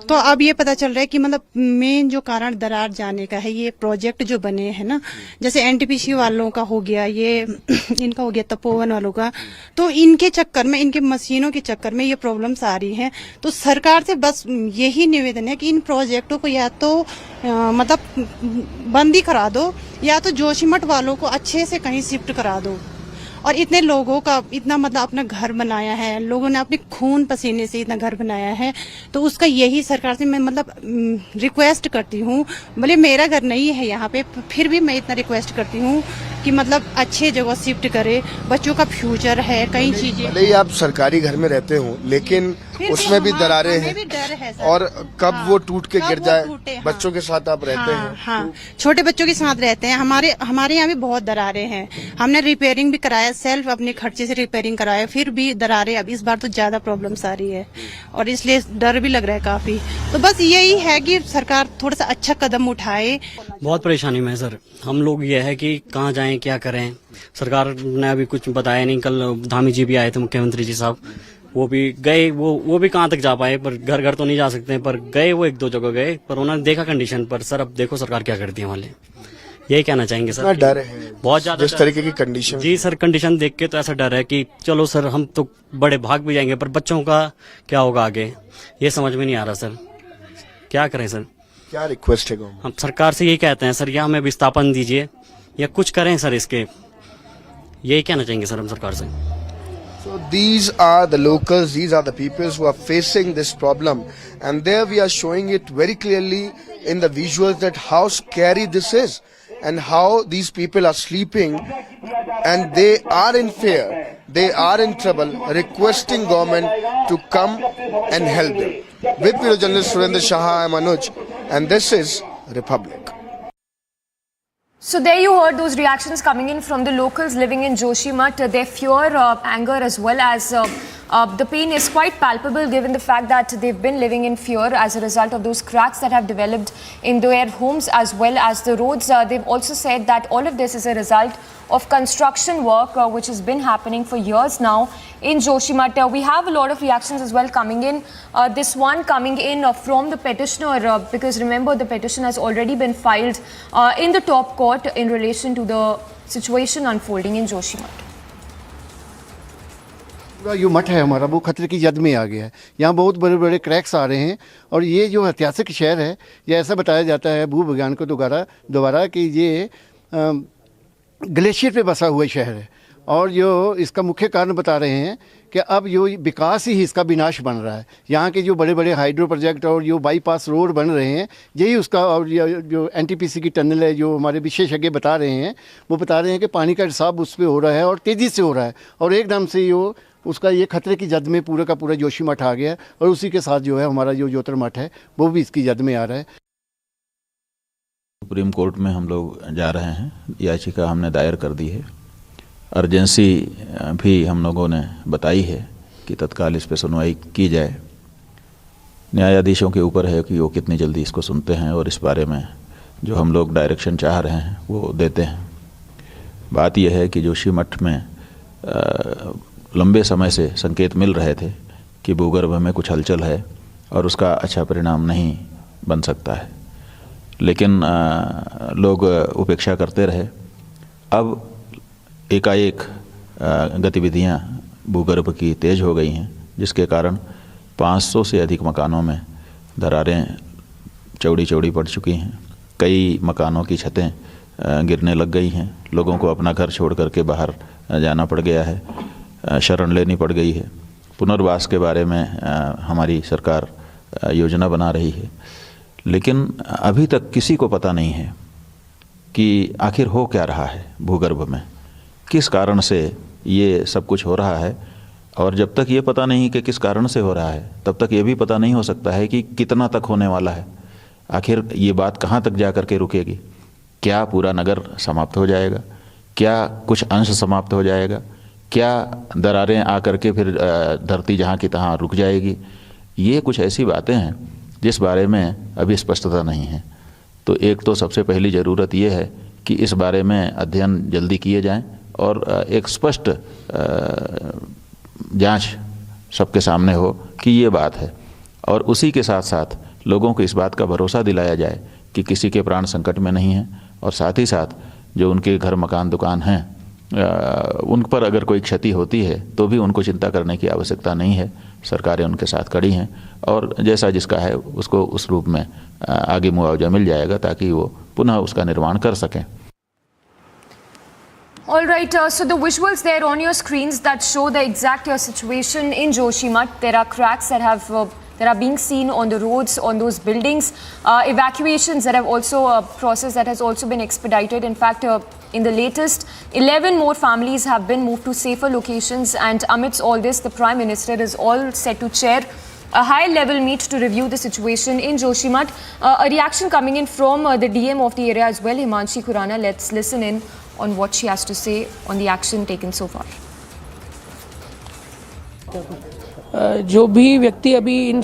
तो अब ये पता चल रहा है कि मतलब मेन जो कारण दरार जाने का है ये प्रोजेक्ट जो बने हैं ना, जैसे एनटीपीसी वालों का हो गया, ये इनका हो गया तपोवन वालों का, तो इनके चक्कर में, इनके मशीनों के चक्कर में ये प्रॉब्लम्स आ रही हैं। तो सरकार से बस यही निवेदन है कि इन प्रोजेक्टों को या तो मतलब बंदी करा दो या तो जोशीमठ वालों को अच्छे से कहीं शिफ्ट करा दो। और इतने लोगों का इतना मतलब अपना घर बनाया है, लोगों ने अपने खून पसीने से इतना घर बनाया है, तो उसका यही सरकार से मैं मतलब रिक्वेस्ट करती हूँ। भले मेरा घर नहीं है यहाँ पे, फिर भी मैं इतना रिक्वेस्ट करती हूँ कि मतलब अच्छे जगह शिफ्ट करे, बच्चों का फ्यूचर है, कई चीजें। भले ही आप सरकारी घर में रहते हो लेकिन उसमें भी दरारें हैं और कब वो टूट के गिर जाए, बच्चों के साथ आप रहते हैं। हाँ, छोटे बच्चों के साथ रहते हैं। हमारे यहाँ भी बहुत दरारें हैं, हमने रिपेयरिंग भी कराया, सेल्फ अपने खर्चे से रिपेयरिंग कराया, फिर भी दरारें अब इस बार तो ज्यादा प्रॉब्लम्स आ रही है और इसलिए डर भी लग रहा है काफी। तो बस यही है कि सरकार थोड़ा सा अच्छा कदम उठाए। बहुत परेशानी में है सर, हम लोग ये है कि कहाँ जाएं, क्या करें। सरकार ने अभी कुछ बताया नहीं। कल धामी जी भी आए थे, मुख्यमंत्री जी साहब, वो भी गए, वो भी कहाँ तक जा पाए, पर घर घर तो नहीं जा सकते, पर गए वो 1-2 जगह गए, पर उन्होंने देखा कंडीशन पर। सर अब देखो सरकार क्या करती है, वाले यही कहना चाहेंगे सर। डर है बहुत ज्यादा, जिस तरीके की कंडीशन। जी सर, कंडीशन देख के तो ऐसा डर है कि चलो सर हम तो बड़े भाग भी जाएंगे, पर बच्चों का क्या होगा आगे, ये समझ में नहीं आ रहा सर। क्या करें सर, क्या रिक्वेस्ट है? हम सरकार से यही कहते हैं सर, या हमें विस्थापन दीजिए या कुछ करें सर, इसके यही कहना चाहेंगे सर हम सरकार से। So these are the locals, these are the peoples who are facing this problem, and there we are showing it very clearly in the visuals that how scary this is and how these people are sleeping and they are in fear, they are in trouble, requesting government to come and help them. With video journalist Surendra Shah, I am Anuj and this is Republic. So there you heard those reactions coming in from the locals living in Joshimath. Their fear, anger as well as the pain is quite palpable given the fact that they've been living in fear as a result of those cracks that have developed in their homes as well as the roads. They've also said that all of this is a result of construction work which has been happening for years now in Joshimath. We have a lot of reactions as well coming in. This one coming in from the petitioner because remember the petition has already been filed in the top court in relation to the situation unfolding in Joshimath. पूरा जो मठ है हमारा वो खतरे की जद में आ गया है। यहाँ बहुत बड़े बड़े क्रैक्स आ रहे हैं और ये जो ऐतिहासिक शहर है, ये ऐसा बताया जाता है भूविज्ञान को दोबारा कि ये ग्लेशियर पे बसा हुआ शहर है और जो इसका मुख्य कारण बता रहे हैं कि अब जो विकास ही इसका विनाश बन रहा है। यहाँ के जो बड़े बड़े हाइड्रो प्रोजेक्ट और जो बाईपास रोड बन रहे हैं यही उसका, और जो एनटीपीसी की टनल है जो हमारे विशेषज्ञ बता रहे हैं, वो बता रहे हैं कि पानी का रिसाव उस पर हो रहा है और तेज़ी से हो रहा है और एकदम से उसका ये खतरे की जद में पूरा का पूरा जोशी मठ आ गया है और उसी के साथ जो है हमारा जो ज्योतिर्मठ है वो भी इसकी जद में आ रहा है। सुप्रीम कोर्ट में हम लोग जा रहे हैं, याचिका हमने दायर कर दी है। अर्जेंसी भी हम लोगों ने बताई है कि तत्काल इस पर सुनवाई की जाए। न्यायाधीशों के ऊपर है कि वो कितनी जल्दी इसको सुनते हैं और इस बारे में जो हम लोग डायरेक्शन चाह रहे हैं वो देते हैं। बात यह है कि जोशी मठ में लंबे समय से संकेत मिल रहे थे कि भूगर्भ में कुछ हलचल है और उसका अच्छा परिणाम नहीं बन सकता है, लेकिन लोग उपेक्षा करते रहे। अब एकाएक गतिविधियां भूगर्भ की तेज हो गई हैं, जिसके कारण 500 से अधिक मकानों में दरारें चौड़ी चौड़ी पड़ चुकी हैं। कई मकानों की छतें गिरने लग गई हैं। लोगों को अपना घर छोड़ करके बाहर जाना पड़ गया है, शरण लेनी पड़ गई है। पुनर्वास के बारे में हमारी सरकार योजना बना रही है, लेकिन अभी तक किसी को पता नहीं है कि आखिर हो क्या रहा है भूगर्भ में, किस कारण से ये सब कुछ हो रहा है। और जब तक ये पता नहीं कि किस कारण से हो रहा है, तब तक ये भी पता नहीं हो सकता है कि कितना तक होने वाला है। आखिर ये बात कहाँ तक जा कर के रुकेगी? क्या पूरा नगर समाप्त हो जाएगा? क्या कुछ अंश समाप्त हो जाएगा? क्या दरारें आकर के फिर धरती जहाँ की तहाँ रुक जाएगी? ये कुछ ऐसी बातें हैं जिस बारे में अभी स्पष्टता नहीं है। तो एक तो सबसे पहली ज़रूरत ये है कि इस बारे में अध्ययन जल्दी किए जाएं और एक स्पष्ट जांच सबके सामने हो कि ये बात है, और उसी के साथ साथ लोगों को इस बात का भरोसा दिलाया जाए कि किसी के प्राण संकट में नहीं हैं, और साथ ही साथ जो उनके घर मकान दुकान हैं उन पर अगर कोई क्षति होती है तो भी उनको चिंता करने की आवश्यकता नहीं है। सरकारें उनके साथ खड़ी हैं और जैसा जिसका है उसको उस रूप में आगे मुआवजा मिल जाएगा ताकि वो पुनः उसका निर्माण कर सकें। All right, so the visuals there on your screens that show the exact situation in Joshimath. There are cracks that are being seen on the roads, on those buildings. Evacuations that have also process that has also been expedited. In fact, in the latest, 11 more families have been moved to safer locations. And amidst all this, the Prime Minister is all set to chair a high-level meet to review the situation in Joshimath. A reaction coming in from the DM of the area as well, Himanshi Khurana. Let's listen in on what she has to say on the action taken so far. जो भी व्यक्ति अभी इन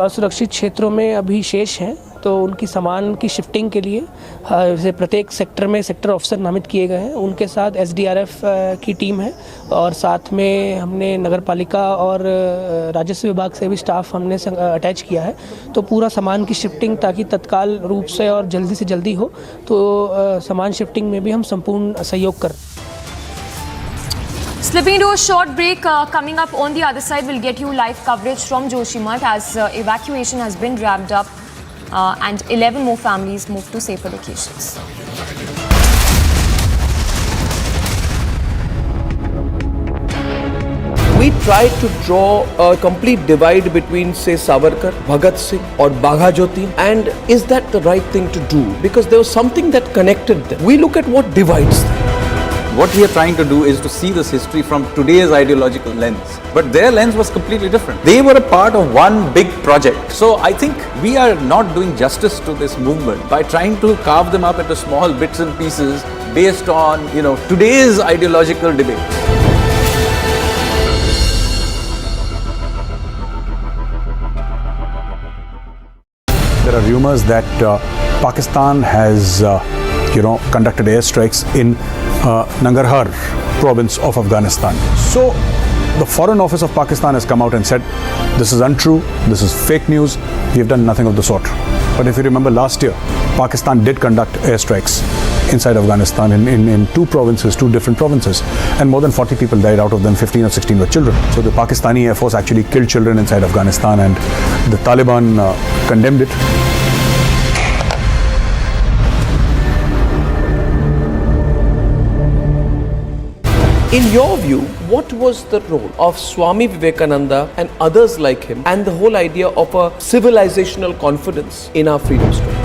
असुरक्षित क्षेत्रों में अभी शेष हैं, तो उनकी सामान की शिफ्टिंग के लिए जैसे प्रत्येक सेक्टर में सेक्टर ऑफिसर नामित किए गए हैं। उनके साथ SDRF की टीम है और साथ में हमने नगर पालिका और राजस्व विभाग से भी स्टाफ हमने अटैच किया है। तो पूरा सामान की शिफ्टिंग ताकि तत्काल रूप से और जल्दी से जल्दी हो, तो सामान शिफ्टिंग में भी हम संपूर्ण सहयोग कर। Slipping into a short break, coming up on the other side, we'll get you live coverage from Joshimath as evacuation has been wrapped up and 11 more families moved to safer locations. We tried to draw a complete divide between, say, Savarkar, Bhagat Singh or Bagha Jyoti, and is that the right thing to do? Because there was something that connected them. We look at what divides them. What we are trying to do is to see this history from today's ideological lens. But their lens was completely different. They were a part of one big project. So I think we are not doing justice to this movement by trying to carve them up into small bits and pieces based on, today's ideological debates. There are rumors that Pakistan has, conducted airstrikes in Nangarhar province of Afghanistan. So the Foreign Office of Pakistan has come out and said, this is untrue, this is fake news, we have done nothing of the sort. But if you remember last year, Pakistan did conduct airstrikes inside Afghanistan in two provinces, two different provinces, and more than 40 people died. Out of them 15 or 16 were children. So the Pakistani Air Force actually killed children inside Afghanistan, and the Taliban condemned it. In your view, what was the role of Swami Vivekananda and others like him and the whole idea of a civilizational confidence in our freedom struggle?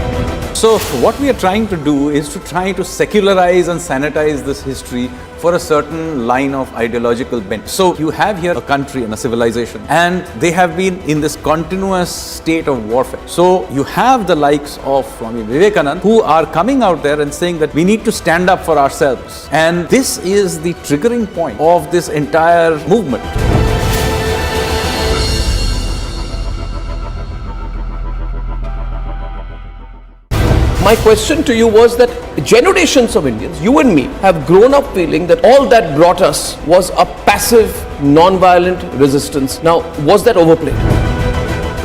So what we are trying to do is to try to secularize and sanitize this history for a certain line of ideological bent. So you have here a country and a civilization, and they have been in this continuous state of warfare. So you have the likes of Swami Vivekananda who are coming out there and saying that we need to stand up for ourselves. And this is the triggering point of this entire movement. My question to you was that generations of Indians, you and me, have grown up feeling that all that brought us was a passive, non-violent resistance. Now, was that overplayed?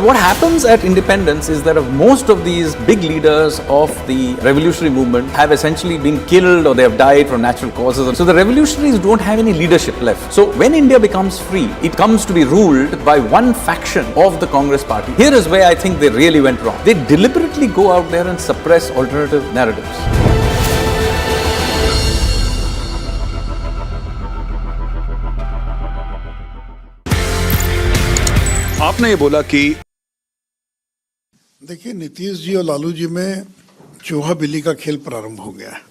What happens at independence is that most of these big leaders of the revolutionary movement have essentially been killed or they have died from natural causes. So the revolutionaries don't have any leadership left. So when India becomes free, it comes to be ruled by one faction of the Congress party. Here is where I think they really went wrong. They deliberately go out there and suppress alternative narratives. आपने ये बोला कि देखिए, नीतीश जी और लालू जी में चूहा बिल्ली का खेल प्रारंभ हो गया है।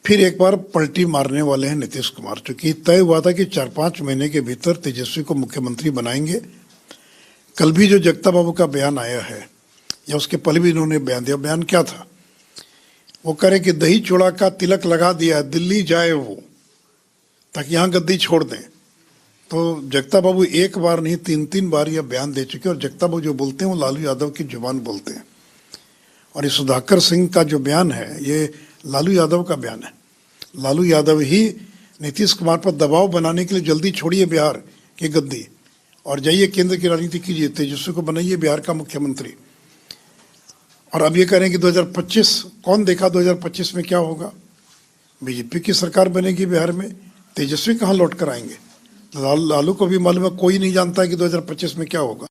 फिर एक बार पलटी मारने वाले हैं नीतीश कुमार, चूंकि तय हुआ था कि 4-5 महीने के भीतर तेजस्वी को मुख्यमंत्री बनाएंगे। कल भी जो जगता बाबू का बयान आया है, या उसके पहले भी इन्होंने बयान दिया। बयान क्या था? वो कह रहे कि दही चूड़ा का तिलक लगा दिया, दिल्ली जाए वो, ताकि यहाँ गद्दी छोड़ दें। तो जगता बाबू एक बार नहीं 3-3 बार यह बयान दे चुके, और जगता बाबू जो बोलते हैं वो लालू यादव की जुबान बोलते हैं। और ये सुधाकर सिंह का जो बयान है, ये लालू यादव का बयान है। लालू यादव ही नीतीश कुमार पर दबाव बनाने के लिए जल्दी छोड़िए बिहार की गद्दी और जाइए केंद्र की राजनीति कीजिए, तेजस्वी को बनाइए बिहार का मुख्यमंत्री। और अब ये कह रहे हैं कि 2025, कौन देखा 2025 में क्या होगा? बीजेपी की सरकार बनेगी बिहार में, तेजस्वी कहाँ लौट कर आएंगे? लालू को भी मालूम है, कोई नहीं जानता है कि 2025 में क्या होगा।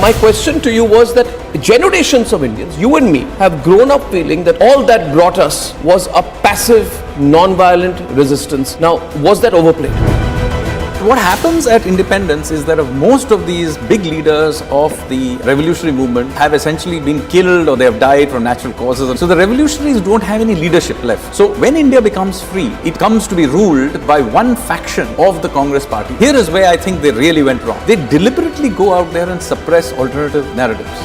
My question to you was that generations of Indians, you and me, have grown up feeling that all that brought us was a passive, non-violent resistance. Now, was that overplayed? What happens at independence is that most of these big leaders of the revolutionary movement have essentially been killed or they have died from natural causes. So the revolutionaries don't have any leadership left. So when India becomes free, it comes to be ruled by one faction of the Congress party. Here is where I think they really went wrong. They deliberately go out there and suppress alternative narratives.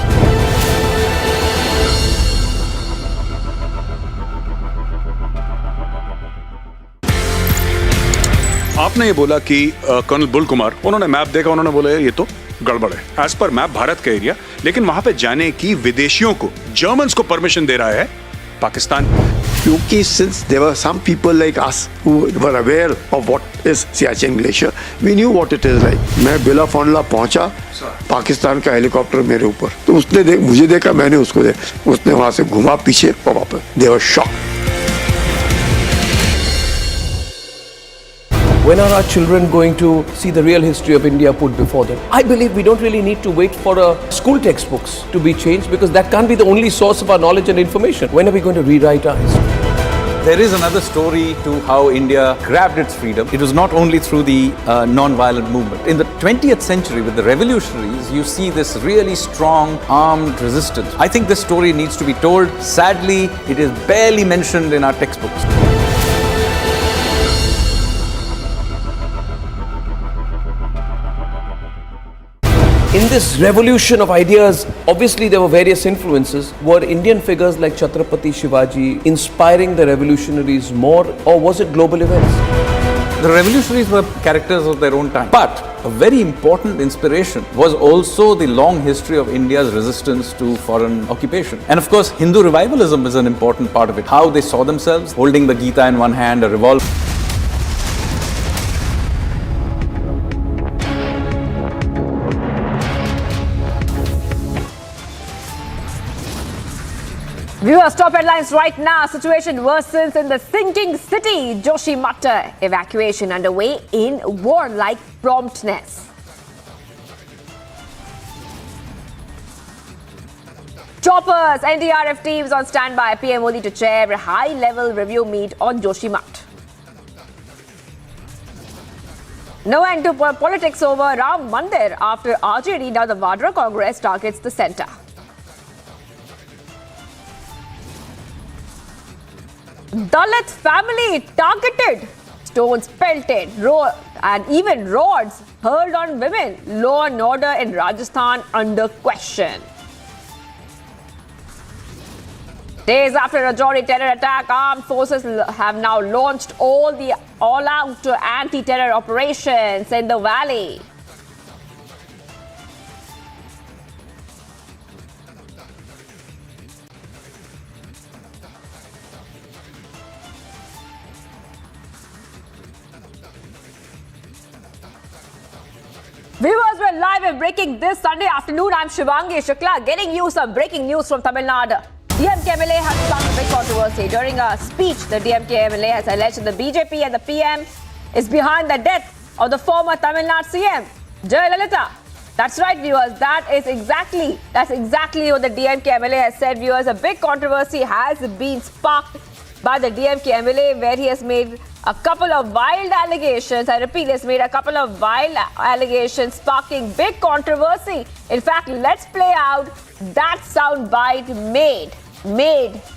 आपने ये बोला कि colonel Bull Kumar, उन्होंने map देखा, उन्होंने बोला ये तो गड़बड़ है। एज पर मैप भारत का एरिया, लेकिन वहां पे जाने की विदेशियों को, जर्मन्स को परमिशन दे रहा है पाकिस्तान। क्योंकि since there were some people like us who were aware of what is Siachen Glacier, we knew what it is like. मैं बिला फोंडला पहुंचा, पाकिस्तान का हेलीकॉप्टर मेरे ऊपर, तो उसने मुझे देखा, मैंने उसको देखा, उसने वहां से घुमा पीछे और वापस। They were shocked. When are our children going to see the real history of India put before them? I believe we don't really need to wait for school textbooks to be changed, because that can't be the only source of our knowledge and information. When are we going to rewrite our history? There is another story to how India grabbed its freedom. It was not only through the non-violent movement. In the 20th century, with the revolutionaries, you see this really strong armed resistance. I think this story needs to be told. Sadly, it is barely mentioned in our textbooks. In this revolution of ideas, obviously there were various influences. Were Indian figures like Chhatrapati Shivaji inspiring the revolutionaries more, or was it global events? The revolutionaries were characters of their own time. But a very important inspiration was also the long history of India's resistance to foreign occupation. And of course, Hindu revivalism is an important part of it. How they saw themselves, holding the Gita in one hand, a revolver. Viewers, top headlines right now. Situation worsens in the sinking city. Joshimath evacuation underway in warlike promptness. Choppers, NDRF teams on standby. PM Modi to chair a high-level review meet on Joshimath. No end to politics over Ram Mandir after RJD. Now the Vadra Congress targets the centre. Dalit family targeted, stones pelted, and even rods hurled on women. Law and order in Rajasthan under question. Days after a Rajouri terror attack, armed forces have now launched all-out anti-terror operations in the valley. Viewers, we're live and breaking this Sunday afternoon. I'm Shivangi Shukla, getting you some breaking news from Tamil Nadu. DMK MLA has sparked a big controversy. During a speech, the DMK MLA has alleged that the BJP and the PM is behind the death of the former Tamil Nadu CM, Jayalalitha. That's right, viewers. That's exactly what the DMK MLA has said, viewers. A big controversy has been sparked by the DMK MLA, where he has made a couple of wild allegations. I repeat, he has made a couple of wild allegations sparking big controversy. In fact, let's play out that sound bite made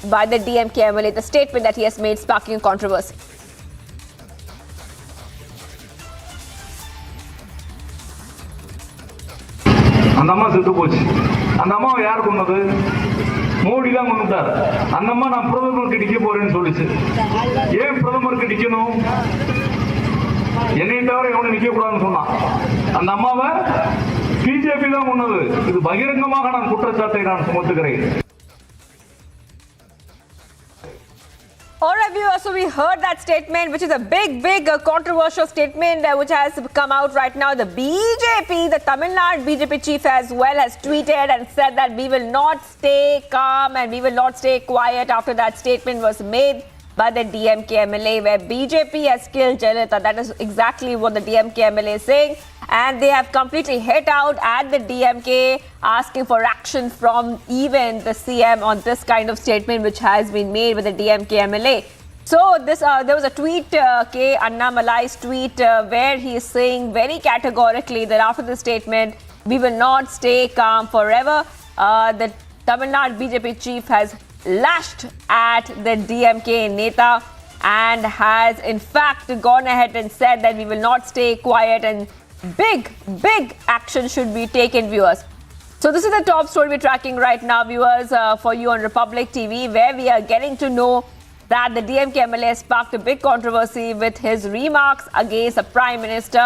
by the DMK MLA, the statement that he has made sparking a controversy. அந்தம்மா செத்து போச்சு. அந்த அம்மாவை யார் கொன்னது? மோடி தான் கொண்டுட்டார். அந்த அம்மா நான் பிரதமருக்கு நிக்க போறேன்னு சொல்லிச்சு. ஏன் பிரதமருக்கு நிக்கணும்? என்னை தவிர எவனும் நிக்க கூடாதுன்னு சொன்னான். அந்த அம்மாவை பிஜேபி தான் கொன்னது. இது பகிரங்கமாக நான் குற்றச்சாட்டை நான் சுமத்துகிறேன். All right, viewers, so we heard that statement, which is a big controversial statement which has come out right now. The BJP, the Tamil Nadu BJP chief as well, has tweeted and said that we will not stay calm and we will not stay quiet after that statement was made by the DMK MLA, where BJP has killed Jayalalitha. That is exactly what the DMK MLA is saying. And they have completely hit out at the DMK, asking for action from even the CM on this kind of statement which has been made with the DMK MLA. So there was a tweet, K. Annamalai's tweet, where he is saying very categorically that after this statement, we will not stay calm forever. The Tamil Nadu BJP chief has lashed at the DMK Neta and has in fact gone ahead and said that we will not stay quiet and big action should be taken, viewers. So this is the top story we're tracking right now, viewers, for you on Republic TV, where we are getting to know that the DMK MLA sparked a big controversy with his remarks against the Prime Minister,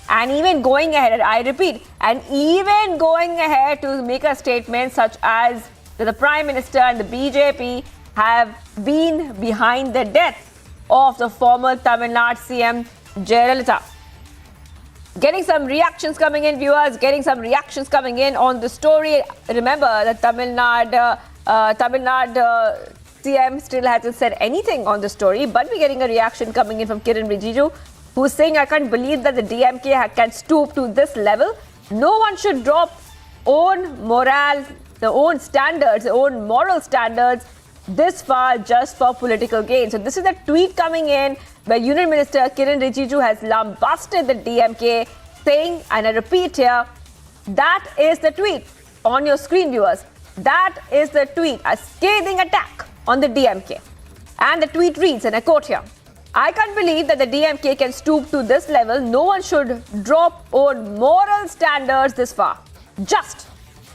and even going ahead, I repeat, and even going ahead to make a statement such as that the Prime Minister and the BJP have been behind the death of the former Tamil Nadu CM Jayalalitha. Getting some reactions coming in, viewers, getting some reactions coming in on the story. Remember, the Tamil Nadu CM still hasn't said anything on the story, but we're getting a reaction coming in from Kiran Rijiju, who's saying, I can't believe that the DMK can stoop to this level. No one should drop own morale, their own standards, their own moral standards this far just for political gain. So this is a tweet coming in where Union Minister Kiran Rijiju has lambasted the DMK, saying, and I repeat here, that is the tweet on your screen, viewers. That is the tweet, a scathing attack on the DMK. And the tweet reads, and I quote here, I can't believe that the DMK can stoop to this level. No one should drop own moral standards this far, just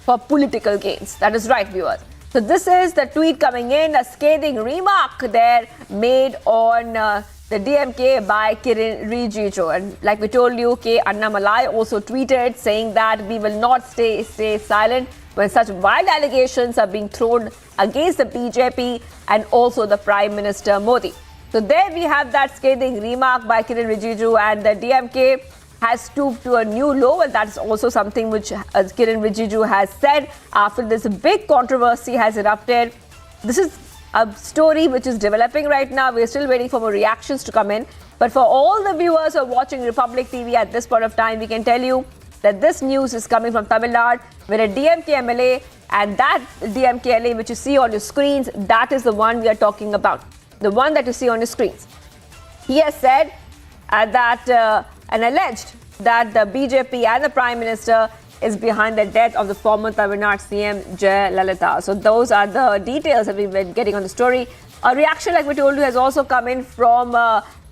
for political gains. That is right, viewers. So this is the tweet coming in, a scathing remark there made on the DMK by Kiran Rijiju. And like we told you, K. Annamalai also tweeted saying that we will not stay silent when such wild allegations are being thrown against the BJP and also the Prime Minister Modi. So there we have that scathing remark by Kiran Rijiju, and the DMK has stooped to a new low, and that's also something which Kiran Rijiju has said after this big controversy has erupted this is a story which is developing right now. We're still waiting for more reactions to come in. But for all the viewers who are watching Republic TV at this point of time, we can tell you that this news is coming from Tamil Nadu, where a DMK MLA, and that DMK MLA which you see on your screens, that is the one we are talking about. The one that you see on your screens. He has said that and alleged that the BJP and the Prime Minister is behind the death of the former Tamil Nadu CM Jayalalitha. So those are the details that we've been getting on the story. A reaction, like we told you, has also come in from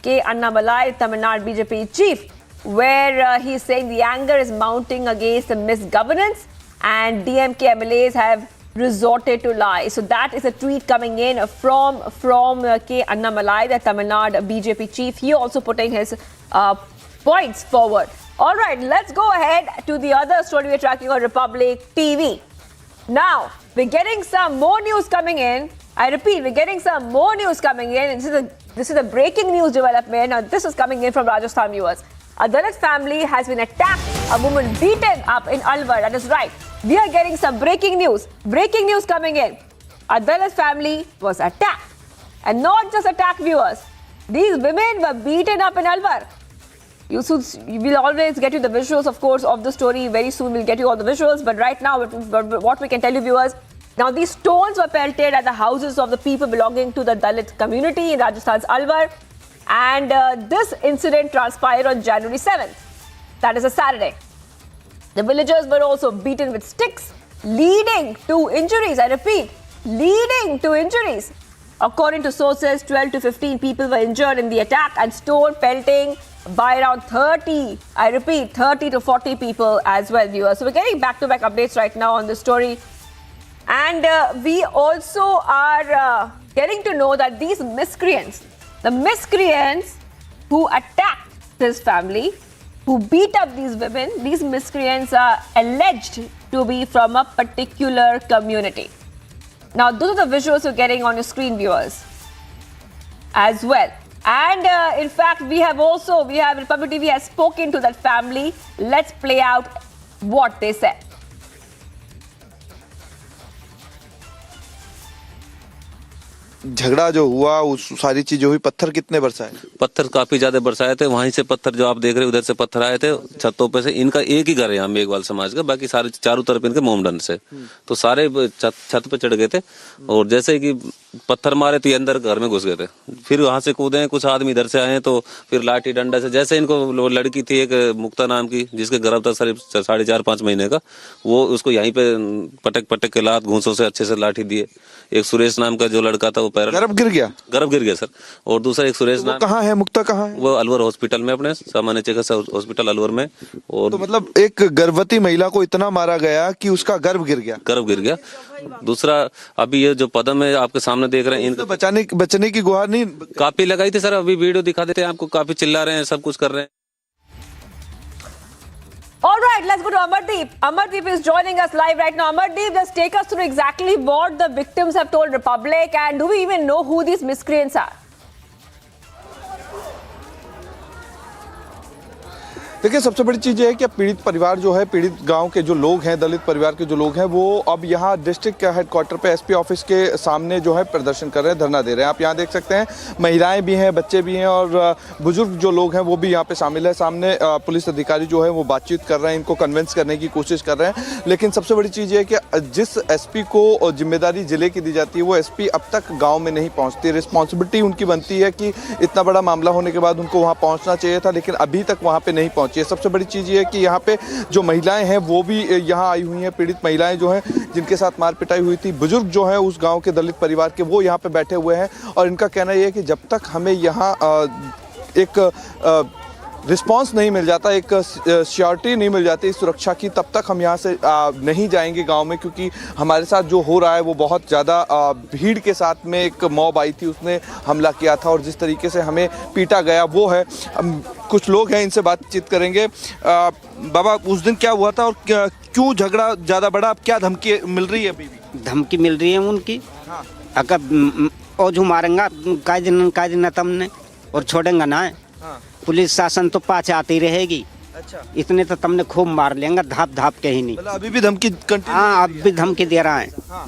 K. Annamalai, Tamil Nadu BJP chief, where he's saying the anger is mounting against the misgovernance and DMK MLAs have resorted to lie. So that is a tweet coming in from K. Annamalai, the Tamil Nadu BJP chief. He also putting his points forward. All right, let's go ahead to the other story we're tracking on Republic TV. Now, we're getting some more news coming in. I repeat, we're getting some more news coming in. This is a breaking news development. Now, this is coming in from Rajasthan viewers. A Dalit family has been attacked, a woman beaten up in Alwar. That is right. We are getting some breaking news. Breaking news coming in. A Dalit family was attacked. And not just attacked, viewers. These women were beaten up in Alwar. You will always get you the visuals, of course, of the story. Very soon we'll get you all the visuals. But right now, what we can tell you, viewers, now these stones were pelted at the houses of the people belonging to the Dalit community in Rajasthan's Alwar. And this incident transpired on January 7th. That is a Saturday. The villagers were also beaten with sticks, leading to injuries. I repeat, leading to injuries. According to sources, 12 to 15 people were injured in the attack and stone pelting by around 30, I repeat, 30 to 40 people as well, viewers. So we're getting back-to-back updates right now on this story. And we also are getting to know that these miscreants, the miscreants who attacked this family, who beat up these women, these miscreants are alleged to be from a particular community. Now, those are the visuals you're getting on your screen, viewers, as well. And in fact, we have Republic TV has spoken to that family. Let's play out what they said. झगड़ा जो हुआ, उस सारी चीजें हुई, पत्थर कितने बरसाए? पत्थर काफी ज्यादा बरसाए थे। वहीं से पत्थर जो आप देख रहे हैं, उधर से पत्थर आए थे छतों पे से। इनका एक ही घर है यहाँ मेघवाल समाज का, बाकी सारे चारों तरफ इनके मोमडन से। तो सारे छत पे चढ़ गए थे और जैसे ही कि पत्थर मारे तो ये अंदर घर में घुस गए थे। फिर वहां से कूदे, कुछ आदमी इधर से आए तो फिर लाठी डंडा से, जैसे इनको लड़की थी एक मुक्ता नाम की, जिसके गर्भ था 4.5 महीने का, वो उसको यहीं पे पटक के लात घूंसों से अच्छे से लाठी दिए। एक सुरेश नाम का जो लड़का था वो पैर गर्भ गिर गया सर। और दूसरा एक सुरेश नाम, कहाँ है मुक्ता, कहाँ है? वो अलवर हॉस्पिटल में, अपने सामान्य चिकित्सा हॉस्पिटल अलवर में। और तो मतलब एक गर्भवती महिला को इतना मारा गया कि उसका गर्भ गिर गया। दूसरा अभी ये जो पदम है आपके सामने देख रहे हैं, इनको बचने की गुहार नहीं काफी लगाई थी सर। अभी वीडियो दिखा देते हैं आपको, काफी चिल्ला रहे हैं, सब कुछ कर रहे हैं। All right, let's go to Amardeep. Amardeep is joining us live right now. Amardeep, just take us through exactly what the victims have told Republic, and do we even know who these miscreants are? देखिए, सबसे बड़ी चीज़ ये है कि पीड़ित परिवार जो है, पीड़ित गांव के जो लोग हैं, दलित परिवार के जो लोग हैं, वो अब यहाँ डिस्ट्रिक्ट हेडक्वार्टर पे एसपी ऑफिस के सामने जो है प्रदर्शन कर रहे हैं, धरना दे रहे हैं। आप यहाँ देख सकते हैं, महिलाएं भी हैं, बच्चे भी हैं और बुजुर्ग जो लोग हैं वो भी यहाँ पे शामिल है। सामने पुलिस अधिकारी जो है वो बातचीत कर रहे हैं, इनको कन्विंस करने की कोशिश कर रहे हैं। लेकिन सबसे बड़ी चीज़ ये है कि जिस एसपी को जिम्मेदारी जिले की दी जाती है, वो एसपी अब तक गाँव में नहीं पहुँचती। रिस्पॉन्सिबिलिटी उनकी बनती है कि इतना बड़ा मामला होने के बाद उनको वहाँ पहुँचना चाहिए था, लेकिन अभी तक वहाँ पर नहीं पहुँची है। सबसे बड़ी चीज़ ये है कि यहाँ पे जो महिलाएं हैं वो भी यहाँ आई हुई हैं, पीड़ित महिलाएं जो हैं जिनके साथ मार पिटाई हुई थी। बुजुर्ग जो हैं उस गांव के दलित परिवार के, वो यहाँ पे बैठे हुए हैं और इनका कहना ये है कि जब तक हमें यहाँ एक रिस्पांस नहीं मिल जाता, एक श्योरिटी नहीं मिल जाती सुरक्षा की, तब तक हम यहाँ से नहीं जाएंगे गांव में, क्योंकि हमारे साथ जो हो रहा है वो बहुत ज़्यादा भीड़ के साथ में एक मॉब आई थी, उसने हमला किया था और जिस तरीके से हमें पीटा गया वो है। कुछ लोग हैं, इनसे बातचीत करेंगे। बाबा, उस दिन क्या हुआ था और क्यों झगड़ा ज़्यादा बड़ा? अब क्या धमकी मिल रही है? अभी भी धमकी मिल रही है उनकी। अगर और जो मारेंगा कायदे न तमने और छोड़ेंगे ना। पुलिस शासन तो पाछे आती रहेगी। अच्छा। इतने तो तुमने खूब मार लेंगे, धाप के ही नहीं। अभी भी धमकी? हाँ, अब भी धमकी दे रहा है। हाँ।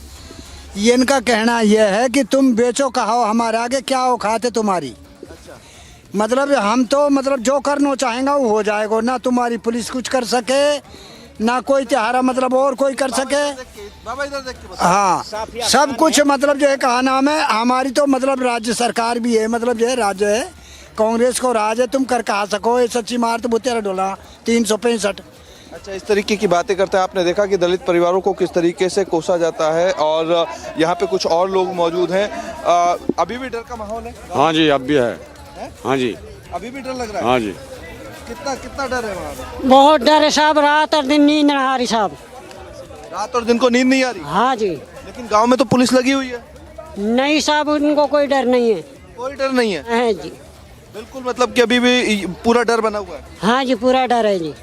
ये इनका कहना यह है कि तुम बेचो कहाओ हमारे आगे, क्या औकात है तुम्हारी। मतलब हम तो मतलब जो करना चाहेंगे वो हो जाएगा, ना तुम्हारी पुलिस कुछ कर सके, ना कोई त्योहारा मतलब और कोई कर सके। हाँ, सब कुछ मतलब जो है कहा नाम है हमारी तो मतलब राज्य सरकार भी है, मतलब जो है राज्य है, कांग्रेस को राज है, तुम कर कहा सको। ये सच्ची मार तो बुतेरा डोला 365। अच्छा, इस तरीके की बातें करते हैं। आपने देखा कि दलित परिवारों को किस तरीके से कोसा जाता है और यहाँ पे कुछ और लोग मौजूद हैं। अभी भी डर का माहौल है? हाँ जी, अब भी है। हाँ जी, अभी भी डर लग रहा है? हाँ जी। कितना डर है वहाँ पे? बहुत डर है साहब, रात और दिन नींद नहीं आ रही साहब। रात और दिन को नींद नहीं आ रही? हाँ जी। लेकिन गांव में तो पुलिस लगी हुई है। नहीं साहब, उनको कोई डर नहीं है। कोई डर नहीं है? हाँ जी, बिल्कुल, मतलब कि अभी भी पूरा डर बना हुआ है। हाँ जी, पूरा डर है जी।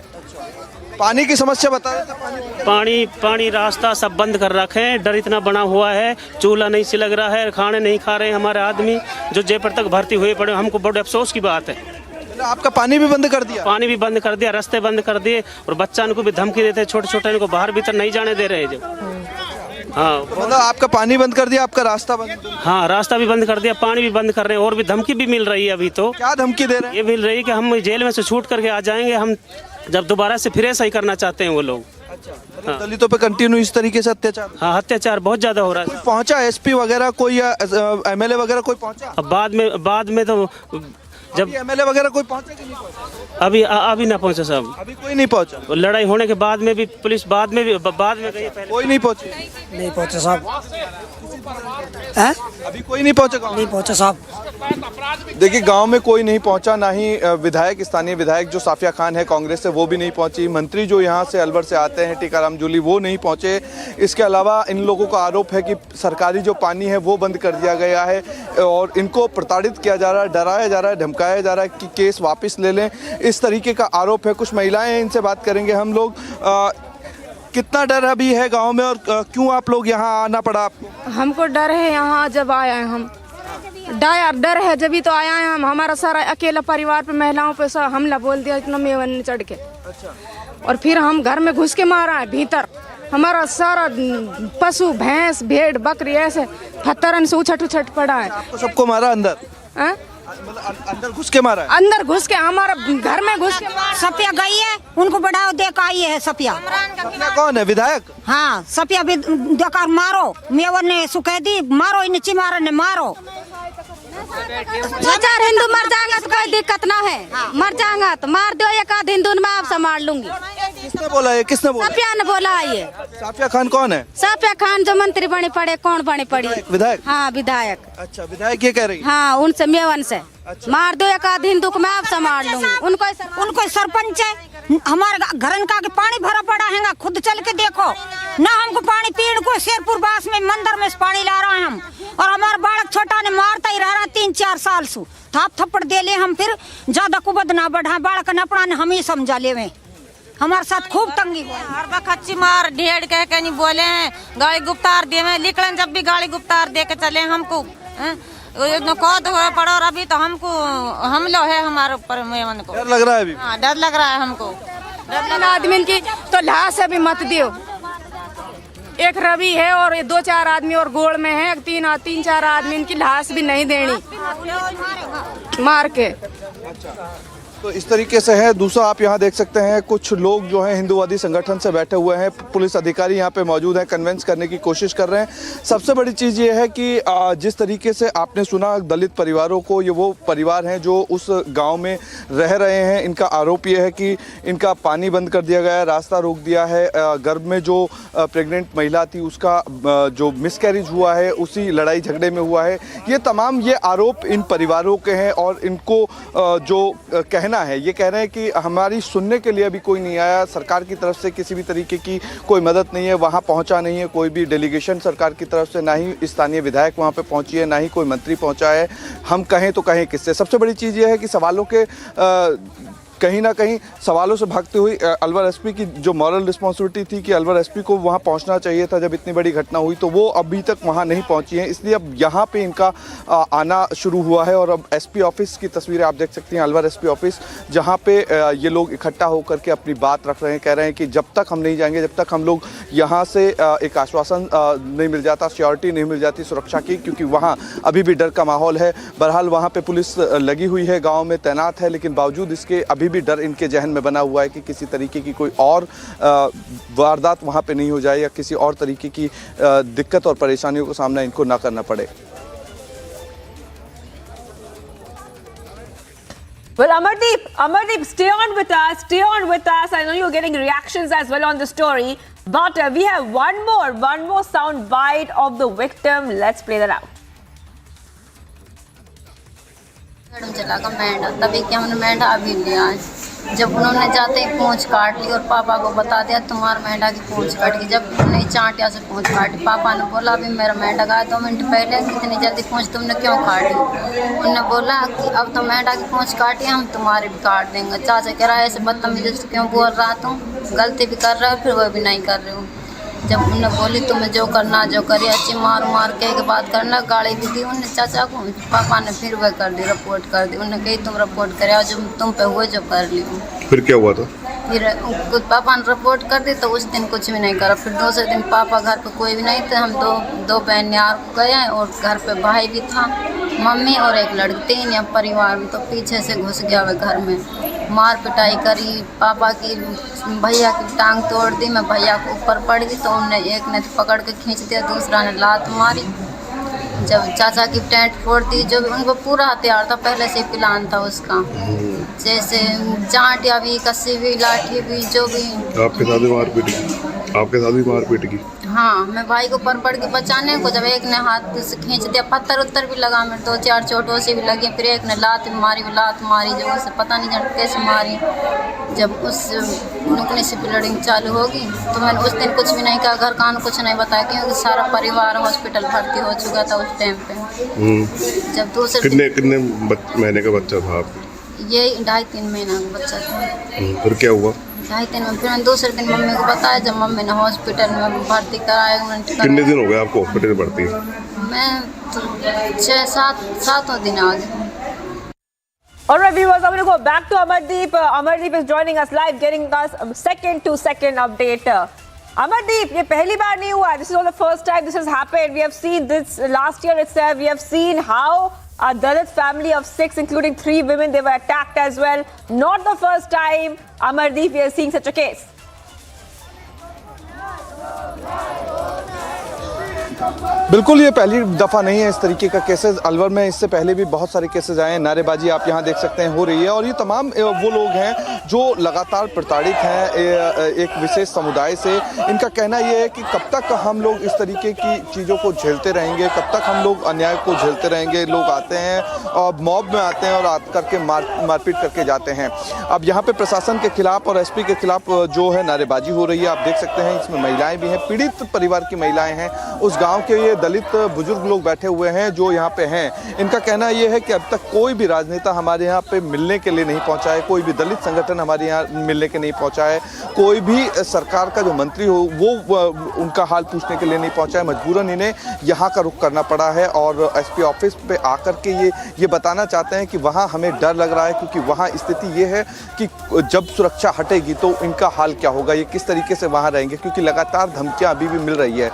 पानी की समस्या बता रहे थे। पानी रास्ता सब बंद कर रखे हैं, डर इतना बना हुआ है, चूल्हा नहीं से लग रहा है, खाने नहीं खा रहे हैं हमारे आदमी जो जयपुर तक भर्ती हुए पड़े। हमको बड़े अफसोस की बात है। आपका पानी भी बंद कर दिया? पानी भी बंद कर दिया, रास्ते बंद कर दिए और बच्चा को भी धमकी देते हैं, छोटे छोटे इनको बाहर भीतर नहीं जाने दे रहे हैं जो। हाँ, तो मतलब आपका पानी बंद कर दिया, आपका रास्ता बंद? हाँ, रास्ता भी बंद कर दिया, पानी भी बंद कर रहे हैं और भी धमकी भी मिल रही है अभी तो। क्या धमकी दे रहे हैं? ये मिल रही है कि हम जेल में से छूट करके आ जाएंगे, हम जब दोबारा से फिर ऐसा ही करना चाहते हैं वो लोग। मतलब दलितों पे कंटिन्यू इस तरीके से अत्याचार? हाँ, अत्याचार बहुत ज्यादा हो रहा है। पहुंचा एसपी वगैरह कोई या एमएलए वगैरह कोई पहुंचा? अब बाद में तो जब एमएलए वगैरह कोई पहुंचा कि नहीं पहुंचा? अभी ना पहुंचा साहब। अभी कोई नहीं पहुंचा? लड़ाई होने के बाद में भी पुलिस बाद में गई पहले। कोई नहीं पहुंची? नहीं पहुंचा साहब। अभी कोई नहीं पहुंचा? नहीं पहुंचा साहब। देखिए, गांव में कोई नहीं पहुंचा, ना ही विधायक, स्थानीय विधायक जो साफिया खान है कांग्रेस से, वो भी नहीं पहुंची। मंत्री जो यहां से अलवर से आते हैं, टीकाराम जूली, वो नहीं पहुंचे। इसके अलावा इन लोगों का आरोप है कि सरकारी जो पानी है वो बंद कर दिया गया है और इनको प्रताड़ित किया जा रहा है, डराया जा रहा है, धमकाया जा रहा है कि केस वापस ले लें। इस तरीके का आरोप है। कुछ महिलाएं हैं, इनसे बात करेंगे हम लोग। कितना डर अभी है गाँव में और क्यों आप लोग यहाँ आना पड़ा आपको? हमको डर है, यहाँ जब आए हैं हम डर है, जब ही तो आया है हम। हमारा सारा अकेला परिवार पे, महिलाओं पे सब हमला बोल दिया इतना मेवन ने चढ़ के। अच्छा। और फिर हम घर में घुस के मारा है भीतर। हमारा सारा पशु, भैंस, भेड़, बकरी ऐसे पत्थरन से उछट पड़ा है। आपको सबको मारा अंदर? अंदर घुस के मारा है? अंदर घुस के, हमारा घर में घुस के। सपिया गई है, उनको बढ़ाओ देकर आई है सपिया। सपिया कौन है? विधायक? हाँ, सपिया देकर मारो, मेवन ने सुकैदी मारो, इन चिमारा ने मारो। 2000 हिंदू मर जाएंगे तो कोई दिक्कत ना है। मर जाएंगे तो मार दो, एक आध हिंदू मैं आप संभाल लूंगी। किसने बोला है? किसने बोला? साफिया ने बोला है। ये साफिया खान कौन है? साफिया खान जो मंत्री बनी पड़े, कौन बनी पड़ी? विधायक? हाँ, विधायक। अच्छा, विधायक ये कह रही? हाँ, उनसे मेवन से। अच्छा। मार दो एक आध हिंदू को मैं आप संभाल लूंगी। उनको सरपंच है, हमारे घर का पानी भरा पड़ा है, खुद चल के देखो ना। हमको पानी पीने को शेरपुर बास में मंदिर में पानी ला रहे हैं हम, और हमारा बालक छोटा ने मारता ही रहा 3-4 साल से। थाप थप्पड़ दे ले हम, फिर ज्यादा कुबद ना बढ़ा, बालक न अपना हम ही समझा ले। हमारे साथ खूब तंगी हर बार खच्ची मार ढेड़ कह के नहीं बोले हैं, गाड़ी गुप्तार दे में निकलन, जब भी गाड़ी गुप्तार दे के चले हमको कौद हुए पड़ो। और अभी तो हमको हमलो है हमारे ऊपर मेवन को। डर लग रहा है अभी? हाँ, डर लग रहा है हमको। आदमी की तो लाश अभी मत दियो। एक रवि है और 2-4 आदमी और गोड़ में है, 3-4 आदमी, इनकी लाश भी नहीं देनी मार के। तो इस तरीके से है। दूसरा, आप यहाँ देख सकते हैं कुछ लोग जो हैं हिंदूवादी संगठन से बैठे हुए हैं, पुलिस अधिकारी यहाँ पे मौजूद हैं, कन्विंस करने की कोशिश कर रहे हैं। सबसे बड़ी चीज़ ये है कि जिस तरीके से आपने सुना दलित परिवारों को, ये वो परिवार हैं जो उस गांव में रह रहे हैं। इनका आरोप ये है कि इनका पानी बंद कर दिया गया है, रास्ता रोक दिया है। गर्भ में जो प्रेग्नेंट महिला थी उसका जो मिसकैरेज हुआ है उसी लड़ाई झगड़े में हुआ है। ये तमाम ये आरोप इन परिवारों के हैं और इनको जो कहना है, ये कह रहे हैं कि हमारी सुनने के लिए अभी कोई नहीं आया, सरकार की तरफ से किसी भी तरीके की कोई मदद नहीं है, वहाँ पहुँचा नहीं है कोई भी डेलीगेशन सरकार की तरफ से, ना ही स्थानीय विधायक वहाँ पे पहुँची है, ना ही कोई मंत्री पहुँचा है। हम कहें तो कहें किससे? सबसे बड़ी चीज़ ये है कि सवालों के कहीं ना कहीं सवालों से भागते हुए अलवर एसपी की जो मॉरल रिस्पॉन्सिबिलिटी थी कि अलवर एसपी को वहाँ पहुँचना चाहिए था जब इतनी बड़ी घटना हुई, तो वो अभी तक वहाँ नहीं पहुँची हैं। इसलिए अब यहाँ पे इनका आना शुरू हुआ है और अब एसपी ऑफिस की तस्वीरें आप देख सकती हैं, अलवर एसपी ऑफिस, जहाँ पे ये लोग इकट्ठा होकर के अपनी बात रख रहे हैं। कह रहे हैं कि जब तक हम नहीं जाएंगे, जब तक हम लोग यहाँ से एक आश्वासन नहीं मिल जाता, सिक्योरिटी नहीं मिल जाती सुरक्षा की, क्योंकि वहाँ अभी भी डर का माहौल है। बहरहाल वहाँ पे पुलिस लगी हुई है, गांव में तैनात है, लेकिन बावजूद इसके अभी भी डर इनके जहन में बना हुआ है कि किसी तरीके की कोई और वारदात वहाँ पे नहीं हो जाए या किसी और तरीके की दिक्कत और परेशानियों का सामना इनको ना करना पड़े। Well, Amardeep, stay on with us. I know you're getting reactions as well on the story, but we have one more sound bite of the victim. Let's play that out. चला का मेंढा, तभी कि हमने मेंढा अभी लिया है। जब उन्होंने जाते ही पूंछ काट ली और पापा को बता दिया तुम्हारा मेंढा की पूंछ कट गई। जब उन्होंने चांटिया से पूंछ काटी, पापा ने बोला अभी मेरा मेंढा गया 2 मिनट पहले, कितनी जल्दी पूंछ तुमने क्यों काटी? उन्होंने बोला कि अब तो मेंढा की पूंछ काटी, हम तुम्हारी भी काट देंगे। चाचा कह रहा है ऐसे बदतमीजी से क्यों बोल रहा, तुम गलती भी कर रहे हो फिर वो भी नहीं कर रहे हो। जब उन्होंने बोली तुम्हें जो करना जो करिए, अच्छी मार के बाद करना, गाड़ी भी दी उन्होंने चाचा को। पापा ने फिर वह कर दी, रिपोर्ट कर दी। उन्होंने कही तुम रिपोर्ट करे जो तुम पे हुए जो कर लियो। फिर क्या हुआ था? फिर पापा ने रिपोर्ट कर दी तो उस दिन कुछ भी नहीं करा। फिर दूसरे दिन पापा घर पे कोई भी नहीं थे, हम दो बहन यार गए और घर पे भाई भी था, मम्मी और एक लड़की, 3 या परिवार में। तो पीछे से घुस गया वह घर में, मार पिटाई करी। पापा की भैया की टांग तोड़ दी, मैं भैया को ऊपर पड़ गई तो उनने एक ने पकड़ के खींच दिया, दूसरा ने लात मारी। जब चाचा की टेंट फोड़ दी, जो भी उनको पूरा हथियार था, पहले से प्लान था उसका, जैसे चांटिया भी, कस्सी भी, लाठी भी, जो भी। आपके साथ भी मारपीट की? हाँ, मैं भाई को पड़ के बचाने को, जब एक ने हाथ से खींच दिया, पत्थर भी लगा, मेरे 2-4 चोटों से भी लगी। फिर एक ने लात मारी जो उसे पता नहीं कैसे मारी। जब उस नुकने से लड़ाई चालू होगी तो मैंने उस दिन कुछ भी नहीं कहा, घर का कुछ नहीं बताया, क्योंकि सारा परिवार हॉस्पिटल भर्ती हो चुका था उस टाइम पे। जब दूसरे कितने महीने का बच्चा था आपका? ये 2.5-3 महीना का बच्चा था। फिर क्या हुआ? 2.5-3 में फिर दूसरे दिन मम्मी को बताया, जब मम्मी ने हॉस्पिटल में भर्ती कराया। कितने दिन हो गए आपको हॉस्पिटल में भर्ती? मैं तो 6-7 दिन आ गई। All right, viewers, I'm going to go back to Amardeep. Amardeep is joining us live, getting us a second update. Amardeep, ये पहली बार नहीं हुआ. This is not the first time this has happened. We have seen this last year itself. We have seen how a Dalit family of 6, including 3 women, they were attacked as well. Not the first time, Amardeep, we are seeing such a case. बिल्कुल ये पहली दफ़ा नहीं है इस तरीके का cases. Alwar में इससे पहले भी बहुत सारे केसेस आए हैं। नारेबाजी आप यहाँ देख सकते हैं हो रही है, और ये तमाम वो लोग हैं जो लगातार प्रताड़ित हैं एक विशेष समुदाय से। इनका कहना ये है कि कब तक हम लोग इस तरीके की चीज़ों को झेलते रहेंगे, कब तक हम लोग अन्याय को झेलते रहेंगे। लोग आते हैं और मॉब में आते हैं और आ करके मारपीट करके जाते हैं। अब यहाँ पे प्रशासन के खिलाफ और एसपी के खिलाफ जो है नारेबाजी हो रही है, आप देख सकते हैं। इसमें महिलाएं भी हैं, पीड़ित परिवार की महिलाएं हैं। उस गाँव के ये दलित बुजुर्ग लोग बैठे हुए हैं जो यहाँ पे हैं। इनका कहना ये है कि अब तक कोई भी राजनेता हमारे यहाँ पे मिलने के लिए नहीं पहुँचा है, कोई भी दलित संगठन हमारे यहाँ मिलने के नहीं पहुँचा है, कोई भी सरकार का जो मंत्री हो वो उनका हाल पूछने के लिए नहीं पहुँचा है। मजबूरन इन्हें यहाँ का रुख करना पड़ा है और एसपी ऑफिस पे आकर के ये बताना चाहते हैं कि वहाँ हमें डर लग रहा है, क्योंकि वहाँ स्थिति ये है कि जब सुरक्षा हटेगी तो इनका हाल क्या होगा, ये किस तरीके से वहाँ रहेंगे, क्योंकि लगातार धमकियाँ अभी भी मिल रही है।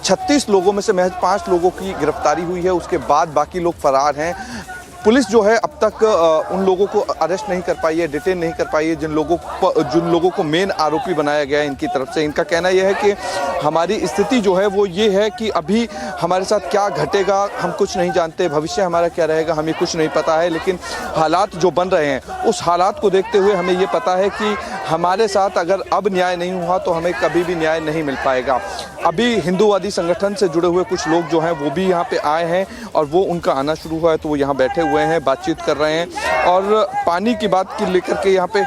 36 लोगों में से महज 5 लोगों की गिरफ्तारी हुई है, उसके बाद बाकी लोग फरार हैं। पुलिस जो है अब तक उन लोगों को अरेस्ट नहीं कर पाई है, डिटेन नहीं कर पाई है जिन लोगों को मेन आरोपी बनाया गया है इनकी तरफ से। इनका कहना यह है कि हमारी स्थिति जो है वो ये है कि अभी हमारे साथ क्या घटेगा हम कुछ नहीं जानते, भविष्य हमारा क्या रहेगा हमें कुछ नहीं पता है, लेकिन हालात जो बन रहे हैं उस हालात को देखते हुए हमें ये पता है कि हमारे साथ अगर अब न्याय नहीं हुआ तो हमें कभी भी न्याय नहीं मिल पाएगा। अभी हिंदूवादी संगठन से जुड़े हुए कुछ लोग जो हैं वो भी यहाँ पे आए हैं और वो उनका आना शुरू हुआ है, तो वो यहाँ बैठे हुए हैं, बातचीत कर रहे हैं और पानी की बात की लेकर के यहाँ पे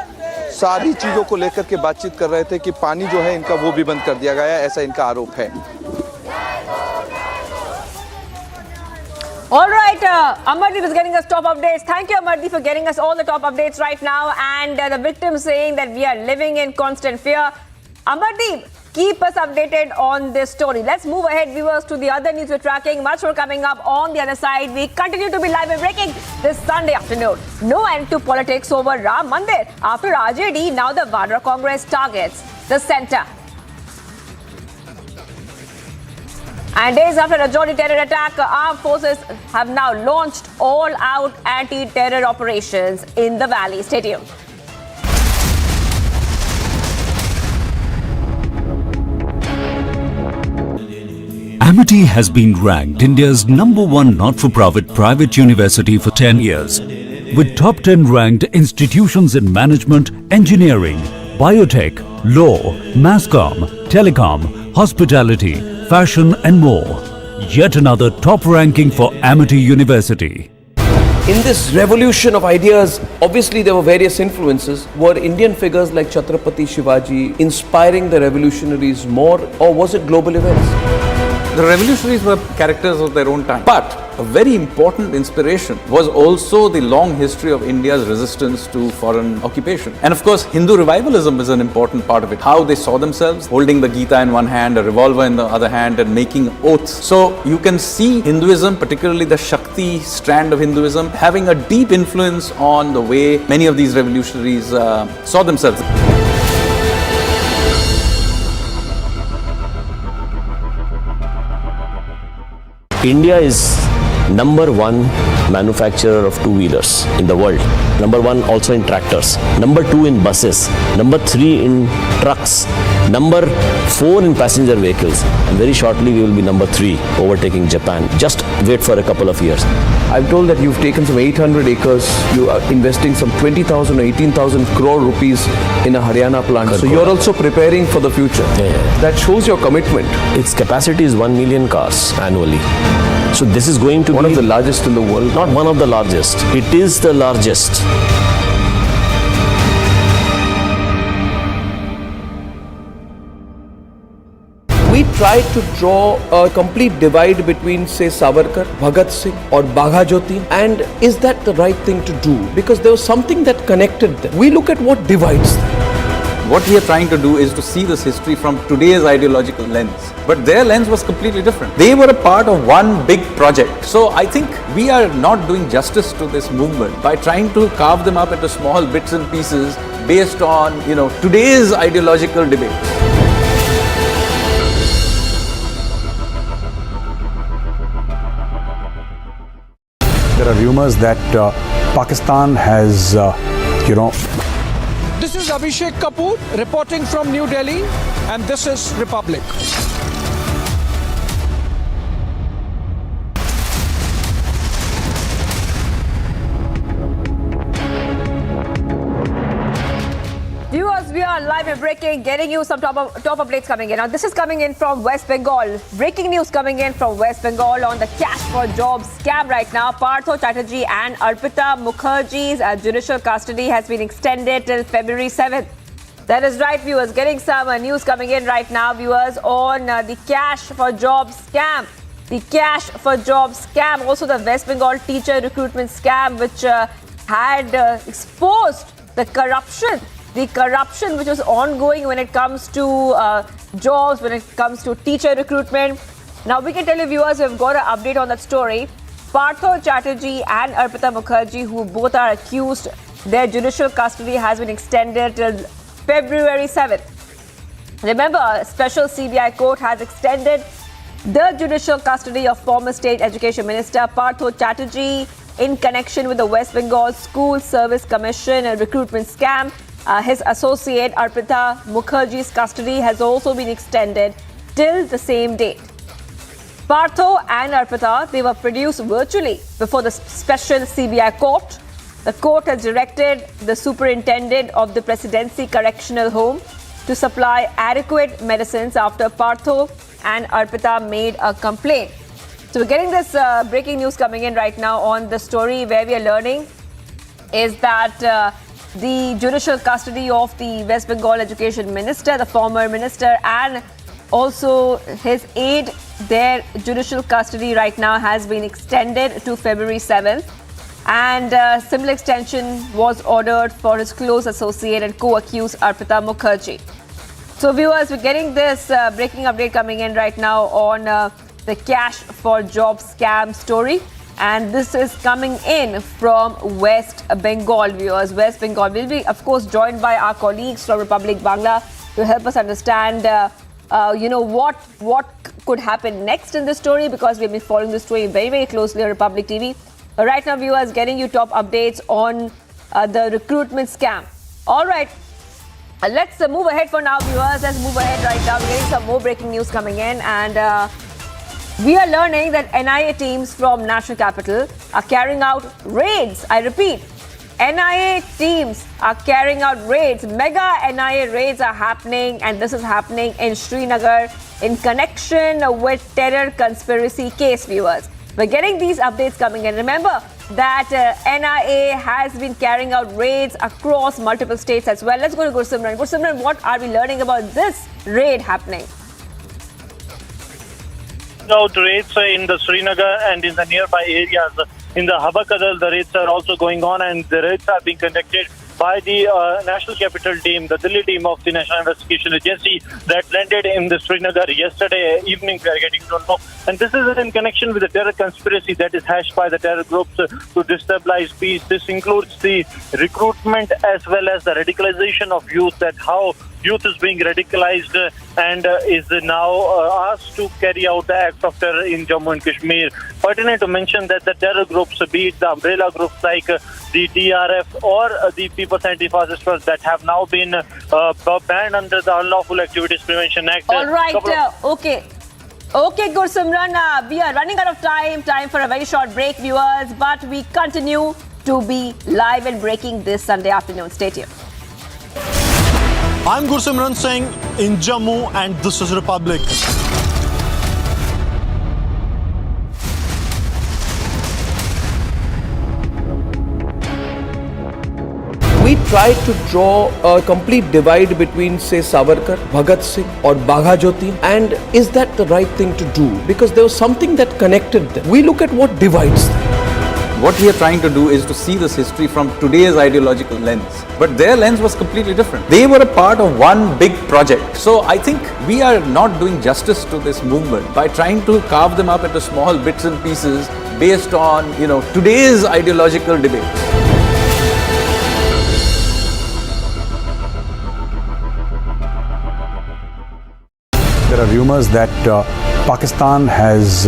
सारी चीज़ों को लेकर के बातचीत कर रहे थे कि पानी जो है इनका वो भी बंद कर दिया गया है, ऐसा इनका आरोप है। All right, Amardeep is getting us top updates. Thank you, Amardeep, for getting us all the top updates right now. And the victim saying that we are living in constant fear. Amardeep, keep us updated on this story. Let's move ahead, viewers, to the other news we're tracking. Much more coming up on the other side. We continue to be live and breaking this Sunday afternoon. No end to politics over Ram Mandir. After RJD, now the Vadra Congress targets the centre. And days after a Jodi terror attack, armed forces have now launched all-out anti-terror operations in the valley. Stay tuned. Amity has been ranked India's #1 not-for-profit private university for 10 years, with top 10 ranked institutions in management, engineering, biotech, law, mass comm, telecom, hospitality, fashion and more. Yet another top ranking for Amity University. In this revolution of ideas, obviously there were various influences. Were Indian figures like Chhatrapati Shivaji inspiring the revolutionaries more, or was it global events? The revolutionaries were characters of their own time. But a very important inspiration was also the long history of India's resistance to foreign occupation. And of course, Hindu revivalism is an important part of it. How they saw themselves, holding the Gita in one hand, a revolver in the other hand, and making oaths. So you can see Hinduism, particularly the Shakti strand of Hinduism, having a deep influence on the way many of these revolutionaries saw themselves. India is #1 manufacturer of two-wheelers in the world. #1 also in tractors. #2 in buses. #3 in trucks. #4 in passenger vehicles. And very shortly we will be #3, overtaking Japan. Just wait for a couple of years. I'm told that you've taken some 800 acres. You are investing some 20,000 or 18,000 crore rupees in a Haryana plant. So you're also preparing for the future. That shows your commitment. Its capacity is 1 million cars annually. So this is going to be one of the largest in the world. Not one of the largest. It is the largest. We tried to draw a complete divide between, say, Savarkar, Bhagat Singh or Bagha Jyoti. And is that the right thing to do? Because there was something that connected them. We look at what divides them. What we are trying to do is to see this history from today's ideological lens. But their lens was completely different. They were a part of one big project. So I think we are not doing justice to this movement by trying to carve them up into small bits and pieces based on, today's ideological debates. There are rumors that Pakistan has, This is Abhishek Kapoor reporting from New Delhi, and this is Republic. Viewers, we are live and breaking, getting you some top updates coming in. Now, this is coming in from West Bengal. Breaking news coming in from West Bengal on the cash for jobs scam right now. Partho Chatterjee and Arpita Mukherjee's judicial custody has been extended till February 7th. That is right, viewers. Getting some news coming in right now, viewers, on the cash for jobs scam. The cash for jobs scam. Also, the West Bengal teacher recruitment scam, which had exposed the corruption. The corruption which was ongoing when it comes to jobs, when it comes to teacher recruitment. Now, we can tell you, viewers, we've got an update on that story. Partho Chatterjee and Arpita Mukherjee, who both are accused, their judicial custody has been extended till February 7th. Remember, a special CBI court has extended the judicial custody of former State Education Minister Partho Chatterjee in connection with the West Bengal School Service Commission and recruitment scam. His associate Arpita Mukherjee's custody has also been extended till the same date. Partho and Arpita, they were produced virtually before the special CBI court. The court has directed the superintendent of the Presidency Correctional Home to supply adequate medicines after Partho and Arpita made a complaint. So we're getting this breaking news coming in right now on the story, where we are learning is that the judicial custody of the West Bengal Education Minister, the former minister, and also his aide their judicial custody right now has been extended to February 7th. And similar extension was ordered for his close associate and co-accused Arpita Mukherjee. So viewers, we're getting this breaking update coming in right now on the cash for job scam story. And this is coming in from West Bengal, viewers. West Bengal will be, of course, joined by our colleagues from Republic Bangla to help us understand, what could happen next in this story, because we've been following this story very, very closely on Republic TV. Right now, viewers, getting you top updates on the recruitment scam. All right. Let's move ahead for now, viewers. Let's move ahead right now. We're getting some more breaking news coming in, and we are learning that NIA teams from National Capital are carrying out raids. I repeat, NIA teams are carrying out raids. Mega NIA raids are happening, and this is happening in Srinagar in connection with terror conspiracy case, viewers. We're getting these updates coming in. Remember that NIA has been carrying out raids across multiple states as well. Let's go to Gursimran. Gursimran, what are we learning about this raid happening? Out raids in the Srinagar and in the nearby areas. In the Habakadal, the raids are also going on, and the raids are being conducted by the National Capital Team, the Delhi team of the National Investigation Agency that landed in the Srinagar yesterday evening, we are getting to know. And this is in connection with the terror conspiracy that is hashed by the terror groups to destabilize peace. This includes the recruitment as well as the radicalization of youth, that how youth is being radicalized and is now asked to carry out the act of terror in Jammu and Kashmir. Pertinent to mention that the terror groups, be it the umbrella groups like the TRF or the People's Anti-Fascist Front, that have now been banned under the Unlawful Activities Prevention Act. All right, okay. Okay, Gursimran, we are running out of time for a very short break, viewers, but we continue to be live and breaking this Sunday afternoon. Stay tuned. I'm Gursimran Singh in Jammu, and this is Republic. We tried to draw a complete divide between, say, Savarkar, Bhagat Singh or Bagha Jyoti, and is that the right thing to do? Because there was something that connected them. We look at what divides them. What we are trying to do is to see this history from today's ideological lens. But their lens was completely different. They were a part of one big project. So I think we are not doing justice to this movement by trying to carve them up into small bits and pieces based on, today's ideological debates. There are rumors that Pakistan has,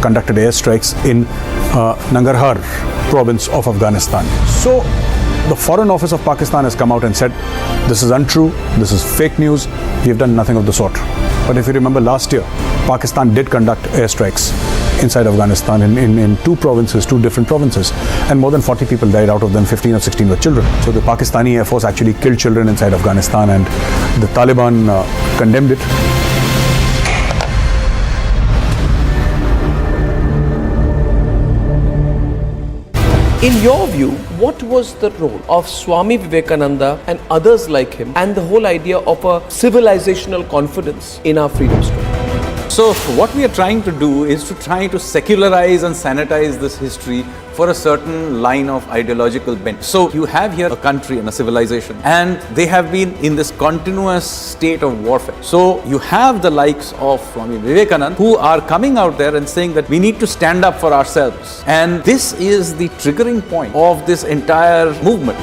conducted airstrikes in Nangarhar province of Afghanistan. So the Foreign Office of Pakistan has come out and said, this is untrue, this is fake news, we have done nothing of the sort. But if you remember last year, Pakistan did conduct airstrikes inside Afghanistan in two different provinces, and more than 40 people died, out of them 15 or 16 were children. So the Pakistani Air Force actually killed children inside Afghanistan, and the Taliban condemned it. In your view, what was the role of Swami Vivekananda and others like him, and the whole idea of a civilizational confidence in our freedom struggle? So what we are trying to do is to try to secularize and sanitize this history for a certain line of ideological bent. So you have here a country and a civilization, and they have been in this continuous state of warfare. So you have the likes of Swami Vivekananda who are coming out there and saying that we need to stand up for ourselves. And this is the triggering point of this entire movement.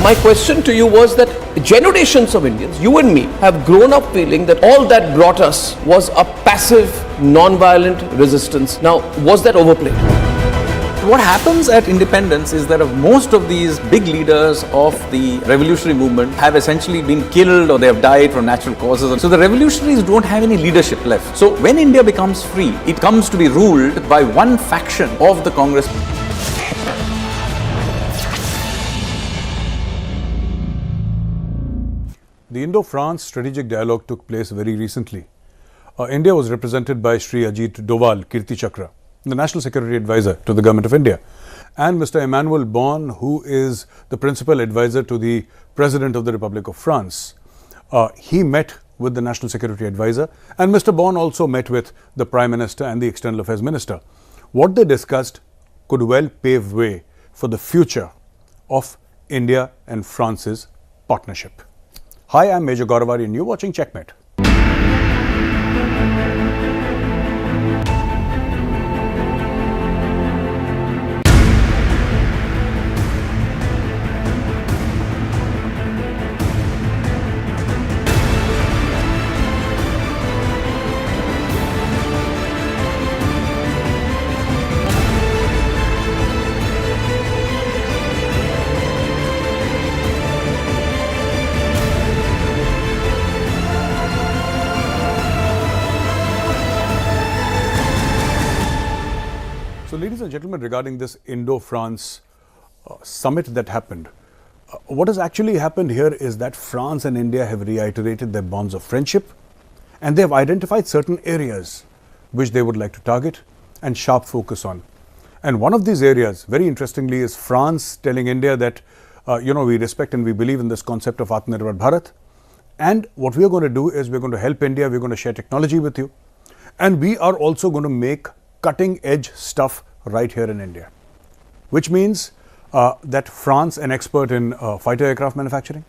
My question to you was that generations of Indians, you and me, have grown up feeling that all that brought us was a passive, non-violent resistance. Now, was that overplayed? What happens at independence is that most of these big leaders of the revolutionary movement have essentially been killed or they have died from natural causes. So the revolutionaries don't have any leadership left. So when India becomes free, it comes to be ruled by one faction of the Congress. The Indo-France strategic dialogue took place very recently. India was represented by Shri Ajit Doval Kirti Chakra, the National Security Advisor to the Government of India. and Mr. Emmanuel Bon, who is the principal advisor to the President of the Republic of France. He met with the National Security Advisor, and Mr. Bon also met with the Prime Minister and the External Affairs Minister. What they discussed could well pave way for the future of India and France's partnership. Hi, I'm Major Gauravari and you're watching Checkmate. So, ladies and gentlemen, regarding this Indo-France summit that happened, what has actually happened here is that France and India have reiterated their bonds of friendship, and they have identified certain areas which they would like to target and sharp focus on. And one of these areas, very interestingly, is France telling India that, we respect and we believe in this concept of Atmanirbhar Bharat. And what we are going to do is we're going to help India, we're going to share technology with you. And we are also going to make cutting edge stuff right here in India, which means that France, an expert in fighter aircraft manufacturing,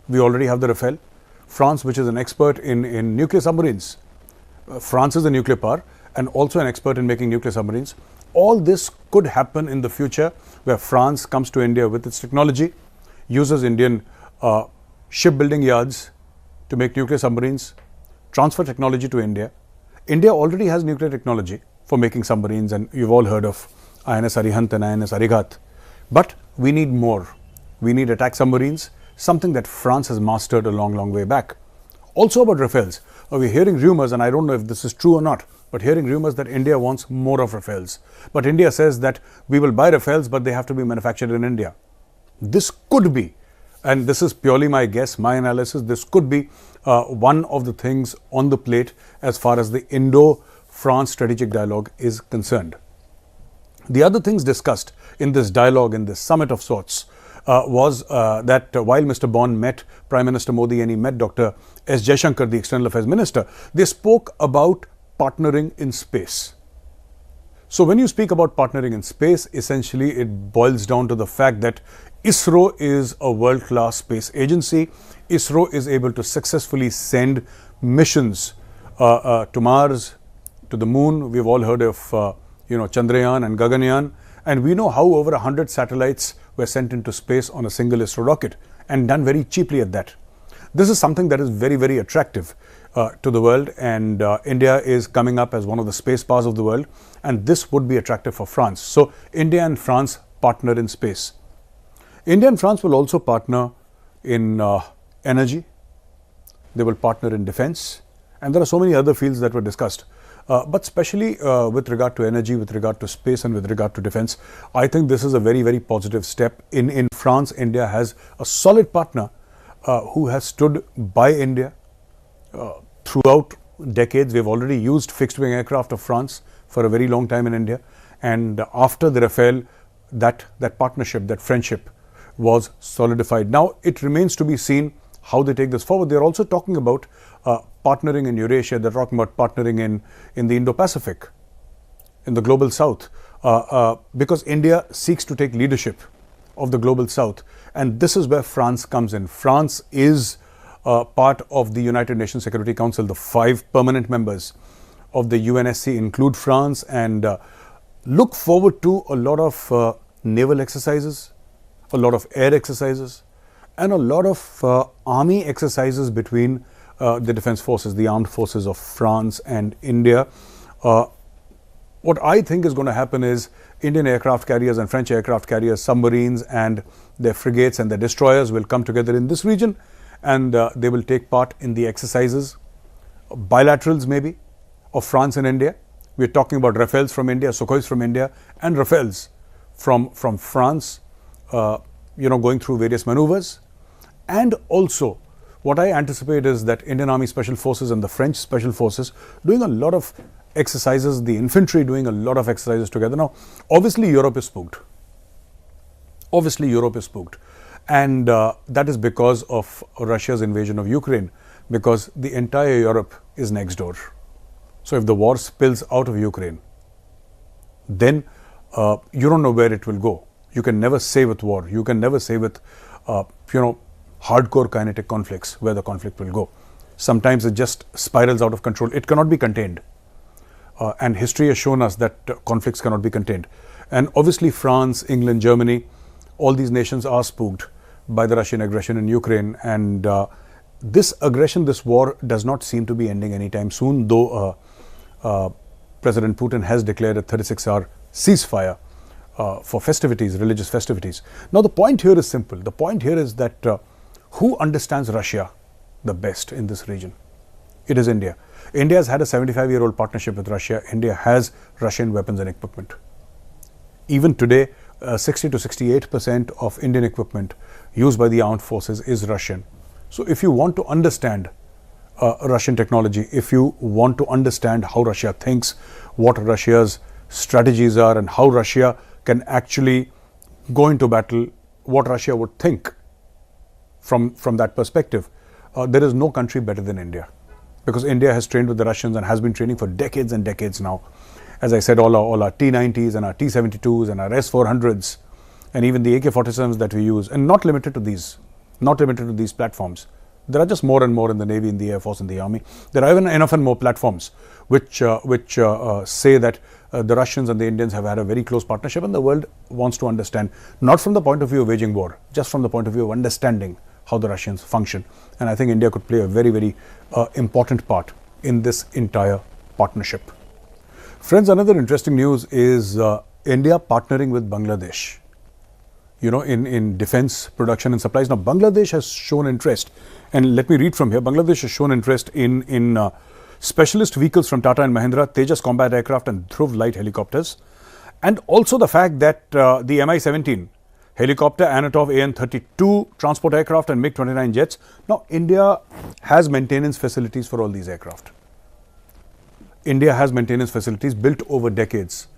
we already have the Rafale. France, which is an expert in nuclear submarines. France is a nuclear power and also an expert in making nuclear submarines. All this could happen in the future where France comes to India with its technology, uses Indian shipbuilding yards to make nuclear submarines, transfer technology to India. India already has nuclear technology for making submarines, and you've all heard of INS Arihant and INS Arigat. But we need more. We need attack submarines, something that France has mastered a long, long way back. Also about Rafales, we're hearing rumors, and I don't know if this is true or not, but hearing rumors that India wants more of Rafales. But India says that we will buy Rafales, but they have to be manufactured in India. This could be, and this is purely my guess, my analysis, this could be one of the things on the plate as far as the Indo-France strategic dialogue is concerned. The other things discussed in this dialogue, in this summit of sorts, was that while Mr. Bon met Prime Minister Modi and he met Dr. S. Shankar, the External Affairs Minister, they spoke about partnering in space. So when you speak about partnering in space, essentially it boils down to the fact that ISRO is a world-class space agency. ISRO is able to successfully send missions to Mars, to the moon. We've all heard of Chandrayaan and Gaganyaan, and we know how over 100 satellites were sent into space on a single ISRO rocket, and done very cheaply at that. This is something that is very, very attractive to the world, and India is coming up as one of the space powers of the world, and this would be attractive for France. So India and France partner in space. India and France will also partner in energy. They will partner in defense, and there are so many other fields that were discussed. But especially with regard to energy, with regard to space, and with regard to defense, I think this is a very, very positive step. In France, India has a solid partner who has stood by India throughout decades. We've already used fixed-wing aircraft of France for a very long time in India. And after the Rafale, that partnership, that friendship was solidified. Now, it remains to be seen how they take this forward. They're also talking about partnering in Eurasia. They're talking about partnering in the Indo-Pacific, in the Global South, because India seeks to take leadership of the Global South. And this is where France comes in. France is part of the United Nations Security Council. The 5 permanent members of the UNSC include France, and look forward to a lot of naval exercises, a lot of air exercises, and a lot of army exercises between the defense forces, the armed forces of France and India. What I think is going to happen is Indian aircraft carriers and French aircraft carriers, submarines and their frigates and their destroyers will come together in this region, and they will take part in the exercises, bilaterals maybe, of France and India. We're talking about Rafales from India, Sukhois from India, and Rafales from France, going through various maneuvers. And also, what I anticipate is that Indian Army Special Forces and the French Special Forces doing a lot of exercises, the infantry doing a lot of exercises together. Now, obviously Europe is spooked. Obviously, Europe is spooked. And that is because of Russia's invasion of Ukraine, because the entire Europe is next door. So if the war spills out of Ukraine, then you don't know where it will go. You can never say with war. You can never say with, hardcore kinetic conflicts where the conflict will go. Sometimes it just spirals out of control. It cannot be contained. And history has shown us that conflicts cannot be contained. And obviously France, England, Germany, all these nations are spooked by the Russian aggression in Ukraine. And this aggression, this war does not seem to be ending anytime soon, though President Putin has declared a 36-hour ceasefire for festivities, religious festivities. Now the point here is simple. The point here is that who understands Russia the best in this region? It is India. India has had a 75-year-old partnership with Russia. India has Russian weapons and equipment. Even today, 60 to 68% of Indian equipment used by the armed forces is Russian. So if you want to understand Russian technology, if you want to understand how Russia thinks, what Russia's strategies are, and how Russia can actually go into battle, what Russia would think from that perspective, there is no country better than India, because India has trained with the Russians and has been training for decades and decades now. As I said, all our T-90s and our T-72s and our S-400s and even the AK-47s that we use, and not limited to these platforms. There are just more and more in the Navy, in the Air Force, in the Army. There are even enough and more platforms which say that the Russians and the Indians have had a very close partnership, and the world wants to understand, not from the point of view of waging war, just from the point of view of understanding how the Russians function. And I think India could play a very, very important part in this entire partnership. Friends, another interesting news is India partnering with Bangladesh, in defense production and supplies. Now, Bangladesh has shown interest, and let me read from here. Bangladesh has shown interest in specialist vehicles from Tata and Mahindra, Tejas combat aircraft and Dhruv light helicopters, and also the fact that the Mi-17 helicopter, Anatov AN-32 transport aircraft and MiG-29 jets. Now, India has maintenance facilities for all these aircraft. India has maintenance facilities built over decades,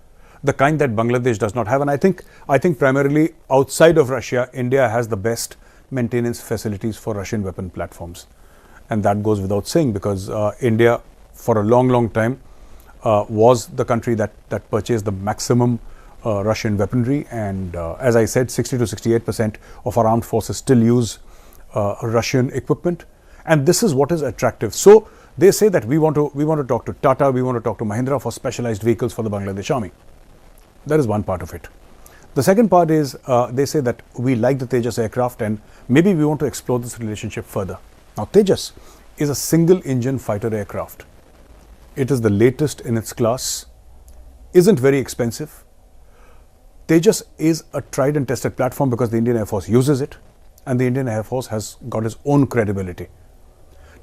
the kind that Bangladesh does not have. And I think primarily outside of Russia, India has the best maintenance facilities for Russian weapon platforms. And that goes without saying, because India, for a long, long time, was the country that purchased the maximum Russian weaponry. And as I said, 60 to 68% of our armed forces still use Russian equipment. And this is what is attractive. So they say that we want to talk to Tata, we want to talk to Mahindra for specialized vehicles for the Bangladesh army. That is one part of it. The second part is they say that we like the Tejas aircraft and maybe we want to explore this relationship further. Now, Tejas is a single engine fighter aircraft. It is the latest in its class, isn't very expensive. Tejas is a tried and tested platform because the Indian Air Force uses it, and the Indian Air Force has got its own credibility.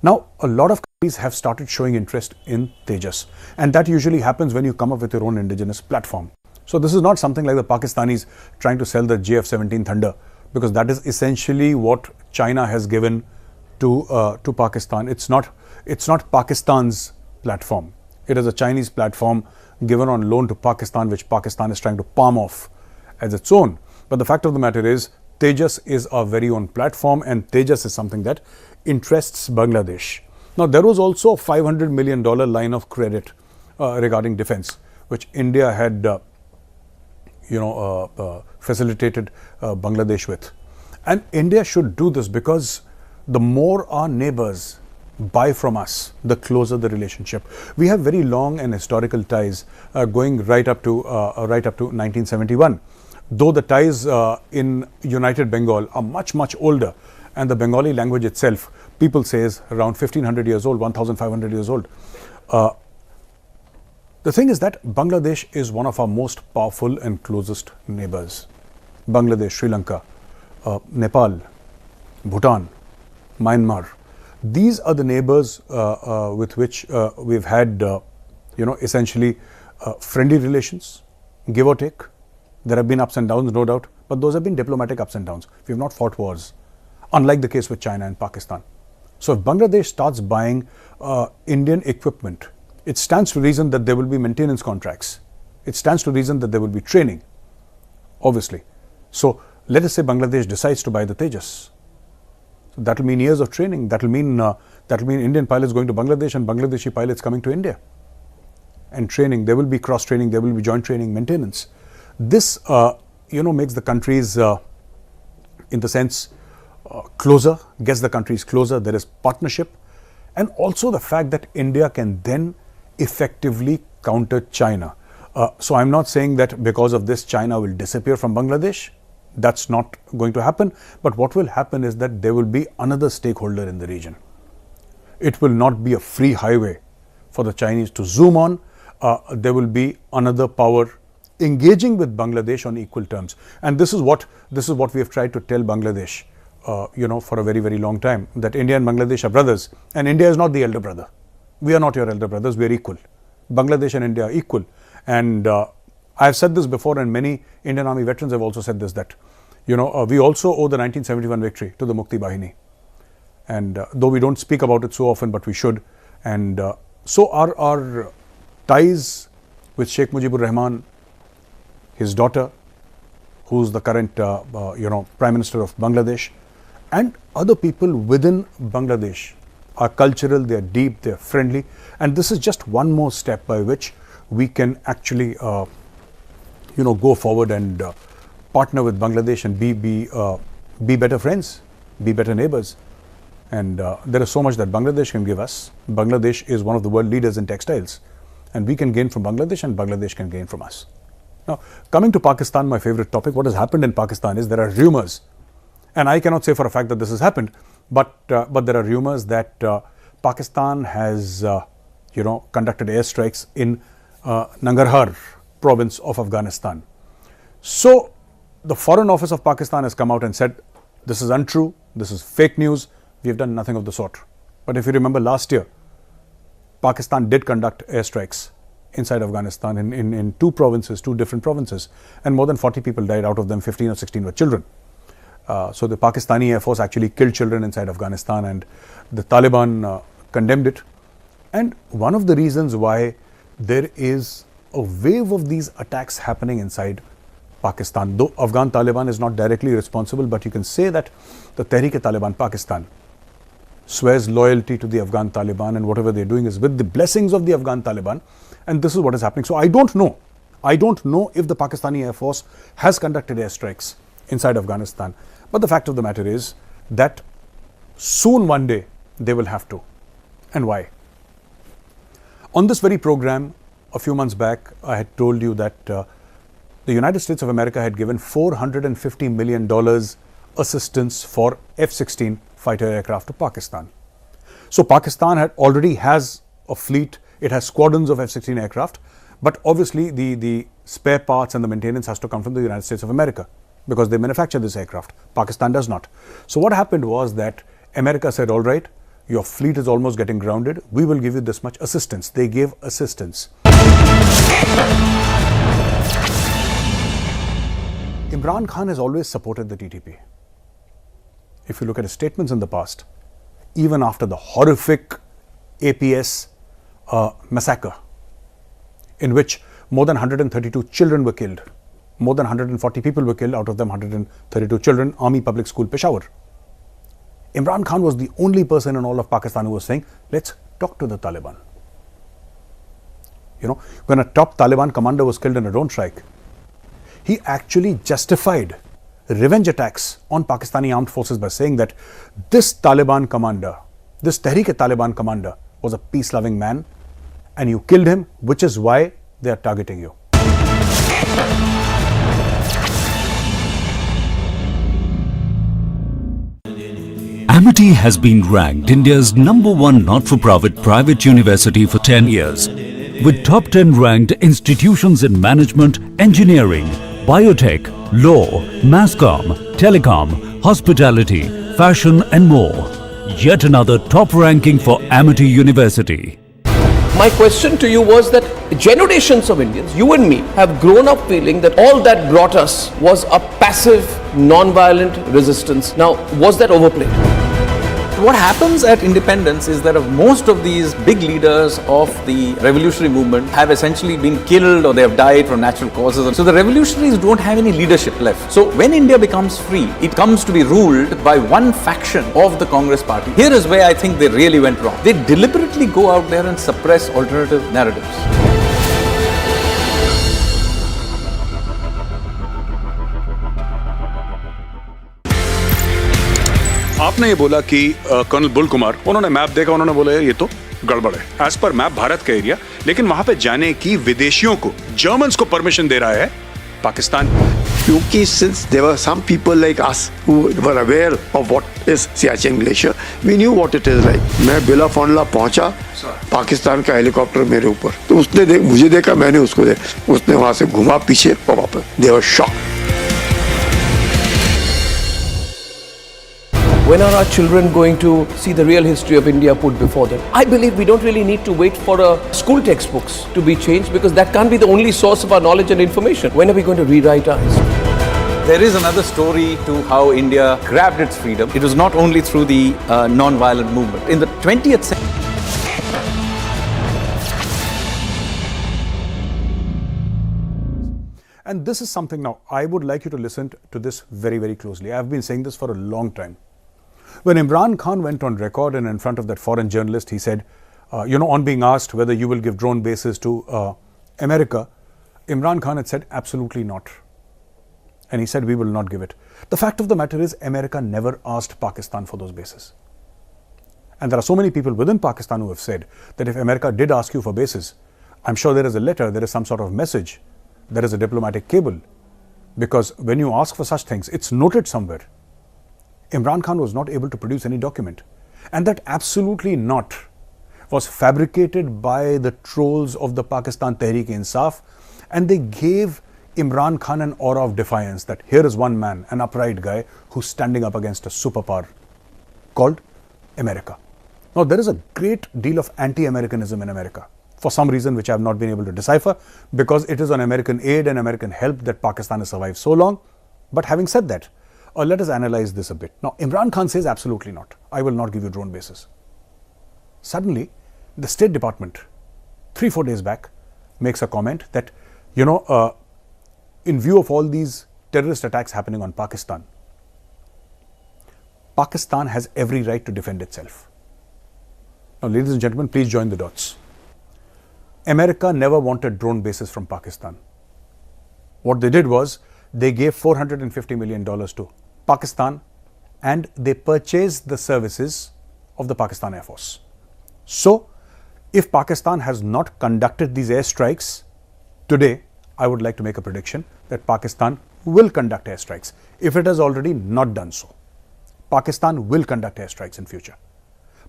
Now, a lot of countries have started showing interest in Tejas, and that usually happens when you come up with your own indigenous platform. So this is not something like the Pakistanis trying to sell the JF-17 Thunder, because that is essentially what China has given to Pakistan. It's not Pakistan's platform. It is a Chinese platform given on loan to Pakistan, which Pakistan is trying to palm off as its own. But the fact of the matter is, Tejas is our very own platform, and Tejas is something that interests Bangladesh. Now, there was also a $500 million line of credit regarding defense, which India had facilitated Bangladesh with. And India should do this because the more our neighbors buy from us, the closer the relationship. We have very long and historical ties going right up to 1971. Though the ties in United Bengal are much, much older, and the Bengali language itself, people say, is around 1500 years old, 1500 years old. The thing is that Bangladesh is one of our most powerful and closest neighbors. Bangladesh, Sri Lanka, Nepal, Bhutan, Myanmar. These are the neighbors with which we've had, essentially friendly relations, give or take. There have been ups and downs, no doubt, but those have been diplomatic ups and downs. We have not fought wars, unlike the case with China and Pakistan. So if Bangladesh starts buying Indian equipment, it stands to reason that there will be maintenance contracts. It stands to reason that there will be training, obviously. So let us say Bangladesh decides to buy the Tejas. So that will mean years of training. That will mean Indian pilots going to Bangladesh and Bangladeshi pilots coming to India and training. There will be cross training. There will be joint training, maintenance. This makes the countries, in the sense, closer, gets the countries closer. There is partnership, and also the fact that India can then effectively counter China. So I'm not saying that because of this China will disappear from Bangladesh. That's not going to happen. But what will happen is that there will be another stakeholder in the region. It will not be a free highway for the Chinese to zoom on. There will be another power engaging with Bangladesh on equal terms. And this is what we have tried to tell Bangladesh, for a very, very long time, that India and Bangladesh are brothers, and India is not the elder brother. We are not your elder brothers. We are equal. Bangladesh and India are equal. And I have said this before, and many Indian Army veterans have also said this, that we also owe the 1971 victory to the Mukti Bahini. And though we don't speak about it so often, but we should. And so our ties with Sheikh Mujibur Rahman, his daughter, who's the current Prime Minister of Bangladesh, and other people within Bangladesh are cultural, they are deep, they are friendly. And this is just one more step by which we can actually go forward and partner with Bangladesh and be better friends, be better neighbors. And there is so much that Bangladesh can give us. Bangladesh is one of the world leaders in textiles, and we can gain from Bangladesh and Bangladesh can gain from us. Now, coming to Pakistan, my favorite topic, what has happened in Pakistan is there are rumors, and I cannot say for a fact that this has happened, but there are rumors that Pakistan has conducted airstrikes in Nangarhar province of Afghanistan. So the Foreign Office of Pakistan has come out and said this is untrue, this is fake news, we have done nothing of the sort. But if you remember last year, Pakistan did conduct airstrikes inside Afghanistan in two different provinces, and more than 40 people died, out of them 15 or 16 were children. So the Pakistani Air Force actually killed children inside Afghanistan, and the Taliban condemned it. And one of the reasons why there is a wave of these attacks happening inside Pakistan, though Afghan Taliban is not directly responsible, but you can say that the Tehreek-e-Taliban Pakistan swears loyalty to the Afghan Taliban, and whatever they're doing is with the blessings of the Afghan Taliban, and this is what is happening. So I don't know if the Pakistani Air Force has conducted airstrikes inside Afghanistan, but the fact of the matter is that soon one day they will have to. And why? On this very program, a few months back, I had told you that the United States of America had given $450 million assistance for F-16 fighter aircraft to Pakistan. So Pakistan already has a fleet, it has squadrons of F-16 aircraft, but obviously the spare parts and the maintenance has to come from the United States of America because they manufacture this aircraft. Pakistan does not. So what happened was that America said, all right, your fleet is almost getting grounded, we will give you this much assistance. They gave assistance. Imran Khan has always supported the TTP. If you look at his statements in the past, even after the horrific APS massacre, in which more than 132 children were killed, more than 140 people were killed, out of them 132 children, Army Public School, Peshawar. Imran Khan was the only person in all of Pakistan who was saying, let's talk to the Taliban. When a top Taliban commander was killed in a drone strike, he actually justified revenge attacks on Pakistani armed forces by saying that this Taliban commander, this Tehreek-e-Taliban commander was a peace-loving man and you killed him, which is why they are targeting you. Amity has been ranked India's #1 not-for-profit private university for 10 years, with top 10 ranked institutions in management, engineering, biotech, law, mass comm, telecom, hospitality, fashion and more. Yet another top ranking for Amity University. My question to you was that generations of Indians, you and me, have grown up feeling that all that brought us was a passive, non-violent resistance. Now, was that overplayed? What happens at independence is that most of these big leaders of the revolutionary movement have essentially been killed or they have died from natural causes. So the revolutionaries don't have any leadership left. So when India becomes free, it comes to be ruled by one faction of the Congress party. Here is where I think they really went wrong. They deliberately go out there and suppress alternative narratives. आपने ये बोला कि colonel Bull Kumar, उन्होंने map देखा, उन्होंने बोला ये तो गड़बड़ है। एज पर मैप भारत का एरिया, लेकिन वहां पे जाने की विदेशियों को, जर्मन्स को परमिशन दे रहा है पाकिस्तान। क्योंकि since there were some people like us who were aware of what is Siachen Glacier, we knew what it is like. मैं बिला फॉन्डला पहुंचा, पाकिस्तान का हेलीकॉप्टर मेरे ऊपर, तो उसने मुझे देखा, मैंने उसको देखा, उसने वहां से घुमा पीछे और वापस। They were shocked. When are our children going to see the real history of India put before them? I believe we don't really need to wait for school textbooks to be changed, because that can't be the only source of our knowledge and information. When are we going to rewrite our history? There is another story to how India grabbed its freedom. It was not only through the non-violent movement. In the 20th century, and this is something now, I would like you to listen to this very, very closely. I've been saying this for a long time. When Imran Khan went on record and in front of that foreign journalist, he said, on being asked whether you will give drone bases to America, Imran Khan had said, absolutely not. And he said, we will not give it. The fact of the matter is, America never asked Pakistan for those bases. And there are so many people within Pakistan who have said that if America did ask you for bases, I'm sure there is a letter, there is some sort of message, there is a diplomatic cable. Because when you ask for such things, it's noted somewhere. Imran Khan was not able to produce any document. And that absolutely not was fabricated by the trolls of the Pakistan Tehreek-e-Insaf, and they gave Imran Khan an aura of defiance that here is one man, an upright guy, who's standing up against a superpower called America. Now, there is a great deal of anti-Americanism in America, for some reason which I have not been able to decipher, because it is on American aid and American help that Pakistan has survived so long. But having said that, let us analyze this a bit. Now, Imran Khan says absolutely not. I will not give you drone bases. Suddenly, the State Department, 3-4 days back, makes a comment that, in view of all these terrorist attacks happening on Pakistan, Pakistan has every right to defend itself. Now, ladies and gentlemen, please join the dots. America never wanted drone bases from Pakistan. What they did was, they gave $450 million to Pakistan and they purchased the services of the Pakistan Air Force. So, if Pakistan has not conducted these airstrikes today, I would like to make a prediction that Pakistan will conduct airstrikes. If it has already not done so, Pakistan will conduct airstrikes in future.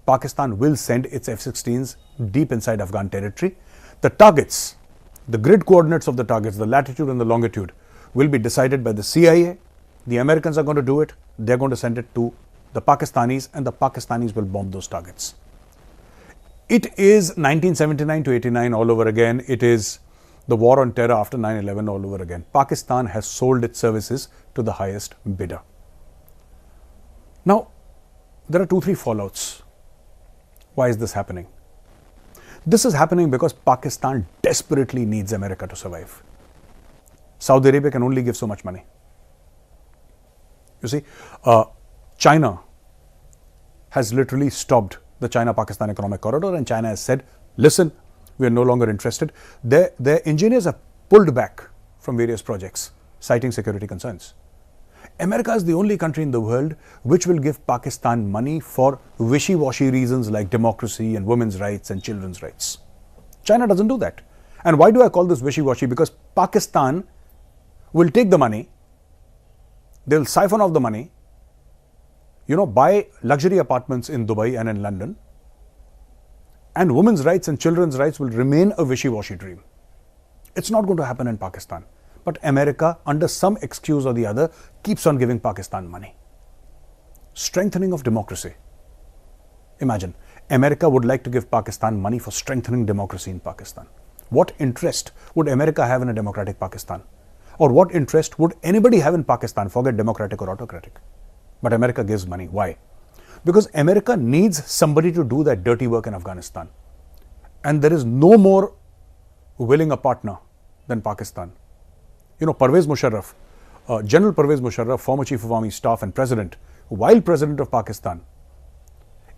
Pakistan will send its F-16s deep inside Afghan territory. The targets, the grid coordinates of the targets, the latitude and the longitude, will be decided by the CIA. The Americans are going to do it. They're going to send it to the Pakistanis, and the Pakistanis will bomb those targets. It is 1979 to 89 all over again. It is the war on terror after 9/11 all over again. Pakistan has sold its services to the highest bidder. Now, there are 2-3 fallouts. Why is this happening? This is happening because Pakistan desperately needs America to survive. Saudi Arabia can only give so much money. You see, China has literally stopped the China-Pakistan economic corridor, and China has said, listen, we are no longer interested. Their engineers have pulled back from various projects, citing security concerns. America is the only country in the world which will give Pakistan money for wishy-washy reasons like democracy and women's rights and children's rights. China doesn't do that. And why do I call this wishy-washy? Because Pakistan will take the money, they'll siphon off the money, buy luxury apartments in Dubai and in London, and women's rights and children's rights will remain a wishy-washy dream. It's not going to happen in Pakistan. But America, under some excuse or the other, keeps on giving Pakistan money. Strengthening of democracy. Imagine, America would like to give Pakistan money for strengthening democracy in Pakistan. What interest would America have in a democratic Pakistan? Or what interest would anybody have in Pakistan, forget democratic or autocratic? But America gives money. Why? Because America needs somebody to do that dirty work in Afghanistan. And there is no more willing a partner than Pakistan. You know, Pervez Musharraf, General Pervez Musharraf, former Chief of Army Staff and President, while President of Pakistan,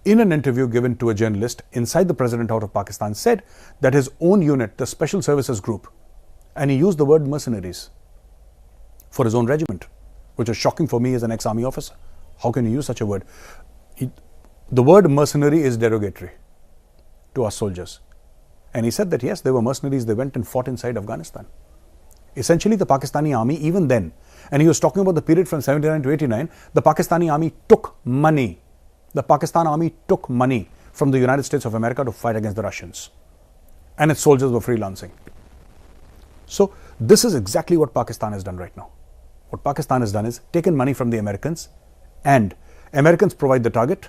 in an interview given to a journalist inside the President House of Pakistan, said that his own unit, the Special Services Group, and he used the word mercenaries for his own regiment, which is shocking for me as an ex-army officer. How can you use such a word? The word mercenary is derogatory to our soldiers. And he said that yes, they were mercenaries, they went and fought inside Afghanistan. Essentially, the Pakistani army, even then, and he was talking about the period from 79 to 89, the Pakistani army took money. The Pakistan army took money from the United States of America to fight against the Russians. And its soldiers were freelancing. So, this is exactly what Pakistan has done right now. What Pakistan has done is taken money from the Americans, and Americans provide the target.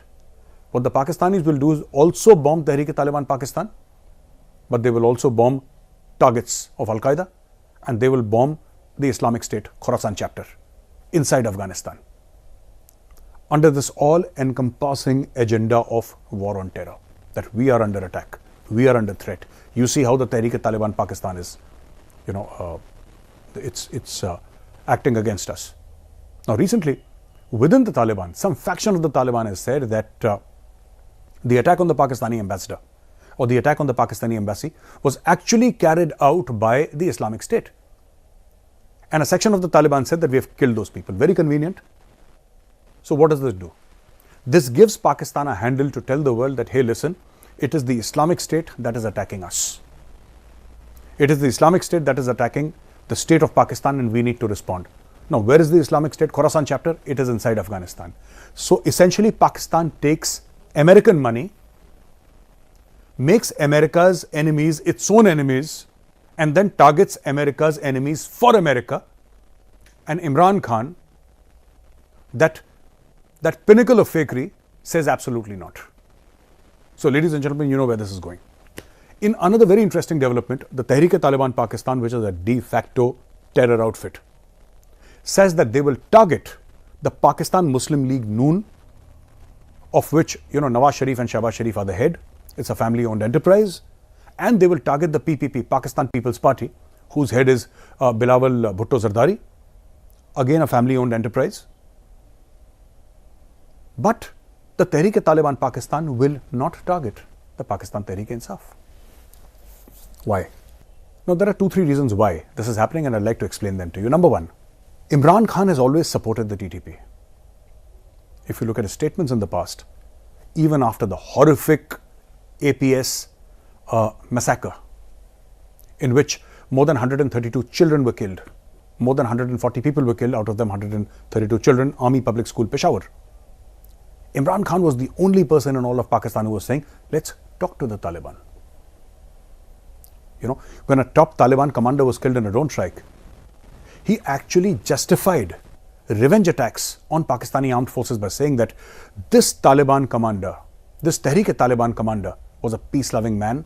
What the Pakistanis will do is also bomb Tehreek-e-Taliban Pakistan, but they will also bomb targets of Al-Qaeda, and they will bomb the Islamic State Khorasan chapter inside Afghanistan. Under this all-encompassing agenda of war on terror, that we are under attack, we are under threat. You see how the Tehreek-e-Taliban Pakistan is, it's acting against us. Now, recently, within the Taliban, some faction of the Taliban has said that the attack on the Pakistani ambassador or the attack on the Pakistani embassy was actually carried out by the Islamic State. And a section of the Taliban said that we have killed those people. Very convenient. So what does this do? This gives Pakistan a handle to tell the world that, hey, listen, it is the Islamic State that is attacking us. It is the Islamic State that is attacking the state of Pakistan, and we need to respond. Now, where is the Islamic State Khorasan chapter? It is inside Afghanistan. So essentially, Pakistan takes American money, makes America's enemies its own enemies, and then targets America's enemies for America. And Imran Khan, that pinnacle of fakery, says absolutely not. So, ladies and gentlemen, you know where this is going. In another very interesting development, the Tehreek-e-Taliban Pakistan, which is a de facto terror outfit, says that they will target the Pakistan Muslim League Noon, of which, Nawaz Sharif and Shahbaz Sharif are the head. It's a family-owned enterprise. And they will target the PPP, Pakistan People's Party, whose head is Bilawal Bhutto Zardari, again a family-owned enterprise. But the Tehreek-e-Taliban Pakistan will not target the Pakistan Tehreek-e-Insaf. Why? Now, there are 2-3 reasons why this is happening, and I'd like to explain them to you. Number one, Imran Khan has always supported the TTP. If you look at his statements in the past, even after the horrific APS massacre, in which more than 132 children were killed, more than 140 people were killed, out of them 132 children, Army Public School, Peshawar. Imran Khan was the only person in all of Pakistan who was saying, let's talk to the Taliban. When a top Taliban commander was killed in a drone strike, he actually justified revenge attacks on Pakistani armed forces by saying that this Taliban commander, this Tehreek-e-Taliban commander, was a peace-loving man,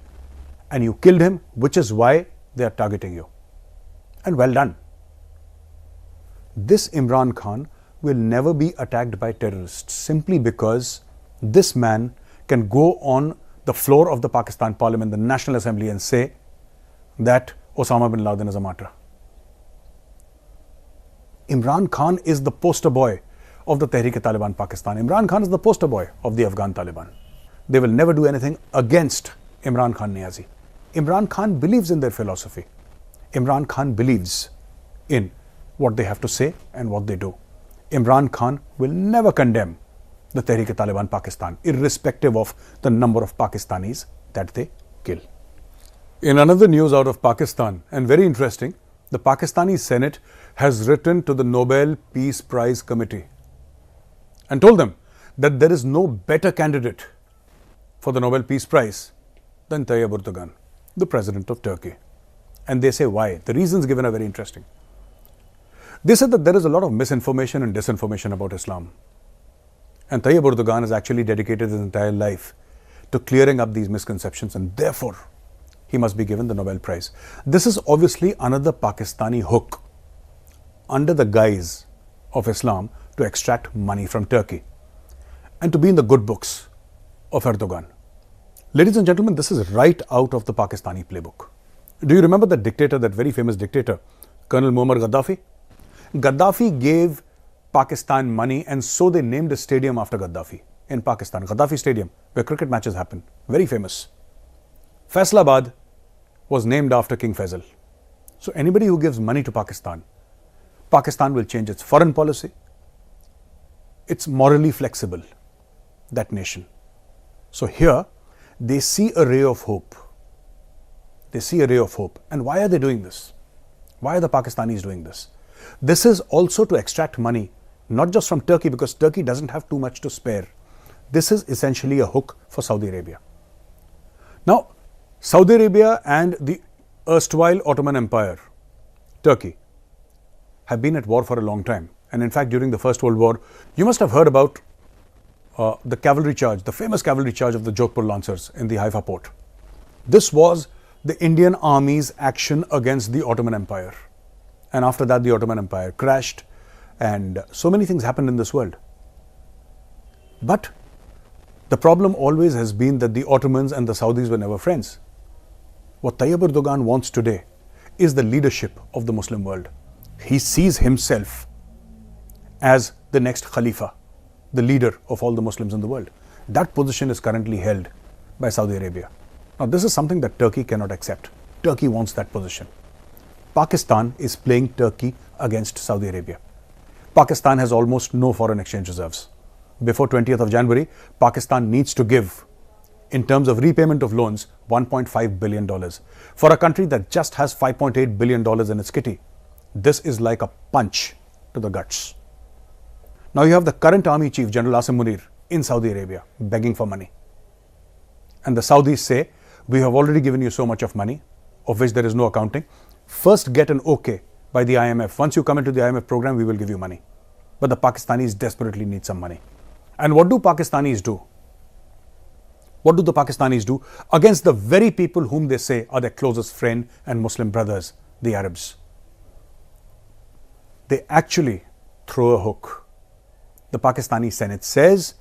and you killed him, which is why they are targeting you. And well done. This Imran Khan will never be attacked by terrorists simply because this man can go on the floor of the Pakistan Parliament, the National Assembly, and say that Osama bin Laden is a martyr. Imran Khan is the poster boy of the Tehreek-e-Taliban Pakistan. Imran Khan is the poster boy of the Afghan Taliban. They will never do anything against Imran Khan Niazi. Imran Khan believes in their philosophy. Imran Khan believes in what they have to say and what they do. Imran Khan will never condemn the Tehreek-e-Taliban Pakistan, irrespective of the number of Pakistanis that they kill. In another news out of Pakistan, and very interesting, the Pakistani Senate has written to the Nobel Peace Prize Committee and told them that there is no better candidate for the Nobel Peace Prize than Tayyip Erdogan, the president of Turkey. And they say why. The reasons given are very interesting. They said that there is a lot of misinformation and disinformation about Islam. And Tayyip Erdogan has actually dedicated his entire life to clearing up these misconceptions, and therefore he must be given the Nobel Prize. This is obviously another Pakistani hook under the guise of Islam to extract money from Turkey. and to be in the good books of Erdogan. Ladies and gentlemen, this is right out of the Pakistani playbook. Do you remember that dictator, that very famous dictator, Colonel Muammar Gaddafi? Gaddafi gave Pakistan money, and so they named a stadium after Gaddafi in Pakistan, Gaddafi Stadium, where cricket matches happen. Very famous. Faisalabad was named after King Faisal. So anybody who gives money to Pakistan, Pakistan will change its foreign policy. It's morally flexible, that nation. So here, they see a ray of hope. They see a ray of hope. And why are they doing this? Why are the Pakistanis doing this? This is also to extract money, not just from Turkey, because Turkey doesn't have too much to spare. This is essentially a hook for Saudi Arabia. Now, Saudi Arabia and the erstwhile Ottoman Empire, Turkey, have been at war for a long time. And in fact, during the First World War, you must have heard about the cavalry charge, the famous cavalry charge of the Jodhpur Lancers in the Haifa port. This was the Indian Army's action against the Ottoman Empire. And after that, the Ottoman Empire crashed, and so many things happened in this world. But the problem always has been that the Ottomans and the Saudis were never friends. What Tayyip Erdogan wants today is the leadership of the Muslim world. He sees himself as the next Khalifa, the leader of all the Muslims in the world. That position is currently held by Saudi Arabia. Now, this is something that Turkey cannot accept. Turkey wants that position. Pakistan is playing Turkey against Saudi Arabia. Pakistan has almost no foreign exchange reserves. Before 20th of January, Pakistan needs to give, in terms of repayment of loans, $1.5 billion. For a country that just has $5.8 billion in its kitty, this is like a punch to the guts. Now you have the current army chief, General Asim Munir, in Saudi Arabia, begging for money. And the Saudis say, we have already given you so much of money, of which there is no accounting. First get an okay by the IMF. Once you come into the IMF program, we will give you money. But the Pakistanis desperately need some money. And what do Pakistanis do? What do the Pakistanis do against the very people whom they say are their closest friend and Muslim brothers, the Arabs? They actually throw a hook. The Pakistani Senate says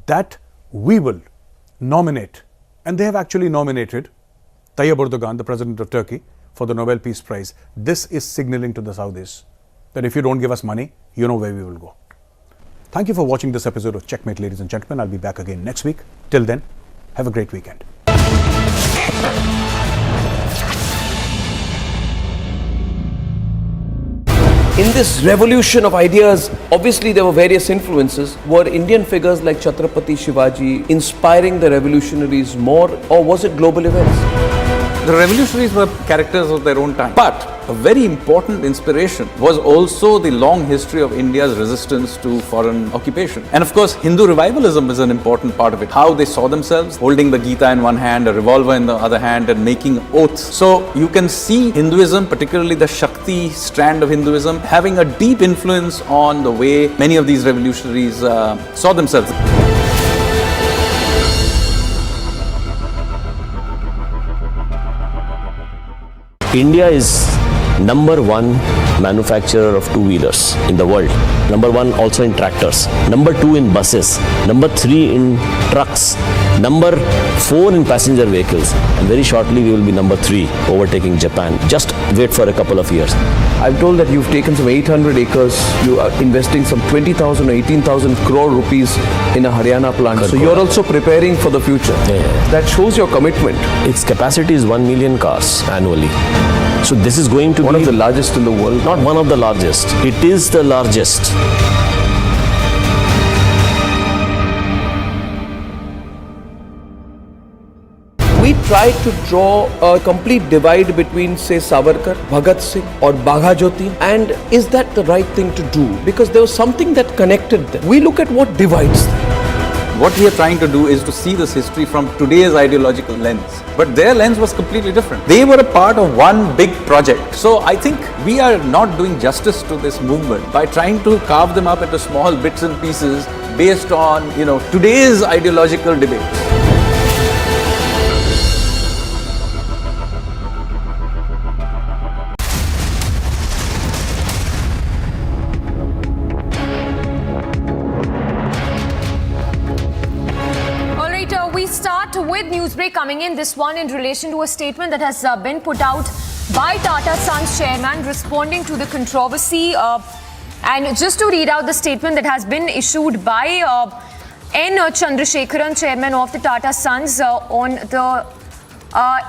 that we will nominate, and they have actually nominated Tayyip Erdogan, the president of Turkey, for the Nobel Peace Prize. This is signaling to the Saudis that if you don't give us money, you know where we will go. Thank you for watching this episode of Checkmate, ladies and gentlemen. I'll be back again next week. Till then, have a great weekend. In this revolution of ideas, obviously there were various influences. Were Indian figures like Chhatrapati Shivaji inspiring the revolutionaries more, or was it global events? The revolutionaries were characters of their own time. But a very important inspiration was also the long history of India's resistance to foreign occupation. And of course, Hindu revivalism is an important part of it. How they saw themselves holding the Gita in one hand, a revolver in the other hand, and making oaths. So you can see Hinduism, particularly the Shakti strand of Hinduism, having a deep influence on the way many of these revolutionaries saw themselves. India is number one manufacturer of two-wheelers in the world. Number one also in tractors. Number two in buses. Number three in trucks. Number four in passenger vehicles. And very shortly we will be number three, overtaking Japan. Just wait for a couple of years. I'm told that you've taken some 800 acres. You are investing some 20,000 or 18,000 crore rupees in a Haryana plant. So you're also preparing for the future. Yeah. That shows your commitment. Its capacity is 1 million cars annually. So this is going to be one of the largest in the world. Not one of the largest. It is the largest. We tried to draw a complete divide between, say, Savarkar, Bhagat Singh or Bagha Jyoti. And is that the right thing to do? Because there was something that connected them. We look at what divides them. What we are trying to do is to see this history from today's ideological lens. But their lens was completely different. They were a part of one big project. So I think we are not doing justice to this movement by trying to carve them up into small bits and pieces based on, today's ideological debates. break coming in. This one in relation to a statement that has been put out by Tata Sons chairman responding to the controversy. And just to read out the statement that has been issued by N. Chandrasekharan, chairman of the Tata Sons, on the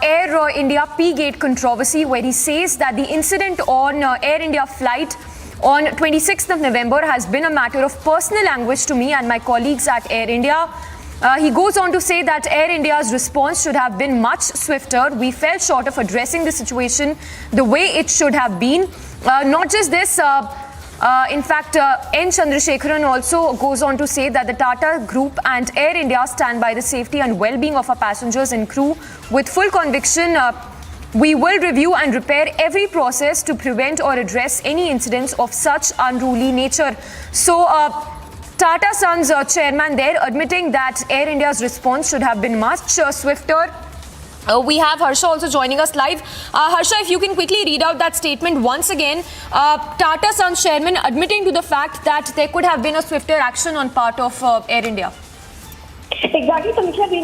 Air India P-Gate controversy, where he says that the incident on Air India flight on 26th of November has been a matter of personal anguish to me and my colleagues at Air India. He goes on to say that Air India's response should have been much swifter. We fell short of addressing the situation the way it should have been. Not just this, in fact, N. Chandrasekharan also goes on to say that the Tata Group and Air India stand by the safety and well-being of our passengers and crew with full conviction. We will review and repair every process to prevent or address any incidents of such unruly nature. So, Tata Sons chairman there admitting that Air India's response should have been much swifter. We have Harsha also joining us live. Harsha, if you can quickly read out that statement once again. Tata Sons chairman admitting to the fact that there could have been a swifter action on part of Air India. Exactly, Mishra, we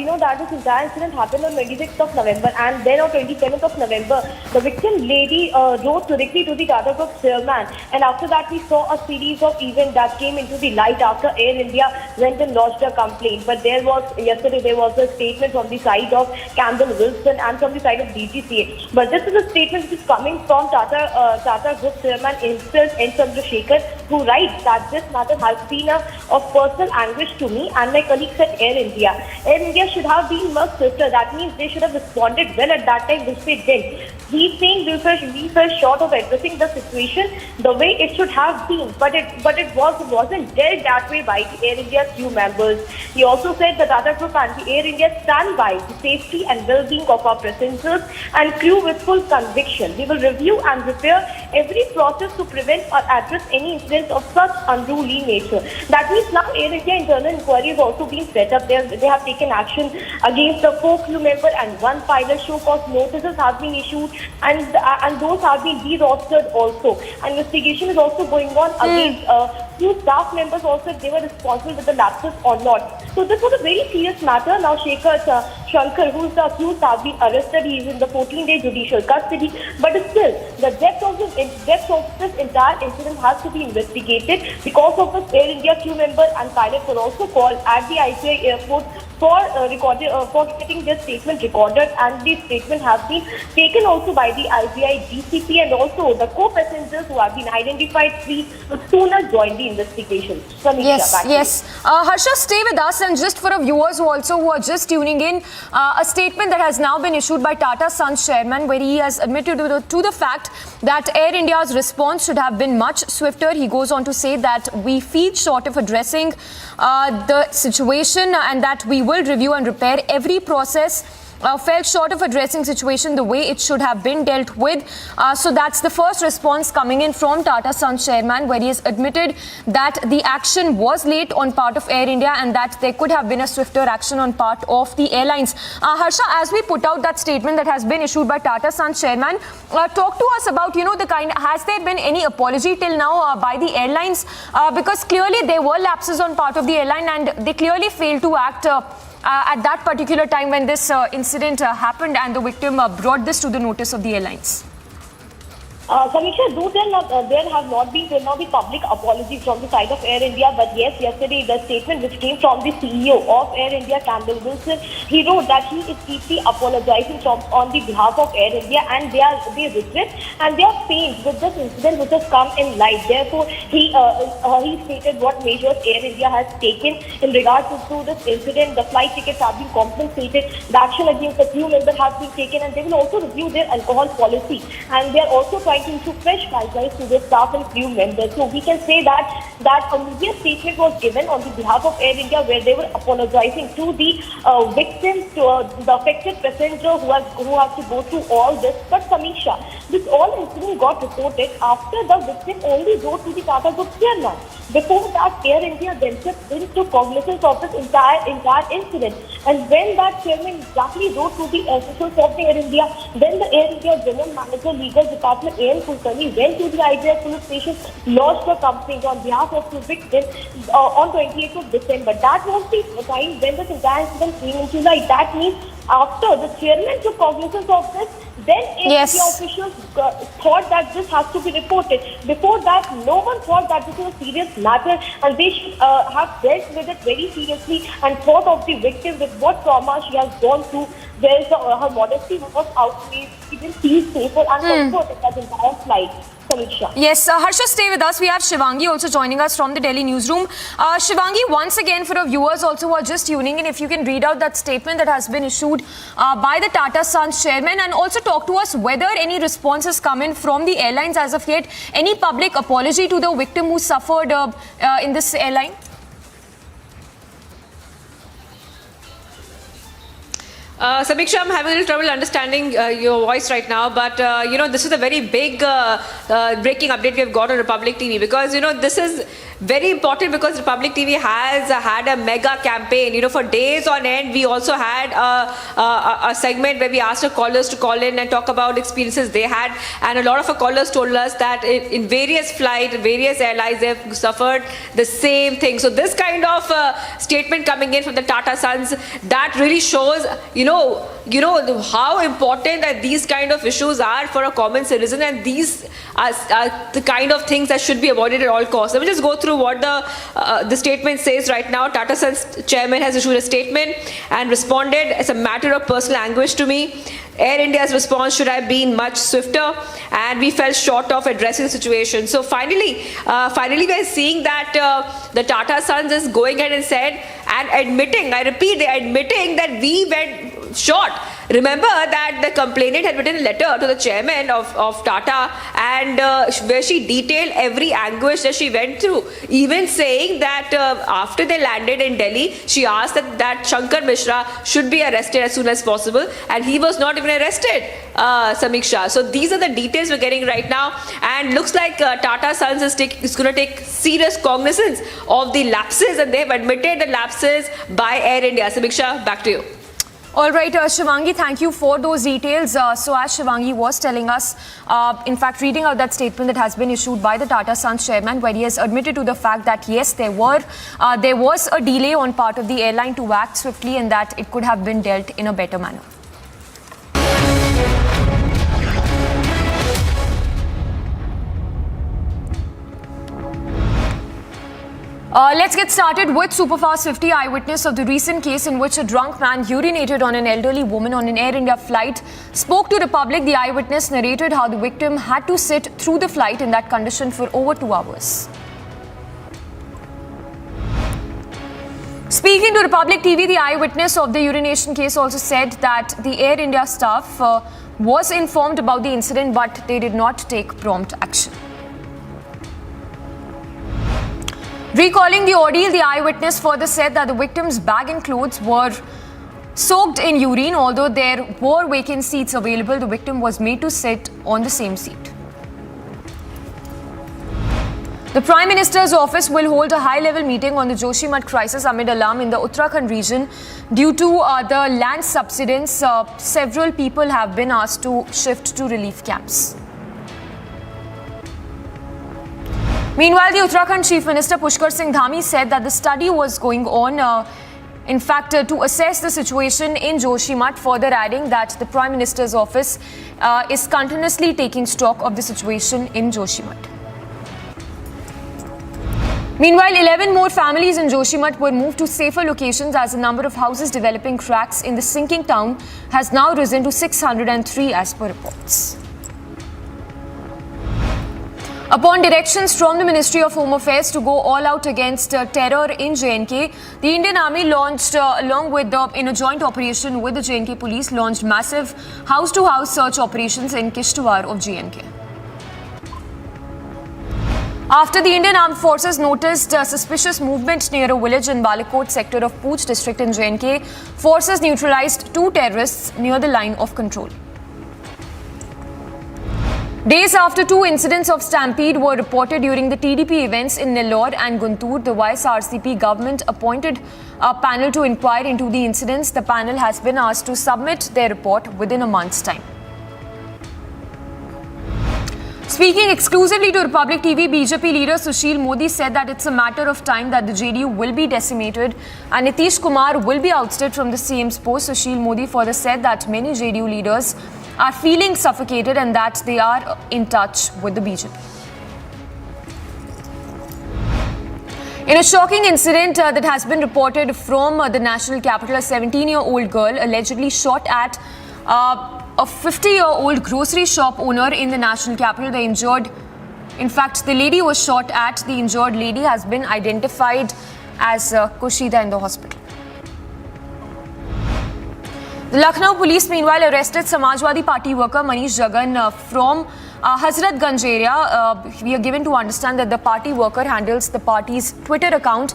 know that this entire incident happened on 26th of November, and then on 27th of November, the victim lady wrote directly to the Tata Group chairman, and after that we saw a series of events that came into the light after Air India went and lodged a complaint. But yesterday there was a statement from the side of Campbell Wilson and from the side of DGCA. But this is a statement which is coming from Tata Group chairman himself, N. Chandrasekhar, who writes that this matter has been of personal anguish to me and my colleagues at Air India. Air India should have been much swifter. That means they should have responded well at that time, which they didn't. He's saying we fell short of addressing the situation the way it should have been, but it wasn't dealt that way by the Air India crew members. He also said the Tata Group and the Air India stand by the safety and well-being of our passengers and crew with full conviction. We will review and repair every process to prevent or address any incidents of such unruly nature. That means now Air India internal inquiry has also been set up. They have taken action against the 4 crew member and 1 pilot. Show cause notices have been issued and those have been de-rostered also. Investigation is also going on against few staff members also, if they were responsible with the lapses or not. So this was a very serious matter. Now Shankar, who is the accused, have been arrested. He is in the 14-day judicial custody. But still, the depth of this entire incident has to be investigated. Because of this, Air India crew member and pilot were also called at the ICI airport for getting their statement recorded, and the statement has been taken also by the ICI DCP, and also the co-passengers who have been identified 3 will sooner join the investigation. Yes. Harsha, stay with us, and just for our viewers who are just tuning in, a statement that has now been issued by Tata Sons chairman, where he has admitted to the fact that Air India's response should have been much swifter. He goes on to say that we feel short of addressing the situation and that we will review and repair every process. Fell short of addressing situation the way it should have been dealt with. So that's the first response coming in from Tata Sons chairman, where he has admitted that the action was late on part of Air India and that there could have been a swifter action on part of the airlines. Harsha, as we put out that statement that has been issued by Tata Sons chairman, talk to us about, has there been any apology till now by the airlines? Because clearly there were lapses on part of the airline and they clearly failed to act at that particular time when this incident happened and the victim brought this to the notice of the airlines. Samisha, there have not been public apologies from the side of Air India, but yes, yesterday the statement which came from the CEO of Air India, Campbell Wilson, he wrote that he is deeply apologizing on the behalf of Air India, and they regret and they are pained with this incident which has come in light. Therefore, he stated what measures Air India has taken in regards to this incident. The flight tickets have been compensated, the action against the crew member has been taken, and they will also review their alcohol policy, and they are also trying to issue fresh guidelines to their staff and crew members. So we can say that a media statement was given on the behalf of Air India, where they were apologizing to the victims, to the affected passenger who have to go through all this. But Samisha, this all incident got reported after the victim only wrote to the Tata Group chairman. Before that, Air India themselves didn't took cognizance of this entire incident. And when that chairman exactly wrote to the officials of the Air India, then the Air India General Manager, Legal Department, Air Jain Kulkarni went to the IGF police station, lodged a complaint on behalf of the victim on 28th of December. That was the time when the entire incident came into light. That means after the chairman took cognizance of this, then Yes. the officials thought that this has to be reported. Before that, no one thought that this was a serious matter, and they should have dealt with it very seriously and thought of the victim with what trauma she has gone through. Where her modesty was outraged. She didn't feel safer and comforted that entire flight. Samiksha. Yes, Harsha, stay with us. We have Shivangi also joining us from the Delhi newsroom. Shivangi, once again, for our viewers also who are just tuning in, if you can read out that statement that has been issued by the Tata Sons chairman, and also talk to us whether any response has come in from the airlines as of yet, any public apology to the victim who suffered in this airline? Samiksha, I'm having a little trouble understanding your voice right now, but this is a very big breaking update we've got on Republic TV, because this is very important, because Republic TV has had a mega campaign. For days on end, we also had a segment where we asked our callers to call in and talk about experiences they had, and a lot of our callers told us that in various flights, various airlines, they've suffered the same thing. So this kind of statement coming in from the Tata Sons, that really shows how important that these kind of issues are for a common citizen, and these are the kind of things that should be avoided at all costs. Let me just go through what the statement says right now. Tata Sons chairman has issued a statement and responded, "It's a matter of personal anguish to me. Air India's response should have been much swifter, and we fell short of addressing the situation." So finally we're seeing that the Tata Sons is going ahead and said, and admitting, I repeat, they're admitting that we went short. Remember that the complainant had written a letter to the chairman of Tata, and where she detailed every anguish that she went through, even saying that after they landed in Delhi, she asked that Shankar Mishra should be arrested as soon as possible, and he was not even arrested, Samiksha. So these are the details we're getting right now, and looks like Tata Sons is going to take serious cognizance of the lapses, and they've admitted the lapses by Air India. Samiksha, back to you. All right, Shivangi, thank you for those details. So as Shivangi was telling us, in fact, reading out that statement that has been issued by the Tata Sons chairman, where he has admitted to the fact that yes, there was a delay on part of the airline to act swiftly, and that it could have been dealt in a better manner. Let's get started with Superfast 50. Eyewitness of the recent case in which a drunk man urinated on an elderly woman on an Air India flight spoke to the public. The eyewitness narrated how the victim had to sit through the flight in that condition for over 2 hours. Speaking to Republic TV, the eyewitness of the urination case also said that the Air India staff was informed about the incident, but they did not take prompt action. Recalling the ordeal, the eyewitness further said that the victim's bag and clothes were soaked in urine. Although there were vacant seats available, the victim was made to sit on the same seat. The Prime Minister's office will hold a high-level meeting on the Joshimath crisis amid alarm in the Uttarakhand region. Due to the land subsidence, several people have been asked to shift to relief camps. Meanwhile, the Uttarakhand Chief Minister Pushkar Singh Dhami said that the study was going on, to assess the situation in Joshimath, further adding that the Prime Minister's office is continuously taking stock of the situation in Joshimath. Meanwhile, 11 more families in Joshimath were moved to safer locations as the number of houses developing cracks in the sinking town has now risen to 603 as per reports. Upon directions from the Ministry of Home Affairs to go all out against terror in J&K, the Indian Army launched, in a joint operation with the J&K police, launched massive house-to-house search operations in Kishtwar of J&K. After the Indian Armed Forces noticed suspicious movement near a village in Balakot sector of Pooch district in J&K, forces neutralized 2 terrorists near the line of control. Days after 2 incidents of stampede were reported during the TDP events in Nellore and Guntur, the YSRCP government appointed a panel to inquire into the incidents. The panel has been asked to submit their report within a month's time. Speaking exclusively to Republic TV, BJP leader Sushil Modi said that it's a matter of time that the JDU will be decimated and Nitish Kumar will be ousted from the CM's post. Sushil Modi further said that many JDU leaders are feeling suffocated and that they are in touch with the BJP. In a shocking incident that has been reported from the national capital, a 17-year-old girl allegedly shot at a 50-year-old grocery shop owner in the national capital. The lady was shot at. The injured lady has been identified as Kushida in the hospital. The Lucknow police meanwhile arrested Samajwadi Party worker Manish Jagan from Hazratganj area. We are given to understand that the party worker handles the party's Twitter account.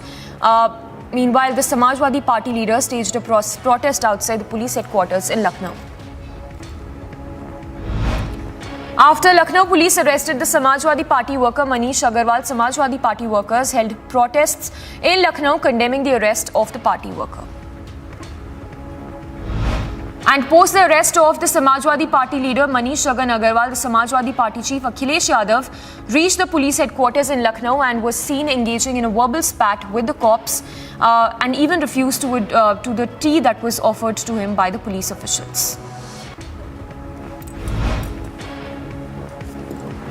Meanwhile, the Samajwadi Party leader staged a protest outside the police headquarters in Lucknow. After Lucknow police arrested the Samajwadi Party worker Manish Agarwal, Samajwadi Party workers held protests in Lucknow condemning the arrest of the party worker. And post the arrest of the Samajwadi Party leader Manish Agarwal, the Samajwadi Party chief Akhilesh Yadav reached the police headquarters in Lucknow and was seen engaging in a verbal spat with the cops and even refused to the tea that was offered to him by the police officials.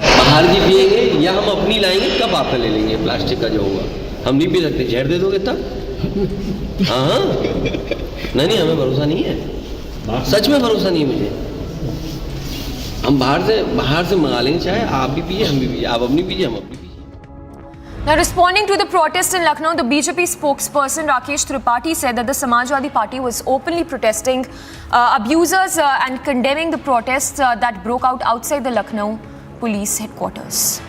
बाहर की पिएंगे या हम अपनी लाएंगे, कब आपका ले लेंगे प्लास्टिक का जो होगा, हम नहीं पी सकते, जहर दे दोगे तब? हाँ नहीं हमें भरोसा नहीं है, सच में भरोसा नहीं है मुझे। हम बाहर से मंगा लेंगे, चाहे आप भी पीजिए हम भी पीजिए, आप अपनी पीजिए हम अपनी पीजिए। Now, responding to the protest in Lucknow, the BJP spokesperson Rakesh Tripathi said that the Samajwadi Party was openly protesting abusers and condemning the protests that broke out outside the Lucknow police headquarters.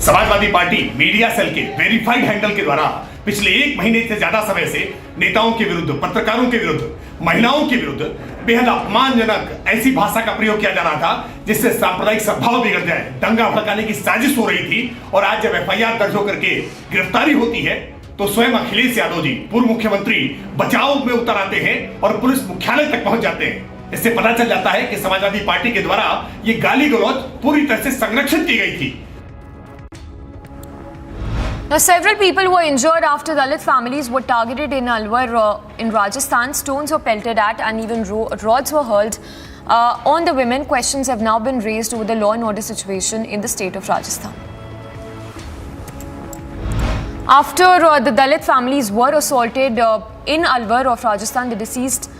Samajwadi party media cell के verified handle के द्वारा पिछले 1 महीने से ज्यादा समय से नेताओं के विरुद्ध, पत्रकारों के विरुद्ध, महिलाओं के विरुद्ध बेहद अपमानजनक ऐसी भाषा का प्रयोग किया जा रहा था जिससे सांप्रदायिक सद्भाव बिगड़ जाए, दंगा भड़काने की साजिश हो रही थी। और आज जब एफआईआर दर्ज होकर के गिरफ्तारी होती है तो स्वयं अखिलेश यादव जी, पूर्व मुख्यमंत्री, बचाव में उतर आते हैं और पुलिस मुख्यालय तक पहुंच जाते हैं। इससे पता चल जाता है कि समाजवादी पार्टी के द्वारा ये गाली गलौज पूरी तरह से संरक्षित की गई थी। Now, several people were injured after Dalit families were targeted in Alwar in Rajasthan. Stones were pelted at and even rods were hurled on the women. Questions have now been raised over the law and order situation in the state of Rajasthan. After the Dalit families were assaulted in Alwar of Rajasthan, the deceased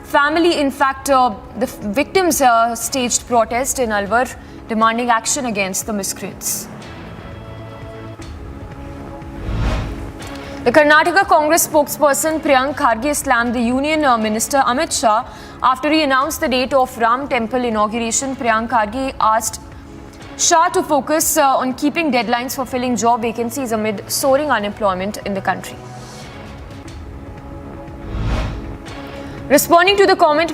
family, in fact, the victims staged protest in Alwar demanding action against the miscreants. The Karnataka Congress spokesperson Priyank Kharge slammed the Union Minister Amit Shah after he announced the date of Ram Temple inauguration. Priyank Kharge asked Shah to focus on keeping deadlines for filling job vacancies amid soaring unemployment in the country. Responding to the comment,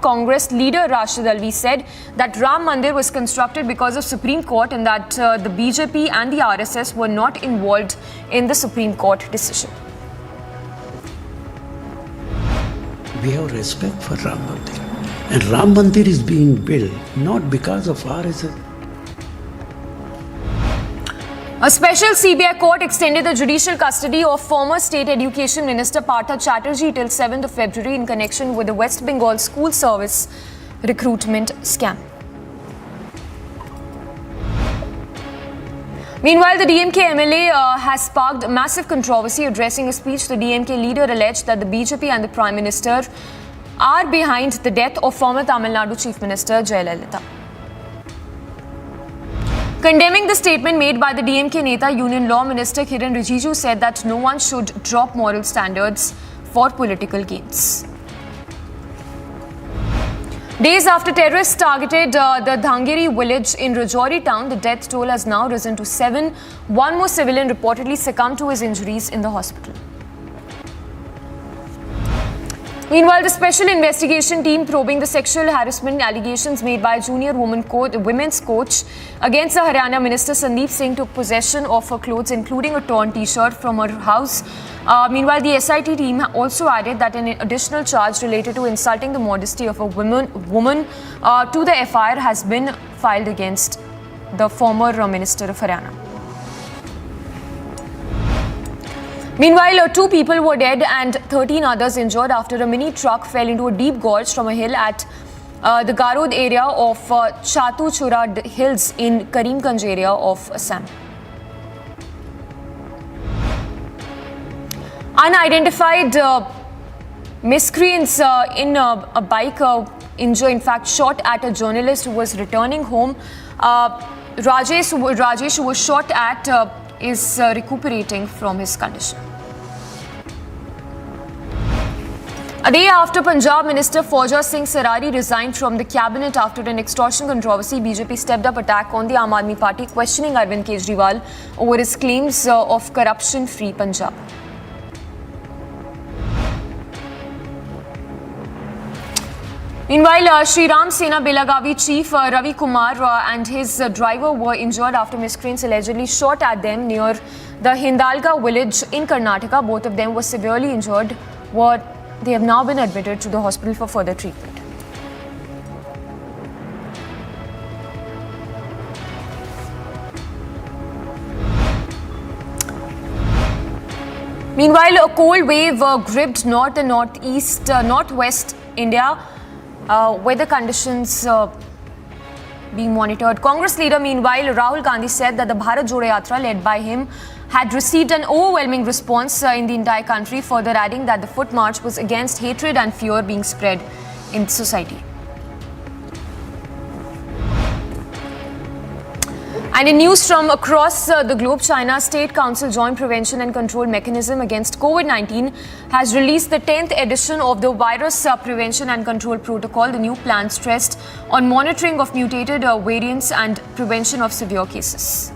Congress leader Rashid Alvi said that Ram Mandir was constructed because of Supreme Court and that the BJP and the RSS were not involved in the Supreme Court decision. We have respect for Ram Mandir. And Ram Mandir is being built not because of RSS. A special CBI court extended the judicial custody of former State Education Minister Partha Chatterjee till 7th of February in connection with the West Bengal school service recruitment scam. Meanwhile, the DMK MLA has sparked massive controversy. Addressing a speech, the DMK leader alleged that the BJP and the Prime Minister are behind the death of former Tamil Nadu Chief Minister Jayalalitha. Condemning the statement made by the DMK Neta, Union Law Minister Kiran Rijiju said that no one should drop moral standards for political gains. Days after terrorists targeted the Dhangeri village in Rajouri town, the death toll has now risen to 7. One more civilian reportedly succumbed to his injuries in the hospital. Meanwhile, the special investigation team probing the sexual harassment allegations made by a junior women's coach against the Haryana Minister Sandeep Singh took possession of her clothes, including a torn t-shirt, from her house Meanwhile, the SIT team also added that an additional charge related to insulting the modesty of a woman to the FIR has been filed against the former Minister of Haryana. Meanwhile, 2 people were dead and 13 others injured after a mini truck fell into a deep gorge from a hill at the Garod area of Chatu Chura Hills in Karimganj area of Assam. Unidentified miscreants in a bike in fact shot at a journalist who was returning home. Rajesh, who was shot at, is recuperating from his condition. A day after Punjab Minister Fauja Singh Sarari resigned from the cabinet after an extortion controversy, BJP stepped up attack on the Aam Aadmi Party, questioning Arvind Kejriwal over his claims of corruption-free Punjab. Meanwhile, Sri Ram Sena Belagavi chief Ravi Kumar and his driver were injured after miscreants allegedly shot at them near the Hindalga village in Karnataka. Both of them were severely injured. They have now been admitted to the hospital for further treatment. Meanwhile, a cold wave gripped north and northwest India. Weather conditions being monitored. Congress leader, meanwhile, Rahul Gandhi said that the Bharat Jodo Yatra led by him had received an overwhelming response in the entire country, further adding that the foot march was against hatred and fear being spread in society. And in news from across the globe, China's State Council Joint Prevention and Control Mechanism against COVID-19 has released the 10th edition of the Virus Prevention and Control Protocol. The new plan stressed on monitoring of mutated variants and prevention of severe cases.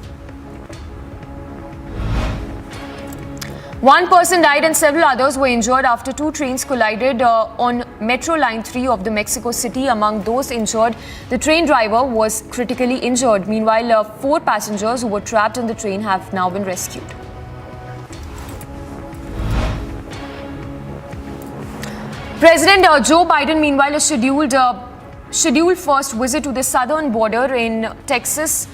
One person died and several others were injured after 2 trains collided on Metro Line 3 of the Mexico City. Among those injured, the train driver was critically injured. Meanwhile, 4 passengers who were trapped in the train have now been rescued. President Joe Biden, meanwhile, has scheduled first visit to the southern border in Texas.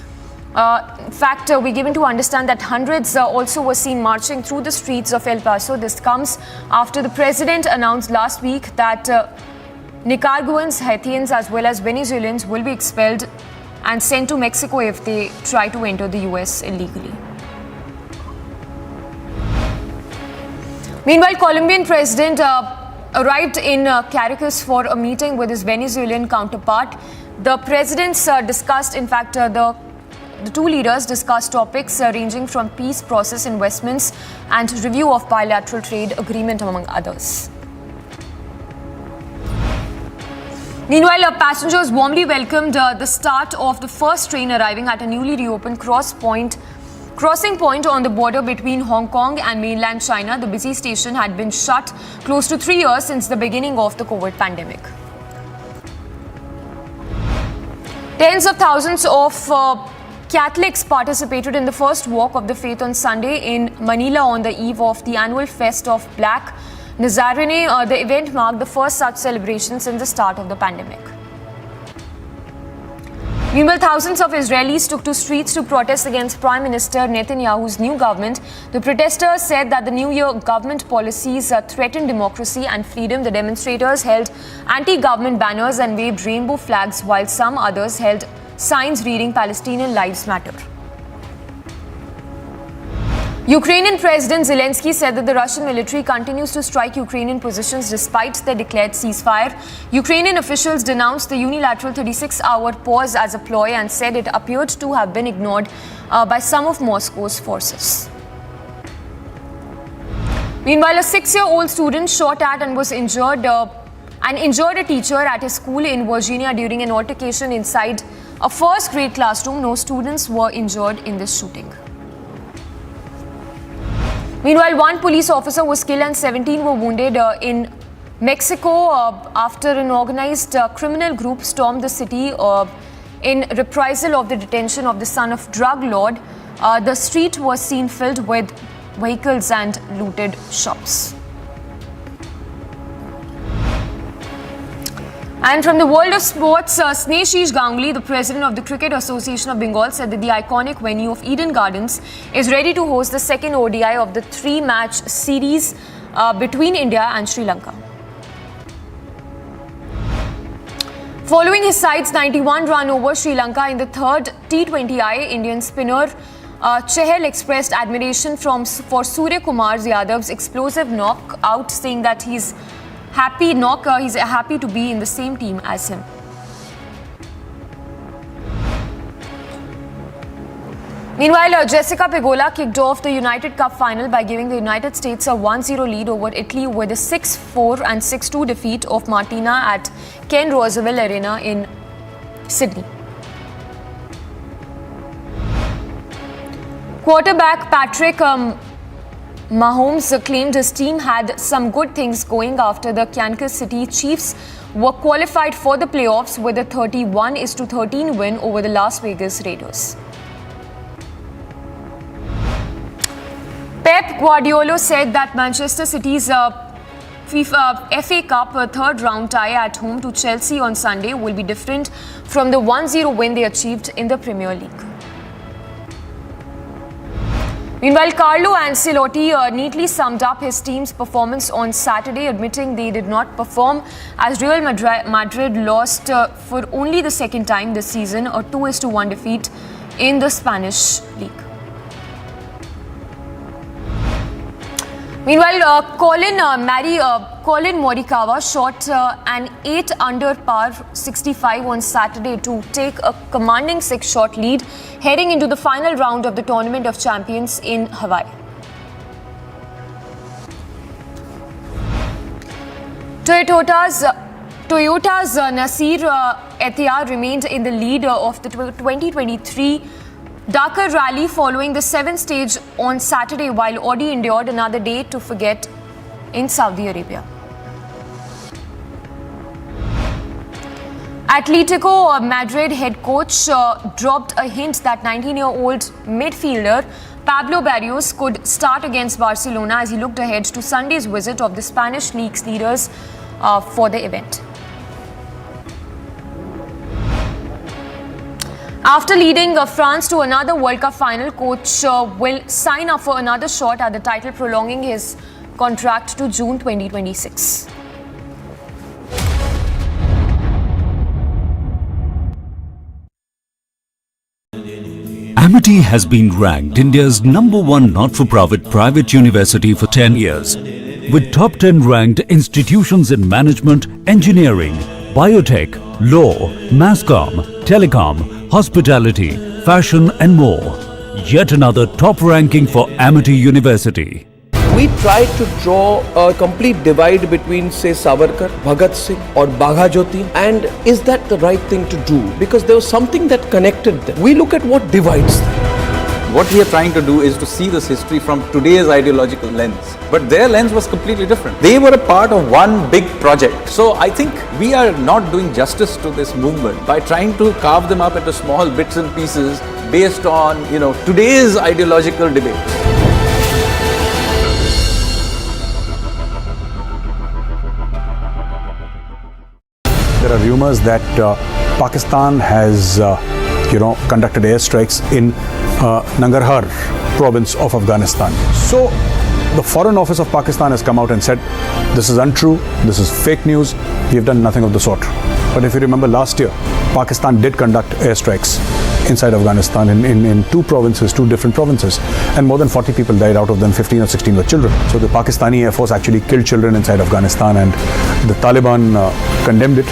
In fact, we're given to understand that hundreds also were seen marching through the streets of El Paso. This comes after the president announced last week that Nicaraguans, Haitians as well as Venezuelans will be expelled and sent to Mexico if they try to enter the US illegally. Meanwhile, Colombian president arrived in Caracas for a meeting with his Venezuelan counterpart. The presidents discussed, in fact, the 2 leaders discussed topics ranging from peace process investments and review of bilateral trade agreement, among others. Meanwhile, passengers warmly welcomed the start of the first train arriving at a newly reopened crossing point on the border between Hong Kong and mainland China. The busy station had been shut close to 3 years since the beginning of the COVID pandemic. Tens of thousands of Catholics participated in the first walk of the faith on Sunday in Manila on the eve of the annual Fest of Black Nazarene. The event marked the first such celebration since the start of the pandemic. Meanwhile, thousands of Israelis took to streets to protest against Prime Minister Netanyahu's new government. The protesters said that the new year government policies threaten democracy and freedom. The demonstrators held anti-government banners and waved rainbow flags, while some others held signs reading Palestinian Lives Matter. Ukrainian President Zelensky said that the Russian military continues to strike Ukrainian positions despite the declared ceasefire. Ukrainian officials denounced the unilateral 36-hour pause as a ploy and said it appeared to have been ignored by some of Moscow's forces. Meanwhile, a 6-year-old student shot at and was injured a teacher at his school in Virginia during an altercation inside a first-grade classroom. No students were injured in this shooting. Meanwhile, 1 police officer was killed and 17 were wounded in Mexico after an organized criminal group stormed the city in reprisal of the detention of the son of drug lord. The street was seen filled with vehicles and looted shops. And from the world of sports, Sneshish Ganguly, the president of the Cricket Association of Bengal, said that the iconic venue of Eden Gardens is ready to host the second ODI of the three-match series between India and Sri Lanka. Following his side's 91-run over Sri Lanka in the third T20I, Indian spinner Chahal expressed admiration for Surya Kumar Yadav's explosive knockout, saying that he's happy to be in the same team as him. Meanwhile, Jessica Pegula kicked off the United Cup final by giving the United States a 1-0 lead over Italy with a 6-4 and 6-2 defeat of Martina at Ken Roosevelt Arena in Sydney. Quarterback Patrick Mahomes claimed his team had some good things going after the Kansas City Chiefs were qualified for the playoffs with a 31-13 win over the Las Vegas Raiders. Pep Guardiola said that Manchester City's FA Cup third round tie at home to Chelsea on Sunday will be different from the 1-0 win they achieved in the Premier League. Meanwhile, Carlo Ancelotti neatly summed up his team's performance on Saturday, admitting they did not perform as Real Madrid lost for only the second time this season, a 2-1 defeat in the Spanish league. Meanwhile, Colin Morikawa shot an 8-under par 65 on Saturday to take a commanding 6-shot lead heading into the final round of the Tournament of Champions in Hawaii. Toyota's Nasir Etiyar remained in the lead of the 2023 Dakar Rally following the 7th stage on Saturday, while Audi endured another day to forget in Saudi Arabia. Atletico Madrid head coach dropped a hint that 19-year-old midfielder Pablo Barrios could start against Barcelona as he looked ahead to Sunday's visit of the Spanish league's leaders for the event. After leading France to another World Cup final, coach will sign up for another shot at the title, prolonging his contract to June 2026. Amity has been ranked India's #1 not-for-profit private university for 10 years, with top 10 ranked institutions in management, engineering, biotech, law, mass comm, telecom, hospitality, fashion and more. Yet another top ranking for Amity University. We tried to draw a complete divide between, say, Savarkar, Bhagat Singh or Bagha Jyoti, and is that the right thing to do? Because there was something that connected them. We look at what divides them. What we are trying to do is to see this history from today's ideological lens. But their lens was completely different. They were a part of one big project. So I think we are not doing justice to this movement by trying to carve them up into small bits and pieces based on, today's ideological debates. There are rumors that Pakistan has, conducted airstrikes in Nangarhar province of Afghanistan. So the Foreign Office of Pakistan has come out and said, this is untrue, this is fake news, we have done nothing of the sort. But if you remember last year, Pakistan did conduct airstrikes inside Afghanistan in two different provinces, and more than 40 people died, out of them 15 or 16 were children. So the Pakistani Air Force actually killed children inside Afghanistan, and the Taliban condemned it.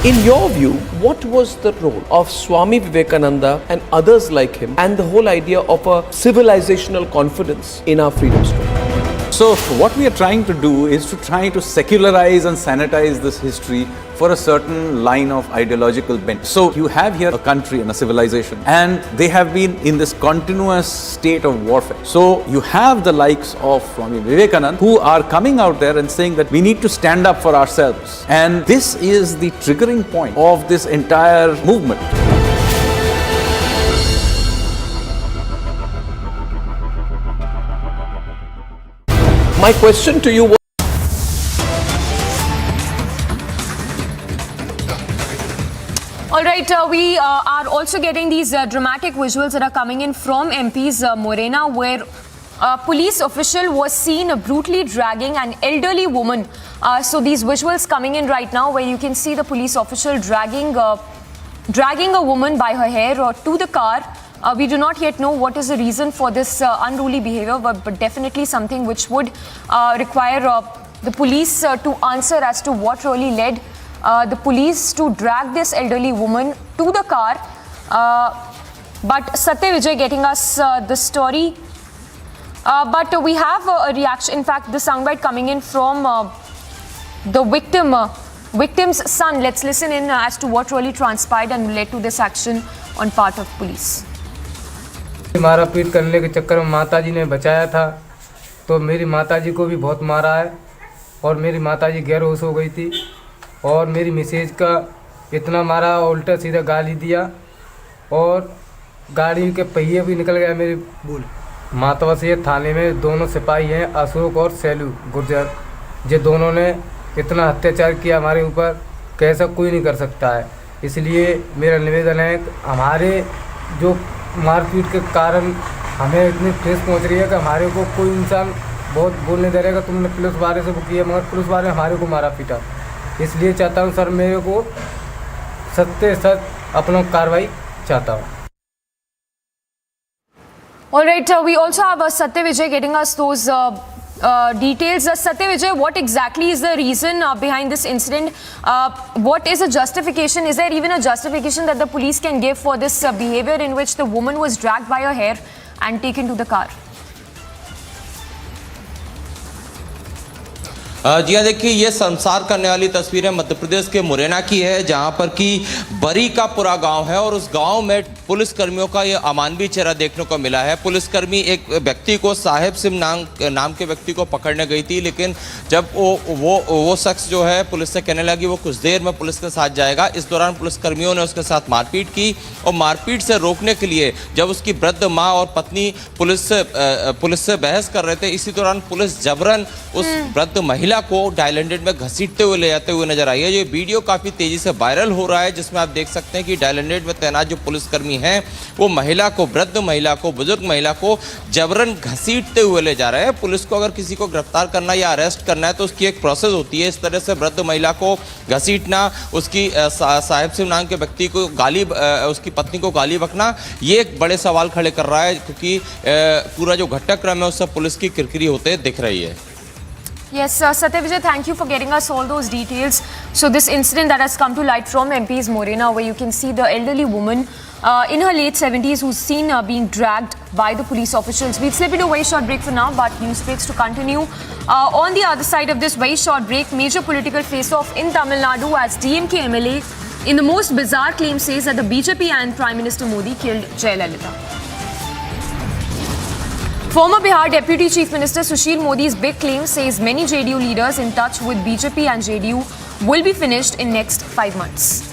In your view, what was the role of Swami Vivekananda and others like him, and the whole idea of a civilizational confidence in our freedom struggle? So what we are trying to do is to try to secularize and sanitize this history for a certain line of ideological bent. So you have here a country and a civilization, and they have been in this continuous state of warfare. So you have the likes of Swami Vivekananda who are coming out there and saying that we need to stand up for ourselves. And this is the triggering point of this entire movement. My question to you was, All right, we are also getting these dramatic visuals that are coming in from MP's Morena, where a police official was seen brutally dragging an elderly woman. So these visuals coming in right now, where you can see the police official dragging a woman by her hair to the car. We do not yet know what is the reason for this unruly behavior, but definitely something which would require the police to answer as to what really led the police to drag this elderly woman to the car. But Satya Vijay getting us the story. But we have a reaction, in fact, the soundbite coming in from the victim's son. Let's listen in as to what really transpired and led to this action on part of police. मारा पीट करने के चक्कर में माताजी ने बचाया था, तो मेरी माताजी को भी बहुत मारा है और मेरी माताजी गैर होश हो गई थी और मेरी मिसेज का इतना मारा, उल्टा सीधा गाली दिया और गाड़ी के पहिए भी निकल गया मेरी। मातवा से थाने में दोनों सिपाही हैं, अशोक और सैलू गुर्जर, ये दोनों ने इतना अत्याचार किया हमारे ऊपर, कैसा कोई नहीं कर सकता है। इसलिए मेरा निवेदन है, हमारे जो मारपीट के कारण हमें इतनी ठेस पहुंच रही है कि हमारे को कोई इंसान बहुत बोलने दे रहेगा तुमने पुलिस वाले से वो किया, मगर पुलिस वाले हमारे को मारा पीटा। इसलिए चाहता हूं सर, मेरे को सत्य सच अपना कार्रवाई चाहता हूं। All right, we also have Satya Vijay getting us those details. Satya Vijay, what exactly is the reason behind this incident? What is a justification? Is there even a justification that the police can give for this behavior in which the woman was dragged by her hair and taken to the car? जी हाँ, देखिए ये शर्मसार करने वाली तस्वीरें मध्य प्रदेश के मुरैना की है, जहाँ पर कि बरी का पूरा गांव है और उस गांव में पुलिसकर्मियों का ये अमानवीय चेहरा देखने को मिला है। पुलिसकर्मी एक व्यक्ति को साहेब सिंह नाम के व्यक्ति को पकड़ने गई थी, लेकिन जब वो शख्स जो है पुलिस से कहने लगी वो कुछ देर में पुलिस के साथ जाएगा, इस दौरान पुलिसकर्मियों ने उसके साथ मारपीट की और मारपीट से रोकने के लिए जब उसकी वृद्ध माँ और पत्नी पुलिस से बहस कर रहे थे, इसी दौरान पुलिस जबरन उस वृद्ध महिला को डायल 100 में घसीटते हुए ले जाते हुए नजर आई है। ये वीडियो काफी तेजी से वायरल हो रहा है, जिसमें आप देख सकते हैं कि डायल 100 में तैनात जो पुलिसकर्मी हैं वो महिला को, वृद्ध महिला को, बुजुर्ग महिला को जबरन घसीटते हुए ले जा रहे हैं। पुलिस को अगर किसी को गिरफ्तार करना या अरेस्ट करना है तो उसकी एक प्रोसेस होती है। इस तरह से वृद्ध महिला को घसीटना, उसकी साहेब सिंह नाम के व्यक्ति को उसकी पत्नी को गाली बकना, ये एक बड़े सवाल खड़े कर रहा है, क्योंकि पूरा जो घटनाक्रम है उससे पुलिस की किरकिरी होते दिख रही है। Yes, Satya Vijay, thank you for getting us all those details. So this incident that has come to light from MP's Morena, where you can see the elderly woman in her late 70s who's seen being dragged by the police officials. We'll slip into a very short break for now, but news breaks to continue. On the other side of this very short break, major political face-off in Tamil Nadu as DMK MLA in the most bizarre claim says that the BJP and Prime Minister Modi killed Jayalalitha. Former Bihar Deputy Chief Minister Sushil Modi's big claim says many JDU leaders in touch with BJP and JDU will be finished in next 5 months.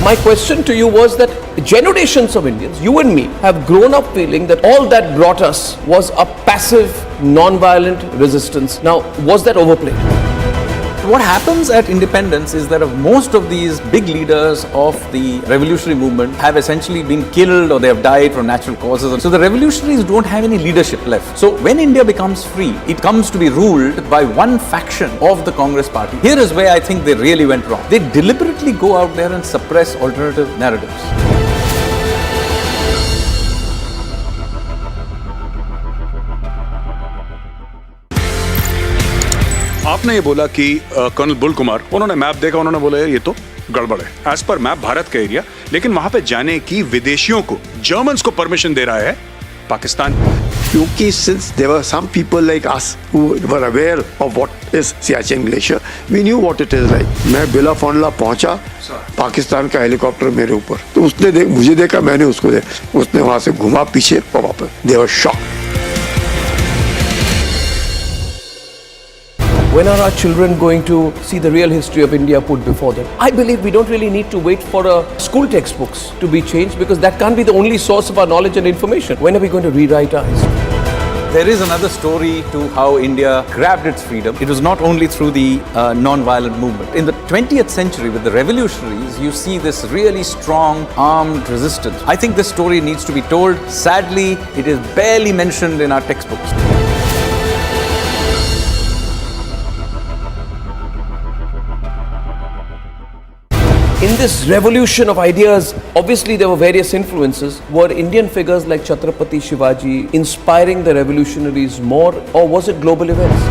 my question to you was that generations of Indians, you and me, have grown up feeling that all that brought us was a passive, non-violent resistance. Now, was that overplayed? What happens at independence is that most of these big leaders of the revolutionary movement have essentially been killed or they have died from natural causes. So the revolutionaries don't have any leadership left. So when India becomes free, it comes to be ruled by one faction of the Congress party. Here is where I think they really went wrong. They deliberately go out there and suppress alternative narratives. आपने ये बोला कि colonel Bull Kumar, उन्होंने map देखा, उन्होंने बोला ये तो गड़बड़ है। एज पर मैप भारत का एरिया, लेकिन वहां पे जाने की विदेशियों को, जर्मन्स को परमिशन दे रहा है पाकिस्तान। क्योंकि since there were some people like us who were aware of what is Siachen Glacier, we knew what it is like. मैं बिला फॉन्डला पहुंचा, पाकिस्तान का हेलीकॉप्टर मेरे ऊपर, तो उसने मुझे देखा, मैंने उसको देखा, उसने वहां से घुमा पीछे और वापस। They were shocked. When are our children going to see the real history of India put before them? I believe we don't really need to wait for school textbooks to be changed, because that can't be the only source of our knowledge and information. When are we going to rewrite our history? There is another story to how India grabbed its freedom. It was not only through the non-violent movement. In the 20th century, with the revolutionaries, you see this really strong armed resistance. I think this story needs to be told. Sadly, it is barely mentioned in our textbooks. In this revolution of ideas, obviously there were various influences. Were Indian figures like Chhatrapati Shivaji inspiring the revolutionaries more, or was it global events?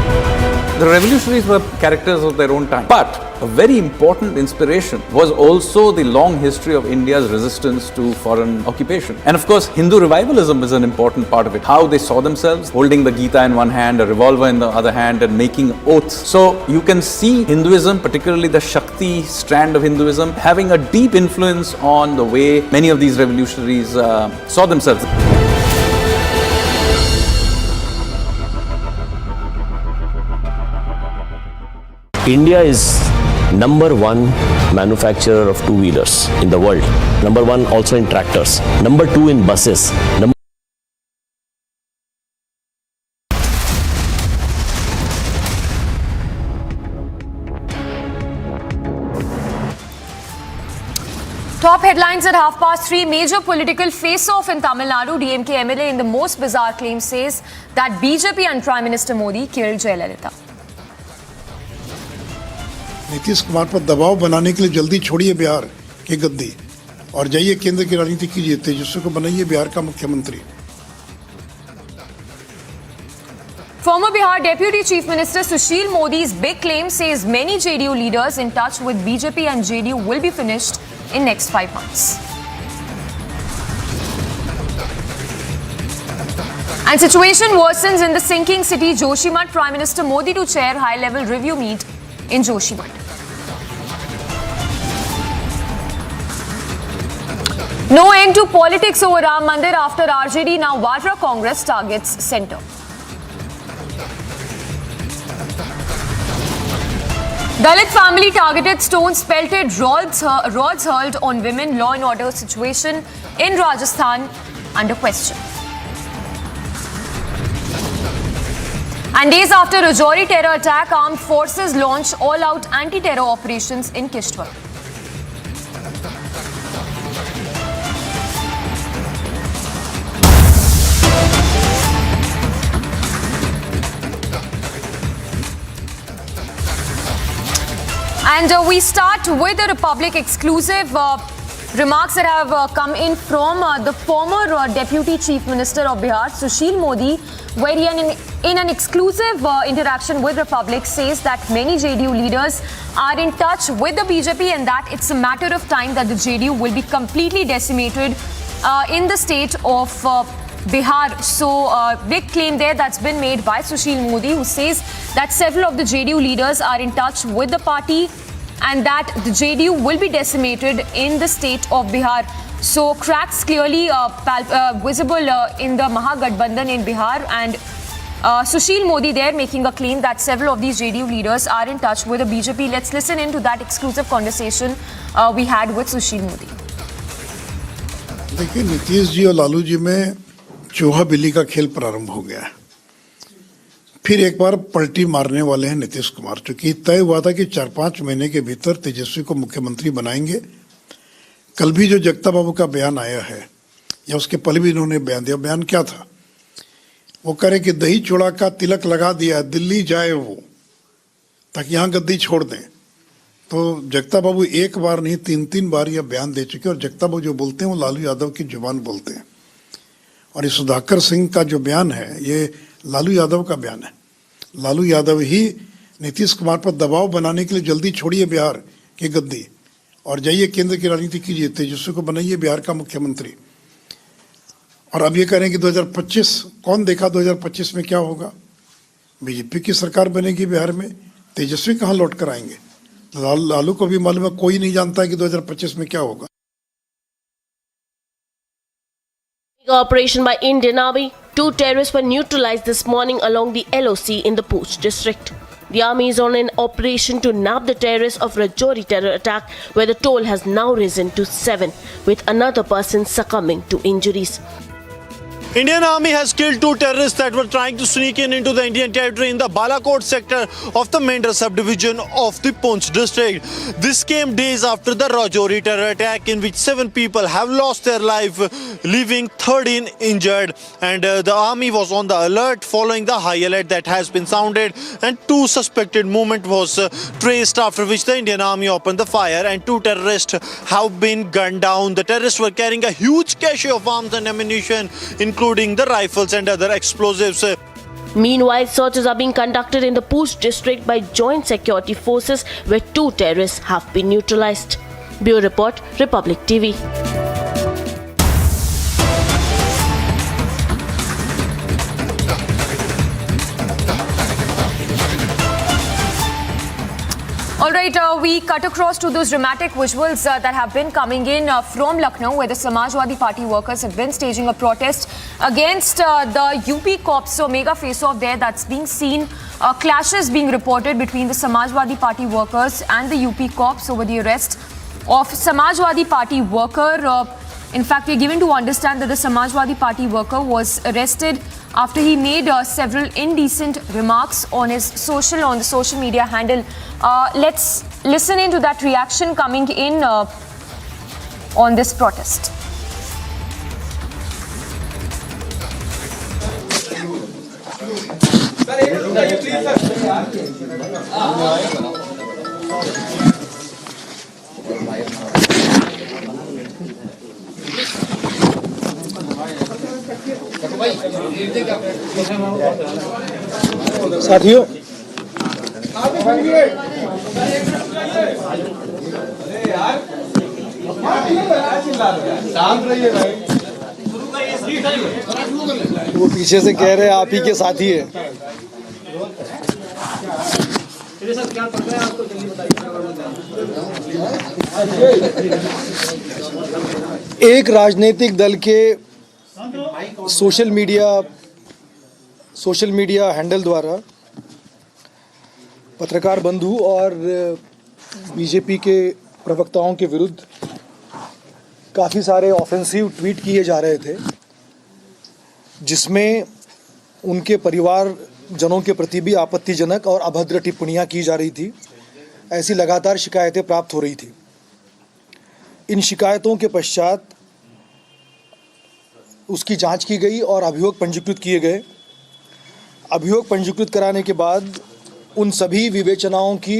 The revolutionaries were characters of their own time. But a very important inspiration was also the long history of India's resistance to foreign occupation. And of course, Hindu revivalism is an important part of it. How they saw themselves, holding the Gita in one hand, a revolver in the other hand, and making oaths. So you can see Hinduism, particularly the Shakti strand of Hinduism, having a deep influence on the way many of these revolutionaries saw themselves. India is number one manufacturer of two-wheelers in the world. Number one also in tractors. Number two in buses. Top headlines at 3:30. Major political face-off in Tamil Nadu. DMK MLA in the most bizarre claim says that BJP and Prime Minister Modi killed Jayalalitha. Nitish Kumar पर दबाव बनाने के लिए जल्दी छोड़िए बिहार की गद्दी और जाइए केंद्र की राजनीति कीजिए, तेजस्वी को बनाइए बिहार का मुख्यमंत्री। Former Bihar Deputy Chief Minister Sushil Modi's big claim says many JDU leaders in touch with BJP and JDU will be finished in next 5 months. And situation worsens in the sinking city Joshimath. Prime Minister Modi to chair high-level review meet in Joshimath. No end to politics over Ram Mandir after RJD. Now Vadra Congress targets centre. Dalit family targeted, stones pelted, rods hurled on women. Law and order situation in Rajasthan under question. And days after Rajouri terror attack, armed forces launch all-out anti-terror operations in Kishtwar. And we start with a Republic exclusive. Remarks that have come in from the former Deputy Chief Minister of Bihar, Sushil Modi, where he in an exclusive interaction with Republic says that many JDU leaders are in touch with the BJP and that it's a matter of time that the JDU will be completely decimated in the state of Bihar. So big claim there that's been made by Sushil Modi, who says that several of the JDU leaders are in touch with the party and that the JDU will be decimated in the state of Bihar. So cracks clearly visible in the Mahagathbandhan in Bihar, and Sushil Modi there making a claim that several of these JDU leaders are in touch with the BJP. Let's listen into that exclusive conversation we had with Sushil Modi. देखिए, नीतीश जी और लालू जी में चूहा बिल्ली का खेल प्रारंभ हो गया है। फिर एक बार पलटी मारने वाले हैं नीतीश कुमार, क्योंकि तय हुआ था कि 4-5 महीने के भीतर तेजस्वी को मुख्यमंत्री बनाएंगे। कल भी जो जगता बाबू का बयान आया है, या उसके पहले भी इन्होंने बयान दिया। बयान क्या था? वो कह रहे कि दही चूड़ा का तिलक लगा दिया, दिल्ली जाए वो, ताकि यहाँ गद्दी छोड़ दें। तो जगता बाबू एक बार नहीं 3-3 बार यह बयान दे चुके, और जगता बाबू जो बोलते हैं वो लालू यादव की जुबान बोलते हैं। और ये सुधाकर सिंह का जो बयान है, ये लालू यादव का बयान है। लालू यादव ही नीतीश कुमार पर दबाव बनाने के लिए जल्दी छोड़िए बिहार की गद्दी और जाइए केंद्र की राजनीति कीजिए, तेजस्वी को बनाइए बिहार का मुख्यमंत्री। और अब ये कह रहे हैं कि 2025, कौन देखा 2025 में क्या होगा? बीजेपी की सरकार बनेगी बिहार में, तेजस्वी कहाँ लौट कर आएंगे? लालू को भी मालूम है, कोई नहीं जानता है कि 2025 में क्या होगा। Operation by Indian Army, 2 terrorists were neutralized this morning along the LOC in the Poonch district. The army is on an operation to nab the terrorists of Rajouri terror attack, where the toll has now risen to 7, with another person succumbing to injuries. Indian Army has killed 2 terrorists that were trying to sneak into the Indian territory in the Balakot sector of the Mendra subdivision of the Poonch district. This came days after the Rajouri terror attack, in which 7 people have lost their life, leaving 13 injured. And the army was on the alert following the high alert that has been sounded, and 2 suspected movement was traced, after which the Indian Army opened the fire and 2 terrorists have been gunned down. The terrorists were carrying a huge cache of arms and ammunition, including the rifles and other explosives. Meanwhile, searches are being conducted in the Poonch district by joint security forces, where 2 terrorists have been neutralized. Bureau Report, Republic TV. All right, we cut across to those dramatic visuals that have been coming in from Lucknow, where the Samajwadi Party workers have been staging a protest against the UP cops. So, mega face-off there that's being seen. Clashes being reported between the Samajwadi Party workers and the UP cops over the arrest of Samajwadi Party worker. In fact, we are given to understand that the Samajwadi Party worker was arrested after he made several indecent remarks on the social media handle. Let's listen into that reaction coming in on this protest. साथियों, वो पीछे से कह रहे हैं आप ही के साथी है। एक राजनीतिक दल के सोशल मीडिया हैंडल द्वारा पत्रकार बंधु और बीजेपी के प्रवक्ताओं के विरुद्ध काफ़ी सारे ऑफेंसिव ट्वीट किए जा रहे थे, जिसमें उनके परिवारजनों के प्रति भी आपत्तिजनक और अभद्र टिप्पणियां की जा रही थी। ऐसी लगातार शिकायतें प्राप्त हो रही थी। इन शिकायतों के पश्चात उसकी जांच की गई और अभियोग पंजीकृत किए गए। अभियोग पंजीकृत कराने के बाद उन सभी विवेचनाओं की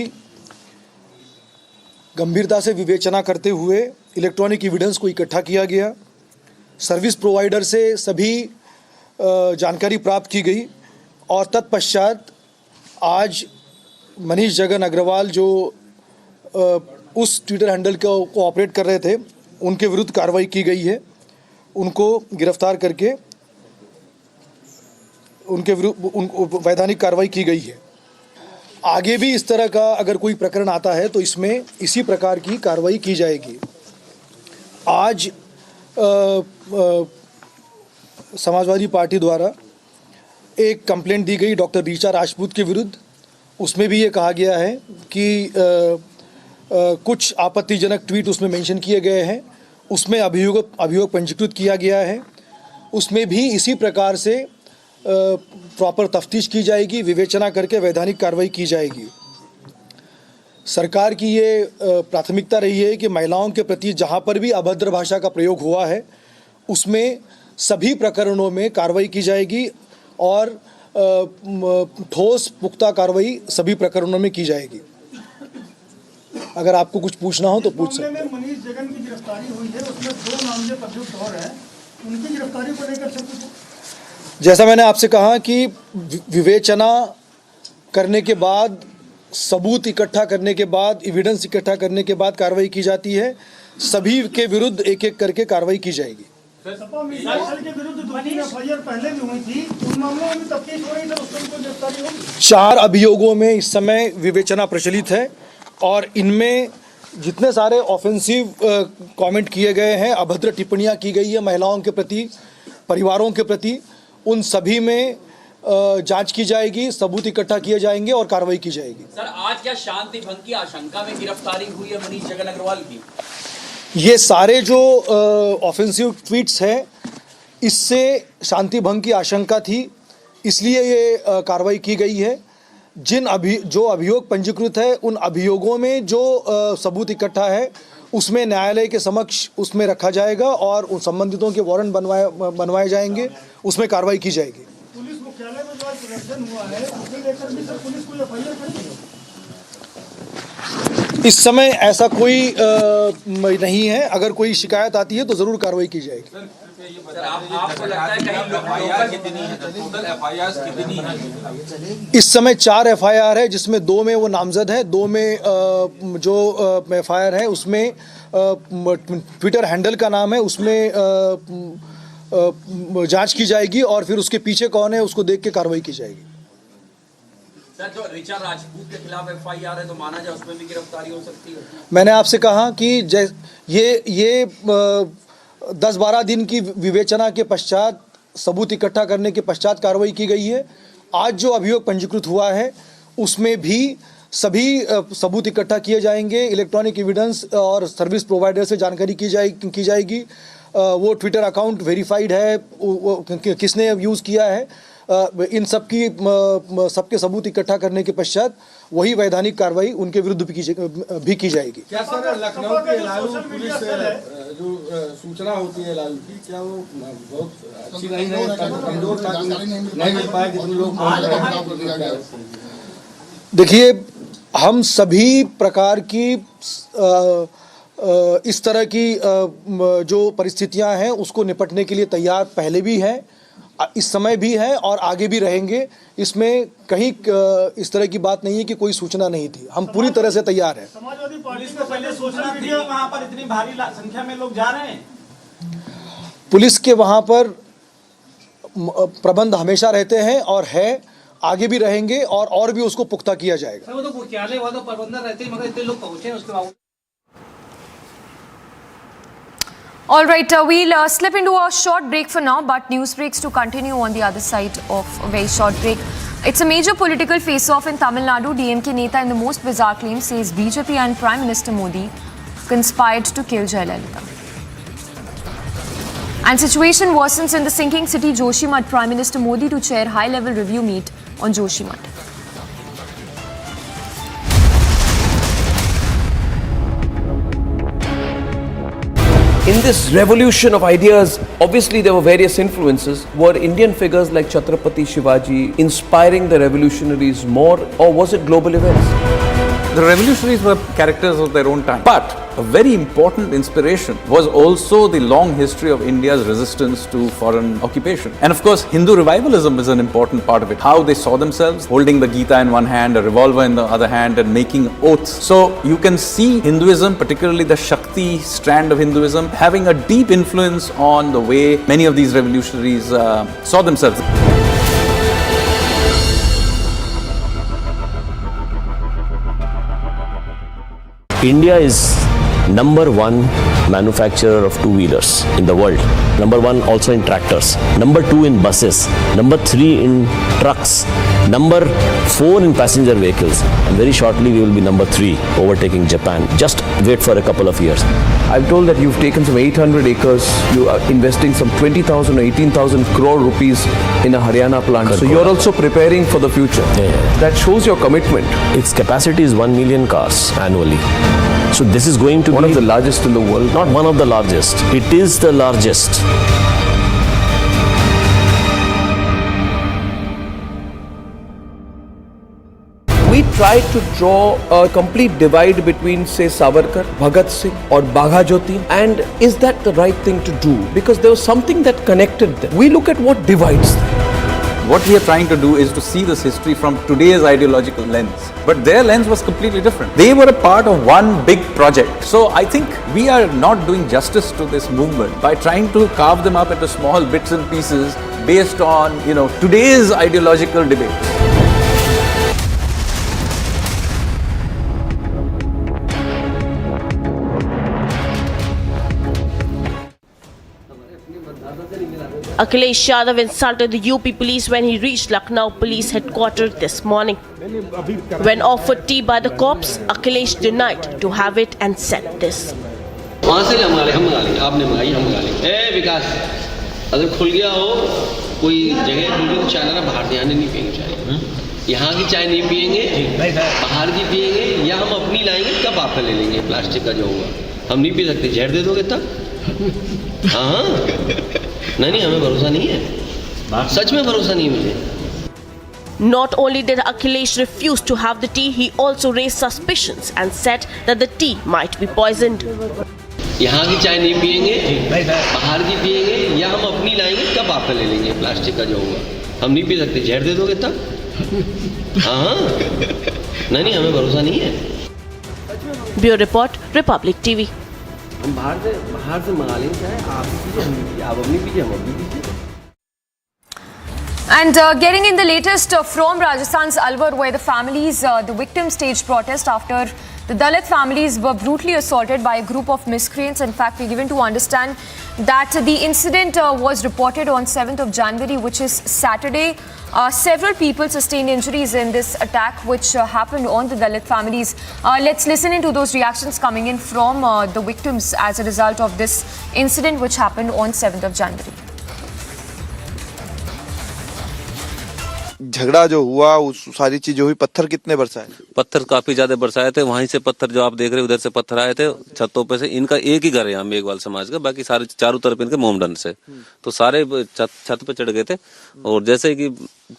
गंभीरता से विवेचना करते हुए इलेक्ट्रॉनिक एविडेंस को इकट्ठा किया गया। सर्विस प्रोवाइडर से सभी जानकारी प्राप्त की गई और तत्पश्चात आज मनीष जगन अग्रवाल जो उस ट्विटर हैंडल को ऑपरेट कर रहे थे, उनके विरुद्ध कार्रवाई की गई है। उनको गिरफ्तार करके उनके विरुद्ध वैधानिक कार्रवाई की गई है। आगे भी इस तरह का अगर कोई प्रकरण आता है तो इसमें इसी प्रकार की कार्रवाई की जाएगी। आज समाजवादी पार्टी द्वारा एक कंप्लेंट दी गई डॉक्टर ऋचा राजपूत के विरुद्ध। उसमें भी ये कहा गया है कि कुछ आपत्तिजनक ट्वीट उसमें मेंशन किए गए हैं। उसमें अभियोग पंजीकृत किया गया है। उसमें भी इसी प्रकार से प्रॉपर तफ्तीश की जाएगी, विवेचना करके वैधानिक कार्रवाई की जाएगी। सरकार की ये प्राथमिकता रही है कि महिलाओं के प्रति जहाँ पर भी अभद्र भाषा का प्रयोग हुआ है उसमें सभी प्रकरणों में कार्रवाई की जाएगी और ठोस पुख्ता कार्रवाई सभी प्रकरणों में की जाएगी। अगर आपको कुछ पूछना हो तो पूछ सकते हैं। मनीष जगन की गिरफ्तारी हुई है, उसमें 2 नामजद अभियुक्त और हैं, उनकी गिरफ्तारी को लेकर सब जैसा मैंने आपसे कहा कि विवेचना करने के बाद सबूत इकट्ठा करने के बाद, एविडेंस इकट्ठा करने के बाद कार्रवाई की जाती है। सभी के विरुद्ध एक एक करके कार्रवाई की जाएगी। के विरुद्ध 2-3 एफआईआर पहले भी हुई थी, उन मामलों में भी तफ्तीश हो रही है, उस पर उनको गिरफ्तारी होगी। 4 अभियोगों में इस समय विवेचना प्रचलित है और इनमें जितने सारे ऑफेंसिव कमेंट किए गए हैं, अभद्र टिप्पणियां की गई है महिलाओं के प्रति, परिवारों के प्रति, उन सभी में जांच की जाएगी, सबूत इकट्ठा किए जाएंगे और कार्रवाई की जाएगी। सर, आज क्या शांति भंग की आशंका में गिरफ्तारी हुई है मनीष जगन अग्रवाल की? ये सारे जो ऑफेंसिव ट्वीट्स हैं, इससे शांति भंग की आशंका थी, इसलिए ये कार्रवाई की गई है। जो अभियोग पंजीकृत है, उन अभियोगों में जो सबूत इकट्ठा है, उसमें न्यायालय के समक्ष उसमें रखा जाएगा और उन संबंधितों के वारंट बनवाए जाएंगे, उसमें कार्रवाई की जाएगी। पुलिस मुख्यालय में जो आज प्रदर्शन हुआ है, उसे लेकर भी सर पुलिस कोई एफआईआर करेगी? इस समय ऐसा कोई नहीं है। अगर कोई शिकायत आती है तो जरूर कार्रवाई की जाएगी। आपको लगता है कहीं कितनी है, टोटल एफआईआर कितनी है? इस समय 4 एफआईआर है, जिसमें 2 में वो नामजद है, 2 में जो एफआईआर है उसमें ट्विटर हैंडल का नाम है, उसमें जांच की जाएगी और फिर उसके पीछे कौन है उसको देख के कार्रवाई की जाएगी। सर, जो ऋचा राजपूत के खिलाफ एफआईआर है तो माना जाए उसमें भी गिरफ्तारी हो सकती है? मैंने आपसे कहा कि ये 10-12 दिन की विवेचना के पश्चात, सबूत इकट्ठा करने के पश्चात कार्रवाई की गई है। आज जो अभियोग पंजीकृत हुआ है उसमें भी सभी सबूत इकट्ठा किए जाएंगे, इलेक्ट्रॉनिक एविडेंस और सर्विस प्रोवाइडर से जानकारी की जाएगी। वो ट्विटर अकाउंट वेरीफाइड है, किसने यूज़ किया है, इन सबके सबूत इकट्ठा करने के पश्चात वही वैधानिक कार्रवाई उनके विरुद्ध भी की जाएगी। क्या सर, लखनऊ के लालू पुलिस जो सूचना होती है लालू की, क्या वो बहुत अच्छी नहीं मिल पाए जितने लोग? देखिए, हम सभी प्रकार की इस तरह की जो परिस्थितियां हैं उसको निपटने के लिए तैयार पहले भी हैं, इस समय भी है और आगे भी रहेंगे। इसमें कहीं इस तरह की बात नहीं है कि कोई सूचना नहीं थी, हम पूरी तरह से तैयार हैं। समाजवादी पार्टी को पहले सूचना थी वहां पर इतनी भारी संख्या में लोग जा रहे हैं? पुलिस के वहां पर प्रबंध हमेशा रहते हैं और है, आगे भी रहेंगे और भी उसको पुख्ता किया जाएगा। वो तो मुख्यालय वहां तो प्रबंधन रहते हैं, मगर इतने लोग पहुंचे उसके बाद। All right, we'll slip into a short break for now, but news breaks to continue on the other side of a very short break. It's a major political face-off in Tamil Nadu. DMK Neta in the most bizarre claim says BJP and Prime Minister Modi conspired to kill Jayalalitha. And situation worsens in the sinking city Joshimath. Prime Minister Modi to chair high-level review meet on Joshimath. In this revolution of ideas, obviously there were various influences. Were Indian figures like Chhatrapati Shivaji inspiring the revolutionaries more, or was it global events? The revolutionaries were characters of their own time. But a very important inspiration was also the long history of India's resistance to foreign occupation. And of course, Hindu revivalism is an important part of it. How they saw themselves holding the Gita in one hand, a revolver in the other hand, and making oaths. So you can see Hinduism, particularly the Shakti strand of Hinduism, having a deep influence on the way many of these revolutionaries saw themselves. India is #1 manufacturer of two-wheelers in the world. #1 also in tractors. #2 in buses. #3 in trucks. #4 in passenger vehicles. And very shortly we will be #3, overtaking Japan. Just wait for a couple of years. I'm told that you've taken some 800 acres. You are investing some 20,000 or 18,000 crore rupees in a Haryana plant. So you're also preparing for the future. Yeah. That shows your commitment. Its capacity is 1 million cars annually. So this is going to be one of the largest in the world. Not one of the largest. It is the largest. We tried to draw a complete divide between, say, Savarkar, Bhagat Singh or Bagha Jyoti. And is that the right thing to do? Because there was something that connected them. We look at what divides them. What we are trying to do is to see this history from today's ideological lens. But their lens was completely different. They were a part of one big project. So I think we are not doing justice to this movement by trying to carve them up into small bits and pieces based on, today's ideological debates. Akhilesh Yadav insulted the UP police when he reached Lucknow police headquarters this morning. When offered tea by the cops, Akhilesh denied to have it and said this. वहाँ से हम मंगा लेंगे, आपने मंगाई हम मंगा लेंगे। विकास, अगर खुल गया हो, कोई जगह खुल गई तो चाय ना बाहर से आने नहीं पियेंगे चाय। यहाँ की चाय नहीं पियेंगे, बाहर की पियेंगे, या हम अपनी लाएंगे कब आप ले लेंगे प्लास्टिक का जो होगा। हम नहीं पी सकते, जहर दे दोगे तब? हाँ, नहीं हमें भरोसा नहीं है, सच में भरोसा नहीं है मुझे। Not only did Akhilesh refuse to have the tea, he also raised suspicions and said that the tea might be poisoned. यहाँ की चाय नहीं पियेंगे, बाहर की पियेंगे, या हम अपनी लाएंगे कब आप ले लेंगे प्लास्टिक का जो होगा। हम नहीं पी सकते, जहर दे दोगे तब? हाँ, नहीं हमें भरोसा नहीं है। Bureau Report, Republic TV. हम बाहर से मंगा लेंगे चाहे आप पीजिए, हम पीजिए, आप अपनी पीजिए, हम अपनी पीजिए। And getting in the latest from Rajasthan's Alwar, where the families, the victims staged protest after the Dalit families were brutally assaulted by a group of miscreants. In fact, we're given to understand that the incident was reported on 7th of January, which is Saturday. Several people sustained injuries in this attack, which happened on the Dalit families. Let's listen into those reactions coming in from the victims as a result of this incident, which happened on 7th of January. झगड़ा जो हुआ, उस सारी चीज जो हुई, पत्थर कितने बरसाए? पत्थर काफी ज्यादा बरसाए थे। वहीं से पत्थर जो आप देख रहे हैं, उधर से पत्थर आए थे छतों पे से। इनका एक ही घर है यहाँ मेघवाल समाज का, बाकी सारे चारों तरफ इनके मोमडन से, तो सारे छत पे चढ़ गए थे। और जैसे कि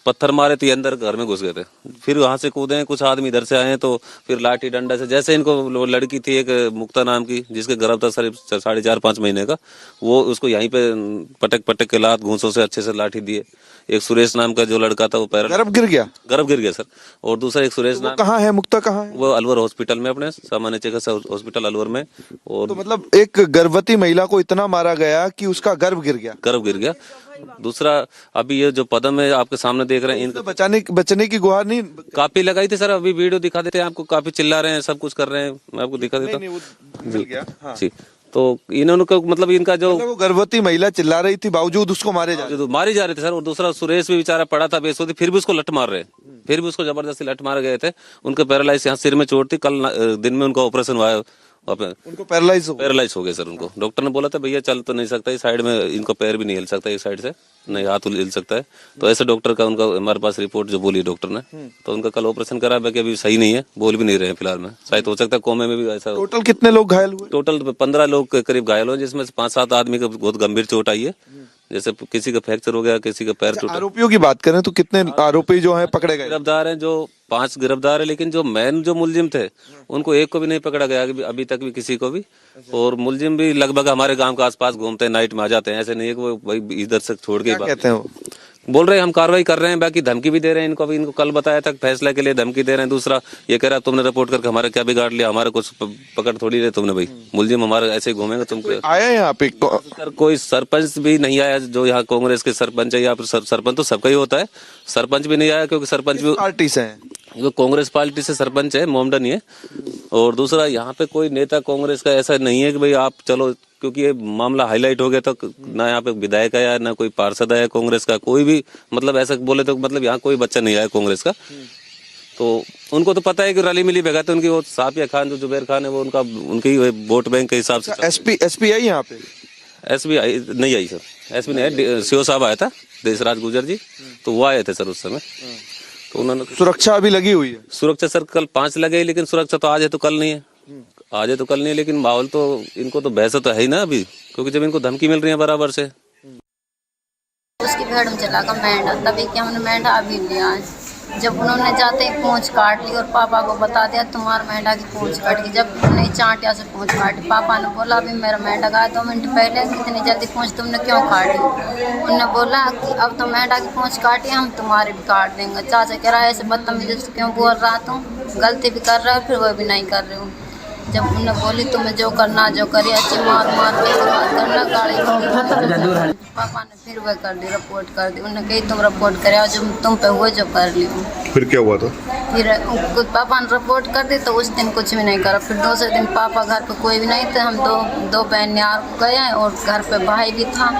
पत्थर मारे तो ये अंदर घर में घुस गए थे। फिर वहां से कूदे, कुछ आदमी इधर से आए, तो फिर लाठी डंडा से, जैसे इनको लड़की थी एक मुक्ता नाम की, जिसके गर्भ था 4.5-5 महीने का, वो उसको यहीं पे पटक के लात घूंसों से अच्छे से लाठी दिए। एक सुरेश नाम का जो लड़का था वो गर्भ गिर गया सर। और दूसरा एक सुरेश नाम, कहाँ है मुक्ता, कहाँ है? वो अलवर हॉस्पिटल में, अपने सामान्य चिकित्सा हॉस्पिटल अलवर में। और तो मतलब एक गर्भवती महिला को इतना मारा गया कि उसका गर्भ गिर गया। दूसरा अभी ये जो पदम है आपके सामने देख रहे हैं, इनको बचने की गुहार नहीं काफी लगाई थी सर। अभी वीडियो दिखा देते हैं आपको, काफी चिल्ला रहे हैं, सब कुछ कर रहे हैं, मैं आपको दिखा देता हूँ जी। तो इन्होंने मतलब इनका जो वो गर्भवती महिला चिल्ला रही थी, बावजूद उसको मारी जा रहे थे सर। और दूसरा सुरेश भी बेचारा पड़ा था बेसुध, फिर भी उसको लठ मार रहे, फिर भी उसको जबरदस्ती लठ मार गए थे। उनके पैरालाइज यहाँ सिर में चोट थी, कल दिन में उनका ऑपरेशन हुआ, उनको पैरालाइज हो गए सर। उनको डॉक्टर ने बोला था भैया चल तो नहीं सकता, इस साइड में इनको पैर भी नहीं हिल सकता, इस साइड से नहीं हाथ हिल सकता है। तो ऐसे डॉक्टर का उनका हमारे पास रिपोर्ट जो बोली डॉक्टर ने, तो उनका कल ऑपरेशन करा, बाकी अभी सही नहीं है, बोल भी नहीं रहे हैं फिलहाल में। शायद हो सकता है कोमे में भी ऐसा। टोटल कितने लोग घायल हुए? टोटल 15 लोग के करीब घायल हुए, जिसमें 5-7 आदमी को बहुत गंभीर चोट आई है। जैसे किसी का फ्रैक्चर हो गया, किसी का पैर टूटा। आरोपियों की बात करें तो कितने आरोपी जो हैं पकड़े गए? गिरफ्तार हैं, जो 5 गिरफ्तार है, लेकिन जो मेन जो मुलजिम थे उनको एक को भी नहीं पकड़ा गया अभी तक भी, किसी को भी। और मुलजिम भी लगभग हमारे गांव के आसपास घूमते हैं, नाइट में आ जाते हैं, ऐसे नहीं है कि वो भाई इधर से छोड़ के कहते हैं। बोल रहे हैं हम कार्रवाई कर रहे हैं, बाकी धमकी भी दे रहे हैं इनको। अभी इनको कल बताया था फैसला के लिए धमकी दे रहे हैं। दूसरा ये कह रहा तुमने रिपोर्ट करके हमारे क्या बिगाड़ लिया, हमारे कुछ पकड़ थोड़ी रहे तुमने, भाई मुलजिम हमारे ऐसे ही घूमेंगे। तुम आया यहाँ पे सर कोई सरपंच भी नहीं आया, जो यहाँ कांग्रेस के सरपंच है, या सरपंच तो सबका ही होता है, सरपंच भी नहीं आया, क्योंकि सरपंच भी पार्टी से है, वो कांग्रेस पार्टी से सरपंच है, मोमडन ही है। और दूसरा यहाँ पे कोई नेता कांग्रेस का ऐसा नहीं है कि भाई आप चलो, क्योंकि ये मामला हाईलाइट हो गया तो ना यहाँ पे विधायक आया, ना कोई पार्षद आया कांग्रेस का, कोई भी मतलब ऐसा बोले तो मतलब यहाँ कोई बच्चा नहीं आया कांग्रेस का। तो उनको तो पता है कि रली मिली भगत उनकी, वो साफिया खान जो जुबैर खान है, वो उनकी वोट बैंक के हिसाब से। एसपी आई यहाँ पे? एसपी नहीं आई सर, एसपी नहीं आया, सीओ साहब आया था देशराज गुजर जी, तो वो आए थे सर उस समय। तो उन्होंने सुरक्षा अभी लगी हुई है? सुरक्षा सर कल 5 लगे, लेकिन सुरक्षा तो आज है तो कल नहीं है, आज है तो कल नहीं है। लेकिन माहौल तो इनको तो बहस तो है ही ना अभी, क्योंकि जब इनको धमकी मिल रही है बराबर से। उसकी भेड़ में चला का मेंढा, तभी क्या हमने मेंढा अभी लिया, जब उन्होंने जाते ही पूंछ काट ली और पापा को बता दिया तुम्हारा मेंढा की पूंछ काट गई। जब उन्होंने चांटिया से पूंछ काटी, पापा ने बोला अभी मेरा मेंढा गया 2 मिनट पहले, इतनी जल्दी पूंछ तुमने क्यों काटी? उन्होंने बोला कि अब तो मेंढा की पूंछ काटी, हम तुम्हारी भी काट देंगे। चाचा कह रहा है ऐसे बदतमीजी से क्यों बोल रहा, तुम गलती भी कर रहे हो फिर वो भी नहीं कर रहे हो। जब उन्होंने बोली तुम्हें जो करना जो करिए, अच्छी मार के करना गाड़ी। पापा ने फिर वह कर दी, रिपोर्ट कर दी। उन्होंने कही तुम रिपोर्ट करे जो तुम पे हुए जो कर लियो। फिर क्या हुआ था? फिर पापा ने रिपोर्ट कर दी तो उस दिन कुछ भी नहीं करा। फिर दूसरे दिन पापा घर पे कोई भी नहीं थे, हम दो बहन यार गए और घर पे भाई भी था,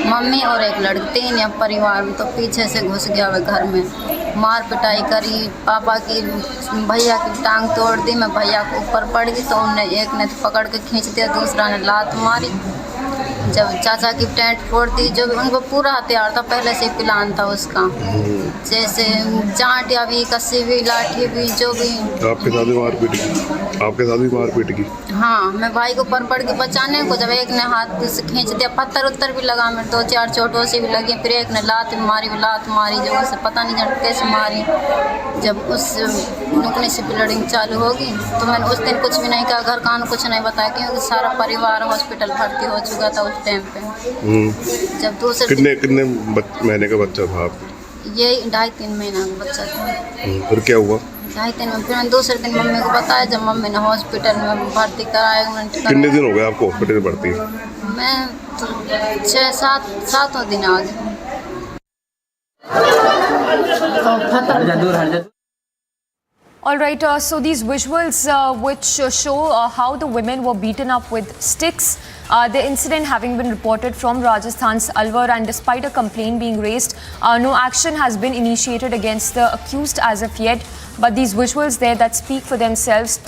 मम्मी और एक लड़की, 3 या परिवार में। तो पीछे से घुस गया वह घर में, मार पिटाई करी। पापा की भैया की टांग तोड़ दी, मैं भैया को ऊपर पड़ गई तो उनने एक ने पकड़ के खींच दिया, दूसरा ने लात मारी। जब चाचा की टेंट फोड़ दी, जो भी उनको पूरा हथियार था, पहले से प्लान था उसका, जैसे चांटिया भी, कस्सी भी, लाठी भी, जो भी। आपके साथ भी मारपीट की? आपके साथ भी मारपीट की? हाँ, मैं भाई को पड़ के बचाने को, जब एक ने हाथ से खींच दिया, पत्थर उत्तर भी लगा, मेरे 2-4 चोटों से भी लगी। फिर एक ने लात मारी जो उसे पता नहीं जब कैसे मारी। जब उस नुकने से ब्लीडिंग चालू होगी तो मैंने उस दिन कुछ भी नहीं कहा, घर का कुछ नहीं बताया, क्योंकि सारा परिवार हॉस्पिटल भर्ती हो चुका था उस टाइम पे। जब दूसरे कितने महीने का बच्चा था आप? ये 2.5-3 महीना का बच्चा था। फिर क्या हुआ? 2.5-3 में फिर मैंने दूसरे दिन मम्मी को बताया, जब मम्मी ने हॉस्पिटल में भर्ती कराया। कितने दिन हो गए आपको हॉस्पिटल में भर्ती? मैं तो 6-7 दिन आ गई। All right, so these visuals which show how the women were beaten up with sticks, the incident having been reported from Rajasthan's Alwar, and despite a complaint being raised, no action has been initiated against the accused as of yet. But these visuals there that speak for themselves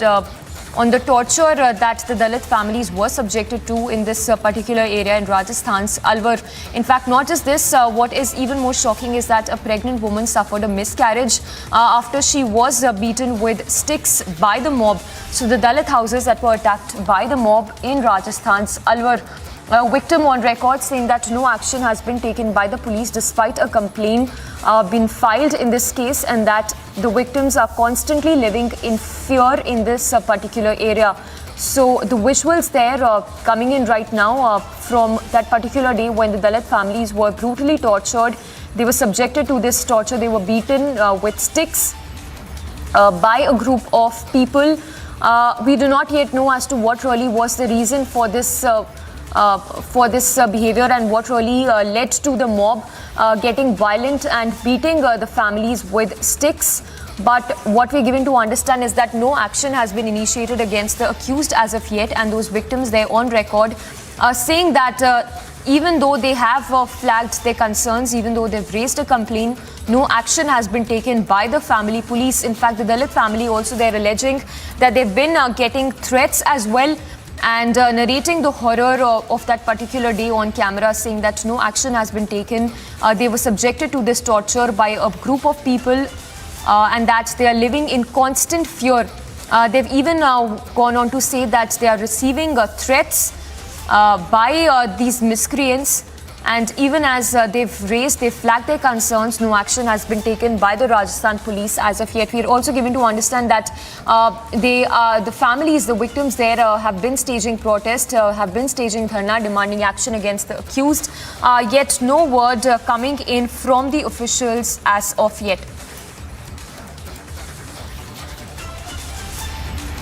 on the torture that the Dalit families were subjected to in this particular area in Rajasthan's Alwar. In fact, not just this, what is even more shocking is that a pregnant woman suffered a miscarriage after she was beaten with sticks by the mob. So the Dalit houses that were attacked by the mob in Rajasthan's Alwar. A victim on record saying that no action has been taken by the police despite a complaint been filed in this case, and that the victims are constantly living in fear in this particular area. So the visuals there coming in right now from that particular day when the Dalit families were brutally tortured. They were subjected to this torture. They were beaten with sticks by a group of people. We do not yet know as to what really was the reason for this behavior and what really led to the mob getting violent and beating the families with sticks. But what we're given to understand is that no action has been initiated against the accused as of yet, and those victims there on record saying that even though they have flagged their concerns, even though they've raised a complaint, no action has been taken by the family police. In fact, the Dalit family also, they're alleging that they've been getting threats as well, and narrating the horror of that particular day on camera, saying that no action has been taken. They were subjected to this torture by a group of people, and that they are living in constant fear. They've even gone on to say that they are receiving threats by these miscreants. And even as they've flagged their concerns, no action has been taken by the Rajasthan police as of yet. We are also given to understand that the families, the victims there have been staging protest, have been staging dharna, demanding action against the accused. Yet no word coming in from the officials as of yet.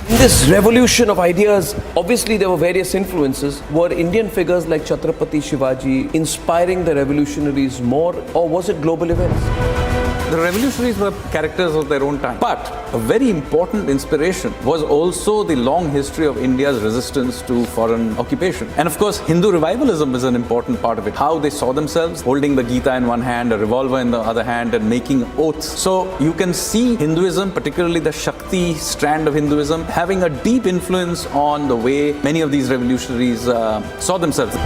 In this revolution of ideas, obviously there were various influences. Were Indian figures like Chhatrapati Shivaji inspiring the revolutionaries more, or was it global events? The revolutionaries were characters of their own time. But a very important inspiration was also the long history of India's resistance to foreign occupation. And of course, Hindu revivalism is an important part of it. How they saw themselves holding the Gita in one hand, a revolver in the other hand, and making oaths. So you can see Hinduism, particularly the Shakti strand of Hinduism, having a deep influence on the way many of these revolutionaries saw themselves.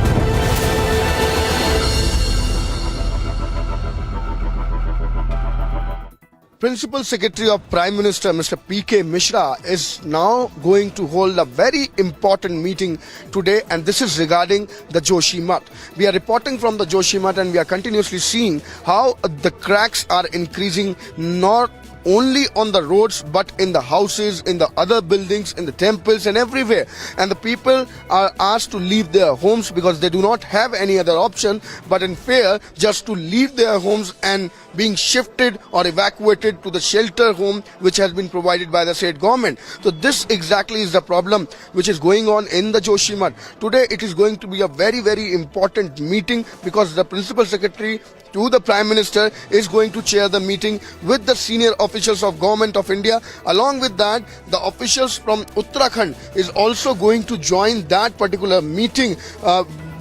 Principal Secretary of Prime Minister Mr. P.K. Mishra is now going to hold a very important meeting today, and this is regarding the Joshi Math. We are reporting from the Joshi Math, and we are continuously seeing how the cracks are increasing not only on the roads but in the houses, in the other buildings, in the temples and everywhere. And the people are asked to leave their homes because they do not have any other option but in fear just to leave their homes and being shifted or evacuated to the shelter home which has been provided by the state government. So this exactly is the problem which is going on in the Joshimath. Today it is going to be a very, very important meeting because the Principal Secretary to the Prime Minister is going to chair the meeting with the senior officials of Government of India. Along with that, the officials from Uttarakhand is also going to join that particular meeting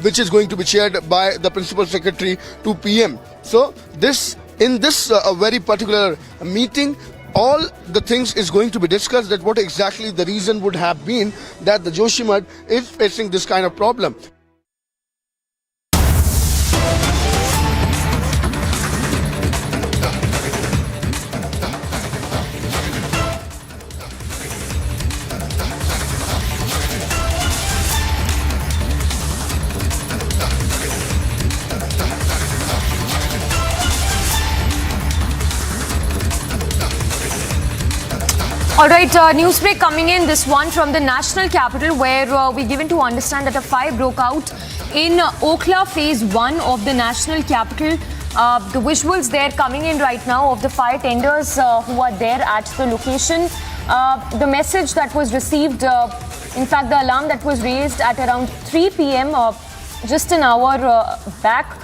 which is going to be chaired by the Principal Secretary to PM. So in this very particular meeting, all the things is going to be discussed, that what exactly the reason would have been that the Joshimath is facing this kind of problem. All right, news break coming in, this one from the national capital where we're given to understand that a fire broke out in Okhla phase 1 of the national capital. The visuals there coming in right now of the fire tenders who are there at the location. The message that was received, in fact the alarm that was raised at around 3 p.m. Just an hour back.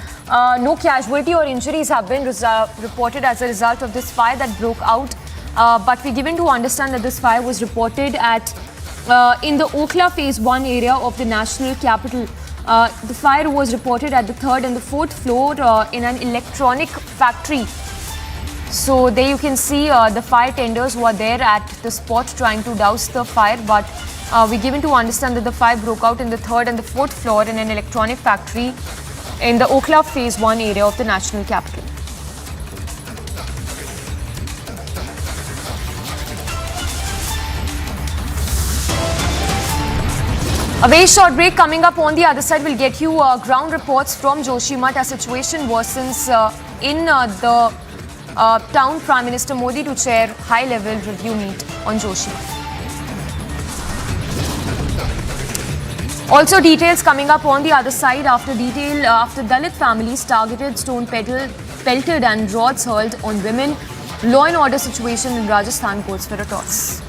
No casualty or injuries have been reported as a result of this fire that broke out. But we're given to understand that this fire was reported at in the Okhla phase 1 area of the national capital. The fire was reported at the 3rd and the 4th floor in an electronic factory. So there you can see the fire tenders who are there at the spot trying to douse the fire. But we're given to understand that the fire broke out in the 3rd and the 4th floor in an electronic factory in the Okhla phase 1 area of the national capital. A very short break coming up. On the other side, we'll get you ground reports from Joshimath as situation worsens in the town. Prime Minister Modi to chair high-level review meet on Joshimath. Also details coming up on the other side after Dalit families targeted, stone pelted and rods hurled on women. Law and order situation in Rajasthan calls for a toss.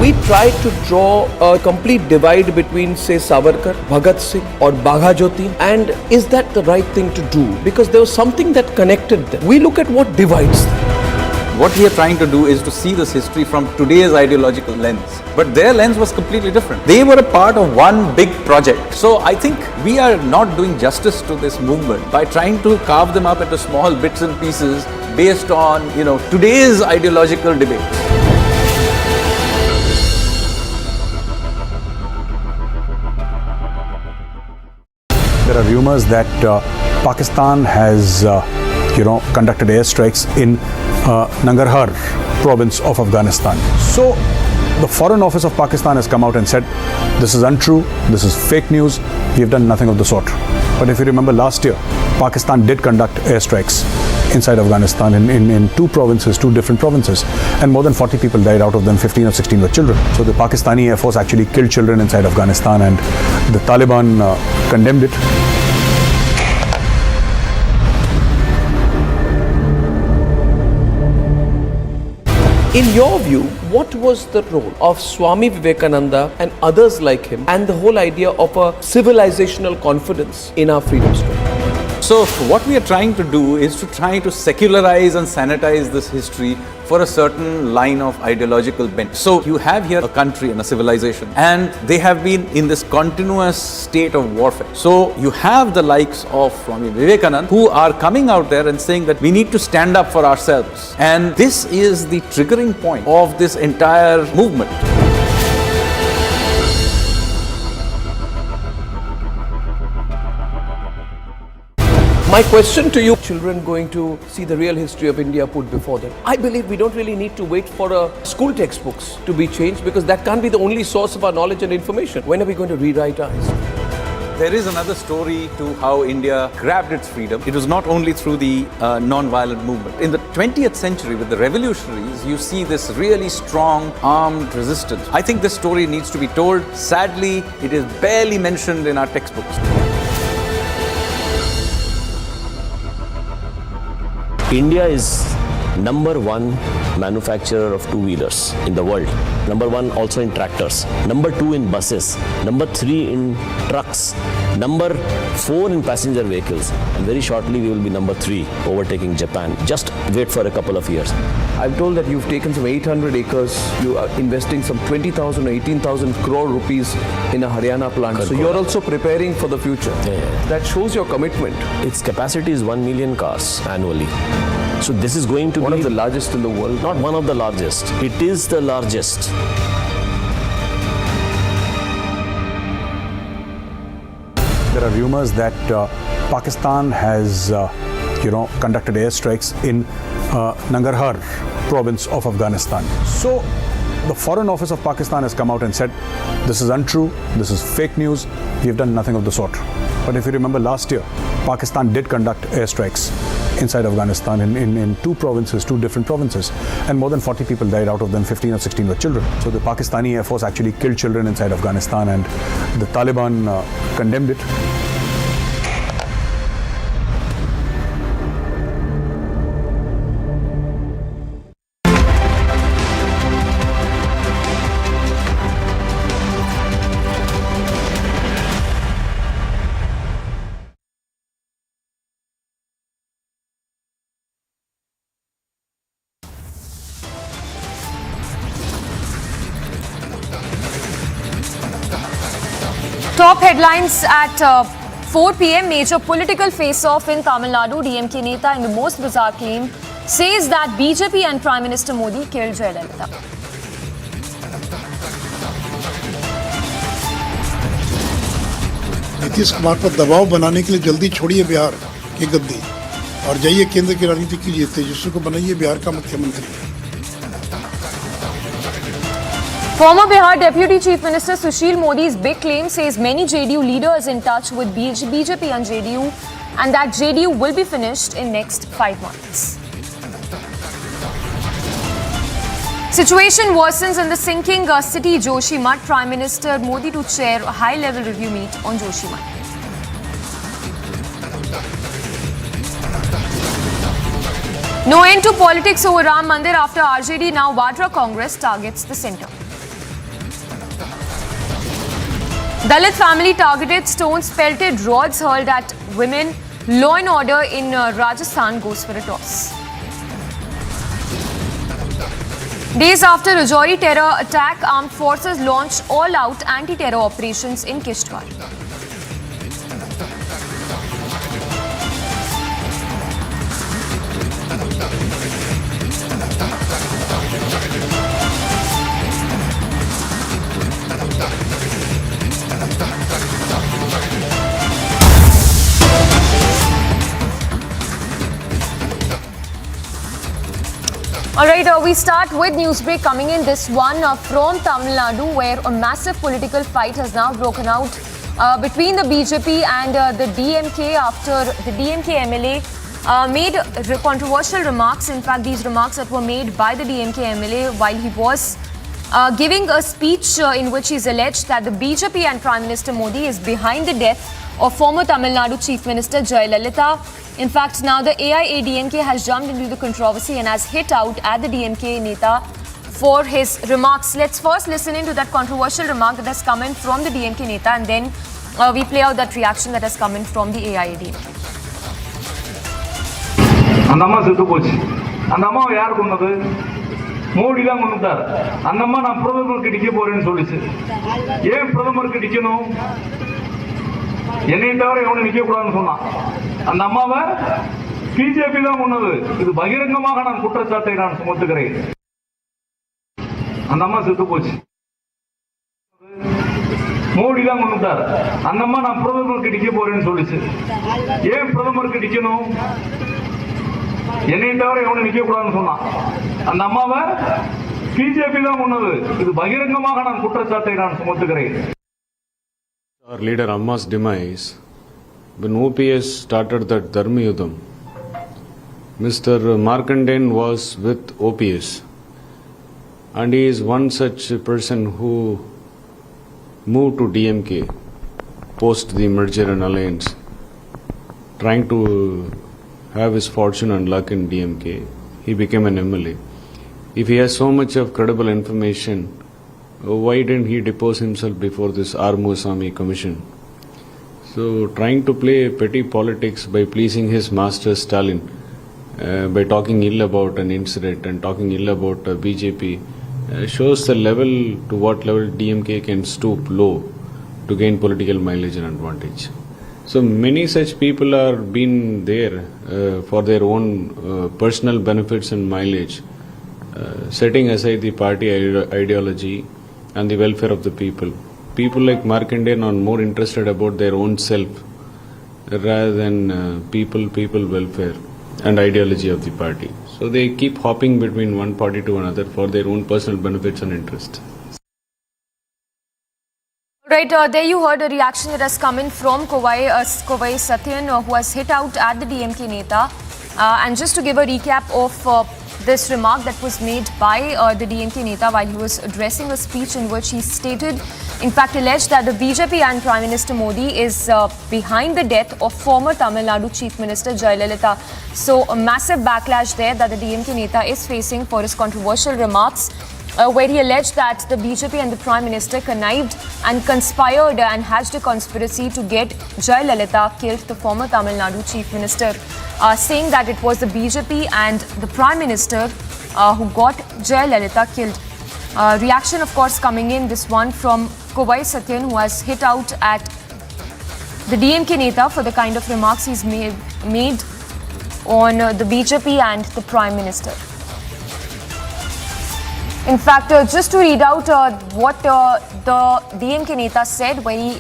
We tried to draw a complete divide between, say, Savarkar, Bhagat Singh or Bagha Jyoti, and is that the right thing to do? Because there was something that connected them. We look at what divides them. What we are trying to do is to see this history from today's ideological lens. But their lens was completely different. They were a part of one big project. So I think we are not doing justice to this movement by trying to carve them up into small bits and pieces based on, today's ideological debates. There are rumors that Pakistan has, conducted airstrikes in Nangarhar province of Afghanistan. So the Foreign Office of Pakistan has come out and said, this is untrue, this is fake news, we have done nothing of the sort. But if you remember last year, Pakistan did conduct airstrikes inside Afghanistan in two different provinces, and more than 40 people died, out of them 15 or 16 were children. So the Pakistani Air Force actually killed children inside Afghanistan, and the Taliban condemned it. In your view, what was the role of Swami Vivekananda and others like him and the whole idea of a civilizational confidence in our freedom struggle? So what we are trying to do is to try to secularize and sanitize this history for a certain line of ideological bent. So you have here a country and a civilization, and they have been in this continuous state of warfare. So you have the likes of Swami Vivekananda who are coming out there and saying that we need to stand up for ourselves. And this is the triggering point of this entire movement. My question to you, children going to see the real history of India put before them. I believe we don't really need to wait for school textbooks to be changed, because that can't be the only source of our knowledge and information. When are we going to rewrite our history? there is another story to how India grabbed its freedom. It was not only through the non-violent movement. In the 20th century, with the revolutionaries, you see this really strong armed resistance. I think this story needs to be told. Sadly, it is barely mentioned in our textbooks. India is number one manufacturer of two-wheelers in the world. Number one also in tractors. Number two in buses. Number three in trucks. Number four in passenger vehicles. And very shortly we will be number three, overtaking Japan. Just wait for a couple of years. I'm told that you've taken some 800 acres. You are investing some 20,000 or 18,000 crore rupees in a Haryana plant. So you're also preparing for the future. Yeah. That shows your commitment. Its capacity is 1 million cars annually. So this is going to one be of the largest in the world. Not one of the largest. It is the largest. There are rumors that Pakistan has, conducted airstrikes in Nangarhar province of Afghanistan. So the Foreign Office of Pakistan has come out and said, this is untrue, this is fake news, we have done nothing of the sort. But if you remember last year, Pakistan did conduct airstrikes inside Afghanistan in two different provinces, and more than 40 people died, out of them 15 or 16 were children. So the Pakistani Air Force actually killed children inside Afghanistan, and the Taliban condemned it. Top headlines at 4 p.m. Major political face-off in Tamil Nadu. DMK Neta, in the most bizarre claim, says that BJP and Prime Minister Modi killed Jayalalitha. Nitish Kumar पर दबाव बनाने के लिए जल्दी छोड़िए बिहार की गद्दी और जाइए केंद्र की राजनीति कीजिए, तेजस्वी को बनाइए बिहार का मुख्यमंत्री. Former Bihar Deputy Chief Minister Sushil Modi's big claim says many JDU leaders in touch with BJP and JDU, and that JDU will be finished in next 5 months. Situation worsens in the sinking city Joshimath. Prime Minister Modi to chair a high-level review meet on Joshimath. No end to politics over Ram Mandir after RJD. Now Vadra Congress targets the centre. Dalit family targeted, stones pelted, rods hurled at women. Law and order in Rajasthan goes for a toss. Days after Rajouri terror attack, armed forces launched all-out anti-terror operations in Kishtwar. Alright, we start with Newsbreak coming in. This one from Tamil Nadu, where a massive political fight has now broken out between the BJP and the DMK after the DMK MLA made controversial remarks. In fact, these remarks that were made by the DMK MLA while he was giving a speech in which he's alleged that the BJP and Prime Minister Modi is behind the death of former Tamil Nadu Chief Minister Jayalalitha. In fact, now the AIADMK has jumped into the controversy and has hit out at the DMK Neta for his remarks. Let's first listen into that controversial remark that has come in from the DMK Neta, and then we play out that reaction that has come in from the AIADMK. அந்தம்மா செத்து போச்சு. அந்த அம்மாவை யார் கொண்டது? மோடி தான் கொண்டுட்டார். அந்த அம்மா நான் பிரதமருக்கு நிக்க போறேன்னு சொல்லிச்சு. ஏன் பிரதமருக்கு நிக்கணும்? என்னை தவிர எவனும் நிக்க கூடாதுன்னு சொன்னான். அந்த அம்மாவை பிஜேபி தான் கொண்டது. இது பகிரங்கமாக நான் குற்றச்சாட்டை நான் சுமத்துகிறேன். அந்த அம்மா செத்து போச்சு. மோடி தான் கொண்டுட்டார். அந்த அம்மா நான் பிரதமருக்கு நிக்க போறேன்னு சொல்லிச்சு. ஏன் பிரதமருக்கு நிக்கணும்? என்னை தவிர எவனும் நிக்க கூடாதுன்னு சொன்னான். அந்த அம்மாவை பிஜேபி தான் கொண்டது. இது பகிரங்கமாக நான் குற்றச்சாட்டை நான் சுமத்துகிறேன். Our leader Amma's demise, when OPS started that Dharma Yudham, Mr. Markandeyan was with OPS, and he is one such person who moved to DMK post the merger and alliance, trying to have his fortune and luck in DMK. He became an MLA. If he has so much of credible information, why didn't he depose himself before this Armusami commission? So trying to play petty politics by pleasing his master Stalin, by talking ill about an incident and talking ill about BJP, shows the level to what level DMK can stoop low to gain political mileage and advantage. So many such people are been there for their own personal benefits and mileage, setting aside the party ideology and the welfare of the people. People like Markandeyan are more interested about their own self rather than people welfare and ideology of the party. So they keep hopping between one party to another for their own personal benefits and interest. Right, there you heard a reaction that has come in from Kovai Satyan, who has hit out at the DMK Neta. And just to give a recap of this remark that was made by the DMK Neta while he was addressing a speech in which he stated, in fact alleged that the BJP and Prime Minister Modi is behind the death of former Tamil Nadu Chief Minister Jayalalitha. So a massive backlash there that the DMK Neta is facing for his controversial remarks, where he alleged that the BJP and the Prime Minister connived and conspired and hatched a conspiracy to get Jayalalitha killed, the former Tamil Nadu Chief Minister, saying that it was the BJP and the Prime Minister who got Jayalalitha killed. Reaction, of course, coming in, this one from Kovai Satyan, who has hit out at the DMK Neta for the kind of remarks he's made on the BJP and the Prime Minister. In fact, just to read out what the DMK Neta said, when he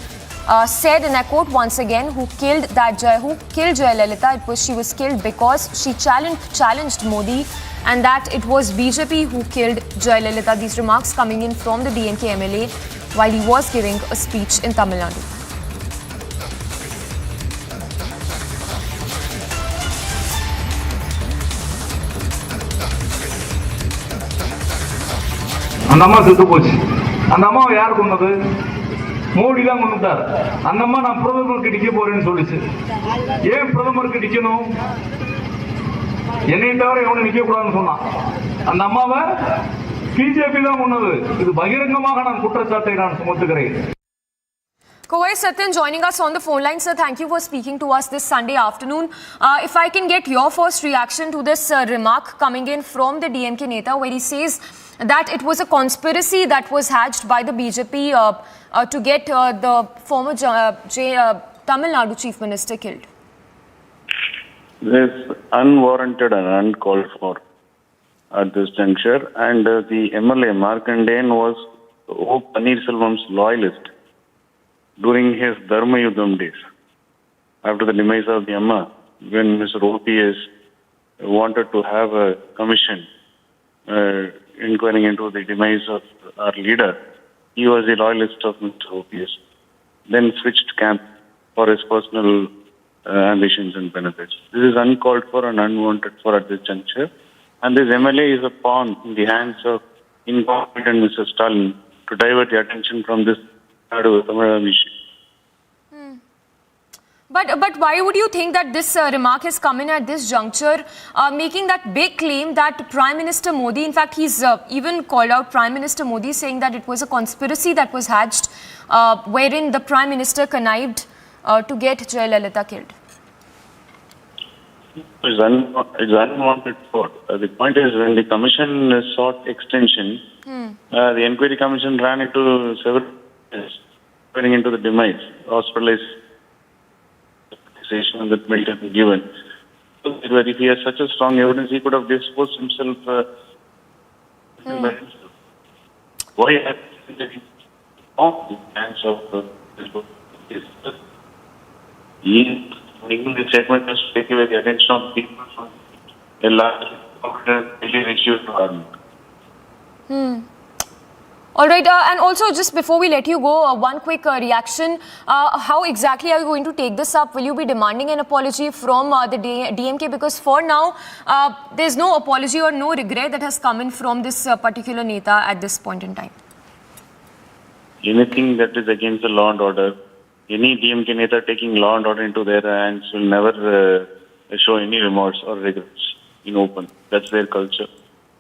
said, and I quote once again, who killed Jayalalitha, she was killed because she challenged Modi, and that it was BJP who killed Jayalalitha. These remarks coming in from the DMK MLA while he was giving a speech in Tamil Nadu. அந்த அம்மா செத்து போச்சு. அந்த அம்மாவை யார் கொண்டது? மோடி தான் கொண்டுட்டார். அந்த அம்மா நான் பிரதமருக்கு நிக்க போறேன்னு சொல்லிச்சு. ஏன் பிரதமருக்கு நிக்கணும்? என்னை தவிர எவனும் நிக்க கூடாதுன்னு சொன்னான். அந்த அம்மாவை பிஜேபி தான் கொண்டது. இது பகிரங்கமாக நான் குற்றச்சாட்டை நான் சுமத்துகிறேன். Kovai Satyan joining us on the phone line. Sir, thank you for speaking to us this Sunday afternoon. If I can get your first reaction to this remark coming in from the DMK Neta, where he says that it was a conspiracy that was hatched by the BJP to get the former Tamil Nadu Chief Minister killed. This is unwarranted and uncalled for at this juncture. And the MLA Markandeyan was O. Paneerselvam's loyalist during his Dharma Yudham days. After the demise of the Amma, when Mr. OPS wanted to have a commission inquiring into the demise of our leader, he was a loyalist of Mr. OPS. Then switched camp for his personal ambitions and benefits. This is uncalled for and unwanted for at this juncture. And this MLA is a pawn in the hands of incompetent Mr. Stalin to divert the attention from this issue. But why would you think that this remark has come in at this juncture, making that big claim that Prime Minister Modi, in fact, he's even called out Prime Minister Modi, saying that it was a conspiracy that was hatched, wherein the Prime Minister connived to get Jayalalitha killed? It's unwanted for. The point is, when the commission sought extension, the inquiry commission ran into several years, going into the demise, hospitalization that might have been given. So if he has such a strong evidence, he could have disposed himself. Why have the hands of he making the statement just to take away the attention of people from a large daily ratio to government. All right, and also just before we let you go, one quick reaction. How exactly are you going to take this up? Will you be demanding an apology from the DMK? Because for now, there's no apology or no regret that has come in from this particular Neta at this point in time. Anything that is against the law and order, any DMK Neta taking law and order into their hands will never show any remorse or regrets in open. That's their culture.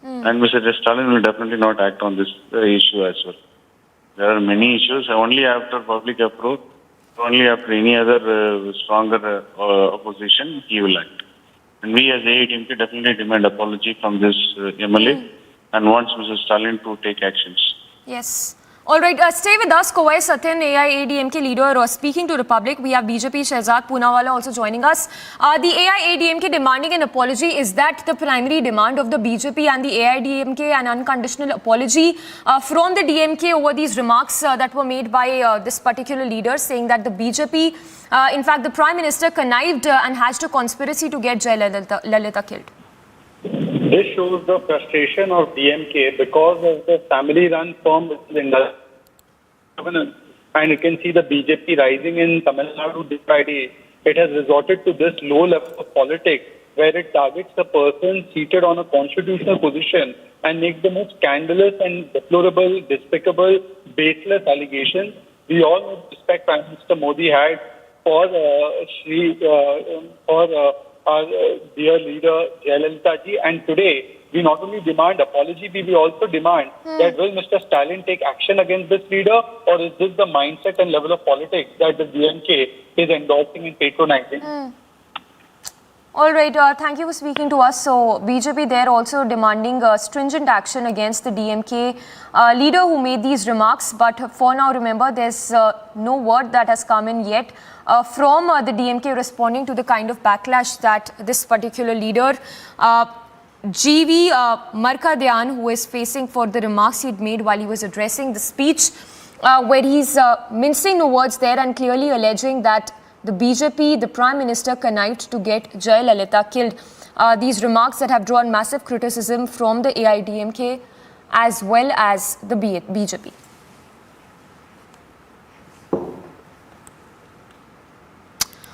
And Mr. Stalin will definitely not act on this issue as well. There are many issues. Only after public approach, only after any other stronger opposition, he will act. And we as AIDMK definitely demand apology from this MLA and wants Mr. Stalin to take actions. Yes. All right, stay with us. Kawai Satyan, AIADMK leader, speaking to Republic. We have BJP Shehzad Poonawala also joining us. The AIADMK demanding an apology. Is that the primary demand of the BJP and the AIADMK? An unconditional apology from the DMK over these remarks that were made by this particular leader, saying that the BJP, in fact, the Prime Minister connived and hatched a conspiracy to get Jai Lalita killed. This shows the frustration of DMK because of the family-run firm which is in the governance. And you can see the BJP rising in Tamil Nadu day by day. It has resorted to this low level of politics where it targets the person seated on a constitutional position and makes the most scandalous and deplorable, despicable, baseless allegations. We all know the respect Prime Minister Modi had for our dear leader Jayalalitha ji, and today we not only demand apology, we also demand that will Mr. Stalin take action against this leader, or is this the mindset and level of politics that the DMK is endorsing and patronizing? All right, thank you for speaking to us. So BJP there also demanding stringent action against the DMK leader who made these remarks. But for now, remember, there's no word that has come in yet from the DMK responding to the kind of backlash that this particular leader, GV Markadyan, who is facing for the remarks he'd made while he was addressing the speech, where he's mincing no words there and clearly alleging that the BJP, the Prime Minister, connived to get Jai Lalita killed. These remarks that have drawn massive criticism from the AIADMK as well as the BJP.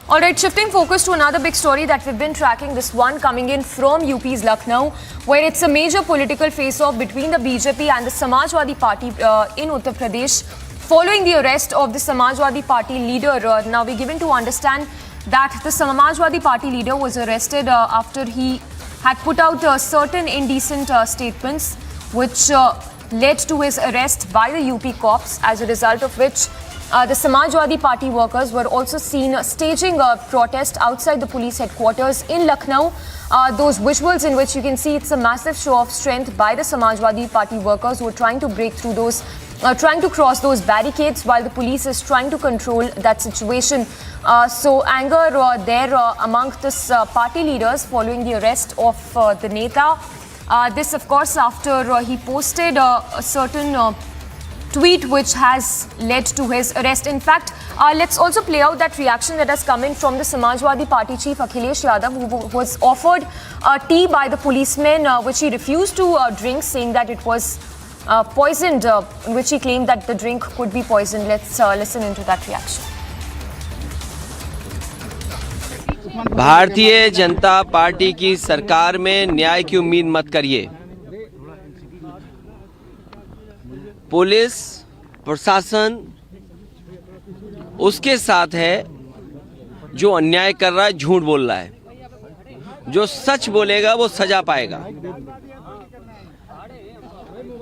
All right, shifting focus to another big story that we've been tracking, this one coming in from UP's Lucknow, where it's a major political face-off between the BJP and the Samajwadi Party in Uttar Pradesh, following the arrest of the Samajwadi Party leader. Now, we're given to understand that the Samajwadi Party leader was arrested after he had put out certain indecent statements, which led to his arrest by the UP cops, as a result of which the Samajwadi Party workers were also seen staging a protest outside the police headquarters in Lucknow. Those visuals in which you can see it's a massive show of strength by the Samajwadi Party workers who are trying to break through those, trying to cross those barricades while the police is trying to control that situation. So anger there among this party leaders following the arrest of the Neta. This, of course, after he posted a certain tweet which has led to his arrest. In fact, let's also play out that reaction that has come in from the Samajwadi Party chief Akhilesh Yadav, who was offered tea by the policeman, which he refused to drink, saying that it was poisoned, in which he claimed that the drink could be poisoned. Let's listen into that reaction. Bharatiya Janata party की सरकार में न्याय की उम्मीद मत करिए। Police प्रशासन उसके साथ है जो अन्याय कर रहा है, झूठ बोल रहा है। जो सच बोलेगा वो सजा पाएगा।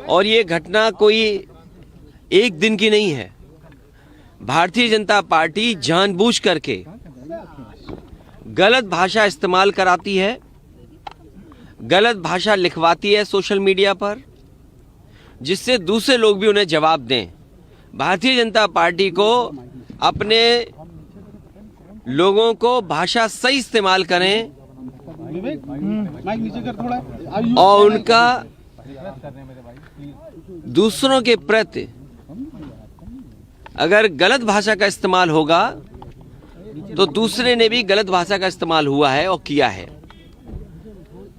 और ये घटना कोई एक दिन की नहीं है। भारतीय जनता पार्टी जानबूझ करके गलत भाषा इस्तेमाल कराती है, गलत भाषा लिखवाती है सोशल मीडिया पर, जिससे दूसरे लोग भी उन्हें जवाब दें। भारतीय जनता पार्टी को अपने लोगों को भाषा सही इस्तेमाल करें और उनका दूसरों के प्रति अगर गलत भाषा का इस्तेमाल होगा तो दूसरे ने भी गलत भाषा का इस्तेमाल हुआ है और किया है।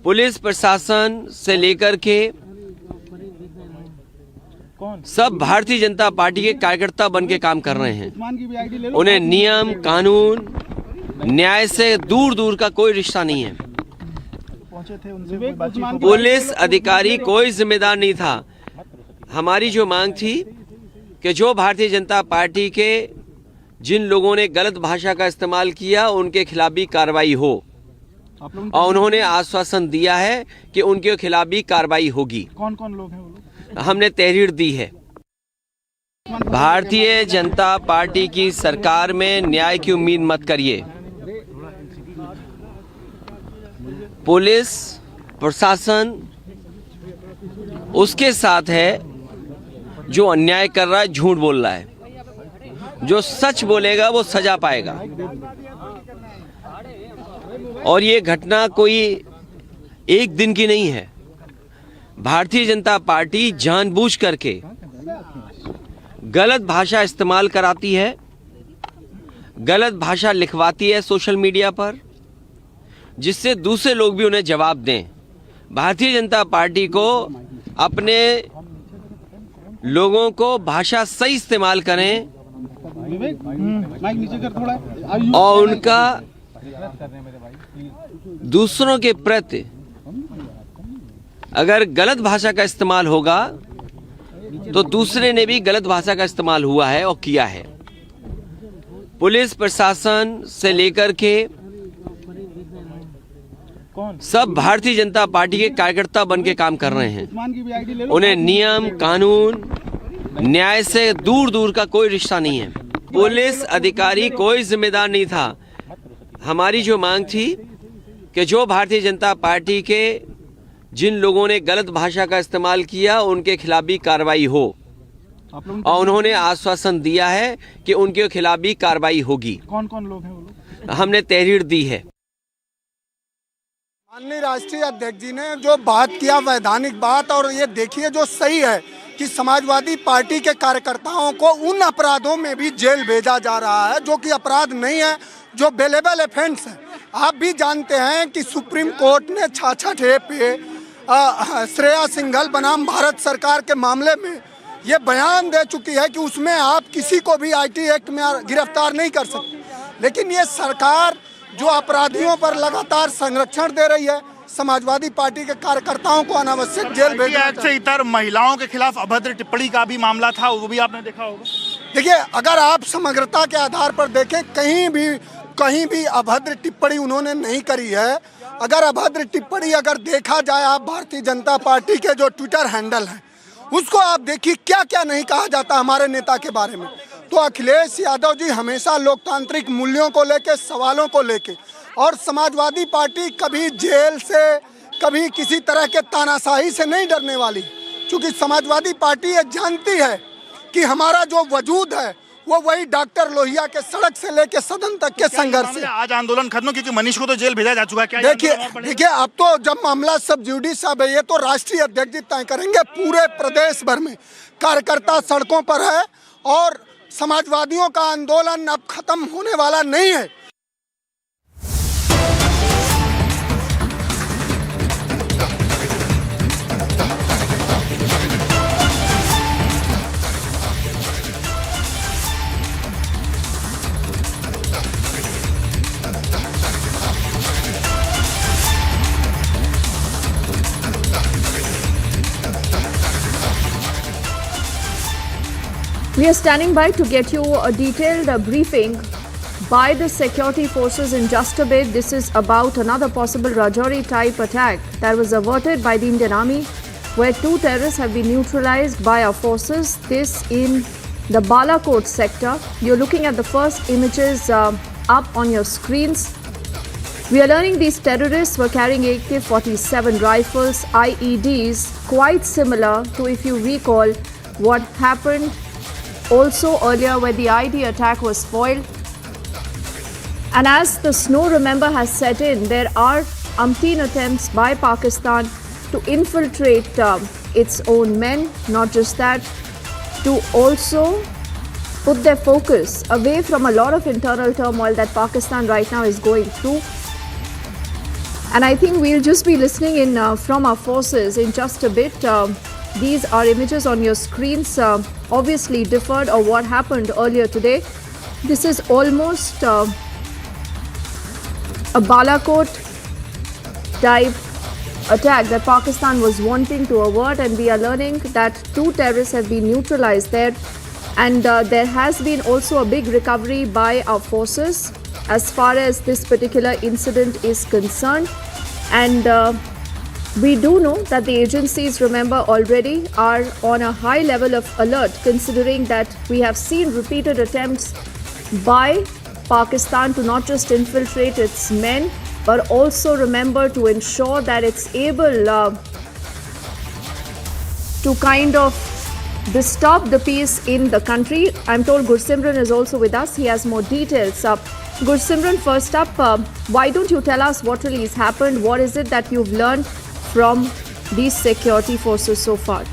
पुलिस प्रशासन से लेकर के सब भारतीय जनता पार्टी के कार्यकर्ता बन के काम कर रहे हैं। उन्हें नियम, कानून, न्याय से दूर दूर का कोई रिश्ता नहीं है। पुलिस अधिकारी कोई जिम्मेदार नहीं था। हमारी जो मांग थी कि जो भारतीय जनता पार्टी के जिन लोगों ने गलत भाषा का इस्तेमाल किया उनके खिलाफ भी कार्रवाई हो, और उन्होंने आश्वासन दिया है कि उनके खिलाफ भी कार्रवाई होगी। कौन कौन लोग हैं वो लोग? हमने तहरीर दी है। भारतीय जनता पार्टी की सरकार में न्याय की उम्मीद मत करिए। पुलिस प्रशासन उसके साथ है जो अन्याय कर रहा है, झूठ बोल रहा है। जो सच बोलेगा वो सजा पाएगा। और ये घटना कोई एक दिन की नहीं है। भारतीय जनता पार्टी जानबूझ करके गलत भाषा इस्तेमाल कराती है, गलत भाषा लिखवाती है सोशल मीडिया पर, जिससे दूसरे लोग भी उन्हें जवाब दें। भारतीय जनता पार्टी को अपने लोगों को भाषा सही इस्तेमाल करें और उनका दूसरों के प्रति अगर गलत भाषा का इस्तेमाल होगा तो दूसरे ने भी गलत भाषा का इस्तेमाल हुआ है और किया है। पुलिस प्रशासन से लेकर के सब भारतीय जनता पार्टी के कार्यकर्ता बन के काम कर रहे हैं। उन्हें नियम, कानून, न्याय से दूर दूर का कोई रिश्ता नहीं है। पुलिस अधिकारी कोई जिम्मेदार नहीं था। हमारी जो मांग थी कि जो भारतीय जनता पार्टी के जिन लोगों ने गलत भाषा का इस्तेमाल किया उनके खिलाफ भी कार्रवाई हो, और उन्होंने आश्वासन दिया है कि उनके खिलाफ भी कार्रवाई होगी। कौन कौन लोग हैं वो लोग? हमने तहरीर दी है। माननीय राष्ट्रीय अध्यक्ष जी ने जो बात किया, वैधानिक बात, और ये देखिए जो सही है कि समाजवादी पार्टी के कार्यकर्ताओं को उन अपराधों में भी जेल भेजा जा रहा है जो कि अपराध नहीं है, जो बेलेबल ऑफेंस है। आप भी जानते हैं कि सुप्रीम कोर्ट ने 66 पे श्रेया सिंघल बनाम भारत सरकार के मामले में ये बयान दे चुकी है कि उसमें आप किसी को भी आईटी एक्ट में गिरफ्तार नहीं कर सकते। लेकिन ये सरकार जो अपराधियों पर लगातार संरक्षण दे रही है, समाजवादी पार्टी के कार्यकर्ताओं को अनावश्यक जेल भेजना से इतर महिलाओं के खिलाफ अभद्र टिप्पणी का भी मामला था, वो भी आपने देखा होगा। देखिए, अगर आप समग्रता के आधार पर देखें, कहीं भी अभद्र टिप्पणी उन्होंने नहीं करी है। अगर अभद्र टिप्पणी अगर देखा जाए, आप भारतीय जनता पार्टी के जो ट्विटर हैंडल है उसको आप देखिए, क्या क्या नहीं कहा जाता हमारे नेता के बारे में। तो अखिलेश यादव जी हमेशा लोकतांत्रिक मूल्यों को लेके, सवालों को लेके, और समाजवादी पार्टी कभी जेल से, कभी किसी तरह के तानाशाही से नहीं डरने वाली, क्योंकि समाजवादी पार्टी ये जानती है कि हमारा जो वजूद है वो वही डॉक्टर लोहिया के सड़क से लेके सदन तक के संघर्ष है। आज आंदोलन खत्म, क्योंकि मनीष को तो जेल भेजा जा चुका है। क्या देखिए अब तो जब मामला सब जुडिस अब है, ये तो राष्ट्रीय अध्यक्ष जी तय करेंगे। पूरे प्रदेश भर में कार्यकर्ता सड़कों पर है और समाजवादियों का आंदोलन अब खत्म होने वाला नहीं है। We are standing by to get you a detailed briefing by the security forces in just a bit. This is about another possible Rajouri type attack that was averted by the Indian Army, where 2 terrorists have been neutralized by our forces. This in the Balakot sector. You're looking at the first images up on your screens. We are learning these terrorists were carrying AK-47 rifles, IEDs, quite similar to, if you recall, what happened also earlier where the ID attack was foiled. And as the snow, remember, has set in, there are umpteen attempts by Pakistan to infiltrate its own men. Not just that, to also put their focus away from a lot of internal turmoil that Pakistan right now is going through. And I think we'll just be listening in from our forces in just a bit. these are images on your screens, obviously differed or what happened earlier today. This is almost a Balakot type attack that Pakistan was wanting to avert, and we are learning that 2 terrorists have been neutralized there, and there has been also a big recovery by our forces as far as this particular incident is concerned. And we do know that the agencies, remember, already are on a high level of alert, considering that we have seen repeated attempts by Pakistan to not just infiltrate its men, but also, remember, to ensure that it's able to kind of disturb the peace in the country. I'm told Gursimran is also with us. He has more details. Gursimran, first up, why don't you tell us what really has happened? What is it that you've learned from these security forces so far?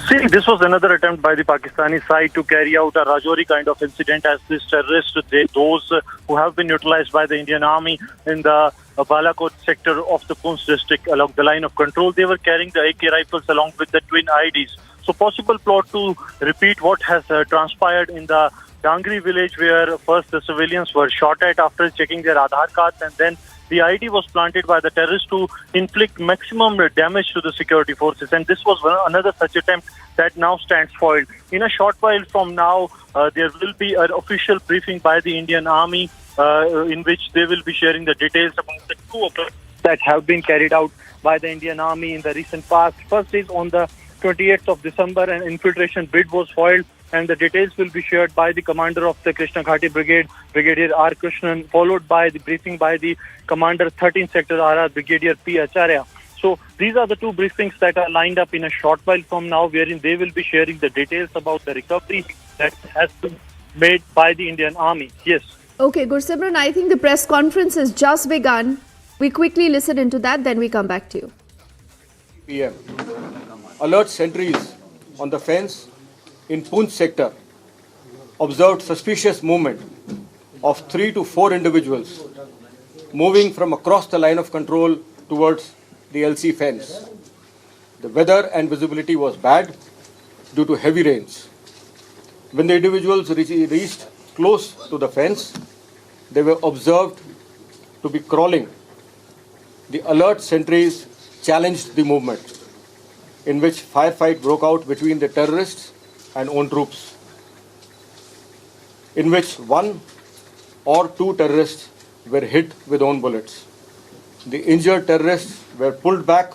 See, this was another attempt by the Pakistani side to carry out a Rajouri kind of incident, as these terrorists, those who have been neutralized by the Indian Army in the Balakot sector of the Poonch district along the line of control, they were carrying the AK rifles along with the twin IDs. So possible plot to repeat what has transpired in the Dangri village, where first the civilians were shot at after checking their Aadhaar cards, and then the ID was planted by the terrorists to inflict maximum damage to the security forces. And this was another such attempt that now stands foiled. In a short while from now, there will be an official briefing by the Indian Army in which they will be sharing the details about the 2 operations that have been carried out by the Indian Army in the recent past. First is on the 28th of December, an infiltration bid was foiled, and the details will be shared by the commander of the Krishna Ghati Brigade, Brigadier R. Krishnan, followed by the briefing by the commander 13th Sector RR, Brigadier P. Acharya. So these are the 2 briefings that are lined up in a short while from now, wherein they will be sharing the details about the recovery that has been made by the Indian Army. Yes. Okay, Gursimran, I think the press conference has just begun. We quickly listen into that, then we come back to you. PM. Alert sentries on the fence in Poonch sector observed suspicious movement of 3 to 4 individuals moving from across the line of control towards the LC fence. The weather and visibility was bad due to heavy rains. When the individuals reached close to the fence, they were observed to be crawling. The alert sentries challenged the movement, in which firefight broke out between the terrorists and own troops, in which 1 or 2 terrorists were hit with own bullets. The injured terrorists were pulled back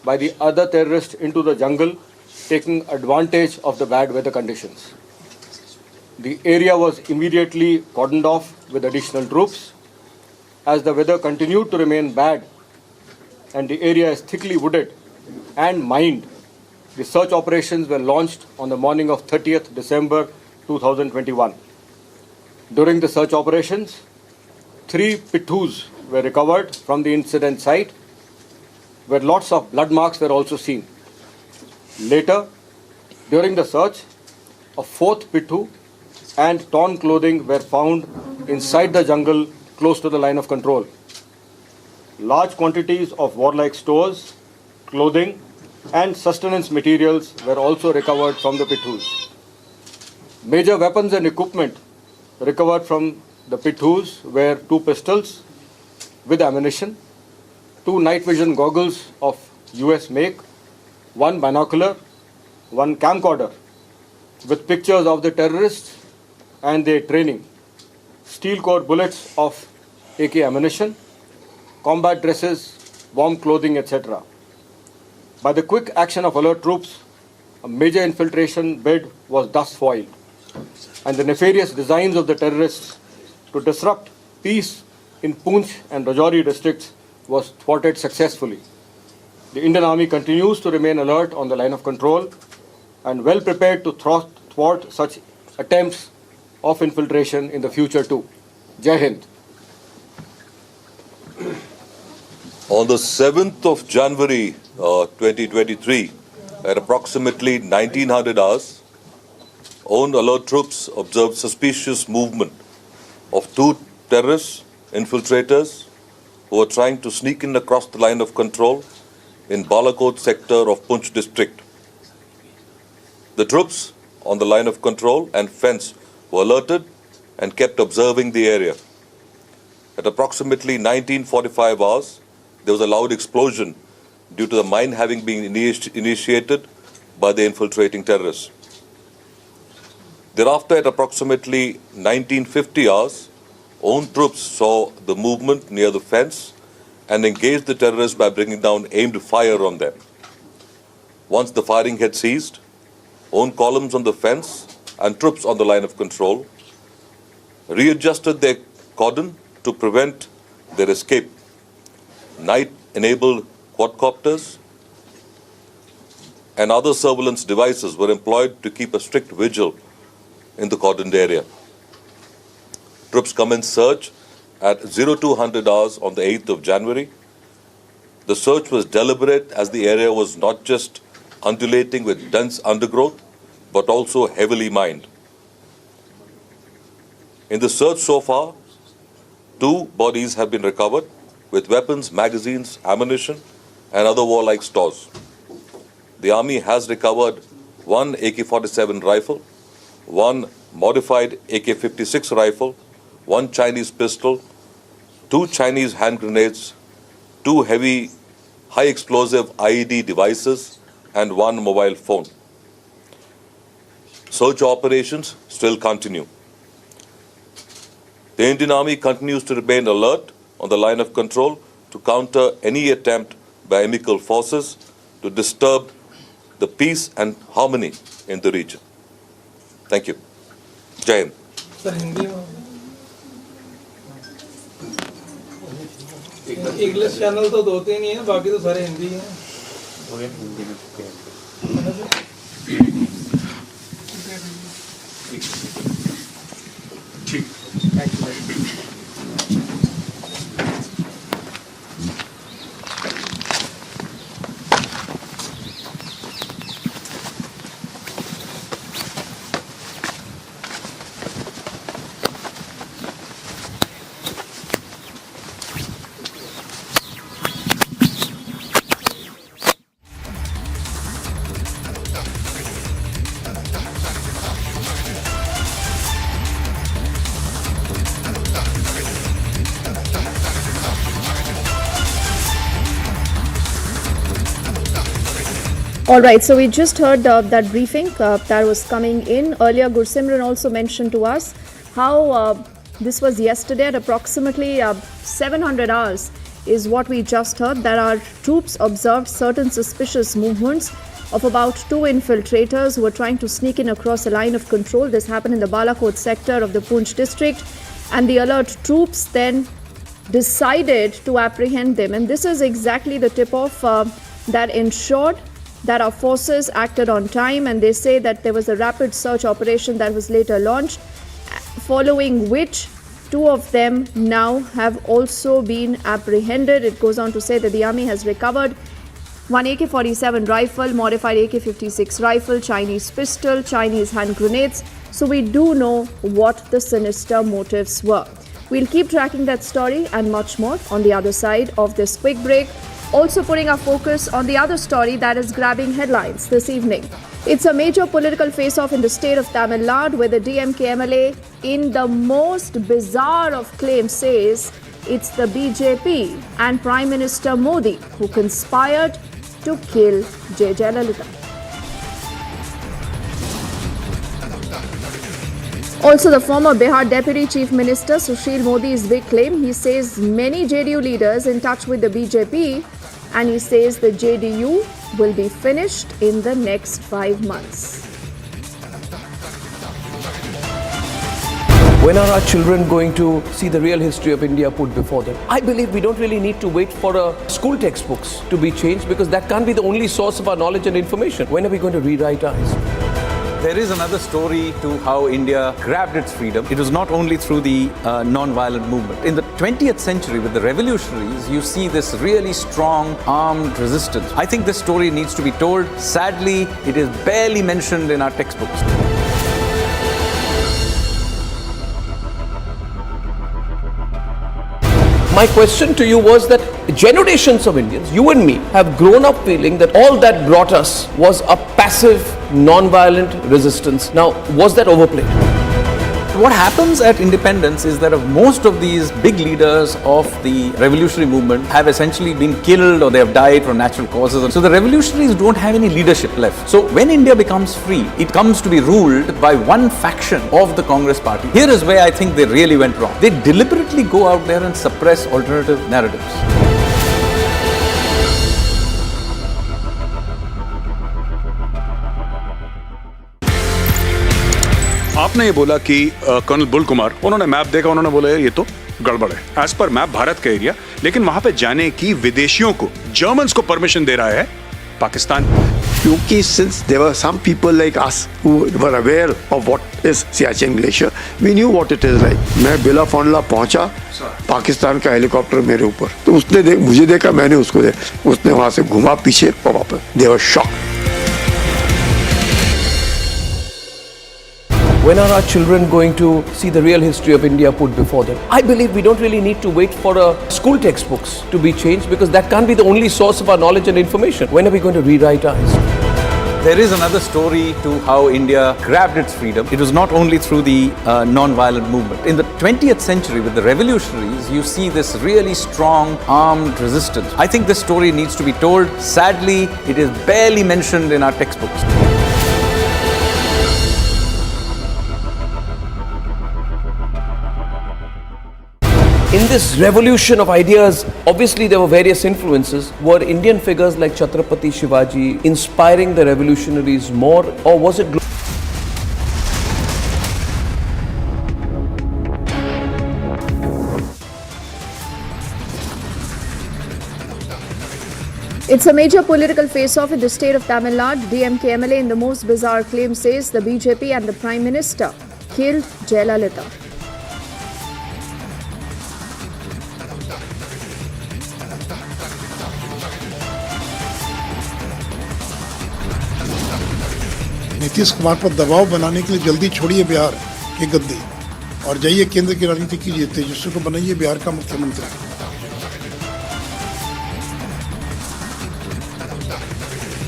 by the other terrorists into the jungle, taking advantage of the bad weather conditions. The area was immediately cordoned off with additional troops. As the weather continued to remain bad and the area is thickly wooded and mined, the search operations were launched on the morning of 30th December 2021. During the search operations, 3 pittus were recovered from the incident site, where lots of blood marks were also seen. Later, during the search, a 4th pittu and torn clothing were found inside the jungle close to the line of control. Large quantities of warlike stores, clothing, and sustenance materials were also recovered from the pittus. Major weapons and equipment recovered from the pittus were 2 pistols with ammunition, 2 night vision goggles of US make, 1 binocular, 1 camcorder with pictures of the terrorists and their training, steel core bullets of AK ammunition, combat dresses, warm clothing, etc. By the quick action of alert troops, a major infiltration bid was thus foiled, and the nefarious designs of the terrorists to disrupt peace in Poonch and Rajouri districts was thwarted successfully. The Indian Army continues to remain alert on the line of control and well prepared to thwart such attempts of infiltration in the future too. Jai Hind. On the 7th of January 2023, at approximately 1900 hours, own alert troops observed suspicious movement of 2 terrorists, infiltrators, who were trying to sneak in across the line of control in Balakot sector of Poonch district. The troops on the line of control and fence were alerted and kept observing the area. At approximately 19:45 hours, there was a loud explosion due to the mine having been initiated by the infiltrating terrorists. Thereafter, at approximately 19:50 hours, own troops saw the movement near the fence and engaged the terrorists by bringing down aimed fire on them. Once the firing had ceased, own columns on the fence and troops on the line of control readjusted their cordon to prevent their escape. Night-enabled quadcopters and other surveillance devices were employed to keep a strict vigil in the cordoned area. Troops commenced search at 0200 hours on the 8th of January. The search was deliberate as the area was not just undulating with dense undergrowth, but also heavily mined. In the search so far, 2 bodies have been recovered with weapons, magazines, ammunition, and other warlike stores. The army has recovered 1 AK-47 rifle, 1 modified AK-56 rifle, 1 Chinese pistol, 2 Chinese hand grenades, 2 heavy high explosive IED devices, and 1 mobile phone. Search operations still continue. The Indian Army continues to remain alert on the line of control to counter any attempt by enemy forces to disturb the peace and harmony in the region. Thank you. Jai Hind. Sir Hindi में English channel तो 2-3 ही हैं, बाकी तो सारे हिंदी हैं। ठीक, thank you. All right, so we just heard that briefing that was coming in. Earlier, Gursimran also mentioned to us how this was yesterday at approximately 700 hours is what we just heard, that our troops observed certain suspicious movements of about 2 infiltrators who were trying to sneak in across the line of control. This happened in the Balakot sector of the Poonch district, and the alert troops then decided to apprehend them. And this is exactly the tip-off that ensured that our forces acted on time, and they say that there was a rapid search operation that was later launched, following which 2 of them now have also been apprehended. It goes on to say that the army has recovered 1 AK-47 rifle, modified AK-56 rifle, Chinese pistol, Chinese hand grenades. So we do know what the sinister motives were. We'll keep tracking that story and much more on the other side of this quick break. Also putting our focus on the other story that is grabbing headlines this evening. It's a major political face-off in the state of Tamil Nadu, where the DMK MLA, in the most bizarre of claims, says it's the BJP and Prime Minister Modi who conspired to kill Jayalalitha. Also, the former Bihar Deputy Chief Minister Sushil Modi's big claim. He says many JDU leaders in touch with the BJP, and he says the JDU will be finished in the next 5 months. When are our children going to see the real history of India put before them? I believe we don't really need to wait for school textbooks to be changed, because that can't be the only source of our knowledge and information. When are we going to rewrite our history? There is another story to how India grabbed its freedom. It was not only through the non-violent movement. In the 20th century, with the revolutionaries, you see this really strong armed resistance. I think this story needs to be told. Sadly, it is barely mentioned in our textbooks. My question to you was that generations of Indians, you and me, have grown up feeling that all that brought us was a passive, non-violent resistance. Now, was that overplayed? What happens at independence is that most of these big leaders of the revolutionary movement have essentially been killed or they have died from natural causes. So the revolutionaries don't have any leadership left. So when India becomes free, it comes to be ruled by one faction of the Congress party. Here is where I think they really went wrong. They deliberately go out there and suppress alternative narratives. आपने ये बोला कि colonel Bull Kumar, उन्होंने map देखा, उन्होंने बोला ये तो गड़बड़ है। एज पर मैप भारत का एरिया, लेकिन वहां पे जाने की विदेशियों को, जर्मन्स को परमिशन दे रहा है पाकिस्तान। क्योंकि since there were some people like us who were aware of what is Siachen Glacier, we knew what it is like. मैं बिला फॉन्डला पहुंचा, पाकिस्तान का हेलीकॉप्टर मेरे ऊपर, तो उसने मुझे देखा, मैंने उसको देखा, उसने वहां से घुमा पीछे और वापस। They were shocked. When are our children going to see the real history of India put before them? I believe we don't really need to wait for school textbooks to be changed, because that can't be the only source of our knowledge and information. When are we going to rewrite our history? There is another story to how India grabbed its freedom. It was not only through the non-violent movement. In the 20th century, with the revolutionaries, you see this really strong armed resistance. I think this story needs to be told. Sadly, it is barely mentioned in our textbooks. In this revolution of ideas, obviously there were various influences. Were Indian figures like Chhatrapati Shivaji inspiring the revolutionaries more, or was it It's a major political face-off in the state of Tamil Nadu. DMK MLA in the most bizarre claim says the BJP and the Prime Minister killed Jayalalitha. Nitish Kumar पर दबाव बनाने के लिए जल्दी छोड़िए बिहार की गद्दी और जाइए केंद्र की राजनीति कीजिए, तेजस्वी को बनाइए बिहार का मुख्यमंत्री।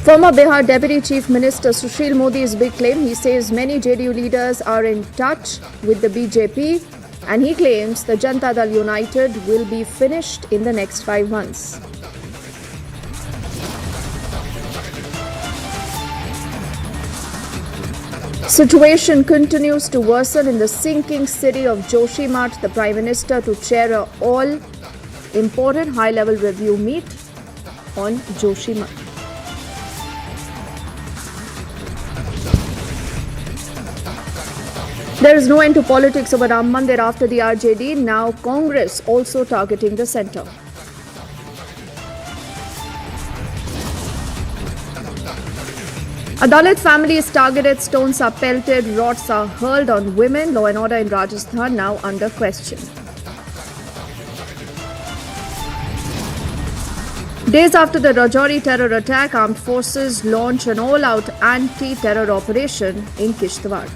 Former Bihar Deputy Chief Minister Sushil Modi's big claim. He says many JDU leaders are in touch with the BJP, and he claims the Janata Dal United will be finished in the next 5 months. Situation continues to worsen in the sinking city of Joshimath. The Prime Minister to chair a all-important high-level review meet on Joshimath. There is no end to politics over Ram Mandir after the RJD. Now Congress also targeting the centre. A Dalit family is targeted, stones are pelted, rods are hurled on women. Law and order in Rajasthan now under question. Days after the Rajouri terror attack, armed forces launch an all-out anti-terror operation in Kishtwar.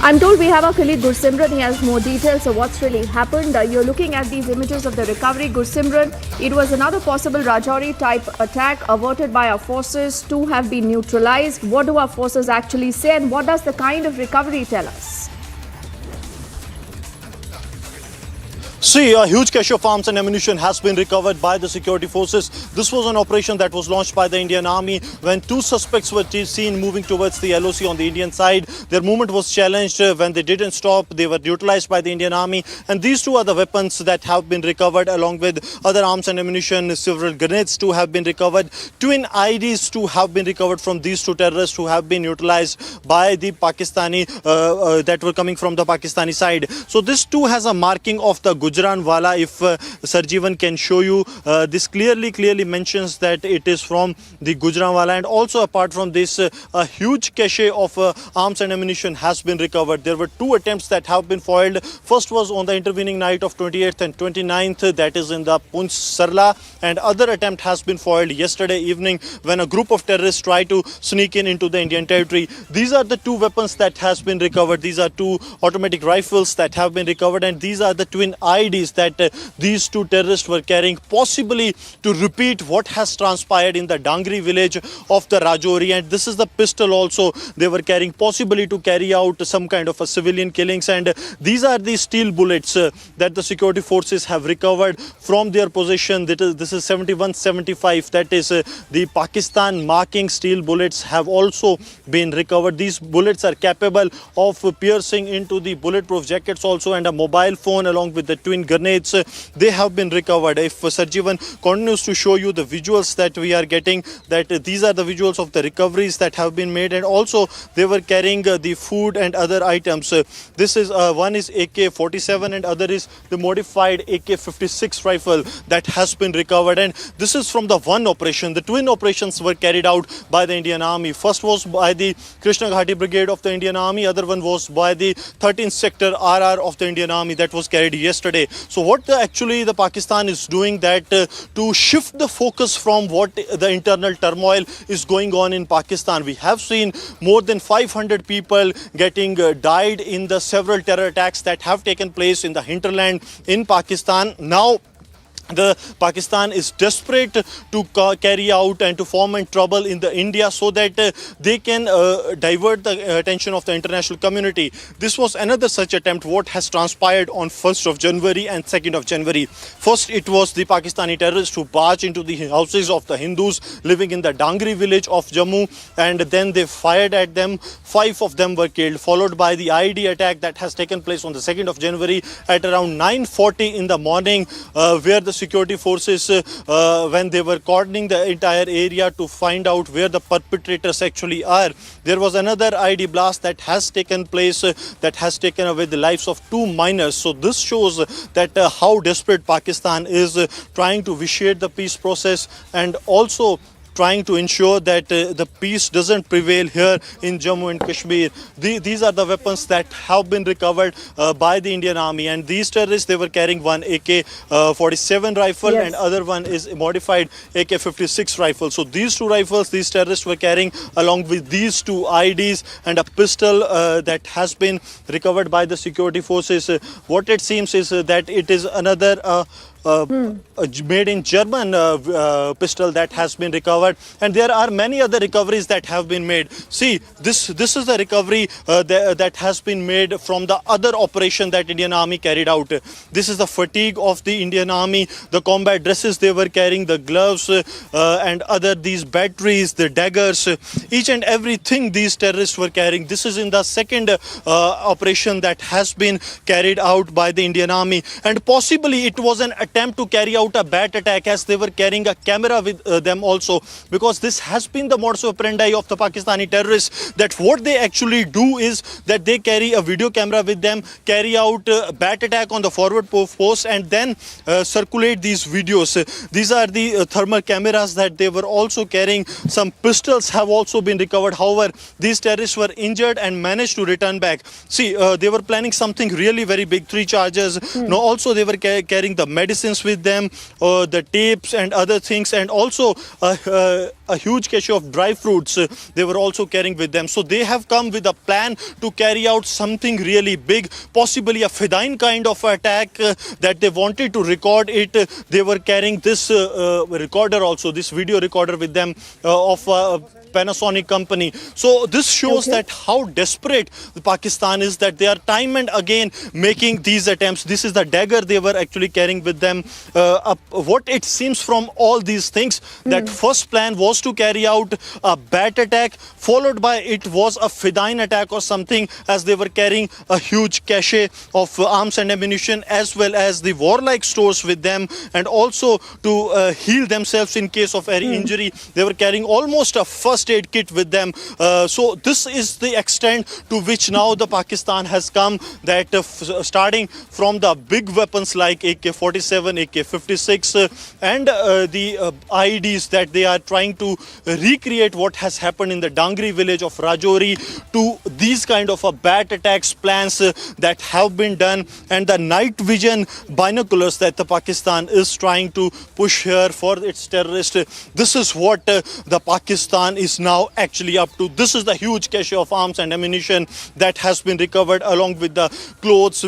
I'm told we have our colleague Gursimran. He has more details of what's really happened. You're looking at these images of the recovery. Gursimran, it was another possible Rajouri type attack averted by our forces. 2 have been neutralized. What do our forces actually say, and what does the kind of recovery tell us? See, a huge cache of arms and ammunition has been recovered by the security forces. This was an operation that was launched by the Indian Army when 2 suspects were seen moving towards the LOC on the Indian side. Their movement was challenged. When they didn't stop, they were neutralized by the Indian Army. And these 2 are the weapons that have been recovered, along with other arms and ammunition. Several grenades too have been recovered. Twin IDs too have been recovered from these 2 terrorists who have been neutralized by the Pakistani that were coming from the Pakistani side. So this too has a marking of the Gujarat Gujranwala. If Sarjeevan can show you, this clearly mentions that it is from the Gujranwala. And also apart from this, a huge cache of arms and ammunition has been recovered. There were two attempts that have been foiled. First was on the intervening night of 28th and 29th, that is in the Poonch Sarla, and other attempt has been foiled yesterday evening when a group of terrorists tried to sneak into the Indian territory. These are the two weapons that has been recovered. These are two automatic rifles that have been recovered, and these are the twin IEDs that these two terrorists were carrying, possibly to repeat what has transpired in the Dangri village of the Rajouri. And this is the pistol also they were carrying, possibly to carry out some kind of a civilian killings. And these are the steel bullets that the security forces have recovered from their possession. This is 71-75, that is the Pakistan marking steel bullets have also been recovered. These bullets are capable of piercing into the bulletproof jackets also, and a mobile phone along with the twin grenades, they have been recovered. If Sarjeevan continues to show you the visuals that we are getting, that these are the visuals of the recoveries that have been made, and also they were carrying the food and other items. This is one is AK-47 and other is the modified AK-56 rifle that has been recovered. And this is from the one operation. The twin operations were carried out by the Indian Army. First was by the Krishna Ghati Brigade of the Indian Army, other one was by the 13th Sector RR of the Indian Army that was carried yesterday. So what actually the Pakistan is doing, that to shift the focus from what the internal turmoil is going on in Pakistan. We have seen more than 500 people getting died in the several terror attacks that have taken place in the hinterland in Pakistan. Now the Pakistan is desperate to carry out and to foment trouble in the India so that they can divert the attention of the international community. This was another such attempt what has transpired on 1st of January and 2nd of January. First it was the Pakistani terrorists who barged into the houses of the Hindus living in the Dangri village of Jammu, and then they fired at them. 5 of them were killed, followed by the IED attack that has taken place on the 2nd of January at around 9:40 in the morning, where the security forces, when they were cordoning the entire area to find out where the perpetrators actually are, there was another IED blast that has taken place that has taken away the lives of 2 minors. So this shows that how desperate Pakistan is trying to vitiate the peace process and also trying to ensure that the peace doesn't prevail here in Jammu and Kashmir. These are the weapons that have been recovered by the Indian Army, and these terrorists, they were carrying one AK-47 rifle and other one is a modified AK-56 rifle. So these two rifles these terrorists were carrying along with these two IEDs and a pistol that has been recovered by the security forces. What it seems is that it is another made in German pistol that has been recovered, and there are many other recoveries that have been made. See, this is the recovery that has been made from the other operation that Indian Army carried out. This is the fatigue of the Indian Army, the combat dresses they were carrying, the gloves and other these batteries, the daggers, each and everything these terrorists were carrying. This is in the second operation that has been carried out by the Indian Army, and possibly it was an attempt to carry out a bat attack, as they were carrying a camera with them also, because this has been the modus operandi of the Pakistani terrorists, that what they actually do is that they carry a video camera with them, carry out a bat attack on the forward post, and then circulate these videos. These are the thermal cameras that they were also carrying. Some pistols have also been recovered. However, these terrorists were injured and managed to return back. See, they were planning something really very big, 3 charges. Now also they were carrying the medicines with them, the tapes and other things, and also a huge cache of dry fruits they were also carrying with them. So they have come with a plan to carry out something really big, possibly a Fedayeen kind of attack that they wanted to record it. They were carrying this recorder also, this video recorder with them of Panasonic company. So this shows that how desperate Pakistan is, that they are time and again making these attempts. This is the dagger they were actually carrying with them. What it seems from all these things, that first plan was to carry out a bat attack, followed by it was a Fedayeen attack or something, as they were carrying a huge cache of arms and ammunition, as well as the warlike stores with them, and also to heal themselves in case of any injury. They were carrying almost a first first aid kit with them. So this is the extent to which now the Pakistan has come, that starting from the big weapons like AK-47, AK-56 and the IEDs that they are trying to recreate what has happened in the Dangri village of Rajouri, to these kind of bat attacks plans that have been done, and the night vision binoculars that the Pakistan is trying to push here for its terrorists. This is what the Pakistan is now actually up to. This is the huge cache of arms and ammunition that has been recovered, along with the clothes.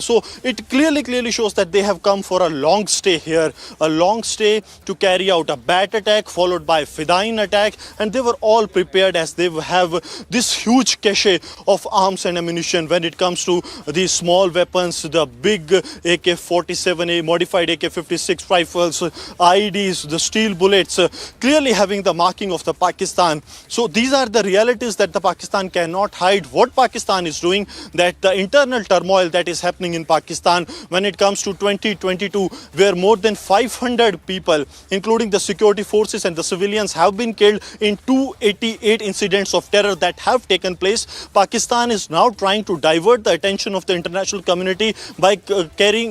So it clearly shows that they have come for a long stay here, a long stay to carry out a bat attack followed by Fidain attack, and they were all prepared as they have this huge cache of arms and ammunition when it comes to the small weapons, the big AK-47A, modified AK-56 rifles, IEDs, the steel bullets, clearly having the marking of the Pakistan. So these are the realities that the Pakistan cannot hide. What Pakistan is doing, that the internal turmoil that is happening in Pakistan when it comes to 2022, where more than 500 people, including the security forces and the civilians, have been killed in 288 incidents of terror that have taken place. Pakistan is now trying to divert the attention of the international community by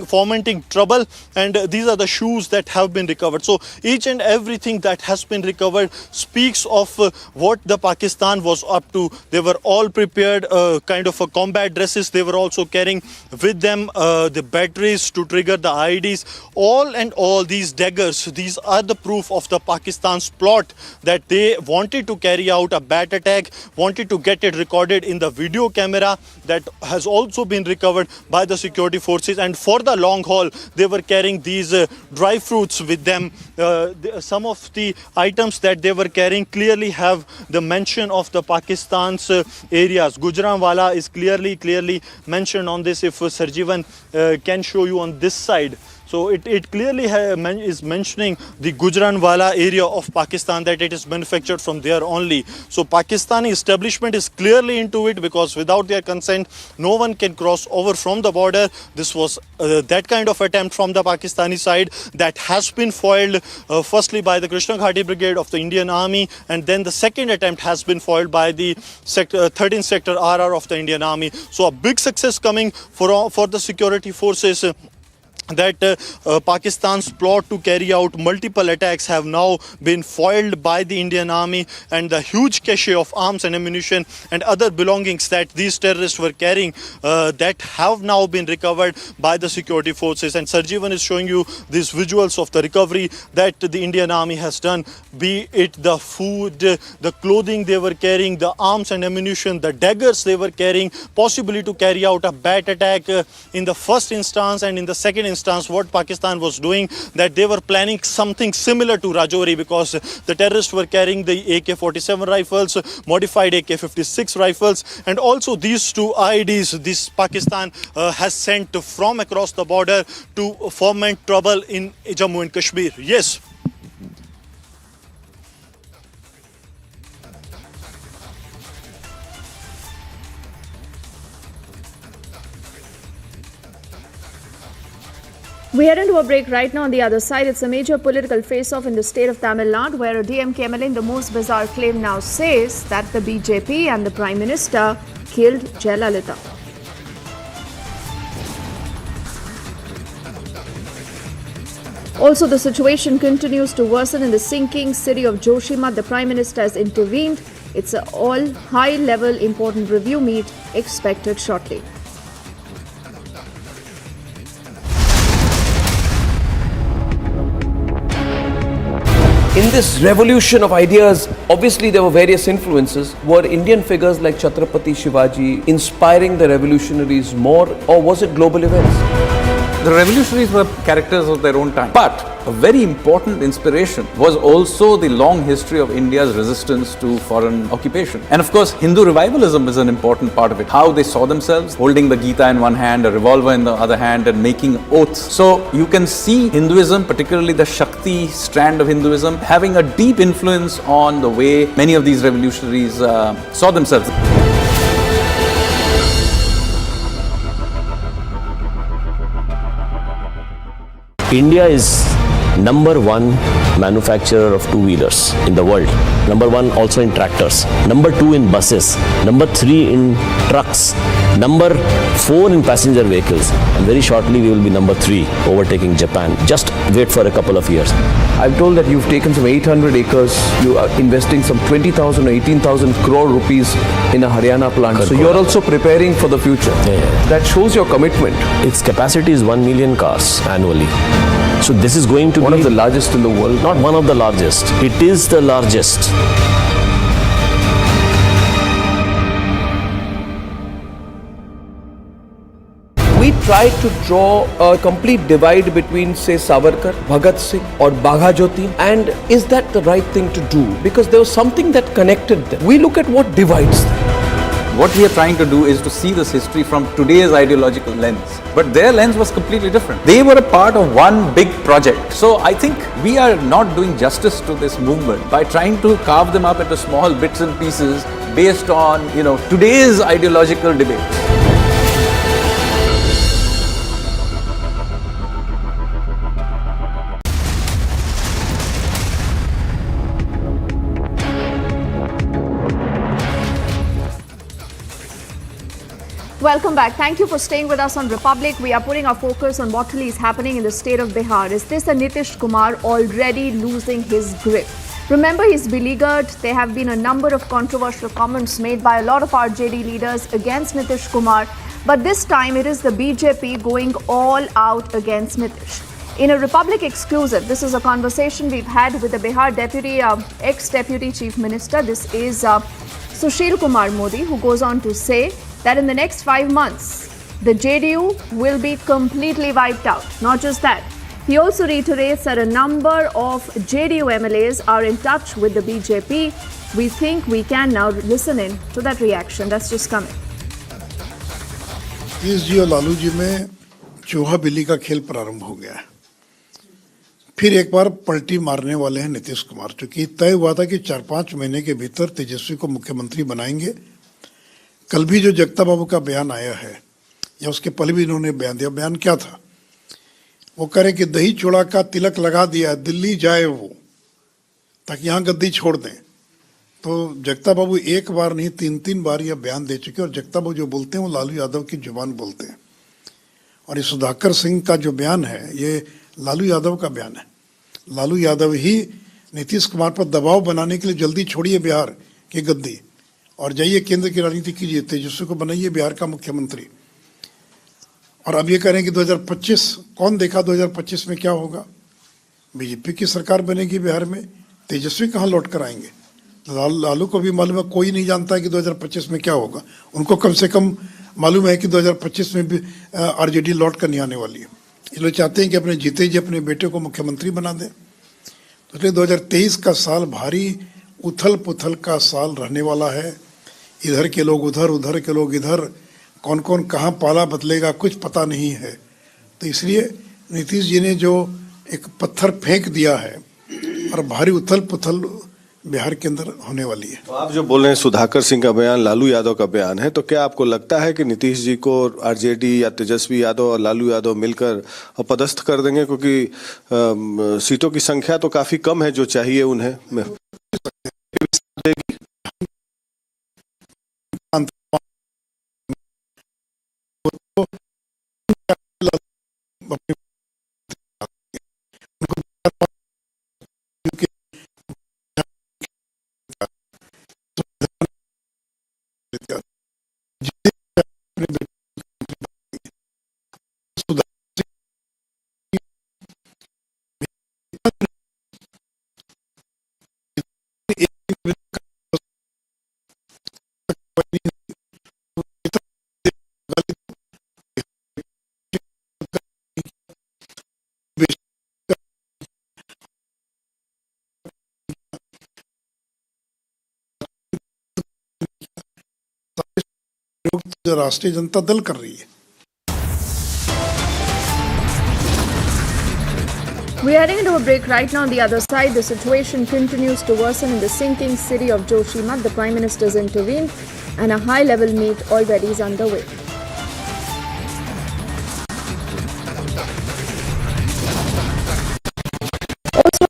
fomenting trouble, and these are the shoes that have been recovered. So each and everything that has been recovered speaks of what the Pakistan was up to. They were all prepared, kind of combat dresses. They were also carrying with them the batteries to trigger the IEDs. All these daggers, these are the proof of the Pakistan's plot, that they wanted to carry out a bat attack, wanted to get it recorded in the video camera that has also been recovered by the security forces. And for the long haul, they were carrying these dry fruits with them. Some of the items that they were carrying clearly have the mention of the Pakistan's areas. Gujranwala is clearly mentioned on this. If Sarjivan can show you on this side. So it clearly is mentioning the Gujranwala area of Pakistan, that it is manufactured from there only. So Pakistani establishment is clearly into it, because without their consent, no one can cross over from the border. This was that kind of attempt from the Pakistani side that has been foiled firstly by the Krishna Ghati Brigade of the Indian Army, and then the second attempt has been foiled by the 13th Sector RR of the Indian Army. So a big success coming for the security forces. That Pakistan's plot to carry out multiple attacks have now been foiled by the Indian Army, and the huge cache of arms and ammunition and other belongings that these terrorists were carrying that have now been recovered by the security forces. And Sarjivan is showing you these visuals of the recovery that the Indian Army has done, be it the food, the clothing they were carrying, the arms and ammunition, the daggers they were carrying, possibly to carry out a bat attack in the first instance. And in the second instance, what Pakistan was doing, that they were planning something similar to Rajouri, because the terrorists were carrying the AK-47 rifles, modified AK-56 rifles, and also these two IEDs this Pakistan has sent from across the border to foment trouble in Jammu and Kashmir. Yes. We head into a break right now. On the other side, it's a major political face-off in the state of Tamil Nadu, where a DMK MLA in the most bizarre claim now says that the BJP and the Prime Minister killed Jayalalitha. Also, the situation continues to worsen in the sinking city of Joshimath. The Prime Minister has intervened. It's an all high-level important review meet expected shortly. In this revolution of ideas, obviously there were various influences. Were Indian figures like Chhatrapati Shivaji inspiring the revolutionaries more, or was it global events? The revolutionaries were characters of their own time. But a very important inspiration was also the long history of India's resistance to foreign occupation. And of course, Hindu revivalism is an important part of it. How they saw themselves, holding the Gita in one hand, a revolver in the other hand, and making oaths. So you can see Hinduism, particularly the Shakti strand of Hinduism, having a deep influence on the way many of these revolutionaries saw themselves. India is number one manufacturer of two-wheelers in the world. Number 1 also in tractors. Number 2 in buses. Number 3 in trucks. Number 4 in passenger vehicles. And very shortly we will be number 3, overtaking Japan. Just wait for a couple of years. I'm told that you've taken some 800 acres, you are investing some 20,000 or 18,000 crore rupees in a Haryana plant. So you're also preparing for the future. That shows your commitment. Its capacity is 1 million cars annually. So this is going to be one of the largest in the world. Not one of the largest. It is the largest. We tried to draw a complete divide between, say, Savarkar, Bhagat Singh or Bagha Jyoti. And is that the right thing to do? Because there was something that connected them. We look at what divides them. What we are trying to do is to see this history from today's ideological lens. But their lens was completely different. They were a part of one big project. So I think we are not doing justice to this movement by trying to carve them up into small bits and pieces based on, today's ideological debates. Welcome back. Thank you for staying with us on Republic. We are putting our focus on what really is happening in the state of Bihar. Is this a Nitish Kumar already losing his grip? Remember, he's beleaguered. There have been a number of controversial comments made by a lot of RJD leaders against Nitish Kumar. But this time it is the BJP going all out against Nitish. In a Republic exclusive, this is a conversation we've had with the Bihar ex-deputy chief minister. This is Sushil Kumar Modi, who goes on to say that in the next 5 months, the JDU will be completely wiped out. Not just that, he also reiterates that a number of JDU MLAs are in touch with the BJP. We think we can now listen in to that reaction. That's just coming. Nitish ji और लालू जी में चूहा बिल्ली का खेल प्रारंभ हो गया है। फिर एक बार पलटी मारने वाले हैं नीतीश कुमार, क्योंकि तय हुआ था कि 4-5 महीने के भीतर तेजस्वी को मुख्यमंत्री बनाएंगे। कल भी जो जगता बाबू का बयान आया है, या उसके पहले भी इन्होंने बयान दिया, बयान क्या था? वो कह रहे कि दही चूड़ा का तिलक लगा दिया, दिल्ली जाए वो, ताकि यहाँ गद्दी छोड़ दें। तो जगता बाबू एक बार नहीं 3-3 बार यह बयान दे चुके, और जगता बाबू जो बोलते हैं वो लालू यादव की जुबान बोलते हैं। और ये सुधाकर सिंह का जो बयान है, ये लालू यादव का बयान है। लालू यादव ही नीतीश कुमार पर दबाव बनाने के लिए जल्दी छोड़िए बिहार की गद्दी और जाइए केंद्र की राजनीति कीजिए, तेजस्वी को बनाइए बिहार का मुख्यमंत्री। और अब ये कह रहे हैं कि 2025, कौन देखा 2025 में क्या होगा? बीजेपी की सरकार बनेगी बिहार में, तेजस्वी कहाँ लौट कर आएंगे? लालू को भी मालूम है, कोई नहीं जानता है कि 2025 में क्या होगा। उनको कम से कम मालूम है कि 2025 में भी आरजेडी लौट कर नहीं आने वाली है। ये लोग चाहते हैं कि अपने जीते जी अपने बेटे को मुख्यमंत्री बना दें। तो इसलिए 2023 का साल भारी उथल पुथल का साल रहने वाला है। इधर के लोग उधर, उधर के लोग इधर, कौन कौन कहाँ पाला बदलेगा कुछ पता नहीं है। तो इसलिए नीतीश जी ने जो एक पत्थर फेंक दिया है और भारी उथल पुथल बिहार के अंदर होने वाली है। तो आप जो बोल रहे हैं सुधाकर सिंह का बयान, लालू यादव का बयान है, तो क्या आपको लगता है कि नीतीश जी को आरजेडी या तेजस्वी यादव और लालू यादव मिलकर अपदस्थ कर देंगे? क्योंकि सीटों की संख्या तो काफी कम है जो चाहिए उन्हें। राष्ट्रीय जनता दल कर रही है। We're heading into a break right now. On the other side, the situation continues to worsen in the sinking city of Joshimath. The Prime Minister's intervened and a high-level meet already is underway. Also,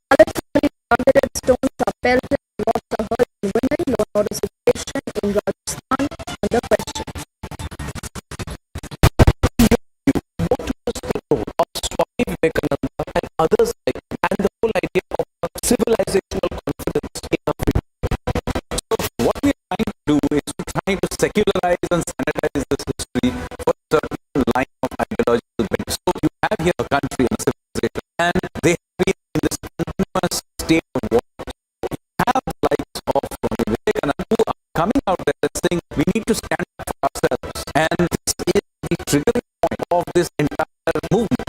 and sanitize this history for a certain line of ideological bent. So you have here a country and a civilization, and they have been in this continuous state of war. You have the likes of Swami Vivekananda who are coming out there and saying we need to stand up for ourselves, and this is the triggering point of this entire movement.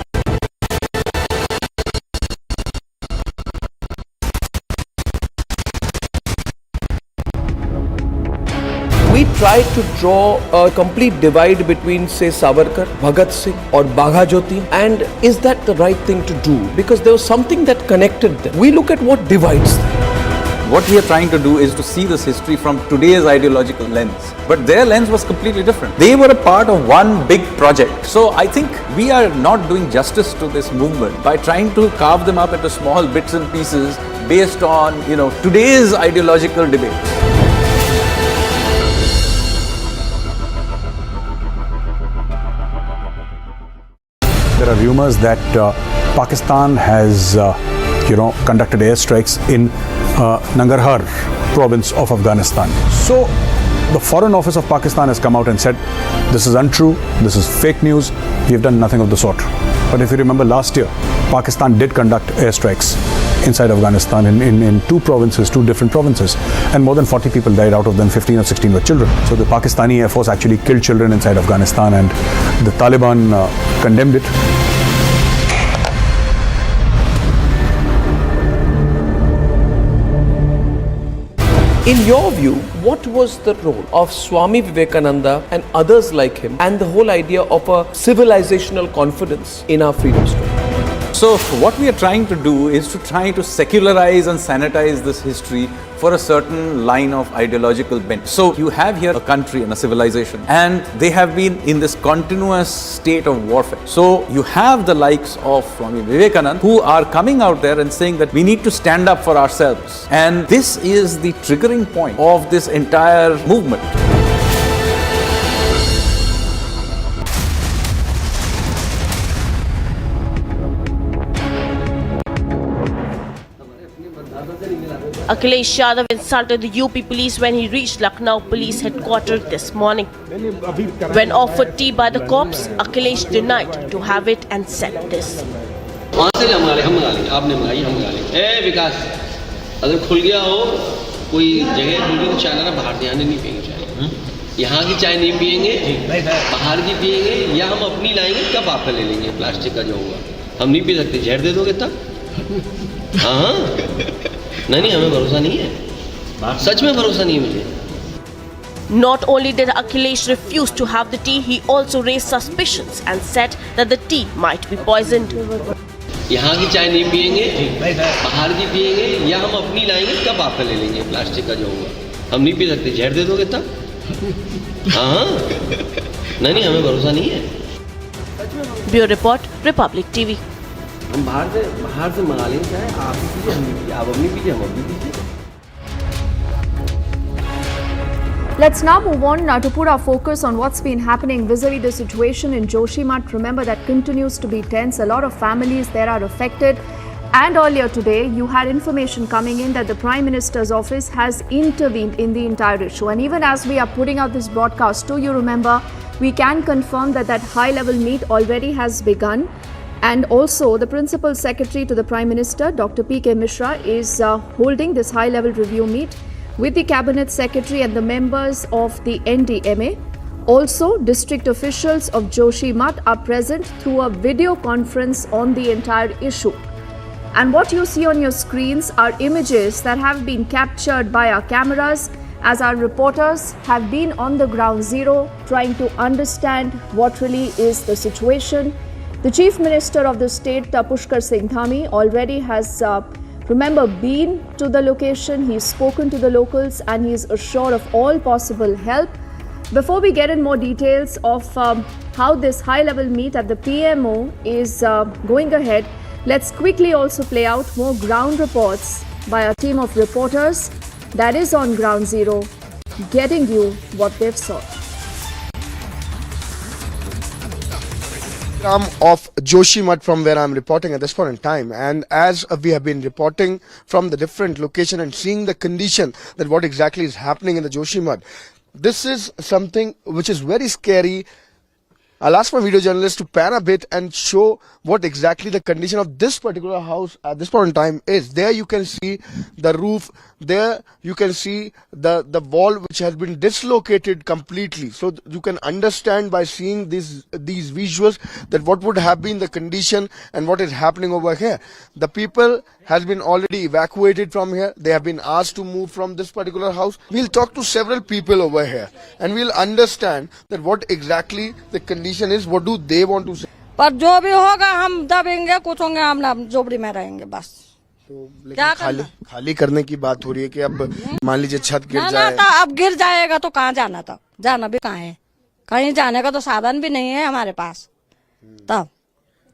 We tried to draw a complete divide between, say, Savarkar, Bhagat Singh or Bagha Jyoti, and is that the right thing to do? Because there was something that connected them. We look at what divides them. What we are trying to do is to see this history from today's ideological lens. But their lens was completely different. They were a part of one big project. So I think we are not doing justice to this movement by trying to carve them up into small bits and pieces based on, today's ideological debates. There are rumors that Pakistan has, conducted airstrikes in Nangarhar province of Afghanistan. So the Foreign Office of Pakistan has come out and said, this is untrue, this is fake news, we have done nothing of the sort. But if you remember last year, Pakistan did conduct airstrikes inside Afghanistan in two different provinces, and more than 40 people died, out of them 15 or 16 were children. So the Pakistani Air Force actually killed children inside Afghanistan, and the Taliban condemned it. In your view, what was the role of Swami Vivekananda and others like him, and the whole idea of a civilizational confidence in our freedom struggle? So what we are trying to do is to try to secularize and sanitize this history for a certain line of ideological bent. So you have here a country and a civilization, and they have been in this continuous state of warfare. So you have the likes of Swami Vivekananda who are coming out there and saying that we need to stand up for ourselves. And this is the triggering point of this entire movement. Akhilesh Yadav insulted the UP police when he reached Lucknow police headquarters this morning. When offered tea by the cops, Akhilesh denied to have it and said this. वहाँ से हम मंगा लेंगे, आपने मंगाई हम मंगा लेंगे। विकास, अगर खुल गया हो कोई जगह खुल गई तो चाय ना बाहर से आने नहीं पिएंगे चाय। यहाँ की चाय नहीं पिएंगे, बाहर की पिएंगे, या हम अपनी लाएंगे कब आपका ले लेंगे प्लास्टिक का जो होगा। हम नहीं पी सकते, जहर दे दोगे तब? हाँ नहीं हमें भरोसा नहीं है, सच में भरोसा नहीं है मुझे। Not only did Akhilesh refuse to have the tea, he also raised suspicions and said that the tea might be poisoned. यहाँ की चाय नहीं पिएंगे, बाहर की पिएंगे, या हम अपनी लाएंगे कब आपका ले लेंगे प्लास्टिक का जो होगा। हम नहीं पी सकते, जहर दे दोगे तब? हाँ नहीं हमें भरोसा नहीं है। Bureau Report, Republic TV. हम बाहर से मंगा लेंगे चाहे आप भी पीजिए, हम भी पीजिए, आप अपनी पीजिए, हम अपनी पीजिए। Let's now move on to put our focus on what's been happening vis-a-vis the situation in Joshimath. Remember, that continues to be tense. A lot of families there are affected. And earlier today, you had information coming in that the Prime Minister's office has intervened in the entire issue. And even as we are putting out this broadcast too, you remember, we can confirm that high-level meet already has begun. And also, the Principal Secretary to the Prime Minister, Dr. P.K. Mishra, is holding this high-level review meet with the Cabinet Secretary and the members of the NDMA. Also, district officials of Joshimath are present through a video conference on the entire issue. And what you see on your screens are images that have been captured by our cameras as our reporters have been on the ground zero trying to understand what really is the situation. The Chief Minister of the state, Pushkar Singh Dhami, already has been to the location. He's spoken to the locals and he's assured of all possible help. Before we get in more details of how this high-level meet at the PMO is going ahead, let's quickly also play out more ground reports by a team of reporters that is on ground zero, getting you what they've sought. Of Joshimath from where I'm reporting at this point in time, and as we have been reporting from the different location and seeing the condition that what exactly is happening in the Joshimath, this is something which is very scary. I'll ask my video journalist to pan a bit and show what exactly the condition of this particular house at this point in time is. There you can see the roof. There you can see the wall which has been dislocated completely. So you can understand by seeing these visuals that what would have been the condition and what is happening over here. The people has been already evacuated from here. They have been asked to move from this particular house. We'll talk to several people over here and we'll understand that what exactly the condition is. What do they want to say? पर जो भी होगा हम दबेंगे कुछ होंगे हम ना झोपड़ी में रहेंगे बस। तो लेकिन खाली करने की बात हो रही है कि अब मान लीजिए छत गिर जाए तो अब गिर जाएगा तो कहाँ जाना था, जाना भी कहाँ है, कहीं जाने का तो साधन भी नहीं है हमारे पास। तब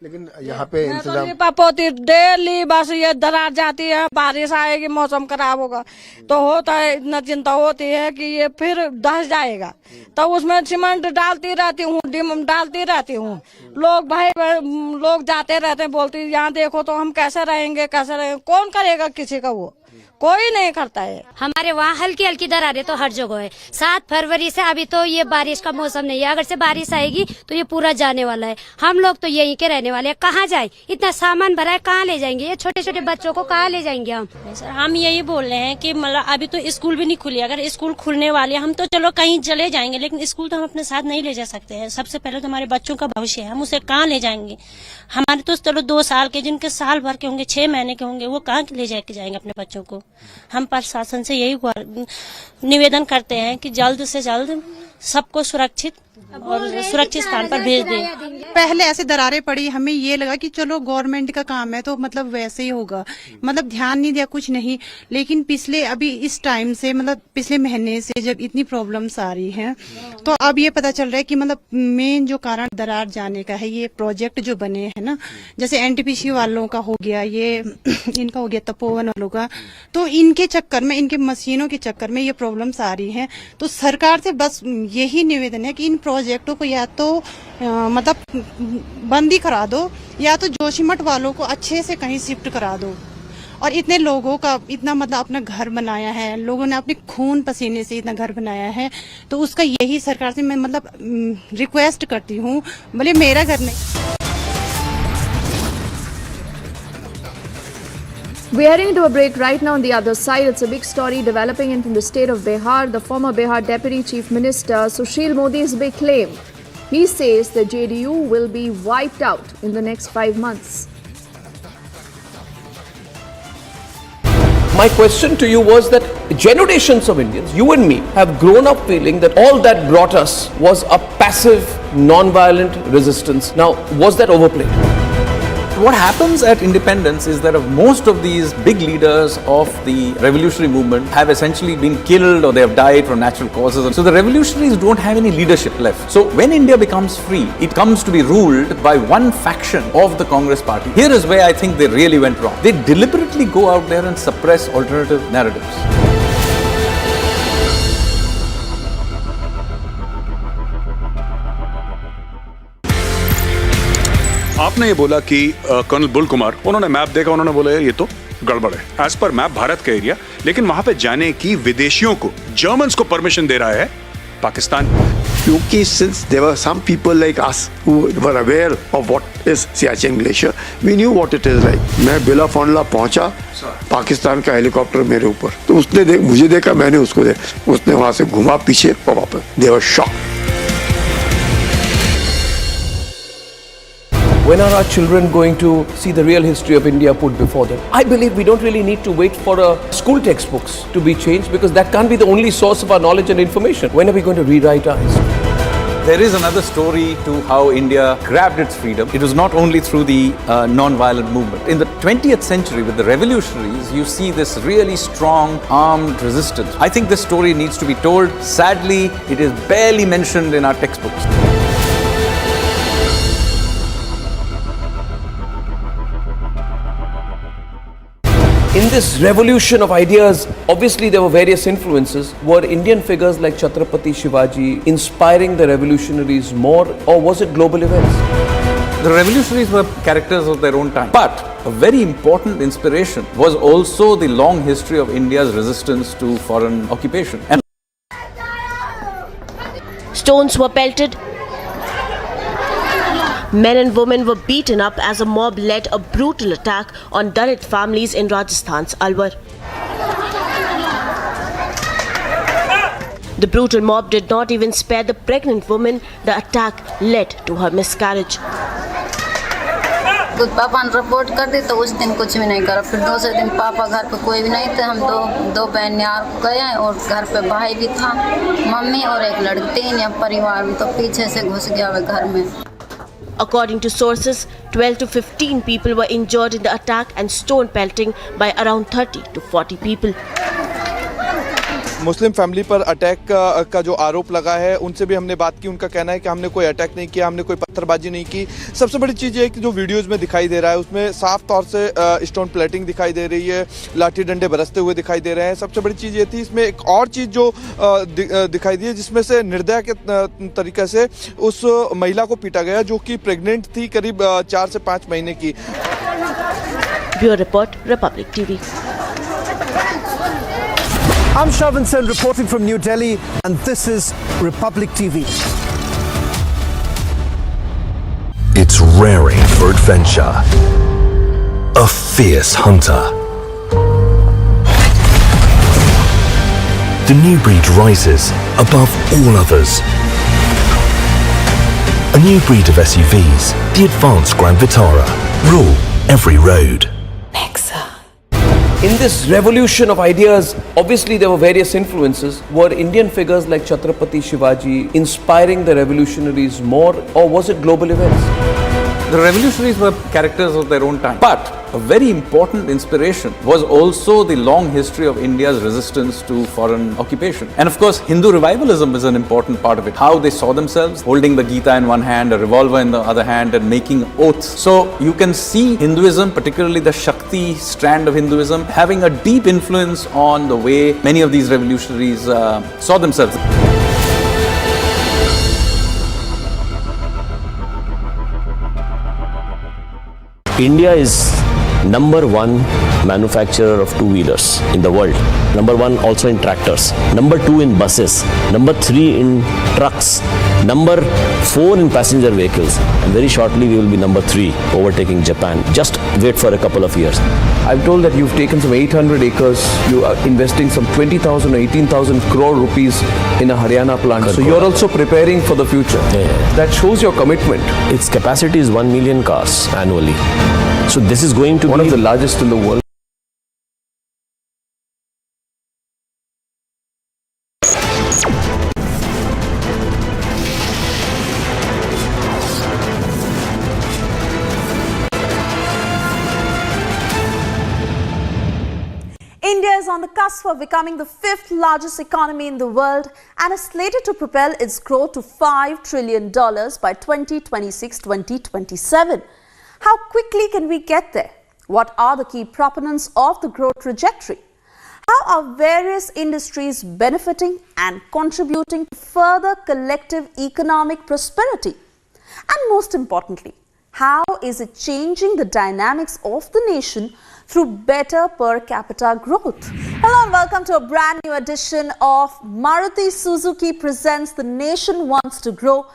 लेकिन यहाँ पे इंतजाम पोती डेली बस ये दरार जाती है, बारिश आएगी मौसम खराब होगा तो होता है, इतना चिंता होती है कि ये फिर धस जाएगा। तो उसमें सीमेंट डालती रहती हूँ, डिम डालती रहती हूँ। लोग जाते रहते हैं, बोलती यहाँ देखो तो हम कैसे रहेंगे, कौन करेगा किसी का, वो कोई नहीं करता है। हमारे वहाँ हल्की हल्की दरारें तो हर जगह है। 7 फरवरी से अभी तो ये बारिश का मौसम नहीं है, अगर से बारिश आएगी तो ये पूरा जाने वाला है। हम लोग तो यहीं के रहने वाले हैं, कहाँ जाए, इतना सामान भरा है कहाँ ले जाएंगे, ये छोटे छोटे बच्चों को कहाँ ले जाएंगे हम। सर हम यही बोल रहे हैं कि मतलब अभी तो स्कूल भी नहीं खुली, अगर स्कूल खुलने वाले हम तो चलो कहीं चले जाएंगे, लेकिन स्कूल तो हम अपने साथ नहीं ले जा सकते हैं। सबसे पहले तो हमारे बच्चों का भविष्य है, हम उसे कहाँ ले जाएंगे। हमारे तो चलो 2 साल के, जिनके साल भर के होंगे, 6 महीने के होंगे, वो कहाँ ले जाके जाएंगे अपने बच्चों को। हम प्रशासन से यही निवेदन करते हैं कि जल्द से जल्द सबको सुरक्षित स्थान पर भेज दें। पहले ऐसे दरारें पड़ी, हमें ये लगा कि चलो गवर्नमेंट का काम है तो मतलब वैसे ही होगा, मतलब ध्यान नहीं दिया, कुछ नहीं। लेकिन पिछले अभी इस टाइम से मतलब पिछले महीने से जब इतनी प्रॉब्लम्स आ रही हैं तो अब ये पता चल रहा है कि मतलब मेन जो कारण दरार जाने का है ये प्रोजेक्ट जो बने हैं ना, जैसे एनटीपीसी वालों का हो गया, ये इनका हो गया तपोवन वालों का, तो इनके चक्कर में, इनके मशीनों के चक्कर में ये प्रॉब्लम्स आ रही हैं। तो सरकार से बस यही निवेदन है कि इन प्रोजेक्टों को या तो मतलब बंदी करा दो या तो जोशीमठ वालों को अच्छे से कहीं शिफ्ट करा दो। और इतने लोगों का इतना मतलब अपना घर बनाया है, लोगों ने अपने खून पसीने से इतना घर बनाया है, तो उसका यही सरकार से मैं मतलब रिक्वेस्ट करती हूँ, भले मेरा घर नहीं। We're heading into a break right now on the other side. It's a big story developing in the state of Bihar. The former Bihar Deputy Chief Minister Sushil Modi's big claim. He says the JDU will be wiped out in the next 5 months. My question to you was that generations of Indians, you and me, have grown up feeling that all that brought us was a passive, non-violent resistance. Now, was that overplayed? What happens at independence is that most of these big leaders of the revolutionary movement have essentially been killed or they have died from natural causes. And so the revolutionaries don't have any leadership left. So when India becomes free, it comes to be ruled by one faction of the Congress party. Here is where I think they really went wrong. They deliberately go out there and suppress alternative narratives. आपने ये बोला कि colonel Bull Kumar, उन्होंने map देखा, उन्होंने बोला ये तो गड़बड़ है। एज पर मैप भारत का एरिया, लेकिन वहां पे जाने की विदेशियों को, जर्मन्स को परमिशन दे रहा है पाकिस्तान। क्योंकि since there were some people like us who were aware of what is Siachen Glacier, we knew what it is like. मैं बिला फंडला पहुंचा, पाकिस्तान का हेलीकॉप्टर मेरे ऊपर, तो उसने मुझे देखा, मैंने उसको देखा, उसने वहां से घुमा पीछे और वापस। They were shocked. When are our children going to see the real history of India put before them? I believe we don't really need to wait for school textbooks to be changed, because that can't be the only source of our knowledge and information. When are we going to rewrite our history? There is another story to how India grabbed its freedom. It was not only through the non-violent movement. In the 20th century, with the revolutionaries, you see this really strong armed resistance. I think this story needs to be told. Sadly, it is barely mentioned in our textbooks. In this revolution of ideas, obviously there were various influences. Were Indian figures like Chhatrapati Shivaji inspiring the revolutionaries more, or was it global events? The revolutionaries were characters of their own time. But a very important inspiration was also the long history of India's resistance to foreign occupation. And Stones were pelted. Men and women were beaten up as a mob led a brutal attack on Dalit families in Rajasthan's Alwar. The brutal mob did not even spare the pregnant woman. The attack led to her miscarriage. खुद पापा ने report कर दी तो उस दिन कुछ भी नहीं करा। फिर दूसरे दिन पापा घर पे कोई भी नहीं थे, हम दो बहन यार गए और घर पे भाई भी था, मम्मी और एक लड़की, 3 या परिवार में, तो पीछे से घुस गया वे घर में। According to sources, 12 to 15 people were injured in the attack and stone pelting by around 30 to 40 people. Muslim family पर अटैक का जो आरोप लगा है उनसे भी हमने बात की। उनका कहना है कि हमने कोई अटैक नहीं किया, हमने कोई पत्थरबाजी नहीं की। सबसे बड़ी चीज़ ये है कि जो वीडियोस में दिखाई दे रहा है उसमें साफ तौर से स्टोन प्लेटिंग दिखाई दे रही है, लाठी डंडे बरसते हुए दिखाई दे रहे हैं। सबसे बड़ी चीज़ ये थी, इसमें एक और चीज़ जो दिखाई दी है जिसमें से निर्दय के तरीके से उस महिला को पीटा गया जो कि प्रेग्नेंट थी, करीब 4 से 5 महीने की। Bureau report, Republic TV. I'm Shravan Sen reporting from New Delhi, and this is Republic TV. It's raring for adventure. A fierce hunter. The new breed rises above all others. A new breed of SUVs, the advanced Grand Vitara, rule every road. In this revolution of ideas, obviously there were various influences. Were Indian figures like Chhatrapati Shivaji inspiring the revolutionaries more, or was it global events? The revolutionaries were characters of their own time. But a very important inspiration was also the long history of India's resistance to foreign occupation. And of course, Hindu revivalism is an important part of it. How they saw themselves holding the Gita in one hand, a revolver in the other hand, and making oaths. So you can see Hinduism, particularly the Shakti strand of Hinduism, having a deep influence on the way many of these revolutionaries saw themselves. India is number 1 manufacturer of two-wheelers in the world. Number 1 also in tractors. Number 2 in buses. Number 3 in trucks. Number 4 in passenger vehicles. And very shortly we will be number 3, overtaking Japan. Just wait for a couple of years. I'm told that you've taken some 800 acres, you are investing some 20,000 or 18,000 crore rupees in a Haryana plant. So you're also preparing for the future. That shows your commitment. Its capacity is 1 million cars annually. So this is going to be one of the largest in the world. India is on the cusp of becoming the 5th largest economy in the world and is slated to propel its growth to $5 trillion by 2026-2027. How quickly can we get there? What are the key proponents of the growth trajectory? How are various industries benefiting and contributing to further collective economic prosperity? And most importantly, how is it changing the dynamics of the nation through better per capita growth? Hello and welcome to a brand new edition of Maruti Suzuki Presents The Nation Wants to Grow,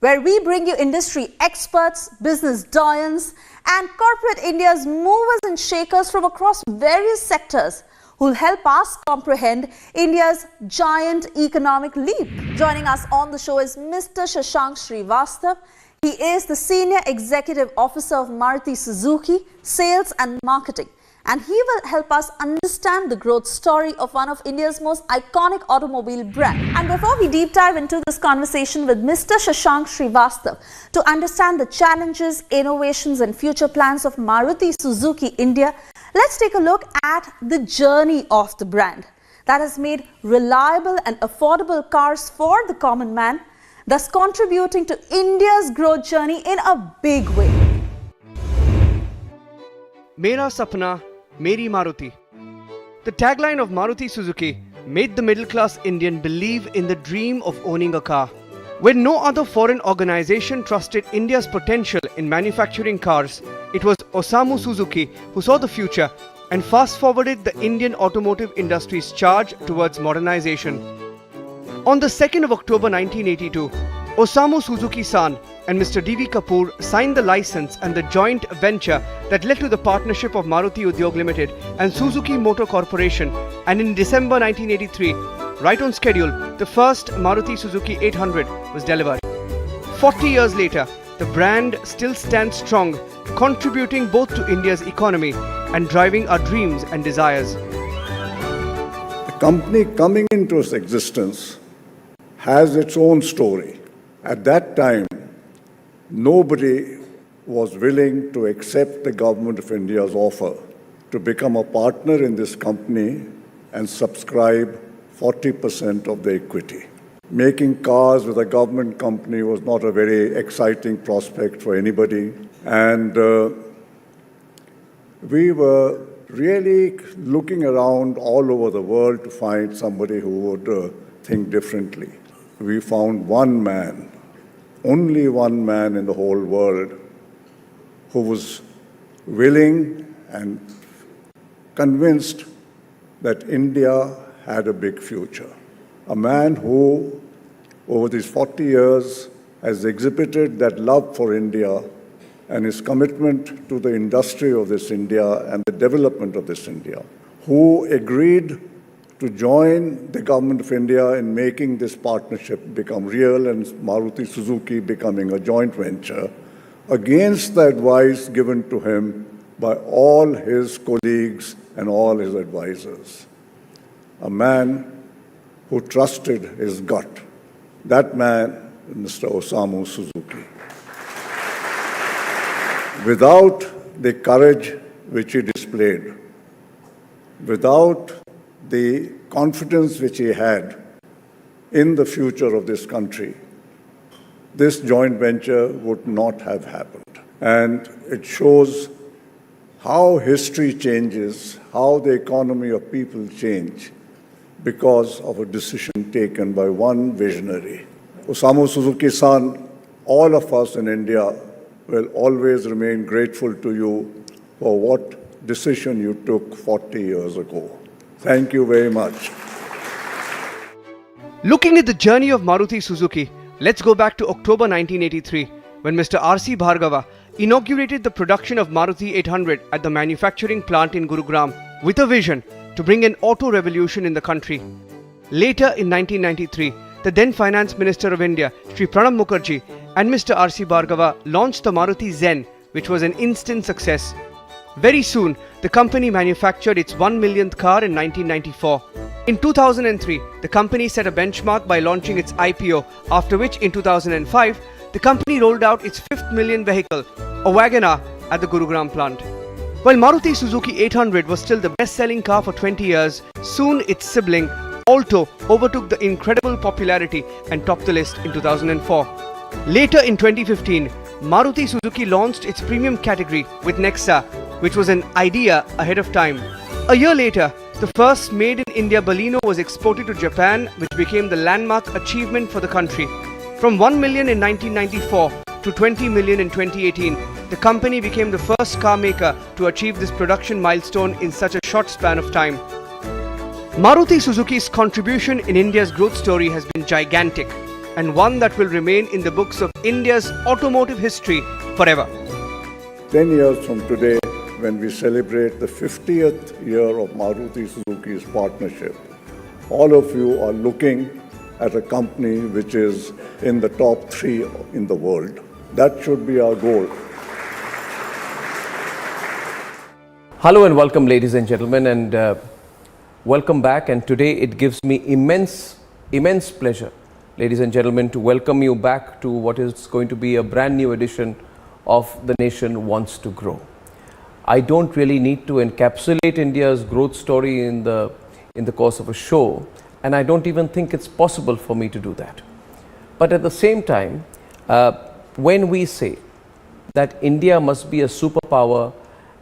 where we bring you industry experts, business doyens and corporate India's movers and shakers from across various sectors who will help us comprehend India's giant economic leap. Joining us on the show is Mr. Shankar Srivastava. He is the Senior Executive Officer of Maruti Suzuki, Sales and Marketing. And he will help us understand the growth story of one of India's most iconic automobile brand. And before we deep dive into this conversation with Mr. Shankar Srivastava to understand the challenges, innovations and future plans of Maruti Suzuki India, let's take a look at the journey of the brand that has made reliable and affordable cars for the common man, thus contributing to India's growth journey in a big way. Mera Sapna, Meri Maruti. The tagline of Maruti Suzuki made the middle-class Indian believe in the dream of owning a car. When no other foreign organization trusted India's potential in manufacturing cars, it was Osamu Suzuki who saw the future and fast-forwarded the Indian automotive industry's charge towards modernization. On the 2nd of October 1982, Osamu Suzuki-san and Mr. D.V. Kapoor signed the license and the joint venture that led to the partnership of Maruti Udyog Limited and Suzuki Motor Corporation, and in December 1983, right on schedule, the first Maruti Suzuki 800 was delivered. 40 years later, the brand still stands strong, contributing both to India's economy and driving our dreams and desires. The company coming into its existence has its own story. At that time, nobody was willing to accept the Government of India's offer to become a partner in this company and subscribe 40% of the equity. Making cars with a government company was not a very exciting prospect for anybody. And we were really looking around all over the world to find somebody who would think differently. We found one man, only one man in the whole world, who was willing and convinced that India had a big future. A man who, over these 40 years, has exhibited that love for India and his commitment to the industry of this India and the development of this India, who agreed to join the Government of India in making this partnership become real and Maruti Suzuki becoming a joint venture, against the advice given to him by all his colleagues and all his advisors. A man who trusted his gut. That man, Mr. Osamu Suzuki. Without the courage which he displayed, without the confidence which he had in the future of this country, this joint venture would not have happened. And it shows how history changes, how the economy of people change because of a decision taken by one visionary. Osamu Suzuki-san, all of us in India will always remain grateful to you for what decision you took 40 years ago. Thank you very much. Looking at the journey of Maruti Suzuki, let's go back to October 1983, when Mr. R.C. Bhargava inaugurated the production of Maruti 800 at the manufacturing plant in Gurugram with a vision to bring an auto revolution in the country. Later in 1993, the then Finance Minister of India, Shri Pranab Mukherjee, and Mr. R.C. Bhargava launched the Maruti Zen, which was an instant success. Very soon, the company manufactured its 1 millionth car in 1994. In 2003, the company set a benchmark by launching its IPO, after which in 2005, the company rolled out its 5th million vehicle, a WagonR, at the Gurugram plant. While Maruti Suzuki 800 was still the best-selling car for 20 years, soon its sibling, Alto, overtook the incredible popularity and topped the list in 2004. Later in 2015, Maruti Suzuki launched its premium category with Nexa, which was an idea ahead of time. A year later, the first made-in-India Baleno was exported to Japan, which became the landmark achievement for the country. From 1 million in 1994 to 20 million in 2018, the company became the first car maker to achieve this production milestone in such a short span of time. Maruti Suzuki's contribution in India's growth story has been gigantic, and one that will remain in the books of India's automotive history forever. 10 years from today, when we celebrate the 50th year of Maruti Suzuki's partnership, all of you are looking at a company which is in the top 3 in the world. That should be our goal. Hello and welcome, ladies and gentlemen, and welcome back. And today it gives me immense pleasure, ladies and gentlemen, to welcome you back to what is going to be a brand new edition of The Nation Wants to Grow. I don't really need to encapsulate India's growth story in the course of a show, and I don't even think it's possible for me to do that. But at the same time, when we say that India must be a superpower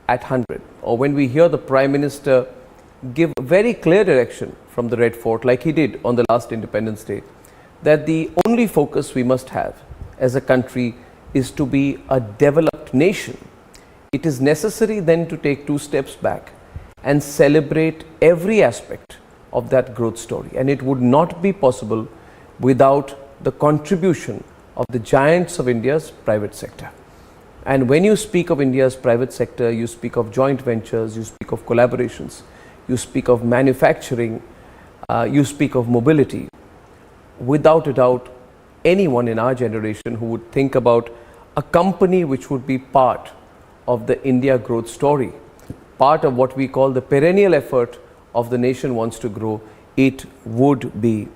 at 100, or when we hear the Prime Minister give very clear direction from the Red Fort, like he did on the last Independence Day, that the only focus we must have as a country is to be a developed nation, it is necessary then to take 2 steps back and celebrate every aspect of that growth story. And it would not be possible without the contribution of the giants of India's private sector. And when you speak of India's private sector, you speak of joint ventures, you speak of collaborations, you speak of manufacturing, you speak of mobility. Without a doubt, anyone in our generation who would think about a company which would be part of the India growth story, part of what we call the perennial effort of the nation wants to grow, it would be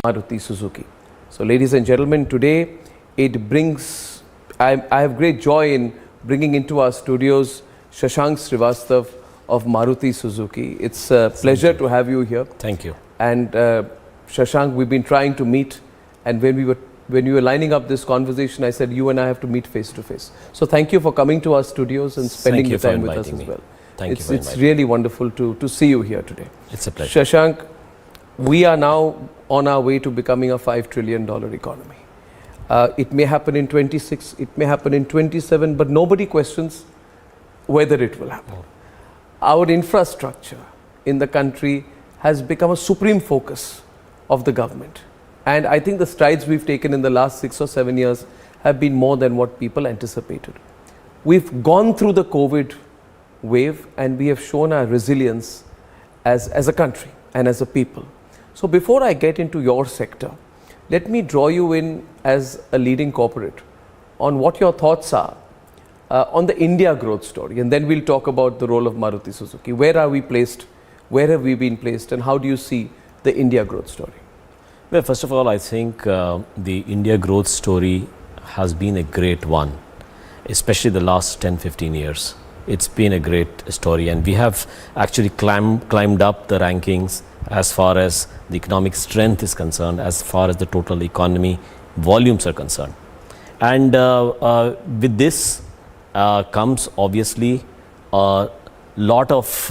Maruti Suzuki. So ladies and gentlemen, today it brings, I have great joy in bringing into our studios Shashank Srivastav of Maruti Suzuki. It's a pleasure to have you here. Thank you. And Shashank, we've been trying to meet, and when we were lining up this conversation, I said you and I have to meet face to face. So thank you for coming to our studios and spending the time with us as well. Thank you for It's really wonderful to see you here today. It's a pleasure. Shashank, we are now on our way to becoming a $5 trillion economy. It may happen in 26, it may happen in 27, but nobody questions whether it will happen. Our infrastructure in the country has become a supreme focus of the government. And I think the strides we've taken in the last 6 or 7 years have been more than what people anticipated. We've gone through the COVID wave and we have shown our resilience as a country and as a people. So before I get into your sector, let me draw you in as a leading corporate on what your thoughts are on the India growth story, and then we'll talk about the role of Maruti Suzuki. Where are we placed? Where have we been placed? And how do you see the India growth story? Well, first of all, I think the India growth story has been a great one, especially the last 10-15 years. It's been a great story, and we have actually climbed up the rankings as far as the economic strength is concerned, as far as the total economy volumes are concerned. And with this comes obviously a lot of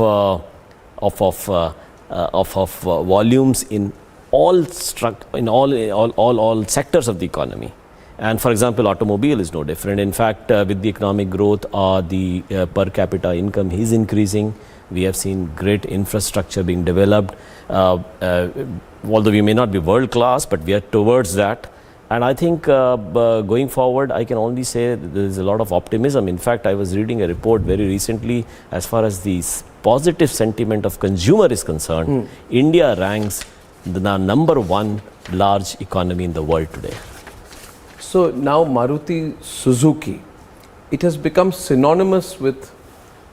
volumes in all sectors of the economy. And for example, automobile is no different. In fact, with the economic growth, the per capita income is increasing. We have seen great infrastructure being developed. Although we may not be world class, but we are towards that. And I think going forward, I can only say that there is a lot of optimism. In fact, I was reading a report very recently as far as the positive sentiment of consumer is concerned. India ranks the #1 large economy in the world today. So now Maruti Suzuki, it has become synonymous with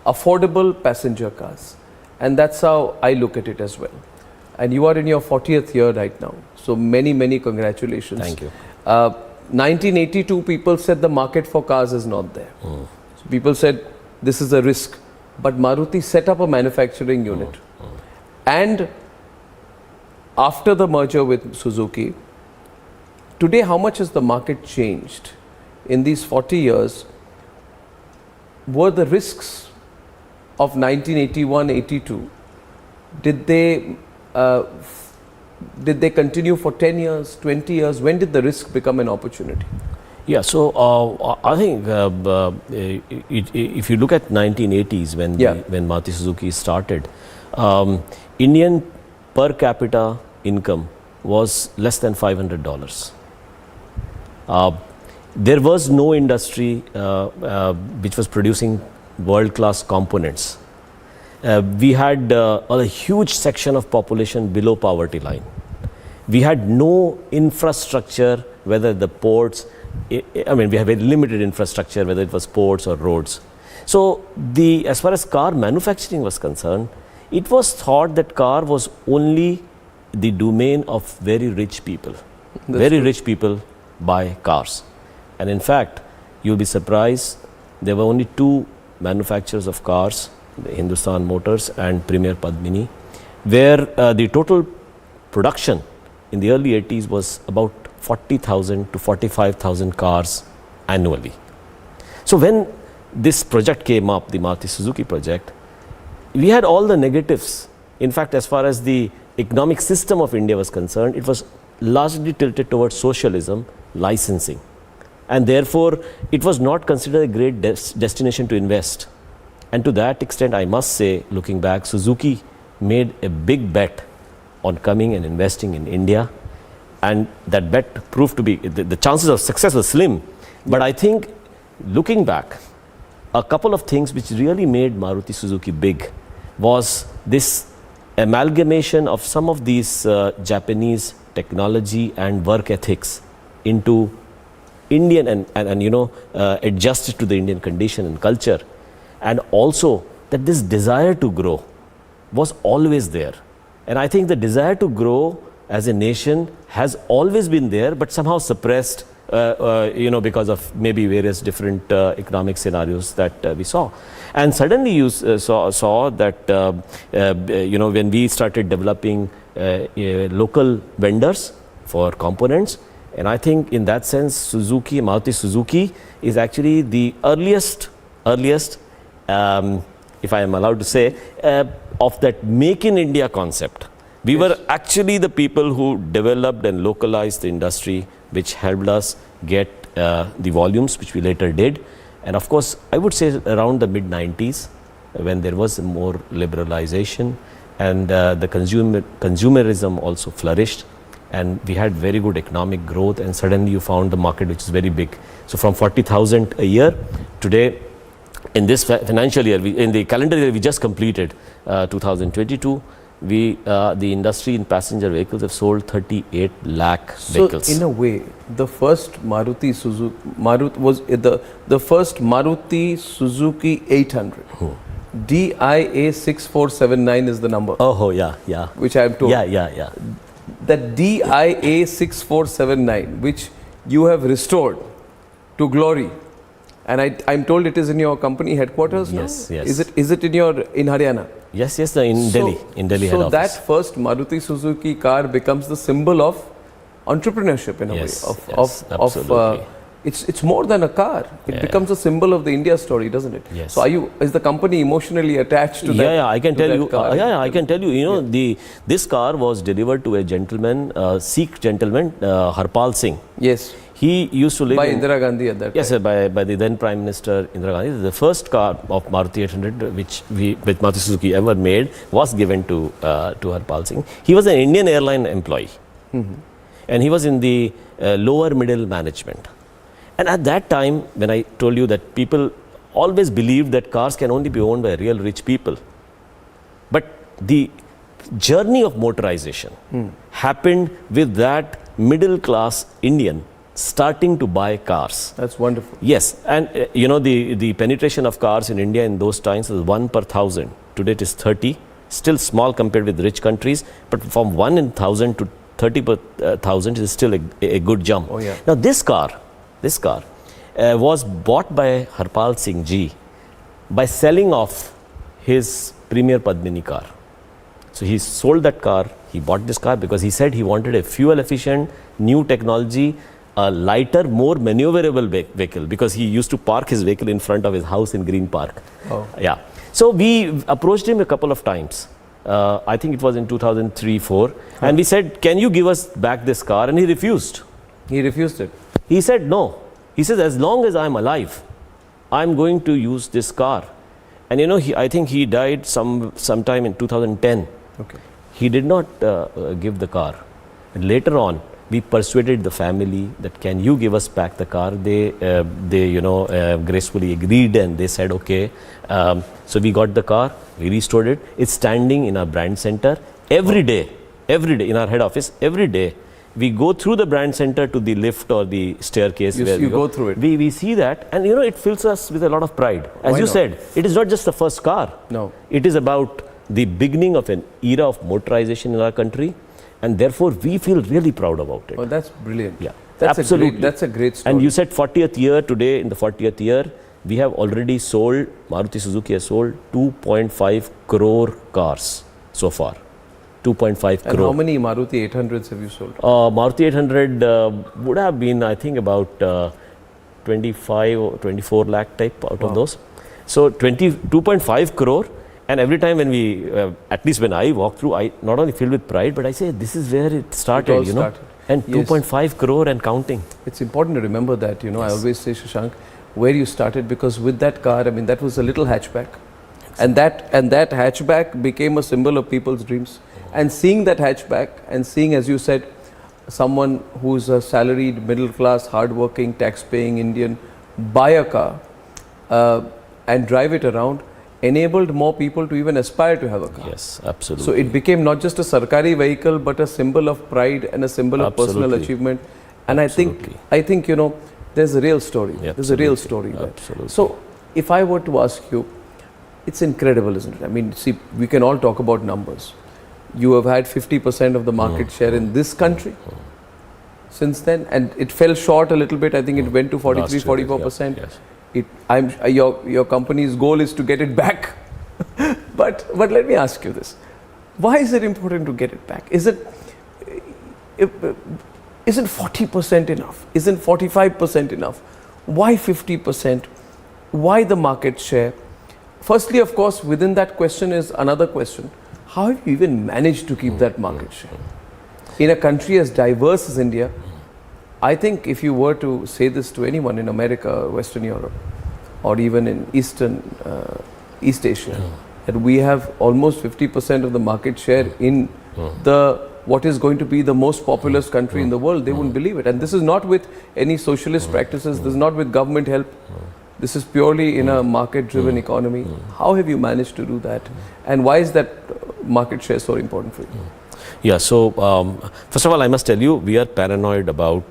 affordable passenger cars, and that's how I look at it as well. And you are in your 40th year right now, so many congratulations. Thank you. 1982 people said the market for cars is not there. So people said this is a risk, but Maruti set up a manufacturing unit. And after the merger with Suzuki, today how much has the market changed? In these 40 years, were the risks of 1981-82, did they continue for 10 years, 20 years? When did the risk become an opportunity? Yeah, so I think if you look at 1980s when Maruti Suzuki started, Indian per capita income was less than $500. There was no industry which was producing world-class components. We had a huge section of population below poverty line. We had no infrastructure, whether the ports, I mean, we have a limited infrastructure, whether it was ports or roads. So as far as car manufacturing was concerned, it was thought that car was only the domain of very rich people. Rich people buy cars. And in fact, you'll be surprised, there were only 2 manufacturers of cars, the Hindustan Motors and Premier Padmini, where the total production in the early 80s was about 40,000 to 45,000 cars annually. So when this project came up, the Maruti Suzuki project, we had all the negatives. In fact, as far as the economic system of India was concerned, it was largely tilted towards socialism, licensing. And therefore, it was not considered a great destination to invest. And to that extent, I must say, looking back, Suzuki made a big bet on coming and investing in India. and that bet proved to be, the chances of success were slim. But I think, looking back, a couple of things which really made Maruti Suzuki big was this amalgamation of some of these Japanese technology and work ethics into Indian and adjusted to the Indian condition and culture, and also that this desire to grow was always there. And I think the desire to grow as a nation has always been there, but somehow suppressed, because of maybe various different economic scenarios that we saw. And suddenly you saw that, when we started developing local vendors for components, and I think in that sense, Maruti Suzuki is actually the earliest, if I am allowed to say, of that Make in India concept. We were actually the people who developed and localized the industry, which helped us get the volumes, which we later did. And of course, I would say around the mid-90s, when there was more liberalization and the consumerism also flourished, and we had very good economic growth, and suddenly you found the market which is very big. So from 40,000 a year, today, in this financial year, in the calendar year we just completed, 2022, the industry in passenger vehicles have sold 38 lakh vehicles. So in a way, the first Maruti Suzuki 800. DIA 6479 is the number. Oh yeah. Which I am told. Yeah. That DIA 6479, which you have restored to glory, and I'm told it is in your company headquarters now? Yes. Is it in Haryana? Yes, in Delhi head office. So that first Maruti Suzuki car becomes the symbol of entrepreneurship in a way. Absolutely. It's more than a car. It becomes a symbol of the India story, doesn't it? Yes. So is the company emotionally attached to that? Yeah, I can tell you. Car? I can tell you. This car was delivered to a gentleman, Sikh gentleman, Harpal Singh. Yes. He used to live by Indira Gandhi at that time. Yes, sir, by the then Prime Minister Indira Gandhi. The first car of Maruti 800 which Maruti Suzuki ever made was given to Harpal Singh. He was an Indian airline employee, and he was in the lower middle management. And at that time, when I told you that people always believed that cars can only be owned by real rich people, but the journey of motorization happened with that middle class Indian starting to buy cars. That's wonderful. Yes, and the penetration of cars in India in those times was 1 per 1,000. Today it is 30, still small compared with rich countries, but from 1 in 1,000 to 30 per 1,000 is still a good jump. Oh, yeah. Now this car was bought by Harpal Singh Ji by selling off his Premier Padmini car. So he sold that car, he bought this car because he said he wanted a fuel efficient, new technology, a lighter, more maneuverable vehicle, because he used to park his vehicle in front of his house in Green Park. Oh. Yeah. So we approached him a couple of times. I think it was in 2003-04, and we said, "Can you give us back this car?" And he refused. He refused it. He said no. He says, "As long as I'm alive, I'm going to use this car." And I think he died sometime in 2010. Okay. He did not give the car. And later on, we persuaded the family that, "Can you give us back the car?" They gracefully agreed, and they said okay. So we got the car, we restored it. It's standing in our brand center every day in our head office. Every day we go through the brand center to the lift or the staircase. You go through it. We see that, and it fills us with a lot of pride. As Why you not? said, it is not just the first car. No. It is about the beginning of an era of motorization in our country, and therefore we feel really proud about it. Oh, that's brilliant. Yeah, absolutely. That's a great story. And you said 40th year today. In the 40th year, we have already sold, Maruti Suzuki has sold 2.5 crore cars so far. 2.5 crore. And how many Maruti 800s have you sold? Maruti 800 would have been, I think, about 25 or 24 lakh type out of those. So 2.5 crore. And every time when we, at least when I walk through, I not only feel with pride, but I say, this is where it started, started. And Yes. 2.5 crore and counting. It's important to remember that, I always say, Shashank, where you started, because with that car, that was a little hatchback. And that hatchback became a symbol of people's dreams. And seeing that hatchback and seeing, as you said, someone who's a salaried, middle class, hard-working, tax-paying Indian buy a car and drive it around, enabled more people to even aspire to have a car. Yes, absolutely. So it became not just a sarkari vehicle, but a symbol of pride and a symbol of personal achievement. And I think there's a real story. There's a real story there. Absolutely. So if I were to ask you, it's incredible, isn't it? I mean, see, we can all talk about numbers. You have had 50% of the market share in this country since then, and it fell short a little bit. I think it went to 43, 44%. Yes. Your company's goal is to get it back. but let me ask you this: why is it important to get it back? Isn't 40% enough? Isn't 45% enough? Why 50%? Why the market share? Firstly, of course, within that question is another question: how have you even managed to keep that market share in a country as diverse as India? I think if you were to say this to anyone in America, Western Europe, or even in East Asia, that we have almost 50% of the market share in what is going to be the most populous country in the world, they wouldn't believe it. And this is not with any socialist practices, this is not with government help. This is purely in a market-driven economy. How have you managed to do that? And why is that market share so important for you? Yeah, so first of all, I must tell you, we are paranoid about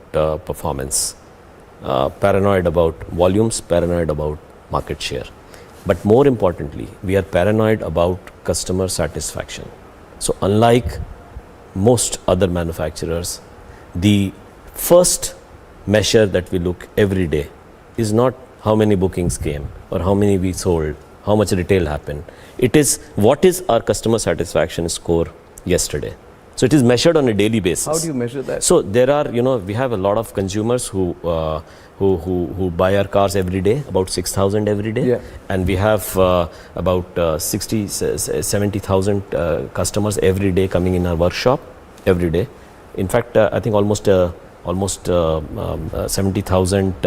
performance, paranoid about volumes, paranoid about market share. But more importantly, we are paranoid about customer satisfaction. So unlike most other manufacturers, the first measure that we look every day is not how many bookings came or how many we sold, how much retail happened. It is what is our customer satisfaction score yesterday. So it is measured on a daily basis. How do you measure that? So there are, we have a lot of consumers who buy our cars every day, about 6,000 every day. Yeah. And we have about 70,000 customers every day coming in our workshop every day. In fact, I think almost 70,000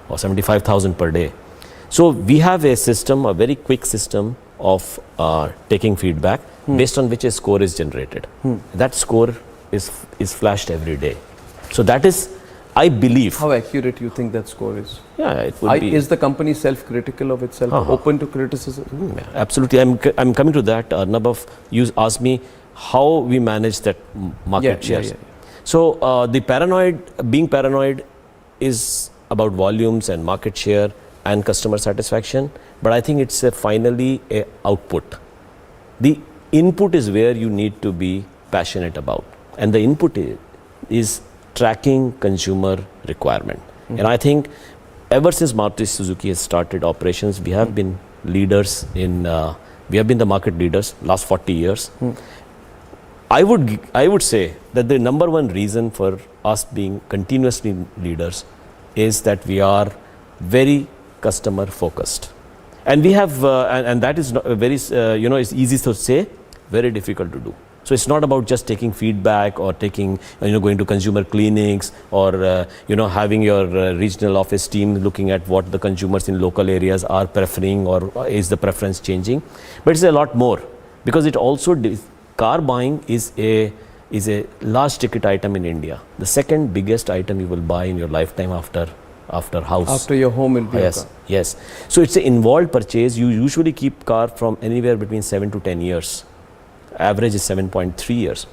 or 75,000 per day. So we have a system, a very quick system of taking feedback based on which a score is generated. That score is flashed every day. So that is, I believe. How accurate do you think that score is? Yeah, it would be. Is the company self-critical of itself, open to criticism? Absolutely. I'm coming to that. Nabaf, you asked me how we manage that market shares. So being paranoid is about volumes and market share and customer satisfaction, but I think it's finally a output. The input is where you need to be passionate about, and the input is tracking consumer requirement. And I think ever since Maruti Suzuki has started operations, we have been leaders in, we have been the market leaders last 40 years. I would say that the number one reason for us being continuously leaders is that we are very customer focused, and we have and that is very it's easy to say, very difficult to do. So it's not about just taking feedback or taking going to consumer clinics or having your regional office team looking at what the consumers in local areas are preferring or is the preference changing, but it's a lot more, because it also car buying is a large ticket item in India. The second biggest item you will buy in your lifetime after house. After your home will be a car. Yes. So it's an involved purchase. You usually keep car from anywhere between 7 to 10 years. Average is 7.3 years.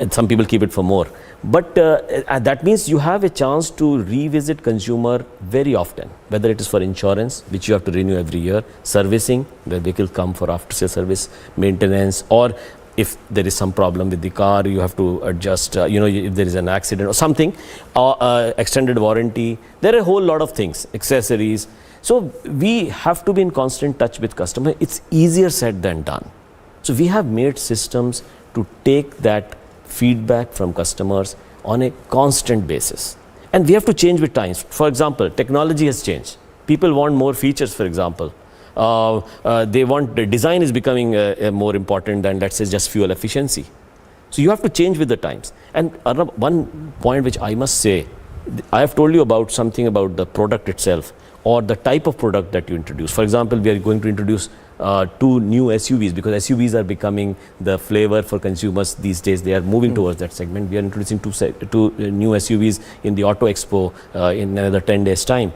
And some people keep it for more. But that means you have a chance to revisit consumer very often, whether it is for insurance, which you have to renew every year, servicing, where vehicle come for after-sales service, maintenance, or if there is some problem with the car, you have to adjust, if there is an accident or something, extended warranty. There are a whole lot of things, accessories. So we have to be in constant touch with customer. It's easier said than done. So we have made systems to take that feedback from customers on a constant basis. And we have to change with times. For example, technology has changed. People want more features, for example. They want, the design is becoming more important than, let's say, just fuel efficiency. So you have to change with the times. And one point which I must say, I have told you about something about the product itself or the type of product that you introduce. For example, we are going to introduce two new SUVs, because SUVs are becoming the flavor for consumers these days. They are moving towards that segment. We are introducing two new SUVs in the Auto Expo in another 10 days time.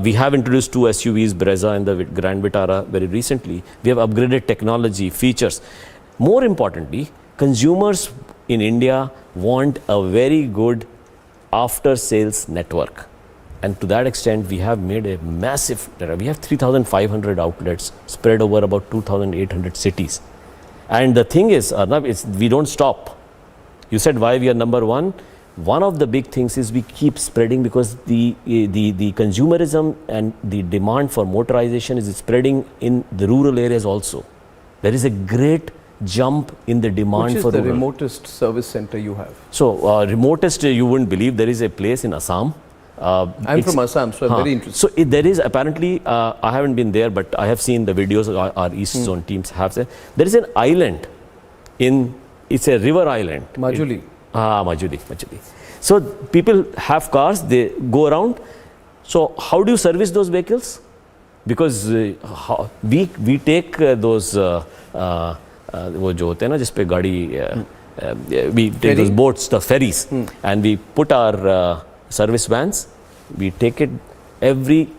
We have introduced two SUVs, Brezza and the Grand Vitara, very recently. We have upgraded technology, features. More importantly, consumers in India want a very good after sales network. And to that extent, we have made a massive, we have 3,500 outlets spread over about 2,800 cities. And the thing is, Arnab, we don't stop. You said why we are number one. One of the big things is we keep spreading, because the consumerism and the demand for motorization is spreading in the rural areas also. There is a great jump in the demand Which is for the rural. remotest service center you have? So, remotest, you wouldn't believe, there is a place in Assam. I'm from Assam, so I'm very interested. So there is apparently, I haven't been there, but I have seen the videos our East Zone teams have said. There is an island it's a river island. Majuli. Majuli. So people have cars, they go around. So how do you service those vehicles? Because we take those वो जो होते हैं ना जिस पे गाड़ी we take those boats, the ferries, and we put our service vans. We take it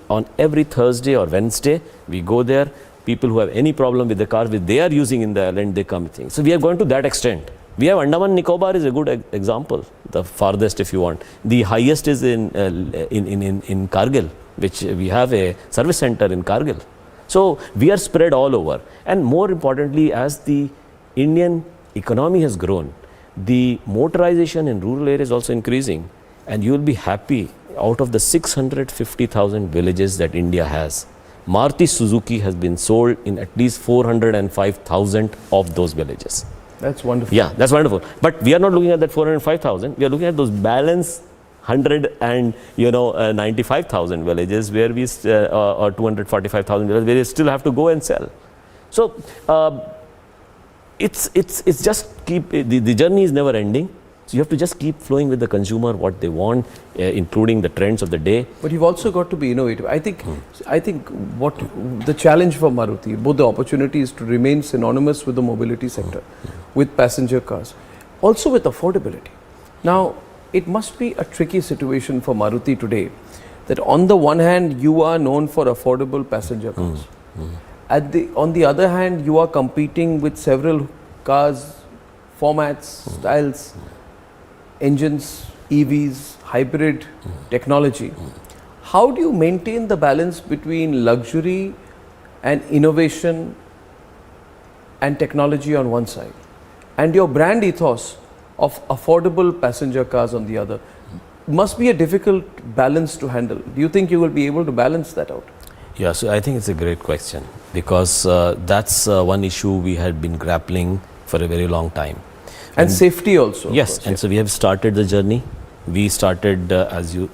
on every Thursday or Wednesday. We go there. People who have any problem with the car which they are using in the island, they come with things. So we are going to that extent. We have Andaman Nicobar is a good example, the farthest if you want. The highest is in Kargil, which we have a service center in Kargil. So we are spread all over. And more importantly, as the Indian economy has grown, the motorization in rural areas is also increasing. And you will be happy, out of the 650,000 villages that India has, Maruti Suzuki has been sold in at least 405,000 of those villages. That's wonderful. Yeah, that's wonderful. But we are not looking at that 405,000. We are looking at those balance 95,000 villages where we or 245,000 villages where we still have to go and sell. So it's just the journey is never ending. So you have to just keep flowing with the consumer what they want, including the trends of the day. But you've also got to be innovative. I think what the challenge for Maruti, both the opportunity is to remain synonymous with the mobility sector, with passenger cars, also with affordability. Now, it must be a tricky situation for Maruti today that on the one hand, you are known for affordable passenger cars. On the other hand, you are competing with several cars, formats, styles, engines, EVs, hybrid technology. How do you maintain the balance between luxury and innovation and technology on one side, and your brand ethos of affordable passenger cars on the other? Must be a difficult balance to handle. Do you think you will be able to balance that out? Yeah, so I think it's a great question, because that's one issue we had been grappling for a very long time. And safety also. Yes, and so we have started the journey. We started, as you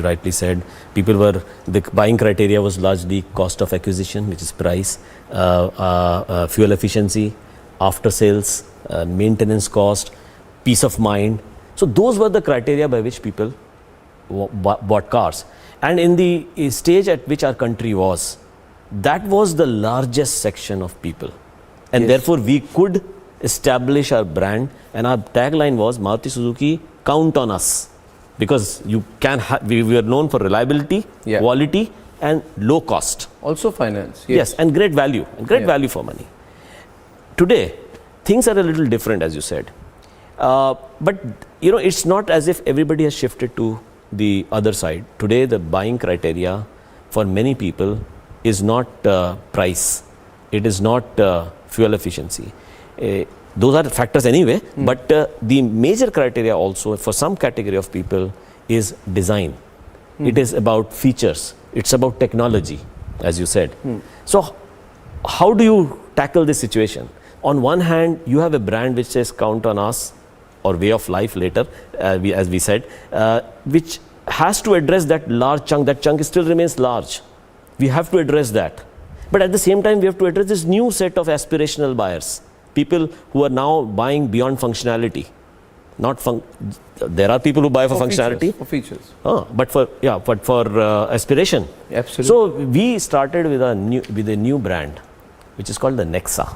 rightly said, the buying criteria was largely cost of acquisition, which is price, fuel efficiency, after sales, maintenance cost, peace of mind. So those were the criteria by which people bought cars. And in the stage at which our country was, that was the largest section of people. And therefore we could establish our brand, and our tagline was Maruti Suzuki, count on us, because we were known for reliability, quality and low cost. Also finance. Yes, and great value, value for money. Today, things are a little different, as you said. But it's not as if everybody has shifted to the other side. Today, the buying criteria for many people is not price. It is not fuel efficiency. Those are factors anyway, but the major criteria also for some category of people is design. It is about features. It's about technology, as you said. So how do you tackle this situation? On one hand, you have a brand which says count on us, or way of life later, as we said, which has to address that large chunk. That chunk still remains large. We have to address that. But at the same time, we have to address this new set of aspirational buyers. People who are now buying beyond functionality. There are people who buy for functionality. Features. But for aspiration. Absolutely. So we started with a new brand which is called the Nexa.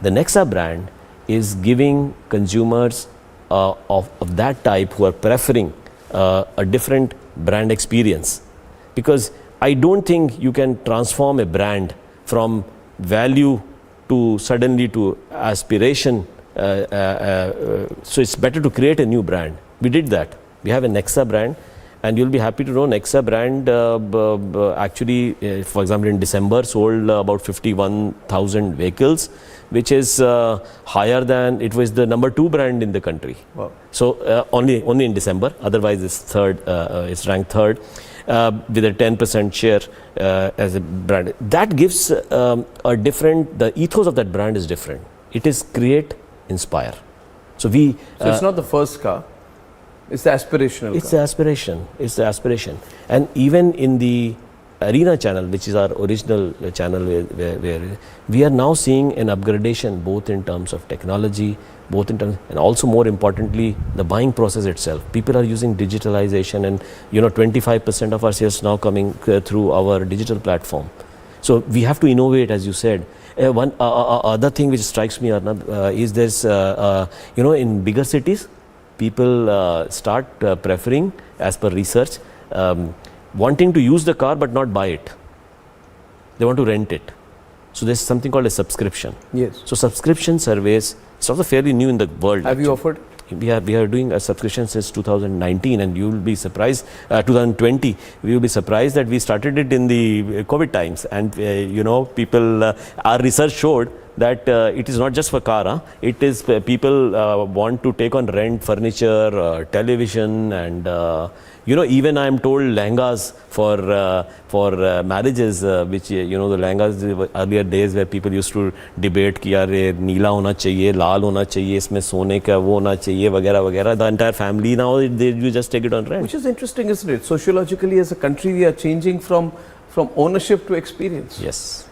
The Nexa brand is giving consumers of that type who are preferring a different brand experience. Because I don't think you can transform a brand from value to suddenly to aspiration. So it's better to create a new brand. We did that. We have a Nexa brand, and you'll be happy to know Nexa brand actually, for example, in December sold about 51,000 vehicles, which is higher than, it was the number 2 brand in the country. Wow. So only in December, otherwise it's third, it's ranked third. With a 10% share as a brand. That gives a different, the ethos of that brand is different. It is create, inspire. So it's not the first car, it's the aspirational It's car. the aspiration. It's the aspiration. And even in the Arena channel, which is our original channel where we are now seeing an upgradation both in terms of technology, both in terms, and also more importantly, the buying process itself. People are using digitalization, and 25% of our sales now coming through our digital platform. So we have to innovate, as you said. One other thing which strikes me, Arnab, is this, in bigger cities, people start preferring, as per research, wanting to use the car but not buy it. They want to rent it. So there's something called a subscription. Yes. So subscription surveys, it's also fairly new in the world. Have you offered? We are doing a subscription since 2019, and you will be surprised, 2020, we will be surprised that we started it in the COVID times. And people, our research showed that it is not just for car, it is people want to take on rent furniture, television, and even I am told lehengas for marriages, which the lehengas earlier days where people used to debate कि यार ये नीला होना चाहिए, लाल होना चाहिए, इसमें सोने का वो होना चाहिए, वगैरह वगैरह. The entire family now you just take it on rent. Which is interesting, isn't it? Sociologically, as a country, we are changing from ownership to experience. Yes.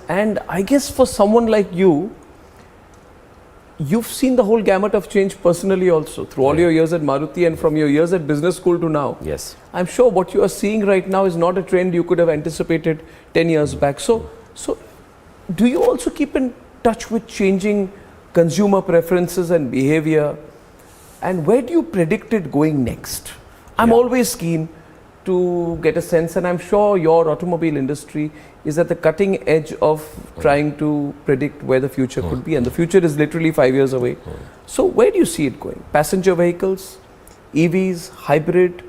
And I guess for someone like you, you've seen the whole gamut of change personally also through all your years at Maruti and from your years at business school to now. Yes. I'm sure what you are seeing right now is not a trend you could have anticipated 10 years back. So do you also keep in touch with changing consumer preferences and behavior? And where do you predict it going next? I'm always keen to get a sense, and I'm sure your automobile industry is at the cutting edge of trying to predict where the future could be, and the future is literally 5 years away. So where do you see it going? Passenger vehicles, EVs, hybrid?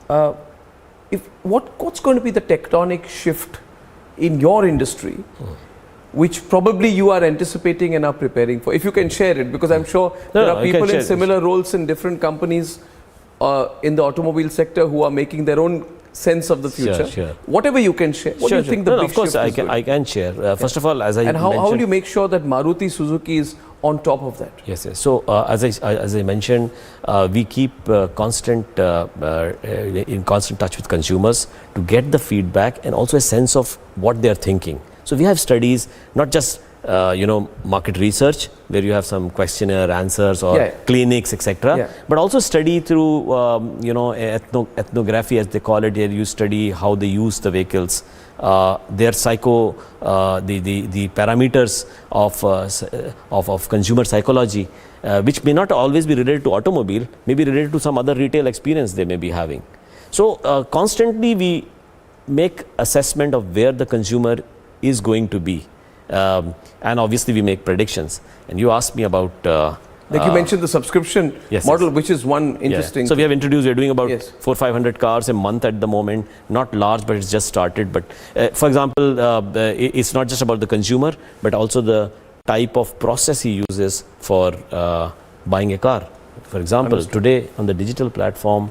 What's going to be the tectonic shift in your industry, which probably you are anticipating and are preparing for? If you can share it, because I'm sure there are people in similar roles in different companies in the automobile sector who are making their own sense of the future. Sure. Whatever you can share. What do you think the big of course shift is I can share. First of all, as I and how mentioned, will you make sure that Maruti Suzuki is on top of that? Yes. So as I mentioned, we keep in constant touch with consumers to get the feedback and also a sense of what they are thinking. So we have studies, not just market research where you have some questionnaire answers or clinics, etc. But also study through ethnography, as they call it. Here you study how they use the vehicles, their the parameters of consumer psychology, which may not always be related to automobile, may be related to some other retail experience they may be having. So constantly we make assessment of where the consumer is going to be. And obviously we make predictions. And you asked me about like you mentioned the subscription model, which is one interesting. So we have introduced, we're doing about 400-500 cars a month at the moment. Not large, but it's just started. But for example, it's not just about the consumer, but also the type of process he uses for buying a car. For example, today on the digital platform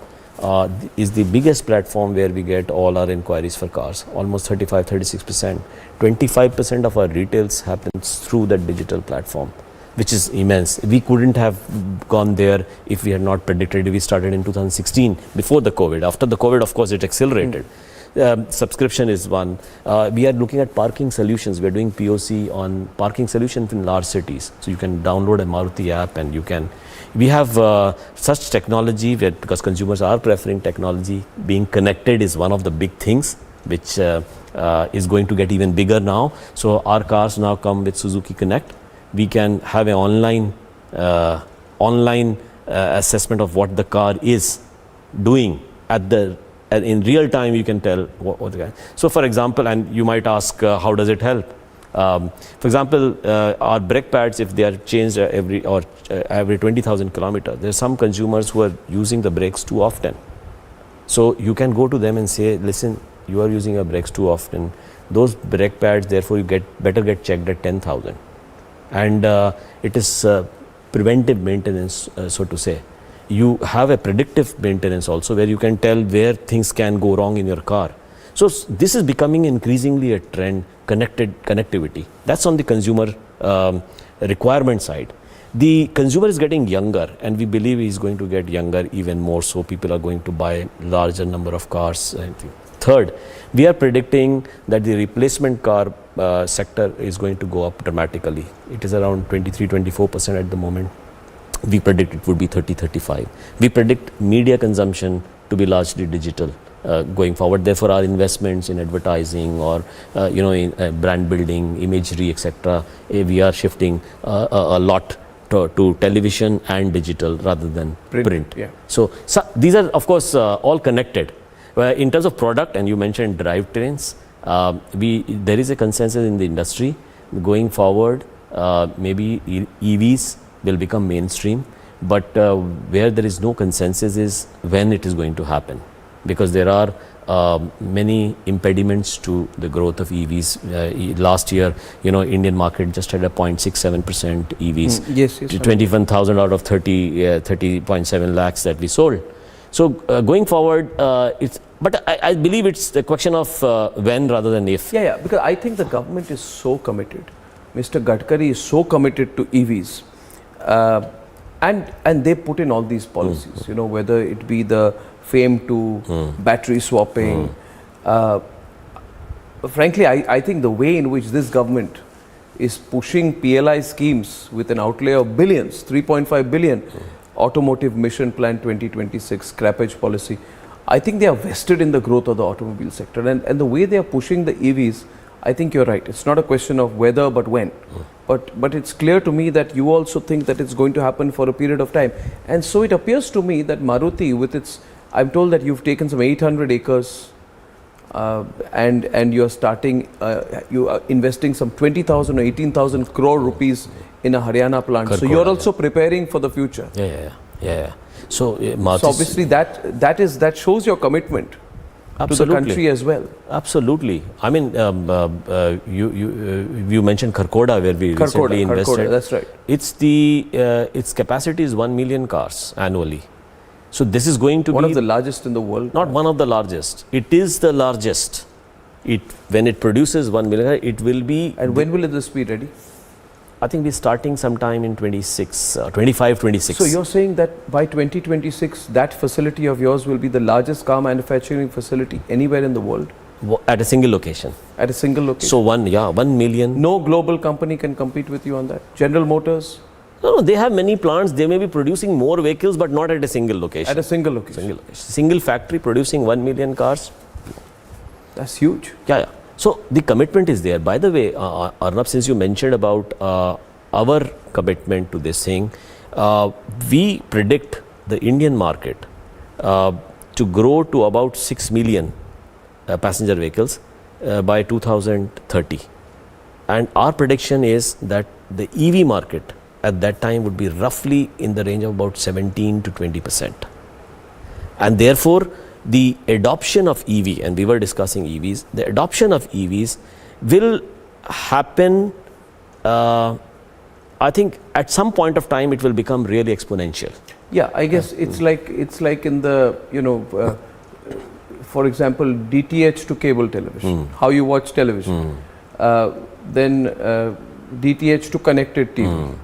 is the biggest platform where we get all our inquiries for cars, almost 35-36%. 25% of our retails happens through that digital platform, which is immense. We couldn't have gone there if we had not predicted. We started in 2016, before the COVID. After the COVID, of course, it accelerated. Subscription is one. We are looking at parking solutions. We are doing POC on parking solutions in large cities. So you can download a Maruti app and you can. We have such technology because consumers are preferring technology. Being connected is one of the big things. which is going to get even bigger now. So our cars now come with Suzuki Connect. We can have an online assessment of what the car is doing in real time. You can tell what the guy. So for example, and you might ask, how does it help? For example, our brake pads, if they are changed every 20,000 kilometers, there are some consumers who are using the brakes too often. So you can go to them and say, listen, you are using your brakes too often. Those brake pads, therefore, you better get checked at 10,000. And it is preventive maintenance, so to say. You have a predictive maintenance also, where you can tell where things can go wrong in your car. So this is becoming increasingly a trend, connectivity. That's on the consumer requirement side. The consumer is getting younger, and we believe he's going to get younger even more, so people are going to buy larger number of cars. Third, we are predicting that the replacement car sector is going to go up dramatically. It is around 23-24% at the moment. We predict it would be 30-35. We predict media consumption to be largely digital going forward. Therefore, our investments in advertising or in brand building, imagery, etc., we are shifting a lot to television and digital rather than print. Yeah. So these are, of course, all connected. In terms of product, and you mentioned drivetrains, there is a consensus in the industry going forward. Maybe EVs will become mainstream, but where there is no consensus is when it is going to happen, because there are many impediments to the growth of EVs. Last year, Indian market just had a 0.67% EVs. Yes, to 21,000 out of 30.7 lakhs that we sold. So going forward, but I believe it's the question of when rather than if. Yeah, because I think the government is so committed. Mr. Gadkari is so committed to EVs, and they put in all these policies. Whether it be the FAME to battery swapping. Frankly, I think the way in which this government is pushing PLI schemes with an outlay of billions, 3.5 billion, automotive mission plan 2026, scrappage policy, I think they are vested in the growth of the automobile sector. And the way they are pushing the EVs, I think you're right. It's not a question of whether but when. But it's clear to me that you also think that it's going to happen for a period of time. And so it appears to me that Maruti, with its, I'm told that you've taken some 800 acres and you're starting, you are investing some 20,000 or 18,000 crore rupees in a Haryana plant. So you're also preparing for the future. Yeah. So, so obviously that shows your commitment to the country as well. Absolutely. I mean, you mentioned Kharkhoda, where we recently invested. That's right. Its capacity is 1 million cars annually. So this is going to be one of the largest in the world. Not one of the largest. It is the largest. When it produces 1 million, it will be. And when will this be ready? I think we're starting sometime in 25, 26. So you're saying that by 2026, that facility of yours will be the largest car manufacturing facility anywhere in the world? At a single location. At a single location. So 1 million. No global company can compete with you on that? General Motors? No, they have many plants. They may be producing more vehicles, but not at a single location. At a single location. Single factory producing 1 million cars. That's huge. Yeah. So the commitment is there. By the way, Arnab, since you mentioned about our commitment to this thing, we predict the Indian market to grow to about 6 million passenger vehicles by 2030. And our prediction is that the EV market at that time would be roughly in the range of about 17 to 20%. And therefore, the adoption of EV, and we were discussing EVs, the adoption of EVs will happen, I think at some point of time it will become really exponential. Yeah, I guess it's like in the, for example, DTH to cable television, how you watch television, then DTH to connected TV.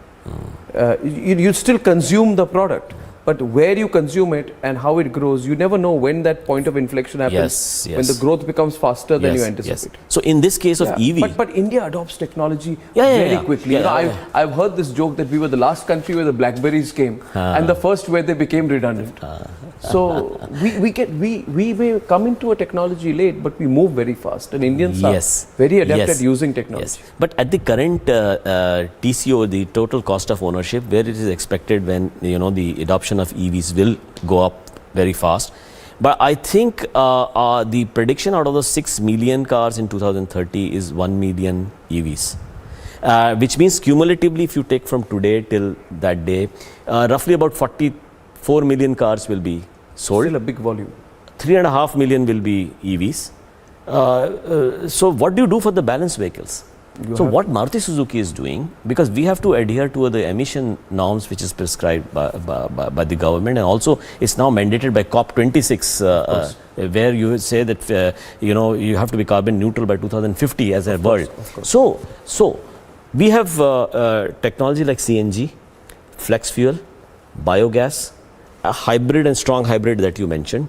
You still consume the product, but where you consume it and how it grows, you never know when that point of inflection happens. When the growth becomes faster than you anticipate. So in this case of EV, but India adopts technology very quickly. You know, I've heard this joke that we were the last country where the Blackberries came and the first where they became redundant. So we may come into a technology late, but we move very fast, and Indians are very adept at using technology. But at the current TCO, the total cost of ownership, where it is expected when the adoption of EVs will go up very fast. But I think the prediction out of the 6 million cars in 2030 is 1 million EVs. Which means cumulatively, if you take from today till that day, roughly about 44 million cars will be sold. Still a big volume. 3.5 million will be EVs. So what do you do for the balance vehicles? So what Maruti Suzuki is doing, because we have to adhere to the emission norms which is prescribed by the government, and also it's now mandated by COP26, where you say that you have to be carbon neutral by 2050 as a world. So we have technology like CNG, flex fuel, biogas, a hybrid and strong hybrid that you mentioned.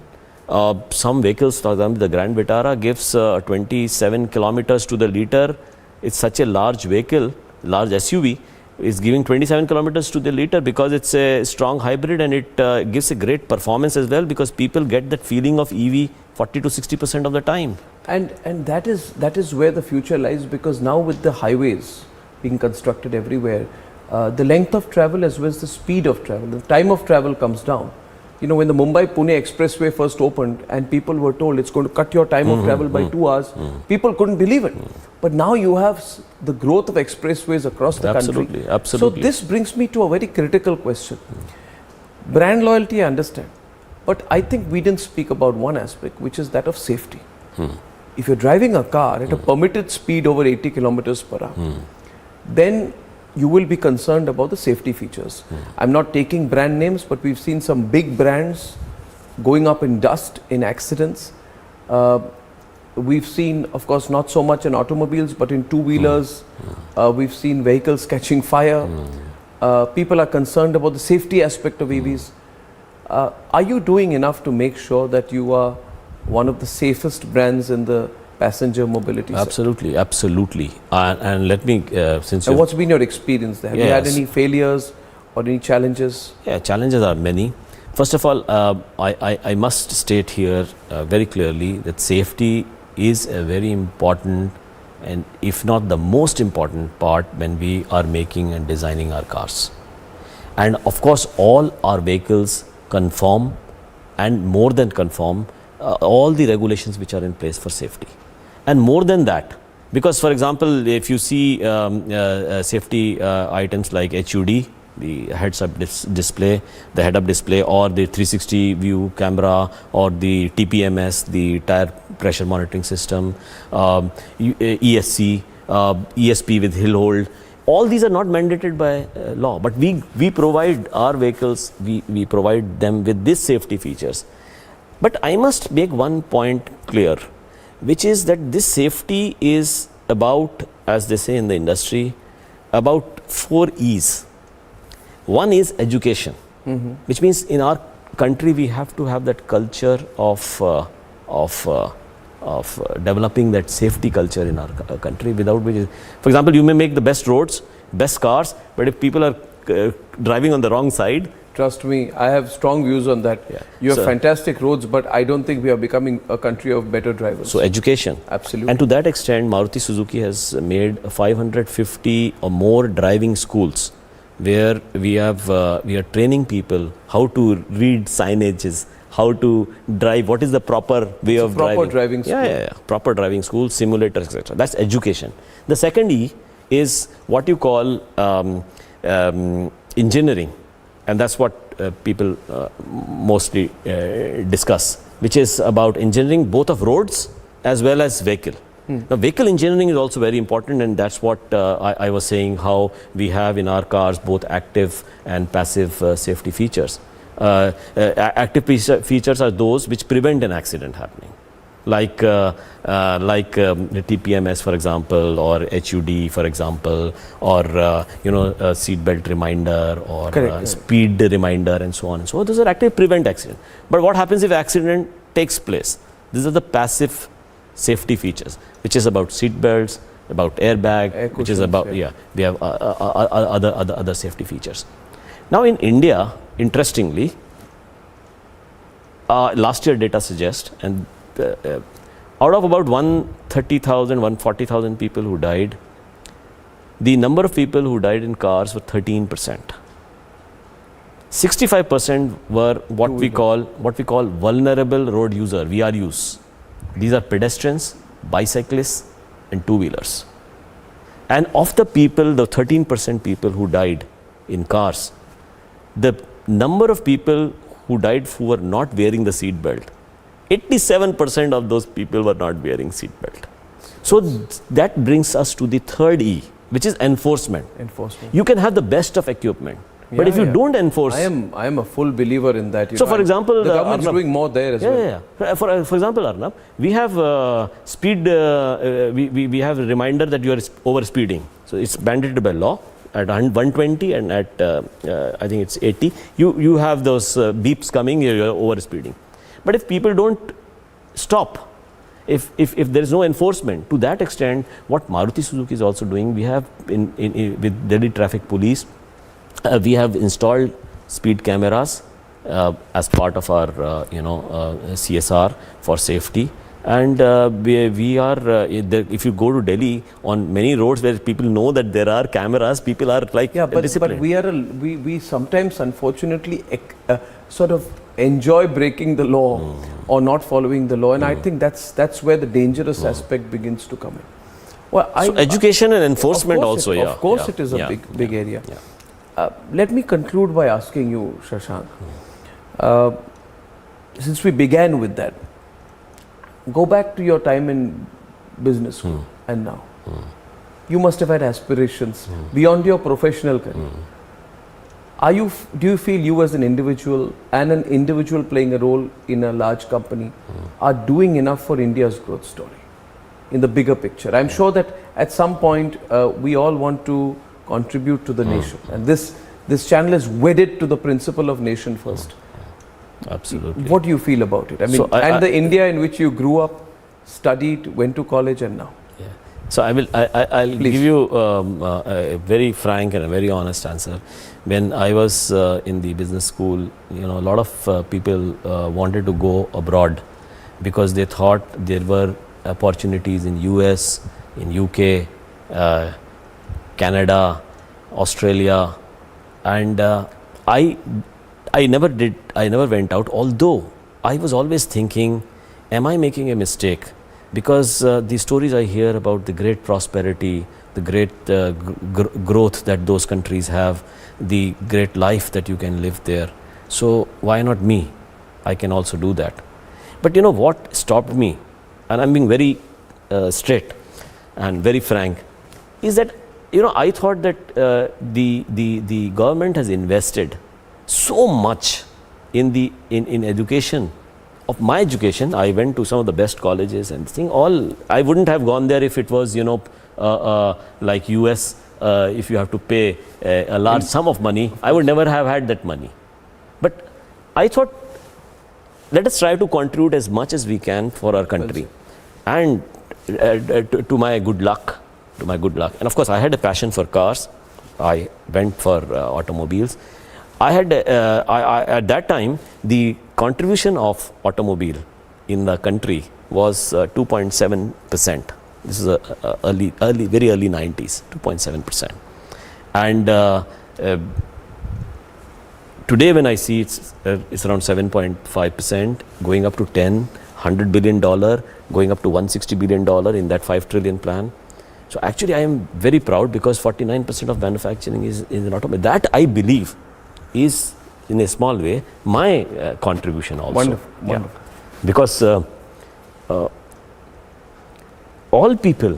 Some vehicles, for example, the Grand Vitara gives 27 kilometers to the liter. It's such a large vehicle, large SUV, is giving 27 kilometers to the liter because it's a strong hybrid, and it gives a great performance as well, because people get that feeling of EV 40 to 60% of the time. And that is where the future lies, because now with the highways being constructed everywhere, the length of travel as well as the speed of travel, the time of travel comes down. You know, when the Mumbai-Pune expressway first opened and people were told it's going to cut your time of travel by 2 hours, people couldn't believe it. But now you have the growth of expressways across the country. Absolutely. So this brings me to a very critical question. Brand loyalty, I understand. But I think we didn't speak about one aspect, which is that of safety. If you're driving a car at a permitted speed over 80 kilometers per hour, then you will be concerned about the safety features. I'm not taking brand names, but we've seen some big brands going up in dust in accidents. We've seen, of course, not so much in automobiles, but in two-wheelers. We've seen vehicles catching fire. People are concerned about the safety aspect of EVs. Are you doing enough to make sure that you are one of the safest brands in the passenger mobility sector? Absolutely. And let me, since you... what's been your experience there? Have you had any failures or any challenges? Yeah, challenges are many. First of all, I must state here very clearly that safety is a very important, and if not the most important part when we are making and designing our cars. And of course, all our vehicles conform, and more than conform, all the regulations which are in place for safety. And more than that, because for example, if you see safety items like HUD, the heads-up display, the head-up display, or the 360 view camera, or the TPMS, the tire pressure monitoring system, ESC, ESP with hill hold, all these are not mandated by law, but we provide our vehicles, we provide them with these safety features. But I must make one point clear, which is that this safety is about, as they say in the industry, about 4 E's. One is education, which means in our country we have to have that culture of developing that safety culture in our country, without which, for example, you may make the best roads, best cars, but if people are driving on the wrong side, trust me, I have strong views on that. You have fantastic roads, but I don't think we are becoming a country of better drivers. So education. Absolutely. And to that extent, Maruti Suzuki has made 550 or more driving schools, where we are training people how to read signages, how to drive, what is the proper way of driving. Proper driving school. Proper driving school, simulators, etc. That's education. The second E is what you call engineering. And that's what people mostly discuss, which is about engineering both of roads as well as vehicle. Now, vehicle engineering is also very important, and that's what I was saying, how we have in our cars both active and passive safety features. Active features are those which prevent an accident happening. like TPMS, for example, or HUD, for example, or seat belt reminder, or speed reminder, and so on and so on. Those are actually prevent accident. But what happens if accident takes place? These are the passive safety features, which is about seat belts, about airbag, which is about we have other safety features. Now in India, interestingly, last year data suggests, and out of about 130,000, 140,000 people who died, the number of people who died in cars were 13%. 65% were what we call vulnerable road user, VRUs. These are pedestrians, bicyclists, and two-wheelers. And of the people, the 13% people who died in cars, the number of people who died who were not wearing the seat belt, 87% of those people were not wearing seat belt. So that brings us to the third E, which is enforcement. You can have the best of equipment, but if you don't enforce, I am a full believer in that. So, for example, the government is doing more there as well. For example, Arnab, we have speed. We have a reminder that you are over speeding. So it's mandated by law at 120 and at I think it's 80. You have those beeps coming. You're over speeding. But if people don't stop, if there is no enforcement, to that extent, what Maruti Suzuki is also doing, we have with Delhi Traffic Police, we have installed speed cameras as part of our CSR for safety. And we are, if you go to Delhi, on many roads where people know that there are cameras, people are like disciplined. But we sometimes, unfortunately, sort of enjoy breaking the law or not following the law, and I think that's where the dangerous aspect begins to come in. Well, so education and enforcement also, Of course, it is a big area. Let me conclude by asking you, Shashank, since we began with that, go back to your time in business school and now. You must have had aspirations beyond your professional career. Do you feel you as an individual and an individual playing a role in a large company are doing enough for India's growth story in the bigger picture? I'm sure that at some point we all want to contribute to the nation, and this channel is wedded to the principle of nation first. Absolutely. What do you feel about it? I mean, and the India in which you grew up, studied, went to college, and now. So I'll give you a very frank and a very honest answer. When I was in the business school, a lot of people wanted to go abroad because they thought there were opportunities in US, in UK, Canada, Australia, and I never went out, although I was always thinking, am I making a mistake? Because the stories I hear about the great prosperity, the great growth that those countries have, the great life that you can live there. So why not me? I can also do that. But you know what stopped me, and I'm being very straight and very frank, is that I thought that the government has invested so much in education. Of my education, I went to some of the best colleges and I wouldn't have gone there if it was like US. If you have to pay a large sum of money, I would never have had that money. But I thought, let us try to contribute as much as we can for our country, and to my good luck. And of course, I had a passion for cars. I went for automobiles. I had at that time the contribution of automobile in the country was 2.7%. This is very early 90s, 2.7%. And today when I see it's around 7.5%, going up to 10, $100 billion, going up to $160 billion in that 5 trillion plan. So actually I am very proud because 49% of manufacturing is in automobile. That I believe is in a small way my contribution also. Wonderful. Because all people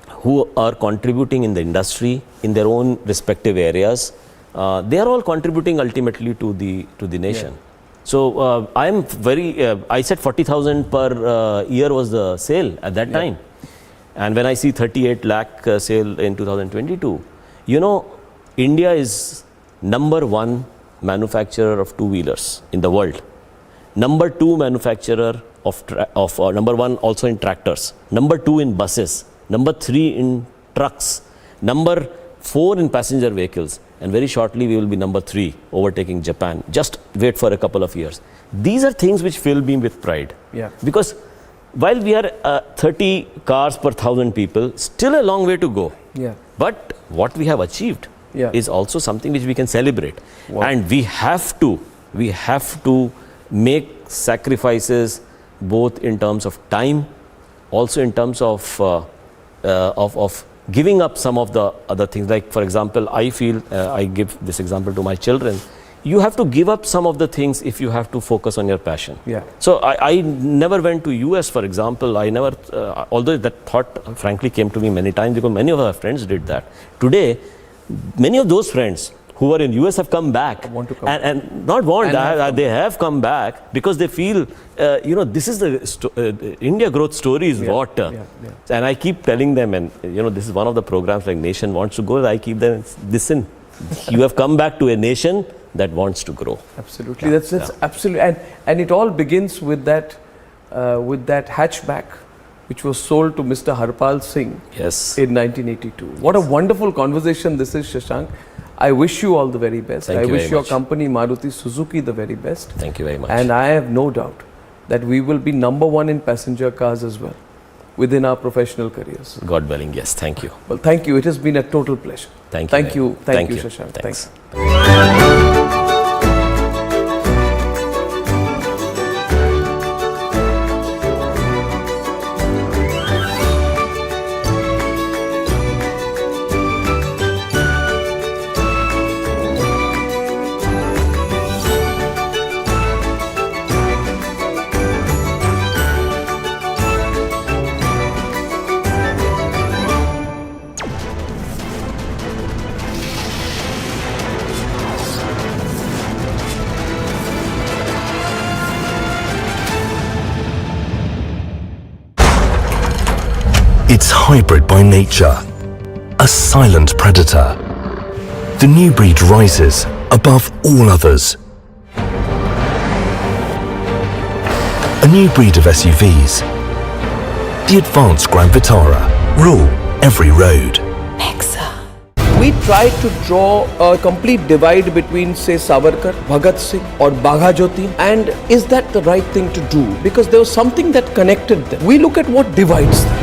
who are contributing in the industry in their own respective areas, they are all contributing ultimately to the nation. So I said 40,000 per year was the sale at that time. And when I see 38 lakh sale in 2022, you know, India is number one manufacturer of two-wheelers in the world. Number two manufacturer of number one also in tractors. Number two in buses. Number three in trucks. Number four in passenger vehicles. And very shortly we will be number three, overtaking Japan. Just wait for a couple of years. These are things which fill me with pride. Yeah. Because while we are 30 cars per 1,000 people, still a long way to go. Yeah. But what we have achieved is also something which we can celebrate. Wow. And we have to make sacrifices both in terms of time, also in terms of giving up some of the other things. Like, for example, I feel, I give this example to my children, you have to give up some of the things if you have to focus on your passion. Yeah. So I never went to US, for example. I never, although that thought frankly came to me many times because many of our friends did that. Today, many of those friends who were in US have come back and not want, they have come back because they feel, you know, this is the India growth story is what. And I keep telling them, and you know, this is one of the programs like Nation Wants to Grow. I keep them, listen, you have come back to a nation that wants to grow. Absolutely, that's absolutely, and it all begins with that hatchback, which was sold to Mr. Harpal Singh in 1982. What a wonderful conversation this is, Shashank. I wish you all the very best. I wish your company Maruti Suzuki the very best. Thank you very much. And I have no doubt that we will be number one in passenger cars as well within our professional careers. God willing, yes. Thank you. Well, thank you. It has been a total pleasure. Thank you. Thank you, Shashank. Thanks. It's hybrid by nature, a silent predator. The new breed rises above all others. A new breed of SUVs, the advanced Grand Vitara, rule every road. We tried to draw a complete divide between, say, Savarkar, Bhagat Singh or Bagha Jyoti, and is that the right thing to do? Because there was something that connected them. We look at what divides them.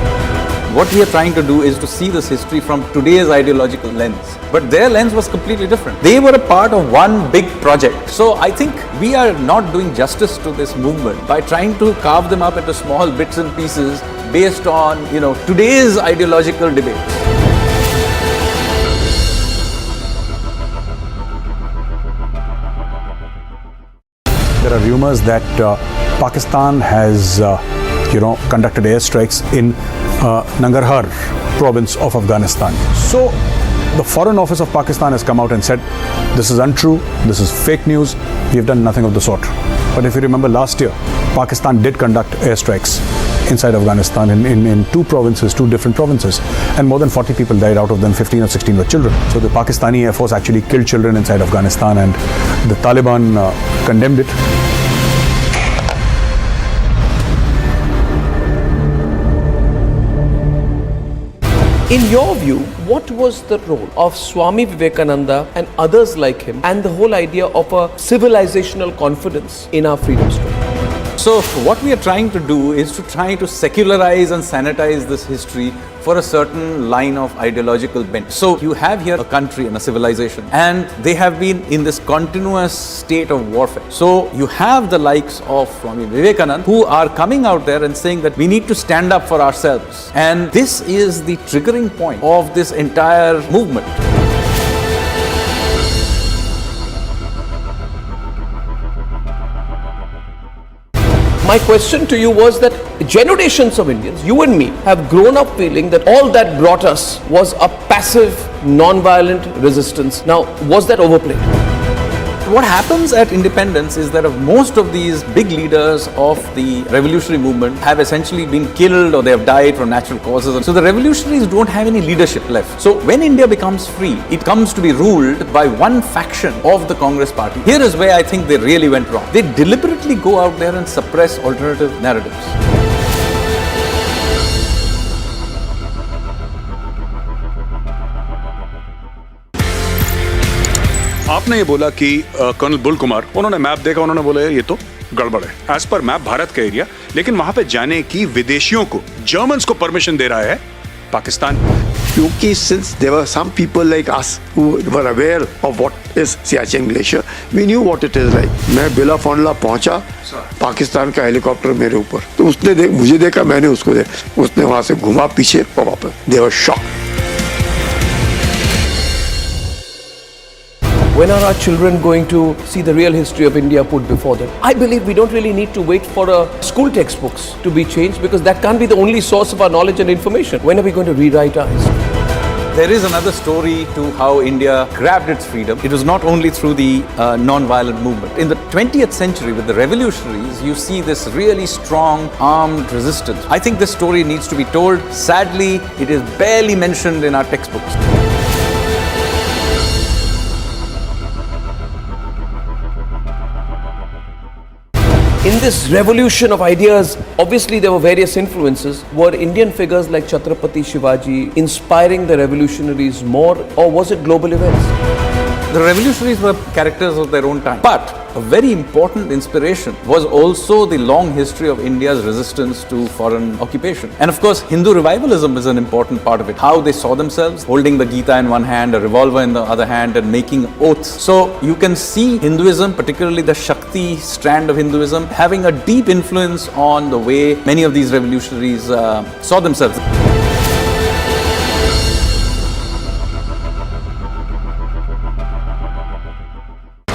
What we are trying to do is to see this history from today's ideological lens. But their lens was completely different. They were a part of one big project. So I think we are not doing justice to this movement by trying to carve them up into small bits and pieces based on, you know, today's ideological debates. There are rumors that Pakistan has, conducted airstrikes in Nangarhar province of Afghanistan. So the Foreign Office of Pakistan has come out and said, this is untrue, this is fake news, we have done nothing of the sort. But if you remember last year, Pakistan did conduct airstrikes inside Afghanistan in two different provinces, and more than 40 people died, out of them 15 or 16 were children. So the Pakistani Air Force actually killed children inside Afghanistan, and the Taliban condemned it. In your view, what was the role of Swami Vivekananda and others like him and the whole idea of a civilizational confidence in our freedom struggle? So what we are trying to do is to try to secularize and sanitize this history for a certain line of ideological bent. So you have here a country and a civilization, and they have been in this continuous state of warfare. So you have the likes of Swami Vivekananda who are coming out there and saying that we need to stand up for ourselves. And this is the triggering point of this entire movement. My question to you was that generations of Indians, you and me, have grown up feeling that all that brought us was a passive, non-violent resistance. Now, was that overplayed? What happens at independence is that most of these big leaders of the revolutionary movement have essentially been killed or they have died from natural causes. So the revolutionaries don't have any leadership left. So when India becomes free, it comes to be ruled by one faction of the Congress party. Here is where I think they really went wrong. They deliberately go out there and suppress alternative narratives. आपने ये बोला कि colonel Bull Kumar, उन्होंने map देखा, उन्होंने बोला ये तो गड़बड़ है। एज पर मैप भारत का एरिया, लेकिन वहां पे जाने की विदेशियों को, जर्मन्स को परमिशन दे रहा है पाकिस्तान। क्योंकि since there were some people like us who were aware of what is Siachen Glacier, we knew what it is like. मैं बिला फॉन्डला पहुंचा, पाकिस्तान का हेलीकॉप्टर मेरे ऊपर, तो उसने मुझे देखा, मैंने उसको देखा, उसने वहां से घुमा पीछे और वापस। They were shocked. When are our children going to see the real history of India put before them? I believe we don't really need to wait for school textbooks to be changed, because that can't be the only source of our knowledge and information. When are we going to rewrite our history? There is another story to how India grabbed its freedom. It was not only through the non-violent movement. In the 20th century, with the revolutionaries, you see this really strong armed resistance. I think this story needs to be told. Sadly, it is barely mentioned in our textbooks. In this revolution of ideas, obviously there were various influences. Were Indian figures like Chhatrapati Shivaji inspiring the revolutionaries more, or was it global events? The revolutionaries were characters of their own time. But a very important inspiration was also the long history of India's resistance to foreign occupation. And of course, Hindu revivalism is an important part of it. How they saw themselves holding the Gita in one hand, a revolver in the other hand, and making oaths. So you can see Hinduism, particularly the Shakti strand of Hinduism, having a deep influence on the way many of these revolutionaries saw themselves.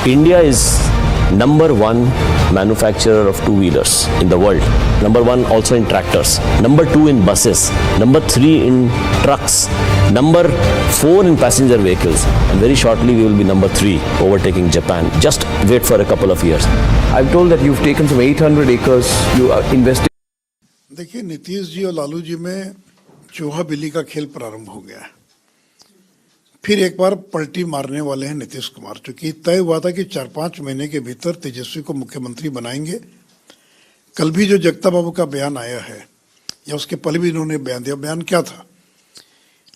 India is number one manufacturer of two-wheelers in the world. Number one also in tractors. Number two in buses. Number three in trucks. Number four in passenger vehicles. And very shortly we will be number three, overtaking Japan. Just wait for a couple of years. I'm told that you've taken some 800 acres. You are investing. देखिए, नीतीश जी और लालू जी में चूहा बिल्ली का खेल प्रारंभ हो गया है। फिर एक बार पलटी मारने वाले हैं नीतीश कुमार, क्योंकि तय हुआ था कि 4-5 महीने के भीतर तेजस्वी को मुख्यमंत्री बनाएंगे। कल भी जो जगता बाबू का बयान आया है, या उसके पहले भी इन्होंने बयान दिया, बयान क्या था?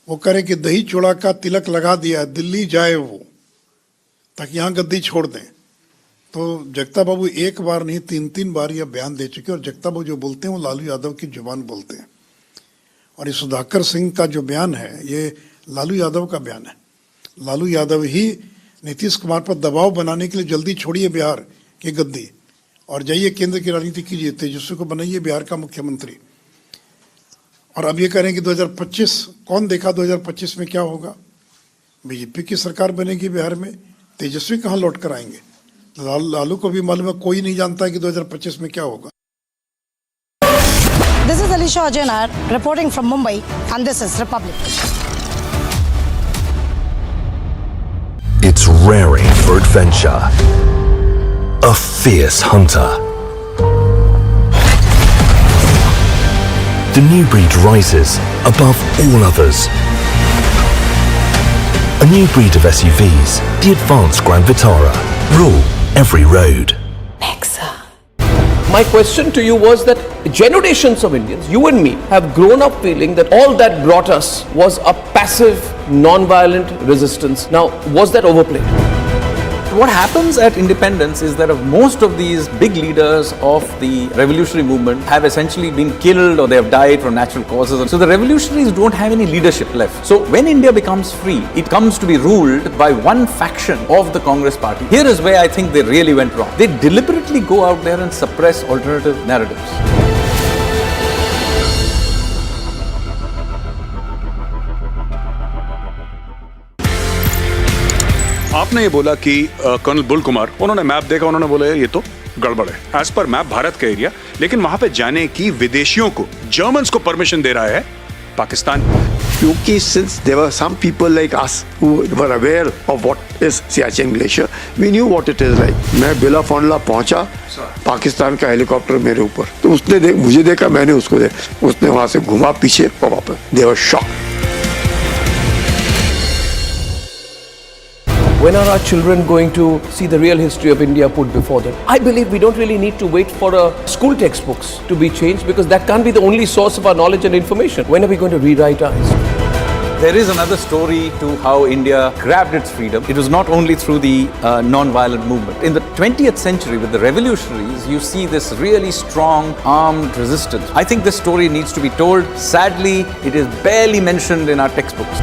वो कह रहे कि दही चूड़ा का तिलक लगा दिया, दिल्ली जाए वो, ताकि यहाँ गद्दी छोड़ दें। तो जगता बाबू एक बार नहीं 3-3 बार यह बयान दे चुके, और जगता बाबू जो बोलते हैं वो लालू यादव की जुबान बोलते हैं। और ये सुधाकर सिंह का जो बयान है, ये लालू यादव का बयान है। लालू यादव ही नीतीश कुमार पर दबाव बनाने के लिए जल्दी छोड़िए बिहार की गद्दी और जाइए केंद्र की राजनीति कीजिए, तेजस्वी को बनाइए बिहार का मुख्यमंत्री। और अब ये कह रहे हैं कि 2025, कौन देखा 2025 में क्या होगा? बीजेपी की सरकार बनेगी बिहार में, तेजस्वी कहाँ लौट कर आएंगे? लालू को भी मालूम है, कोई नहीं जानता है कि 2025 में क्या होगा। This is Alisha Ajanar reporting from Mumbai, and this is Republic. It's raring for adventure. A fierce hunter. The new breed rises above all others. A new breed of SUVs, the advanced Grand Vitara, rule every road. My question to you was that generations of Indians, you and me, have grown up feeling that all that brought us was a passive, non-violent resistance. Now, was that overplayed? What happens at independence is that most of these big leaders of the revolutionary movement have essentially been killed or they have died from natural causes. So the revolutionaries don't have any leadership left. So when India becomes free, it comes to be ruled by one faction of the Congress party. Here is where I think they really went wrong. They deliberately go out there and suppress alternative narratives. आपने ये बोला कि colonel Bull Kumar, उन्होंने map देखा, उन्होंने बोला ये तो गड़बड़ है। एज पर मैप भारत का एरिया, लेकिन वहां पे जाने की विदेशियों को, जर्मन्स को परमिशन दे रहा है पाकिस्तान। क्योंकि since there were some people like us who were aware of what is Siachen Glacier, we knew what it is like. मैं बिला फॉन्डला पहुंचा, पाकिस्तान का हेलीकॉप्टर मेरे ऊपर, तो उसने मुझे देखा, मैंने उसको देखा, उसने वहां से घुमा पीछे और वापस. They were shocked. When are our children going to see the real history of India put before them? I believe we don't really need to wait for school textbooks to be changed, because that can't be the only source of our knowledge and information. When are we going to rewrite our history? There is another story to how India grabbed its freedom. It was not only through the non-violent movement. In the 20th century, with the revolutionaries, you see this really strong armed resistance. I think this story needs to be told. Sadly, it is barely mentioned in our textbooks.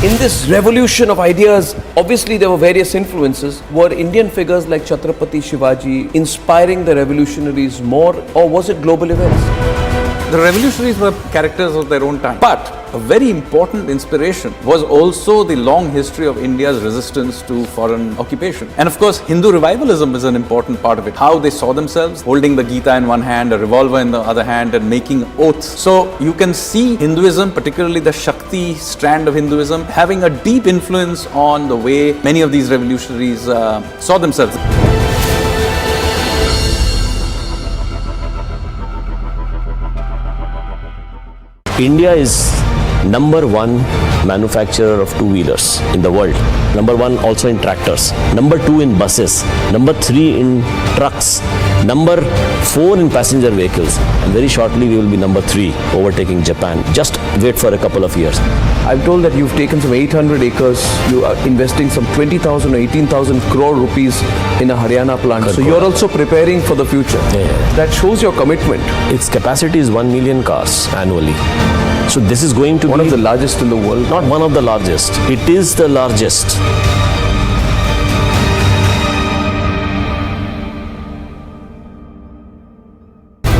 In this revolution of ideas, obviously there were various influences. Were Indian figures like Chhatrapati Shivaji inspiring the revolutionaries more, or was it global events? The revolutionaries were characters of their own time. But a very important inspiration was also the long history of India's resistance to foreign occupation. And of course, Hindu revivalism is an important part of it. How they saw themselves, holding the Gita in one hand, a revolver in the other hand, and making oaths. So you can see Hinduism, particularly the Shakti strand of Hinduism, having a deep influence on the way many of these revolutionaries saw themselves. India is number one manufacturer of two-wheelers in the world. Number one also in tractors. Number two in buses. Number three in trucks. Number four in passenger vehicles. And very shortly we will be number three, overtaking Japan. Just wait for a couple of years. I'm told that you've taken some 800 acres. You are investing some 20,000 or 18,000 crore rupees in a Haryana plant. So you're also preparing for the future. Yeah. That shows your commitment. Its capacity is 1 million cars annually. So this is going to be one of the largest in the world. Not one of the largest. It is the largest.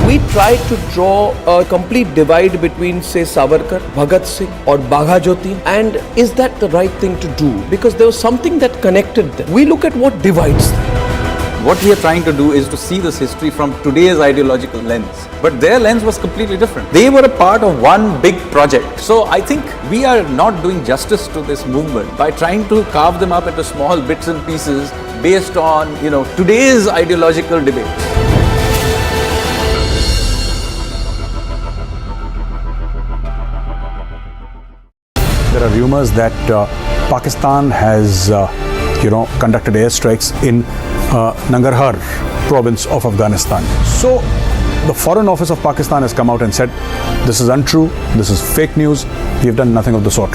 We tried to draw a complete divide between, say, Savarkar, Bhagat Singh or Bagha Jyoti, and is that the right thing to do? Because there was something that connected them. We look at what divides them. What we are trying to do is to see this history from today's ideological lens. But their lens was completely different. They were a part of one big project. So I think we are not doing justice to this movement by trying to carve them up into small bits and pieces based on, today's ideological debates. There are rumors that Pakistan has, conducted airstrikes in Nangarhar province of Afghanistan. So the Foreign Office of Pakistan has come out and said, this is untrue, this is fake news, we have done nothing of the sort.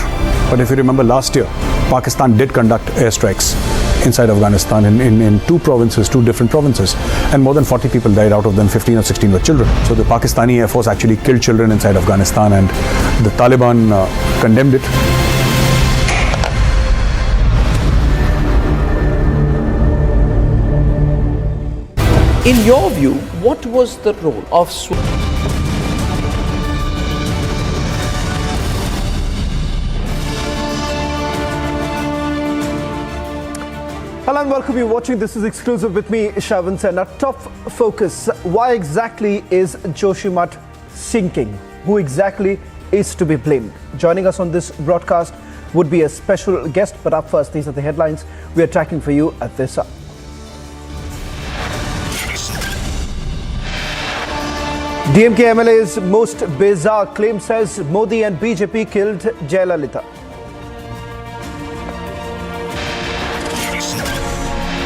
But if you remember last year, Pakistan did conduct airstrikes inside Afghanistan in two different provinces, and more than 40 people died, out of them 15 or 16 were children. So the Pakistani Air Force actually killed children inside Afghanistan, and the Taliban condemned it. In your view, what was the role of Hello and welcome. You're watching This Is Exclusive with me, Shankar. And our top focus, why exactly is Joshimath sinking? Who exactly is to be blamed? Joining us on this broadcast would be a special guest, but up first, these are the headlines we are tracking for you at this hour. DMK MLA's most bizarre claim says Modi and BJP killed Jayalalitha.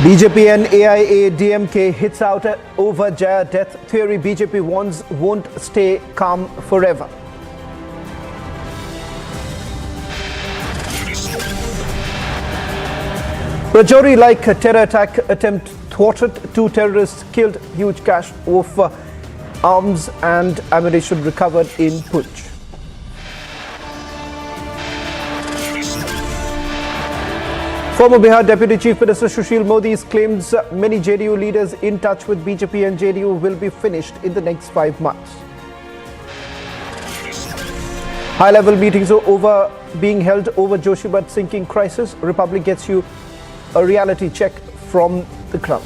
BJP and AIA-DMK hits out over Jaya death theory. BJP warns won't stay calm forever. Rajouri-like terror attack attempt thwarted. 2 terrorists killed. Huge cache of arms and ammunition recovered in Poonch. Former Bihar Deputy Chief Minister Sushil Modi's claims many JDU leaders in touch with BJP and JDU will be finished in the next 5 months. High-level meetings are being held over Joshimath sinking crisis. Republic gets you a reality check from the crowd.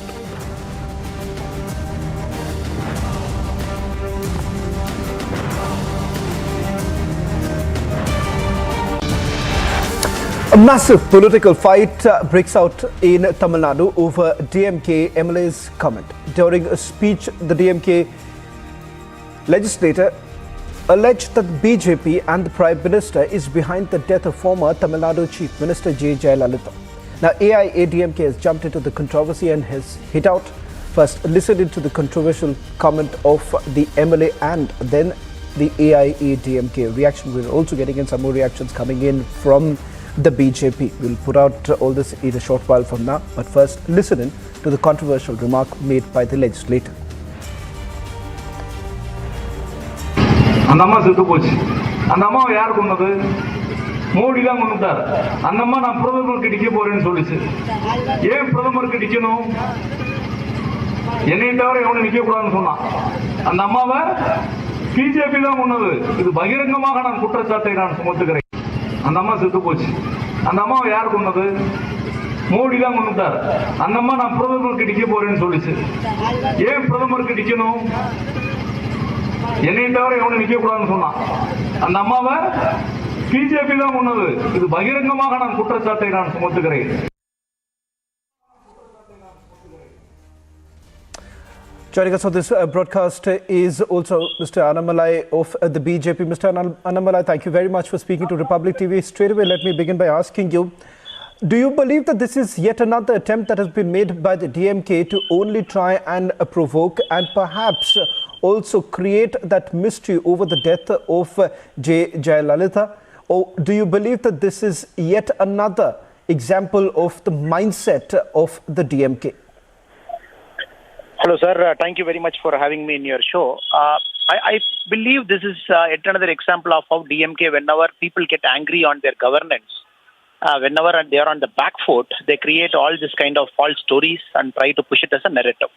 A massive political fight breaks out in Tamil Nadu over DMK MLA's comment. During a speech, the DMK legislator alleged that BJP and the Prime Minister is behind the death of former Tamil Nadu Chief Minister J. Jayalalitha. Now, AIADMK has jumped into the controversy and has hit out. First, listen into the controversial comment of the MLA and then the AIADMK reaction. We're also getting in some more reactions coming in from the BJP. We'll put out all this in a short while from now. But first, listen in to the controversial remark made by the legislator. அந்த அம்மா செத்து போச்சு. அந்த அம்மாவை யார் கொன்னது? மோடி தான் கொன்னுட்டார். அந்த அம்மா நான் பிரதமருக்கு டிக்க போறேன்னு சொல்லிச்சு. ஏன் பிரதமருக்கு டிக்கணும்? என்னை தவிர எவனும் நிக்க கூடாதுன்னு சொன்னான். அந்த அம்மாவை பிஜேபி தான் கொன்னது. இது பகிரங்கமாக நான் குற்றச்சாட்டை நான் சுமத்துகிறேன். அந்த அம்மா செத்து போச்சு. அந்த அம்மாவை யார் கொன்னது? மோடி தான் கொன்னுட்டார். அந்த அம்மா நான் பிரதமருக்கு டிக்க போறேன்னு சொல்லிச்சு. ஏன் பிரதமருக்கு டிக்கணும்? என்னை தவிர எவனும் நிக்க கூடாதுன்னு சொன்னான். அந்த அம்மாவை பிஜேபி தான் கொன்னது. இது பகிரங்கமாக நான் குற்றச்சாட்டை நான் சுமத்துகிறேன். Joining us on this broadcast is also Mr. Annamalai of the BJP. Mr. Annamalai, thank you very much for speaking to Republic TV. Straight away, let me begin by asking you, do you believe that this is yet another attempt that has been made by the DMK to only try and provoke and perhaps also create that mystery over the death of J. Jayalalitha? Or do you believe that this is yet another example of the mindset of the DMK? Hello, sir. Thank you very much for having me in your show. I believe this is yet another example of how DMK, whenever people get angry on their governance, whenever they are on the back foot, they create all this kind of false stories and try to push it as a narrative.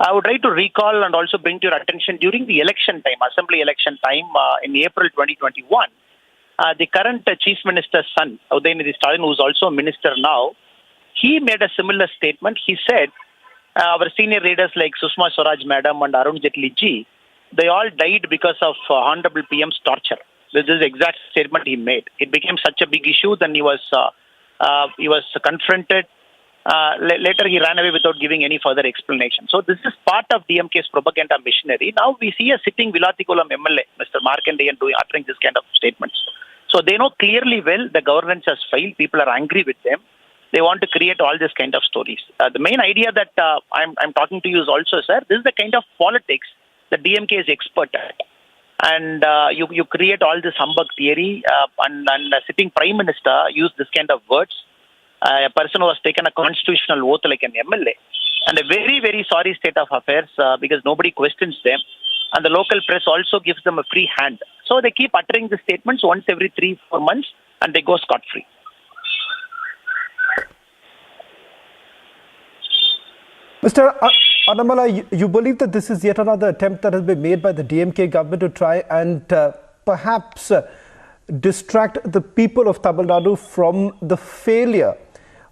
I would like to recall and also bring to your attention during the election time, assembly election time in April 2021, the current Chief Minister's son, Udayanidhi Stalin, who is also a minister now, he made a similar statement. He said, our senior leaders like Sushma Swaraj Madam and Arun Jaitley ji, they all died because of Honorable PM's torture. This is the exact statement he made. It became such a big issue, then he was confronted. Later he ran away without giving any further explanation. So this is part of DMK's propaganda machinery. Now we see a sitting Vilatikulam MLA, Mr. Markandeyan, uttering this kind of statements. So they know clearly well the governance has failed. People are angry with them. They want to create all this kind of stories. The main idea that I'm talking to you is also, sir, this is the kind of politics that DMK is expert at. And you create all this humbug theory and a sitting Prime Minister used this kind of words. A person who has taken a constitutional oath like an MLA. And a very, very sorry state of affairs because nobody questions them. And the local press also gives them a free hand. So they keep uttering the statements once every 3-4 months and they go scot-free. Mr. Annamalai, you believe that this is yet another attempt that has been made by the DMK government to try and perhaps distract the people of Tamil Nadu from the failure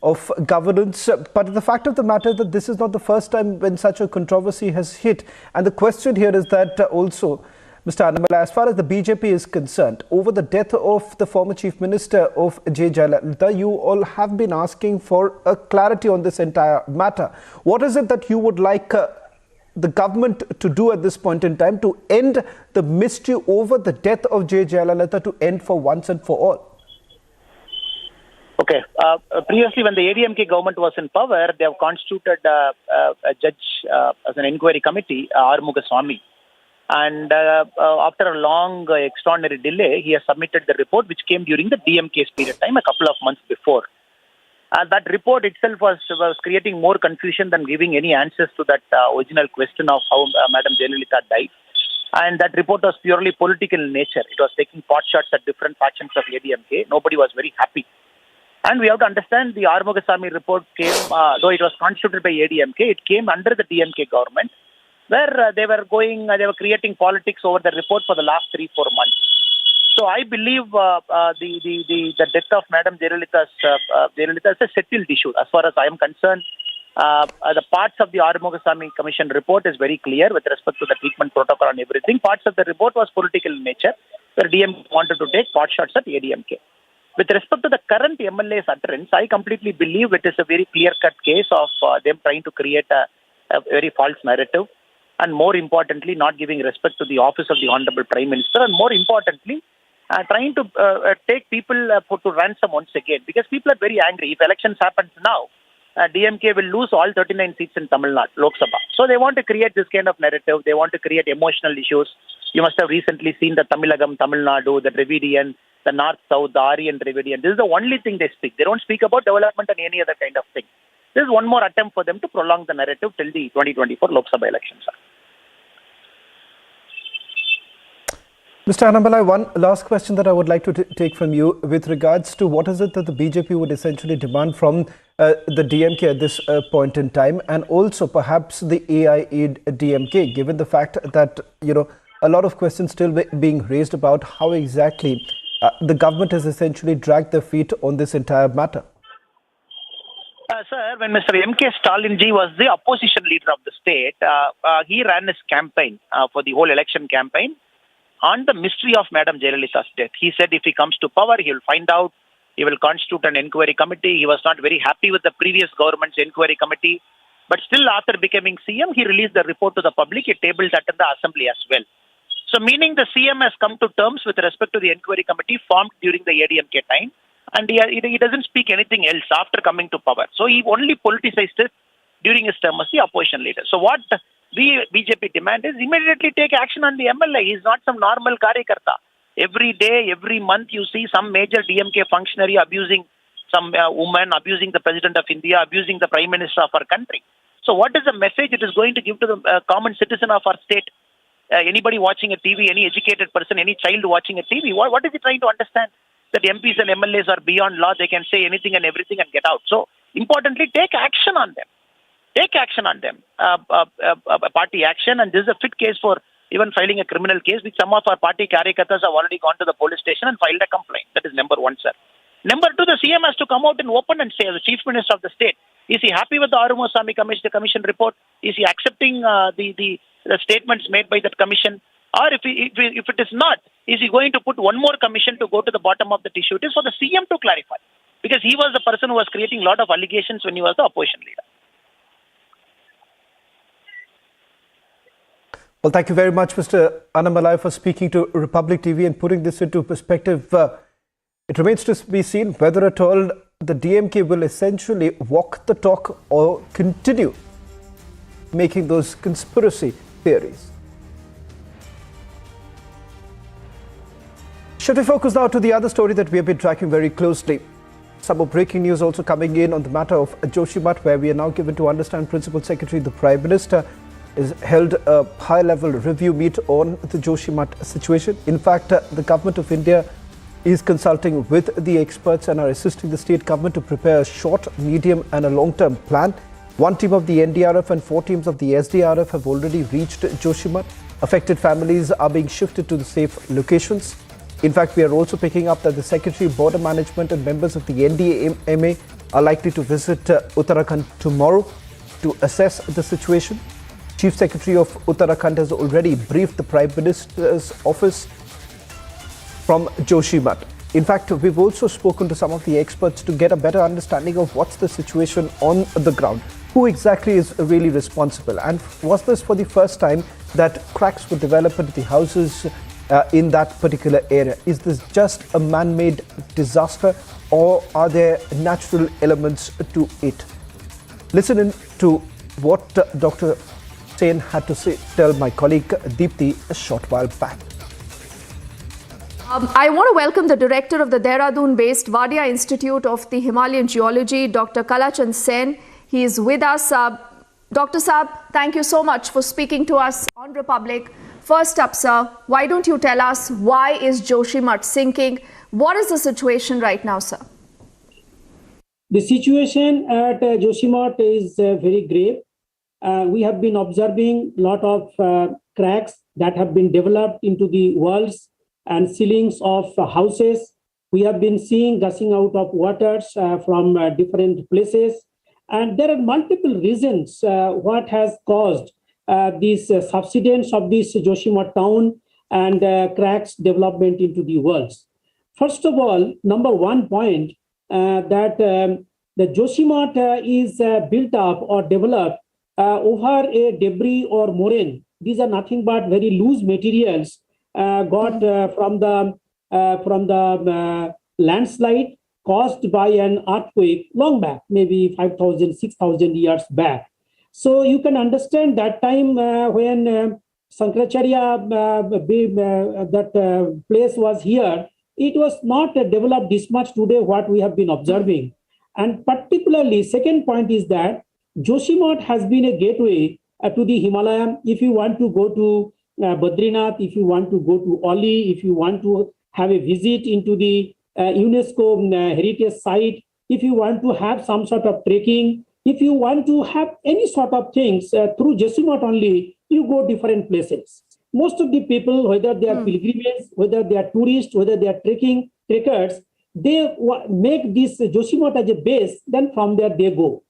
of governance. But the fact of the matter is that this is not the first time when such a controversy has hit. And the question here is that also, Mr. Annamalai, as far as the BJP is concerned, over the death of the former Chief Minister of J. Jayalalitha, you all have been asking for a clarity on this entire matter. What is it that you would like the government to do at this point in time to end the mystery over the death of J. Jayalalitha, to end for once and for all? Okay. Previously, when the ADMK government was in power, they have constituted a judge as an inquiry committee, Armugaswamy. And after a long extraordinary delay, he has submitted the report which came during the DMK's period time a couple of months before. That report itself was creating more confusion than giving any answers to that original question of how Madam Jayalalitha died. And that report was purely political in nature. It was taking pot shots at different factions of ADMK. Nobody was very happy. And we have to understand the Armugaswamy report came, though it was constituted by ADMK, it came under the DMK government, where they were creating politics over the report for the last 3-4 months. So I believe the death of Madam Jayalalitha is a settled issue. As far as I am concerned, the parts of the Armugaswamy Commission report is very clear with respect to the treatment protocol and everything. Parts of the report was political in nature, where DMK wanted to take pot shots at ADMK. With respect to the current MLA's utterance, I completely believe it is a very clear-cut case of them trying to create a very false narrative, and more importantly, not giving respect to the office of the Honorable Prime Minister, and more importantly, trying to take people to ransom once again, because people are very angry. If elections happens now, DMK will lose all 39 seats in Tamil Nadu, Lok Sabha. So they want to create this kind of narrative. They want to create emotional issues. You must have recently seen the Tamilagam, Tamil Nadu, the Dravidian, the North-South, the Aryan Dravidian. This is the only thing they speak. They don't speak about development and any other kind of thing. This is one more attempt for them to prolong the narrative till the 2024 Lok Sabha elections. Mr. Annamalai, one last question that I would like to take from you with regards to what is it that the BJP would essentially demand from the DMK at this point in time, and also perhaps the AIADMK, given the fact that, a lot of questions still being raised about how exactly the government has essentially dragged their feet on this entire matter. Sir, when Mr. M.K. Stalinji was the opposition leader of the state, he ran his campaign for the whole election campaign on the mystery of Madam Jayalalitha's death. He said if he comes to power, he will find out, he will constitute an inquiry committee. He was not very happy with the previous government's inquiry committee. But still, after becoming CM, he released the report to the public. He tabled that in the assembly as well. So meaning the CM has come to terms with respect to the inquiry committee formed during the ADMK time. And he doesn't speak anything else after coming to power. So he only politicized it during his term as the opposition leader. So what we BJP demand is immediately take action on the MLA. He is not some normal karyakarta. Every day, every month, you see some major DMK functionary abusing some woman, abusing the President of India, abusing the Prime Minister of our country. So what is the message it is going to give to the common citizen of our state? Anybody watching a TV, any educated person, any child watching a TV, what is he trying to understand? That MPs and MLAs are beyond law, they can say anything and everything and get out. So, importantly, take action on them. Take action on them. Party action, and this is a fit case for even filing a criminal case, which some of our party karyakartas have already gone to the police station and filed a complaint. That is number one, sir. Number two, the CM has to come out and open and say, as the Chief Minister of the state, is he happy with the Arumoswamy Commission report? Is he accepting the statements made by that commission? Or if it is not, is he going to put one more commission to go to the bottom of the issue? It is for the CM to clarify. Because he was the person who was creating a lot of allegations when he was the opposition leader. Well, thank you very much, Mr. Annamalai, for speaking to Republic TV and putting this into perspective. It remains to be seen whether at all the DMK will essentially walk the talk or continue making those conspiracy theories. Should we focus now to the other story that we have been tracking very closely? Some more breaking news also coming in on the matter of Joshimath, where we are now given to understand Principal Secretary, the Prime Minister, has held a high-level review meet on the Joshimath situation. In fact, the Government of India is consulting with the experts and are assisting the state government to prepare a short, medium and a long-term plan. One team of the NDRF and 4 teams of the SDRF have already reached Joshimath. Affected families are being shifted to the safe locations. In fact, we are also picking up that the Secretary, Border Management and members of the NDMA are likely to visit Uttarakhand tomorrow to assess the situation. Chief Secretary of Uttarakhand has already briefed the Prime Minister's office from Joshimath. In fact, we've also spoken to some of the experts to get a better understanding of what's the situation on the ground. Who exactly is really responsible? And was this for the first time that cracks would develop into the houses in that particular area? Is this just a man-made disaster, or are there natural elements to it? Listen in to what Dr. Sen had to say, tell my colleague Deepthi a short while back. I want to welcome the director of the Dehradun-based Wadia Institute of the Himalayan Geology, Dr. Kalachand Sen. He is with us. Dr. Saab, thank you so much for speaking to us on Republic. First up, sir, why don't you tell us why is Joshimath sinking? What is the situation right now, sir? The situation at Joshimath is very grave. We have been observing a lot of cracks that have been developed into the walls and ceilings of houses. We have been seeing gushing out of waters from different places. And there are multiple reasons what has caused this subsidence of this Joshimath town and cracks development into the walls. First of all, number one point that the Joshimath is built up or developed over a debris or moraine. These are nothing but very loose materials got from the landslide caused by an earthquake long back, maybe 5,000, 6,000 years back. So you can understand that time when Shankaracharya, that place was here, it was not developed this much today what we have been observing. And particularly, second point is that Joshimath has been a gateway to the Himalaya. If you want to go to Badrinath, if you want to go to Oli, if you want to have a visit into the UNESCO heritage site, if you want to have some sort of trekking, if you want to have any sort of things through Joshimath only, you go different places. Most of the people, whether they are pilgrims, whether they are tourists, whether they are trekkers, they make this Joshimath as a base, then from there they go.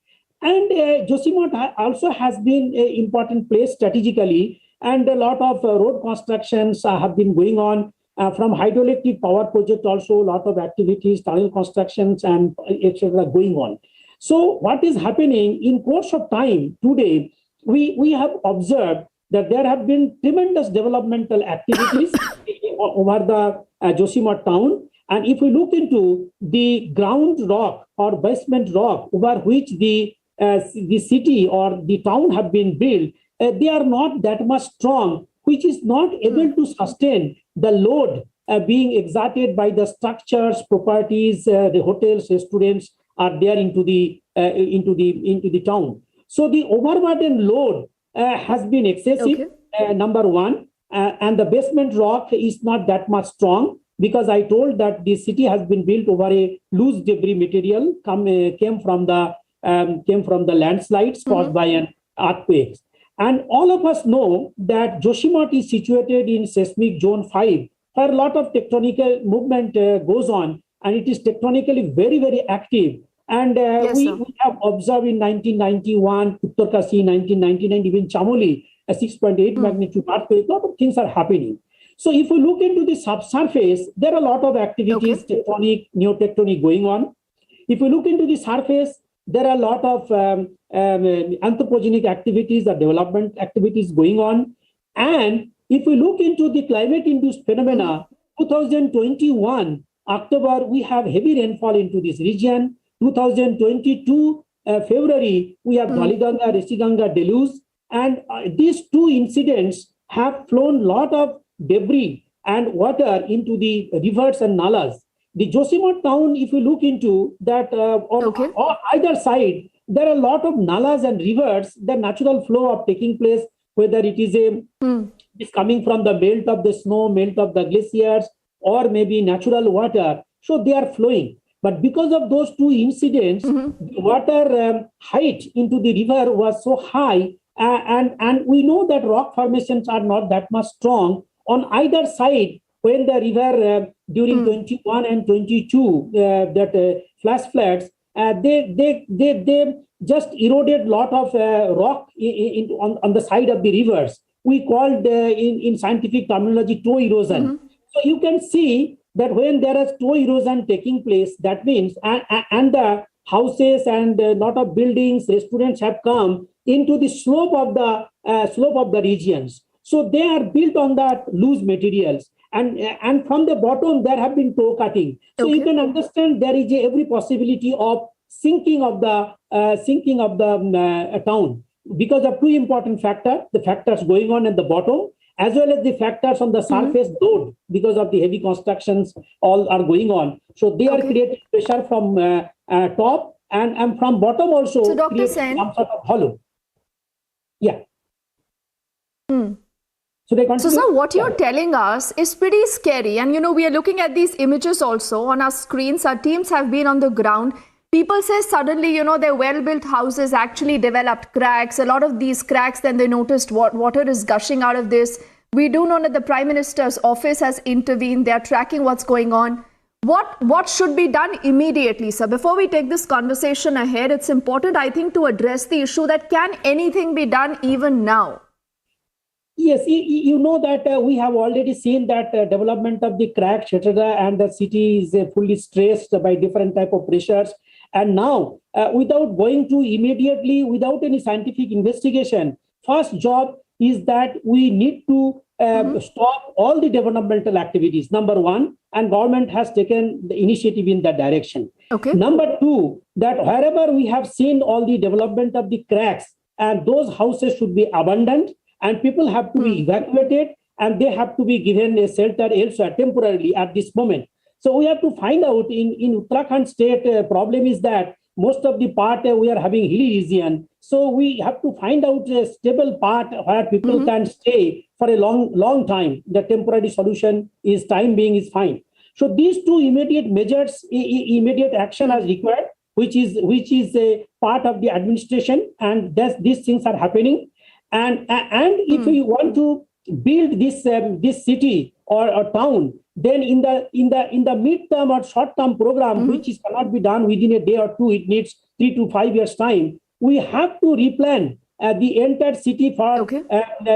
And Joshimath also has been an important place strategically, and a lot of road constructions have been going on. From hydroelectric power project also, a lot of activities, tunnel constructions and etc. going on. So what is happening in course of time today, we have observed that there have been tremendous developmental activities over the Joshimath town. And if we look into the ground rock or basement rock over which the city or the town have been built, they are not that much strong, which is not able to sustain the load being exerted by the structures, properties, the hotels, restaurants are there into the town. So the overburden load has been excessive, number one, and the basement rock is not that much strong, because I told that the city has been built over a loose debris material came from the landslides caused by an earthquake. And all of us know that Joshimath is situated in seismic zone 5, where a lot of tectonical movement goes on, and it is tectonically very, very active. And we have observed in 1991, Uttarkasi, 1999, even Chamoli, a 6.8 magnitude earthquake, a lot of things are happening. So if we look into the subsurface, there are a lot of activities, tectonic, neotectonic going on. If we look into the surface, there are a lot of anthropogenic activities or development activities going on. And if we look into the climate-induced phenomena, 2021, October, we have heavy rainfall into this region. 2022, February, we have Dhaliganga, Rishiganga deluge. And these two incidents have flown a lot of debris and water into the rivers and nalas. The Joshimath town, if you look into that, on either side, there are a lot of nalas and rivers, the natural flow of taking place, whether it is is coming from the melt of the snow, melt of the glaciers, or maybe natural water. So they are flowing. But because of those two incidents, the water height into the river was so high, and we know that rock formations are not that much strong on either side. When the river during 21 and 22 that flash floods, they just eroded lot of rock on the side of the rivers. We called in scientific terminology toe erosion. So you can see that when there is toe erosion taking place, that means and the houses and a lot of buildings, restaurants have come into the slope of the regions. So they are built on that loose materials. And from the bottom, there have been toe cutting. So you can understand there is every possibility of sinking of the town because of two important factors: the factors going on at the bottom, as well as the factors on the surface load because of the heavy constructions all are going on. So they are creating pressure from top and from bottom also. So Dr. Sen, some sort of hollow. Yeah. So, sir, what you're telling us is pretty scary. And, we are looking at these images also on our screens. Our teams have been on the ground. People say suddenly, their well-built houses actually developed cracks. A lot of these cracks, then they noticed water is gushing out of this. We do know that the Prime Minister's office has intervened. They are tracking what's going on. What should be done immediately, sir? Before we take this conversation ahead, it's important, I think, to address the issue that can anything be done even now? Yes, you know that we have already seen that development of the cracks, etc., and the city is fully stressed by different type of pressures. And now, without going to immediately, without any scientific investigation, first job is that we need to stop all the developmental activities. Number one, and government has taken the initiative in that direction. Okay. Number two, that wherever we have seen all the development of the cracks, and those houses should be abandoned and people have to be evacuated and they have to be given a shelter elsewhere temporarily at this moment. So we have to find out in Uttarakhand state problem is that most of the part we are having hilly region. So we have to find out a stable part where people can stay for a long time. The temporary solution is time being is fine. So these two immediate measures, immediate action is required, which is a part of the administration, and these things are happening. And if we want to build this city or town, then in the mid-term or short-term program, which cannot be done within a day or two, it needs 3 to 5 years time. We have to replan the entire city for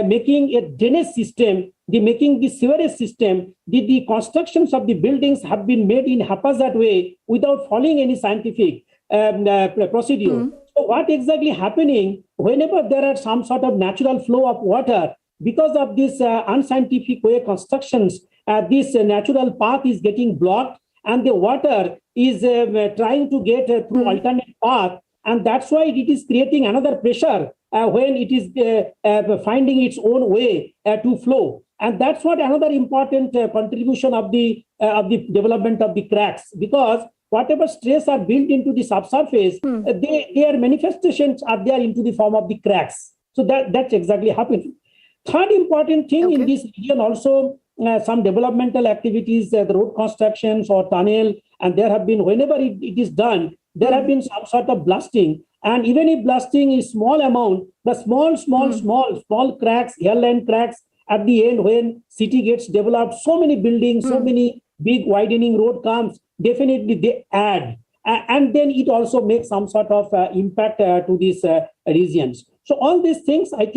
making a drainage system, making the sewerage system. The constructions of the buildings have been made in haphazard way without following any scientific procedure. So what exactly happening whenever there are some sort of natural flow of water because of this unscientific way constructions, this natural path is getting blocked and the water is trying to get through alternate path, and that's why it is creating another pressure when it is finding its own way to flow. And that's what another important contribution of the development of the cracks, because whatever stress are built into the subsurface, their manifestations are there into the form of the cracks. So that's exactly happening. Third important thing in this region also, some developmental activities, the road constructions or tunnel, and there have been, whenever it is done, there have been some sort of blasting. And even if blasting is small amount, the small cracks, hairline cracks, at the end when city gets developed, so many buildings, so many big widening road comes, definitely they add. And then it also makes some sort of impact to these regions. So all these things, I think,